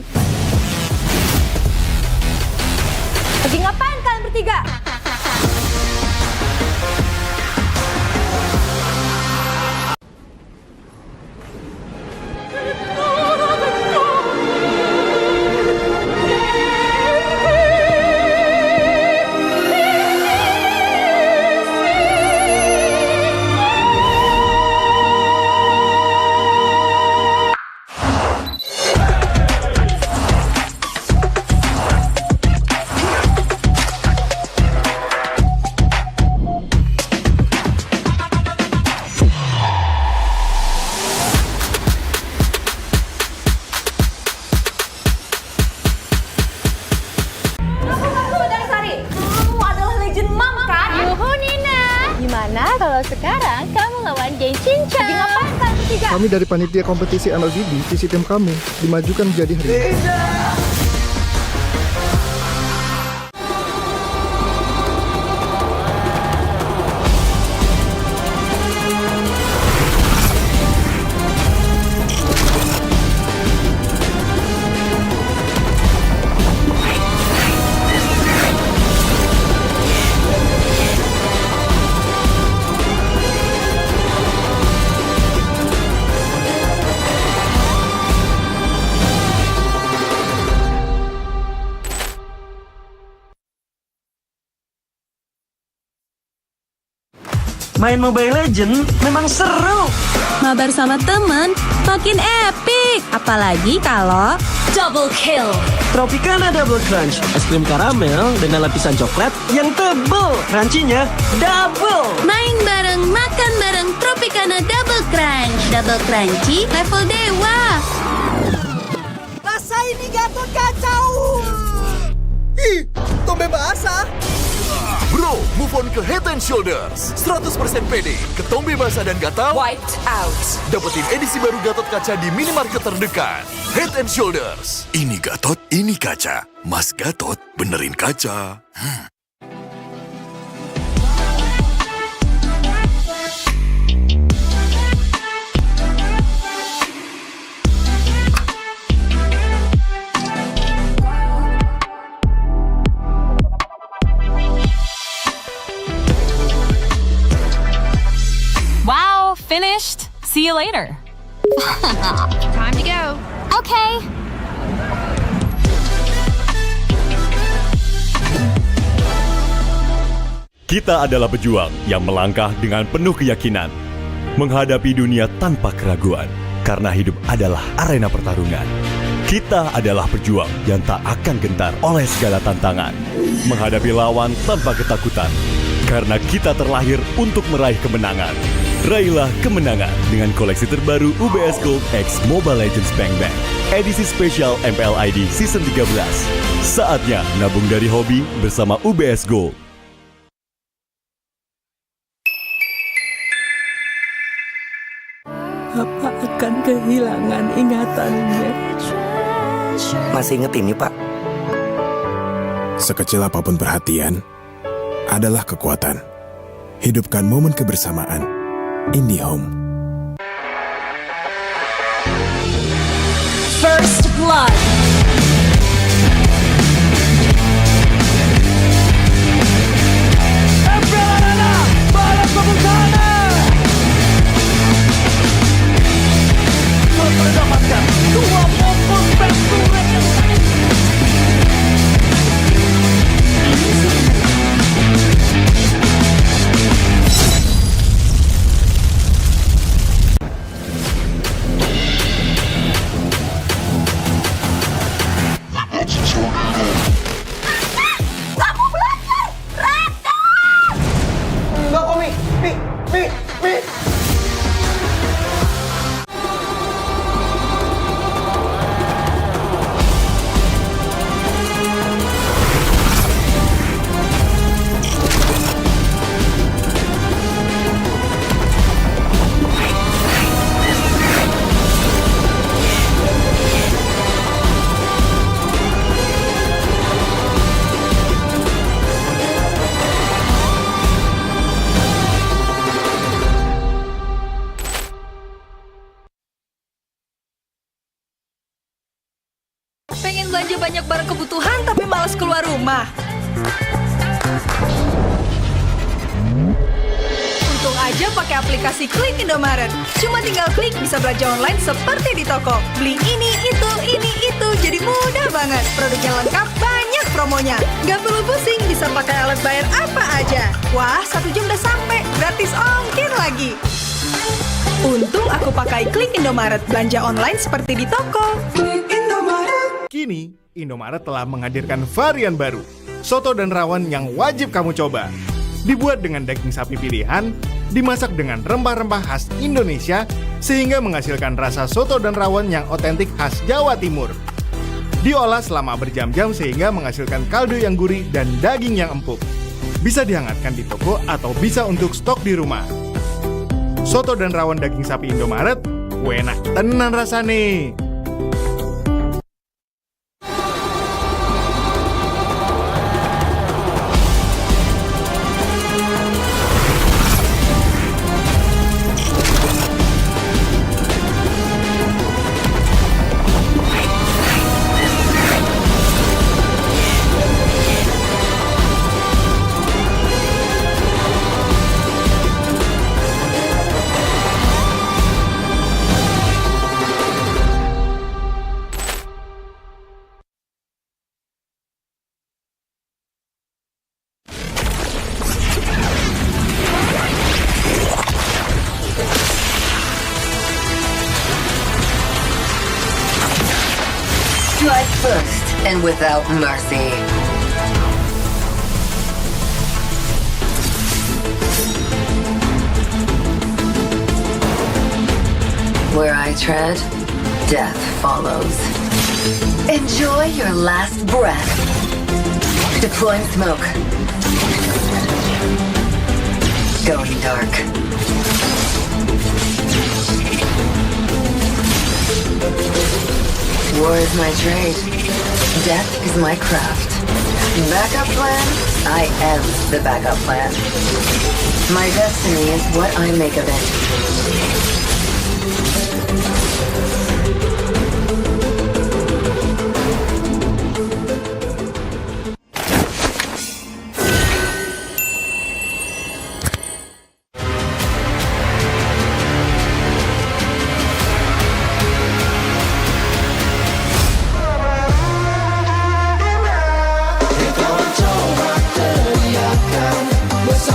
Lagi ngapain kalian bertiga? Gimana kalau sekarang kamu lawan geng Cincau? Lagi ngapain kalian bertiga? Kami dari panitia kompetisi MLBB, visi tim kami dimajukan menjadi hari ini. Main Mobile Legends memang seru. Mabar sama temen makin epic. Apalagi kalau double kill. Tropicana Double Crunch, es krim karamel dengan lapisan coklat yang tebal. Crunchy-nya double. Main bareng, makan bareng Tropicana Double Crunch. Double crunchy level dewa. Rasa ini Gatot kacau. Ih, tombe basah. Bro, move on ke Head and Shoulders. 100% pede, ketombe basah dan gatal Wiped out. dapetin edisi baru Gatot Kaca di minimarket terdekat. Head and Shoulders. Ini Gatot, ini kaca. Mas Gatot, benerin kaca. Finished. See you later. Time to go. Okay. Kita adalah pejuang yang melangkah dengan penuh keyakinan, menghadapi dunia tanpa keraguan, karena hidup adalah arena pertarungan. Kita adalah pejuang yang tak akan gentar oleh segala tantangan, menghadapi lawan tanpa ketakutan, karena kita terlahir untuk meraih kemenangan. Raihlah kemenangan dengan koleksi terbaru UBS Gold X Mobile Legends Bang Bang, edisi spesial MPL ID Season 13. Saatnya nabung dari hobi bersama UBS Gold. Bapak akan kehilangan ingatannya. Masih inget ini, Pak? Sekecil apapun perhatian adalah kekuatan. Hidupkan momen kebersamaan. IndiHome. First Blood. Mendapatkan 2 momen pentungan yang kamu belajar, Raka! Enggak kok, Mi. Pengen belanja banyak barang kebutuhan tapi malas keluar rumah. Untung aja pakai aplikasi Klik Indomaret. Cuma tinggal klik bisa belanja online seperti di toko. Beli ini, itu, jadi mudah banget. Produknya lengkap, banyak promonya. Gak perlu pusing, bisa pakai alat bayar apa aja. Wah, 1 jam udah sampai, gratis ongkir lagi. Untung aku pakai Klik Indomaret, belanja online seperti di toko. Klik Indomaret. Kini, Indomaret telah menghadirkan varian baru, soto dan rawon yang wajib kamu coba. Dibuat dengan daging sapi pilihan, dimasak dengan rempah-rempah khas Indonesia, sehingga menghasilkan rasa soto dan rawon yang otentik khas Jawa Timur. Diolah selama berjam-jam sehingga menghasilkan kaldu yang gurih dan daging yang empuk. Bisa dihangatkan di toko atau bisa untuk stok di rumah. Soto dan rawon daging sapi Indomaret, enak tenan rasane. Strike first and without mercy. Where I tread, death follows. Enjoy your last breath. Deploying smoke. Going dark. War is my trade. Death is my craft. Backup plan? I am the backup plan. My destiny is what I make of it. bersama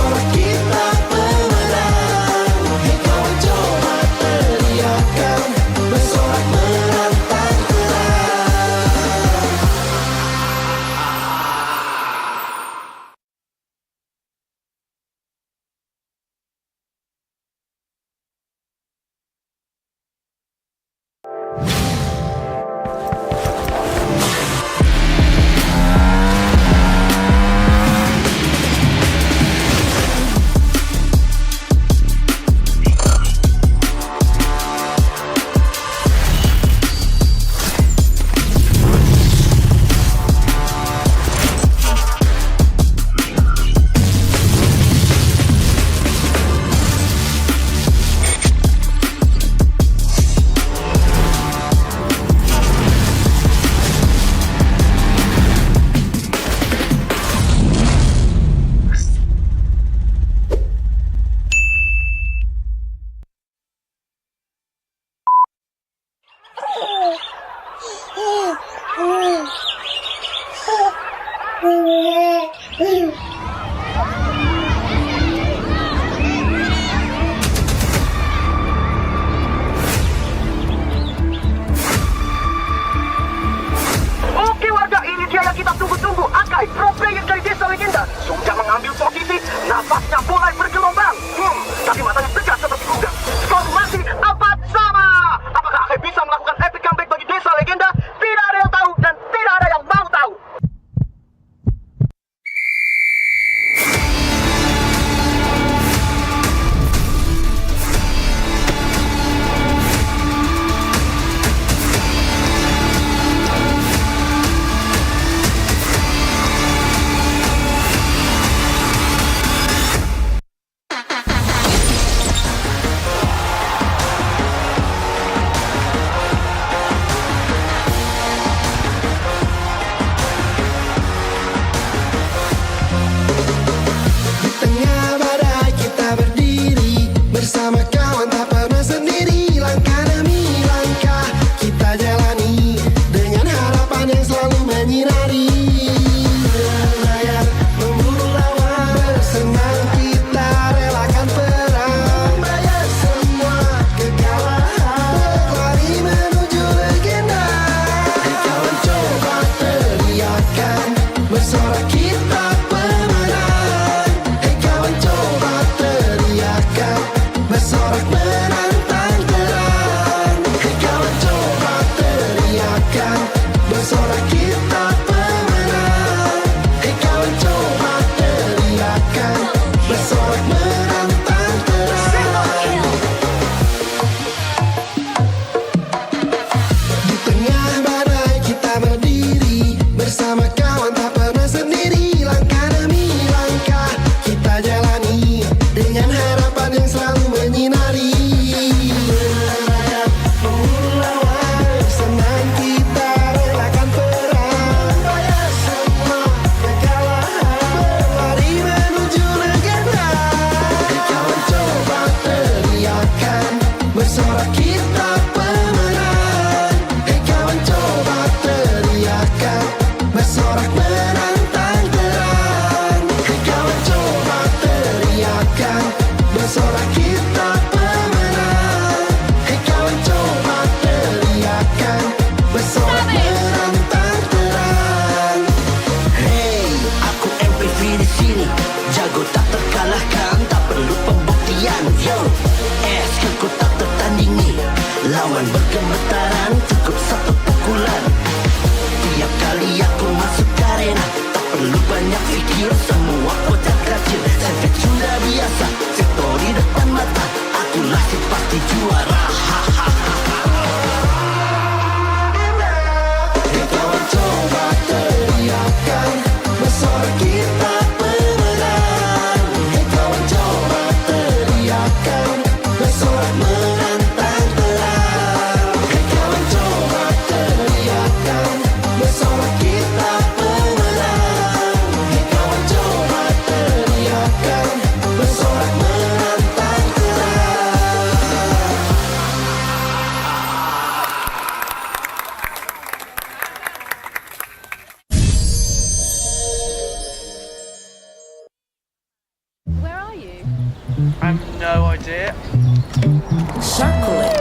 Circle it.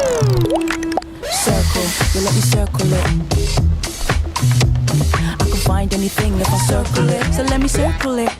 Circle, you let me circle it. I can find anything if I circle it, so let me circle it.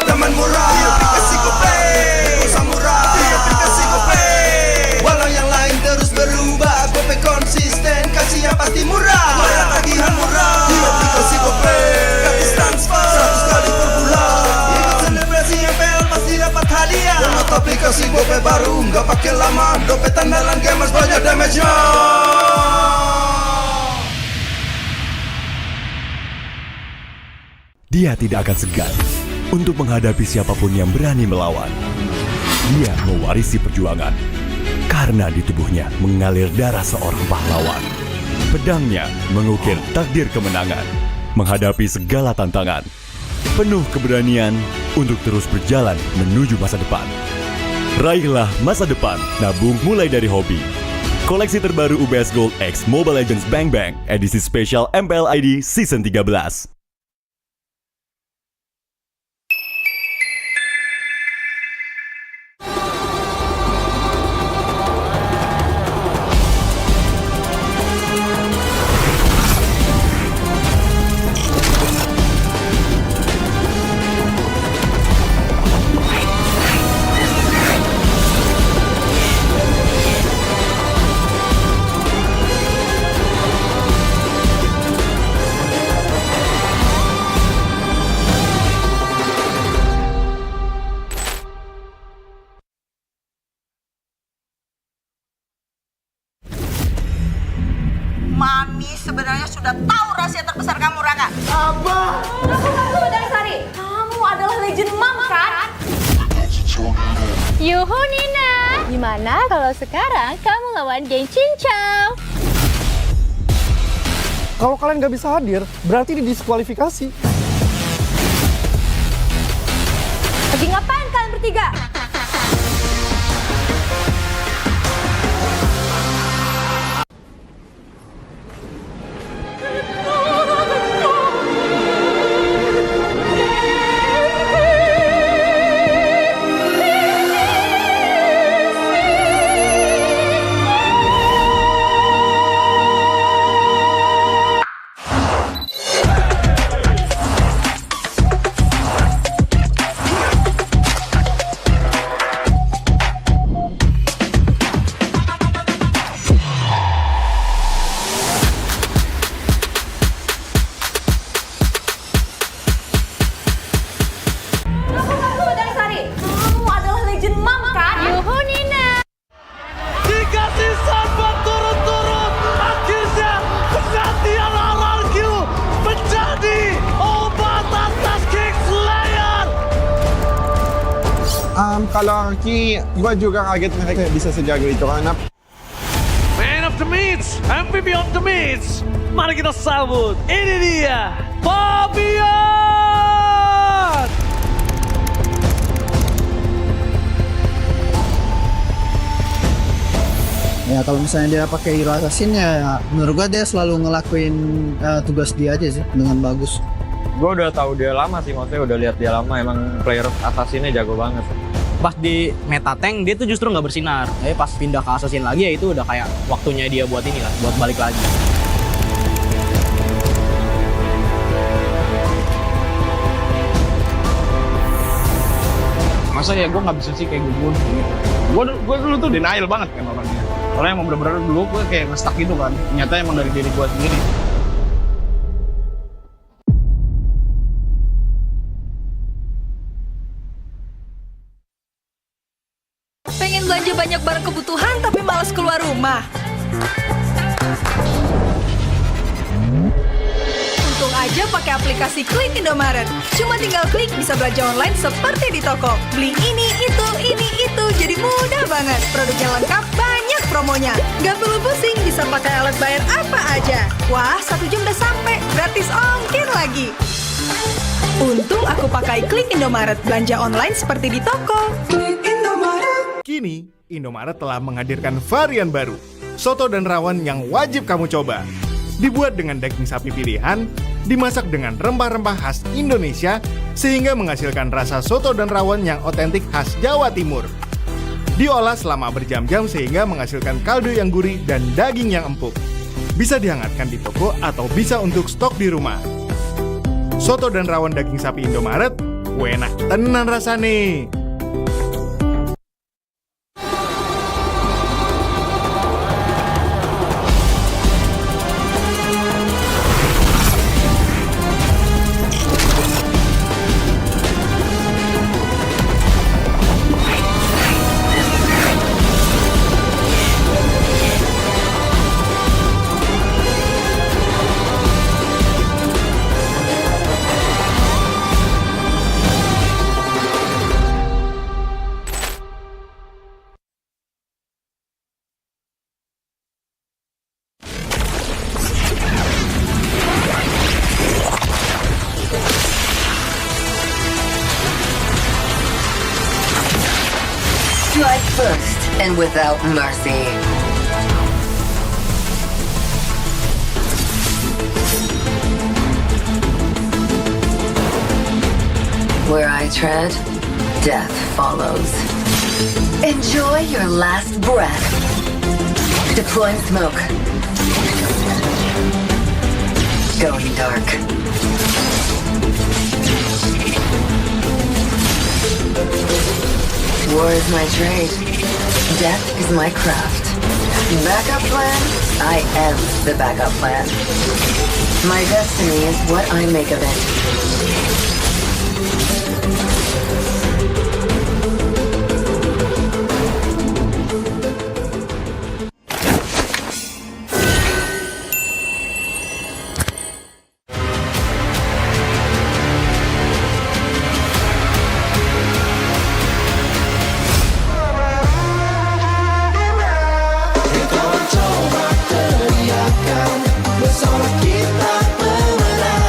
Teman murah, dia aplikasi GoPay samurai, dia aplikasi GoPay. Walau yang lain terus berubah, GoPay konsisten, kasih yang pasti murah. Bayar tagihan murah, dia aplikasi GoPay. Gratis transfer 100 kali per bulan. Ikut selebrasi MPL pasti dapat hadiah. Download aplikasi GoPay baru, nggak pakai lama. Dompet andalan gamers banyak damage-nya. Dia tidak akan segan untuk menghadapi siapapun yang berani melawan. Dia mewarisi perjuangan karena di tubuhnya mengalir darah seorang pahlawan. Pedangnya mengukir takdir kemenangan, menghadapi segala tantangan. Penuh keberanian untuk terus berjalan menuju masa depan. Raihlah masa depan, nabung mulai dari hobi. Koleksi terbaru UBS Gold X Mobile Legends Bang Bang edisi spesial MPL ID Season 13. Mami sebenarnya sudah tahu rahasia terbesar kamu, Raka. Abah! Dari Sari, kamu adalah legend mama kan? Yuhu Nina! Gimana kalau sekarang kamu lawan geng Cincau? Kalau kalian nggak bisa hadir, berarti didiskualifikasi. Lagi ngapain kalian bertiga? Kalau Arki, gue juga kaget mereka bisa sejago itu karena Man of the Meats, MVP of the Meats. Mari kita sambut, ini dia, Fabian! Ya kalau misalnya dia pakai hero assassin ya menurut gua dia selalu ngelakuin tugas dia aja sih dengan bagus. Gue udah tahu dia lama sih, maksudnya udah lihat dia lama, emang player assassinnya jago banget. Pas di meta tank dia tuh justru nggak bersinar. Tapi pas pindah ke assassin lagi ya itu udah kayak waktunya dia buat ini lah, buat balik lagi. Masa ya gue nggak bisa sih kayak gue gitu. Gue dulu tuh denial banget kan orangnya. Soalnya emang bener-bener dulu gue kayak nge-stuck gitu kan. Ternyata emang dari diri gue sendiri. Pengen belanja banyak barang kebutuhan tapi malas keluar rumah? Untung aja pakai aplikasi Klik Indomaret. Cuma tinggal klik bisa belanja online seperti di toko. Beli ini, itu, jadi mudah banget. Produknya lengkap, banyak promonya. Gak perlu pusing, bisa pakai alat bayar apa aja. Wah, 1 jam udah sampai, gratis ongkir lagi. Untung aku pakai Klik Indomaret, belanja online seperti di toko. Klik Indomaret. Kini, Indomaret telah menghadirkan varian baru, soto dan rawon yang wajib kamu coba. Dibuat dengan daging sapi pilihan, dimasak dengan rempah-rempah khas Indonesia, sehingga menghasilkan rasa soto dan rawon yang otentik khas Jawa Timur. Diolah selama berjam-jam sehingga menghasilkan kaldu yang gurih dan daging yang empuk. Bisa dihangatkan di toko atau bisa untuk stok di rumah. Soto dan rawon daging sapi Indomaret, enak tenan rasane. Strike first and without mercy. Where I tread, death follows. Enjoy your last breath. Deploying smoke. Going dark. War is my trade. Death is my craft. Backup plan? I am the backup plan. My destiny is what I make of it. Bersama kita pemenang.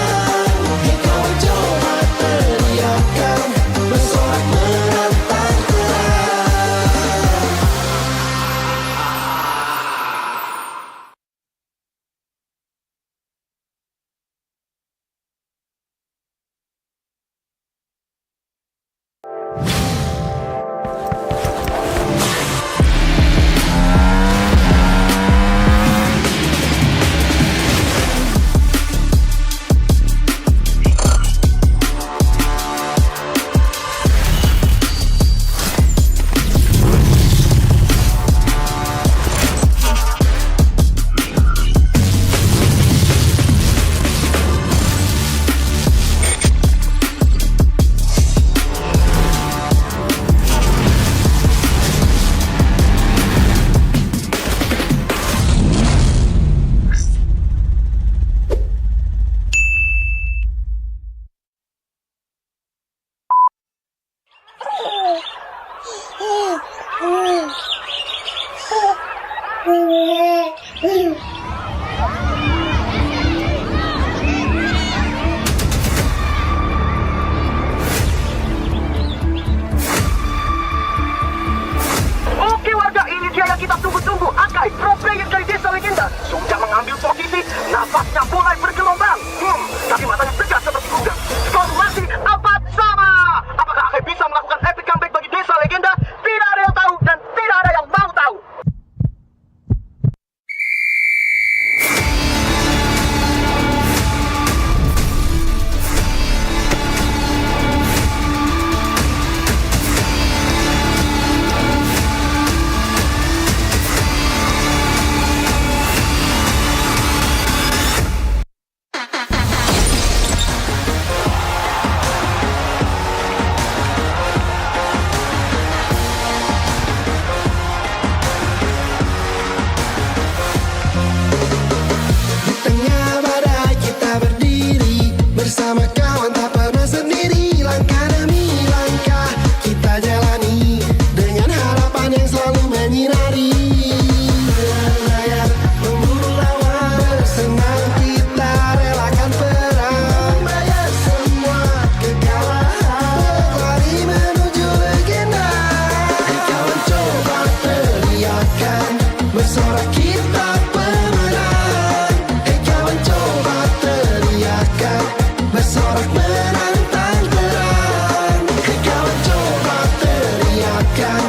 menantang terang. Hei kawan coba teriakan,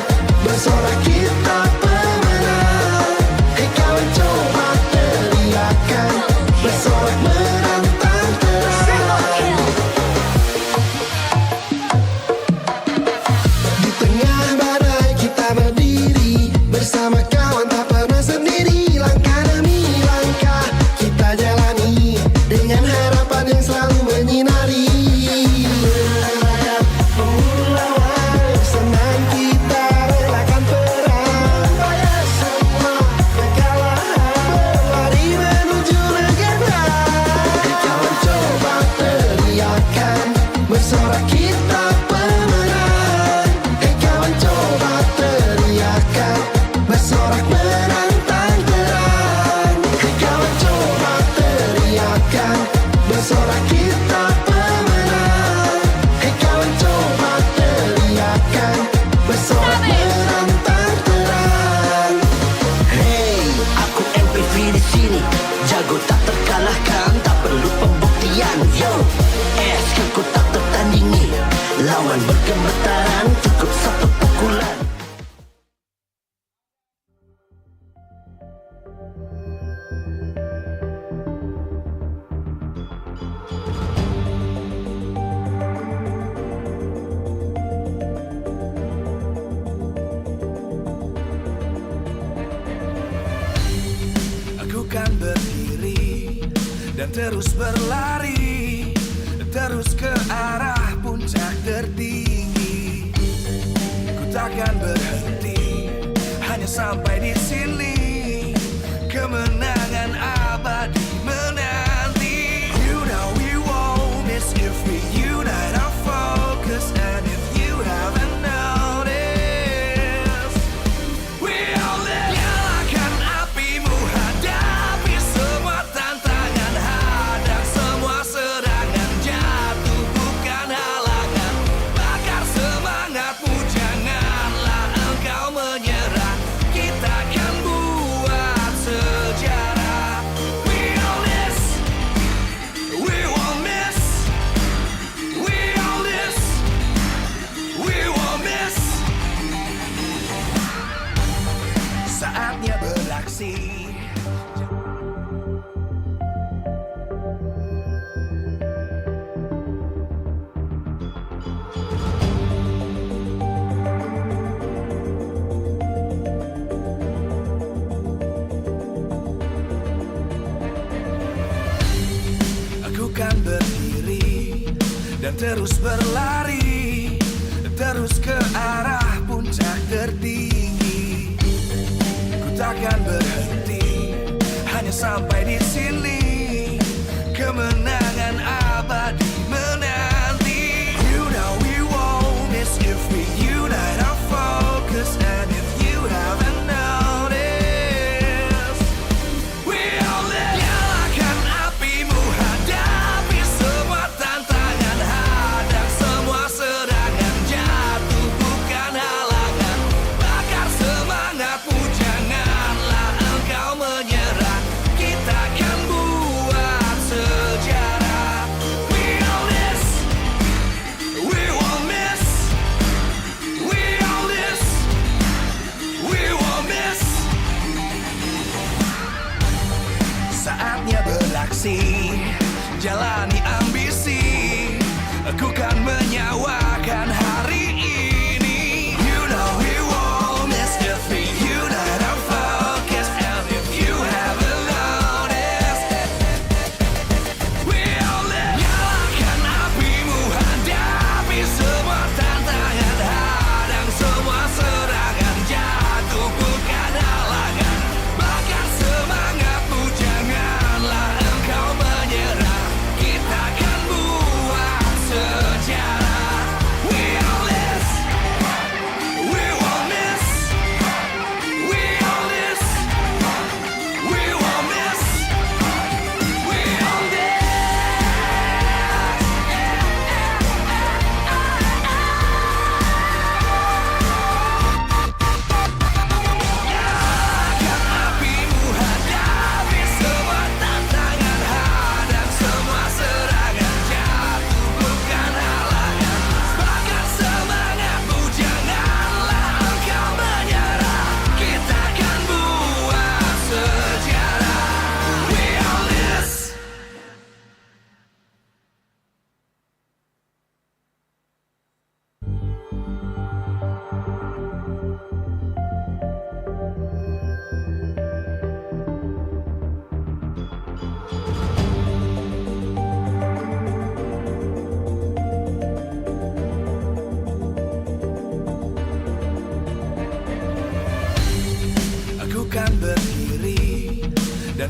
bersorak kita pemenang. Hei kawan coba teriakan, bersorak menantang terang. Di tengah badai kita berdiri, bersama kawan tak pernah sendiri. Langkah demi langkah kita jalani, dengan harapan yang selalu menyinari. Berangkat pemburu lawan, senang kita relakan perang. Bayar semua kekalahan, berlari menuju legenda. Hei kawan coba teriakan, bersorak kita pemenang. Hei kawan coba teriakan, bersorak menantang terang. Hei kawan coba teriakan, bersorak kita pemenang. Hei kawan coba teriakan, bersorak menantang terang. Hey, aku MPV di sini, jago tak terkalahkan, tak perlu pembuktian. Yo, ku tak tertandingi, lawan bergemetaran, cukup satu pukulan. Aku kan berdiri dan terus berlari, terus ke arah puncak tertinggi. Ku takkan berhenti, hanya sampai di sini. Kemenangan abadi menanti. You know we won't miss if we unite our focus. And if you haven't noticed, we all live. Nyalakan apimu, hadapi semua tantangan, hadang semua serangan, jatuh bukan halangan. Bakar semangatmu, janganlah engkau menyerah. Kita akan buat sejarah. We all this, we won't miss. We all this, we won't miss. Saatnya beraksi. Aku kan berdiri dan terus berlari, terus ke arah puncak tertinggi. Ku takkan berhenti, hanya sampai di sini. Kemenangan abadi menanti. You know we won't miss if we unite our focus. And if you haven't noticed, we all live. Nyalakan apimu, hadapi semua tantangan, hadang semua serangan, jatuh bukan halangan. Bakar semangatmu, janganlah engkau menyerah. Kita akan buat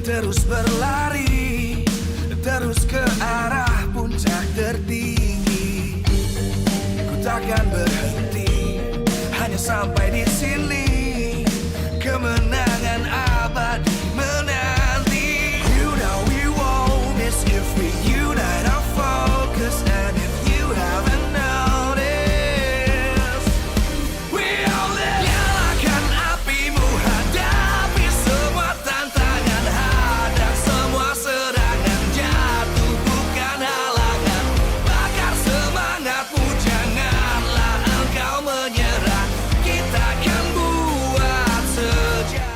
terus berlari, terus ke arah puncak tertinggi. Ku takkan berhenti, hanya sampai di sini. Kemenangan abadi menanti. You know we won't miss if we unite our focus. And if you haven't noticed, we all live. Nyalakan apimu, hadapi semua tantangan, hadang semua serangan, jatuh bukan halangan. Bakar semangatmu, janganlah engkau menyerah. Kita akan buat sejarah.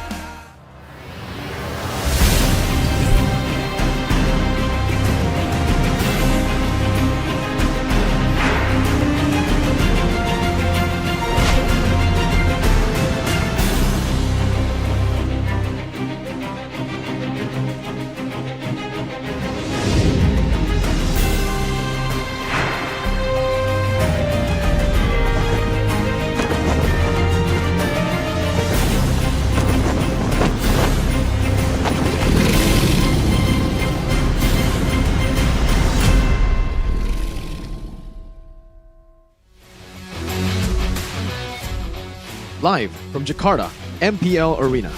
Live from Jakarta, MPL Arena.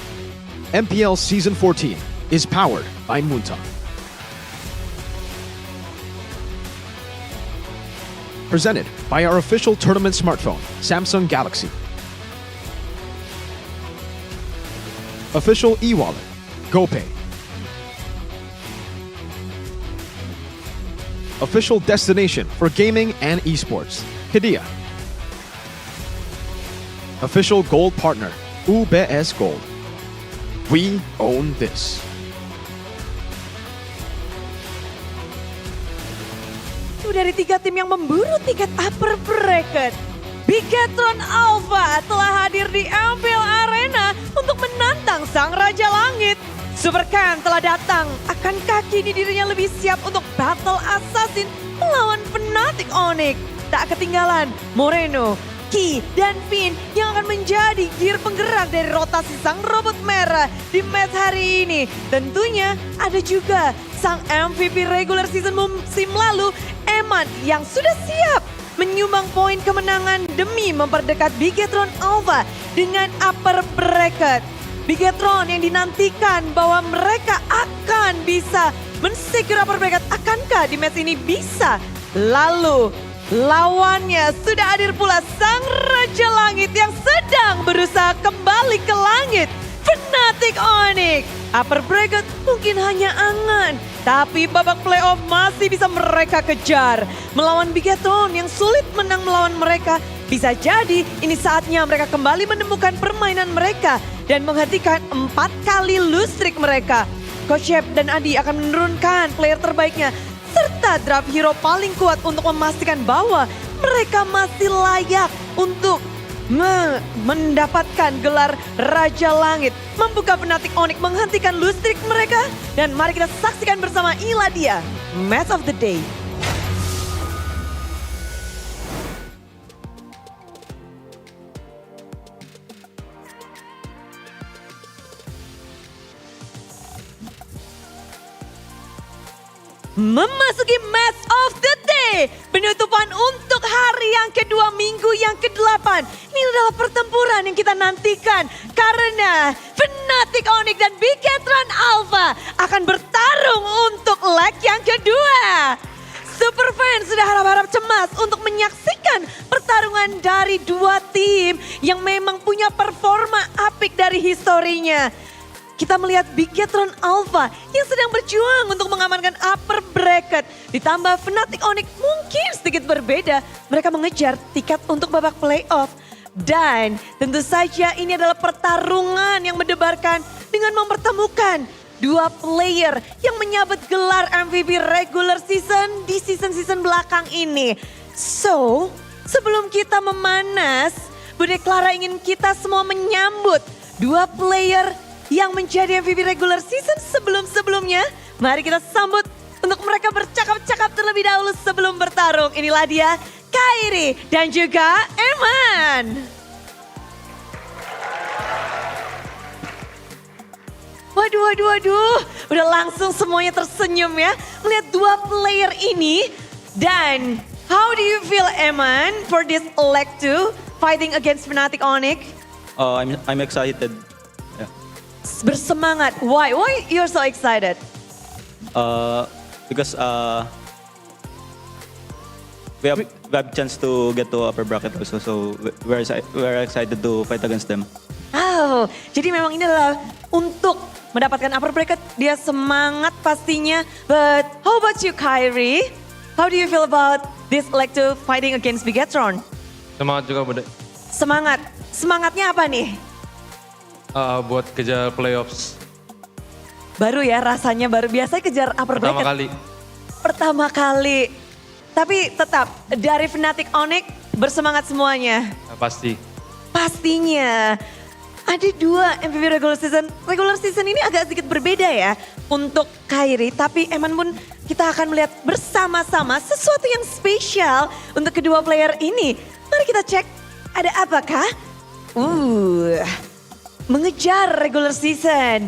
MPL Season 14 is powered by Munta. Presented by our official tournament smartphone, Samsung Galaxy. Official e-wallet, GoPay. Official destination for gaming and esports, Hidea. Official gold partner, UBS Gold. We own this. Dari 3 tim yang memburu tiket upper bracket, Bigetron Alpha telah hadir di MPL Arena untuk menantang Sang Raja Langit. Supercan telah datang, akankah kini dirinya lebih siap untuk battle assassin melawan Fnatic Onyx? Tak ketinggalan, Moreno, Ki, dan Finn yang akan menjadi gear penggerak dari rotasi sang robot merah di match hari ini. Tentunya ada juga sang MVP regular season musim lalu, Eman, yang sudah siap menyumbang poin kemenangan demi memperdekat Bigetron Alpha dengan upper bracket. Bigetron yang dinantikan bahwa mereka akan bisa mensecure upper bracket, akankah di match ini bisa? Lalu lawannya sudah hadir pula Sang Raja Langit yang sedang berusaha kembali ke langit, Fnatic Onyx. Upper bracket mungkin hanya angan, tapi babak playoff masih bisa mereka kejar. Melawan Bigetron yang sulit menang melawan mereka, bisa jadi ini saatnya mereka kembali menemukan permainan mereka dan menghentikan 4 kali lose streak mereka. Coach Shep dan Adi akan menurunkan player terbaiknya serta draft hero paling kuat untuk memastikan bahwa mereka masih layak untuk mendapatkan gelar Raja Langit. Mampukah Fnatic Onyx menghentikan lose streak mereka? Dan mari kita saksikan bersama inilah dia, Match of the Day. Memasuki Match of the Day, penutupan untuk hari yang kedua, minggu yang ke-8. Ini adalah pertempuran yang kita nantikan karena Fnatic Onyx dan Bigetron Alpha akan bertarung untuk leg yang kedua. Superfans sudah harap-harap cemas untuk menyaksikan pertarungan dari dua tim yang memang punya performa apik dari historinya. Kita melihat Bigetron Alpha yang sedang berjuang untuk mengamankan upper bracket. Ditambah Fnatic Onyx mungkin sedikit berbeda. Mereka mengejar tiket untuk babak playoff. Dan tentu saja ini adalah pertarungan yang mendebarkan dengan mempertemukan dua player yang menyabet gelar MVP regular season di season-season belakang ini. So, sebelum kita memanas, Bude Clara ingin kita semua menyambut dua player yang menjadi MVP regular season sebelum-sebelumnya. Mari kita sambut untuk mereka bercakap-cakap terlebih dahulu sebelum bertarung. Inilah dia, Kairi dan juga Eman. Waduh. Udah langsung semuanya tersenyum ya. Melihat dua player ini. Dan how do you feel, Eman, for this leg 2 fighting against Fnatic Onyx? I'm excited. Yeah. Bersemangat. Why you're so excited? Because we have chance to get to upper bracket also, so we're excited to fight against them. Oh, jadi memang ini adalah untuk mendapatkan upper bracket. Dia semangat pastinya. But how about you, Kyrie? How do you feel about this leg 2 fighting against Bigetron? Semangat juga, Bude. Semangat. Semangatnya apa nih? Buat kejar playoffs. Baru ya rasanya, baru biasanya kejar upper bracket. Pertama kali. Tapi tetap dari Fnatic Onyx bersemangat semuanya. Pasti. Pastinya. Ada dua MVP regular season. Regular season ini agak sedikit berbeda ya untuk Kyrie. Tapi Eman pun kita akan melihat bersama-sama sesuatu yang spesial untuk kedua player ini. Mari kita cek ada apakah? Mengejar regular season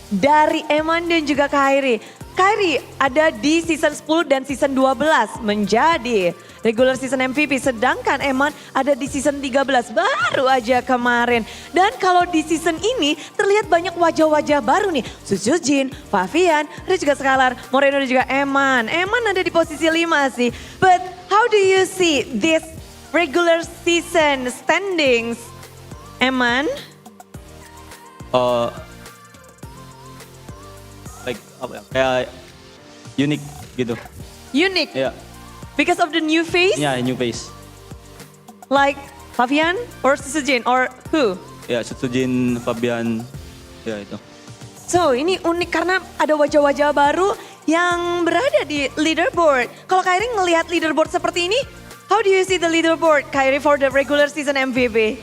dari Eman dan juga Kyrie. Kyrie ada di season 10 dan season 12 menjadi regular season MVP. Sedangkan Eman ada di season 13 baru aja kemarin. Dan kalau di season ini terlihat banyak wajah-wajah baru nih. Sujujin, Favian, ada juga Scalar, Moreno dan juga Eman. Eman ada di posisi 5 sih. But how do you see this regular season standings? Eman? Kayak unik gitu. Unique? Yeah. Because of the new face? Yeah, new face. Like Favian or Sujin or who? Ya, Sujin, Fabian, ya itu. So ini unik karena ada wajah-wajah baru yang berada di leaderboard. Kalau Kyrie ngelihat leaderboard seperti ini, how do you see the leaderboard, Kyrie, for the regular season MVP?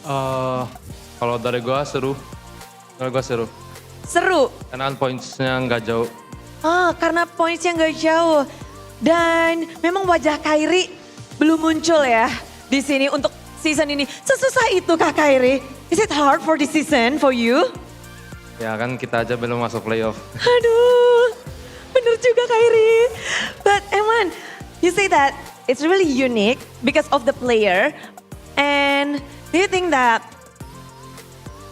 Kalau dari gua seru. Seru? Karena points-nya nggak jauh. Karena points-nya nggak jauh. Dan memang wajah Kyrie belum muncul ya di sini untuk season ini. Sesusah itu Kak Kyrie? Is it hard for this season for you? Ya kan kita aja belum masuk playoff. Aduh, bener juga Kyrie. But Eman, you say that it's really unique because of the player. And do you think that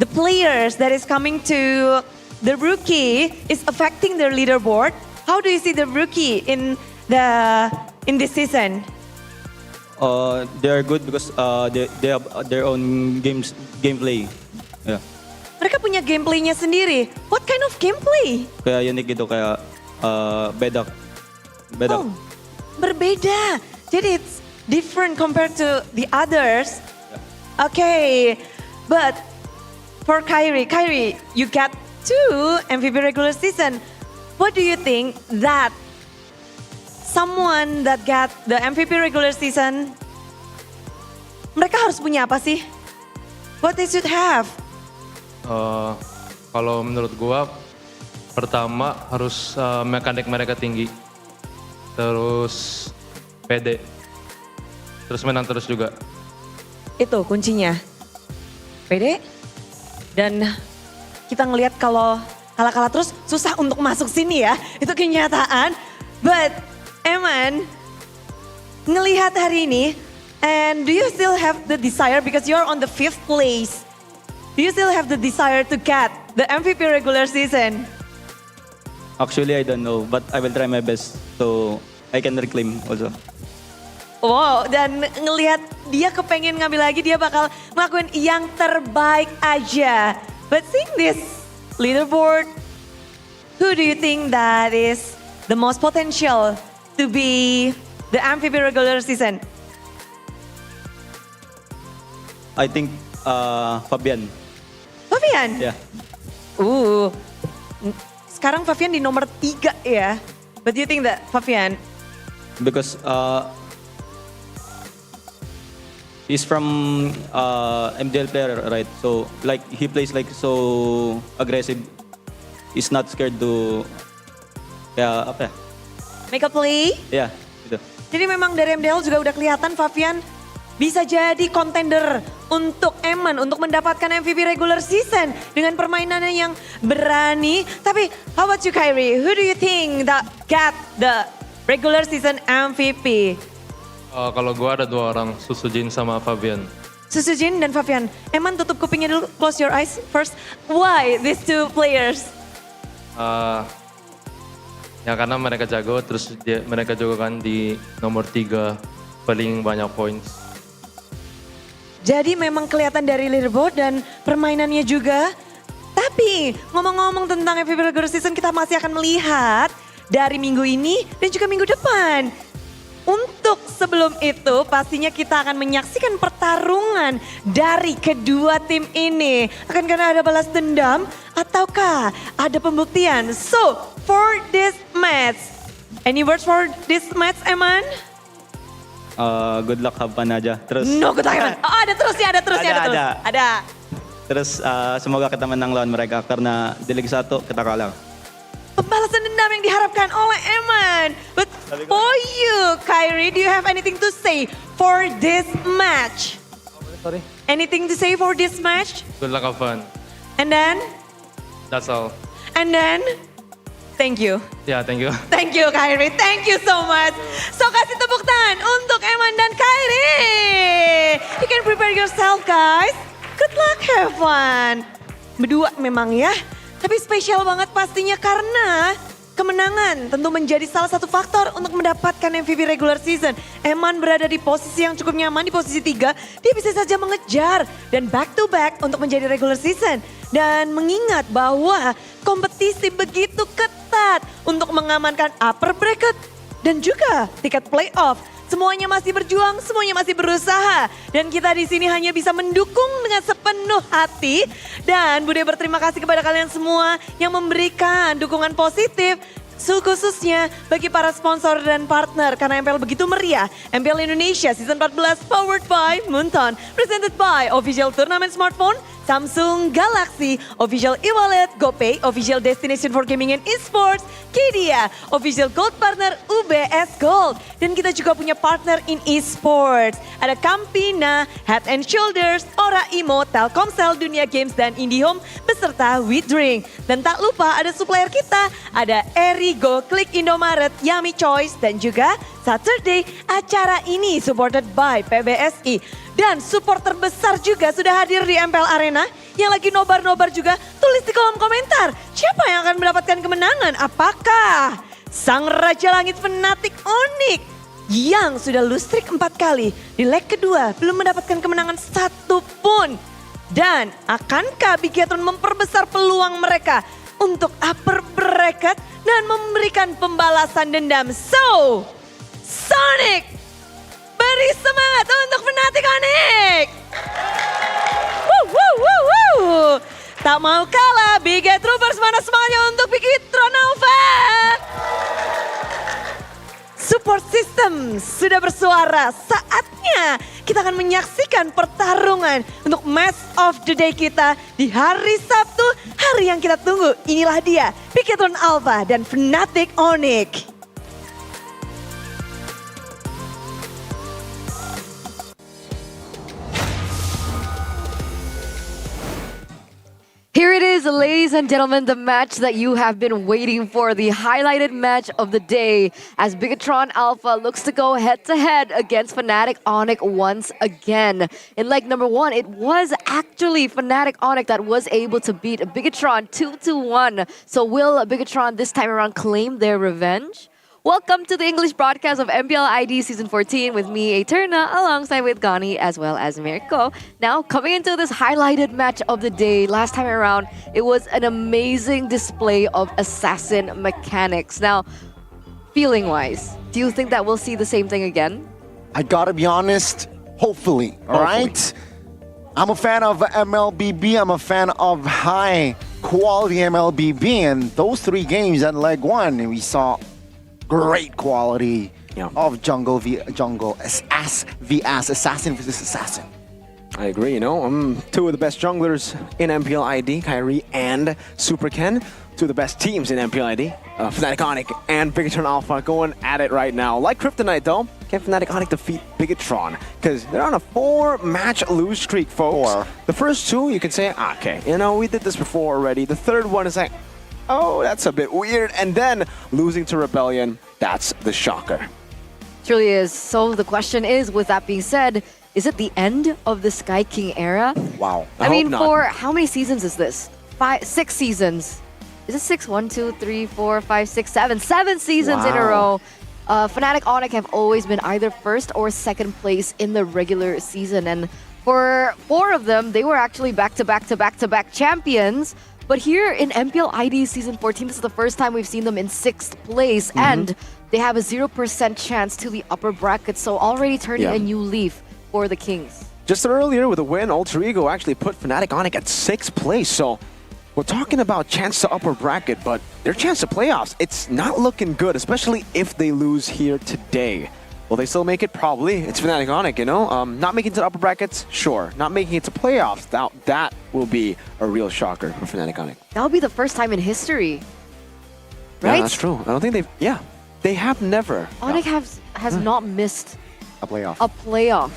the players that is coming to the rookie is affecting their leaderboard? How do you see the rookie in this season? They are good because they have their own gameplay. Yeah. Mereka punya gameplaynya sendiri. What kind of gameplay? Kayak unik gitu, kayak bedak. Oh, berbeda. Jadi it's different compared to the others. Yeah. Okay, but for Kyrie, you got 2 MVP regular season. What do you think that someone that got the MVP regular season, mereka harus punya apa sih? What they should have? Kalau menurut gua, pertama harus mekanik mereka tinggi, terus pede, terus menang terus juga. Itu kuncinya, pede. Dan kita ngelihat kalau kalah-kalah terus susah untuk masuk sini ya, itu kenyataan. But Eman, ngelihat hari ini, and do you still have the desire because you're on the 5th place? Do you still have the desire to get the MVP regular season? Actually, I don't know, but I will try my best so I can reclaim also. Wow, dan ngelihat dia kepengen ngambil lagi, dia bakal ngelakuin yang terbaik aja. But seeing this leaderboard, who do you think that is the most potential to be the MVP regular season? I think Fabian. Fabian? Yeah. Sekarang Fabian di nomor 3 ya. But do you think that Fabian? Because he's from MPL player, right? So like he plays like so aggressive. He's not scared to apa ya? Make a play? Ya, gitu. Jadi memang dari MDL juga udah kelihatan Fabian bisa jadi contender untuk Eman untuk mendapatkan MVP regular season dengan permainannya yang berani. Tapi how about you Kyrie? Who do you think that get the regular season MVP? Kalau gue ada 2 orang, Susujin sama Fabian. Susujin dan Fabian. Eman tutup kupingnya dulu, close your eyes first. Why these 2 players? Ya karena mereka jago, terus mereka juga kan di nomor 3 paling banyak points. Jadi memang kelihatan dari leaderboard dan permainannya juga. Tapi ngomong-ngomong tentang MVP regular season, kita masih akan melihat dari minggu ini dan juga minggu depan. Untuk sebelum itu pastinya kita akan menyaksikan pertarungan dari kedua tim ini. Akankah ada balas dendam ataukah ada pembuktian? So for this match, any words for this match Eman? Good luck, have fun aja. Terus No, good luck Eman. Oh, ada terusnya. Ada. Terus semoga kita menang lawan mereka karena di Liga 1 kita kalah. Pembalasan dendam yang diharapkan oleh Eman. But for you, Kyrie, do you have anything to say for this match? Sorry? Anything to say for this match? Good luck, have fun. And then? That's all. And then? Thank you. Ya, thank you. Thank you Kyrie, thank you so much. So kasih tepuk tangan untuk Eman dan Kyrie. You can prepare yourself guys. Good luck, have fun. Berdua memang ya. Tapi spesial banget pastinya karena kemenangan tentu menjadi salah satu faktor untuk mendapatkan MVP regular season. Eman berada di posisi yang cukup nyaman, di posisi 3. Dia bisa saja mengejar dan back to back untuk menjadi regular season. Dan mengingat bahwa kompetisi begitu ketat untuk mengamankan upper bracket dan juga tiket playoff. Semuanya masih berjuang, semuanya masih berusaha. Dan kita di sini hanya bisa mendukung dengan sepenuh hati. Dan Bude berterima kasih kepada kalian semua yang memberikan dukungan positif. Khususnya bagi para sponsor dan partner karena MPL begitu meriah. MPL Indonesia Season 14 powered by Munton. Presented by Official Tournament Smartphone, Samsung Galaxy, Official e-wallet, GoPay, Official Destination for Gaming and Esports, Kidia, Official Gold Partner UBS Gold. Dan kita juga punya partner in esports. Ada Campina, Head and Shoulders, Ora Imo, Telkomsel, Dunia Games, dan IndiHome beserta WeDrink. Dan tak lupa ada supplier kita, ada Erigo, Klik Indomaret, Yummy Choice, dan juga Saturday. Acara ini supported by PBSI. Dan support terbesar juga sudah hadir di MPL Arena. Yang lagi nobar-nobar juga, tulis di kolom komentar. Siapa yang akan mendapatkan kemenangan? Apakah Sang Raja Langit Fnatic Onyx yang sudah lustrik 4 kali. Di leg kedua belum mendapatkan kemenangan satupun. Dan akankah Bigetron memperbesar peluang mereka untuk upper bracket dan memberikan pembalasan dendam? So, Sonic, beri semangat untuk Fnatic Onyx. Tak mau kalah, Biget Troopers, mana semangatnya untuk Bigetron Alpha? Support system sudah bersuara, saatnya kita akan menyaksikan pertarungan untuk match of the day kita di hari Sabtu, hari yang kita tunggu. Inilah dia, Bigetron Alpha dan Fnatic Onyx. Here it is, ladies and gentlemen, the match that you have been waiting for, the highlighted match of the day as Bigetron Alpha looks to go head-to-head against Fnatic Onyx once again. In leg number 1, it was actually Fnatic Onyx that was able to beat Bigetron 2-1. So will Bigetron this time around claim their revenge? Welcome to the English broadcast of MPL ID Season 14 with me, Eterna, alongside with Gani as well as Mirko. Now, coming into this highlighted match of the day, last time around, it was an amazing display of assassin mechanics. Now, feeling-wise, do you think that we'll see the same thing again? I gotta be honest, hopefully, all right? I'm a fan of MLBB, I'm a fan of high-quality MLBB, and those 3 games at leg 1, we saw great quality of jungle v jungle, assassin versus assassin. I agree, two of the best junglers in MPL ID, Kyrie and Super Ken. Two of the best teams in MPL ID, Fnatic Onyx and Bigatron Alpha going at it right now. Like Kryptonite though, can Fnatic Onyx defeat Bigatron? Because they're on a 4-match lose streak, folks. The first two, you can say, okay, we did this before already. The third one is like, oh, that's a bit weird. And then losing to Rebellion, that's the shocker. Truly is. So the question is, with that being said, is it the end of the Sky King era? Wow. I mean, for how many seasons is this? 6 seasons. Is it 6? 1, 2, 3, 4, 5, 6, 7. 7 seasons in a row. Fnatic Onyx have always been either first or second place in the regular season. And for 4 of them, they were actually back-to-back champions. But here in MPL ID Season 14, this is the first time we've seen them in 6th place. And they have a 0% chance to the upper bracket. So already turning a new leaf for the Kings. Just earlier with a win, Alter Ego actually put Fnatic Onyx at 6th place. So we're talking about chance to upper bracket, but their chance to playoffs, it's not looking good, especially if they lose here today. Will they still make it? Probably. It's Fnatic Onyx, Not making it to the upper brackets? Sure. Not making it to playoffs? That will be a real shocker for Fnatic Onyx. That will be the first time in history, right? Yeah, that's true. I don't think they've... Yeah. They have never... Onyx has not missed a playoff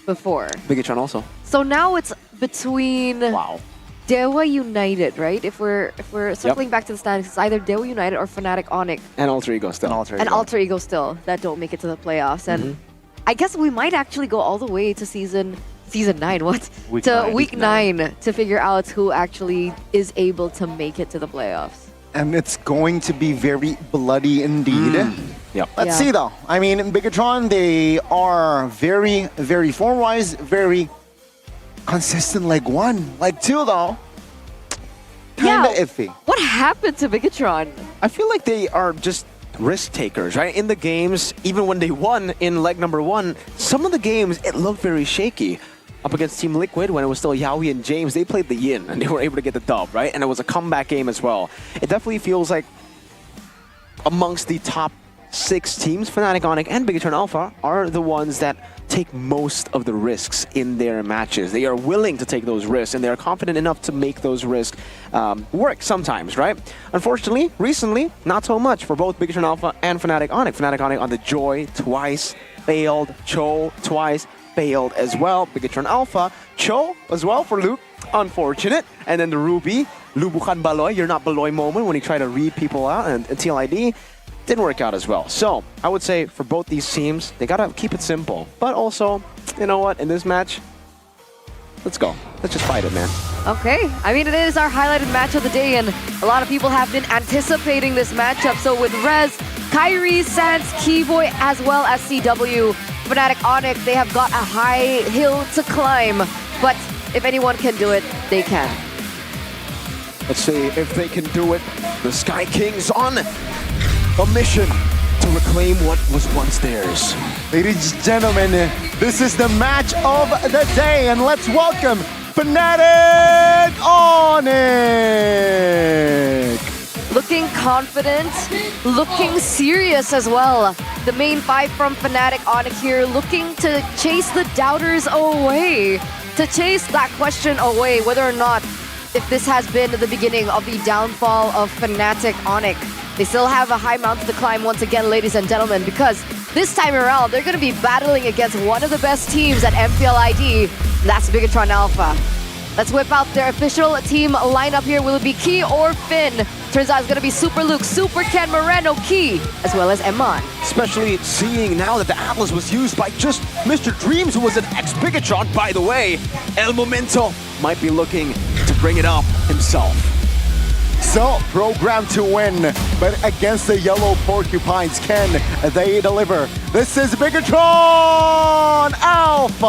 before. Bigatron also. So now it's between... Wow. Dewa United, right? If we're circling back to the standings, it's either Dewa United or Fnatic Onyx. And Alter Ego still. And Alter Ego still that don't make it to the playoffs. And I guess we might actually go all the way to season 9. Week 9 to figure out who actually is able to make it to the playoffs. And it's going to be very bloody indeed. Let's see though. I mean, in Bigatron, they are very, very form-wise, very consistent. Leg 1. Leg 2 though, kinda iffy. What happened to Bigatron? I feel like they are just risk takers, right? In the games, even when they won in leg number 1, some of the games it looked very shaky. Up against Team Liquid, when it was still Yaoi and James, they played the yin and they were able to get the dub, right? And it was a comeback game as well. It definitely feels like amongst the top 6 teams, Fnatic Onyx and Bigatron Alpha are the ones that take most of the risks in their matches. They are willing to take those risks and they are confident enough to make those risks work sometimes, right? Unfortunately, recently, not so much for both Bigatron Alpha and Fnatic Onyx. Fnatic Onyx on the Joy twice, failed. Cho twice, failed as well. Bigatron Alpha, Cho as well for Luke, unfortunate. And then the Ruby, Lu bukan baloy, you're not baloy moment when you try to read people out and TLID. Didn't work out as well. So I would say for both these teams, they gotta keep it simple. But also, you know what? In this match, let's go. Let's just fight it, man. Okay. I mean, it is our highlighted match of the day, and a lot of people have been anticipating this matchup. So with Rez, Kyrie, Sans, Keyboy, as well as CW, Fnatic Onyx, they have got a high hill to climb. But if anyone can do it, they can. Let's see if they can do it. The Sky Kings on a mission to reclaim what was once theirs. Ladies and gentlemen, this is the match of the day, and let's welcome Fnatic Onyx. Looking confident, looking serious as well. The main 5 from Fnatic Onyx here, looking to chase the doubters away, to chase that question away, whether or not if this has been the beginning of the downfall of Fnatic Onyx. They still have a high mountain to climb once again, ladies and gentlemen, because this time around, they're going to be battling against one of the best teams at MPL ID, and that's Bigatron Alpha. Let's whip out their official team lineup here. Will it be Key or Finn? Turns out it's going to be Super Luke, Super Ken, Moreno, Key, as well as Emon. Especially seeing now that the Atlas was used by just Mr. Dreams, who was an ex-Bigatron, by the way. El Momento might be looking to bring it up himself. So, programmed to win, but against the Yellow Porcupines, can they deliver? This is Bigatron Alpha!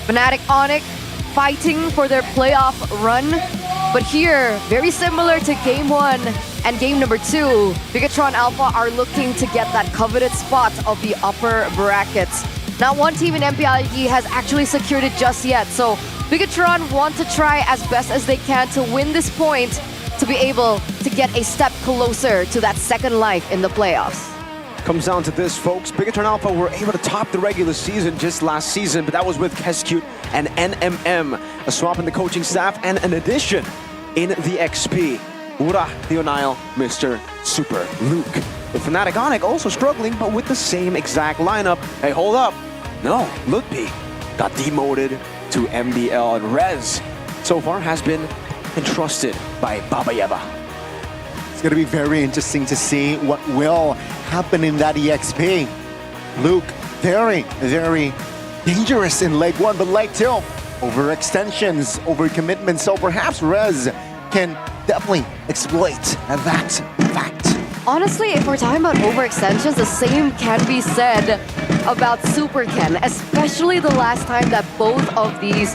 Fnatic Onyx fighting for their playoff run, but here, very similar to Game 1 and Game number 2, Bigatron Alpha are looking to get that coveted spot of the upper brackets. Not one team in MPLG has actually secured it just yet, so Bigatron want to try as best as they can to win this point to be able to get a step closer to that second life in the playoffs. comes down to this, folks. Bigatron Alpha were able to top the regular season just last season, but that was with Keskute and NMM. A swap in the coaching staff and an addition in the XP. Ura, Theonile, Mr. Super Luke. With Fnatic Onic also struggling, but with the same exact lineup. Hey, hold up. No, Lutpi got demoted to MPL, and Rez so far has been entrusted by Baba Yaga. It's going to be very interesting to see what will happen in that EXP. Luke, very, very dangerous in leg 1, but leg 2, overextensions, overcommitment. So perhaps Rez can definitely exploit that fact. Honestly, if we're talking about overextensions, the same can be said about Super Ken, especially the last time that both of these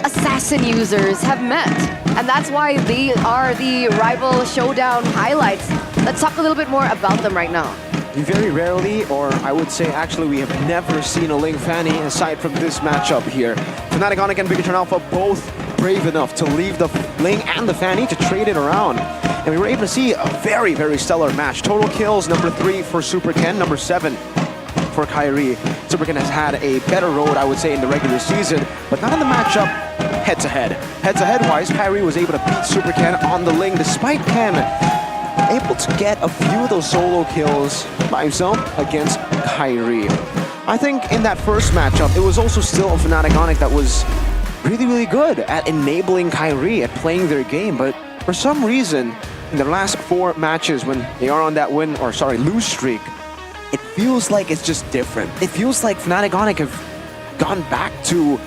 assassin users have met. And that's why they are the rival showdown highlights. Let's talk a little bit more about them right now. Very rarely, or I would say actually we have never seen a Ling Fanny aside from this matchup here. Fnatic Onic and Bigatron Alpha both brave enough to leave the Ling and the Fanny to trade it around. And we were able to see a very, very stellar match. Total kills, number 3 for Super Ken, number 7 for Kyrie. Super Ken has had a better road, I would say, in the regular season, but not in the matchup head-to-head. Head-to-head-wise, Kyrie was able to beat Super Ken on the Ling, despite Ken able to get a few of those solo kills by himself against Kyrie. I think in that first matchup, it was also still a Fnatic Onic that was really, really good at enabling Kyrie, at playing their game, but for some reason, in their last 4 matches when they are on that lose streak, it feels like it's just different. It feels like Fnatic Onic have gone back to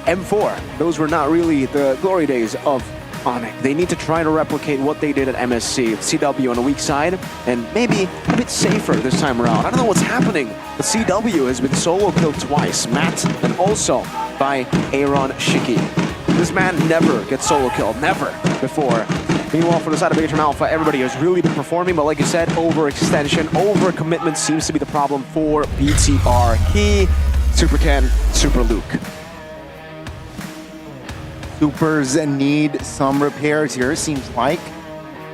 M4. Those were not really the glory days of Onic. They need to try to replicate what they did at MSC. CW on the weak side, and maybe a bit safer this time around. I don't know what's happening, but CW has been solo killed twice. Matt, and also by Aaron Shiki. This man never gets solo killed, never before. Meanwhile, for the side of Bigatron Alpha, everybody has really been performing, but like you said, overextension, overcommitment seems to be the problem for BTR. He, Super Ken, Super Luke. Supers need some repairs here, seems like.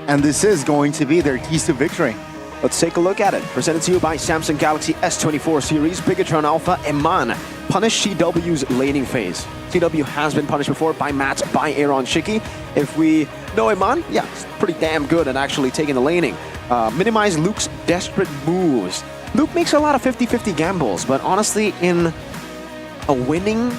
And this is going to be their keys to victory. Let's take a look at it. Presented to you by Samsung Galaxy S24 series, Bigatron Alpha, Eman. Punish CW's laning phase. CW has been punished before by Matt, by Aaron Shiki. If we know Eman, yeah, it's pretty damn good at actually taking the laning. Minimize Luke's desperate moves. Luke makes a lot of 50-50 gambles, but honestly, in a winning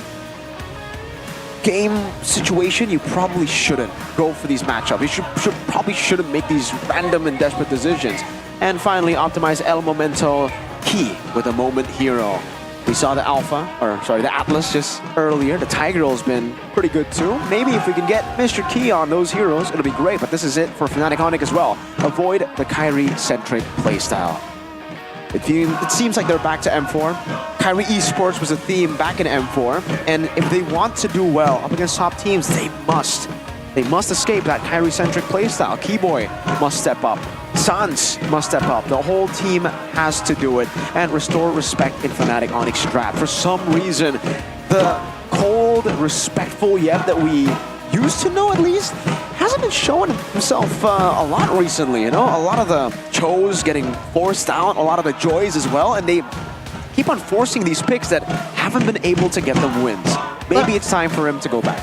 game situation, you probably shouldn't go for these matchups. You probably shouldn't make these random and desperate decisions. And finally, optimize El Momento Key with a Moment Hero. We saw the the Atlas just earlier. The Tiger's been pretty good too. Maybe if we can get Mr. Key on those heroes, it'll be great. But this is it for Fnatic Onic as well. Avoid the Kyrie-centric playstyle. It seems like they're back to M4. Kyrie Esports was a theme back in M4. And if they want to do well up against top teams, they must escape that Kyrie-centric playstyle. Keyboy must step up. Sans must step up. The whole team has to do it and restore respect in Fnatic Onic's strat. For some reason, the cold, respectful Yep that we used to know at least hasn't been showing himself a lot recently, you know? A lot of the Chos getting forced out, a lot of the Joys as well, and they keep on forcing these picks that haven't been able to get them wins. Maybe it's time for him to go back.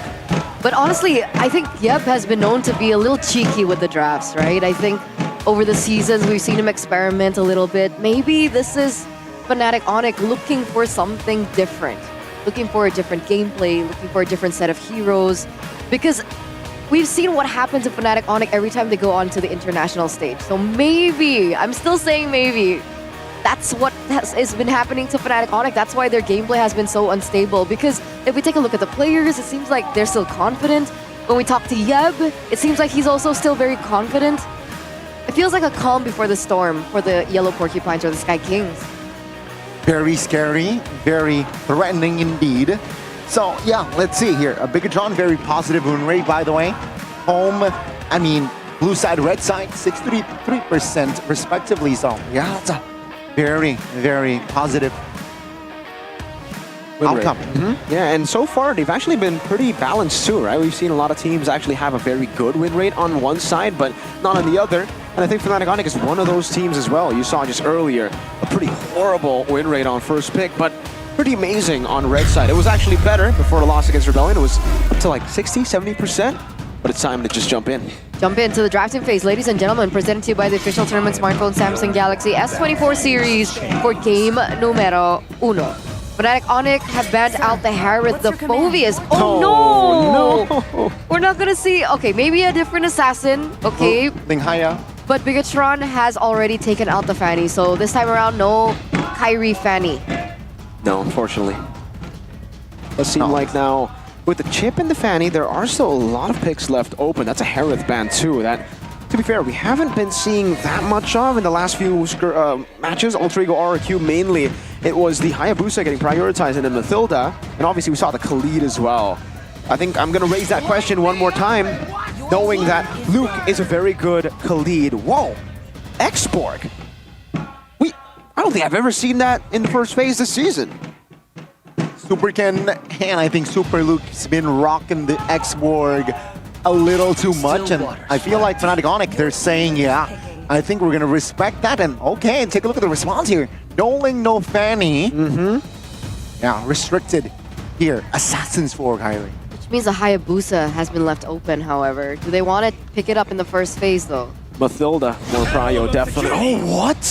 But honestly, I think Yep has been known to be a little cheeky with the drafts, right? I think over the seasons, we've seen him experiment a little bit. Maybe this is Fnatic Onic looking for something different. Looking for a different gameplay, looking for a different set of heroes. Because we've seen what happens to Fnatic Onic every time they go onto the international stage. So maybe, I'm still saying maybe, that's what has been happening to Fnatic Onic. That's why their gameplay has been so unstable. Because if we take a look at the players, it seems like they're still confident. When we talk to Yeb, it seems like he's also still very confident. It feels like a calm before the storm for the Yellow Porcupines or the Sky Kings. Very scary, very threatening indeed. So yeah, let's see here. A Bigatron, very positive win rate, by the way. Home, blue side, red side, 63% respectively. So yeah, it's a very, very positive outcome. Yeah, and so far they've actually been pretty balanced too, right? We've seen a lot of teams actually have a very good win rate on one side, but not on the other. And I think Fnatic Onyx is one of those teams as well. You saw just earlier a pretty horrible win rate on first pick, but pretty amazing on red side. It was actually better before the loss against Rebellion. It was up to like 60, 70%, but it's time to just jump in. Jump into the drafting phase, ladies and gentlemen, presented to you by the official tournament smartphone Samsung Galaxy S24 series for game numero uno. Fnatic Onyx have banned out the Harith, the Phoveus. Oh no! We're not gonna see, okay, maybe a different assassin, okay? Linghaya. But Bigatron has already taken out the Fanny, so this time around, no Kyrie Fanny. No, unfortunately. Does seem like now, with the chip and the Fanny, there are still a lot of picks left open. That's a Harith ban too. That, to be fair, we haven't been seeing that much of in the last few matches. Ultra Ego RQ mainly, it was the Hayabusa getting prioritized and then Mathilda, and obviously we saw the Khalid as well. I think I'm gonna raise that question one more time, knowing that Luke is a very good Khalid. Whoa, X-Borg. I don't think I've ever seen that in the first phase this season. Superken and I think Super Luke's been rocking the X-Borg a little too much, and I feel like Fnatic Onyx, they're saying, yeah, I think we're gonna respect that, and okay, take a look at the response here. No Ling, no Fanny. Yeah, restricted here. Assassins for Kyrie. Which means the Hayabusa has been left open, however. Do they want to pick it up in the first phase, though? Mathilda, more prio, definitely. Oh, what?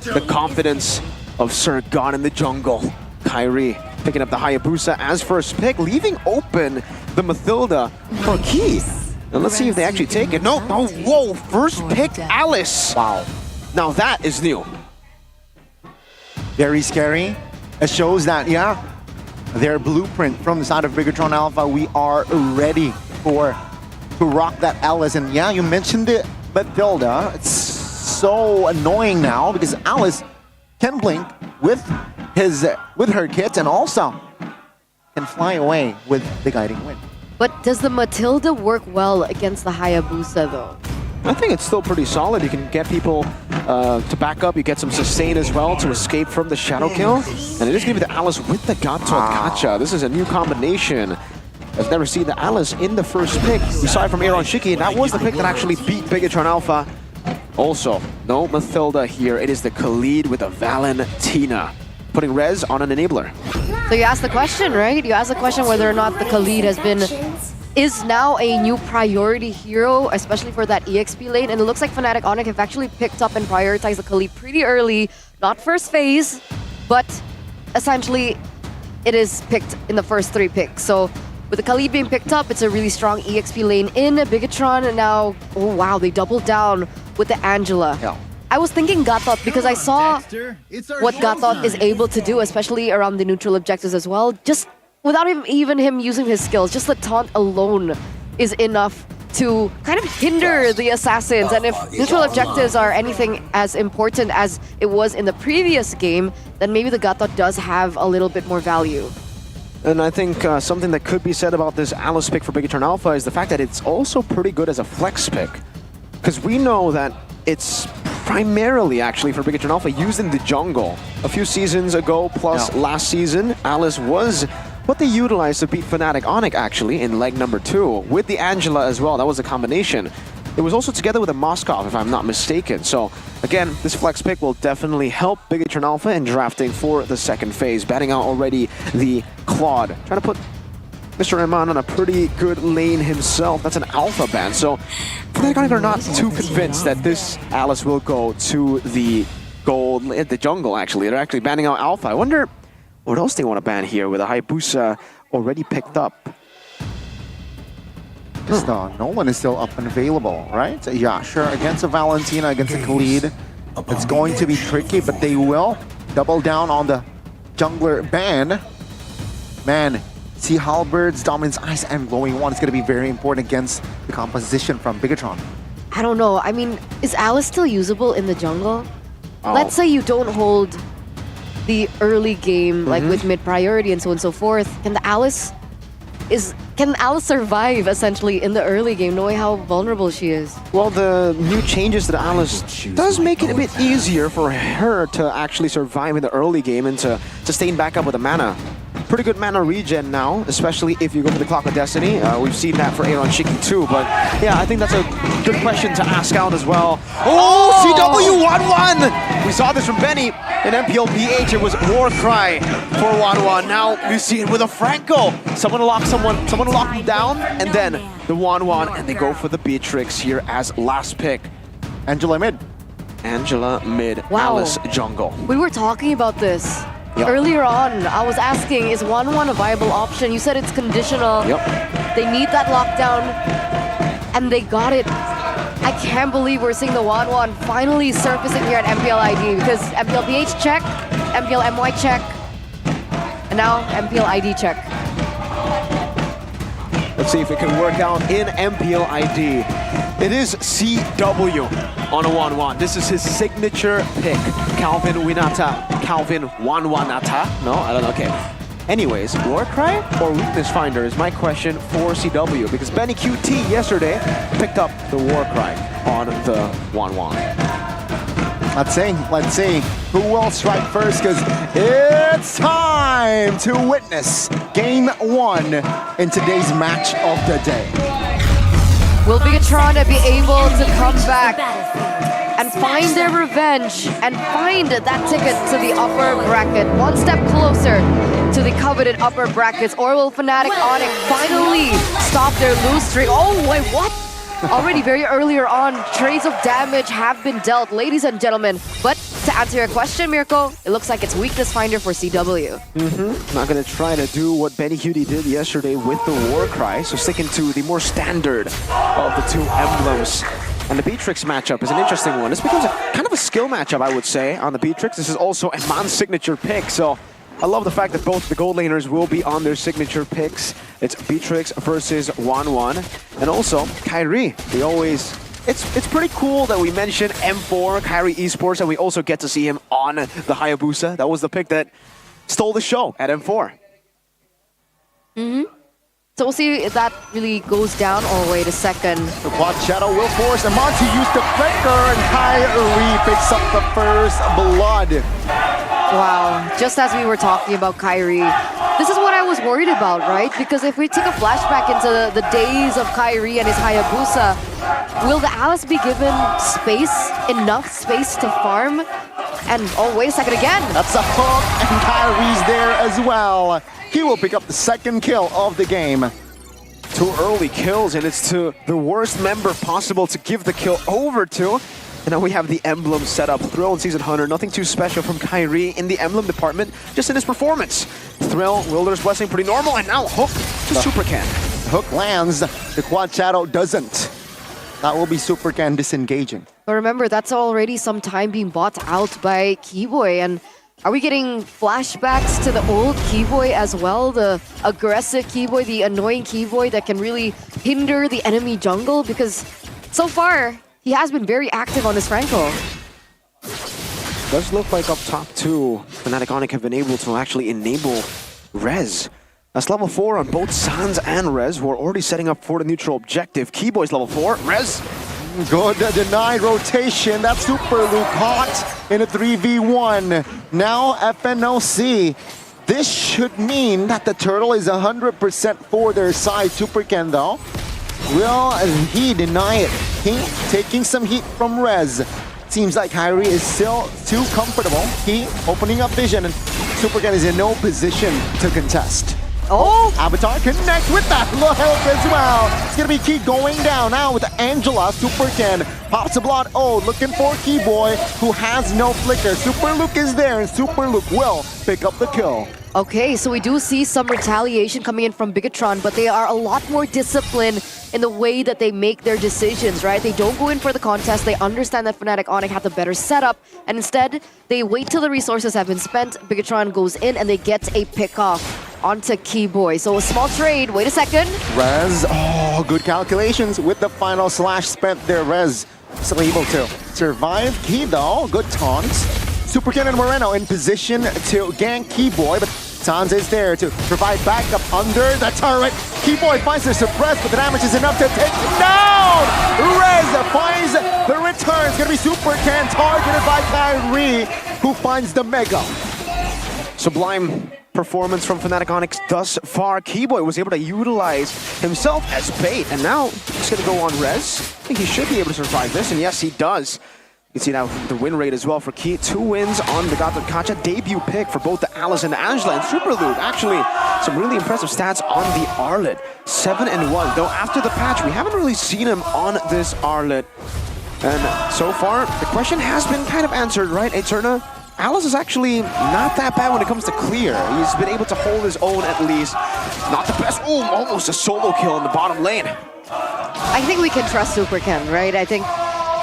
The confidence of Sir gone in the jungle. Kyrie picking up the Hayabusa as first pick, leaving open the Mathilda for Keith. And let's see if they actually take it. No, whoa, first pick Alice. Wow. Now that is new. Very scary. It shows that, yeah, their blueprint from the side of Bigatron Alpha, we are ready to rock that Alice. And yeah, you mentioned it, Mathilda. It's so annoying now because Alice can blink with her kit and also can fly away with the guiding wind. But does the Mathilda work well against the Hayabusa, though? I think it's still pretty solid. You can get people to back up. You get some sustain as well to escape from the shadow kill. And it is going to be the Alice with the Gato Gacha. This is a new combination. I've never seen the Alice in the first pick. We saw it from Aaron Shiki. That was the pick that actually beat Bigatron Alpha. Also, no Mathilda here. It is the Khalid with a Valentina, putting Rez on an enabler. So you asked the question, right? You asked the question whether or not the Khalid is now a new priority hero, especially for that EXP lane. And it looks like Fnatic Onyx have actually picked up and prioritized the Khalid pretty early. Not first phase, but essentially it is picked in the first 3 picks. So with the Khalid being picked up, it's a really strong EXP lane in Bigatron. And now, oh wow, they doubled down with the Angela. Yeah. I was thinking Gatot because I saw what Gatot is able to do, especially around the neutral objectives as well. Just without even him using his skills, just the taunt alone is enough to kind of hinder the assassins. And if neutral objectives are anything as important as it was in the previous game, then maybe the Gatot does have a little bit more value. And I think something that could be said about this Alice pick for Bigatron Alpha is the fact that it's also pretty good as a flex pick. Because we know that it's primarily actually for Bigatron Alpha used in the jungle. A few seasons ago, plus last season, Alice was what they utilized to beat Fnatic Onyx actually in leg number 2 with the Angela as well. That was a combination. It was also together with a Moskov, if I'm not mistaken. So again, this flex pick will definitely help Bigatron Alpha in drafting for the second phase. Batting out already the Claude, trying to put Mr. Eman on a pretty good lane himself. That's an alpha ban. So Fnatic Onyx are not too convinced that this Alice will go to the gold, the jungle actually. They're actually banning out alpha. I wonder what else they want to ban here with a Hayabusa already picked up. No one is still up and available, right? Yeah, sure, against a Valentina, against a Khalid, it's going to be tricky, but they will double down on the jungler ban. Man, see Halberd's Dominance Ice and Glowing One is going to be very important against the composition from Bigatron. I don't know. I mean, is Alice still usable in the jungle? Let's say you don't hold the early game, like with mid priority and so on and so forth. Can Alice survive essentially in the early game, knowing how vulnerable she is? Well, the new changes to the Alice does make it a bit easier for her to actually survive in the early game and to sustain back up with the mana. pretty good mana regen now, especially if you go for the Clock of Destiny. We've seen that for Aaron Shiki too, but yeah, I think that's a good question to ask out as well. Oh, CW 1-1! We saw this from Benny in MPL PH. It was Warcry for 1-1. Now we see it with a Franco. Someone lock him down, and then the 1-1, and they go for the Beatrix here as last pick. Angela mid. Angela mid, Wow. Alice jungle. We were talking about this Yep. earlier on. I was asking, is 1-1 a viable option? You said it's conditional. Yep. They need that lockdown, and they got it. I can't believe we're seeing the 1-1 finally surfacing here at MPL ID, because MPL PH check, MPL MY check, and now MPL ID check. Let's see if it can work out in MPL ID. It is CW on a 1-1. This is his signature pick. Calvin Winata. Calvin Wanwanata? No, I don't know. Okay. Anyways, Warcry or Weakness Finder is my question for CW, because Benny QT yesterday picked up the Warcry on the 1-1. Let's see who will strike first, because it's time to witness Game 1 in today's match of the day. Will Bigatron be able to come back and find their revenge and find that ticket to the upper bracket, one step closer to the coveted upper brackets, or will Fnatic Onyx finally stop their lose streak? Oh wait, what? Already very earlier on, trades of damage have been dealt, ladies and gentlemen. But to answer your question, Mirko, it looks like it's Weakness Finder for CW. Not gonna try to do what Benny Cutie did yesterday with the Warcry, so sticking to the more standard of the two emblems. And the Beatrix matchup is an interesting one. This becomes kind of a skill matchup, I would say, on the Beatrix. This is also a man's signature pick, so I love the fact that both the gold laners will be on their signature picks. It's Beatrix versus 1-1. And also, Kyrie. It's pretty cool that we mention M4, Kyrie Esports, and we also get to see him on the Hayabusa. That was the pick that stole the show at M4. So we'll see if that really goes down. Oh, wait a second. The Quad Shadow will force Amon to use the flicker, and Kyrie picks up the first blood. Wow, just as we were talking about Kyrie, this is what I was worried about, right? Because if we take a flashback into the days of Kyrie and his Hayabusa, will the Alice be given enough space to farm? And oh, wait a second again. That's a hook, and Kyrie's there as well. He will pick up the second kill of the game. 2 early kills, and it's to the worst member possible to give the kill over to. And now we have the emblem set up. Thrill and Season Hunter, nothing too special from Kyrie in the emblem department, just in his performance. Thrill, Wilder's Blessing, pretty normal, and now Hook to Supercan. Hook lands, the Quad Shadow doesn't. That will be Supercan disengaging. But remember, that's already some time being bought out by Keyboy. And are we getting flashbacks to the old Keyboy as well? The aggressive Keyboy, the annoying Keyboy that can really hinder the enemy jungle? Because so far, he has been very active on his Franco. Does look like up top too, Fnatic Onyx have been able to actually enable Rez. That's level 4 on both Sans and Rez, who are already setting up for the neutral objective. Keyboy's level 4, Rez. Good denied rotation. That's Super Luke caught in a 3v1. Now FNOC. This should mean that the turtle is 100% for their side. Supercan though, will he deny it? He taking some heat from Rez. Seems like Kyrie is still too comfortable. He opening up vision, and Supercan is in no position to contest. Oh! Avatar connect with that low health as well. It's gonna be Key going down now with Angela. Supercan pops a blood. Oh, looking for Keyboy, who has no flicker. Super Luke is there, and Super Luke will pick up the kill. Okay, so we do see some retaliation coming in from Bigatron, but they are a lot more disciplined in the way that they make their decisions, right? They don't go in for the contest. They understand that Fnatic Onyx have the better setup, and instead, they wait till the resources have been spent. Bigatron goes in, and they get a pick-off onto Keyboy. So a small trade. Wait a second. Rez, oh, good calculations with the final slash spent there. Rez still able to survive. Key though, good taunts. Supercan and Moreno in position to gank Keyboy, but Sans is there to provide backup under the turret. Keyboy finds the suppress, but the damage is enough to take him down! Rez finds the return. It's gonna be Supercan targeted by Kyrie, who finds the Mega. Sublime performance from Fnatic Onyx thus far. Keyboy was able to utilize himself as bait, and now he's going to go on res. I think he should be able to survive this, and yes, he does. You can see now the win rate as well for Key. 2 wins on the God of Kacha. Debut pick for both the Alice and the Angela. And Super Luke, actually, some really impressive stats on the Arlet. 7-1. Though after the patch, we haven't really seen him on this Arlet. And so far, the question has been kind of answered, right, Eterna? Alice is actually not that bad when it comes to clear. He's been able to hold his own at least. Not the best. Ooh, almost a solo kill in the bottom lane. I think we can trust Super Ken, right? I think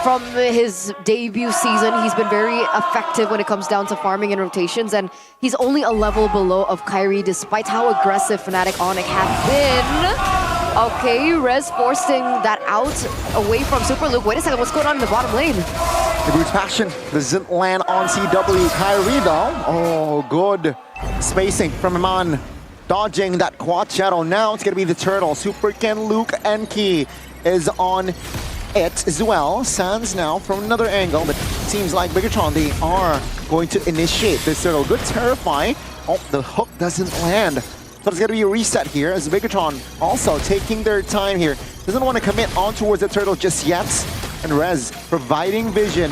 from his debut season, he's been very effective when it comes down to farming and rotations, and he's only a level below of Kyrie despite how aggressive Fnatic Onyx have been. Okay, Rez forcing that out away from Super Luke. Wait a second, what's going on in the bottom lane? The Brute's Passion doesn't land on CW. Kyrie though, oh good spacing from Iman. Dodging that quad shadow. Now it's gonna be the turtle. Super Ken, Luke, and Key is on it as well. Sans now from another angle, but seems like Bigatron, they are going to initiate this turtle. Good terrify. Oh, the hook doesn't land. So it's going to be a reset here as Bigatron also taking their time here. Doesn't want to commit on towards the turtle just yet. And Rez providing vision.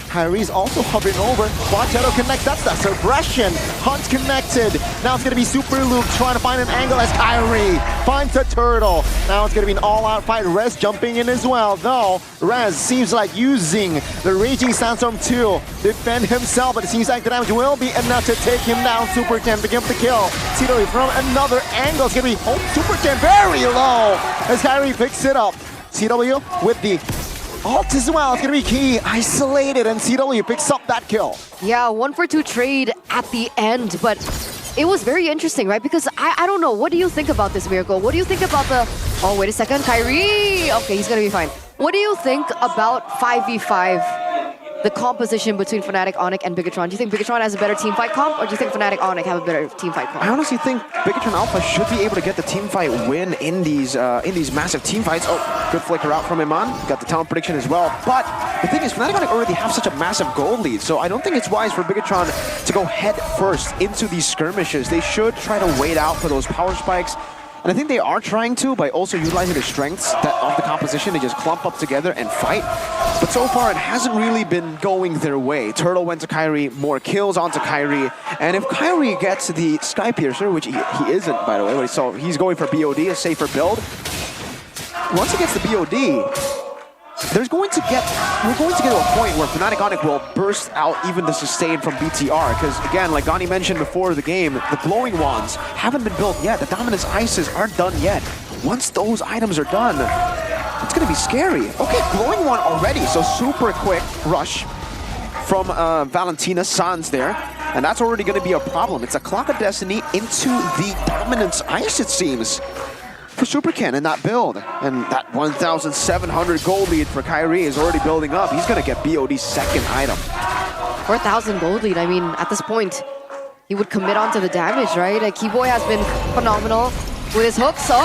Kyrie's also hovering over. Quad Shadow connect, that's the suppression. Hunt connected. Now it's going to be Super Luke trying to find an angle as Kyrie finds the turtle. Now it's going to be an all-out fight. Rez jumping in as well, though. Rez seems like using the Raging Sandstorm to defend himself, but it seems like the damage will be enough to take him down. Super Ken picking up the kill. CW from another angle. It's going to be Super Ken very low as Kyrie picks it up. CW with the ult as well. It's gonna be Key isolated, and CW picks up that kill. Yeah, 1-for-2 trade at the end, but it was very interesting, right? Because I don't know, what do you think about this Miracle? What do you think about the... Oh, wait a second, Kyrie! Okay, he's gonna be fine. What do you think about 5v5? The composition between Fnatic Onyx and Bigatron. Do you think Bigatron has a better teamfight comp, or do you think Fnatic Onyx have a better teamfight comp? I honestly think Bigatron Alpha should be able to get the teamfight win in these massive teamfights. Oh, good flicker out from Iman. Got the talent prediction as well. But the thing is, Fnatic Onyx already have such a massive gold lead, so I don't think it's wise for Bigatron to go head first into these skirmishes. They should try to wait out for those power spikes. And I think they are trying to by also utilizing the strengths of the composition. They just clump up together and fight. But so far, it hasn't really been going their way. Turtle went to Kyrie, more kills onto Kyrie. And if Kyrie gets the Sky Piercer, which he isn't, by the way, but so he's going for BOD, a safer build. Once he gets the BOD, we're going to get to a point where Fnatic Onyx will burst out even the sustain from BTR. Because again, like Gani mentioned before the game, the glowing wands haven't been built yet. The dominance ices aren't done yet. Once those items are done, it's gonna be scary. Okay, glowing wand already, so super quick rush from Valentina Sans there. And that's already gonna be a problem. It's a Clock of Destiny into the dominance ice, it seems, for Super Ken in that build. And that 1,700 gold lead for Kyrie is already building up. He's gonna get BOD's second item. 4,000 gold lead. I mean, at this point, he would commit onto the damage, right? Keyboy has been phenomenal with his hooks, so...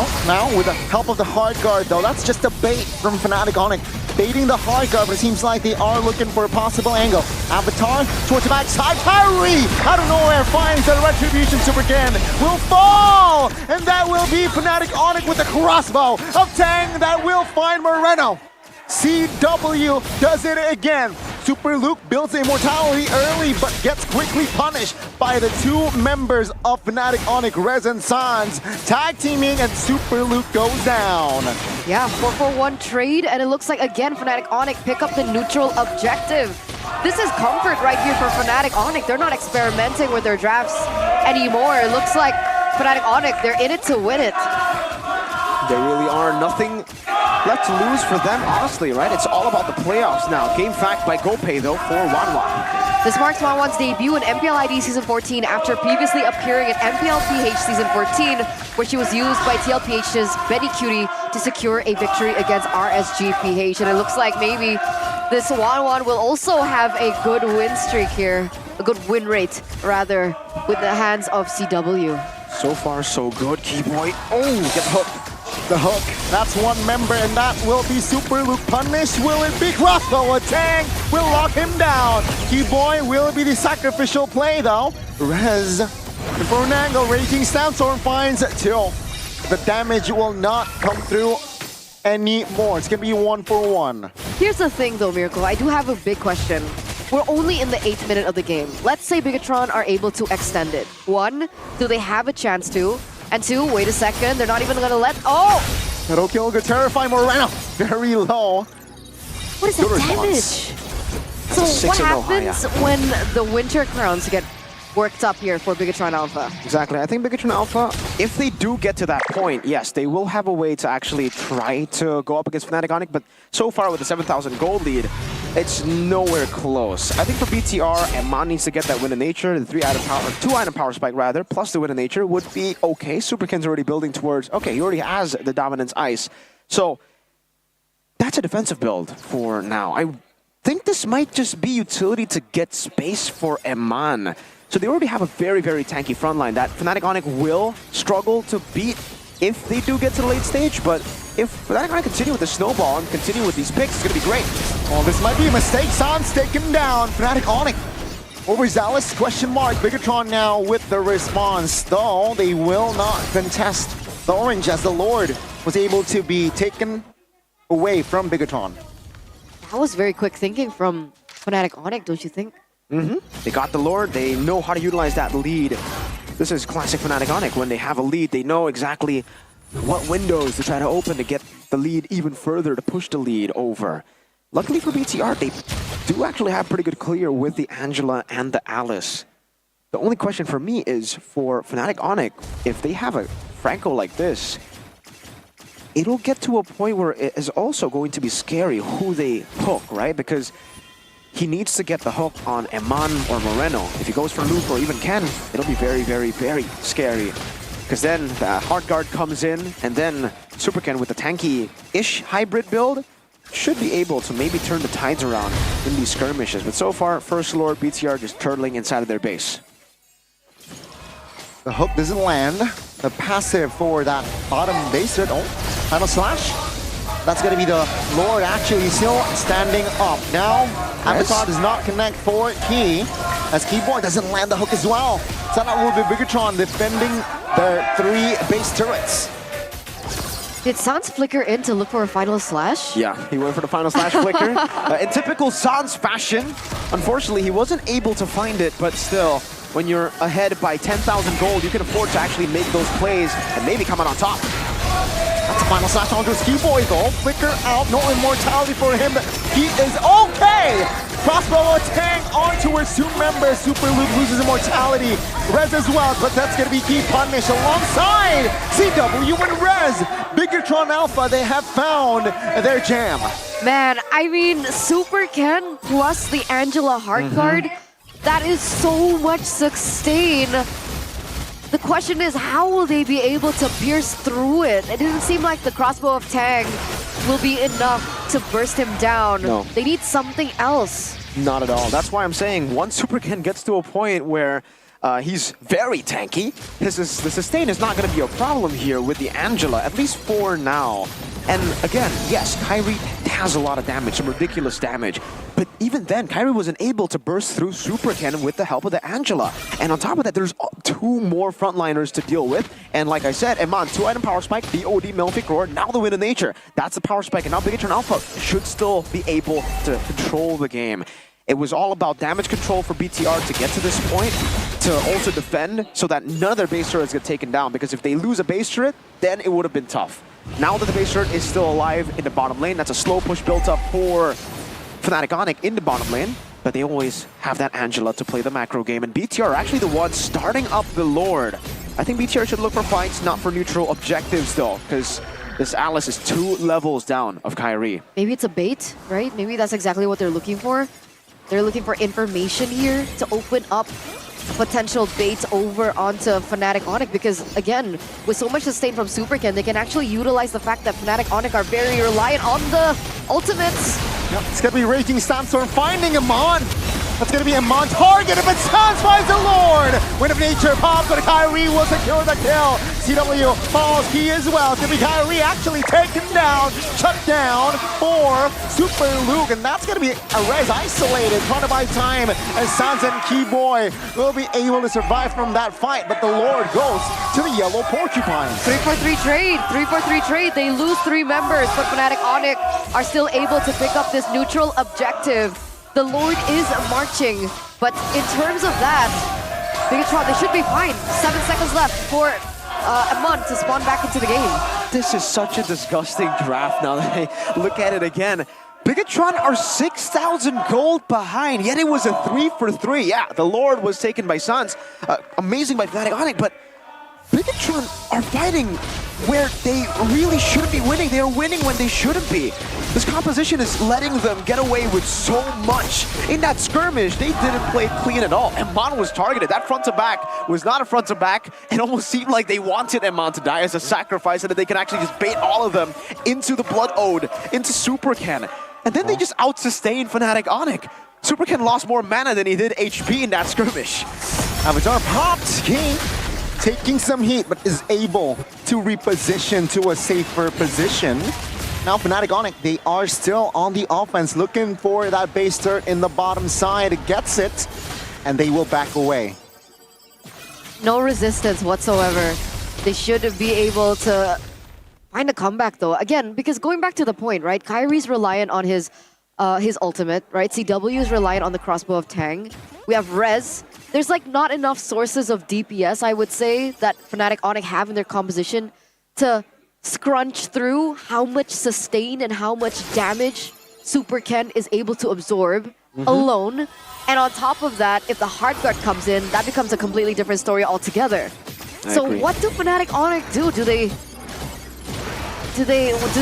Oh, now with the help of the hard guard, though, that's just a bait from Fnatic Onyx. Baiting the hard guard, but it seems like they are looking for a possible angle. Avatar towards the backside. Kyrie out of nowhere finds the retribution. Super Ken will fall, and that will be Fnatic Onyx with the crossbow of Tang that will find Moreno. CW does it again. Super Luke builds immortality early, but gets quickly punished by the two members of Fnatic Onyx, Rez and Sans, tag teaming, and Super Luke goes down. Yeah, 4-for-1 trade, and it looks like again Fnatic Onyx pick up the neutral objective. This is comfort right here for Fnatic Onyx. They're not experimenting with their drafts anymore. It looks like Fnatic Onyx, they're in it to win it. There really are nothing left to lose for them, honestly, right? It's all about the playoffs now. Game fact by GoPay, though, for Wanwan. This marks Wanwan's debut in MPL ID Season 14 after previously appearing in MPL PH Season 14, where she was used by TLPH's Betty Cutie to secure a victory against RSGPH. And it looks like maybe this Wanwan will also have a good win streak here, a good win rate, rather, with the hands of CW. So far, so good. Keyboy, oh, get the hook. The hook, that's one member, and that will be Super Luke punished. Will it be crossbow? A Tang will lock him down. Keyboy will be the sacrificial play, though. Rez And for an angle, Raging Sandstorm finds Till. The damage will not come through anymore. It's gonna be 1-for-1. Here's the thing though, Miracle. I do have a big question. We're only in the 8th minute of the game. Let's say Bigatron are able to extend it. 1, do they have a chance to? And 2, wait a second, they're not even gonna let... Oh! That'll kill the Terrify Moreno. Very low. What is the damage? So what happens when the Winter Crowns get worked up here for Bigatron Alpha? Exactly. I think Bigatron Alpha, if they do get to that point, yes, they will have a way to actually try to go up against Fnatic Onic, but so far with the 7,000 gold lead, it's nowhere close. I think for BTR, Emman needs to get that Win of Nature, the 2-item power spike rather, plus the Win of Nature would be okay. Superkin's already building towards, okay, he already has the Dominance Ice. So that's a defensive build for now. I think this might just be utility to get space for Emman. So they already have a very, very tanky frontline that Fnatic Onic will struggle to beat if they do get to the late stage. But if Fnatic Onic continue with the snowball and continue with these picks, it's going to be great. Oh, this might be a mistake. Sans taken down. Fnatic Onic overzealous, question mark. Bigatron now with the response, though they will not contest the orange as the Lord was able to be taken away from Bigatron. That was very quick thinking from Fnatic Onic, don't you think? They got the Lord. They know how to utilize that lead. This is classic Fnatic Onic. When they have a lead, they know exactly what windows to try to open to get the lead even further, to push the lead over. Luckily for BTR, they do actually have pretty good clear with the Angela and the Alice. The only question for me is for Fnatic Onic, if they have a Franco like this, it'll get to a point where it is also going to be scary who they hook, right? Because he needs to get the hook on Emman or Moreno. If he goes for Luke or even Ken, it'll be very, very, very scary. Because then the Heart Guard comes in, and then Super Ken with the tanky-ish hybrid build should be able to maybe turn the tides around in these skirmishes. But so far, First Lord, BTR just turtling inside of their base. The hook doesn't land. The passive for that bottom base. Oh, final slash. That's going to be the Lord actually still standing up. Now, Avatar does not connect for Key, as Keyboard doesn't land the hook as well. So that will be Bigatron defending their 3 base turrets. Did Sans flicker in to look for a final slash? Yeah, he went for the final slash flicker. In typical Sans fashion, unfortunately, he wasn't able to find it, but still, when you're ahead by 10,000 gold, you can afford to actually make those plays and maybe come out on top. That's a final slash onto his Keyboy though. Flicker out, no immortality for him. He is okay! Crossbow attack onto his 2 members. Super Luke loses immortality. Rez as well, but that's gonna be key punish alongside CW and Rez. Bigatron Alpha, they have found their jam. Man, I mean, Super Ken plus the Angela Heart Guard, that is so much sustain. The question is, how will they be able to pierce through it? It didn't seem like the crossbow of Tang will be enough to burst him down. No. They need something else. Not at all. That's why I'm saying once Super Ken gets to a point where he's very tanky, the sustain is not going to be a problem here with the Angela, at least for now. And again, yes, Kyrie has a lot of damage, some ridiculous damage. But even then, Kyrie wasn't able to burst through Super Ken with the help of the Angela. And on top of that, there's 2 more frontliners to deal with. And like I said, Emman, 2-item power spike, the OD Malefic Roar, now the Win of Nature. That's the power spike, and now Bigatron Alpha should still be able to control the game. It was all about damage control for BTR to get to this point, to also defend so that none of their base turrets get taken down. Because if they lose a base turret, then it would have been tough. Now that the base turret is still alive in the bottom lane, that's a slow push built up for Fnatic Onic in the bottom lane, but they always have that Angela to play the macro game, and BTR are actually the ones starting up the Lord. I think BTR should look for fights, not for neutral objectives though, because this Alice is 2 levels down of Kyrie. Maybe it's a bait, right? Maybe that's exactly what they're looking for. They're looking for information here to open up potential baits over onto Fnatic Onic, because again, with so much sustain from Super Ken, they can actually utilize the fact that Fnatic Onic are very reliant on the ultimates. Yep, it's gonna be Raging Sandstorm finding him on. That's gonna be a Mon targeted, but Sans finds the Lord. Wind of Nature pop, but Kyrie will secure the kill. CW falls key as well. It's gonna be Kyrie actually taken down, shut down for Super Luke, and that's gonna be a res isolated, trying to buy time, as Sans and Keyboy will be able to survive from that fight, but the Lord goes to the yellow porcupine. 3-for-3 trade, 3-for-3 trade. They lose 3 members, but Fnatic Onyx are still able to pick up this neutral objective. The Lord is marching, but in terms of that, Bigatron, they should be fine. 7 seconds left for Amon to spawn back into the game. This is such a disgusting draft now that I look at it again. Bigatron are 6,000 gold behind, yet it was a 3-for-3. Yeah, the Lord was taken by Sans. Amazing by Fnatic Onyx, but Bigatron are fighting where they really shouldn't be winning. They are winning when they shouldn't be. This composition is letting them get away with so much. In that skirmish, they didn't play clean at all. Emon was targeted. That front to back was not a front to back. It almost seemed like they wanted Emon to die as a sacrifice so that they can actually just bait all of them into the Blood Ode, into Super Ken. And then they just out-sustained Fnatic Onyx. Super Ken lost more mana than he did HP in that skirmish. Avatar popped King, taking some heat, but is able to reposition to a safer position. Now Fnatic Onyx, they are still on the offense, looking for that base turret in the bottom side. Gets it, and they will back away. No resistance whatsoever. They should be able to find a comeback though. Again, because going back to the point, right? Kyrie's reliant on his ultimate, right? CW is reliant on the crossbow of Tang. We have Rez. There's like not enough sources of DPS, I would say, that Fnatic Onyx have in their composition to scrunch through how much sustain and how much damage Super Ken is able to absorb alone. And on top of that, if the hard guard comes in, that becomes a completely different story altogether. So what do Fnatic Onyx do? Do they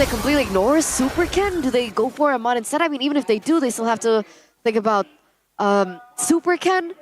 completely ignore Super Ken? Do they go for Amon instead? I mean, even if they do, they still have to think about Super Ken.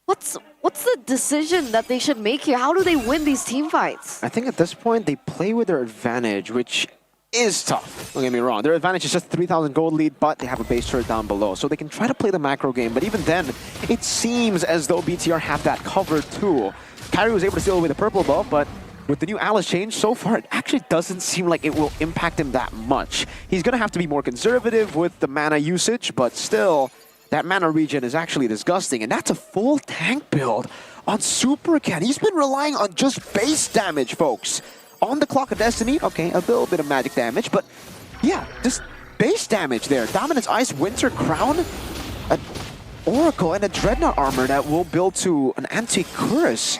What's the decision that they should make here? How do they win these team fights? I think at this point, they play with their advantage, which is tough. Don't get me wrong. Their advantage is just 3,000 gold lead, but they have a base turret down below. So they can try to play the macro game, but even then, it seems as though BTR have that covered too. Kyrie was able to steal away the purple buff, but with the new Alice change, so far, it actually doesn't seem like it will impact him that much. He's going to have to be more conservative with the mana usage, but still, that mana regen is actually disgusting, and that's a full tank build on Super Ken. He's been relying on just base damage, folks. On the Clock of Destiny, okay, a little bit of magic damage, but yeah, just base damage there. Dominance Ice, Winter Crown, an Oracle, and a Dreadnought armor that will build to an Anti-Curse.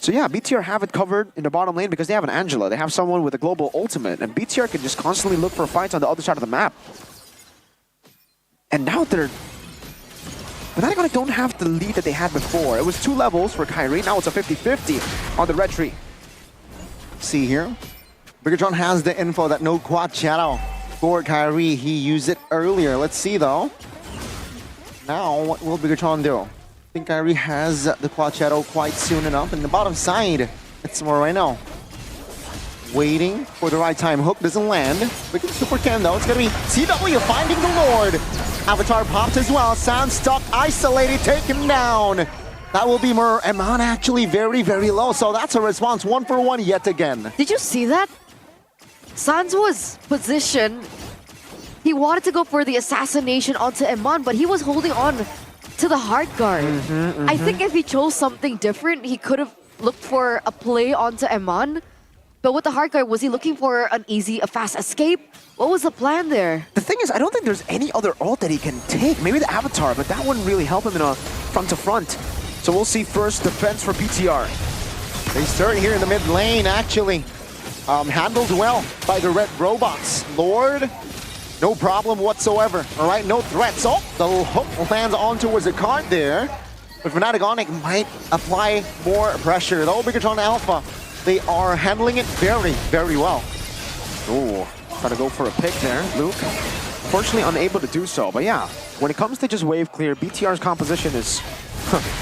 So yeah, BTR have it covered in the bottom lane because they have an Angela. They have someone with a global ultimate, and BTR can just constantly look for fights on the other side of the map. And now they're... Fnatic Onyx don't have the lead that they had before. It was 2 levels for Kyrie, now it's a 50-50 on the red tree. See here, Bigatron has the info that no quad shadow for Kyrie. He used it earlier. Let's see though. Now, what will Bigatron do? I think Kyrie has the quad shadow quite soon enough. In the bottom side, it's more right now. Waiting for the right time. Hook doesn't land. Wicked Super Ken though. It's gonna be CW finding the Lord. Avatar popped as well. Sound stuck, isolated, taken down. That will be more Emon actually very, very low. So that's a response 1-for-1 yet again. Did you see that? Sans was positioned. He wanted to go for the assassination onto Emon, but he was holding on to the hard guard. I think if he chose something different, he could have looked for a play onto Emon. But with the hard guard, was he looking for an easy, a fast escape? What was the plan there? The thing is, I don't think there's any other ult that he can take. Maybe the Avatar, but that wouldn't really help him in a front-to-front. So we'll see first defense for BTR. They start here in the mid lane, actually. Handled well by the red robots. Lord, no problem whatsoever. All right, no threats. Oh, the hook lands on towards the card there. But Fnatic Onyx might apply more pressure. Though Bigatron Alpha, they are handling it very, very well. Ooh, try to go for a pick there, Luke. Unfortunately unable to do so, but yeah, when it comes to just wave clear, BTR's composition is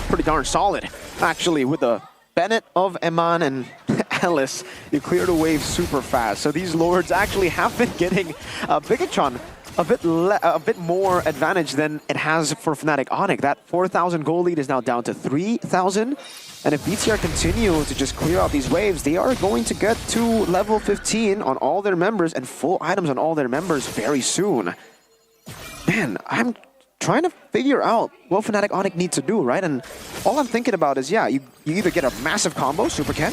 pretty darn solid. Actually, with the Bennett of Eman and Ellis, you clear the wave super fast. So these Lords actually have been getting Bigatron a bit more advantage than it has for Fnatic Onyx. That 4,000 gold lead is now down to 3,000. And if BTR continue to just clear out these waves, they are going to get to level 15 on all their members and full items on all their members very soon. Man, I'm trying to figure out what Fnatic Onyx needs to do, right? And all I'm thinking about is, yeah, you either get a massive combo, Super Ken,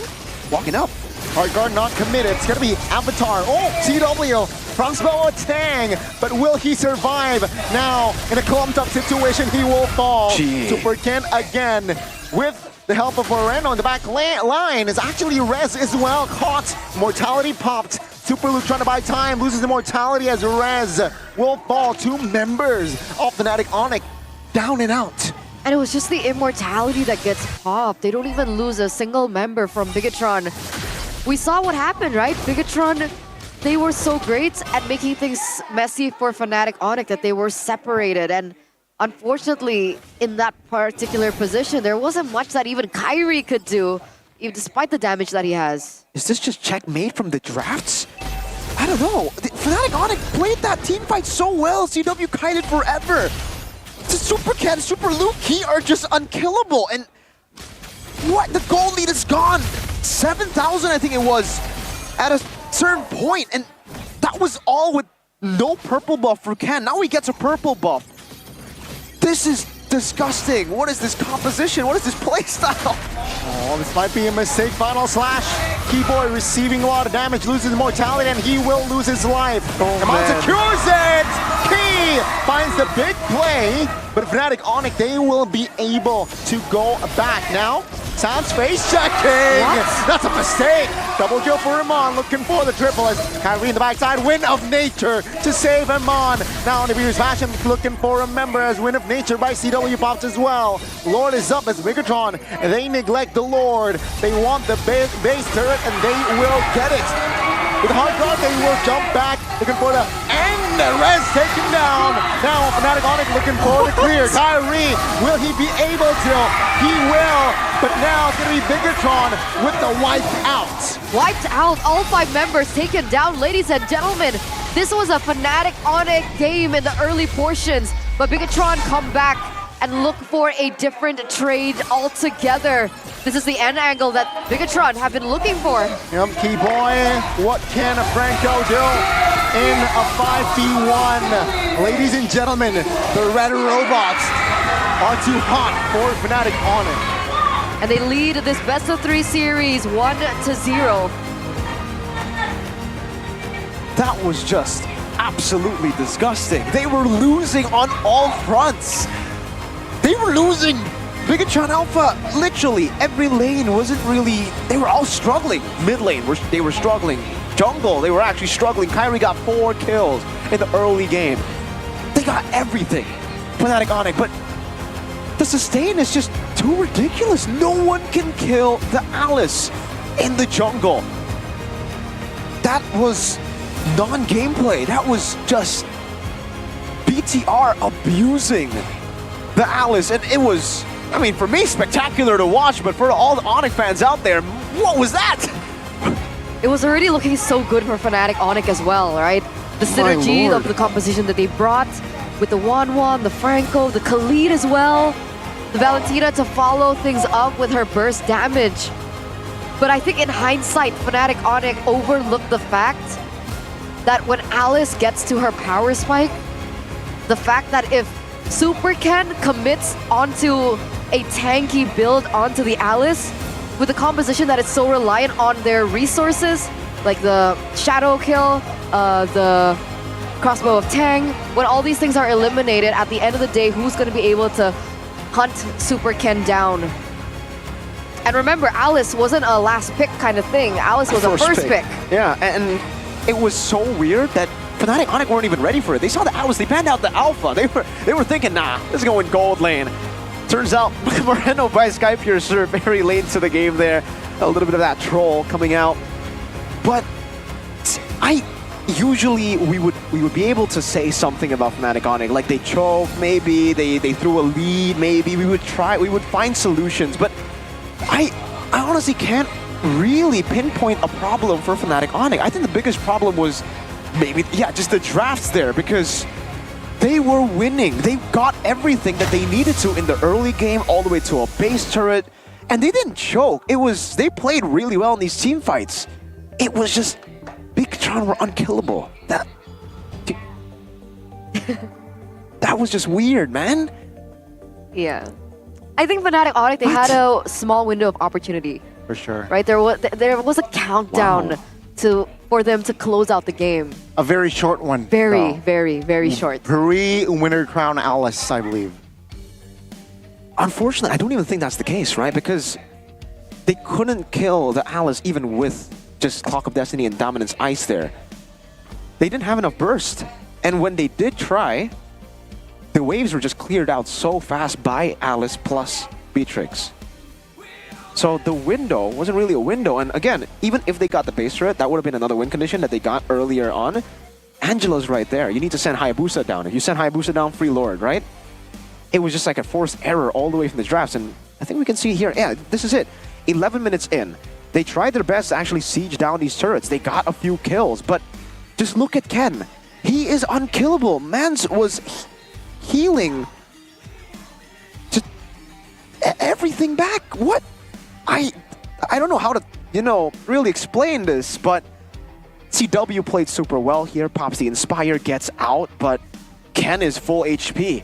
walking up. Hard guard not committed. It's gonna be Avatar. Oh, CW. Crossbow Tang, but will he survive? Now, in a clumped up situation, he will fall. Super Ken again with the help of Moreno in the back line is actually Rez as well. Caught. Mortality popped. Super Luke trying to buy time. Loses the mortality as Rez will fall. 2 members of Fnatic Onyx down and out. And it was just the immortality that gets popped. They don't even lose a single member from Bigatron. We saw what happened, right? Bigatron, they were so great at making things messy for Fnatic Onyx that they were separated. And unfortunately, in that particular position, there wasn't much that even Kyrie could do, even despite the damage that he has. Is this just checkmate from the drafts? I don't know. Fnatic Onyx played that team fight so well. CW kited forever. Super Ken, Super Luke, he are just unkillable. And what? The gold lead is gone. 7,000, I think it was, at a certain point. And that was all with no purple buff for Ken. Now he gets a purple buff. This is disgusting. What is this composition? What is this playstyle? Oh, this might be a mistake. Final slash. Keyboy receiving a lot of damage, loses mortality, and he will lose his life. Kamon secures it! Key finds the big play, but Fnatic Onyx, they will be able to go back now. Sounds face checking! That's a mistake! Double kill for Iman, looking for the triple as Kyrie in the backside. Win of Nature to save Iman. Now in the Beer's fashion, looking for a member as Win of Nature by CW pops as well. Lord is up as Bigatron. They neglect the Lord. They want the base turret and they will get it. With hard guard, they will jump back, looking for the end. Rez taken down. Now Fnatic Onyx looking for the clear. Kyrie, will he be able to? He will. But now it's going to be Bigatron with the wipe out. Wiped out, all 5 members taken down. Ladies and gentlemen, this was a Fnatic Onyx game in the early portions, but Bigatron come back and look for a different trade altogether. This is the end angle that Bigatron have been looking for. Yep, Keyboy, what can Franco do in a 5v1? Ladies and gentlemen, the Red Robots are too hot for Fnatic Onyx. And they lead this best of 3 series 1-0. That was just absolutely disgusting. They were losing on all fronts. They were losing. Bigatron Alpha, literally every lane wasn't really, they were all struggling. Mid lane, they were struggling. Jungle, they were actually struggling. Kyrie got 4 kills in the early game. They got everything. Fnatic Onyx, but the sustain is just too ridiculous. No one can kill the Alice in the jungle. That was non-gameplay. That was just BTR abusing the Alice. And it was, I mean, for me, spectacular to watch, but for all the Onyx fans out there, what was that? It was already looking so good for Fnatic Onyx as well, right? The synergy of the composition that they brought with the Wanwan, the Franco, the Khalid as well. The Valentina to follow things up with her burst damage. But I think in hindsight, Fnatic Onyx overlooked the fact that when Alice gets to her power spike, the fact that if Super Ken commits onto a tanky build onto the Alice, with a composition that is so reliant on their resources, like the Shadow Kill, the Crossbow of Tang, when all these things are eliminated, at the end of the day, who's going to be able to hunt Super Ken down? And remember, Alice wasn't a last pick kind of thing. Alice was a first pick. Yeah, and it was so weird that Fnatic Onyx weren't even ready for it. They saw the Alice, they banned out the Alpha. They were thinking, nah, this is going gold lane. Turns out Moreno by Sky Piercer very late into the game there. A little bit of that troll coming out. But usually we would be able to say something about Fnatic Onyx, like they choke, maybe they threw a lead, maybe we would find solutions. But I honestly can't really pinpoint a problem for Fnatic Onyx. I think the biggest problem was maybe, yeah, just the drafts there, because they were winning. They got everything that they needed to in the early game, all the way to a base turret, and they didn't choke. They played really well in these team fights. It was just, Bigetron were unkillable. That was just weird, man. Yeah. I think Fnatic Onyx, they had a small window of opportunity. For sure. Right? There was a countdown for them to close out the game. A very short one. Very short. Pre-Winter Crown Alice, I believe. Unfortunately, I don't even think that's the case, right? Because they couldn't kill the Alice even with just Clock of Destiny and Dominance Ice there. They didn't have enough burst. And when they did try, the waves were just cleared out so fast by Alice plus Beatrix. So the window wasn't really a window. And again, even if they got the base turret, that would have been another win condition that they got earlier on. Angela's right there. You need to send Hayabusa down. If you send Hayabusa down, free Lord, right? It was just like a forced error all the way from the drafts. And I think we can see here, yeah, this is it. 11 minutes in. They tried their best to actually siege down these turrets. They got a few kills, but just look at Ken. He is unkillable. Mans was healing just everything back. What? I don't know how to, really explain this, but CW played super well here. Pops the Inspire, gets out, but Ken is full HP.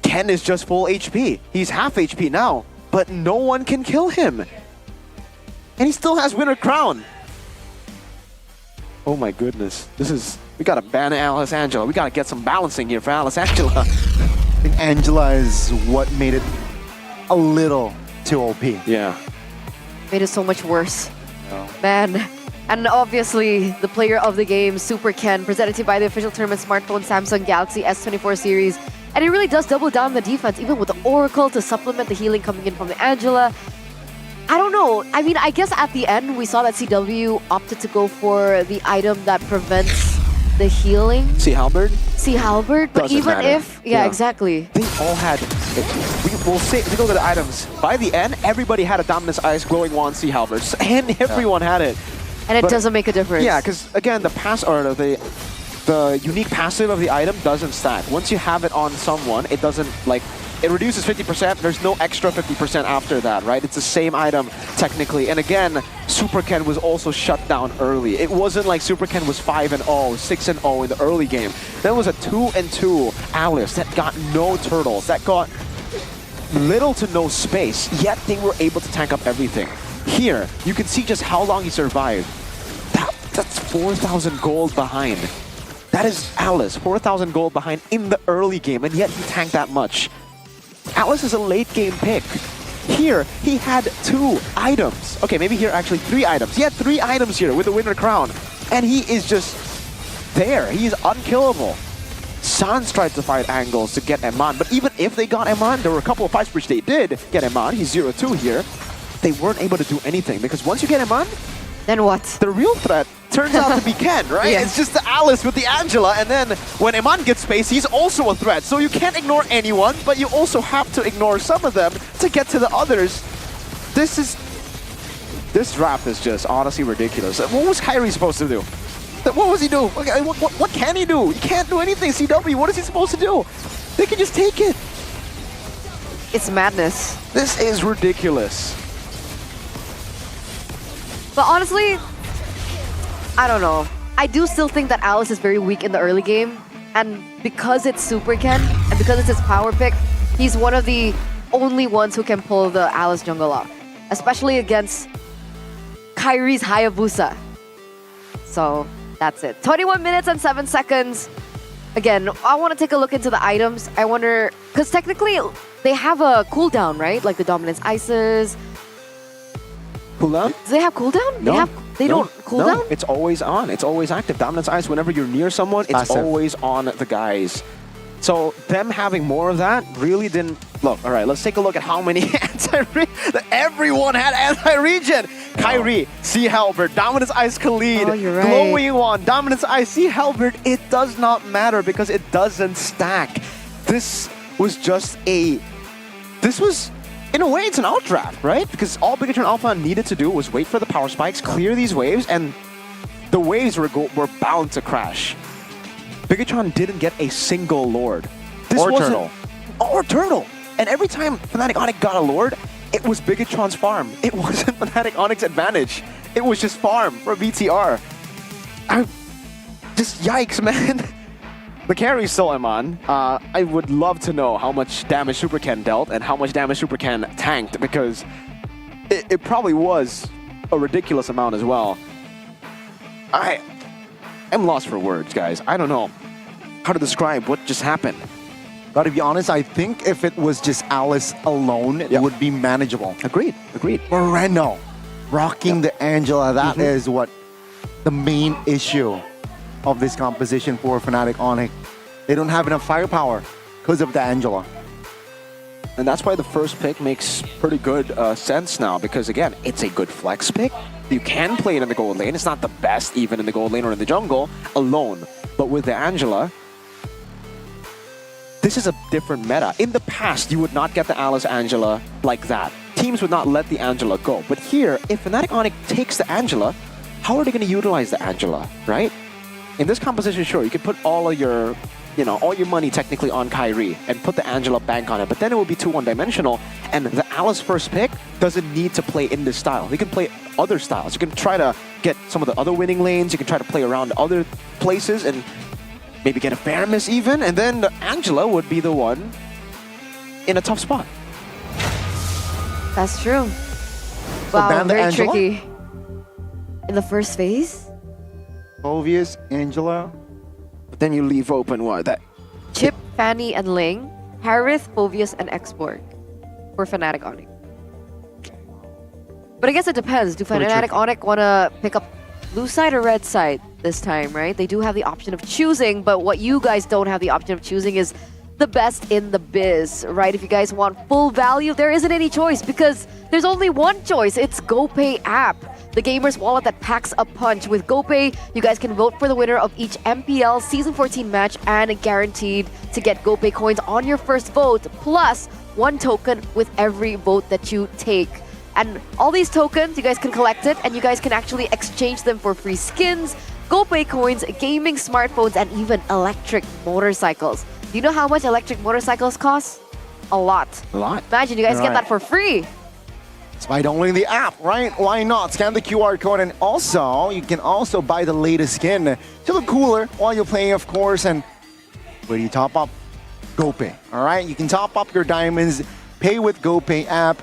Ken is just full HP. He's half HP now, but no one can kill him. And he still has Winter Crown. Oh my goodness. We gotta ban Alice Angela. We gotta get some balancing here for Alice Angela. I think Angela is what made it a little too OP. Yeah. Made it so much worse. Man. And obviously, the player of the game, Super Ken, presented to you by the official tournament smartphone Samsung Galaxy S24 series. And it really does double down the defense, even with the Oracle to supplement the healing coming in from the Angela. I don't know. I mean, I guess at the end, we saw that CW opted to go for the item that prevents the healing. Sea Halberd? Sea Halberd, but Doesn't even matter. if... Yeah, exactly. They all had... We'll say, if we go to the items, by the end, everybody had a Dominus Ice, Glowing Wand, Sea Halberds, and everyone had it. And it doesn't make a difference. Yeah, because again, the unique passive of the item doesn't stack. Once you have it on someone, it doesn't, it reduces 50%. There's no extra 50% after that, right? It's the same item, technically. And again, Super Ken was also shut down early. It wasn't like Super Ken was 5-0, 6-0 in the early game. That was a 2-2 Alice that got no turtles, that got little to no space, yet they were able to tank up everything. Here, you can see just how long he survived. That's 4,000 gold behind. That is Alice, 4,000 gold behind in the early game, and yet he tanked that much. Alice is a late game pick. Here, he had 2 items. Okay, maybe here actually 3 items. He had 3 items here with the Winter Crown, and he is just there. He is unkillable. Sans tried to find angles to get Eman, but even if they got Eman, there were a couple of fights which they did get Eman. He's 0-2 here. They weren't able to do anything, because once you get Eman, then what? The real threat turns out to be Ken, right? Yeah. It's just the Alice with the Angela, and then when Eman gets space, he's also a threat. So you can't ignore anyone, but you also have to ignore some of them to get to the others. This draft is just honestly ridiculous. What was Kyrie supposed to do? What was he do? What can he do? He can't do anything, CW. What is he supposed to do? They can just take it. It's madness. This is ridiculous. But honestly, I don't know. I do still think that Alice is very weak in the early game. And because it's Super Ken, and because it's his power pick, he's one of the only ones who can pull the Alice jungle off. Especially against Kyrie's Hayabusa. So, that's it. 21 minutes and 7 seconds. Again, I want to take a look into the items. I wonder, because technically they have a cooldown, right? Like the Dominance Ices. Cooldown? Do they have cooldown? No. They don't cooldown? No, it's always on. It's always active. Dominance Ice, whenever you're near someone, it's Passive. always on the guys. So them having more of that really didn't... Look, all right, let's take a look at how many everyone had anti-regen. Kyrie, Sea Halberd, Dominance Ice Khalid, you're right. Glowing Wand, Dominance Ice, Sea Halberd. It does not matter because it doesn't stack. This was just a... This was... In a way, it's an outdraft, right? Because all Bigetron Alpha needed to do was wait for the power spikes, clear these waves, and the waves were bound to crash. Bigatron didn't get a single Lord. Or Turtle. Or Turtle. And every time Fnatic Onyx got a Lord, it was Bigatron's farm. It wasn't Fnatic Onyx advantage. It was just farm for BTR. Just yikes, man. The carry's still Eman. I would love to know how much damage Supercan dealt and how much damage Supercan tanked, because it probably was a ridiculous amount as well. I'm lost for words, guys. I don't know how to describe what just happened. But to be honest, I think if it was just Alice alone, it would be manageable. Agreed. Moreno rocking the Angela, that is what the main issue of this composition for Fnatic Onyx. They don't have enough firepower because of the Angela. And that's why the first pick makes pretty good sense now, because again, it's a good flex pick. You can play it in the gold lane. It's not the best even in the gold lane or in the jungle alone. But with the Angela, this is a different meta. In the past, you would not get the Alice Angela like that. Teams would not let the Angela go. But here, if Fnatic Onyx takes the Angela, how are they going to utilize the Angela, right? In this composition, sure, you could put all of your, all your money technically on Kyrie and put the Angela bank on it, but then it will be too one-dimensional, and the Alice first pick doesn't need to play in this style. You can play other styles. You can try to get some of the other winning lanes, you can try to play around other places and maybe get a Faramis even, and then the Angela would be the one in a tough spot. That's true. So Wow, ban the very Angela? tricky. In the first phase? Obvious, Angela. But then you leave open what? That Chip, Fanny, and Ling, Harith, Phoveus, and Xborg for Fnatic Onyx. But I guess it depends. Do Fnatic Onyx want to pick up blue side or red side this time, right? They do have the option of choosing, but what you guys don't have the option of choosing is the best in the biz, right? If you guys want full value, there isn't any choice because there's only one choice. It's GoPay app, the gamer's wallet that packs a punch. With GoPay, you guys can vote for the winner of each MPL Season 14 match and guaranteed to get GoPay coins on your first vote, plus 1 token with every vote that you take. And all these tokens, you guys can collect it and you guys can actually exchange them for free skins, GoPay coins, gaming smartphones, and even electric motorcycles. Do you know how much electric motorcycles cost? A lot. A lot. Imagine you guys get that for free. It's by downloading the app, right? Why not? Scan the QR code, and also, you can also buy the latest skin to look cooler while you're playing, of course. And where do you top up? GoPay, all right? You can top up your diamonds, pay with GoPay app,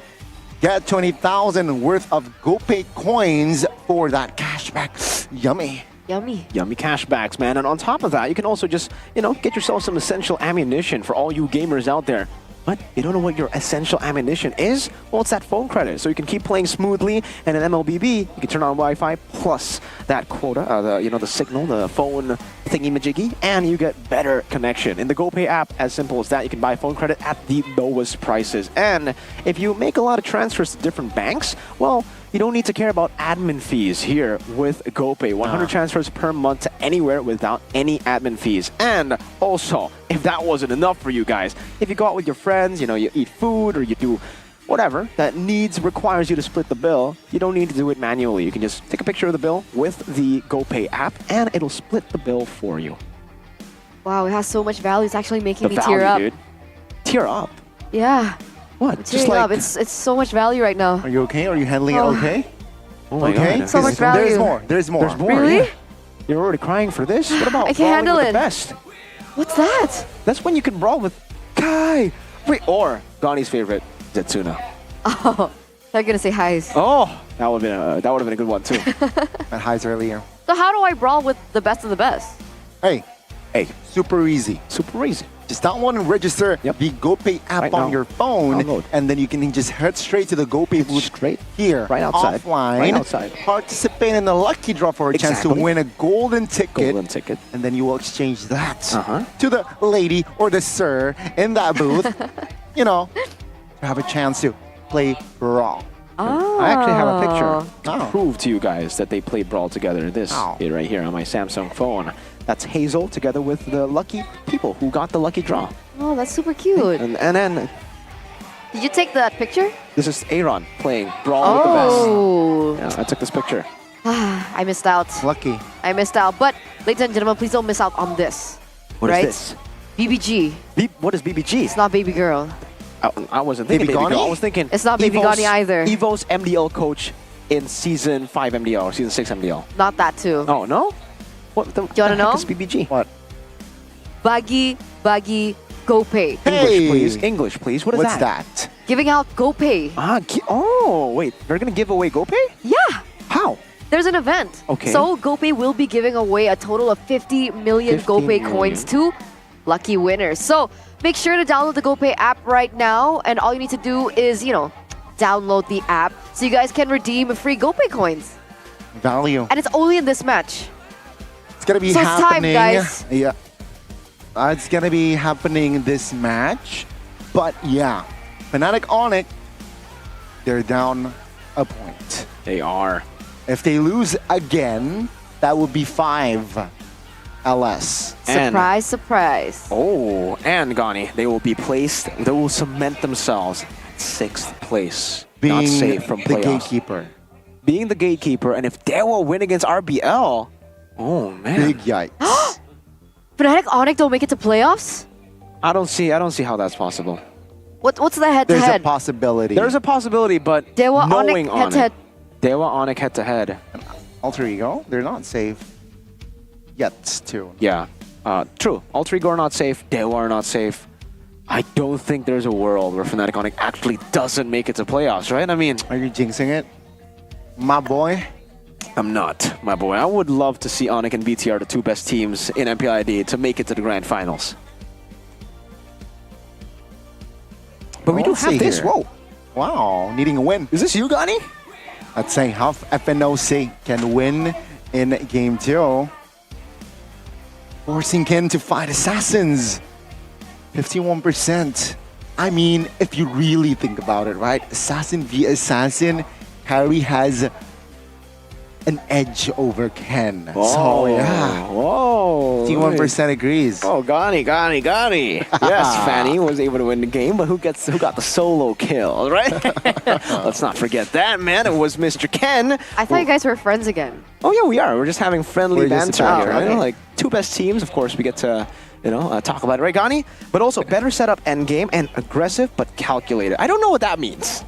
get 20,000 worth of GoPay coins for that cashback. Yummy. Yummy. Yummy cashbacks, man. And on top of that, you can also just, get yourself some essential ammunition for all you gamers out there. What? You don't know what your essential ammunition is? Well, it's that phone credit. So you can keep playing smoothly, and in MLBB, you can turn on Wi-Fi plus that quota, the signal, the phone thingy-majiggy, and you get better connection. In the GoPay app, as simple as that, you can buy phone credit at the lowest prices. And if you make a lot of transfers to different banks, well, you don't need to care about admin fees here with GoPay. 100 transfers per month to anywhere without any admin fees. And also, if that wasn't enough for you guys, if you go out with your friends, you eat food or you do whatever that requires you to split the bill, you don't need to do it manually. You can just take a picture of the bill with the GoPay app and it'll split the bill for you. Wow, it has so much value. It's actually making me value, tear up. Dude. Tear up? Yeah. What? I'm tearing up. It's so much value right now. Are you okay? Are you handling it okay? Oh my okay. God. So much value. There's more. There's more. There's more. Really? Yeah. You're already crying for this? What about I can't handle with it. the best? What's that? That's when you can brawl with Kai. Wait, or Donnie's favorite, Zetsuna. Oh, they're gonna say highs. Oh, that would have been a good one too. At highs earlier. So how do I brawl with the best of the best? Hey, super easy. Super easy. Just download and register the GoPay app on your phone, and then you can just head straight to the GoPay booth here, right outside, offline, right outside. Participate in the lucky draw for a chance to win a golden ticket. And then you will exchange that to the lady or the sir in that booth, to have a chance to play Brawl. Oh. I actually have a picture to prove to you guys that they played Brawl together. This right here on my Samsung phone. That's Hazel together with the lucky people who got the lucky draw. Oh, that's super cute. And then... Did you take that picture? This is Aaron playing Brawl with the best. Yeah, I took this picture. I missed out. Lucky. I missed out. But, ladies and gentlemen, please don't miss out on this. What right? is this? BBG. What is BBG? It's not Baby Girl. I wasn't thinking Baby Girl. I was thinking it's not Baby Gani either. Evo's MDL coach in season 5 MDL or season 6 MDL. Not that too. Oh, no? What the, you wanna know? Is BBG? What? Bagi GoPay. Hey. English, please. English, please. What is What's that? that? Giving out GoPay. Oh, wait. They're going to give away GoPay? Yeah. How? There's an event. Okay. So GoPay will be giving away a total of 50 million 50 GoPay million. coins to lucky winners. So make sure to download the GoPay app right now. And all you need to do is, download the app so you guys can redeem free GoPay coins. Value. And it's only in this match. It's gonna be So it's time, happening. guys. Yeah. It's gonna be happening this match. But yeah, Fnatic Onyx, they're down a point. They are. If they lose again, that would be 5 LS. Surprise, surprise. Oh, and Gani, they will cement themselves at 6th place. Not Being safe from the playoffs. gatekeeper. Being the gatekeeper, and if Dewa win against RBL, oh man. Big yikes. Fnatic Onyx don't make it to playoffs? I don't see how that's possible. What's the There's a head-to-head? possibility. There's a possibility, but Dewa knowing Onyx head-to-head. Dewa Onyx head-to-head. Alter Ego, they're not safe yet too. Yeah, true. Alter Ego are not safe. Dewa are not safe. I don't think there's a world where Fnatic Onyx actually doesn't make it to playoffs, right? I mean, are you jinxing it, my boy? I'm not, my boy. I would love to see Onyx and BTR, the two best teams in MPLID, to make it to the grand finals. But we do have this. Here. Whoa. Wow, needing a win. Is this you, Gani? Let's say how FNOC can win in game 2. Forcing Ken to fight Assassins. 51%. I mean, if you really think about it, right? Assassin v Assassin, Harry has an edge over Ken. So yeah. Whoa. 51% agrees. Oh, Gani. Yes, Fanny was able to win the game, but who got the solo kill, right? Let's not forget that, man. It was Mr. Ken. I thought you guys were friends again. Oh yeah, we are. We're just having friendly banter here, right? okay. Like two best teams, of course. We get to talk about it, right, Gani? But also better setup end game and aggressive but calculated. I don't know what that means.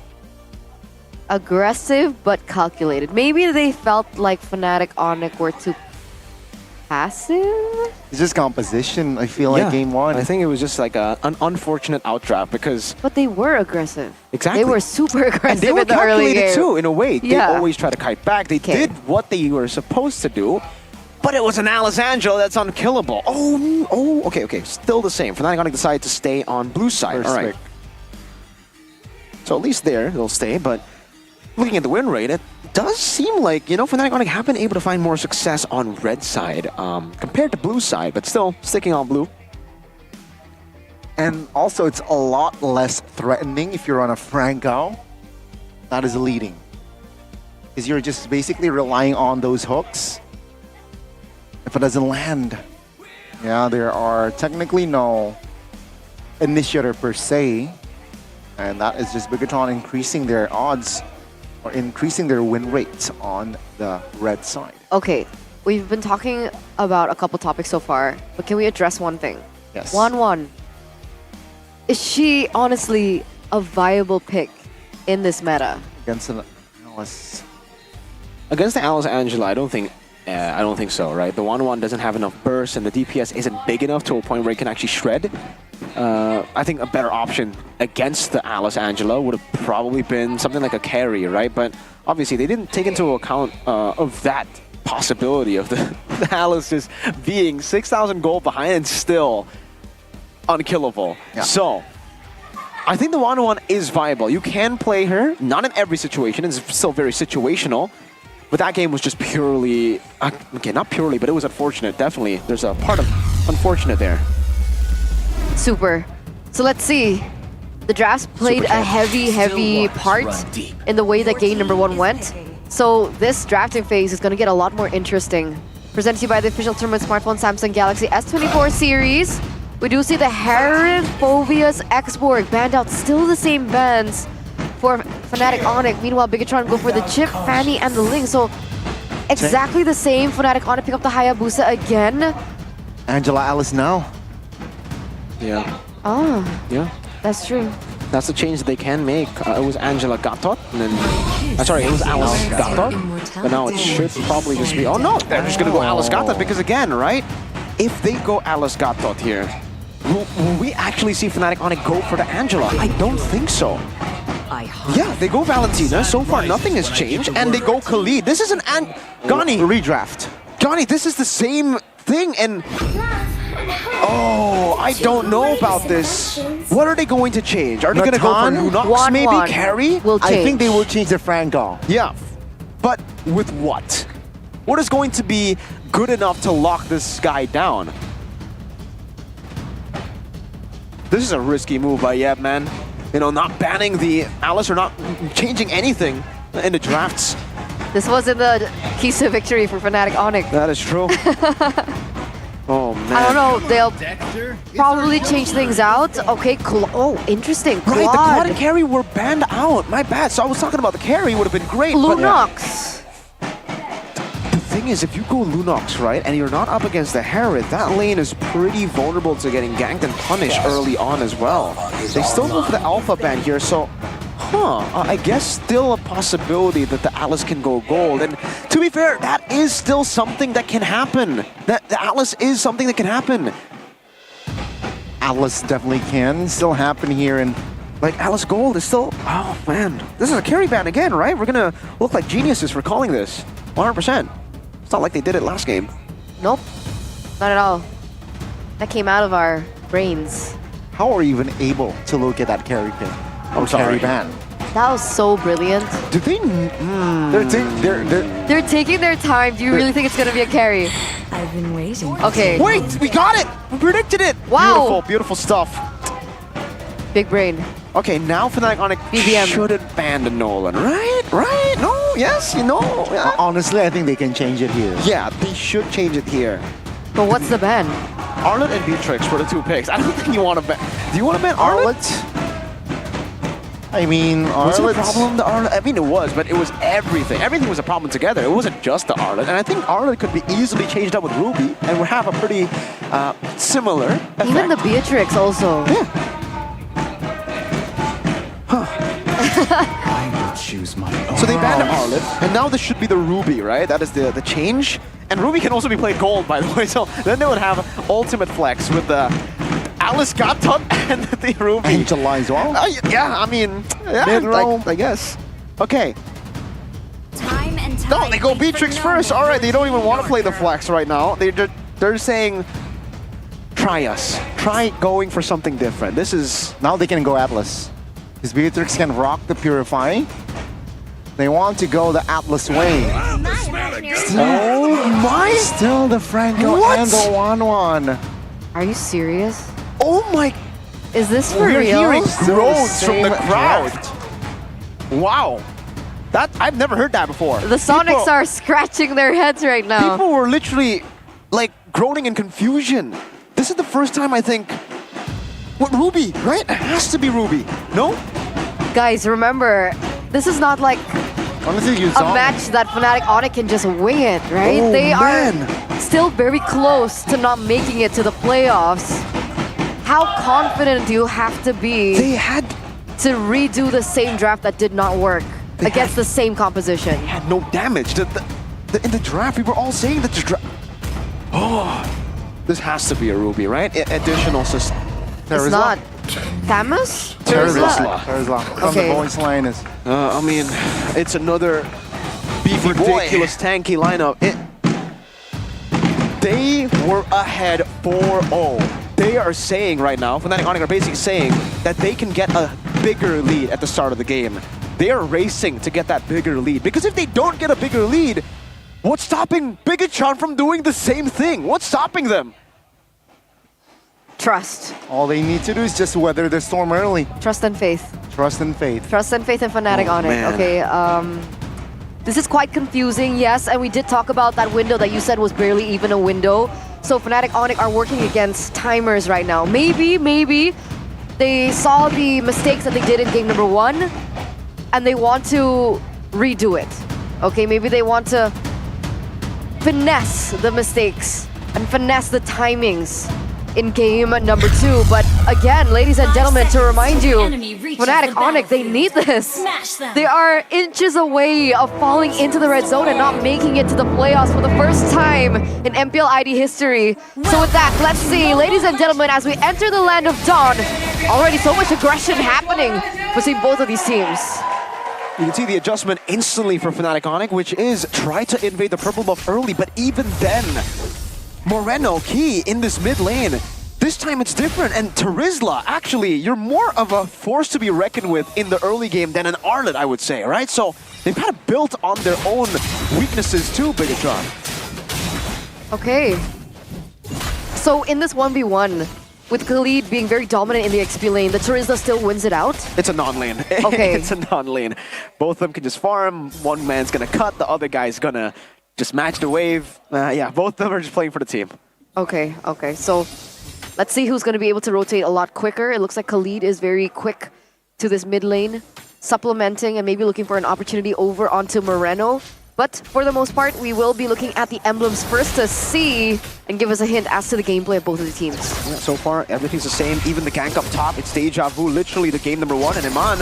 Aggressive but calculated. Maybe they felt like Fnatic Onyx were too passive? It's just composition, I feel like game 1. I think it was just like an unfortunate outdraft because... But they were aggressive. Exactly. They were super aggressive And they were in the early calculated game. too, in a way. They Yeah. always try to kite back. They did what they were supposed to do, but it was an Alice Angel that's unkillable. Oh, okay. Still the same. Fnatic Onyx decided to stay on blue side. First All right. pick. So at least there, they'll stay, but looking at the win rate, it does seem like, Fnatic Onyx have been able to find more success on red side compared to blue side, but still sticking on blue. And also, it's a lot less threatening if you're on a Franco. That is leading. Because you're just basically relying on those hooks. If it doesn't land, yeah, there are technically no initiator per se. And that is just Bigatron increasing their odds or increasing their win rates on the red side. Okay, we've been talking about a couple topics so far, but can we address one thing? Yes. 1-1. Is she honestly a viable pick in this meta? Against an Alice. Against the Alice Angela, I don't think so, right? The 1-1 doesn't have enough burst, and the DPS isn't big enough to a point where it can actually shred. I think a better option against the Alice Angela would have probably been something like a carry, right? But obviously, they didn't take into account of that possibility of the Alice just being 6,000 gold behind and still unkillable. Yeah. So, I think the 1-1 is viable. You can play her, not in every situation. It's still very situational. But that game was just purely... okay, not purely, but it was unfortunate, definitely. There's a part of unfortunate there. Super. So let's see. The drafts played a heavy part in the way that game number 1 went. So this drafting phase is going to get a lot more interesting. Presented to you by the official tournament smartphone Samsung Galaxy S24 series. We do see the Heron, Phobias, X-Borg banned out, still the same bans for Fnatic Onyx. Meanwhile, Bigatron go for the Chip, Fanny, and the Link. So Exactly the same. Fnatic on to pick up the Hayabusa again. Angela Alice now. Yeah. Oh, Yeah. that's true. That's the change that they can make. It was Angela Gatot, and then... sorry, it was Alice Gatot. But now it should probably just be... Oh no, they're just gonna go Alice Gatot because again, right? If they go Alice Gatot here, will we actually see Fnatic on it go for the Angela? I don't think so. Yeah, they go Valentina. So far, nothing has changed. And they go Khalid. This is an... Gani. Redraft. Gani, this is the same thing, and... Oh, I don't know about this. What are they going to change? Are they going to go for Lunox, maybe? Carry? I think they will change the Frango. Yeah, but with what? What is going to be good enough to lock this guy down? This is a risky move by Yeb, man. You know, not banning the Alice or not changing anything in the drafts. This wasn't the keys to victory for Fnatic Onyx. That is true. Oh, man. I don't know, they'll probably change things out. Okay, oh, interesting. Right, the Claude and carry were banned out. My bad. So I was talking about the carry would have been great. Lunox. The thing is, if you go Lunox, right, and you're not up against the Herod, that lane is pretty vulnerable to getting ganked and punished early on as well. They still go for the alpha ban here, so... I guess still a possibility that the Alice can go gold. And to be fair, that is still something that can happen. The Alice is something that can happen. Alice definitely can still happen here. And like Alice Gold is still... Oh, man. This is a carry ban again, right? We're going to look like geniuses for calling this. 100%. It's not like they did it last game. Nope. Not at all. That came out of our brains. How are you even able to look at that carry pin? I'm sorry. Carry ban. That was so brilliant. Do they... They're taking their time. Do you really think it's going to be a carry? I've been waiting. Okay. Wait, we got it! We predicted it! Wow. Beautiful, beautiful stuff. Big brain. Okay, now Fnatic Onyx shouldn't ban the Nolan, right? Right? No? Yes? You know? Yeah. Honestly, I think they can change it here. Yeah, they should change it here. But what's the ban? Arlet and Beatrix were the two picks. I don't think you want to ban... Do you want to ban Arlet? I mean, was it a Arlet... problem, the Arlet? I mean, it was, but it was everything. Everything was a problem together. It wasn't just the Arlet. And I think Arlet could be easily changed up with Ruby and would have a pretty similar effect. Even the Beatrix also. Yeah. I will choose my own. So they banned Arlet, and now this should be the Ruby, right? That is the change. And Ruby can also be played gold, by the way. So then they would have ultimate flex with the Alice Gatot and the Ruby. Angela as well? Yeah, I mean, I guess. Okay. Time and time. No, they go Beatrix first. All right, they don't even want to play the flex right now. They're saying, try us. Try going for something different. This is... Now they can go Atlas. Because Beatrix can rock the Purify. They want to go the Atlas way. Oh my! Still the Franco and the 1-1. Are you serious? Oh my! Is this for We're real? hearing groans from the crowd. Draft. Wow. That I've never heard that before. The Sonics are scratching their heads right now. People were literally like groaning in confusion. This is the first time I think... What, Ruby, right? It has to be Ruby. No? Guys, remember, this is not like Honestly, a match that Fnatic Onyx can just wing it, right? Oh, they man. are still very close to not making it to the playoffs. How confident do you have to be They had... to redo the same draft that did not work against the same composition? They had no damage. In the draft, we were all saying that the draft... Oh, this has to be a Ruby, right? Additional system. It's not. Thamus? Terizla. Okay. The voice line is... I mean, it's another ridiculous tanky lineup. They were ahead 4-0. They are saying right now, Fnatic Onyx are basically saying that they can get a bigger lead at the start of the game. They are racing to get that bigger lead. Because if they don't get a bigger lead, what's stopping Bigachon from doing the same thing? What's stopping them? Trust. All they need to do is just weather the storm early. Trust and faith. Trust and faith. Trust and faith in Fnatic Onyx. Man. Okay, this is quite confusing, yes, and we did talk about that window that you said was barely even a window. So Fnatic Onyx are working against timers right now. Maybe they saw the mistakes that they did in game number 1 and they want to redo it. Okay, maybe they want to finesse the mistakes and finesse the timings in game number 2. But again, ladies and gentlemen, to remind you, Fnatic Onyx, they need this. They are inches away of falling into the red zone and not making it to the playoffs for the first time in MPL ID history. So with that, let's see, ladies and gentlemen, as we enter the land of dawn, already so much aggression happening between both of these teams. You can see the adjustment instantly for Fnatic Onyx, which is try to invade the purple buff early, but even then, Moreno, Key in this mid lane. This time it's different, and Terizla, actually, you're more of a force to be reckoned with in the early game than an Arlet, I would say, right? So they've kind of built on their own weaknesses too, Bigatron. Okay. So in this 1v1, with Khalid being very dominant in the XP lane, the Terizla still wins it out? It's a non-lane. Okay. It's a non-lane. Both of them can just farm, one man's gonna cut, the other guy's gonna just match the wave. Yeah, both of them are just playing for the team. Okay, so let's see who's going to be able to rotate a lot quicker. It looks like Khalid is very quick to this mid lane, supplementing and maybe looking for an opportunity over onto Moreno. But for the most part, we will be looking at the emblems first to see and give us a hint as to the gameplay of both of the teams. Yeah, so far, everything's the same. Even the gank up top, it's Deja Vu, literally the game number 1, and Iman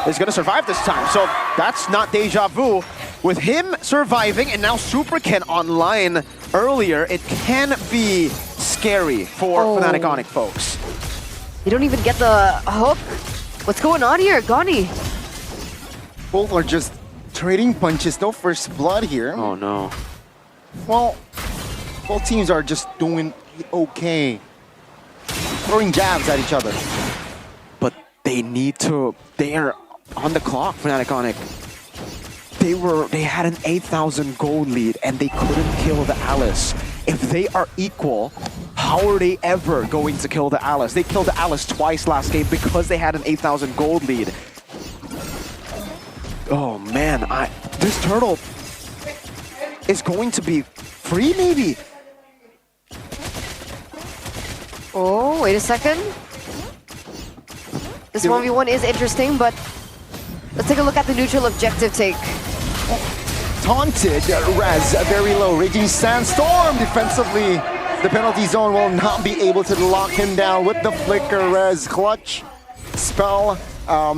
is going to survive this time. So that's not Deja Vu. With him surviving and now Super Ken online earlier, it can be scary for Fnatic Onyx folks. You don't even get the hook. What's going on here, Gani? Both are just trading punches, no first blood here. Oh no. Well, both teams are just doing okay. Throwing jabs at each other. But they need to, they're on the clock, Fnatic Onyx. They had an 8,000 gold lead and they couldn't kill the Alice. If they are equal, how are they ever going to kill the Alice? They killed the Alice twice last game because they had an 8,000 gold lead. Oh man, this turtle is going to be free maybe? Oh, wait a second. This 1v1 is interesting, but let's take a look at the neutral objective take. Taunted, Res very low, Raging Sandstorm defensively. The penalty zone will not be able to lock him down with the flicker. Res clutch spell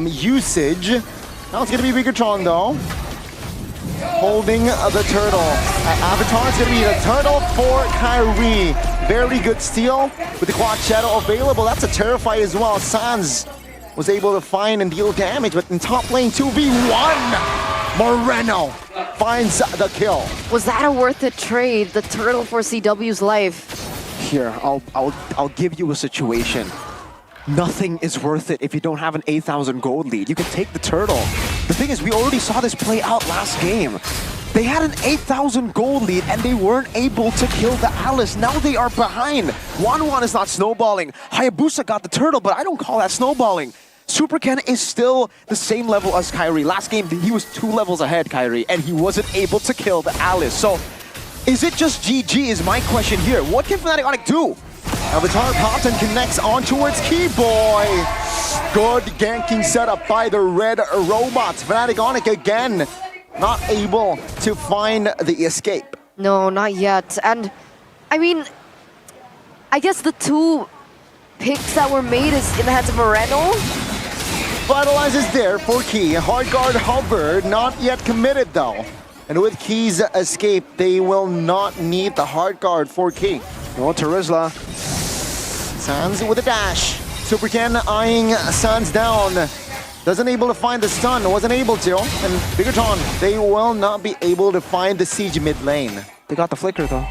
usage. Now it's gonna be Bigatron though. Holding the turtle. Avatar is gonna be the turtle for Kyrie. Very good steal with the Quad Shadow available. That's a Terrify as well. Sans was able to find and deal damage, but in top lane 2v1. Moreno finds the kill. Was that a worth it trade? The turtle for CW's life. Here, I'll give you a situation. Nothing is worth it if you don't have an 8,000 gold lead. You can take the turtle. The thing is, we already saw this play out last game. They had an 8,000 gold lead and they weren't able to kill the Alice. Now they are behind. 1-1 is not snowballing. Hayabusa got the turtle, but I don't call that snowballing. Super Ken is still the same level as Kyrie. Last game, he was 2 levels ahead, Kyrie, and he wasn't able to kill the Alice. So, is it just GG is my question here. What can Fnatic Onyx do? Avatar pops and connects on towards Keyboy. Good ganking setup by the red robots. Fnatic Onyx again, not able to find the escape. No, not yet. And, I mean, I guess the 2 picks that were made is in the hands of Moreno. Vitalize is there for Key. Hard guard hovered, not yet committed though. And with Key's escape, they will not need the hard guard for Key. No, Terizla. Sans with a dash. Super Ken eyeing Sans down. Doesn't able to find the stun, wasn't able to. And Bigatron, they will not be able to find the siege mid lane. They got the flicker though.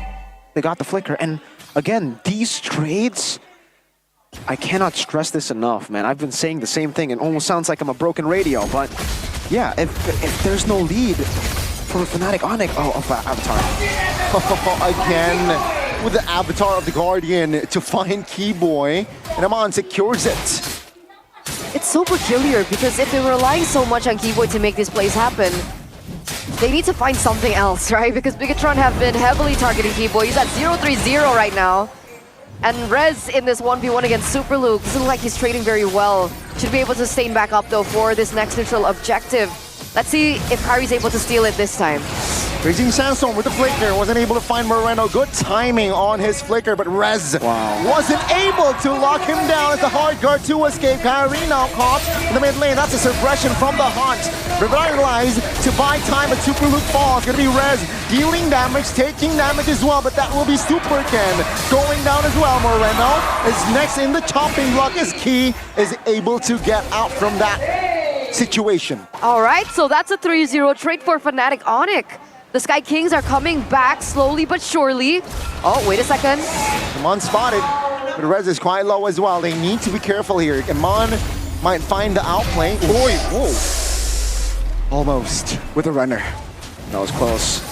They got the flicker. And again, these trades, I cannot stress this enough, man. I've been saying the same thing. It almost sounds like I'm a broken radio, but yeah, if there's no lead for Fnatic Onyx, Avatar. Again, with the Avatar of the Guardian to find Keyboy, and Amon secures it. It's so peculiar because if they're relying so much on Keyboy to make these plays happen, they need to find something else, right? Because Bigatron have been heavily targeting Keyboy. He's at 0-3-0 right now. And Rez in this 1v1 against Super Luke doesn't look like he's trading very well. Should be able to sustain back up though for this next neutral objective. Let's see if Kyrie's able to steal it this time. Raging Sandstorm with the flicker, wasn't able to find Moreno. Good timing on his flicker, but Rez wasn't able to lock him down as the hard guard to escape. Kyrie now caught in the mid lane. That's a suppression from the Hunt. Revitalized to buy time, but Super Luke falls. Gonna be Rez dealing damage, taking damage as well, but that will be Super Ken going down as well. Moreno is next in the chopping block as Key is able to get out from that situation. All right, so that's a 3-0 trade for Fnatic Onyx. The Sky Kings are coming back slowly but surely. Oh, wait a second. Amon spotted, but Rez is quite low as well. They need to be careful here. Amon might find the outplay. Boy, whoa. Almost with a runner. That was close.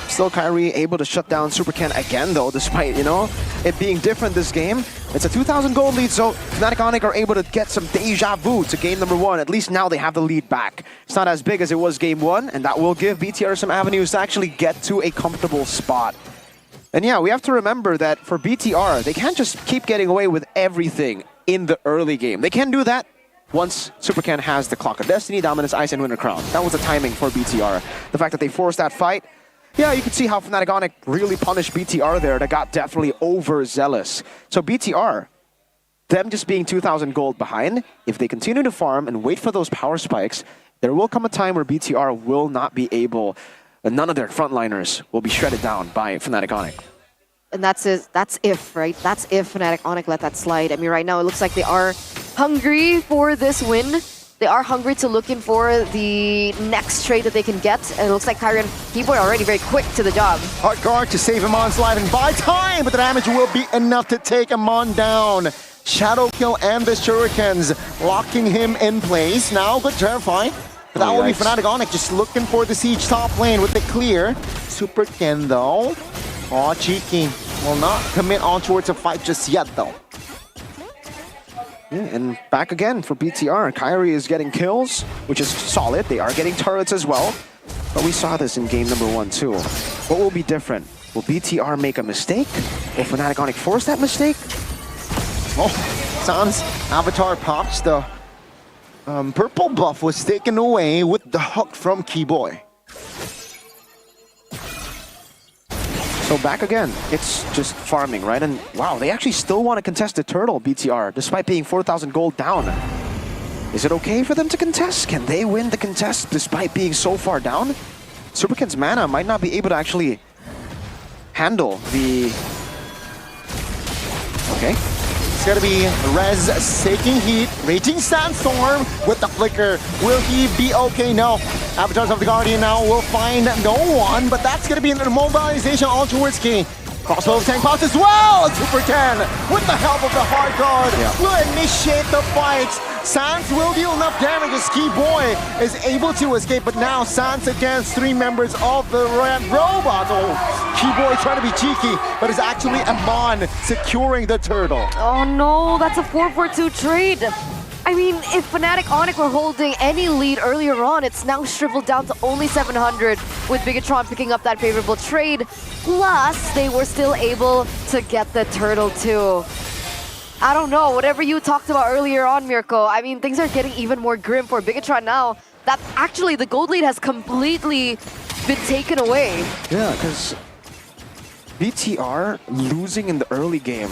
Still Kyrie able to shut down Super Ken again though, despite, you know, it being different this game. It's a 2,000 gold lead, so Fnatic Onyx are able to get some deja vu to game number 1. At least now they have the lead back. It's not as big as it was game 1, and that will give BTR some avenues to actually get to a comfortable spot. And yeah, we have to remember that for BTR, they can't just keep getting away with everything in the early game. They can do that once Super Ken has the Clock of Destiny, Dominance, Ice, and Winter Crown. That was the timing for BTR. The fact that they forced that fight, yeah, you can see how Fnatic Onyx really punished BTR there. That got definitely overzealous. So BTR, them just being 2,000 gold behind, if they continue to farm and wait for those power spikes, there will come a time where BTR will not be able, none of their frontliners will be shredded down by Fnatic Onyx. And that's if, right? That's if Fnatic Onyx let that slide. I mean, right now it looks like they are hungry for this win. They are hungry to looking for the next trade that they can get. And it looks like Kyrie and Keyboard are already very quick to the job. Hard guard to save Amon's life and buy time, but the damage will be enough to take Amon down. Shadow kill and the shurikens locking him in place. Now, but terrifying. But that will be Fnatic Onyx just looking for the siege top lane with the clear. Super Ken though. Oh, cheeky. Will not commit on towards a fight just yet though. Yeah, and back again for BTR. Kyrie is getting kills, which is solid. They are getting turrets as well. But we saw this in game number 1 too. What will be different? Will BTR make a mistake? Will Fnatic Onyx force that mistake? Oh, Sans avatar pops. The purple buff was taken away with the hook from Keyboy. So back again, it's just farming, right? And wow, they actually still want to contest the turtle, BTR, despite being 4,000 gold down. Is it okay for them to contest? Can they win the contest despite being so far down? Super Ken's mana might not be able to actually handle the... Okay. It's gonna be Rez taking heat, Raging Sandstorm with the flicker. Will he be okay? No. Avatars of the Guardian now will find no one, but that's gonna be an immobilization on towards Key. Crossbow tank pops as well! Super Ken with the help of the hard guard will initiate the fight. Sans will deal enough damage as Keyboy is able to escape, but now Sans against 3 members of the Red Robot. Oh, Keyboy trying to be cheeky, but it's actually Amon securing the turtle. Oh no, that's a 4-4-2 trade. I mean, if Fnatic Onyx were holding any lead earlier on, it's now shriveled down to only 700 with Bigatron picking up that favorable trade. Plus, they were still able to get the turtle too. I don't know, whatever you talked about earlier on, Mirko, I mean, things are getting even more grim for Bigatron now. That actually, the gold lead has completely been taken away. Yeah, because BTR losing in the early game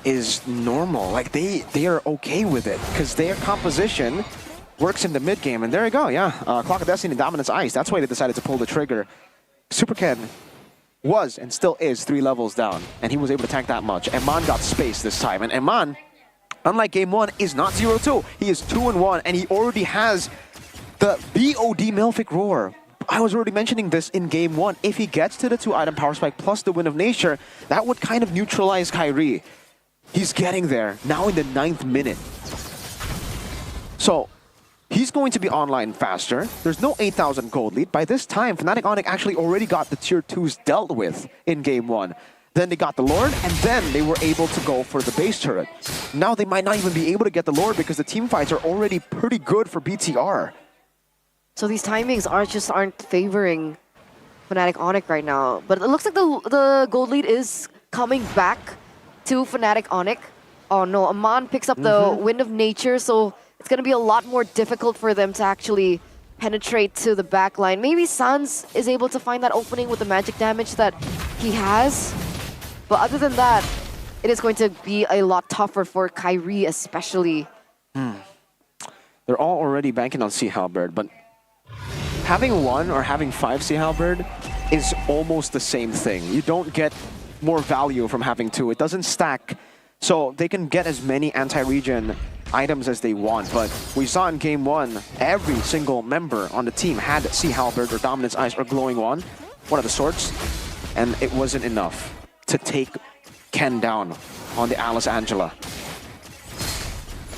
is normal. Like, they are okay with it because their composition works in the mid game. And there you go, yeah. Clock of Destiny, Dominance, Ice. That's why they decided to pull the trigger. Super Ken was and still is 3 levels down, and he was able to tank that much. Eman got space this time, and Eman, unlike game 1, is not 0-2. He is 2-1, and he already has the BOD Melfic Roar. I was already mentioning this in game 1. If he gets to the 2-item power spike plus the Wind of Nature, that would kind of neutralize Kyrie. He's getting there, now in the 9th minute. So, he's going to be online faster. There's no 8,000 gold lead. By this time, Fnatic Onyx actually already got the tier 2s dealt with in game 1. Then they got the Lord, and then they were able to go for the base turret. Now they might not even be able to get the Lord because the team fights are already pretty good for BTR. So these timings aren't favoring Fnatic Onyx right now. But it looks like the gold lead is coming back to Fnatic Onyx. Oh no, Amon picks up the Wind of Nature, so it's going to be a lot more difficult for them to actually penetrate to the back line. Maybe Sans is able to find that opening with the magic damage that he has. But other than that, it is going to be a lot tougher for Kyrie especially. They're all already banking on Sea Halberd, but having 1 or having 5 Sea Halberd is almost the same thing. You don't get more value from having 2. It doesn't stack. So they can get as many anti-regen items as they want, but we saw in game 1, every single member on the team had Sea Halberd or Dominance Ice or Glowing one of the sorts, and it wasn't enough to take Ken down on the Alice Angela.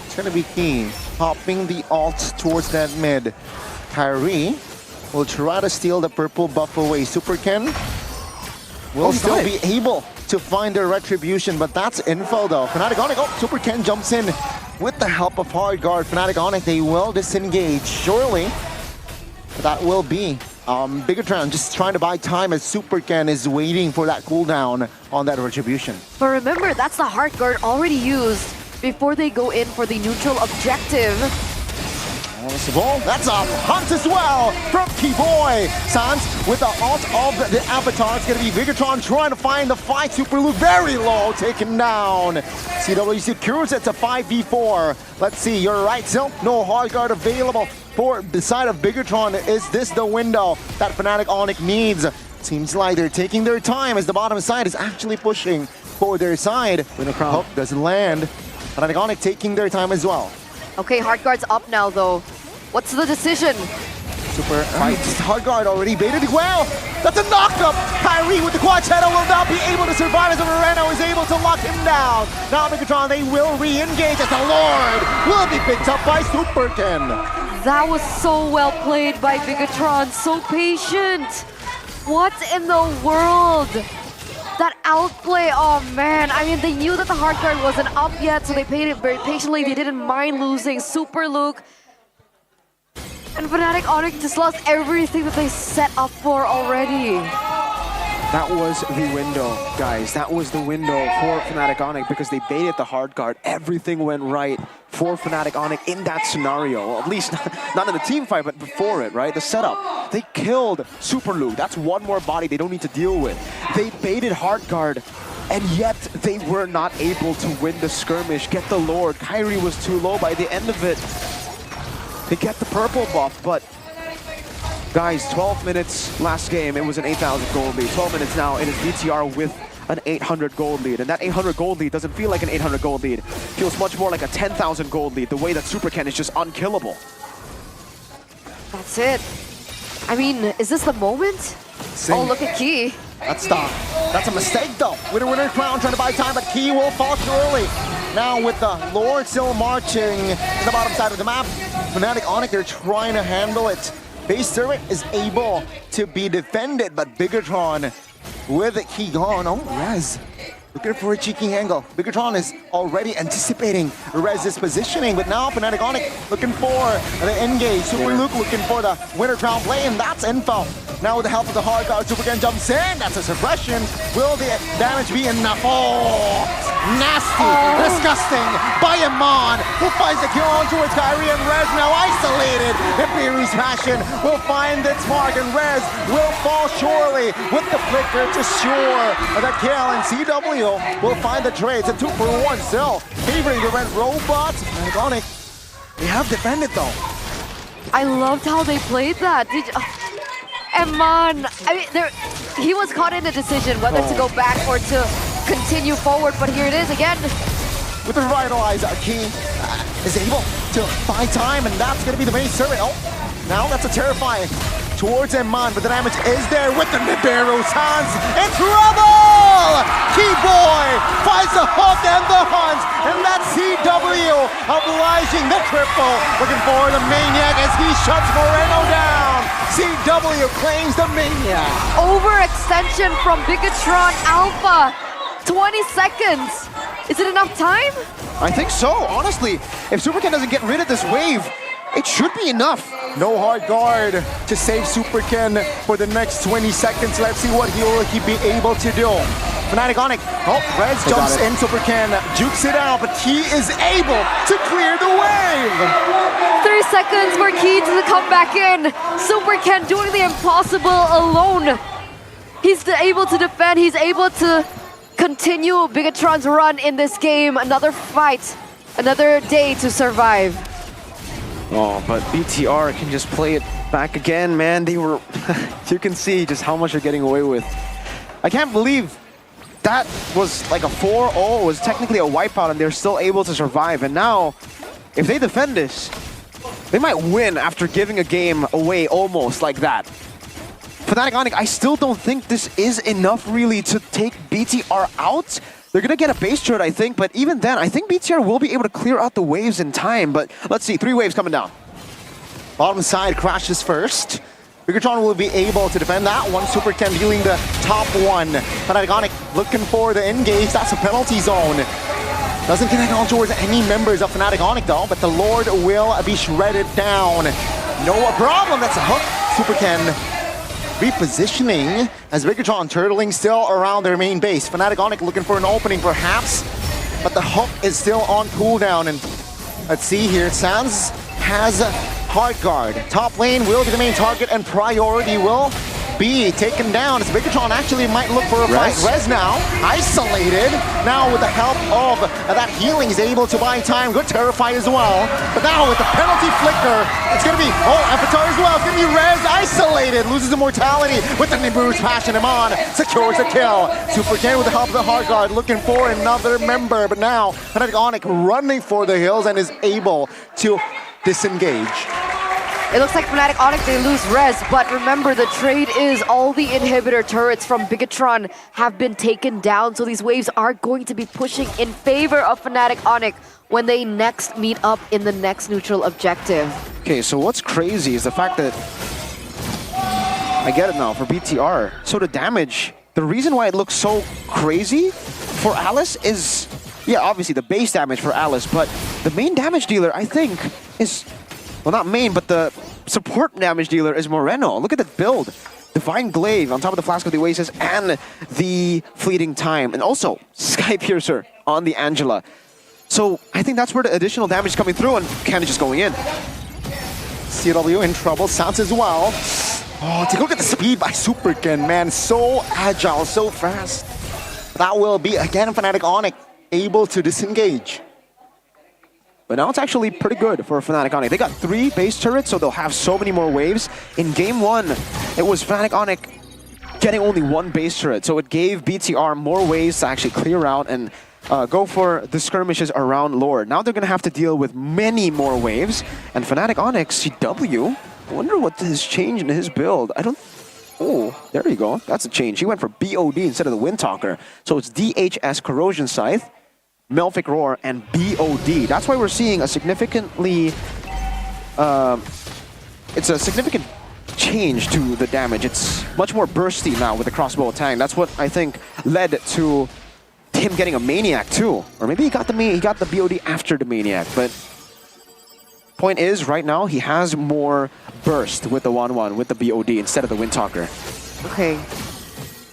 It's gonna be key. Popping the ult towards that mid. Kyrie will try to steal the purple buff away. Super Ken will still be able to find the retribution, but that's info though. Fnatic Onyx, Super Ken jumps in with the help of hard guard. Fnatic Onyx, they will disengage, surely. But that will be Bigatron just trying to buy time as Super Ken is waiting for that cooldown on that retribution. But remember, that's the hard guard already used before they go in for the neutral objective. That's a hunt as well from Keyboy. Sans with the ult of the Avatar. It's going to be Bigatron trying to find the fight. Super Luke very low, taken down. CW secures it to 5v4. Let's see, you're right, Zil. No hard guard available for the side of Bigatron. Is this the window that Fnatic Onyx needs? Seems like they're taking their time as the bottom side is actually pushing for their side. Hook doesn't land. Fnatic Onyx taking their time as well. Okay, hard guard's up now though. What's the decision? Super hard guard already baited well. That's a knockup. Kyrie with the quad shadow will not be able to survive as Moreno is able to lock him down. Now Bigatron, they will re-engage as the Lord will be picked up by Super Ken. That was so well played by Bigatron, so patient. What in the world? That outplay, oh man. I mean, they knew that the hard guard wasn't up yet, so they played it very patiently. They didn't mind losing Super Luke. And Fnatic Onyx just lost everything that they set up for already. That was the window, guys. That was the window for Fnatic Onyx because they baited the hard guard. Everything went right for Fnatic Onyx in that scenario. Well, at least not in the team fight, but before it, right? The setup. They killed Super Luke. That's one more body they don't need to deal with. They baited hard guard, and yet they were not able to win the skirmish, get the Lord. Kyrie was too low by the end of it. They get the purple buff, but guys, 12 minutes last game, it was an 8,000 gold lead. 12 minutes now, it is VTR with an 800 gold lead. And that 800 gold lead doesn't feel like an 800 gold lead. It feels much more like a 10,000 gold lead, the way that Super Ken is just unkillable. That's it. I mean, is this the moment? Oh, look at Key. That's a mistake though. Winner crown trying to buy time, but Key will fall too early. Now with the Lord still marching in the bottom side of the map, Fnatic Onyx, they're trying to handle it. Base turret is able to be defended, but Bigatron with the Key gone. Oh, Rez looking for a cheeky angle. Bigatron is already anticipating Rez's positioning, but now Fnatic Onyx looking for the engage. Super Luke looking for the winner crown play, and that's info. Now with the help of the hard guard, Super Ken jumps in. That's a suppression. Will the damage be enough? Oh, nasty, disgusting by Amon, who finds the kill on towards Kyrie, and Rez now isolated. Imperi's passion will find its mark, and Rez will fall surely with the flicker to shore the kill, and CW will find the trades. A 2-for-1 still favoring the red robots. Fnatic Onyx, they have defended though. I loved how they played that. Eman, I mean, he was caught in a decision whether to go back or to continue forward, but here it is again. With the Revitalize, Key is able to buy time, and that's going to be the main servant. Oh, now that's a terrifying towards Eman, but the damage is there with the Nibiru. Sans in trouble! Keyboy finds the hook and the hunt, and that's CW obliging the triple. Looking for the Maniac as he shuts Moreno down. CW claims the Maniac. Overextension from Bigatron Alpha. 20 seconds. Is it enough time? I think so, honestly. If Super Ken doesn't get rid of this wave, it should be enough. No hard guard to save Super Ken for the next 20 seconds. Let's see what he will be able to do. Fnatic Onic. Oh, Rez jumps in. Supercan jukes it out, but he is able to clear the wave. 3 seconds for Key to come back in. Supercan doing the impossible alone. He's able to defend. He's able to continue Bigatron's run in this game. Another fight, another day to survive. Oh, but BTR can just play it back again, man. They were, you can see just how much they're getting away with. I can't believe that was like a 4-0. It was technically a wipeout and they're still able to survive. And now, if they defend this, they might win after giving a game away almost like that. Fnatic Onic, I still don't think this is enough really to take BTR out. They're gonna get a base turret, I think, but even then, I think BTR will be able to clear out the waves in time. But let's see, 3 waves coming down. Bottom side crashes first. Bigatron will be able to defend that one. Supercan dealing the top one. Fnatic Onic looking for the engage. That's a penalty zone. Doesn't connect on towards any members of Fnatic Onic though, but the Lord will be shredded down. No problem, that's a hook. Supercan repositioning as Bigatron turtling still around their main base. Fnatic Onic looking for an opening perhaps, but the hook is still on cooldown. And let's see here, Sans has hard guard. Top lane will be the main target and priority will be taken down as Bigatron actually might look for a fight. Rez now, isolated. Now with the help of that healing, he's able to buy time. Good Terrify as well. But now with the penalty flicker, it's gonna be, Avatar as well. It's gonna be Rez isolated. Loses immortality with the Nibiru's Passion him on. Secures the kill. Supercan with the help of the hard guard looking for another member. But now Fnatic Onic running for the hills and is able to disengage. It looks like Fnatic Onic, they lose Rez, but remember the trade is all the inhibitor turrets from Bigatron have been taken down, so these waves are going to be pushing in favor of Fnatic Onic when they next meet up in the next neutral objective. Okay, so what's crazy is the fact that, I get it now, for BTR, so the damage, the reason why it looks so crazy for Alice is, yeah, obviously the base damage for Alice, but the main damage dealer, I think, is, well, not main, but the support damage dealer is Moreno. Look at that build. Divine Glaive on top of the Flask of the Oasis and the Fleeting Time. And also, Sky Piercer on the Angela. So I think that's where the additional damage is coming through and Cannon just going in. CW in trouble, Sans as well. Oh, take a look at the speed by Supercan, man. So agile, so fast. That will be, again, Fnatic Onic able to disengage. But now it's actually pretty good for Fnatic Onic. They got 3 base turrets, so they'll have so many more waves. In game 1, it was Fnatic Onic getting only 1 base turret, so it gave BTR more waves to actually clear out and go for the skirmishes around Lord. Now they're going to have to deal with many more waves. And Fnatic Onic, CW, I wonder what has changed in his build. I don't... Oh, there you go. That's a change. He went for BOD instead of the Windtalker. So it's DHS Corrosion Scythe, Melphic Roar, and BOD. That's why we're seeing a significantly... it's a significant change to the damage. It's much more bursty now with the crossbow attack. That's what I think led to him getting a Maniac too. Or maybe he got the BOD after the Maniac. But point is, right now, he has more burst with the 1-1, with the BOD instead of the Windtalker. Okay.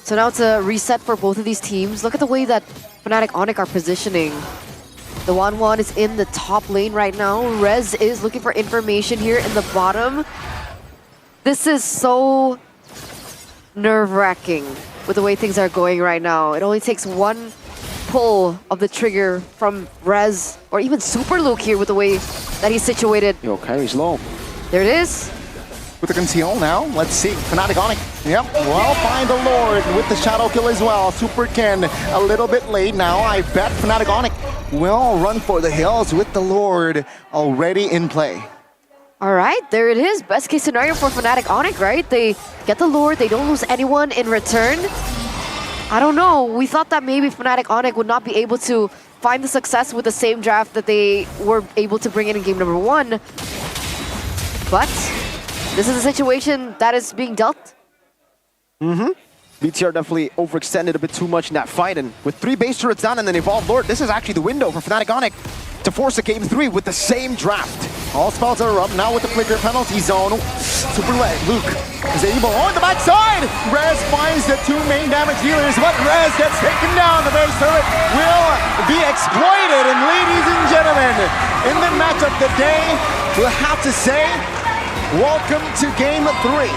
So now it's a reset for both of these teams. Look at the way that Fnatic Onic are positioning. The 1-1 is in the top lane right now. Rez is looking for information here in the bottom. This is so nerve-wracking with the way things are going right now. It only takes 1 pull of the trigger from Rez or even Super Luke here with the way that he's situated. Yo, carry's low. There it is. With the conceal now, let's see. Fnatic Onic, yep, well, find the Lord with the Shadow Kill as well. Supercan a little bit late now. I bet Fnatic Onic will run for the hills with the Lord already in play. All right, there it is. Best case scenario for Fnatic Onic, right? They get the Lord, they don't lose anyone in return. I don't know. We thought that maybe Fnatic Onic would not be able to find the success with the same draft that they were able to bring in game number 1. But this is a situation that is being dealt. BTR definitely overextended a bit too much in that fight, and with 3 base turrets down and an Evolved Lord, this is actually the window for Fnatic Onic to force a game 3 with the same draft. All spells are up now with the flicker penalty zone. Super Luke is able on the backside. Rez finds use the two main damage dealers, but Rez gets taken down. The base turret will be exploited. And ladies and gentlemen, in the match of the day, we'll have to say, welcome to game 3.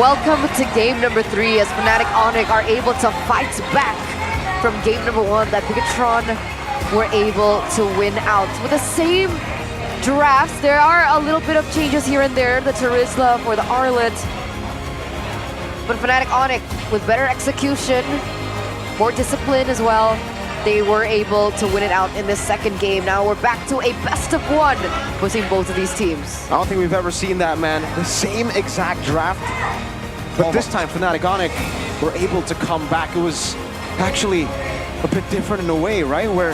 Welcome to game number 3 as Fnatic Onyx are able to fight back from game number 1 that Bigatron were able to win out. With the same drafts, there are a little bit of changes here and there. The Terizla for the Arlet. But Fnatic Onyx, with better execution, more discipline as well, they were able to win it out in this second game. Now we're back to a best of 1 between both of these teams. I don't think we've ever seen that, man. The same exact draft, but this time Fnatic Onyx were able to come back. It was actually a bit different in a way, right? Where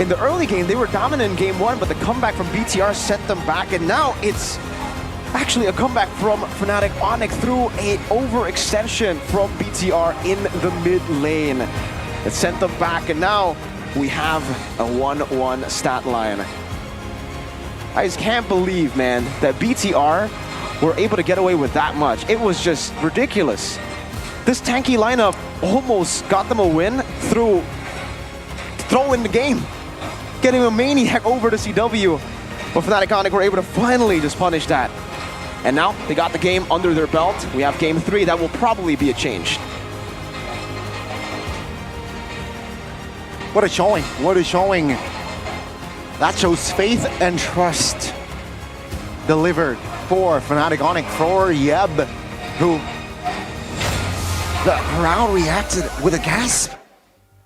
in the early game, they were dominant in game 1, but the comeback from BTR sent them back, and now it's actually a comeback from Fnatic Onyx through a overextension from BTR in the mid lane. It sent them back, and now we have a 1-1 stat line. I just can't believe, man, that BTR were able to get away with that much. It was just ridiculous. This tanky lineup almost got them a win through throwing the game, getting a Maniac over to CW. But Fnatic Onyx were able to finally just punish that. And now they got the game under their belt. We have game 3. That will probably be a change. What a showing. What a showing. That shows faith and trust delivered for Fnatic Onyx, for Yeb, who the crowd reacted with a gasp.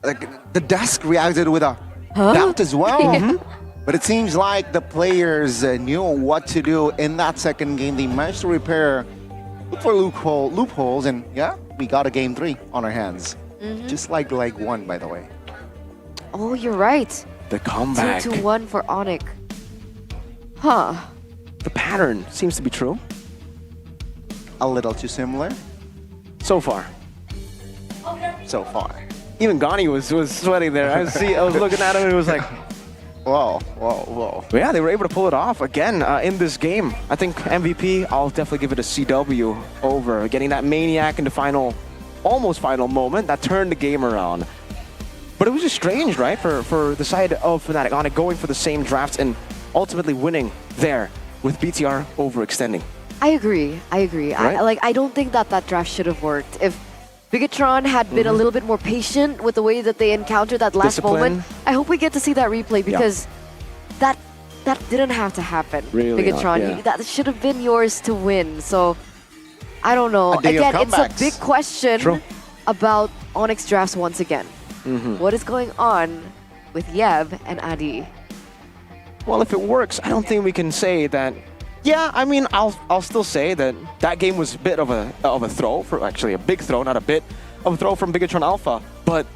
The desk reacted with a doubt as well. Yeah. But it seems like the players knew what to do in that second game. They managed to repair, look for loopholes, and yeah, we got a game 3 on our hands. Just like leg 1, by the way. Oh, you're right. The comeback. 2-1 for Onyx. Huh. The pattern seems to be true. A little too similar. So far. So far. Even Gani was sweating there. I was looking at him and it was like, whoa, whoa, whoa. But yeah, they were able to pull it off again in this game. I think MVP, I'll definitely give it a CW over. Getting that Maniac in the almost final moment that turned the game around. But it was just strange, right? For the side of Fnatic Onyx going for the same drafts and ultimately winning there with BTR overextending. I agree. Right? I don't think that draft should have worked. If Bigatron had been a little bit more patient with the way that they encountered that last moment, I hope we get to see that replay because that didn't have to happen. Really Bigatron, that should have been yours to win. So I don't know. Again, it's a big question about Onyx drafts once again. What is going on with Yeb and Adi? Well, if it works, I don't think we can say that. Yeah, I mean, I'll still say that game was a bit of a throw, actually a big throw, not a bit of a throw from Bigatron Alpha. But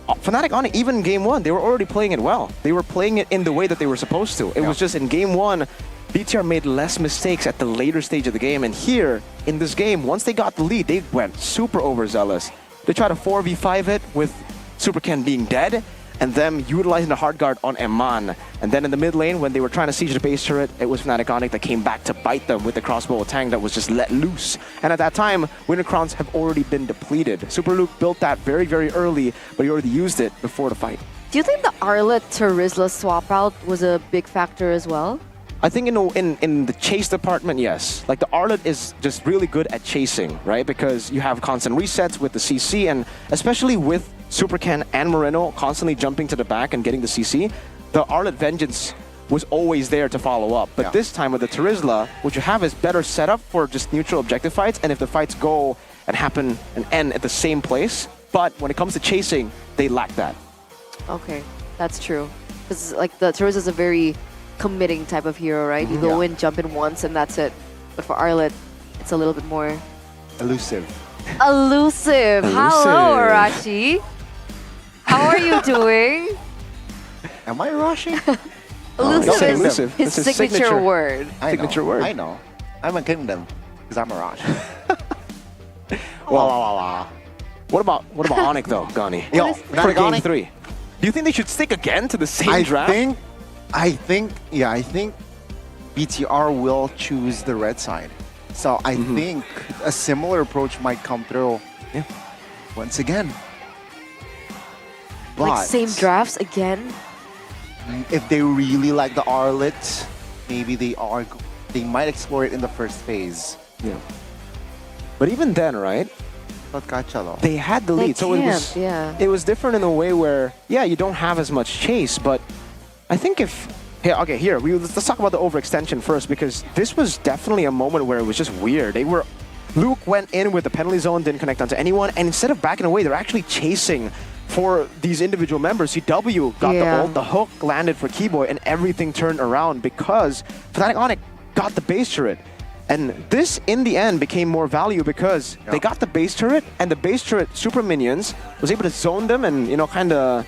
Fnatic Onyx, even in game 1, they were already playing it well. They were playing it in the way that they were supposed to. It was just in game 1, BTR made less mistakes at the later stage of the game. And here, in this game, once they got the lead, they went super overzealous. They tried to 4v5 it with Super Ken being dead, and them utilizing the hard guard on Eman. And then in the mid lane, when they were trying to siege the base turret, it was Fnatic Onyx that came back to bite them with the crossbow attack that was just let loose. And at that time, Winter Crowns have already been depleted. Super Luke built that very, very early, but he already used it before the fight. Do you think the Arlet Terizla swap out was a big factor as well? I think in the chase department, yes. Like the Arlet is just really good at chasing, right? Because you have constant resets with the CC, and especially with Super Ken and Moreno constantly jumping to the back and getting the CC, the Arlet Vengeance was always there to follow up. But this time with the Terizla, what you have is better setup for just neutral objective fights, and if the fights go and happen and end at the same place, but when it comes to chasing, they lack that. Okay, that's true. Because like the Terizla is a very committing type of hero, right? You go in, jump in once, and that's it. But for Arlet, it's a little bit more elusive. Elusive. Hello, Arashi. How are you doing? Am I rushing? Elusive is his signature word. Signature word. I know. I'm a kingdom because I'm a Rush. What about Onyx though, Gani? Yo, for game 3. Do you think they should stick again to the same draft? I think BTR will choose the red side. So I think a similar approach might come through once again. Like But same drafts again. if they really like the Arlet, maybe they might explore it in the first phase. Yeah. But even then, right? They had the They lead, so can't, yeah. it was different in a way where, yeah, you don't have as much chase, but I think if... Here, let's talk about the overextension first, because this was definitely a moment where it was just weird. Luke went in with the penalty zone, didn't connect onto anyone, and instead of backing away, they're actually chasing for these individual members. CW got the ult, the hook landed for Keyboy, and everything turned around because Fnatic Onyx got the base turret. And this, in the end, became more value because they got the base turret, and the base turret super minions was able to zone them and, kind of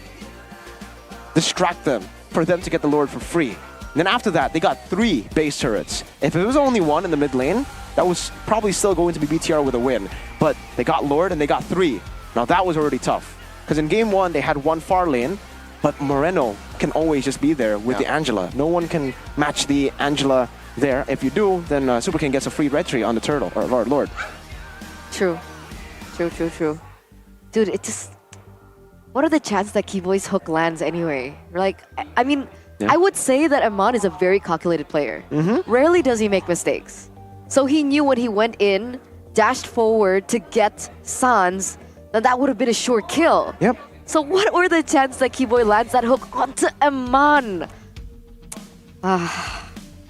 distract them for them to get the Lord for free. And then after that, they got 3 base turrets. If it was only 1 in the mid lane, that was probably still going to be BTR with a win. But they got Lord and they got 3. Now that was already tough. Because in game 1, they had 1 far lane, but Moreno can always just be there with the Angela. No one can match the Angela there. If you do, then Super King gets a free red tree on the turtle, or Lord. True. Dude, it just... What are the chances that Keyboy's hook lands anyway? Like, I mean, I would say that Amon is a very calculated player. Rarely does he make mistakes. So he knew when he went in, dashed forward to get Sans, that would have been a sure kill. Yep. So what were the chances that Keyboy lands that hook onto Amon?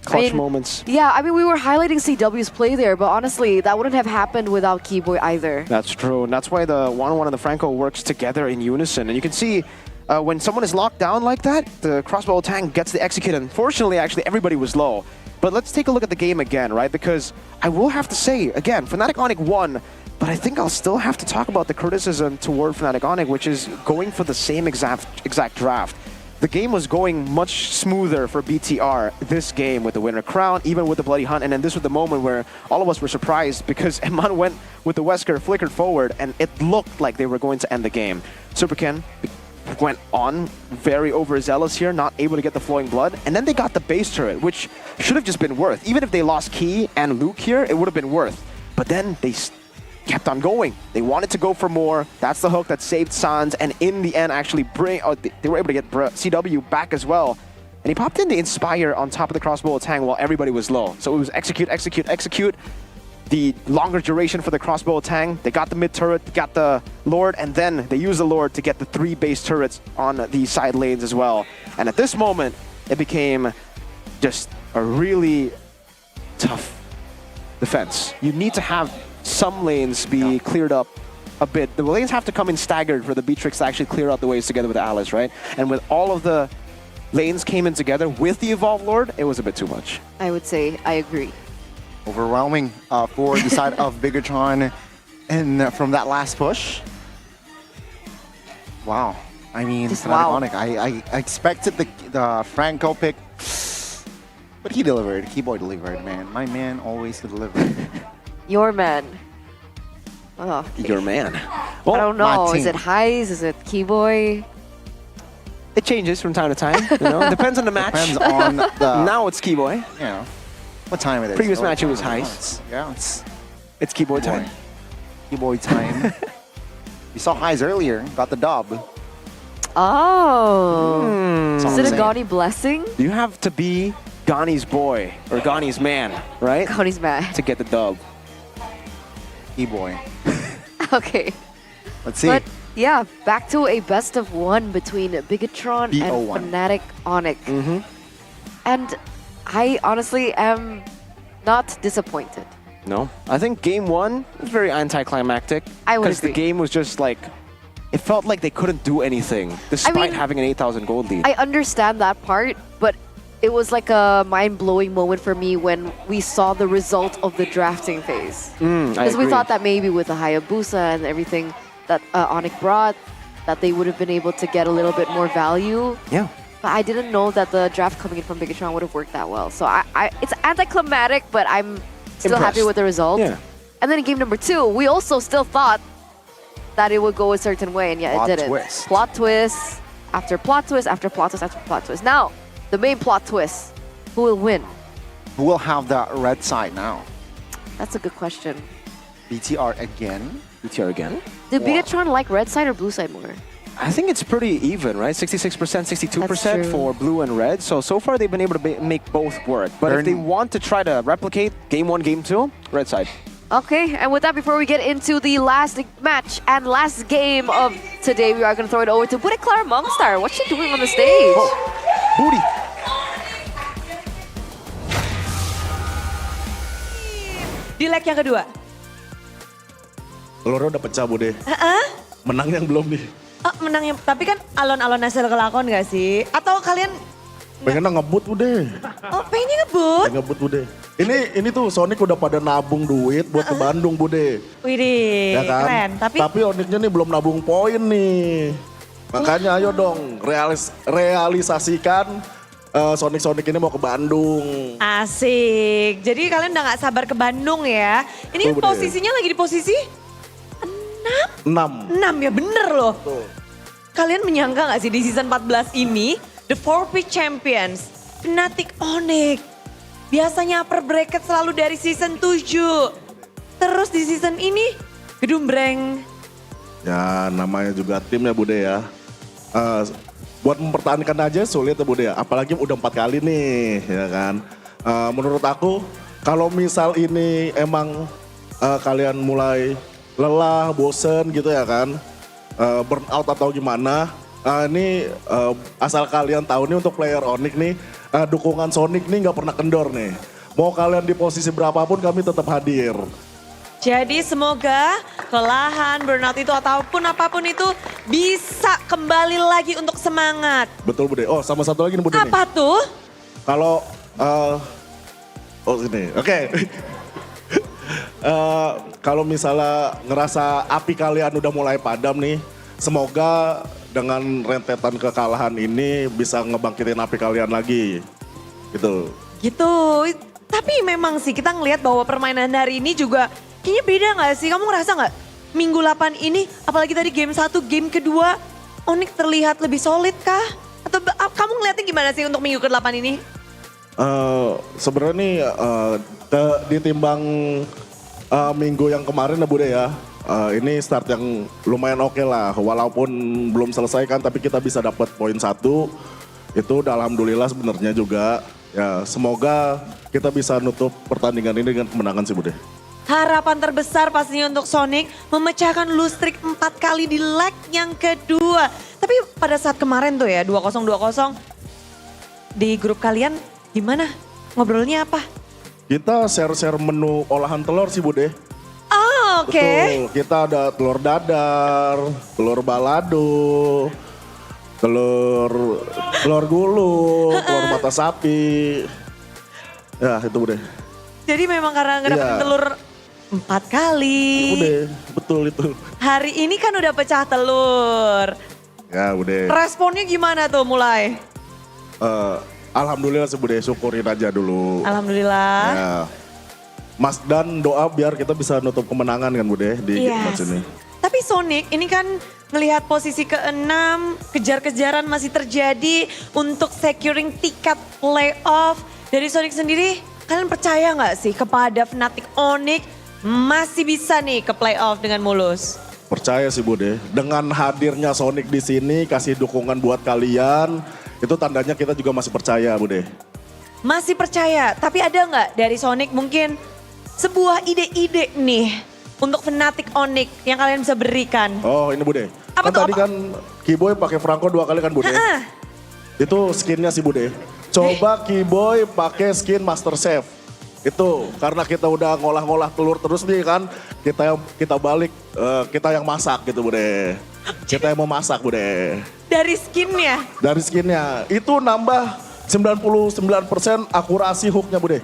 Clutch moments. Yeah, I mean, we were highlighting CW's play there, but honestly, that wouldn't have happened without Keyboy either. That's true, and that's why the 1-1 and the Franco works together in unison. And you can see when someone is locked down like that, the crossbow tank gets the execute. Unfortunately, actually, everybody was low. But let's take a look at the game again, right? Because I will have to say, again, Fnatic Onyx won, but I think I'll still have to talk about the criticism toward Fnatic Onyx, which is going for the same exact draft. The game was going much smoother for BTR this game with the winner crown, even with the bloody hunt, and then this was the moment where all of us were surprised because Eman went with the Wesker, flickered forward, and it looked like they were going to end the game. Superken went on very overzealous here, not able to get the flowing blood, and then they got the base turret, which should have just been worth. Even if they lost Key and Luke here, it would have been worth. But then they kept on going. They wanted to go for more. That's the hook that saved Sans, and in the end actually they were able to get CW back as well. And he popped in the Inspire on top of the crossbow tang while everybody was low. So it was execute. The longer duration for the crossbow tang. They got the mid turret, got the Lord, and then they used the Lord to get the 3 base turrets on the side lanes as well. And at this moment, it became just a really tough defense. You need to have some lanes be cleared up a bit. The lanes have to come in staggered for the Beatrix to actually clear out the ways together with Alice, right? And with all of the lanes came in together with the Evolved Lord, it was a bit too much. I would say I agree. Overwhelming for the side of Bigatron, and from that last push. Wow. I mean, Fnatic, I expected the Franco pick, but he delivered. Keyboy delivered, man. My man always delivered. Your man. Oh, okay. Your man. Well, I don't know. Is it Heis? Is it Keyboy? It changes from time to time. It depends on the match. Depends on the... Now it's Keyboy. Yeah. What time it is? Previous match it was Heis. Yeah, it's Keyboy time. Keyboy time. We saw Heis earlier. Got the dub. Oh. Is it a Gani blessing? You have to be Gani's boy or Gani's man, right? Gani's man. To get the dub. Keyboy. Okay. Let's see. But yeah, back to a best of 1 between Bigatron and Fnatic Onyx. And I honestly am not disappointed. No, I think game 1 was very anticlimactic. I would agree. Because the game was just like, it felt like they couldn't do anything despite having an 8,000 gold lead. I understand that part, but it was like a mind-blowing moment for me when we saw the result of the drafting phase. Because we thought that maybe with the Hayabusa and everything that Onyx brought, that they would have been able to get a little bit more value. Yeah. But I didn't know that the draft coming in from Bigatron would have worked that well. So it's anticlimactic, but I'm still happy with the result. Yeah. And then in game number 2, we also still thought that it would go a certain way, and yet it didn't. Twist. Plot twist after plot twist after plot twist after plot twist. Now, the main plot twist. Who will win? Who will have the red side now? That's a good question. BTR again. BTR again? Did Bigatron like red side or blue side more? I think it's pretty even, right? 66%, 62% for blue and red. So far they've been able to make both work. But if they want to try to replicate game 1, game 2, red side. Okay, and with that, before we get into the last match and last game of today, we are going to throw it over to Budi Clara Mongstar. What's she doing on the stage? Budi. Di leg yang kedua. Telurnya udah pecah, Bude. Menang yang belum nih. Oh, menang yang, tapi kan alon-alon hasil kelakon gak sih? Atau kalian pengen ngebut, Bude. Oh, pengen ngebut? Pengen ngebut, Bude. Ini tuh Sonic udah pada nabung duit buat ke Bandung, Bude. Widih, Ya kan? keren. Tapi Onyxnya nih belum nabung poin nih. Makanya ayo dong realisasikan Sonic ini mau ke Bandung. Asik. Jadi kalian udah gak sabar ke Bandung ya. Ini Tuh, posisinya lagi di posisi 6 ya, bener loh. Kalian menyangka gak sih di season 14 ini, The 4P Champions, Fnatic Onyx, biasanya upper bracket selalu dari season 7. Terus di season ini, gedumbreng. Ya namanya juga tim ya, Bude ya. Buat mempertahankan aja sulit ya, Bude ya. Apalagi udah 4 kali nih, ya kan. Menurut aku, kalau misal ini emang kalian mulai lelah, bosen gitu ya kan, burnout atau gimana, ini asal kalian tahu nih untuk player Onyx nih, dukungan Sonic nih nggak pernah kendor nih. Mau kalian di posisi berapapun kami tetap hadir. Jadi semoga kelelahan, burnout itu ataupun apapun itu bisa kembali lagi untuk semangat. Betul, Bude. Oh, sama satu lagi nih, Bude. Apa tuh? Kalau sini. Oke. Kalau misalnya ngerasa api kalian udah mulai padam nih, semoga dengan rentetan kekalahan ini bisa ngebangkitin api kalian lagi. Gitu. Gitu. Tapi memang sih kita ngelihat bahwa permainan hari ini juga kayaknya beda gak sih? Kamu ngerasa gak? Minggu 8 ini, apalagi tadi game 1, game kedua, Onyx terlihat lebih solid kah? Atau kamu ngeliatnya gimana sih untuk minggu ke-8 ini? Sebenarnya nih ditimbang minggu yang kemarin ya, Bude ya. Ini start yang lumayan oke lah. Walaupun belum selesai kan, tapi kita bisa dapat poin 1. Itu udah alhamdulillah sebenarnya juga. Ya semoga kita bisa nutup pertandingan ini dengan kemenangan sih, Bude. Harapan terbesar pastinya untuk Sonic memecahkan lose streak 4 kali di leg yang kedua. Tapi pada saat kemarin tuh ya 2-0 di grup kalian gimana? Ngobrolnya apa? Kita share-share menu olahan telur sih, Bude. Oh, oke. Betul, kita ada telur dadar, telur balado, telur gulung, telur mata sapi. Ya itu, Bude. Jadi memang karena ngedapetin telur 4 kali. Udah, betul itu. Hari ini kan udah pecah telur. Ya udah. Responnya gimana tuh mulai? Alhamdulillah sih, Bude, syukurin aja dulu. Alhamdulillah. Ya. Mas dan doa biar kita bisa nutup kemenangan kan, Bude, di match ini. Tapi Sonic ini kan ngelihat posisi ke-6, kejar-kejaran masih terjadi untuk securing tiket playoff. Dari Sonic sendiri, kalian percaya nggak sih kepada Fnatic Onyx masih bisa nih ke playoff dengan mulus? Percaya sih, Bude. Dengan hadirnya Sonic di sini, kasih dukungan buat kalian, itu tandanya kita juga masih percaya, Bude. Masih percaya, tapi ada nggak dari Sonic mungkin sebuah ide-ide nih untuk Fnatic Onyx yang kalian bisa berikan? Oh ini, Bude. Apa kan tadi kan Keyboy pakai Franco 2 kali kan, Bude. Itu skinnya sih, Bude. Coba Keyboy pakai skin Master Chef. Itu karena kita udah ngolah-ngolah telur terus nih kan, kita balik kita yang masak gitu, Bude. Kita yang memasak, Bude. Dari skinnya? Dari skinnya. Itu nambah 99% akurasi hooknya, Bude.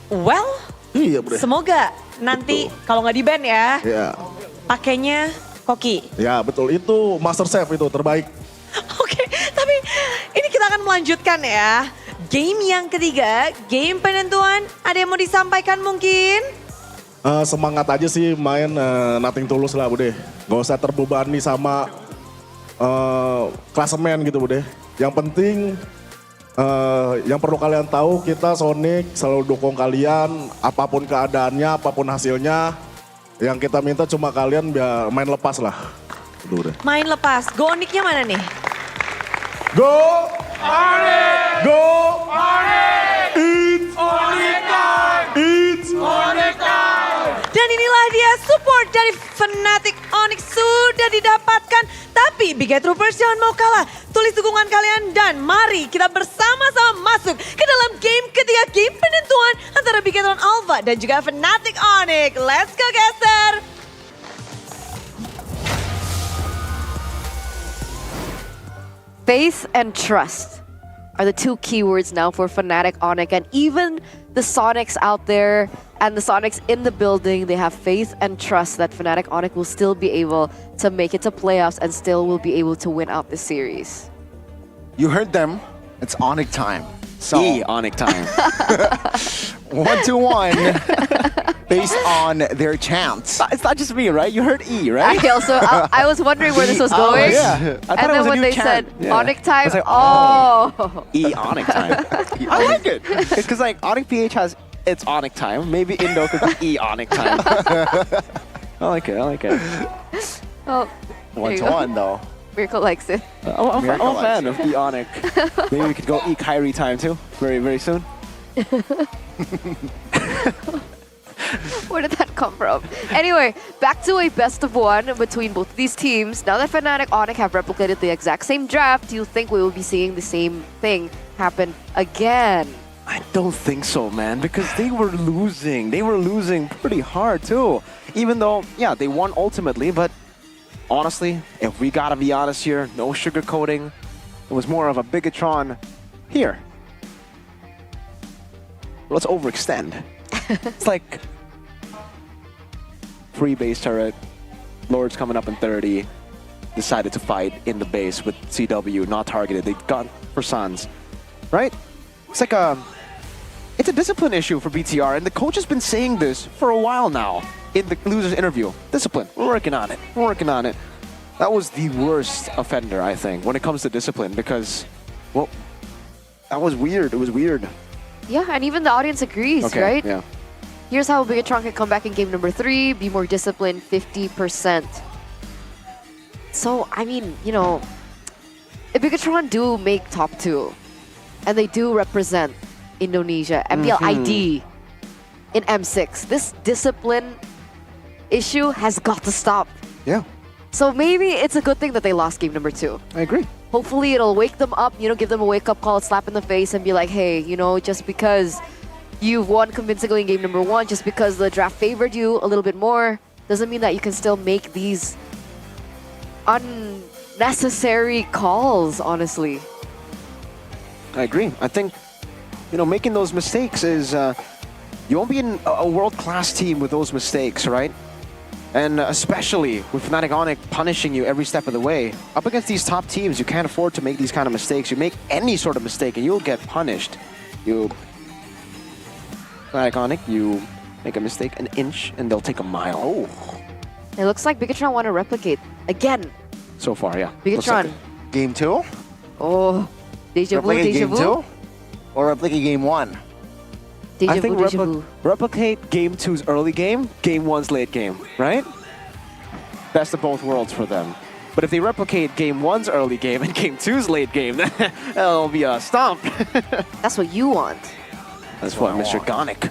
Well, iya, Bude. Semoga nanti kalau nggak di-ban ya, pakainya koki. Ya betul, itu Master Chef itu terbaik. Oke, tapi ini kita akan melanjutkan ya. Game yang ketiga, game penentuan. Ada yang mau disampaikan mungkin? Semangat aja sih main nothing tulus lah, Bude. Gak usah terbebani sama klasemen gitu, Bude. Yang penting Yang perlu kalian tahu, kita Sonic selalu dukung kalian, apapun keadaannya, apapun hasilnya. Yang kita minta cuma kalian biar main lepas lah. Udah. Main lepas. Goniknya mana nih? Go! Onyx! Go! Onyx! It's Onyx time! It's Onyx time! Dan inilah dia support dari Fnatic Onyx sudah didapatkan. Tapi Big Cat Troopers jangan mau kalah. Tulis dukungan kalian dan mari kita bersama-sama masuk ke dalam game ketiga, game penentuan antara Big Cat Alpha dan juga Fnatic Onyx. Let's go, Caster! Faith and trust are the two keywords now for Fnatic Onyx, and even the Sonics out there and the Sonics in the building, they have faith and trust that Fnatic Onyx will still be able to make it to playoffs and still will be able to win out this series. You heard them. It's Onyx time. So Onyx time. 1-1 based on their chance. It's not just me, right? You heard E, right? I also, I was wondering where this was going. Yeah. I thought And it was then a when new they said chant. Yeah. Onyx I time, was like, oh. E Onyx time. I like it. It's because like Onyx PH has its Onyx time. Maybe Indo could be E Onyx time. I like it. I like it. Oh, there you go. 1-1 though. Miracle likes it. I'm a fan of E Onyx. Maybe we could go E Kyrie time too. Very, very soon. Where did that come from? Anyway, back to a best of one between both of these teams. Now that Fnatic Onyx have replicated the exact same draft, do you think we will be seeing the same thing happen again? I don't think so, man, because they were losing. They were losing pretty hard too. Even though, yeah, they won ultimately, but honestly, if we gotta be honest here, no sugarcoating. It was more of a Bigatron here. Let's overextend. It's like free base turret, Lords coming up in 30, decided to fight in the base with CW, not targeted. They got for Suns, right? It's like it's a discipline issue for BTR, and the coach has been saying this for a while now in the loser's interview. Discipline, we're working on it, we're working on it. That was the worst offender, I think, when it comes to discipline, because, well, that was weird, it was weird. Yeah, and even the audience agrees, Okay, right? yeah. Here's how Bigatron can come back in game number 3, be more disciplined, 50%. So, I mean, you know, if Bigatron do make top 2, and they do represent Indonesia, MPL ID in M6, this discipline issue has got to stop. Yeah. So maybe it's a good thing that they lost game number 2. I agree. Hopefully it'll wake them up, you know, give them a wake-up call, slap in the face, and be like, hey, you know, just because you've won convincingly in game number 1, just because the draft favored you a little bit more, doesn't mean that you can still make these unnecessary calls, honestly. I agree. I think, you know, making those mistakes is, you won't be in a world-class team with those mistakes, right? And especially with Fnatic Onyx punishing you every step of the way. Up against these top teams, you can't afford to make these kind of mistakes. You make any sort of mistake and you'll get punished. Fnatic Onyx, you make a mistake an inch and they'll take a mile. Oh. It looks like Bigatron want to replicate again. So far, yeah. Bigatron. Game 2? Oh, deja vu, Replicate deja game vu. 2? Or replicate game 1? Deja I think vu, deja vu. replicate game 2's early game, game 1's late game, right? Best of both worlds for them. But if they replicate game 1's early game and game 2's late game, that'll be a stomp. That's what you want. That's what what I Mr. want. Gonic.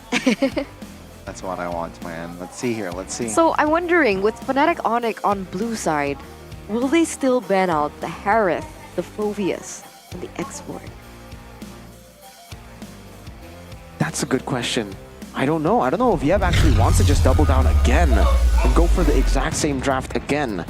That's what I want, man. Let's see here. Let's see. So I'm wondering, with Fnatic Onyx on blue side, will they still ban out the Harith, the Phoveus, and the X-Ward? That's a good question. I don't know. I don't know if Yev actually wants to just double down again and go for the exact same draft again.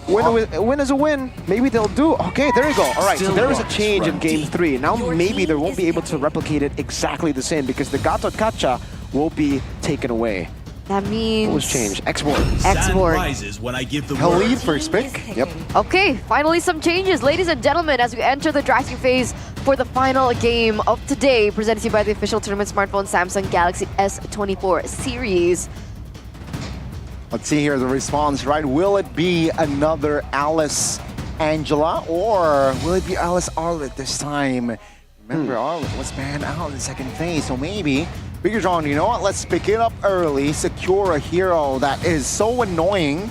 Win is a win. Maybe they'll do. Okay, there you go. All right, so there is a change in game 3. Now maybe they won't be able to replicate it exactly the same because the Gatot Kacha will be taken away. That means... What was changed? X-Ward. X-Ward. When I give the He'll lead first pick. Yep. Okay, finally some changes. Ladies and gentlemen, as we enter the drafting phase for the final game of today, presented to you by the official tournament smartphone Samsung Galaxy S24 series. Let's see here the response, right? Will it be another Alice Angela, or will it be Alice Arlet this time? Remember, Arlet was banned out in the second phase, so maybe Bigatron, you know what? Let's pick it up early, secure a hero that is so annoying,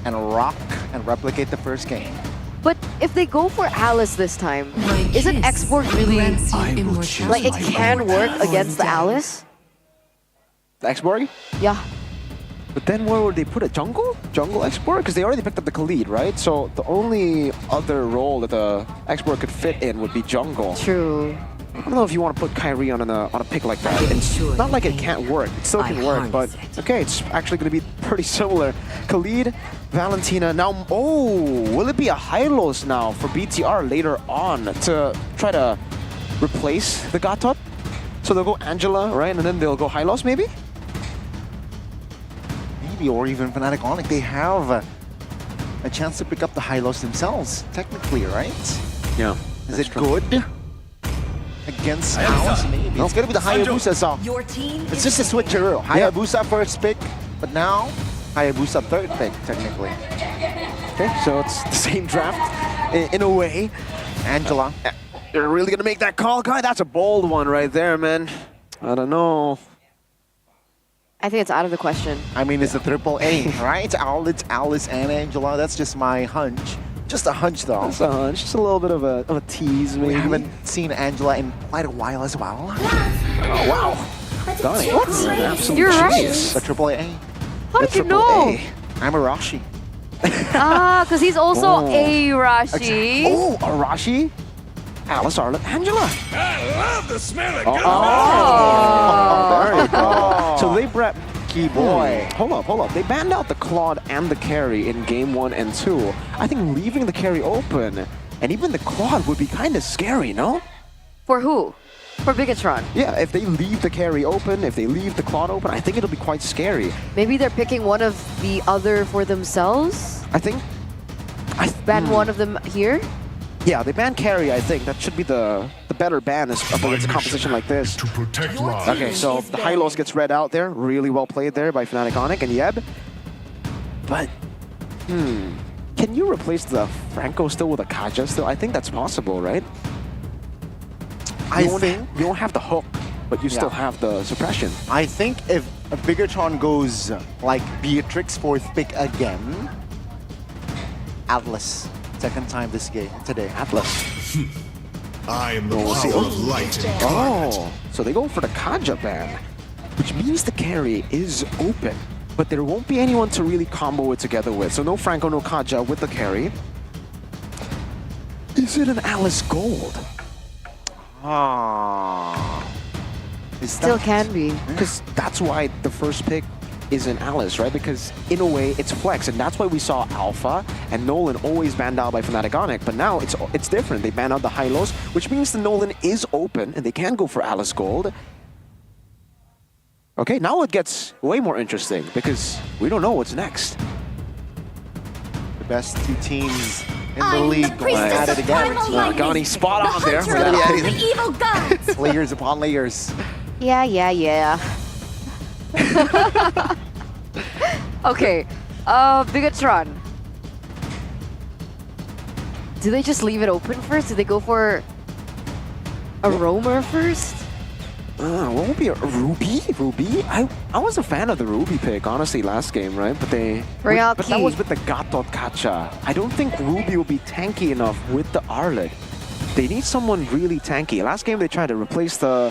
and rock and replicate the first game. But if they go for Alice this time, isn't Export really like it can work against the Alice? The X-Borg? Yeah. But then where would they put it? Jungle? Jungle X-Borg? Because they already picked up the Khalid, right? So the only other role that the X-Borg could fit in would be jungle. True. I don't know if you want to put Kyrie on a pick like that. It's not like it can't work. It still can work, but okay, it's actually going to be pretty similar. Khalid, Valentina. Now, will it be a Hylos now for BTR later on to try to replace the Gatot? So they'll go Angela, right? And then they'll go Hylos, maybe? Maybe, or even Fnatic Onyx. They have a chance to pick up the Hylos themselves, technically, right? Yeah. Is it good? Against Alice, maybe. It's gonna be the Hayabusa song. Your team It's just a switcheroo. Hayabusa first pick, but now Hayabusa third pick, technically. Okay, so it's the same draft in a way. Angela. You're really gonna make that call, guy? That's a bold one right there, man. I don't know. I think it's out of the question. I mean, it's a triple A, right? It's Alice and Angela. That's just my hunch. Just a hunch, though. That's a hunch. Just a little bit of a tease, maybe. We haven't seen Angela in quite a while as well. Oh, wow. Got it. What? Absolute You're right. genius. The triple A. How did you know? I'm Arashi. Because he's also a Rashi. Oh, Arashi? Alice, Arlet, Angela. I love the smell of There you go. So they brought Key Boy. Hold up. They banned out the Claude and the carry in game 1 and 2. I think leaving the carry open and even the Claude would be kind of scary, no? For who? For Bigatron. Yeah, if they leave the carry open, if they leave the Claude open, I think it'll be quite scary. Maybe they're picking one of the other for themselves? I think... Ban one of them here? Yeah, they ban carry, I think. That should be the better ban up against a competition like this. to protect lives. Okay, so the Hylos gets read out there. Really well played there by Fnatic Onyx and Yeb. But, can you replace the Franco still with a Kaja still? I think that's possible, right? You don't have the hook, but you still have the suppression. I think if a Bigatron goes like Beatrix fourth pick again, Atlas. Second time this game today. Atlas. I am the power of light and climate. So they go for the Kaja ban, which means the carry is open, but there won't be anyone to really combo it together with. So no Franco, no Kaja with the carry. Is it an Alice Gold? Still can be. Because that's why the first pick is an Alice, right? Because in a way, it's flex, and that's why we saw Alpha and Nolan always banned out by Fnatic Onyx, but now it's different. They ban out the Hylos, which means the Nolan is open, and they can go for Alice Gold. Okay, now it gets way more interesting, because we don't know what's next. The best two teams in the league going at it again. Gani spot on there. evil gods. Layers upon layers. Yeah. Okay, Bigatron. Do they just leave it open first? Do they go for a roamer first? What would be a Ruby? Ruby? I was a fan of the Ruby pick, honestly, last game, right? But but that was with the Gatot Kacha. I don't think Ruby will be tanky enough with the Arlet. They need someone really tanky. Last game they tried to replace the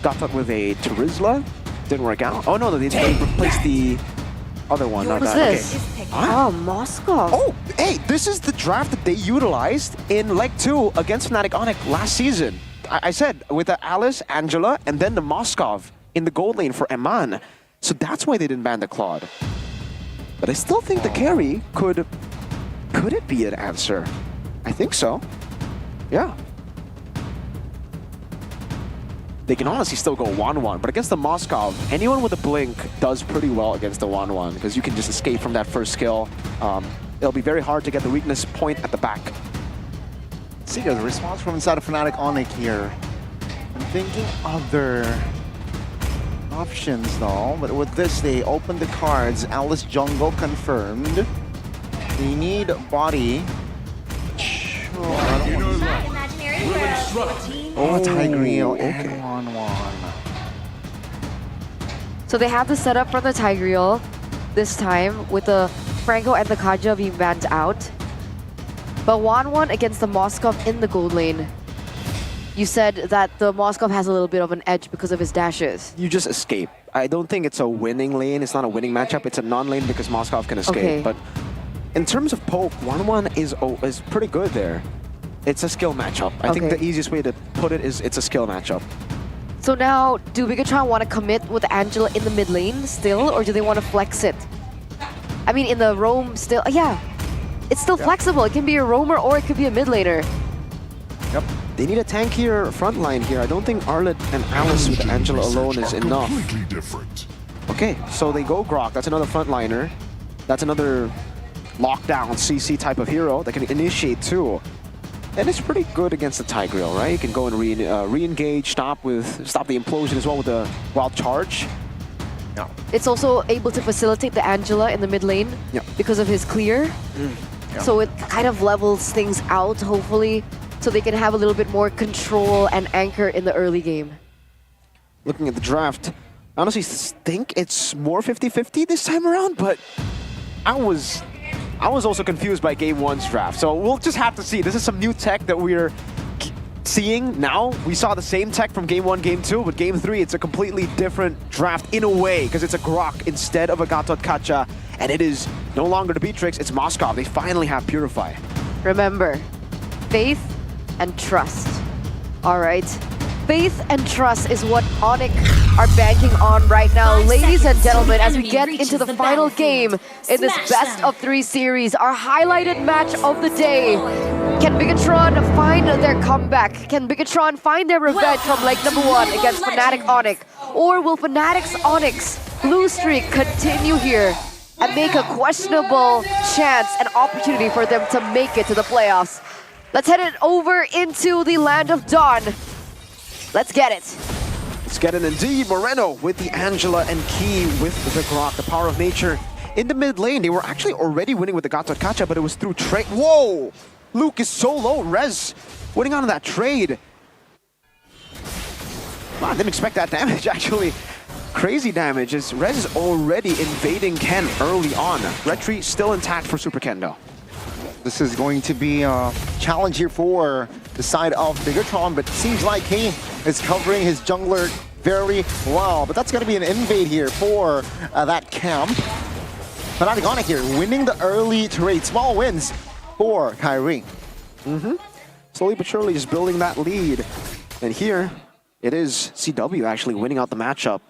Gatot with a Terizla. Didn't work out. Oh no, they replaced the other one. Not What's that. this? Okay. Oh, Moscow. Oh, hey, this is the draft that they utilized in Leg 2 against Fnatic Onyx last season. I said, with the Alice, Angela, and then the Moskov in the gold lane for Eman. So that's why they didn't ban the Claude. But I still think the carry could it be an answer? I think so. Yeah. They can honestly still go 1-1, but against the Moskov, anyone with a blink does pretty well against the 1-1 because you can just escape from that first skill. It'll be very hard to get the weakness point at the back. See, the response from inside of Fnatic Onyx here. I'm thinking other options though, but with this they open the cards. Alice Jungle confirmed. They need body Oh, Tigreal and 1-1. So they have the setup for the Tigreal this time with the Franco and the Kaja being banned out. But 1-1 against the Moskov in the gold lane. You said that the Moskov has a little bit of an edge because of his dashes. You just escape. I don't think it's a winning lane. It's not a winning matchup. It's a non-lane because Moskov can escape. Okay. But in terms of poke, 1-1 is pretty good there. It's a skill matchup. I think Okay. the easiest way to put it is it's a skill matchup. So now, do Bigatron want to commit with Angela in the mid lane still, or do they want to flex it? I mean, in the roam still, yeah. It's still flexible. It can be a roamer or it could be a mid laner. Yep. They need a tankier front line here. I don't think Arlet and Alice with Angela alone is enough. Okay, so they go Grok. That's another frontliner. That's another lockdown CC type of hero that can initiate too. And it's pretty good against the Tigreal, right? You can go and re-engage, stop the implosion as well with the wild charge. Yeah. It's also able to facilitate the Angela in the mid lane because of his clear. So it kind of levels things out, hopefully, so they can have a little bit more control and anchor in the early game. Looking at the draft, I honestly think it's more 50-50 this time around, but I was also confused by Game 1's draft. So we'll just have to see. This is some new tech that we're seeing now. We saw the same tech from Game 1, Game 2, but Game 3, it's a completely different draft in a way, because it's a Grok instead of a Gatot Kacha, and it is no longer the Beatrix, it's Moskov. They finally have Purify. Remember, faith and trust. All right. Faith and trust is what Onyx are banking on right now. Ladies and gentlemen, as we get into the final game in this best of 3 series, our highlighted match of the day. Can Bigatron find their comeback? Can Bigatron find their revenge from leg number 1 against Fnatic Onyx? Or will Fnatic's Onyx blue streak continue here and make a questionable chance and opportunity for them to make it to the playoffs? Let's head it over into the Land of Dawn. Let's get it. Let's get it indeed. Moreno with the Angela and Key with the Grok, the power of nature. In the mid lane, they were actually already winning with the Gatot Kacha, but it was through trade. Whoa! Luke is so low. Rez winning on that trade. Wow, I didn't expect that damage, actually. Crazy damage as Rez is already invading Ken early on. Retry still intact for Super Kendo. This is going to be a challenge here for the side of Bigatron, but it seems like he is covering his jungler very well. But that's going to be an invade here for that camp. Fnatic Onyx here winning the early trade. Small wins for Kyrie. Slowly but surely just building that lead. And here it is CW actually winning out the matchup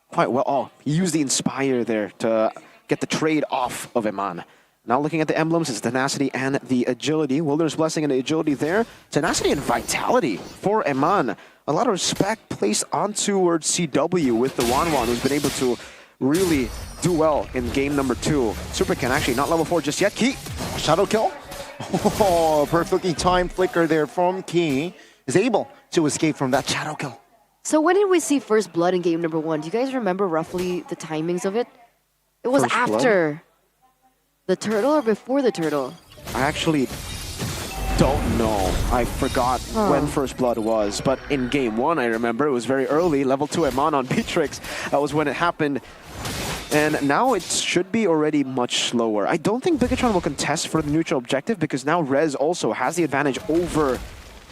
quite well. Oh, he used the Inspire there to get the trade off of Iman. Now looking at the emblems, it's Tenacity and the Agility. Wilderness Blessing and the Agility there. Tenacity and Vitality for Eman. A lot of respect placed on towards CW with the Wanwan, who's been able to really do well in game number 2. Super Ken actually not level 4 just yet. Key. Shadow kill. Oh, perfectly timed flicker there from Key. Is able to escape from that shadow kill. So when did we see First Blood in game number 1? Do you guys remember roughly the timings of it? It was First after the turtle or before the turtle? I actually don't know. I forgot when First Blood was, but in game 1 I remember it was very early. Level 2 Eman on Beatrix. That was when it happened. And now it should be already much slower. I don't think Bigatron will contest for the neutral objective because now Rez also has the advantage over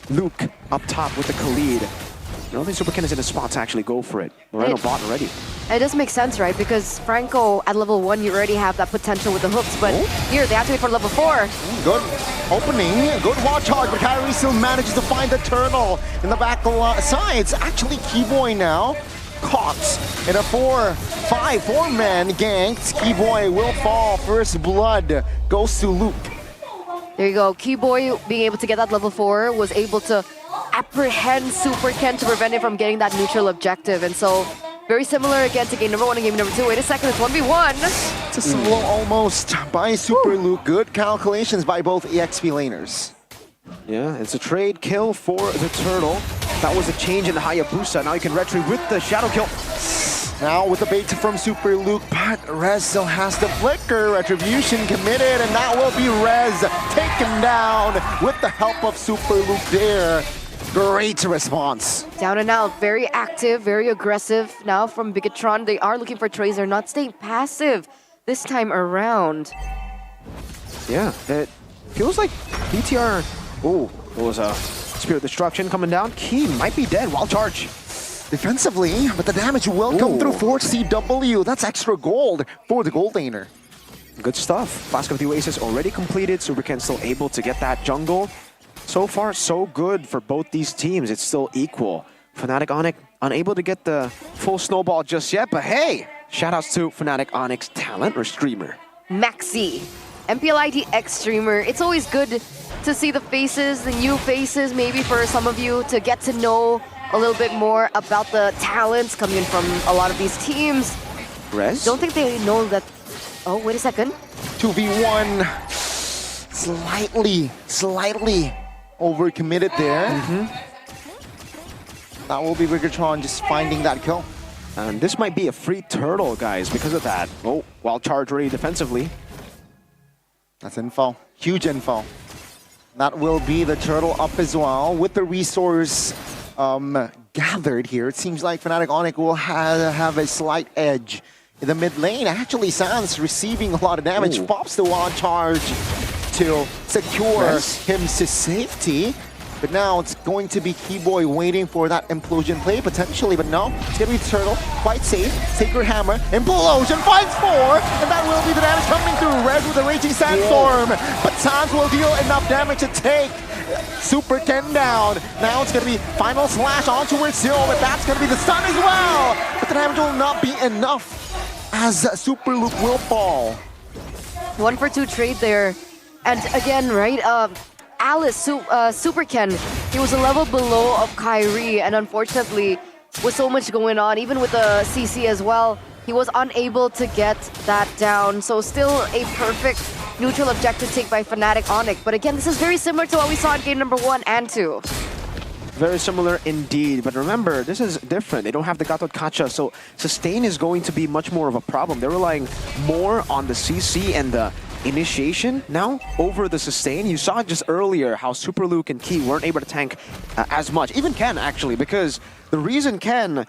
Luke up top with the Khalid. I don't think Super Ken is in a spot to actually go for it. Moreno bought already. It does make sense, right? Because Franco at level 1, you already have that potential with the hooks, but here they have to wait for level 4. Good opening, good watch hard, but Kyrie still manages to find the turtle in the back sides. Actually, Keyboy now caught in a 4-man gank. Keyboy will fall. First blood goes to Luke. There you go. Keyboy being able to get that level 4 was able to apprehend Super Ken to prevent him from getting that neutral objective. And so, very similar again to game number 1 and game number 2. Wait a second, it's 1v1. It's a solo almost by Super Luke. Good calculations by both EXP laners. Yeah, it's a trade kill for the turtle. That was a change in the Hayabusa. Now you can retry with the shadow kill. Now with the bait from Super Luke, but Rez still has the flicker. Retribution committed, and that will be Rez taken down with the help of Super Luke there. Great response. Down and out, very active, very aggressive now from Bigatron. They are looking for trades. They're not staying passive this time around. Yeah, it feels like BTR. Oh, there was a Spirit Destruction coming down. Key might be dead. Wild charge. Defensively, but the damage will come through for CW. That's extra gold for the gold laner. Good stuff. Flask of the Oasis already completed. Superken still able to get that jungle. So far, so good for both these teams. It's still equal. Fnatic Onyx unable to get the full snowball just yet, but hey, shoutouts to Fnatic Onyx talent or streamer. Maxi, MPL IDX streamer. It's always good to see the faces, the new faces, maybe for some of you to get to know a little bit more about the talents coming in from a lot of these teams. Rez? Don't think they know that. Oh, wait a second. 2v1. Slightly overcommitted there. That will be Bigatron just finding that kill. And this might be a free turtle, guys, because of that. Oh, wild charge ready defensively. That's info. Huge info. That will be the turtle up as well. With the resource gathered here, it seems like Fnatic Onyx will have a slight edge in the mid lane. Actually, Sans receiving a lot of damage. Ooh. Pops the wild charge to secure him to safety. But now it's going to be Keyboy waiting for that implosion play, potentially, but no. It's going to be Turtle, quite safe. Sacred Hammer, implosion, finds 4, and that will be the damage coming through. Red with the Raging Sandstorm, but Sans will deal enough damage to take Super Ken down. Now it's going to be final slash onto Brazil, but that's going to be the stun as well. But the damage will not be enough as Super Luke will fall. 1-for-2 trade there. And again, right, Alice, Super Ken, he was a level below of Kyrie, and unfortunately, with so much going on, even with the CC as well, he was unable to get that down. So still a perfect neutral objective take by Fnatic Onyx. But again, this is very similar to what we saw in game number 1 and 2. Very similar indeed, but remember, this is different. They don't have the Gatot Kacha, so sustain is going to be much more of a problem. They're relying more on the CC and the initiation now over the sustain. You saw just earlier how Super Luke and Key weren't able to tank as much. Even Ken, actually, because the reason Ken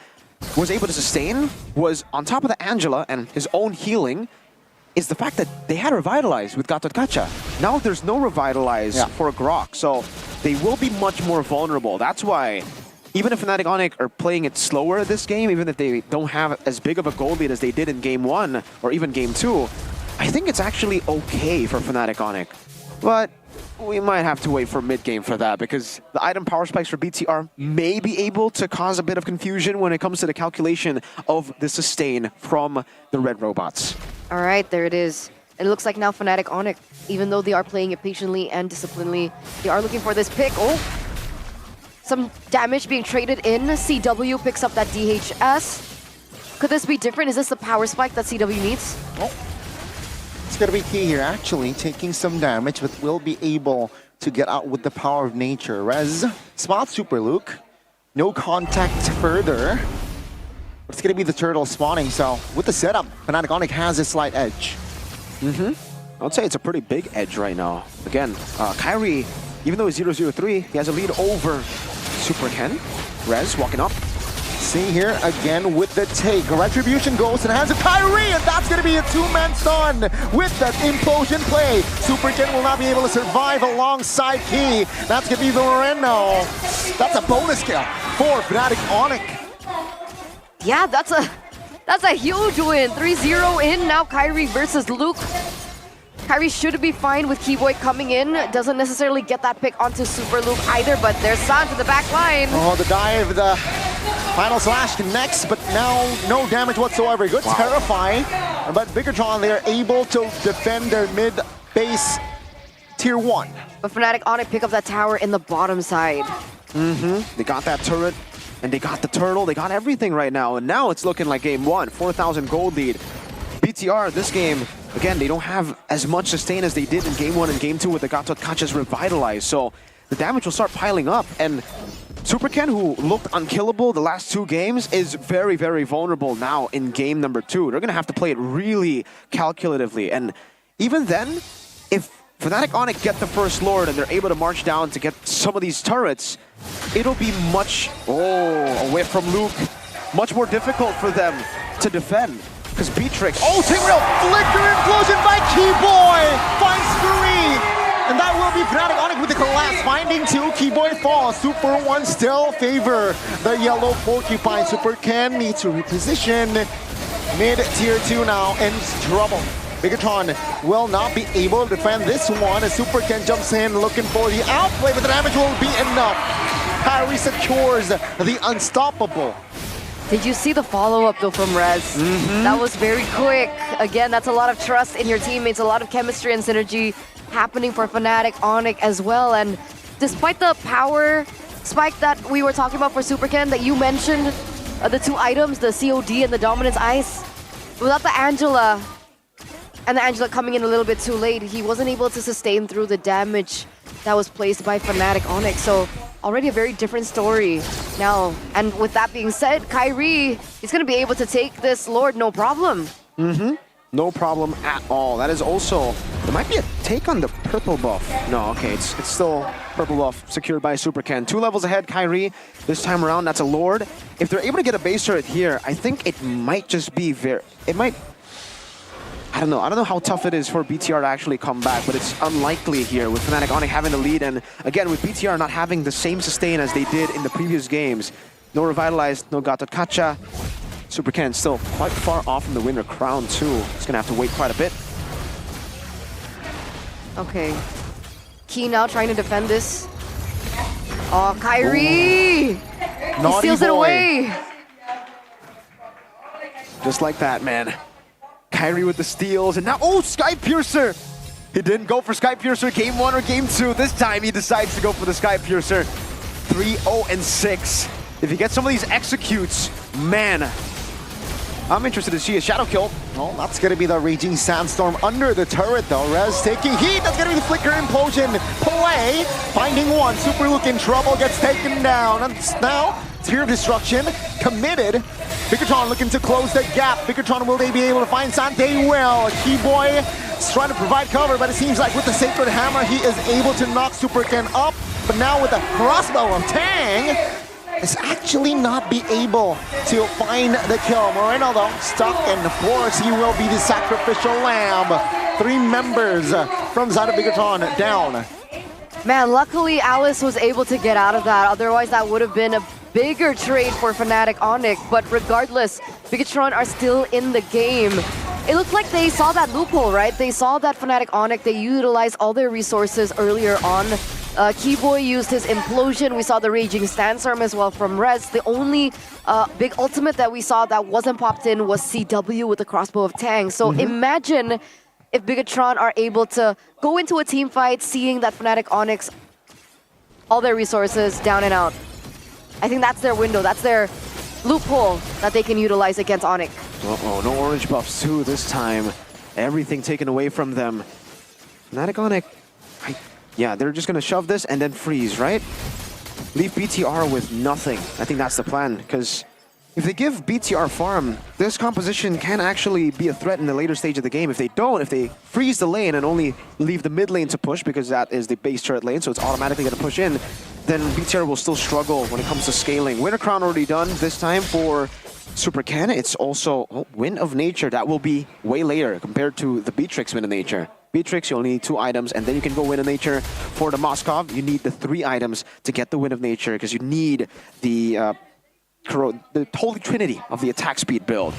was able to sustain was on top of the Angela and his own healing is the fact that they had Revitalize with Gatot Kacha. Now there's no Revitalize for Grok, so they will be much more vulnerable. That's why even if Fnatic Onyx are playing it slower this game, even if they don't have as big of a goal lead as they did in game 1 or even game 2, I think it's actually okay for Fnatic Onyx. But we might have to wait for mid-game for that, because the item power spikes for BTR may be able to cause a bit of confusion when it comes to the calculation of the sustain from the red robots. All right, there it is. It looks like now Fnatic Onyx, even though they are playing it patiently and disciplinedly, they are looking for this pick. Oh, some damage being traded in. CW picks up that DHS. Could this be different? Is this the power spike that CW needs? Oh. It's going to be Key here, actually, taking some damage, but will be able to get out with the power of nature. Rez spots Super Luke. No contact further. It's going to be the turtle spawning, so with the setup, Fnatic Onyx has a slight edge. I would say it's a pretty big edge right now. Again, Kyrie, even though he's 0-0-3, he has a lead over Super Ken. Rez walking up. See here again with the take. Retribution goes in the hands of Kyrie, and that's going to be a two-man stun with that implosion play. Super Ken will not be able to survive alongside Key. That's going to be the Moreno. That's a bonus kill for Fnatic Onyx. Yeah, that's a huge win. 3-0 in now. Kyrie versus Luke. Kyrie should be fine with Keyboy coming in. Doesn't necessarily get that pick onto Super Luke either, but there's Sans in the back line. Oh, the dive, the final slash connects, but now no damage whatsoever. Good, terrifying. But Bigatron, they're able to defend their mid base tier 1. But Fnatic Onyx pick up that tower in the bottom side. They got that turret, and they got the turtle. They got everything right now, and now it's looking like game 1. 4,000 gold lead. BTR, this game, again, they don't have as much sustain as they did in game 1 and game 2 with the Gatot Kachas revitalized, so the damage will start piling up, and Super Ken, who looked unkillable the last 2 games, is very, very vulnerable now in game number 2. They're going to have to play it really calculatively. And even then, if Fnatic Onyx get the first Lord and they're able to march down to get some of these turrets, it'll be much, away from Luke, much more difficult for them to defend. Because Beatrix, Ting Real, flicker implosion by Keyboy, finds Fury. And that will be Fnatic Onyx with the collapse, finding 2. Keyboy falls, Super 1 still favor the yellow Porcupine. Super Ken needs to reposition. Mid tier 2 now in trouble. Bigatron will not be able to defend this one as Super Ken jumps in looking for the outplay, but the damage will be enough. Kyrie secures the unstoppable. Did you see the follow-up though from Rez? That was very quick. Again, that's a lot of trust in your teammates, a lot of chemistry and synergy happening for Fnatic Onyx as well. And despite the power spike that we were talking about for Super Ken that you mentioned, the 2 items, the COD and the Dominance Ice, without the Angela, and the Angela coming in a little bit too late, he wasn't able to sustain through the damage that was placed by Fnatic Onyx. So already a very different story now. And with that being said, Kyrie is going to be able to take this Lord no problem. no problem at all. That is also, there might be a take on the purple buff. No, okay, it's still purple buff secured by Super Ken. 2 levels ahead, Kyrie. This time around, that's a Lord. If they're able to get a base turret here, I think it might just be I don't know how tough it is for BTR to actually come back, but it's unlikely here with Fnatic Onyx having the lead. And again, with BTR not having the same sustain as they did in the previous games. No Revitalized, no Gatot Kacha. Super Ken still quite far off from the winner crown too. He's gonna have to wait quite a bit. Okay. Key now trying to defend this. Oh, Kyrie! He steals it away! Just like that, man. Kyrie with the steals, and now, Sky Piercer! He didn't go for Sky Piercer game 1 or game 2. This time he decides to go for the Sky Piercer. 3-0-6. If he gets some of these executes, man, I'm interested to see a Shadow Kill. Oh, that's going to be the Raging Sandstorm under the turret, though. Rez taking heat. That's going to be the Flicker Implosion play. Finding 1. Super Luke in trouble. Gets taken down. And now, Sphere of Destruction committed. Bigatron looking to close the gap. Bigatron, will they be able to find Sante? They will. Keyboy is trying to provide cover, but it seems like with the Sacred Hammer, he is able to knock Super Ken up. But now with the crossbow of Tang, is actually not be able to find the kill. Moreno, though, stuck, and of course, he will be the sacrificial lamb. 3 members from side of Bigatron down. Man, luckily Alice was able to get out of that. Otherwise, that would have been a bigger trade for Fnatic Onyx. But regardless, Bigatron are still in the game. It looks like they saw that loophole, right? They saw that Fnatic Onyx, they utilized all their resources earlier on. Keyboy used his Implosion. We saw the Raging Sandstorm as well from Rez. The only big ultimate that we saw that wasn't popped in was CW with the Crossbow of Tang. So imagine if Bigatron are able to go into a team fight seeing that Fnatic Onyx, all their resources down and out. I think that's their window. That's their loophole that they can utilize against Onyx. Uh-oh, no orange buffs too this time. Everything taken away from them. Fnatic Onyx, yeah, they're just going to shove this and then freeze, right? Leave BTR with nothing. I think that's the plan, because if they give BTR farm, this composition can actually be a threat in the later stage of the game. If they don't, if they freeze the lane and only leave the mid lane to push, because that is the base turret lane, so it's automatically going to push in, then BTR will still struggle when it comes to scaling. Winter Crown already done this time for Super Ken. It's also Wind of Nature. That will be way later compared to the Beatrix Wind of Nature. Beatrix, you only need 2 items, and then you can go Wind of Nature. For the Moskov, you need the 3 items to get the Wind of Nature, because you need the Holy Trinity of the attack speed build.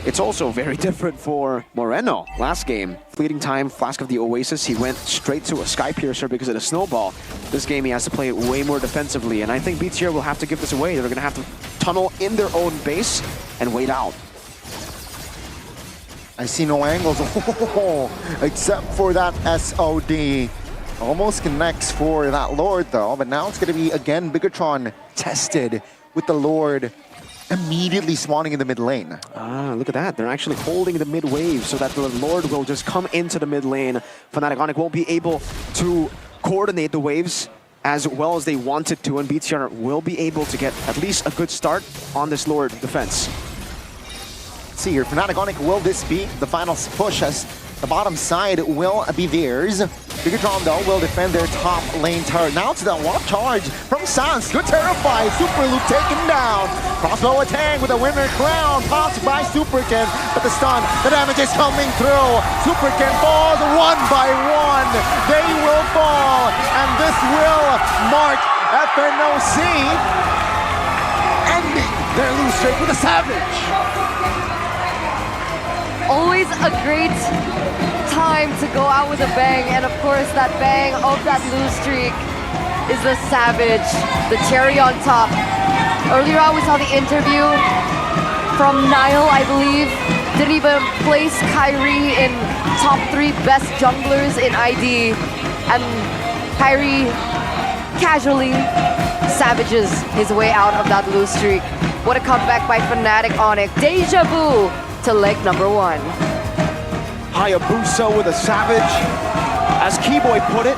It's also very different for Moreno. Last game, Fleeting Time, Flask of the Oasis, he went straight to a Sky Piercer because of the Snowball. This game, he has to play it way more defensively, and I think BTR will have to give this away. They're going to have to tunnel in their own base and wait out. I see no angles, except for that SOD. Almost connects for that Lord, though, but now it's going to be, again, Bigatron tested with the Lord immediately spawning in the mid lane. Ah, look at that. They're actually holding the mid wave so that the Lord will just come into the mid lane. Fnatic Onyx won't be able to coordinate the waves as well as they wanted to, and BTR will be able to get at least a good start on this Lord defense. Let's see here, Fnatic Onic, will this be the final push as the bottom side will be theirs? Bigatron though will defend their top lane turret. Now to the warp charge from Sans. Good terrify. Super Loop taken down. Crossbow attack with a winner crown. Popped by Superkin. But the stun, the damage is coming through. Superkin falls one by one. They will fall. And this will mark FNOC ending their lose streak with a savage. Always a great time to go out with a bang, and of course that bang of that lose streak is the savage, the cherry on top. Earlier on we saw the interview from Niall, I believe, didn't even place Kyrie in top 3 best junglers in ID, and Kyrie casually savages his way out of that lose streak. What a comeback by Fnatic Onic. Deja vu to leg number 1. Hayabusa with a savage, as Keyboy put it,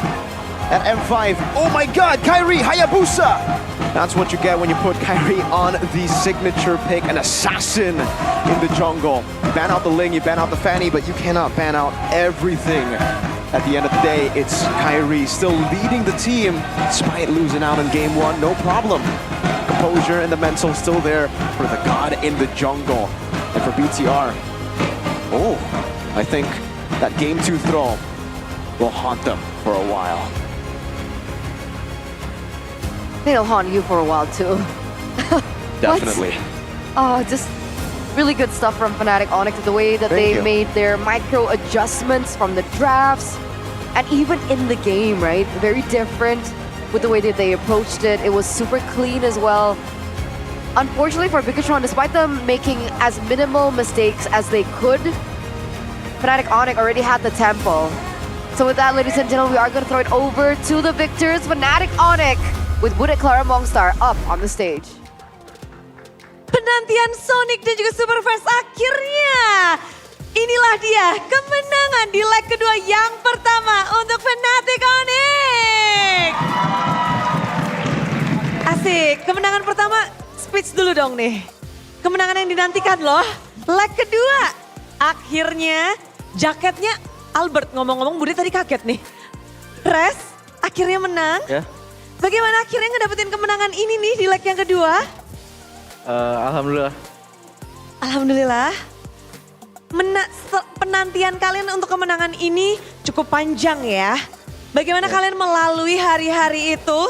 at M5. Oh my god, Kyrie, Hayabusa! That's what you get when you put Kyrie on the signature pick, an assassin in the jungle. You ban out the Ling, you ban out the Fanny, but you cannot ban out everything. At the end of the day, it's Kyrie still leading the team, despite losing out in game 1, no problem. Composure and the mental still there for the god in the jungle. And for BTR, oh, I think that game 2 throw will haunt them for a while. They'll haunt you for a while too. Definitely. Just really good stuff from Fnatic Onic, the way that they made their micro adjustments from the drafts and even in the game, right? Very different with the way that they approached it. It was super clean as well. Unfortunately for Bigatron, despite them making as minimal mistakes as they could, Fnatic Onic already had the tempo. So with that, ladies and gentlemen, we are going to throw it over to the victors, Fnatic Onic, with Budet Clara Mongstar up on the stage. Penantian Sonic dan juga Superfast akhirnya. Inilah dia kemenangan di leg kedua yang pertama untuk Fnatic Onic. Asik, kemenangan pertama speech dulu dong nih. Kemenangan yang dinantikan loh. Leg kedua. Akhirnya jaketnya Albert, ngomong-ngomong Budi tadi kaget nih. Res akhirnya menang. Ya. Bagaimana akhirnya ngedapetin kemenangan ini nih di leg yang kedua? Alhamdulillah. Alhamdulillah. Penantian kalian untuk kemenangan ini cukup panjang ya. Bagaimana kalian melalui hari-hari itu?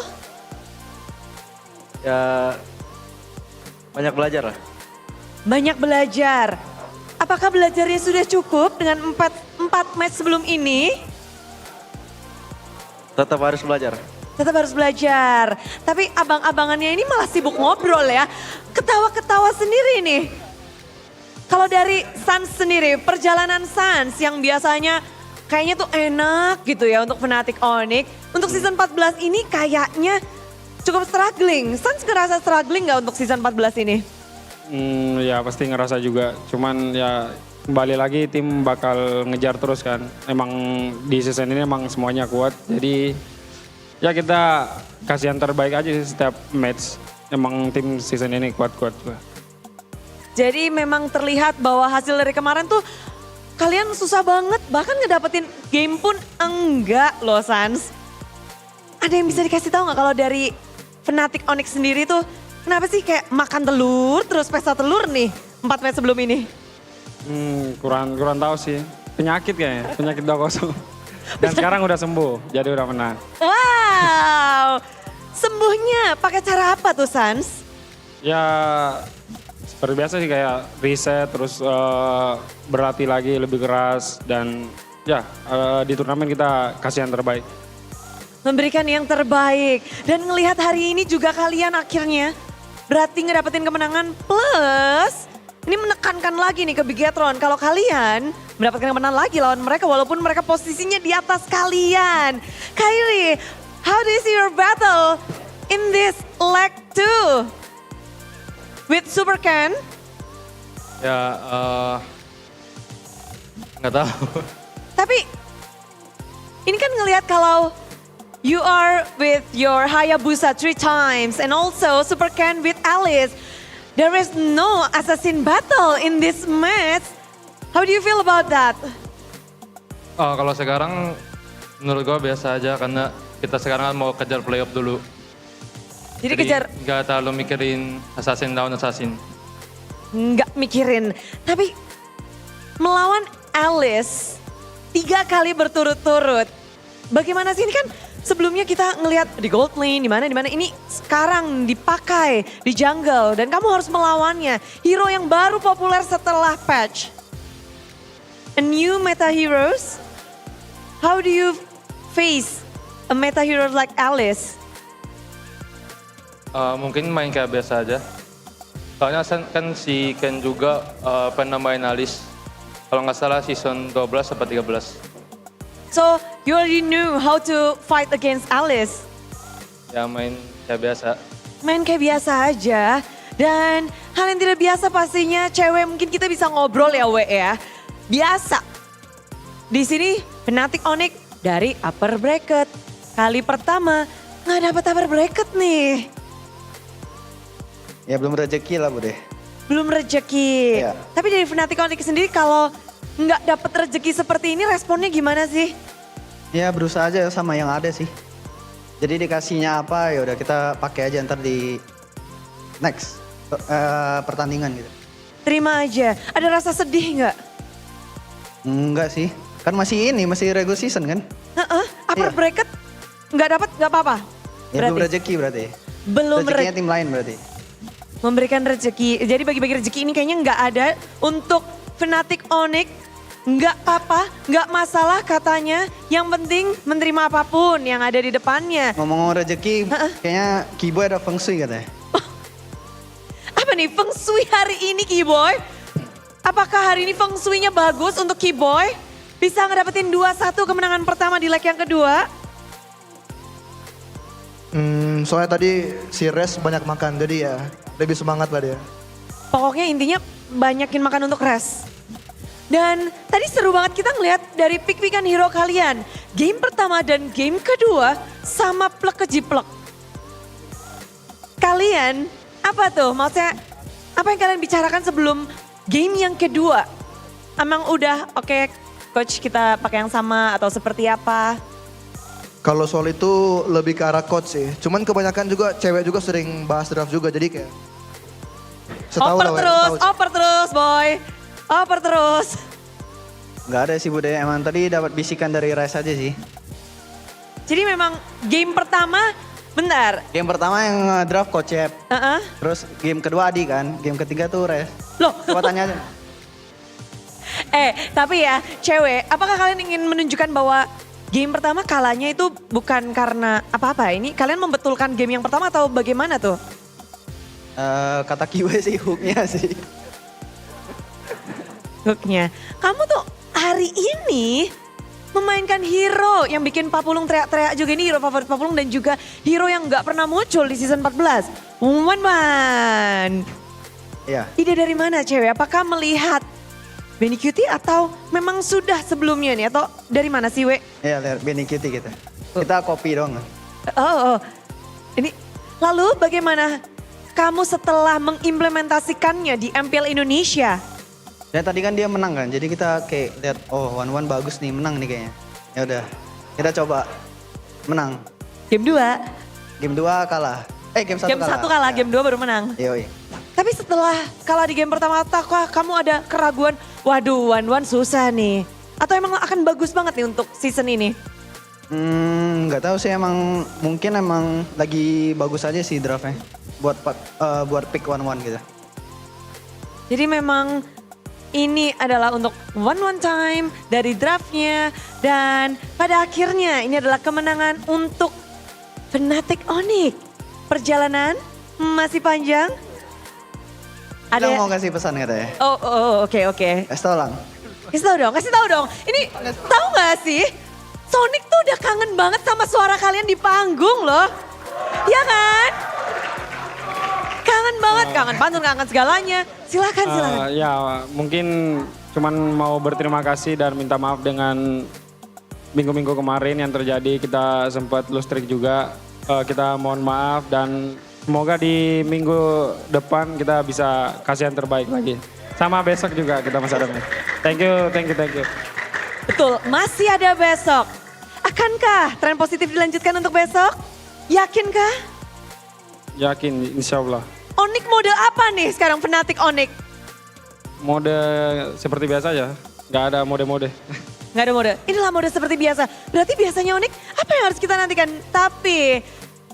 Ya, banyak belajar lah. Banyak belajar. Apakah belajarnya sudah cukup dengan 4 match sebelum ini? Tetap harus belajar. Tetap harus belajar. Tapi abang-abangannya ini malah sibuk ngobrol ya. Ketawa-ketawa sendiri nih. Kalau dari Sans sendiri, perjalanan Sans yang biasanya kayaknya tuh enak gitu ya untuk Fnatic Onic. Untuk season 14 ini kayaknya cukup struggling. Sans ngerasa struggling gak untuk season 14 ini? Ya pasti ngerasa juga. Cuman ya kembali lagi tim bakal ngejar terus kan. Emang di season ini emang semuanya kuat. Jadi ya kita kasih yang terbaik aja sih setiap match. Emang tim season ini kuat-kuat juga. Jadi memang terlihat bahwa hasil dari kemarin tuh kalian susah banget. Bahkan ngedapetin game pun enggak loh Sans. Ada yang bisa dikasih tahu nggak kalau dari Fnatic Onic sendiri tuh kenapa sih kayak makan telur terus pesta telur nih 4 match sebelum ini? Kurang tahu sih. Penyakit kayaknya, penyakit 2-0. Dan sekarang udah sembuh, jadi udah menang. Wow, sembuhnya pakai cara apa tuh Sans? Ya seperti biasa sih kayak reset, terus berlatih lagi lebih keras. Dan ya di turnamen kita kasih yang terbaik. Memberikan yang terbaik. Dan ngelihat hari ini juga kalian akhirnya berarti ngedapetin kemenangan plus ini menekankan lagi nih ke Bigatron kalau kalian mendapatkan kemenangan lagi lawan mereka walaupun mereka posisinya di atas kalian. Kyrie, how do you see your battle in this leg 2 with Supercan? Ya, nggak tahu. Tapi ini kan ngelihat kalau you are with your Hayabusa 3 times and also Super Ken with Alice. There is no assassin battle in this match. How do you feel about that? Kalau sekarang menurut gue biasa aja karena kita sekarang kan mau kejar playoff dulu. Jadi kejar, nggak terlalu mikirin assassin lawan assassin. nggak mikirin. Tapi melawan Alice 3 kali berturut-turut. Bagaimana sih ini kan sebelumnya kita ngelihat di gold lane, di mana ini sekarang dipakai di jungle dan kamu harus melawannya. Hero yang baru populer setelah patch. A new meta heroes. How do you face a meta hero like Alice? Mungkin main kayak biasa aja. Soalnya kan si Ken juga pernah main Alice. Kalau nggak salah season 12 atau 13. So you already knew how to fight against Alice. Ya main kayak biasa. Main kayak biasa aja. Dan hal yang tidak biasa pastinya cewek mungkin kita bisa ngobrol ya We ya. Biasa. Di sini Fnatic Onyx dari upper bracket. Kali pertama nggak dapat upper bracket nih. Ya belum rezeki lah Bude. Belum rezeki. Iya. Tapi dari Fnatic Onyx sendiri kalau nggak dapat rezeki seperti ini responnya gimana sih? Ya berusaha aja sama yang ada sih. Jadi dikasihnya apa ya udah kita pakai aja ntar di next pertandingan gitu. Terima aja. Ada rasa sedih nggak? Enggak sih. Kan masih regular season kan? Upper bracket nggak dapat nggak apa-apa. Ya belum rezeki berarti. Belum rezekinya tim lain berarti. Memberikan rezeki. Jadi bagi-bagi rezeki ini kayaknya nggak ada untuk Fnatic Onyx. Nggak apa-apa, nggak masalah katanya. Yang penting menerima apapun yang ada di depannya. Ngomong rezeki, kayaknya Kiboy ada feng shui katanya. Apa nih feng shui hari ini Kiboy? Apakah hari ini feng shui-nya bagus untuk Kiboy? Bisa ngedapetin 2-1 kemenangan pertama di leg yang kedua? Soalnya tadi si Res banyak makan, jadi ya lebih semangat lah dia. Pokoknya intinya banyakin makan untuk rest. Dan tadi seru banget kita ngeliat dari pick-pickan hero kalian. Game pertama dan game kedua sama plek kejiplek. Kalian apa tuh? Maksudnya apa yang kalian bicarakan sebelum game yang kedua? Emang udah oke, coach kita pakai yang sama atau seperti apa? Kalau soal itu lebih ke arah coach sih. Cuman kebanyakan juga cewek juga sering bahas draft juga, jadi kayak Oper terus boy. Oper terus. Nggak ada sih Bude, emang tadi dapat bisikan dari Res aja sih. Jadi memang game pertama, bentar. Game pertama yang draft coach Cep. Terus game kedua Adi kan, game ketiga tuh Res. Loh. Coba tanya aja. Tapi ya cewek, apakah kalian ingin menunjukkan bahwa game pertama kalahnya itu bukan karena apa-apa? Ini kalian membetulkan game yang pertama atau bagaimana tuh? Kata Kiwe sih hooknya sih. Hooknya. Kamu tuh hari ini memainkan hero yang bikin Papulung teriak-teriak juga. Ini hero favorit Papulung dan juga hero yang gak pernah muncul di season 14. Wan. Iya. Ide dari mana cewek? Apakah melihat Benny Cutie atau memang sudah sebelumnya nih atau dari mana sih We? Iya lihat Benny Cutie kita. Kita copy dong. Oh. Ini lalu bagaimana kamu setelah mengimplementasikannya di MPL Indonesia? Dan tadi kan dia menang kan, jadi kita kayak lihat Wan bagus nih, menang nih kayaknya. Ya udah, kita coba menang. Game 2? Game 2 kalah. Game 1 kalah. Game 1 kalah, game 2 baru menang. Yoi. Tapi setelah kalah di game pertama, apakah kamu ada keraguan, waduh Wan susah nih. Atau emang akan bagus banget nih untuk season ini? Nggak tahu sih mungkin emang lagi bagus aja sih draftnya. Buat pick 1-1 gitu. Jadi memang ini adalah untuk one time dari draftnya. Dan pada akhirnya ini adalah kemenangan untuk Fnatic Onyx. Perjalanan masih panjang. Ada mau kasih pesan katanya. Oke. Kasih tau lang. Kasih tau dong. Ini tahu gak sih? Sonic tuh udah kangen banget sama suara kalian di panggung loh. Iya kan? Kangen banget, kangen pantun, kangen segalanya. Silakan. Ya mungkin cuman mau berterima kasih dan minta maaf dengan minggu-minggu kemarin yang terjadi kita sempat lose streak juga. Kita mohon maaf dan semoga di minggu depan kita bisa kasih yang terbaik lagi. Sama besok juga kita masih ada match. Thank you. Betul, masih ada besok. Akankah tren positif dilanjutkan untuk besok? Yakinkah? Yakin, insya Allah. Onyx model apa nih sekarang Fnatic Onyx? Mode seperti biasa aja, nggak ada mode-mode. Nggak ada mode, inilah mode seperti biasa. Berarti biasanya Onyx apa yang harus kita nantikan? Tapi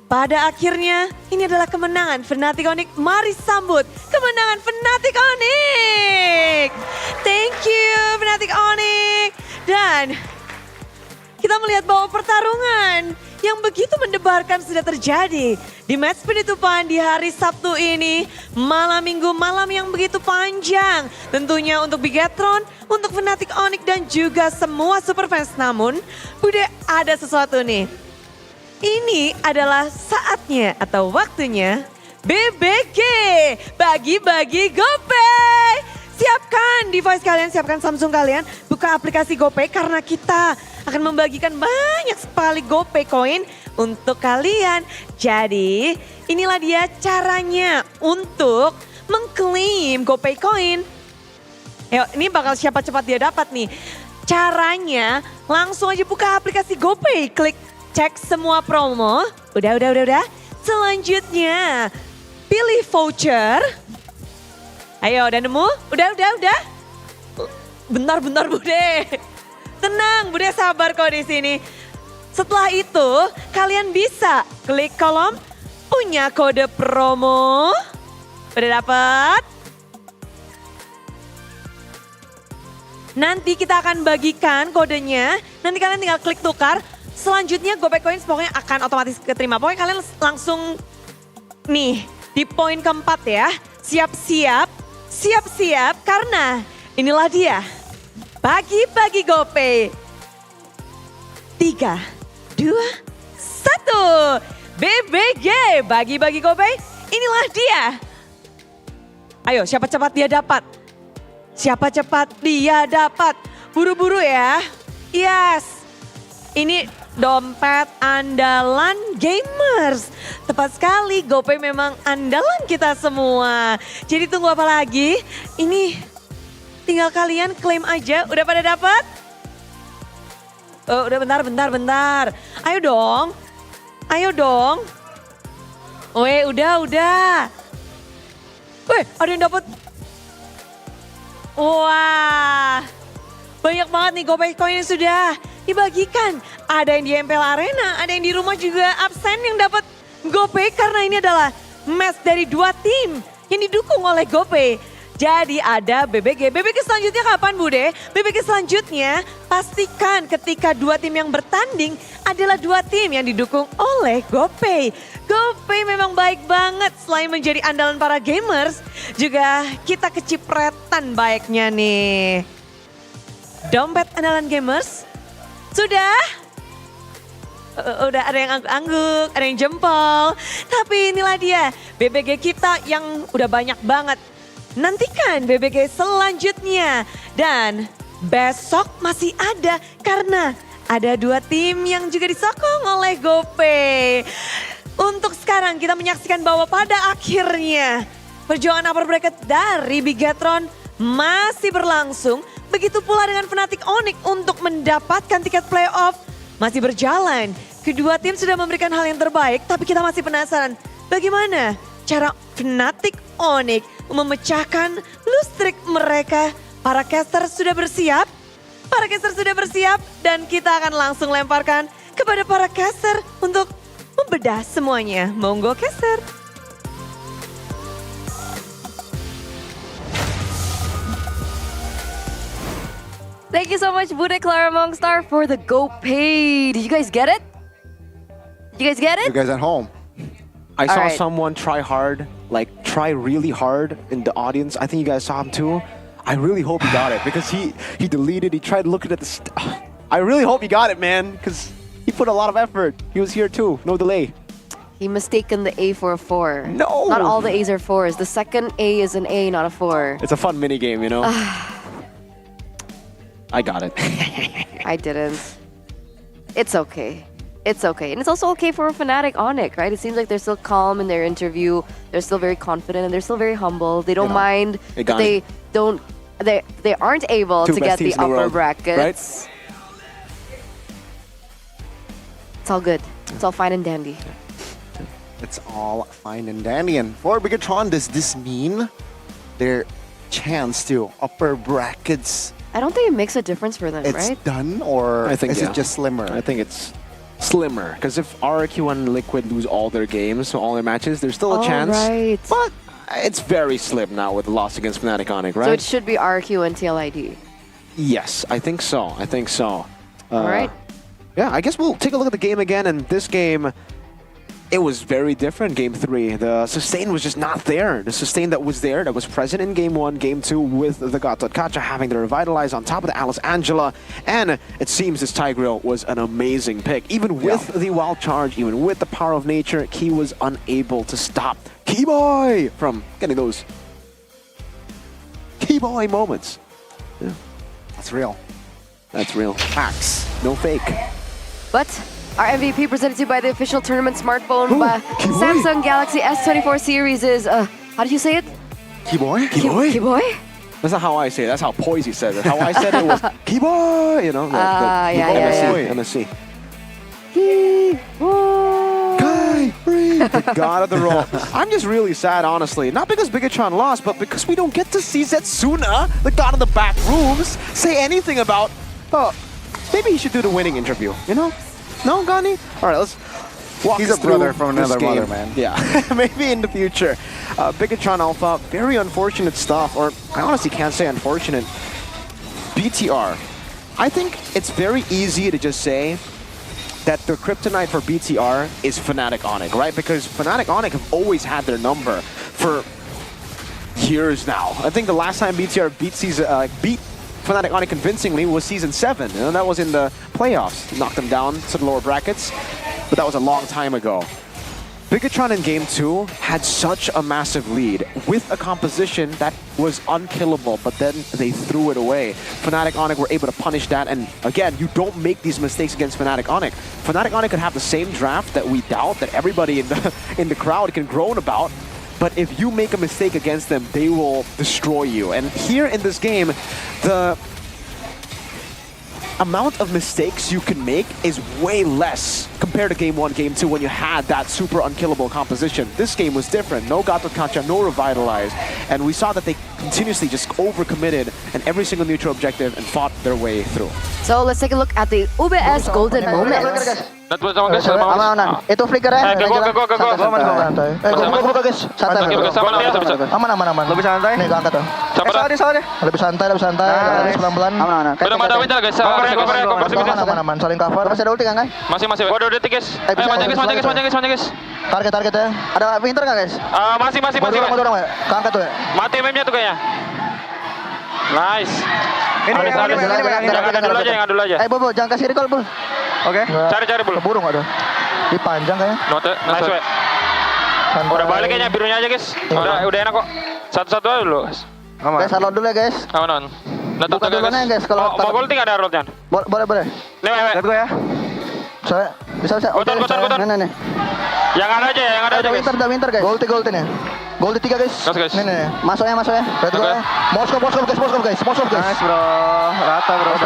pada akhirnya ini adalah kemenangan Fnatic Onyx. Mari sambut kemenangan Fnatic Onyx. Thank you Fnatic Onyx. Dan kita melihat bahwa pertarungan yang begitu mendebarkan sudah terjadi di match penutupan di hari Sabtu ini. Malam minggu, malam yang begitu panjang. Tentunya untuk Bigetron, untuk Fnatic Onyx dan juga semua superfans. Namun, Bude ada sesuatu nih. Ini adalah saatnya atau waktunya BBG, bagi-bagi GoPay. Siapkan device kalian, siapkan Samsung kalian, buka aplikasi GoPay karena kita akan membagikan banyak sekali GoPay coin untuk kalian. Jadi inilah dia caranya untuk mengklaim GoPay coin. Ini bakal siapa cepat dia dapat nih. Caranya langsung aja buka aplikasi GoPay, klik cek semua promo. Udah. Selanjutnya pilih voucher. Ayo udah nemu? Udah. Bentar Bude. Tenang, Bude sabar kok di sini. Setelah itu, kalian bisa klik kolom punya kode promo. Udah dapet? Nanti kita akan bagikan kodenya. Nanti kalian tinggal klik tukar. Selanjutnya GoPay Coins pokoknya akan otomatis keterima. Pokoknya kalian langsung nih di poin keempat ya. Siap-siap karena inilah dia. Bagi-bagi GoPay. 3, 2, 1. BBG, bagi-bagi GoPay. Inilah dia. Ayo, siapa cepat dia dapat. Buru-buru ya. Yes. Ini dompet andalan gamers. Tepat sekali, GoPay memang andalan kita semua. Jadi tunggu apa lagi? Ini tinggal kalian klaim aja. Udah pada dapat? Oh, udah bentar. Ayo dong. Weh, udah. Weh, ada yang dapat. Wah. Banyak banget nih GoPay coin yang sudah dibagikan. Ada yang di MPL Arena, ada yang di rumah juga absen yang dapat GoPay karena ini adalah match dari 2 tim yang didukung oleh GoPay. Jadi ada BBG. BBG selanjutnya kapan Bude? BBG selanjutnya pastikan ketika 2 tim yang bertanding adalah 2 tim yang didukung oleh GoPay. GoPay memang baik banget selain menjadi andalan para gamers. Juga kita kecipratan baiknya nih. Dompet andalan gamers. Sudah ada yang angguk-angguk, ada yang jempol. Tapi inilah dia BBG kita yang udah banyak banget. Nantikan BBG selanjutnya. Dan besok masih ada karena ada 2 tim yang juga disokong oleh GoPay. Untuk sekarang kita menyaksikan bahwa pada akhirnya perjuangan upper bracket dari Bigetron masih berlangsung. Begitu pula dengan Fnatic Onyx untuk mendapatkan tiket playoff masih berjalan. Kedua tim sudah memberikan hal yang terbaik, tapi kita masih penasaran bagaimana cara Fnatic Onyx memecahkan lose streak mereka. Para caster sudah bersiap. Dan kita akan langsung lemparkan kepada para caster untuk membedah semuanya. Monggo caster. Thank you so much, Bude, Clara, Mongstar, for the GoPay. Did you guys get it? You guys at home. I saw Alright. someone try really hard in the audience. I think you guys saw him too. I really hope he got it because he deleted, he tried looking at the I really hope he got it, man, because he put a lot of effort. He was here too, no delay. He mistaken the A for a 4. No! Not all the A's are 4s. The second A is an A, not a 4. It's a fun mini game, you know? I got it. I didn't. it's okay. It's okay. And it's also okay for a Fnatic Onyx, right? It seems like they're still calm in their interview. They're still very confident and they're still very humble. They don't mind that they aren't able to get the upper brackets. Right? It's all good. It's all fine and dandy. It's all fine and dandy. And for Bigatron, does this mean their chance to upper brackets? I don't think it makes a difference for them, It's right? done, or is it just slimmer? I think it's slimmer, because if RQ and Liquid lose all their games, so all their matches, there's still a chance. Right. But it's very slim now with the loss against Fnatic Onyx, right? So it should be RQ and TLID. Yes, I think so. I think so. All right. Yeah, I guess we'll take a look at the game again. And this game, it was very different, Game 3. The sustain was just not there. The sustain that was there, that was present in Game 1, Game 2, with the Gatot-Kacha having the Revitalize on top of the Alice Angela. And it seems this Tigreal was an amazing pick. Even with the Wild Charge, even with the power of nature, he was unable to stop Keyboy from getting those Keyboy moments. Yeah. That's real. That's real. Facts. No fake. But our MVP presented to you by the official tournament smartphone by Samsung Galaxy S24 series is, how did you say it? Keyboy? Keyboy? Keyboy? That's not how I say it. That's how Poisey said it. How I said it was Keyboy, you know? MSC. Keyboy. The god of the roll. I'm just really sad, honestly. Not because Bigatron lost, but because we don't get to see Zetsuna, the god of the back rooms, say anything about, maybe he should do the winning interview, you know? No, Gani? All right, let's walk He's us a brother through from this another game. mother, man. Yeah, maybe in the future. Bigatron Alpha, very unfortunate stuff, or I honestly can't say unfortunate. BTR. I think it's very easy to just say that the kryptonite for BTR is Fnatic Onyx, right? Because Fnatic Onyx have always had their number for years now. I think the last time BTR beat Fnatic Onyx convincingly was Season 7, and that was in the playoffs. Knocked them down to the lower brackets, but that was a long time ago. Bigatron in Game 2 had such a massive lead with a composition that was unkillable, but then they threw it away. Fnatic Onyx were able to punish that, and again, you don't make these mistakes against Fnatic Onyx. Fnatic Onyx could have the same draft that we doubt, that everybody in the crowd can groan about, but if you make a mistake against them, they will destroy you. And here in this game, the amount of mistakes you can make is way less compared to Game 1, Game 2 when you had that super unkillable composition. This game was different. No Gatot-Kacha, no Revitalize. And we saw that they continuously just overcommitted in every single neutral objective and fought their way through. So let's take a look at the UBS golden moments. Aman. Itu flicker ya. Guys. Santai. Aman. Lebih santai. Nih, angkat tuh. Lebih santai. Pelan-pelan. Aman. Udah ada winter guys. Aman. Saling cover. Masih ada ulti kan, guys? Masih. Waduh, detik guys. Mati guys. Target ya. Ada winter nggak, guys? Masih. Mau dorong ya? Angkat tuh ya. Mati meme-nya tuh kayaknya. Nice. Ini Jangan dulu aja. Bobo, jangan kasih recall, Bul. Oke. Cari Bul. Keburu nggak tuh? Di panjang kayaknya. Nice, we. Udah balik kayaknya birunya aja, guys. Udah enak kok. Satu-satu aja dulu. Guys, download dulu ya, guys. Aman. Buka dulu nih, guys. Kalau mau gol tinggal ada rollnya. Boleh. Nih, lihat gue ya. Soalnya bisa. Kotor. Nih. Yang ada aja, guys. Udah winter, guys. Gold nih. Gold 3, guys. Nih. Masuknya. Lihat gue ya. Moskov, guys. Nice, bro. Rata, bro.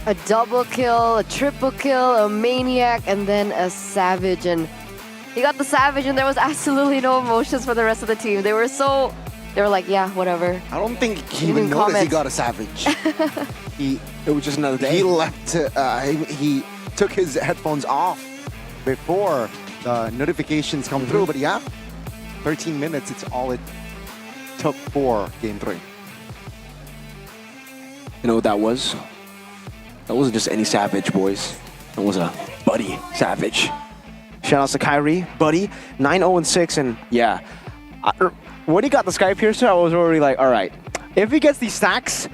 A double kill, a triple kill, a maniac, and then a savage. And he got the savage, and there was absolutely no emotions for the rest of the team. They were like, yeah, whatever. I don't think he even noticed he got a savage. It was just another day. He left. He took his headphones off before the notifications come through. But yeah, 13 minutes. It's all it took for Game 3. You know what that was? That wasn't just any savage, boys. That was a Buddy Savage. Shout out to Kyrie, Buddy, 9-0-6, and yeah. When he got the Sky Piercer, I was already like, all right, if he gets these stacks,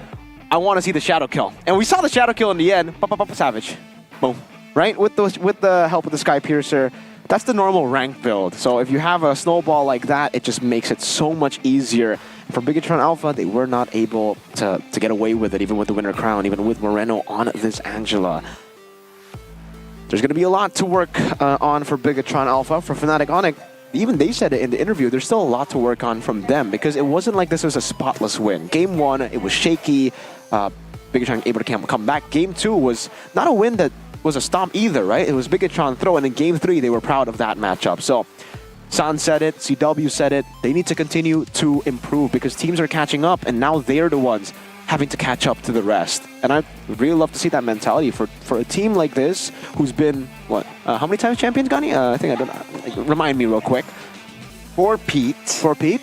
I want to see the Shadow Kill. And we saw the Shadow Kill in the end. Savage. Boom. Right? With the help of the Sky Piercer, That's the normal rank build. So if you have a snowball like that, it just makes it so much easier. For Bigatron Alpha, they were not able to get away with it, even with the winner crown, even with Moreno on this Angela. There's going to be a lot to work on for Bigatron Alpha. For Fnatic Onyx, even they said it in the interview, there's still a lot to work on from them because it wasn't like this was a spotless win. Game 1, it was shaky. Bigatron able to come back. Game 2 was not a win that was a stomp either, right? It was Bigatron throw, and in Game 3, they were proud of that matchup. So San said it, CW said it, they need to continue to improve because teams are catching up, and now they're the ones having to catch up to the rest. And I really love to see that mentality for a team like this who's been, what, how many times champions, Gani? I think I don't know. Remind me real quick. For Pete. +1.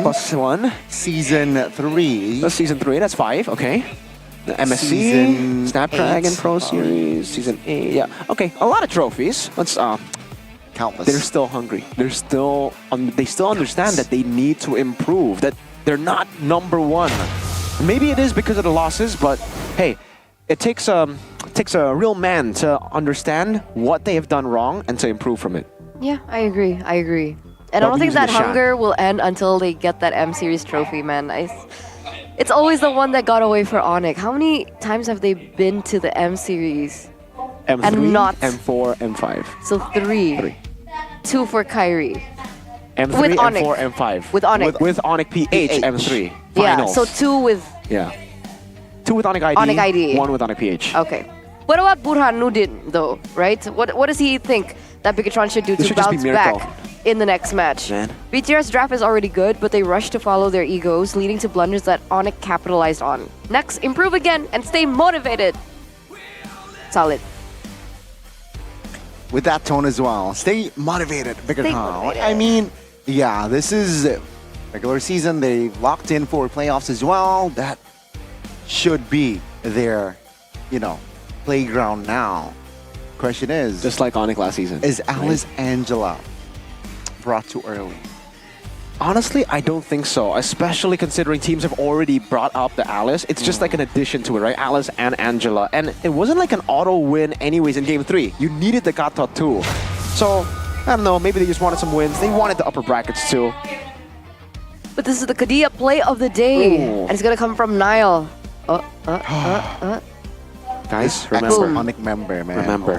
+1. Season 3. That's Season 3, that's 5, okay. The MSC, Season Snapdragon 8. Pro Series, Season 8, yeah. Okay, a lot of trophies. Let's, countless. They're still hungry. They're still, they still understand that they need to improve, that they're not #1. Maybe it is because of the losses, but hey, it takes a real man to understand what they have done wrong and to improve from it. Yeah, I agree. And I don't think that hunger will end until they get that M Series trophy, man. It's always the one that got away for Onyx. How many times have they been to the M Series? M3, and not M4, M5. So 3. 2 for Kyrie. M3, with Onyx. M4, M5. With Onyx. With Onyx PH, M3. Yeah, Finals. so 2 with... Yeah. 2 with Onyx ID, Onyx ID. 1 with Onyx PH. Okay. What about Burhanuddin, though, right? What does he think that Bigatron should do This to should just be bounce Miracle. back in the next match? Man. BTR's draft is already good, but they rushed to follow their egos, leading to blunders that Onyx capitalized on. Next, improve again and stay motivated. Solid. With that tone as well. Stay motivated, Bigatron. I mean, yeah, this is regular season. They locked in for playoffs as well. That should be their, playground now. Question is, just like Onyx last season, is Alice Angela brought too early? Honestly, I don't think so, especially considering teams have already brought up the Alice. It's just like an addition to it, right? Alice and Angela. And it wasn't like an auto win anyways in Game 3. You needed the Gato too. So, I don't know, maybe they just wanted some wins. They wanted the upper brackets too. But this is the Kadia play of the day. Ooh. And it's gonna come from Niall. Guys, remember. Iconic member, man. Remember.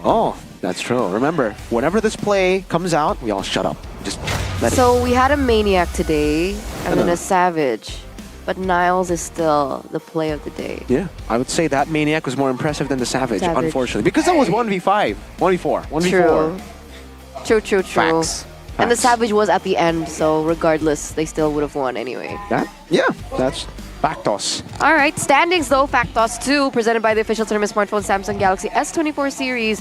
Oh, that's true. Remember, whenever this play comes out, we all shut up. Just let it. So we had a Maniac today, and then a Savage. But Niles is still the play of the day. Yeah, I would say that Maniac was more impressive than the Savage, unfortunately. Because that was 1v5, 1v4, 1v4. True. Facts. And the Savage was at the end, so regardless, they still would have won anyway. That's Factos. All right, standings though, Factos 2, presented by the official tournament smartphone Samsung Galaxy S24 series.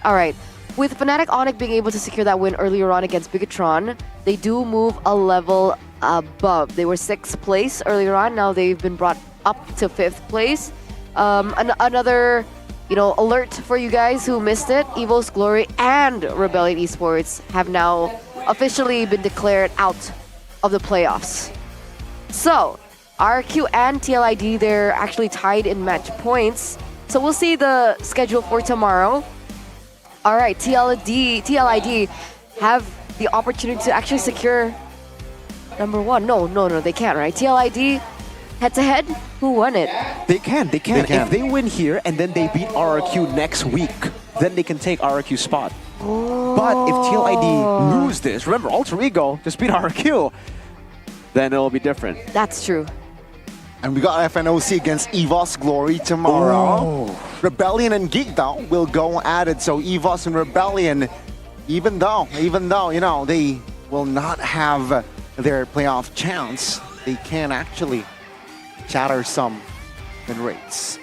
All right, with Fnatic Onyx being able to secure that win earlier on against Bigatron, they do move a level above. They were 6th place earlier on, now they've been brought up to 5th place. Another, alert for you guys who missed it, Evo's Glory and Rebellion Esports have now officially been declared out of the playoffs. So, RQ and TLID, they're actually tied in match points. So we'll see the schedule for tomorrow. All right, TLID have the opportunity to actually secure #1. No, they can't, right? TLID, head-to-head, who won it? They can. If they win here and then they beat RRQ next week, then they can take RRQ's spot. But if TLID lose this, remember, Alter Ego just beat RRQ, then it'll be different. That's true. And we got FNOC against EVOS Glory tomorrow. Rebellion and Geekdown will go at it. So EVOS and Rebellion, even though, they will not have their playoff chance, they can actually shatter some win rates.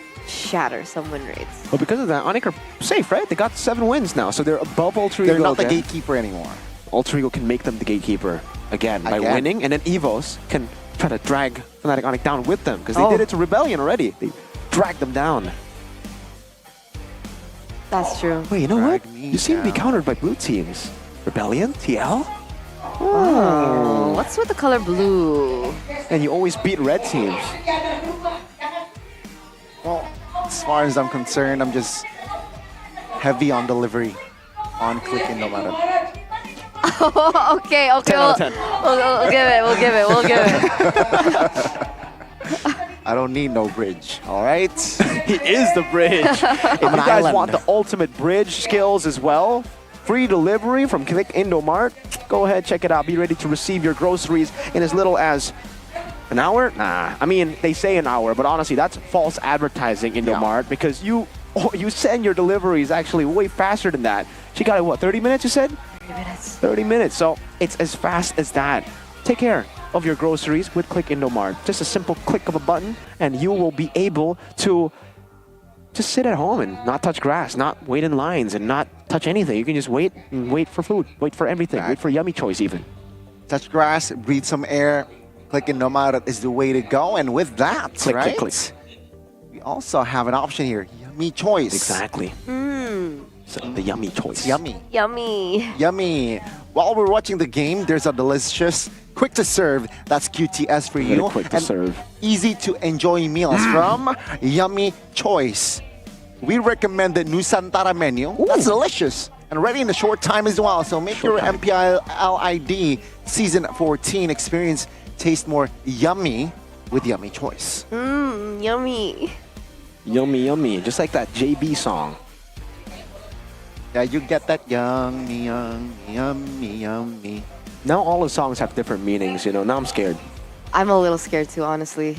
Well, because of that, Onyx are safe, right? They got 7 wins now, so they're above Alter Ego. They're not the again. gatekeeper anymore. Alter Ego can make them the gatekeeper again by winning, and then EVOS can try to drag Fnatic Onyx down with them, because they did it to Rebellion already. They dragged them down. That's true. Wait, you know what? You seem to be countered by blue teams. Rebellion? TL? Oh, what's with the color blue? And you always beat red teams. Well, as far as I'm concerned, I'm just heavy on delivery on Click Indomaret. Okay. 10 out of 10. We'll give it. I don't need no bridge, all right? He is the bridge. If you an guys island. want the ultimate bridge skills as well, free delivery from Click Indomart. Go ahead, check it out. Be ready to receive your groceries in as little as an hour? Nah, I mean, they say an hour, but honestly, that's false advertising, Indomart, because you send your deliveries actually way faster than that. She got it, what, 30 minutes, you said? 30 minutes. 30 minutes, so it's as fast as that. Take care of your groceries with Click Indomart. Just a simple click of a button, and you will be able to just sit at home and not touch grass, not wait in lines, and not touch anything. You can just wait and wait for food, wait for everything, wait for Yummy Choice even. Touch grass, breathe some air. Click Indomaret is the way to go. And with that, Click, right? click, click. We also have an option here. Yummy Choice. Exactly. So the Yummy Choice. It's yummy. Yummy. Yummy. While we're watching the game, there's a delicious, quick to serve, that's QTS for you. Very quick to and serve. Easy to enjoy meals from Yummy Choice. We recommend the Nusantara menu. That's delicious and ready in a short time as well. So make your MPL ID Season 14 experience taste more yummy with Yummy Choice. Yummy. Yummy, yummy. Just like that JB song. Yeah, you get that yummy, yummy, yummy, yummy. Now all the songs have different meanings, you know. Now I'm scared. I'm a little scared too, honestly.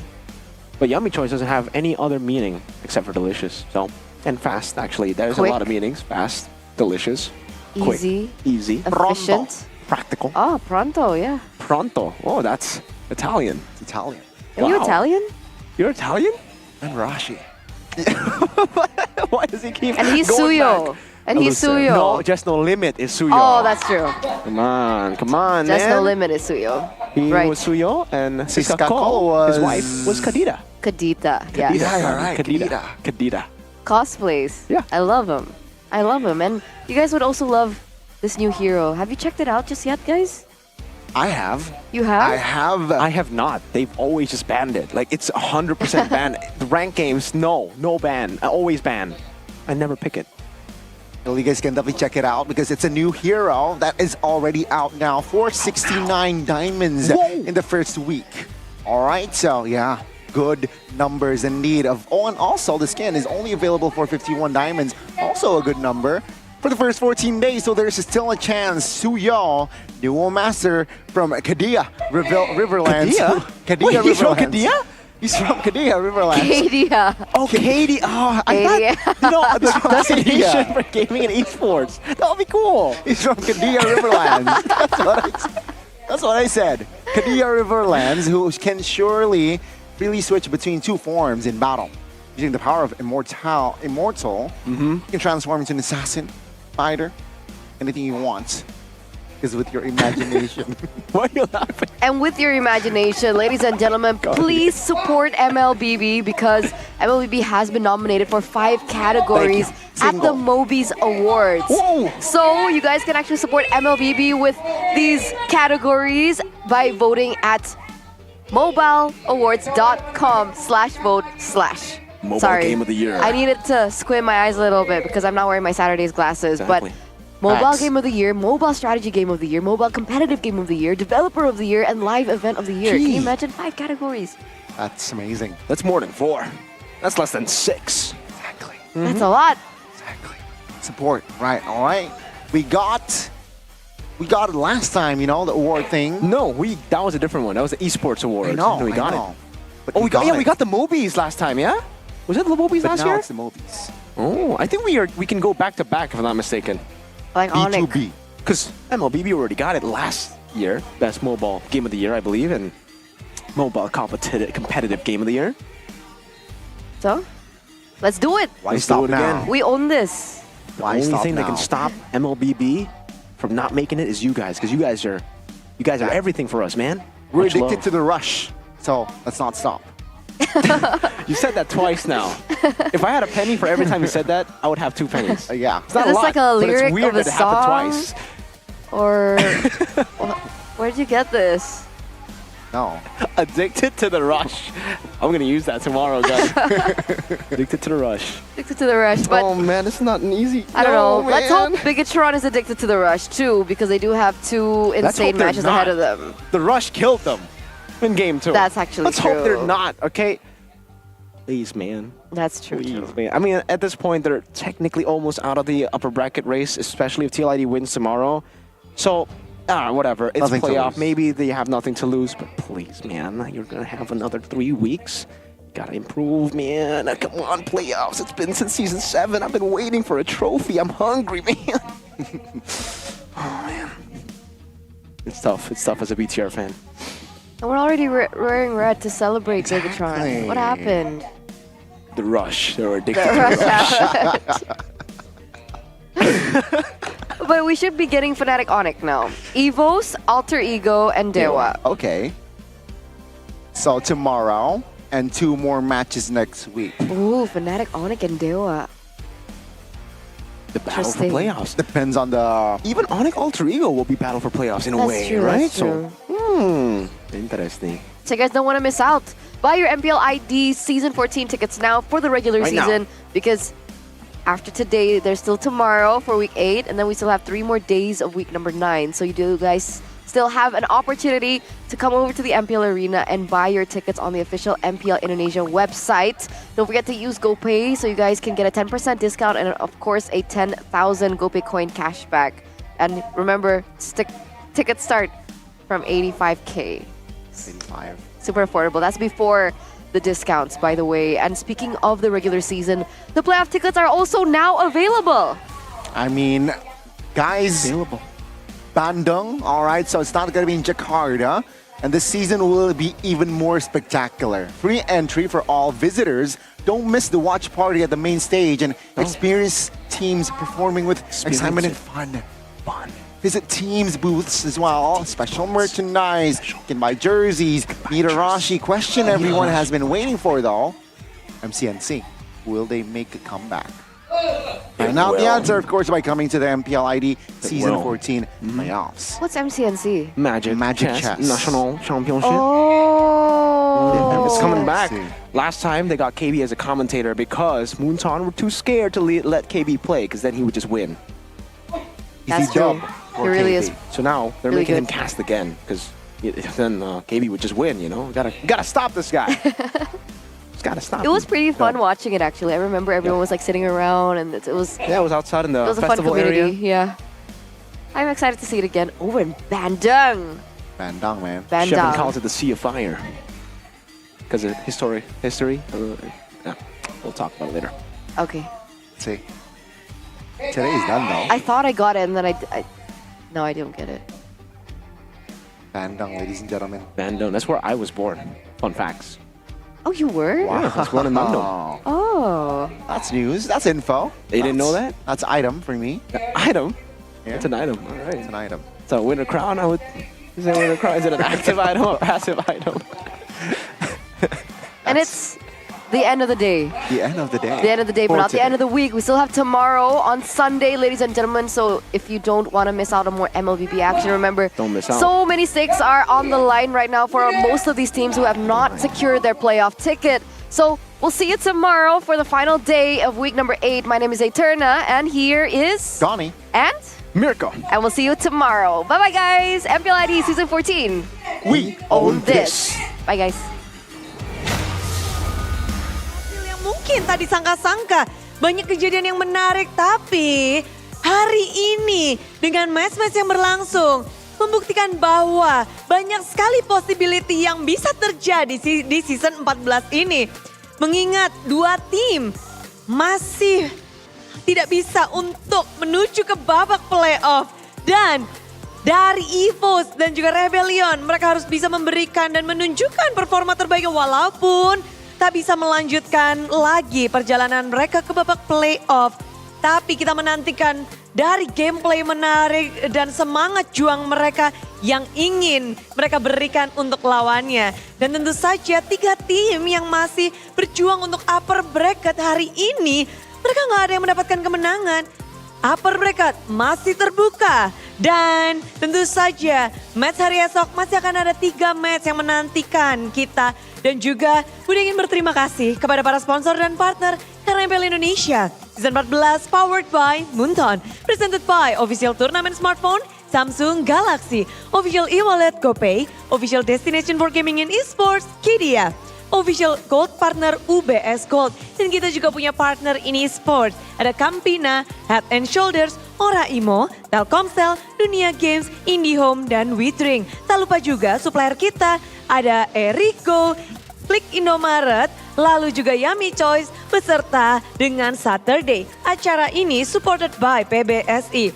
But Yummy Choice doesn't have any other meaning except for delicious. So, and fast, actually. There's Quick. a lot of meanings. Fast, delicious, Easy. quick, easy, Efficient. practical. Oh, pronto, yeah. Pronto. Oh, that's Italian. It's Italian. Are you Italian? You're Italian? And Rashi. Why does he keep And he's going Suyo. back? And he's Suyo. No, Just No Limit is Suyo. Oh, that's true. Come on, man. Just No Limit is Suyo. He Right. was Suyo, and Siska Siska Cole Cole, his was- wife, was Kadita. Kadita. Yeah. Yeah, right, Kadita. Cosplays. Yeah. I love him. And you guys would also love this new hero. Have you checked it out just yet, guys? I have. You have? I have not. They've always just banned it. Like, it's 100% banned. The rank games, no ban. I always ban. I never pick it. Well, you guys can definitely check it out because it's a new hero that is already out now for 69 diamonds in the first week. All right, so yeah, good numbers indeed. And also the skin is only available for 51 diamonds. Also a good number for the first 14 days. So there's still a chance. Suyo, Duo Master from Kadia Riverlands. Kadia? Wait, he's from Kadia? He's from Kadia Riverlands. Kadia. Oh, Katie. Oh, I thought, you know, the destination for gaming and esports. That would be cool. He's from Kadia Riverlands. That's what I said. Kadia Riverlands, who can surely freely switch between two forms in battle. Using the power of Immortal, you can transform into an assassin, fighter, anything you want. Because with your imagination. Why are you laughing? And with your imagination, ladies and gentlemen, please support MLBB because MLBB has been nominated for 5 categories at the Mobies Awards. Whoa. So you guys can actually support MLBB with these categories by voting at mobileawards.com/vote/. Mobile Sorry, Game of the Year. I needed to squint my eyes a little bit because I'm not wearing my Saturday's glasses. Exactly. But Mobile Facts. Game of the Year, Mobile Strategy Game of the Year, Mobile Competitive Game of the Year, Developer of the Year, and Live Event of the Year. Can you imagine 5 categories? That's amazing. That's more than 4. That's less than 6. Exactly. That's a lot. Exactly. Support. Right. All right. We got it last time, you know, the award thing. No, that was a different one. That was the esports award. I know. We got I it. know. But Oh, we got it. the Mobies last time, yeah? Was it the Mobies But last now year? it's the Mobies. Oh, I think we can go back to back if I'm not mistaken. Like Onyx. B2B. Because MLBB already got it last year. Best mobile game of the year, I believe, and mobile competitive game of the year. So, let's do it. Why Let's stop do it now? again. We own this. The Why only stop thing that now? can stop MLBB from not making it is you guys, because you guys are everything for us, man. We're Much addicted love. to the rush, so let's not stop. You said that twice now. If I had a penny for every time you said that, I would have 2 pennies. Yeah. It's not Is this a lot, like a but it's lyric weird of a that it happened song? twice. Or where'd you get this? No. Addicted to the rush. I'm gonna use that tomorrow, guys. Addicted to the rush. Addicted to the rush, but Oh man, it's not an easy. I don't know. No, Let's man. hope Bigatron is addicted to the rush too, because they do have two Let's hope insane they're matches ahead not. of them. The rush killed them in game 2. That's actually Let's hope they're true. not. Okay. Please, man. That's true. Please, man. I mean, at this point, they're technically almost out of the upper bracket race, especially if TLID wins tomorrow. So, whatever. It's Nothing to playoff. lose. Maybe they have nothing to lose, but please, man, you're gonna have another 3 weeks. Gotta improve, man. Come on, playoffs. It's been since season 7. I've been waiting for a trophy. I'm hungry, man. Oh man, it's tough. It's tough as a BTR fan. And we're already wearing red to celebrate Bigatron. What happened? The rush. They're addicted The to rush the rush. happened. But we should be getting Fnatic Onyx now. Evos, Alter Ego, and Dewa. Okay. So tomorrow and 2 more matches next week. Ooh, Fnatic Onyx and Dewa. The battle for Interesting. playoffs. Depends on the... Even Onyx Alter Ego will be battle for playoffs in a That's way, true, right? that's true. So, interesting. So you guys don't want to miss out. Buy your MPL ID Season 14 tickets now for the regular Right now. season because after today, there's still tomorrow for week 8 and then we still have 3 more days of week number 9. So you do guys still have an opportunity to come over to the MPL Arena and buy your tickets on the official MPL Indonesia website. Don't forget to use GoPay so you guys can get a 10% discount and of course a 10,000 GoPay coin cashback. And remember, tickets start from 85K. 85. Super affordable. That's before the discounts, by the way. And speaking of the regular season, the playoff tickets are also now available. I mean, guys, Available. Bandung, all right, so it's not going to be in Jakarta. And this season will be even more spectacular. Free entry for all visitors. Don't miss the watch party at the main stage and experience teams performing with excitement and fun. Visit teams' booths as well. Special merchandise. You can buy jerseys. Meet Arashi. Question everyone has been waiting for though. MCNC. Will they make a comeback? Find out the answer, of course, by coming to the MPL ID Season will. 14 playoffs. What's MCNC? Magic Chess. National Championship. Oh, It's coming back. see. Last time they got KB as a commentator because Moonton were too scared to let KB play because then he would just win. That's Easy true. dub He for really KB. is. So now they're Really making him good. cast again because then KB would just win. You know, gotta stop this guy. Just gotta stop. It was him. pretty fun No. watching it actually. I remember everyone was like sitting around and it was Yeah, it was outside in the it was a fun festival community. area. Yeah. I'm excited to see it again. Oh, in Bandung. Bandung, man. Shepard Bandung. calls it the Sea of Fire because of history. Yeah, we'll talk about it later. Okay. See. Today's done though. I thought I got it and then no, I didn't get it. Bandung, ladies and gentlemen. Bandung, that's where I was born. Fun facts. Oh, you were? Yeah, I was born in Bandung. Oh, Oh. that's news. That's info. They didn't know that? That's item for me. Item? Yeah. It's an item. All right. It's an item. So winter crown, is it a winter crown? Is it an active item or passive item? And it's the end of the day. The end of the day. The end of the day, but For not the end of today. the week. We still have tomorrow on Sunday, ladies and gentlemen. So if you don't want to miss out on more MLBB action, remember, Don't miss out. so many stakes are on the line right now for most of these teams who have not secured their playoff ticket. So we'll see you tomorrow for the final day of week number 8. My name is Eterna, and here is Donnie. And Mirko. And we'll see you tomorrow. Bye-bye, guys. MPL ID Season 14. We own this. Bye, guys. Yang mungkin tak disangka-sangka. Banyak kejadian yang menarik, tapi hari ini dengan match-match yang berlangsung membuktikan bahwa banyak sekali possibility yang bisa terjadi di season 14 ini. Mengingat dua tim masih tidak bisa untuk menuju ke babak playoff. Dan dari EVOS dan juga Rebellion, mereka harus bisa memberikan dan menunjukkan performa terbaiknya walaupun tak bisa melanjutkan lagi perjalanan mereka ke babak playoff. Tapi kita menantikan dari gameplay menarik dan semangat juang mereka yang ingin mereka berikan untuk lawannya. Dan tentu saja 3 tim yang masih berjuang untuk upper bracket hari ini, mereka nggak ada yang mendapatkan kemenangan. Upper bracket masih terbuka Dan tentu saja match hari esok masih akan ada 3 match yang menantikan kita. Dan juga Budi ingin berterima kasih kepada para sponsor dan partner karena MPL Indonesia Season 14 powered by Moonton. Presented by Official Turnamen Smartphone, Samsung Galaxy, Official e-wallet GoPay, Official Destination for Gaming and Esports, Kidia. Official Gold Partner UBS Gold. Dan kita juga punya partner ini Sports. Ada Campina, Head and Shoulders, Ora Imo, Telkomsel, Dunia Games, IndiHome, dan WeDrink. Tak lupa juga supplier kita ada Erigo, Klik Indomaret, lalu juga Yummy Choice beserta dengan Saturday. Acara ini supported by PBSI.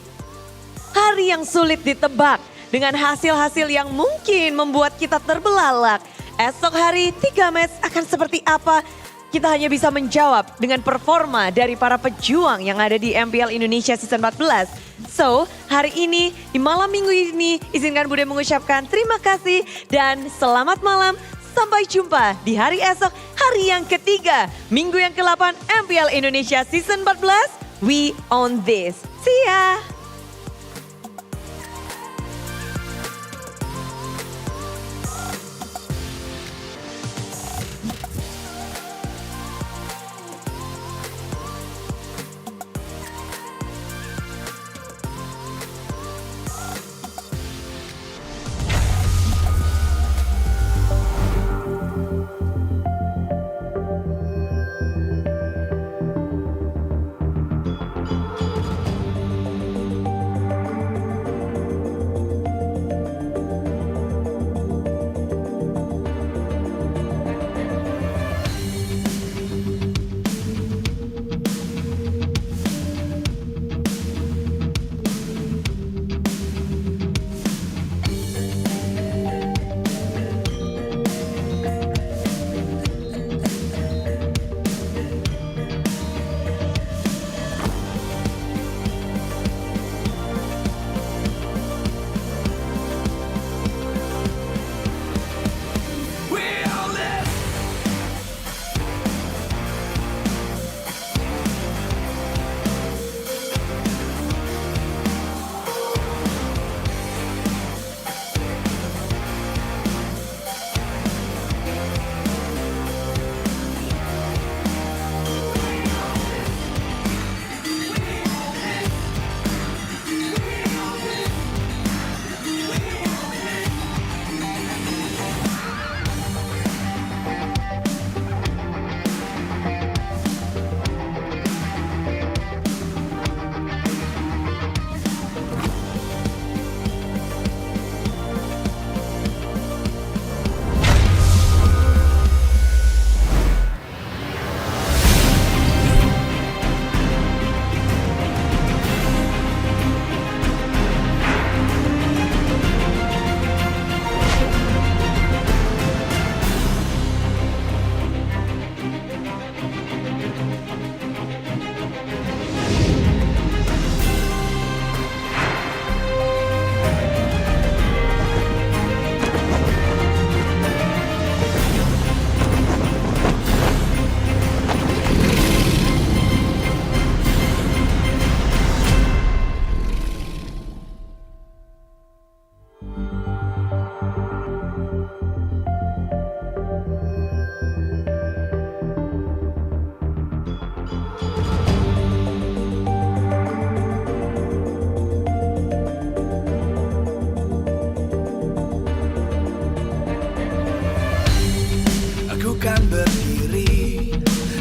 Hari yang sulit ditebak dengan hasil-hasil yang mungkin membuat kita terbelalak. Esok hari 3 match akan seperti apa? Kita hanya bisa menjawab dengan performa dari para pejuang yang ada di MPL Indonesia Season 14. So, hari ini, di malam minggu ini, izinkan Bude mengucapkan terima kasih dan selamat malam. Sampai jumpa di hari esok, hari yang ketiga, minggu yang ke-8 MPL Indonesia Season 14. We on this. See ya!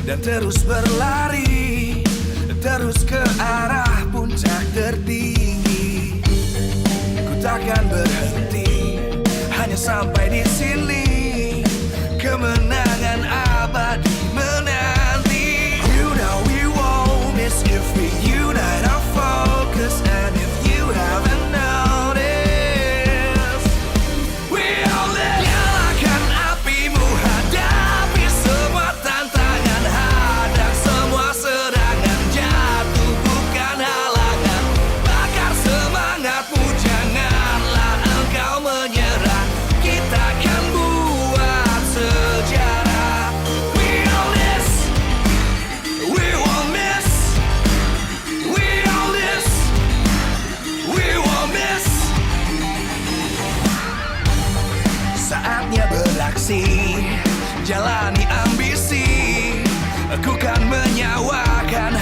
dan terus berlari, terus ke arah puncak tertinggi. Ku takkan berhenti, hanya sampai di sini. Kemenangan abadi menanti. You know we won't miss if we unite our focus. And if you haven't noticed, we all live. Nyalakan apimu, hadapi semua tantangan, hadang semua serangan, jatuh bukan halangan. Bakar semangatmu, janganlah engkau menyerah. Kita kan beraksi, jalani ambisi. Aku kan menyawakan